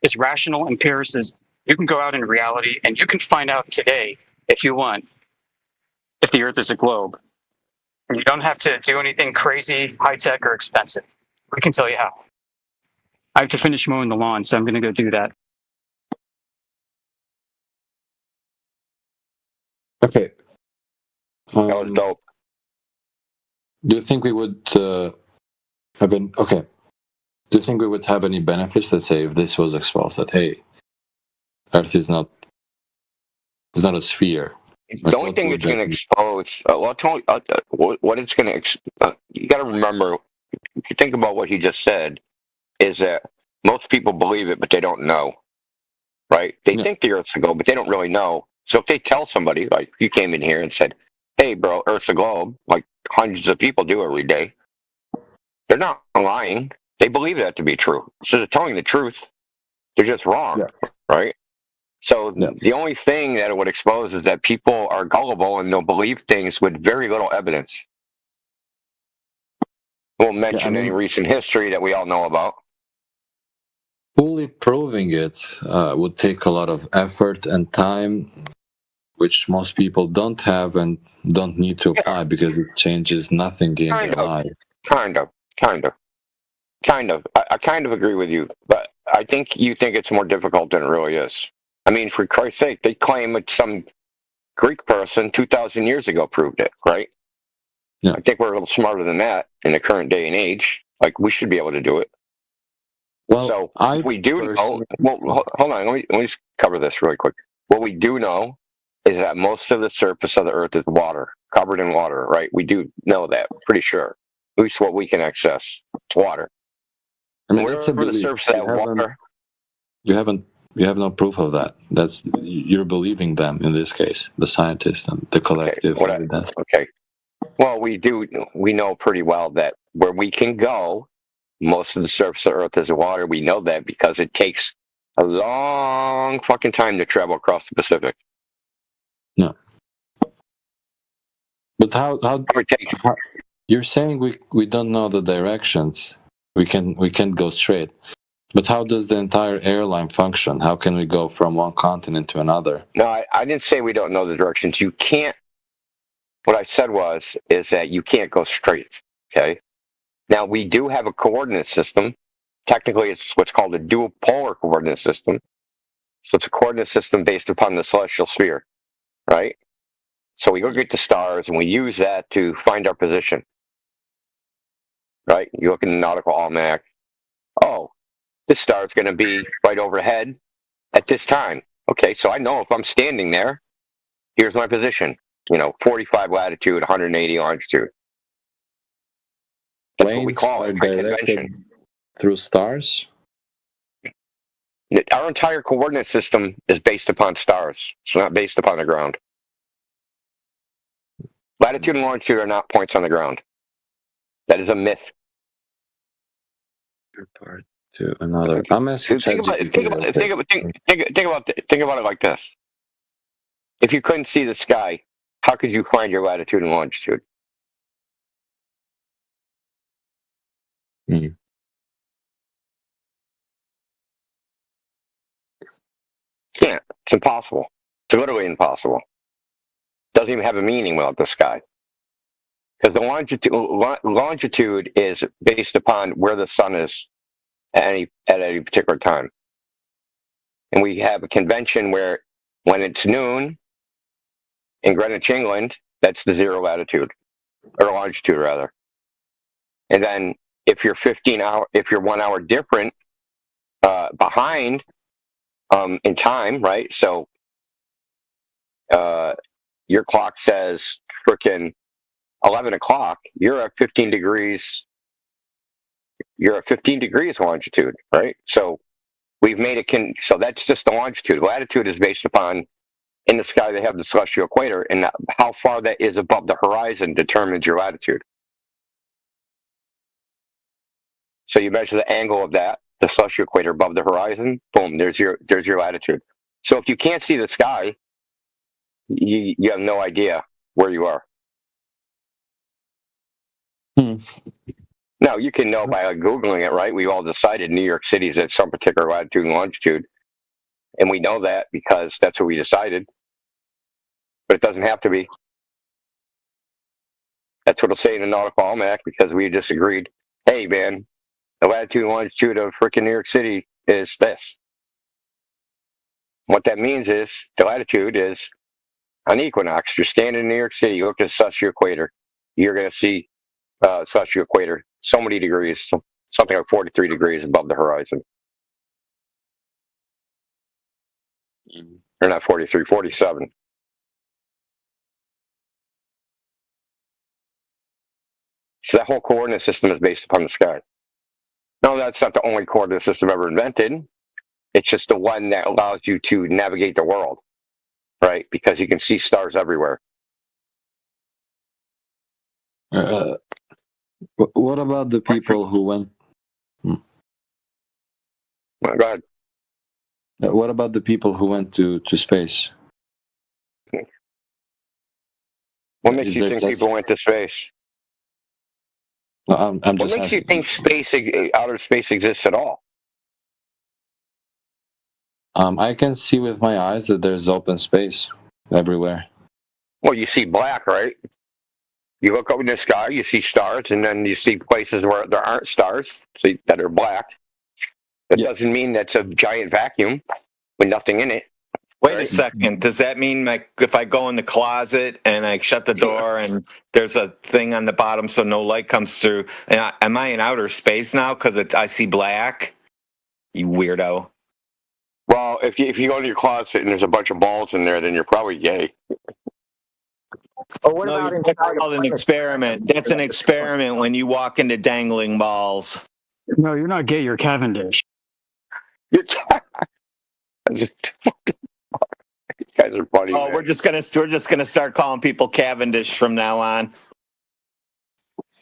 is rational empiricism. You can go out in reality, and you can find out today, if you want, if the Earth is a globe. You don't have to do anything crazy, high tech, or expensive. We can tell you how. I have to finish mowing the lawn, so I'm going to go do that. Okay. That was dope. Do you think we would have any? Okay. Do you think we would have any benefits? Let's say if this was exposed, that hey, Earth is not a sphere. The only thing it's going to expose, what it's going to, you got to remember, if you think about what he just said, is that most people believe it, but they don't know, right? They think the Earth's a globe, but they don't really know. So if they tell somebody, like you came in here and said, hey, bro, Earth's a globe, like hundreds of people do every day, they're not lying. They believe that to be true. So they're telling the truth. They're just wrong, right? So the only thing that it would expose is that people are gullible and they'll believe things with very little evidence. Won't mention any recent history that we all know about. Fully proving it would take a lot of effort and time, which most people don't have and don't need to apply because it changes nothing in their life. Kind of. I kind of agree with you, but I think you think it's more difficult than it really is. I mean, for Christ's sake, they claim that some Greek person 2,000 years ago proved it, right? Yeah. I think we're a little smarter than that in the current day and age. Like, we should be able to do it. Well, so we do know. Well, hold on. Let me just cover this really quick. What we do know is that most of the surface of the Earth is water, covered in water, right? We do know that, pretty sure. At least what we can access, it's water. I mean, wherever the surface of that water. You have no proof of that. You're believing them in this case, the scientists and the collective evidence. Okay. Well, we know pretty well that where we can go, most of the surface of the Earth is water. We know that because it takes a long fucking time to travel across the Pacific. No. But how you're saying we don't know the directions. We can't go straight. But how does the entire airline function? How can we go from one continent to another? No, I didn't say we don't know the directions. You can't. What I said is that you can't go straight. Okay. Now we do have a coordinate system. Technically, it's what's called a dual polar coordinate system. So it's a coordinate system based upon the celestial sphere, right? So we look at the stars and we use that to find our position, right? You look in the nautical almanac. Oh, this star is going to be right overhead at this time. Okay, so I know if I'm standing there, here's my position. 45 latitude, 180 longitude. That's what we call it by convention. Through stars? Our entire coordinate system is based upon stars. It's not based upon the ground. Latitude and longitude are not points on the ground. That is a myth. To another. I'm asking. Think about it like this. If you couldn't see the sky, how could you find your latitude and longitude? Can't. It's impossible. It's literally impossible. Doesn't even have a meaning without the sky. Because the longitude is based upon where the sun is at any particular time. And we have a convention where when it's noon in Greenwich, England, that's the 0 latitude, or longitude rather. And then if you're 1 hour different behind in time, right? So your clock says frickin' 11 o'clock, you're at 15 degrees. You're at 15 degrees longitude, right? So we've made it. So that's just the longitude. Latitude is based upon in the sky they have the celestial equator, and how far that is above the horizon determines your latitude. So you measure the angle of that, the celestial equator above the horizon. Boom, there's your latitude. So if you can't see the sky, you have no idea where you are. Now, you can know by Googling it, right? We've all decided New York City's at some particular latitude and longitude. And we know that because that's what we decided. But it doesn't have to be. That's what it'll say in the Nautical Almanac because we just agreed, hey, man, the latitude and longitude of freaking New York City is this. What that means is the latitude is on the equinox. You're standing in New York City, you look at the celestial equator, you're going to see celestial equator so many degrees, something like 43 degrees above the horizon. Or not 43, 47. So that whole coordinate system is based upon the sky. No, that's not the only coordinate system ever invented. It's just the one that allows you to navigate the world, right? Because you can see stars everywhere. What about the people who went? Go ahead. What about the people who went to space? What makes you think people went to space? No, I'm What just makes you asking. think outer space exists at all? I can see with my eyes that there's open space everywhere. Well, you see black, right? You look up in the sky, you see stars, and then you see places where there aren't stars that are black. That doesn't mean that's a giant vacuum with nothing in it. Wait a second. Does that mean like if I go in the closet and I shut the door and there's a thing on the bottom so no light comes through, and am I in outer space now because I see black? You weirdo. Well, if you go to your closet and there's a bunch of balls in there, then you're probably gay. Or what No, about that's inside called of an experiment. That's an experiment when you walk into dangling balls. No, you're not gay. You're Cavendish. You guys are funny. Oh, man. we're just gonna start calling people Cavendish from now on.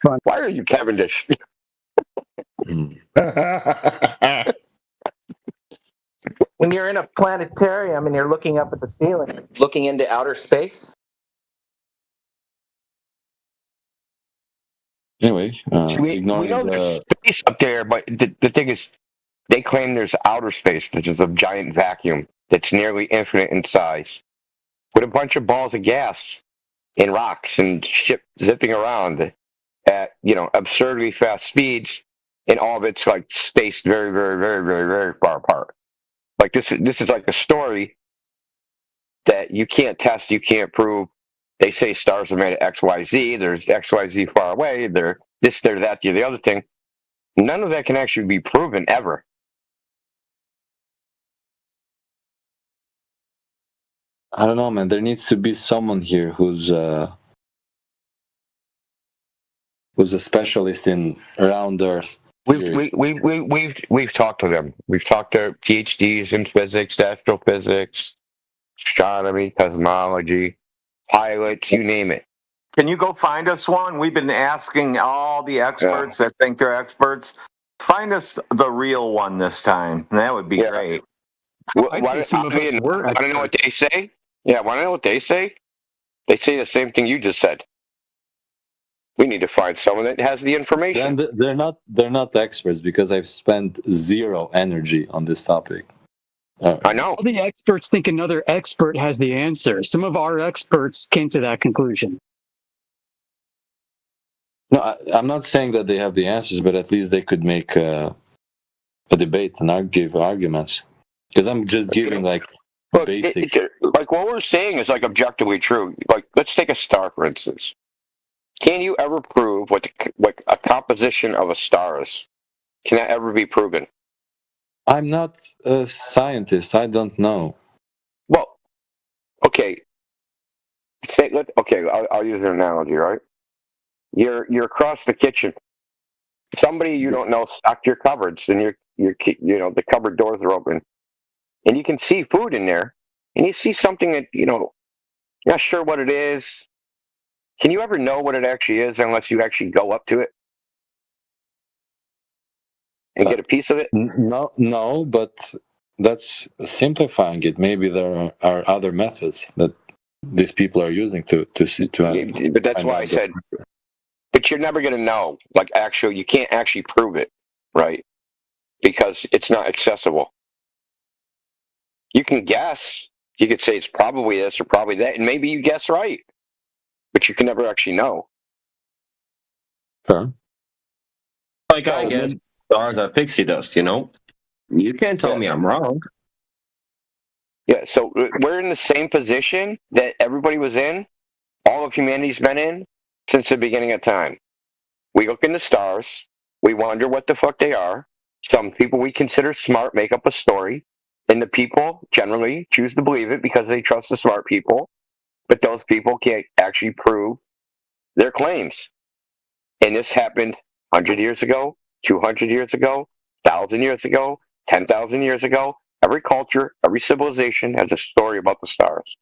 Why are you Cavendish? when you're in a planetarium and you're looking up at the ceiling, looking into outer space. Anyway, we ignoring know there's space up there, but the thing is, they claim there's outer space, which is a giant vacuum that's nearly infinite in size, with a bunch of balls of gas and rocks and shit zipping around at absurdly fast speeds, and all of it's like spaced very, very, very, very, very far apart. Like this is like a story that you can't test, you can't prove. They say stars are made of XYZ. There's XYZ far away. They're this, they're that, they're the other thing. None of that can actually be proven ever. I don't know, man. There needs to be someone here who's a specialist in around Earth. We've talked to them. We've talked to PhDs in physics, astrophysics, astronomy, cosmology, pilots, you name it. Can you go find us one? We've been asking all the experts that think they're experts. Find us the real one this time. That would be great. I'd say some of us were Want to know what they say? Yeah, want to know what they say? They say the same thing you just said. We need to find someone that has the information. They're not experts because I've spent zero energy on this topic. I know. All the experts think another expert has the answer. Some of our experts came to that conclusion. No, I'm not saying that they have the answers, but at least they could make a debate and give arguments. Because I'm just giving like basic. Like what we're saying is like objectively true. Like let's take a star for instance. Can you ever prove what a composition of a star is? Can that ever be proven? I'm not a scientist. I don't know. Well, okay. I'll use an analogy, right? You're across the kitchen. Somebody you don't know stocked your cupboards, and the cupboard doors are open, and you can see food in there, and you see something that you're not sure what it is. Can you ever know what it actually is unless you actually go up to it and get a piece of it? No, but that's simplifying it. Maybe there are other methods that these people are using to see to. But that's why I said. But you're never going to know. Like you can't actually prove it, right? Because it's not accessible. You can guess. You could say it's probably this or probably that, and maybe you guess right. But you can never actually know. Sure. Like I guess stars are pixie dust, you know? You can't tell me I'm wrong. Yeah, so we're in the same position that everybody was in, all of humanity's been in, since the beginning of time. We look in the stars, we wonder what the fuck they are. Some people we consider smart make up a story, and the people generally choose to believe it because they trust the smart people, but those people can't actually prove their claims. And this happened 100 years ago, 200 years ago, 1,000 years ago, 10,000 years ago. Every culture, every civilization has a story about the stars.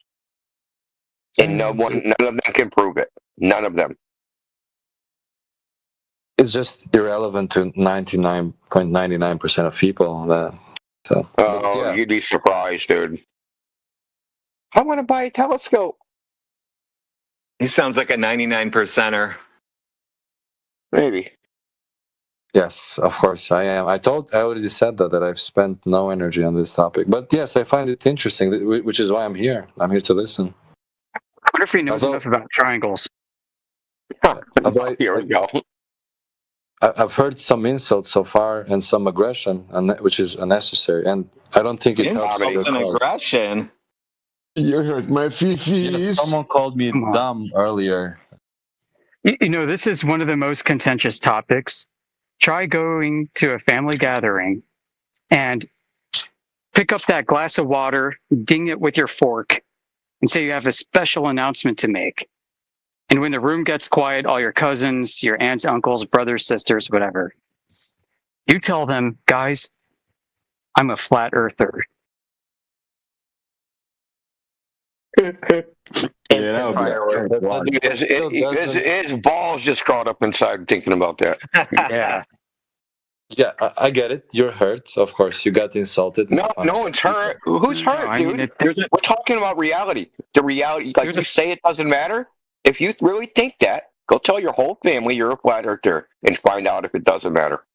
And none of them can prove it. None of them. It's just irrelevant to 99.99% of people. You'd be surprised, dude. I want to buy a telescope. He sounds like a 99%er. Maybe. Yes, of course I am. I already said that I've spent no energy on this topic. But yes, I find it interesting, which is why I'm here. I'm here to listen. What if he knows enough about triangles? Here we go. I've heard some insults so far and some aggression, which is unnecessary. And I don't think it helps. Insults and aggression. You hurt my feelings. Someone called me dumb earlier. You know, this is one of the most contentious topics. Try going to a family gathering and pick up that glass of water, ding it with your fork, and say you have a special announcement to make. And when the room gets quiet, all your cousins, your aunts, uncles, brothers, sisters, whatever, you tell them, guys, I'm a flat earther. His balls just caught up inside thinking about that. Yeah. Yeah, I get it. You're hurt. Of course, you got insulted. No one's hurt. Who's hurt, dude? We're talking about reality. The reality, like you say it doesn't matter. If you really think that, go tell your whole family you're a flat earther and find out if it doesn't matter.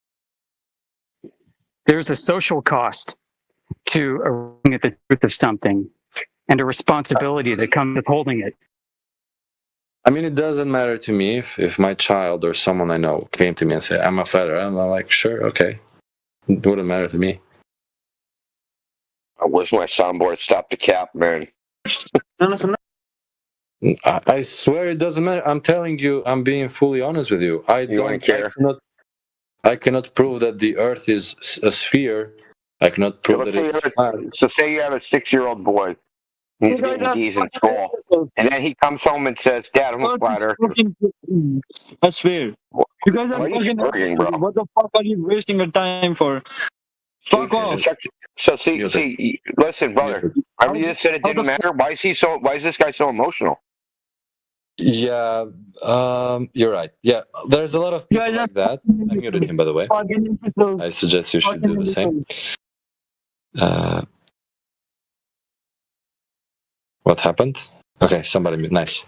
There's a social cost to arriving at the truth of something and a responsibility that comes with holding it. I mean, it doesn't matter to me if my child or someone I know came to me and said, I'm a flat earther. I'm like, sure, okay. It wouldn't matter to me. I wish my soundboard stopped the cap, man. I swear it doesn't matter. I'm telling you, I'm being fully honest with you. I don't care. I cannot prove that the Earth is a sphere. I cannot prove that it's flat. So say you have a 6-year-old boy. He's getting D's in school. And then he comes home and says, Dad, I'm a flat earther. I swear. You guys are fucking bro. What the fuck are you wasting your time for? Fuck off. So see, listen, brother. Remember you just said it didn't matter? Why is this guy so emotional? Yeah, you're right. Yeah, there's a lot of people like that. I muted him, by the way. I suggest you should do the same. What happened? Okay, somebody nice.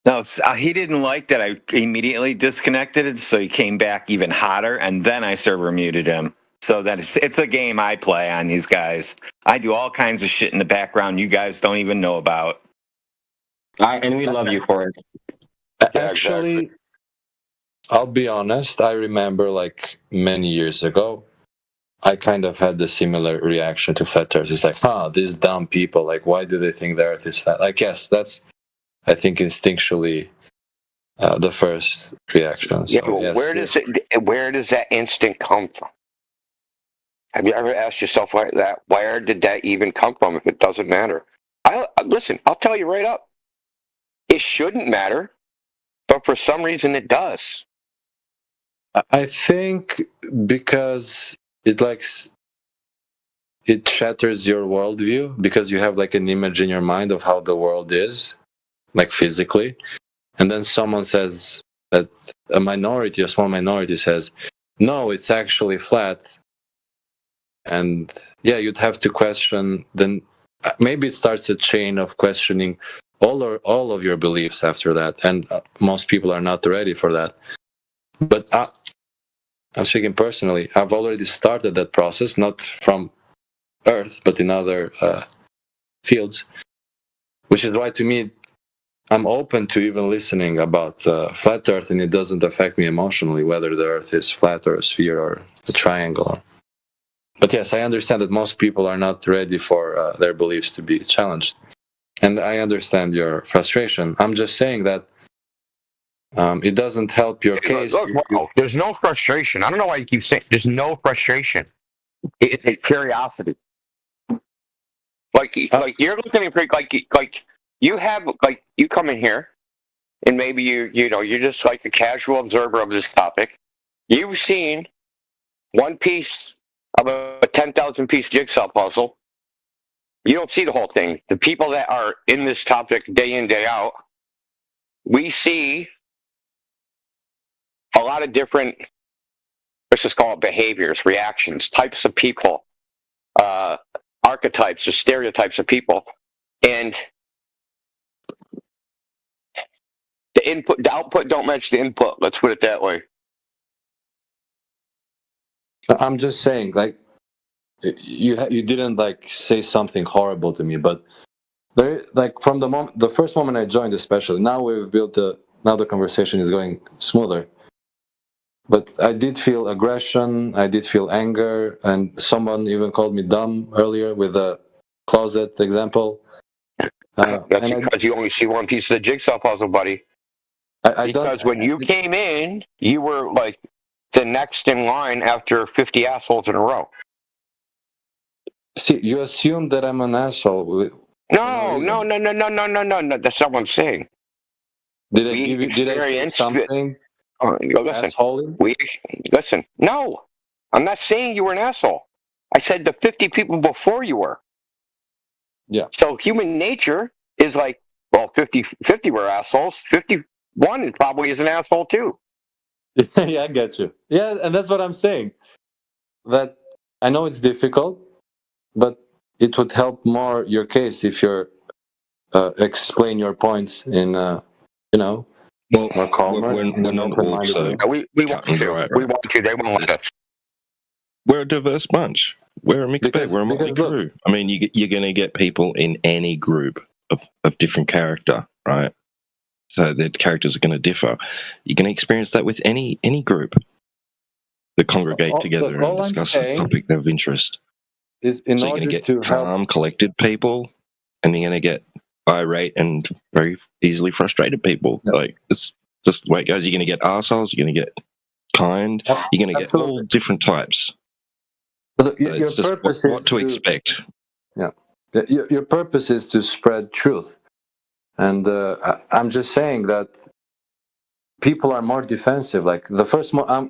No, he didn't like that I immediately disconnected it, so he came back even hotter, and then I server muted him. So that it's a game I play on these guys. I do all kinds of shit in the background you guys don't even know about. And we love you for it. Actually, I'll be honest. I remember like many years ago, I kind of had the similar reaction to flat earth. It's like, these dumb people, like, why do they think the earth is flat? Like, yes, that's, I think, instinctually the first reaction. So, Yeah, but yes, where does that instinct come from? Have you ever asked yourself like that? Where did that even come from if it doesn't matter? Listen, I'll tell you right up. It shouldn't matter, but for some reason it does. I think because it shatters your worldview, because you have like an image in your mind of how the world is, like physically, and then someone says that a small minority says, no, it's actually flat. And yeah, you'd have to question, then maybe it starts a chain of questioning all of your beliefs after that, and most people are not ready for that. But I'm speaking personally. I've already started that process, not from Earth, but in other fields, which is why to me I'm open to even listening about flat Earth, and it doesn't affect me emotionally whether the Earth is flat or a sphere or a triangle. But yes, I understand that most people are not ready for their beliefs to be challenged, and I understand your frustration. I'm just saying that it doesn't help your case. Look, wow, there's no frustration. I don't know why you keep saying there's no frustration. It's a curiosity. Like you're looking at like you have like you come in here, and maybe you're just like a casual observer of this topic. You've seen one piece of a 10,000 piece jigsaw puzzle. You don't see the whole thing. The people that are in this topic day in, day out, we see a lot of different, let's just call it behaviors, reactions, types of people, archetypes or stereotypes of people. And the output don't match the input. Let's put it that way. I'm just saying, like, you didn't like say something horrible to me, but there, like from the first moment I joined, especially now we've built now the conversation is going smoother. But I did feel aggression, I did feel anger, and someone even called me dumb earlier with a closet example. That's because you only see one piece of the jigsaw puzzle, buddy. Because when you came in, you were like the next in line after 50 assholes in a row. See, you assume that I'm an asshole. No. That's not what I'm saying. Did I say something? Listen. No, I'm not saying you were an asshole. I said the 50 people before you were. Yeah. So human nature is like, well, 50 were assholes. 51 probably is an asshole too. Yeah, I get you. Yeah, and that's what I'm saying. That I know it's difficult, but it would help more your case if you explain your points in, more calmer. We're not orcs, so we want to. right. We want to. They won't let us. We're a diverse bunch. We're a mixed bag. We're a motley crew. I mean, you're going to get people in any group of different character, right? So the characters are going to differ. You're going to experience that with any group that congregate together and discuss a topic of interest. So you're going to get calm, collected people, and you're going to get irate and very easily frustrated people. Yep. Like it's just the way it goes. You're going to get arseholes. You're going to get kind. Yep. You're going to get all different types. But your purpose is what to expect. Yeah, your purpose is to spread truth, and I'm just saying that people are more defensive. Like the first I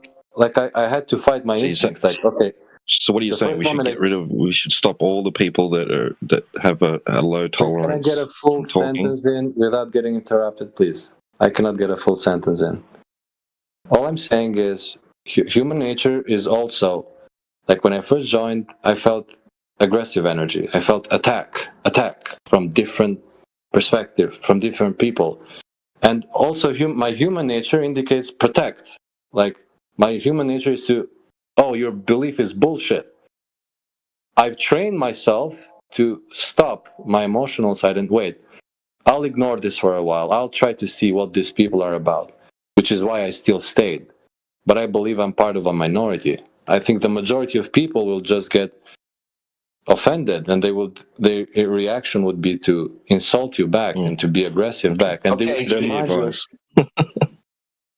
had to fight my instincts. Like, okay. So what are you saying? We should stop all the people that have a low tolerance. Can I get a full sentence in without getting interrupted, please? I cannot get a full sentence in. All I'm saying is human nature is also, like when I first joined, I felt aggressive energy. I felt attack from different perspectives, from different people. And also my human nature indicates protect. Like my human nature is to, oh, your belief is bullshit. I've trained myself to stop my emotional side and wait, I'll ignore this for a while. I'll try to see what these people are about, which is why I still stayed. But I believe I'm part of a minority. I think the majority of people will just get offended, and their reaction would be to insult you back and to be aggressive back. And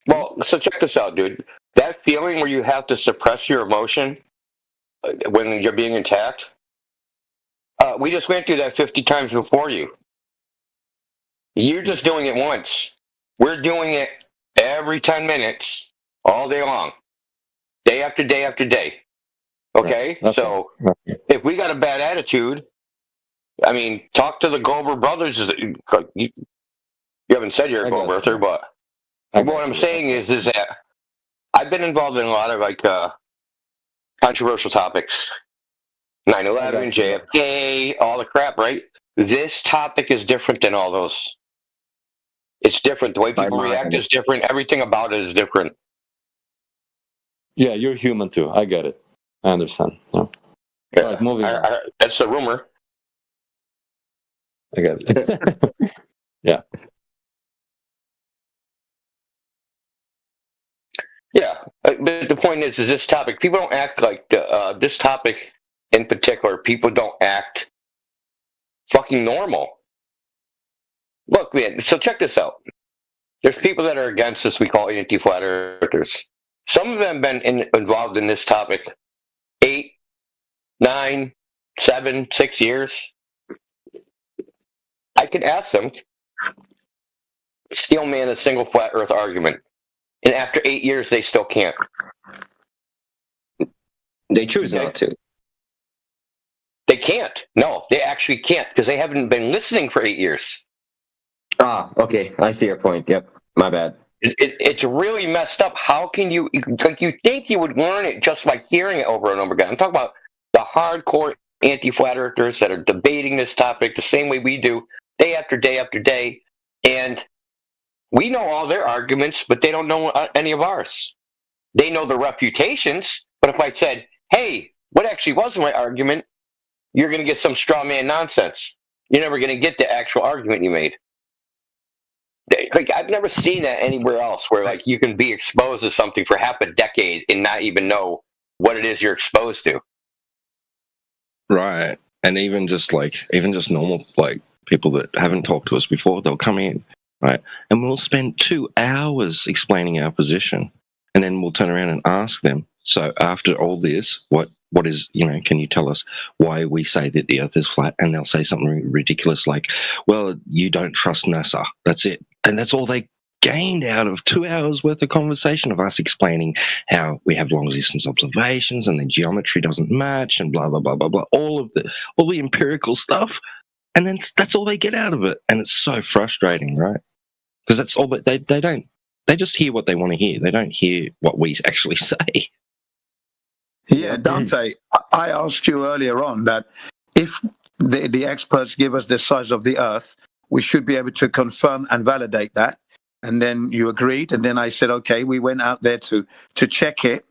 well, so check this out, dude. That feeling where you have to suppress your emotion when you're being attacked, we just went through that 50 times before you. You're just doing it once. We're doing it every 10 minutes, all day long, day after day after day. Okay? So if we got a bad attitude, I mean, talk to the Goldberg brothers. You haven't said you're a Goldberger, but what I'm saying is that I've been involved in a lot of controversial topics. 9/11, JFK, all the crap, right? This topic is different than all those. It's different. The way people react is different. Everything about it is different. Yeah, you're human too. I get it. I understand. Yeah. Yeah. All right, moving on. That's the rumor. I get it. Yeah. Yeah, but the point is this topic, people don't act like this topic in particular, people don't act fucking normal. Look, man, so check this out. There's people that are against this, we call anti-flat earthers. Some of them have been involved in this topic 8, 9, 7, 6 years. I could ask them, steel man a single flat earth argument. And after 8 years, they still can't. They choose not to. They can't. No, they actually can't because they haven't been listening for 8 years. Ah, okay. I see your point. Yep. My bad. It's really messed up. How can you, like, you think you would learn it just by hearing it over and over again? I'm talking about the hardcore anti-flat earthers that are debating this topic the same way we do, day after day after day. And we know all their arguments, but they don't know any of ours. They know the reputations, but if I said, hey, what actually was my argument, you're going to get some straw man nonsense. You're never going to get the actual argument you made. Like, I've never seen that anywhere else where, like, you can be exposed to something for half a decade and not even know what it is you're exposed to. Right. And even just normal, like, people that haven't talked to us before, they'll come in, right? And we'll spend 2 hours explaining our position. And then we'll turn around and ask them, so after all this, what is, can you tell us why we say that the earth is flat? And they'll say something ridiculous like, well, you don't trust NASA. That's it. And that's all they gained out of 2 hours worth of conversation of us explaining how we have long distance observations and the geometry doesn't match and blah, blah, blah, blah, blah, all the empirical stuff. And then that's all they get out of it. And it's so frustrating, right? Because that's all that they just hear what they want to hear. They don't hear what we actually say. Yeah, Dante, I asked you earlier on that if the experts give us the size of the Earth, we should be able to confirm and validate that. And then you agreed. And then I said, okay, we went out there to check it,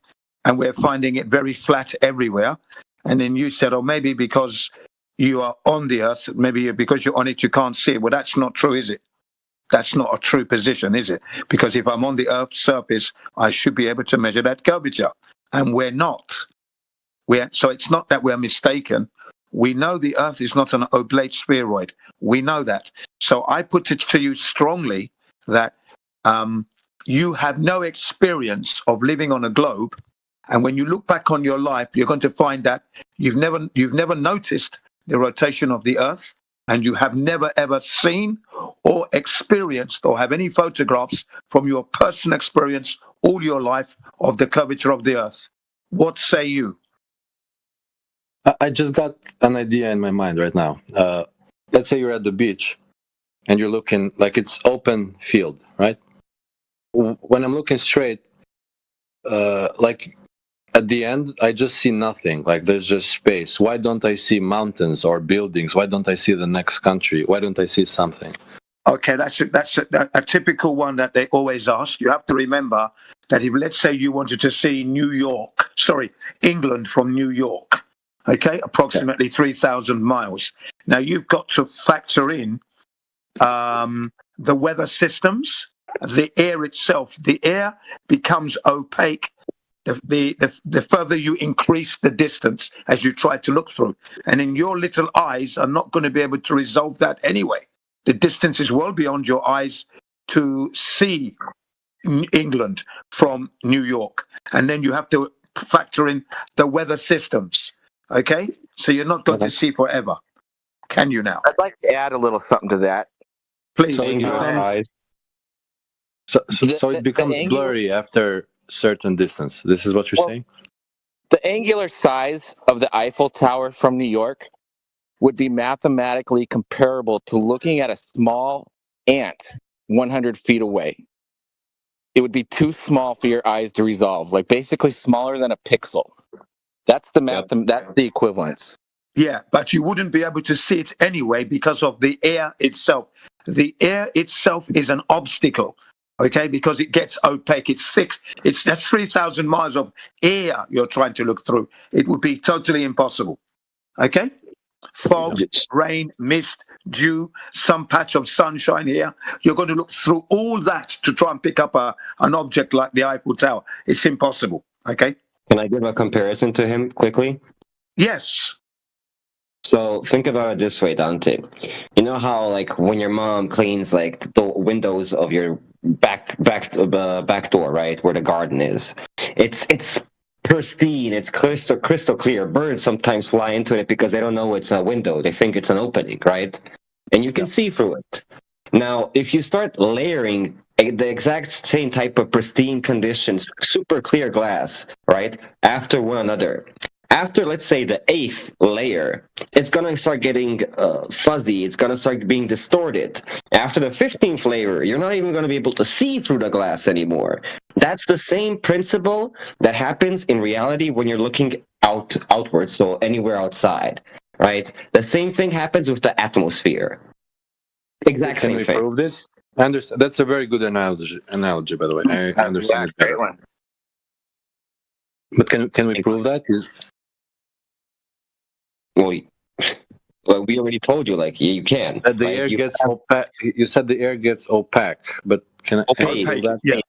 and we're finding it very flat everywhere. And then you said, oh, maybe because you are on the Earth, maybe because you're on it, you can't see it. Well, that's not true, is it? That's not a true position, is it? Because if I'm on the Earth's surface, I should be able to measure that curvature. And we're not. So it's not that we're mistaken. We know the Earth is not an oblate spheroid. We know that. So I put it to you strongly that you have no experience of living on a globe. And when you look back on your life, you're going to find that you've never noticed the rotation of the Earth, and you have never, ever seen or experienced or have any photographs from your personal experience all your life of the curvature of the Earth. What say you? I just got an idea in my mind right now. Let's say you're at the beach and you're looking like it's open field, right? When I'm looking straight, like at the end, I just see nothing. Like there's just space. Why don't I see mountains or buildings? Why don't I see the next country? Why don't I see something? Okay, that's a typical one that they always ask. You have to remember that if, let's say, you wanted to see England from New York, okay, approximately 3,000 miles. Now, you've got to factor in the weather systems, the air itself. The air becomes opaque the further you increase the distance as you try to look through. And then your little eyes are not going to be able to resolve that anyway. The distance is well beyond your eyes to see England from New York. And then you have to factor in the weather systems. Okay? So you're not going to see forever. Can you now? I'd like to add a little something to that. Please. So it becomes blurry after certain distance. This is what you're saying? The angular size of the Eiffel Tower from New York would be mathematically comparable to looking at a small ant 100 feet away. It would be too small for your eyes to resolve, like basically smaller than a pixel. That's the math. That's the equivalence. Yeah, but you wouldn't be able to see it anyway because of the air itself. The air itself is an obstacle, okay, because it gets opaque. It's fixed. That's 3,000 miles of air you're trying to look through. It would be totally impossible, okay? Fog, rain, mist, dew, some patch of sunshine here. You're going to look through all that to try and pick up an object like the Eiffel Tower. It's impossible. Okay. Can I give a comparison to him quickly? Yes. So think about it this way, Dante. You know how like when your mom cleans like the windows of your back door, right, where the garden is. It's pristine. It's crystal clear. Birds sometimes fly into it because they don't know it's a window. They think it's an opening, right? And you can see through it. Now, if you start layering the exact same type of pristine conditions, super clear glass, right, after one another, after, let's say, the 8th layer, it's going to start getting fuzzy. It's going to start being distorted. After the 15th layer, you're not even going to be able to see through the glass anymore. That's the same principle that happens in reality when you're looking outwards, so anywhere outside, right? The same thing happens with the atmosphere. Exact Can same we thing. prove this? That's a very good analogy, by the way. I understand it better. But can we prove that? Well, we already told you, like, you can. That the air gets opaque. You said the air gets opaque, but can I prove that? Yeah.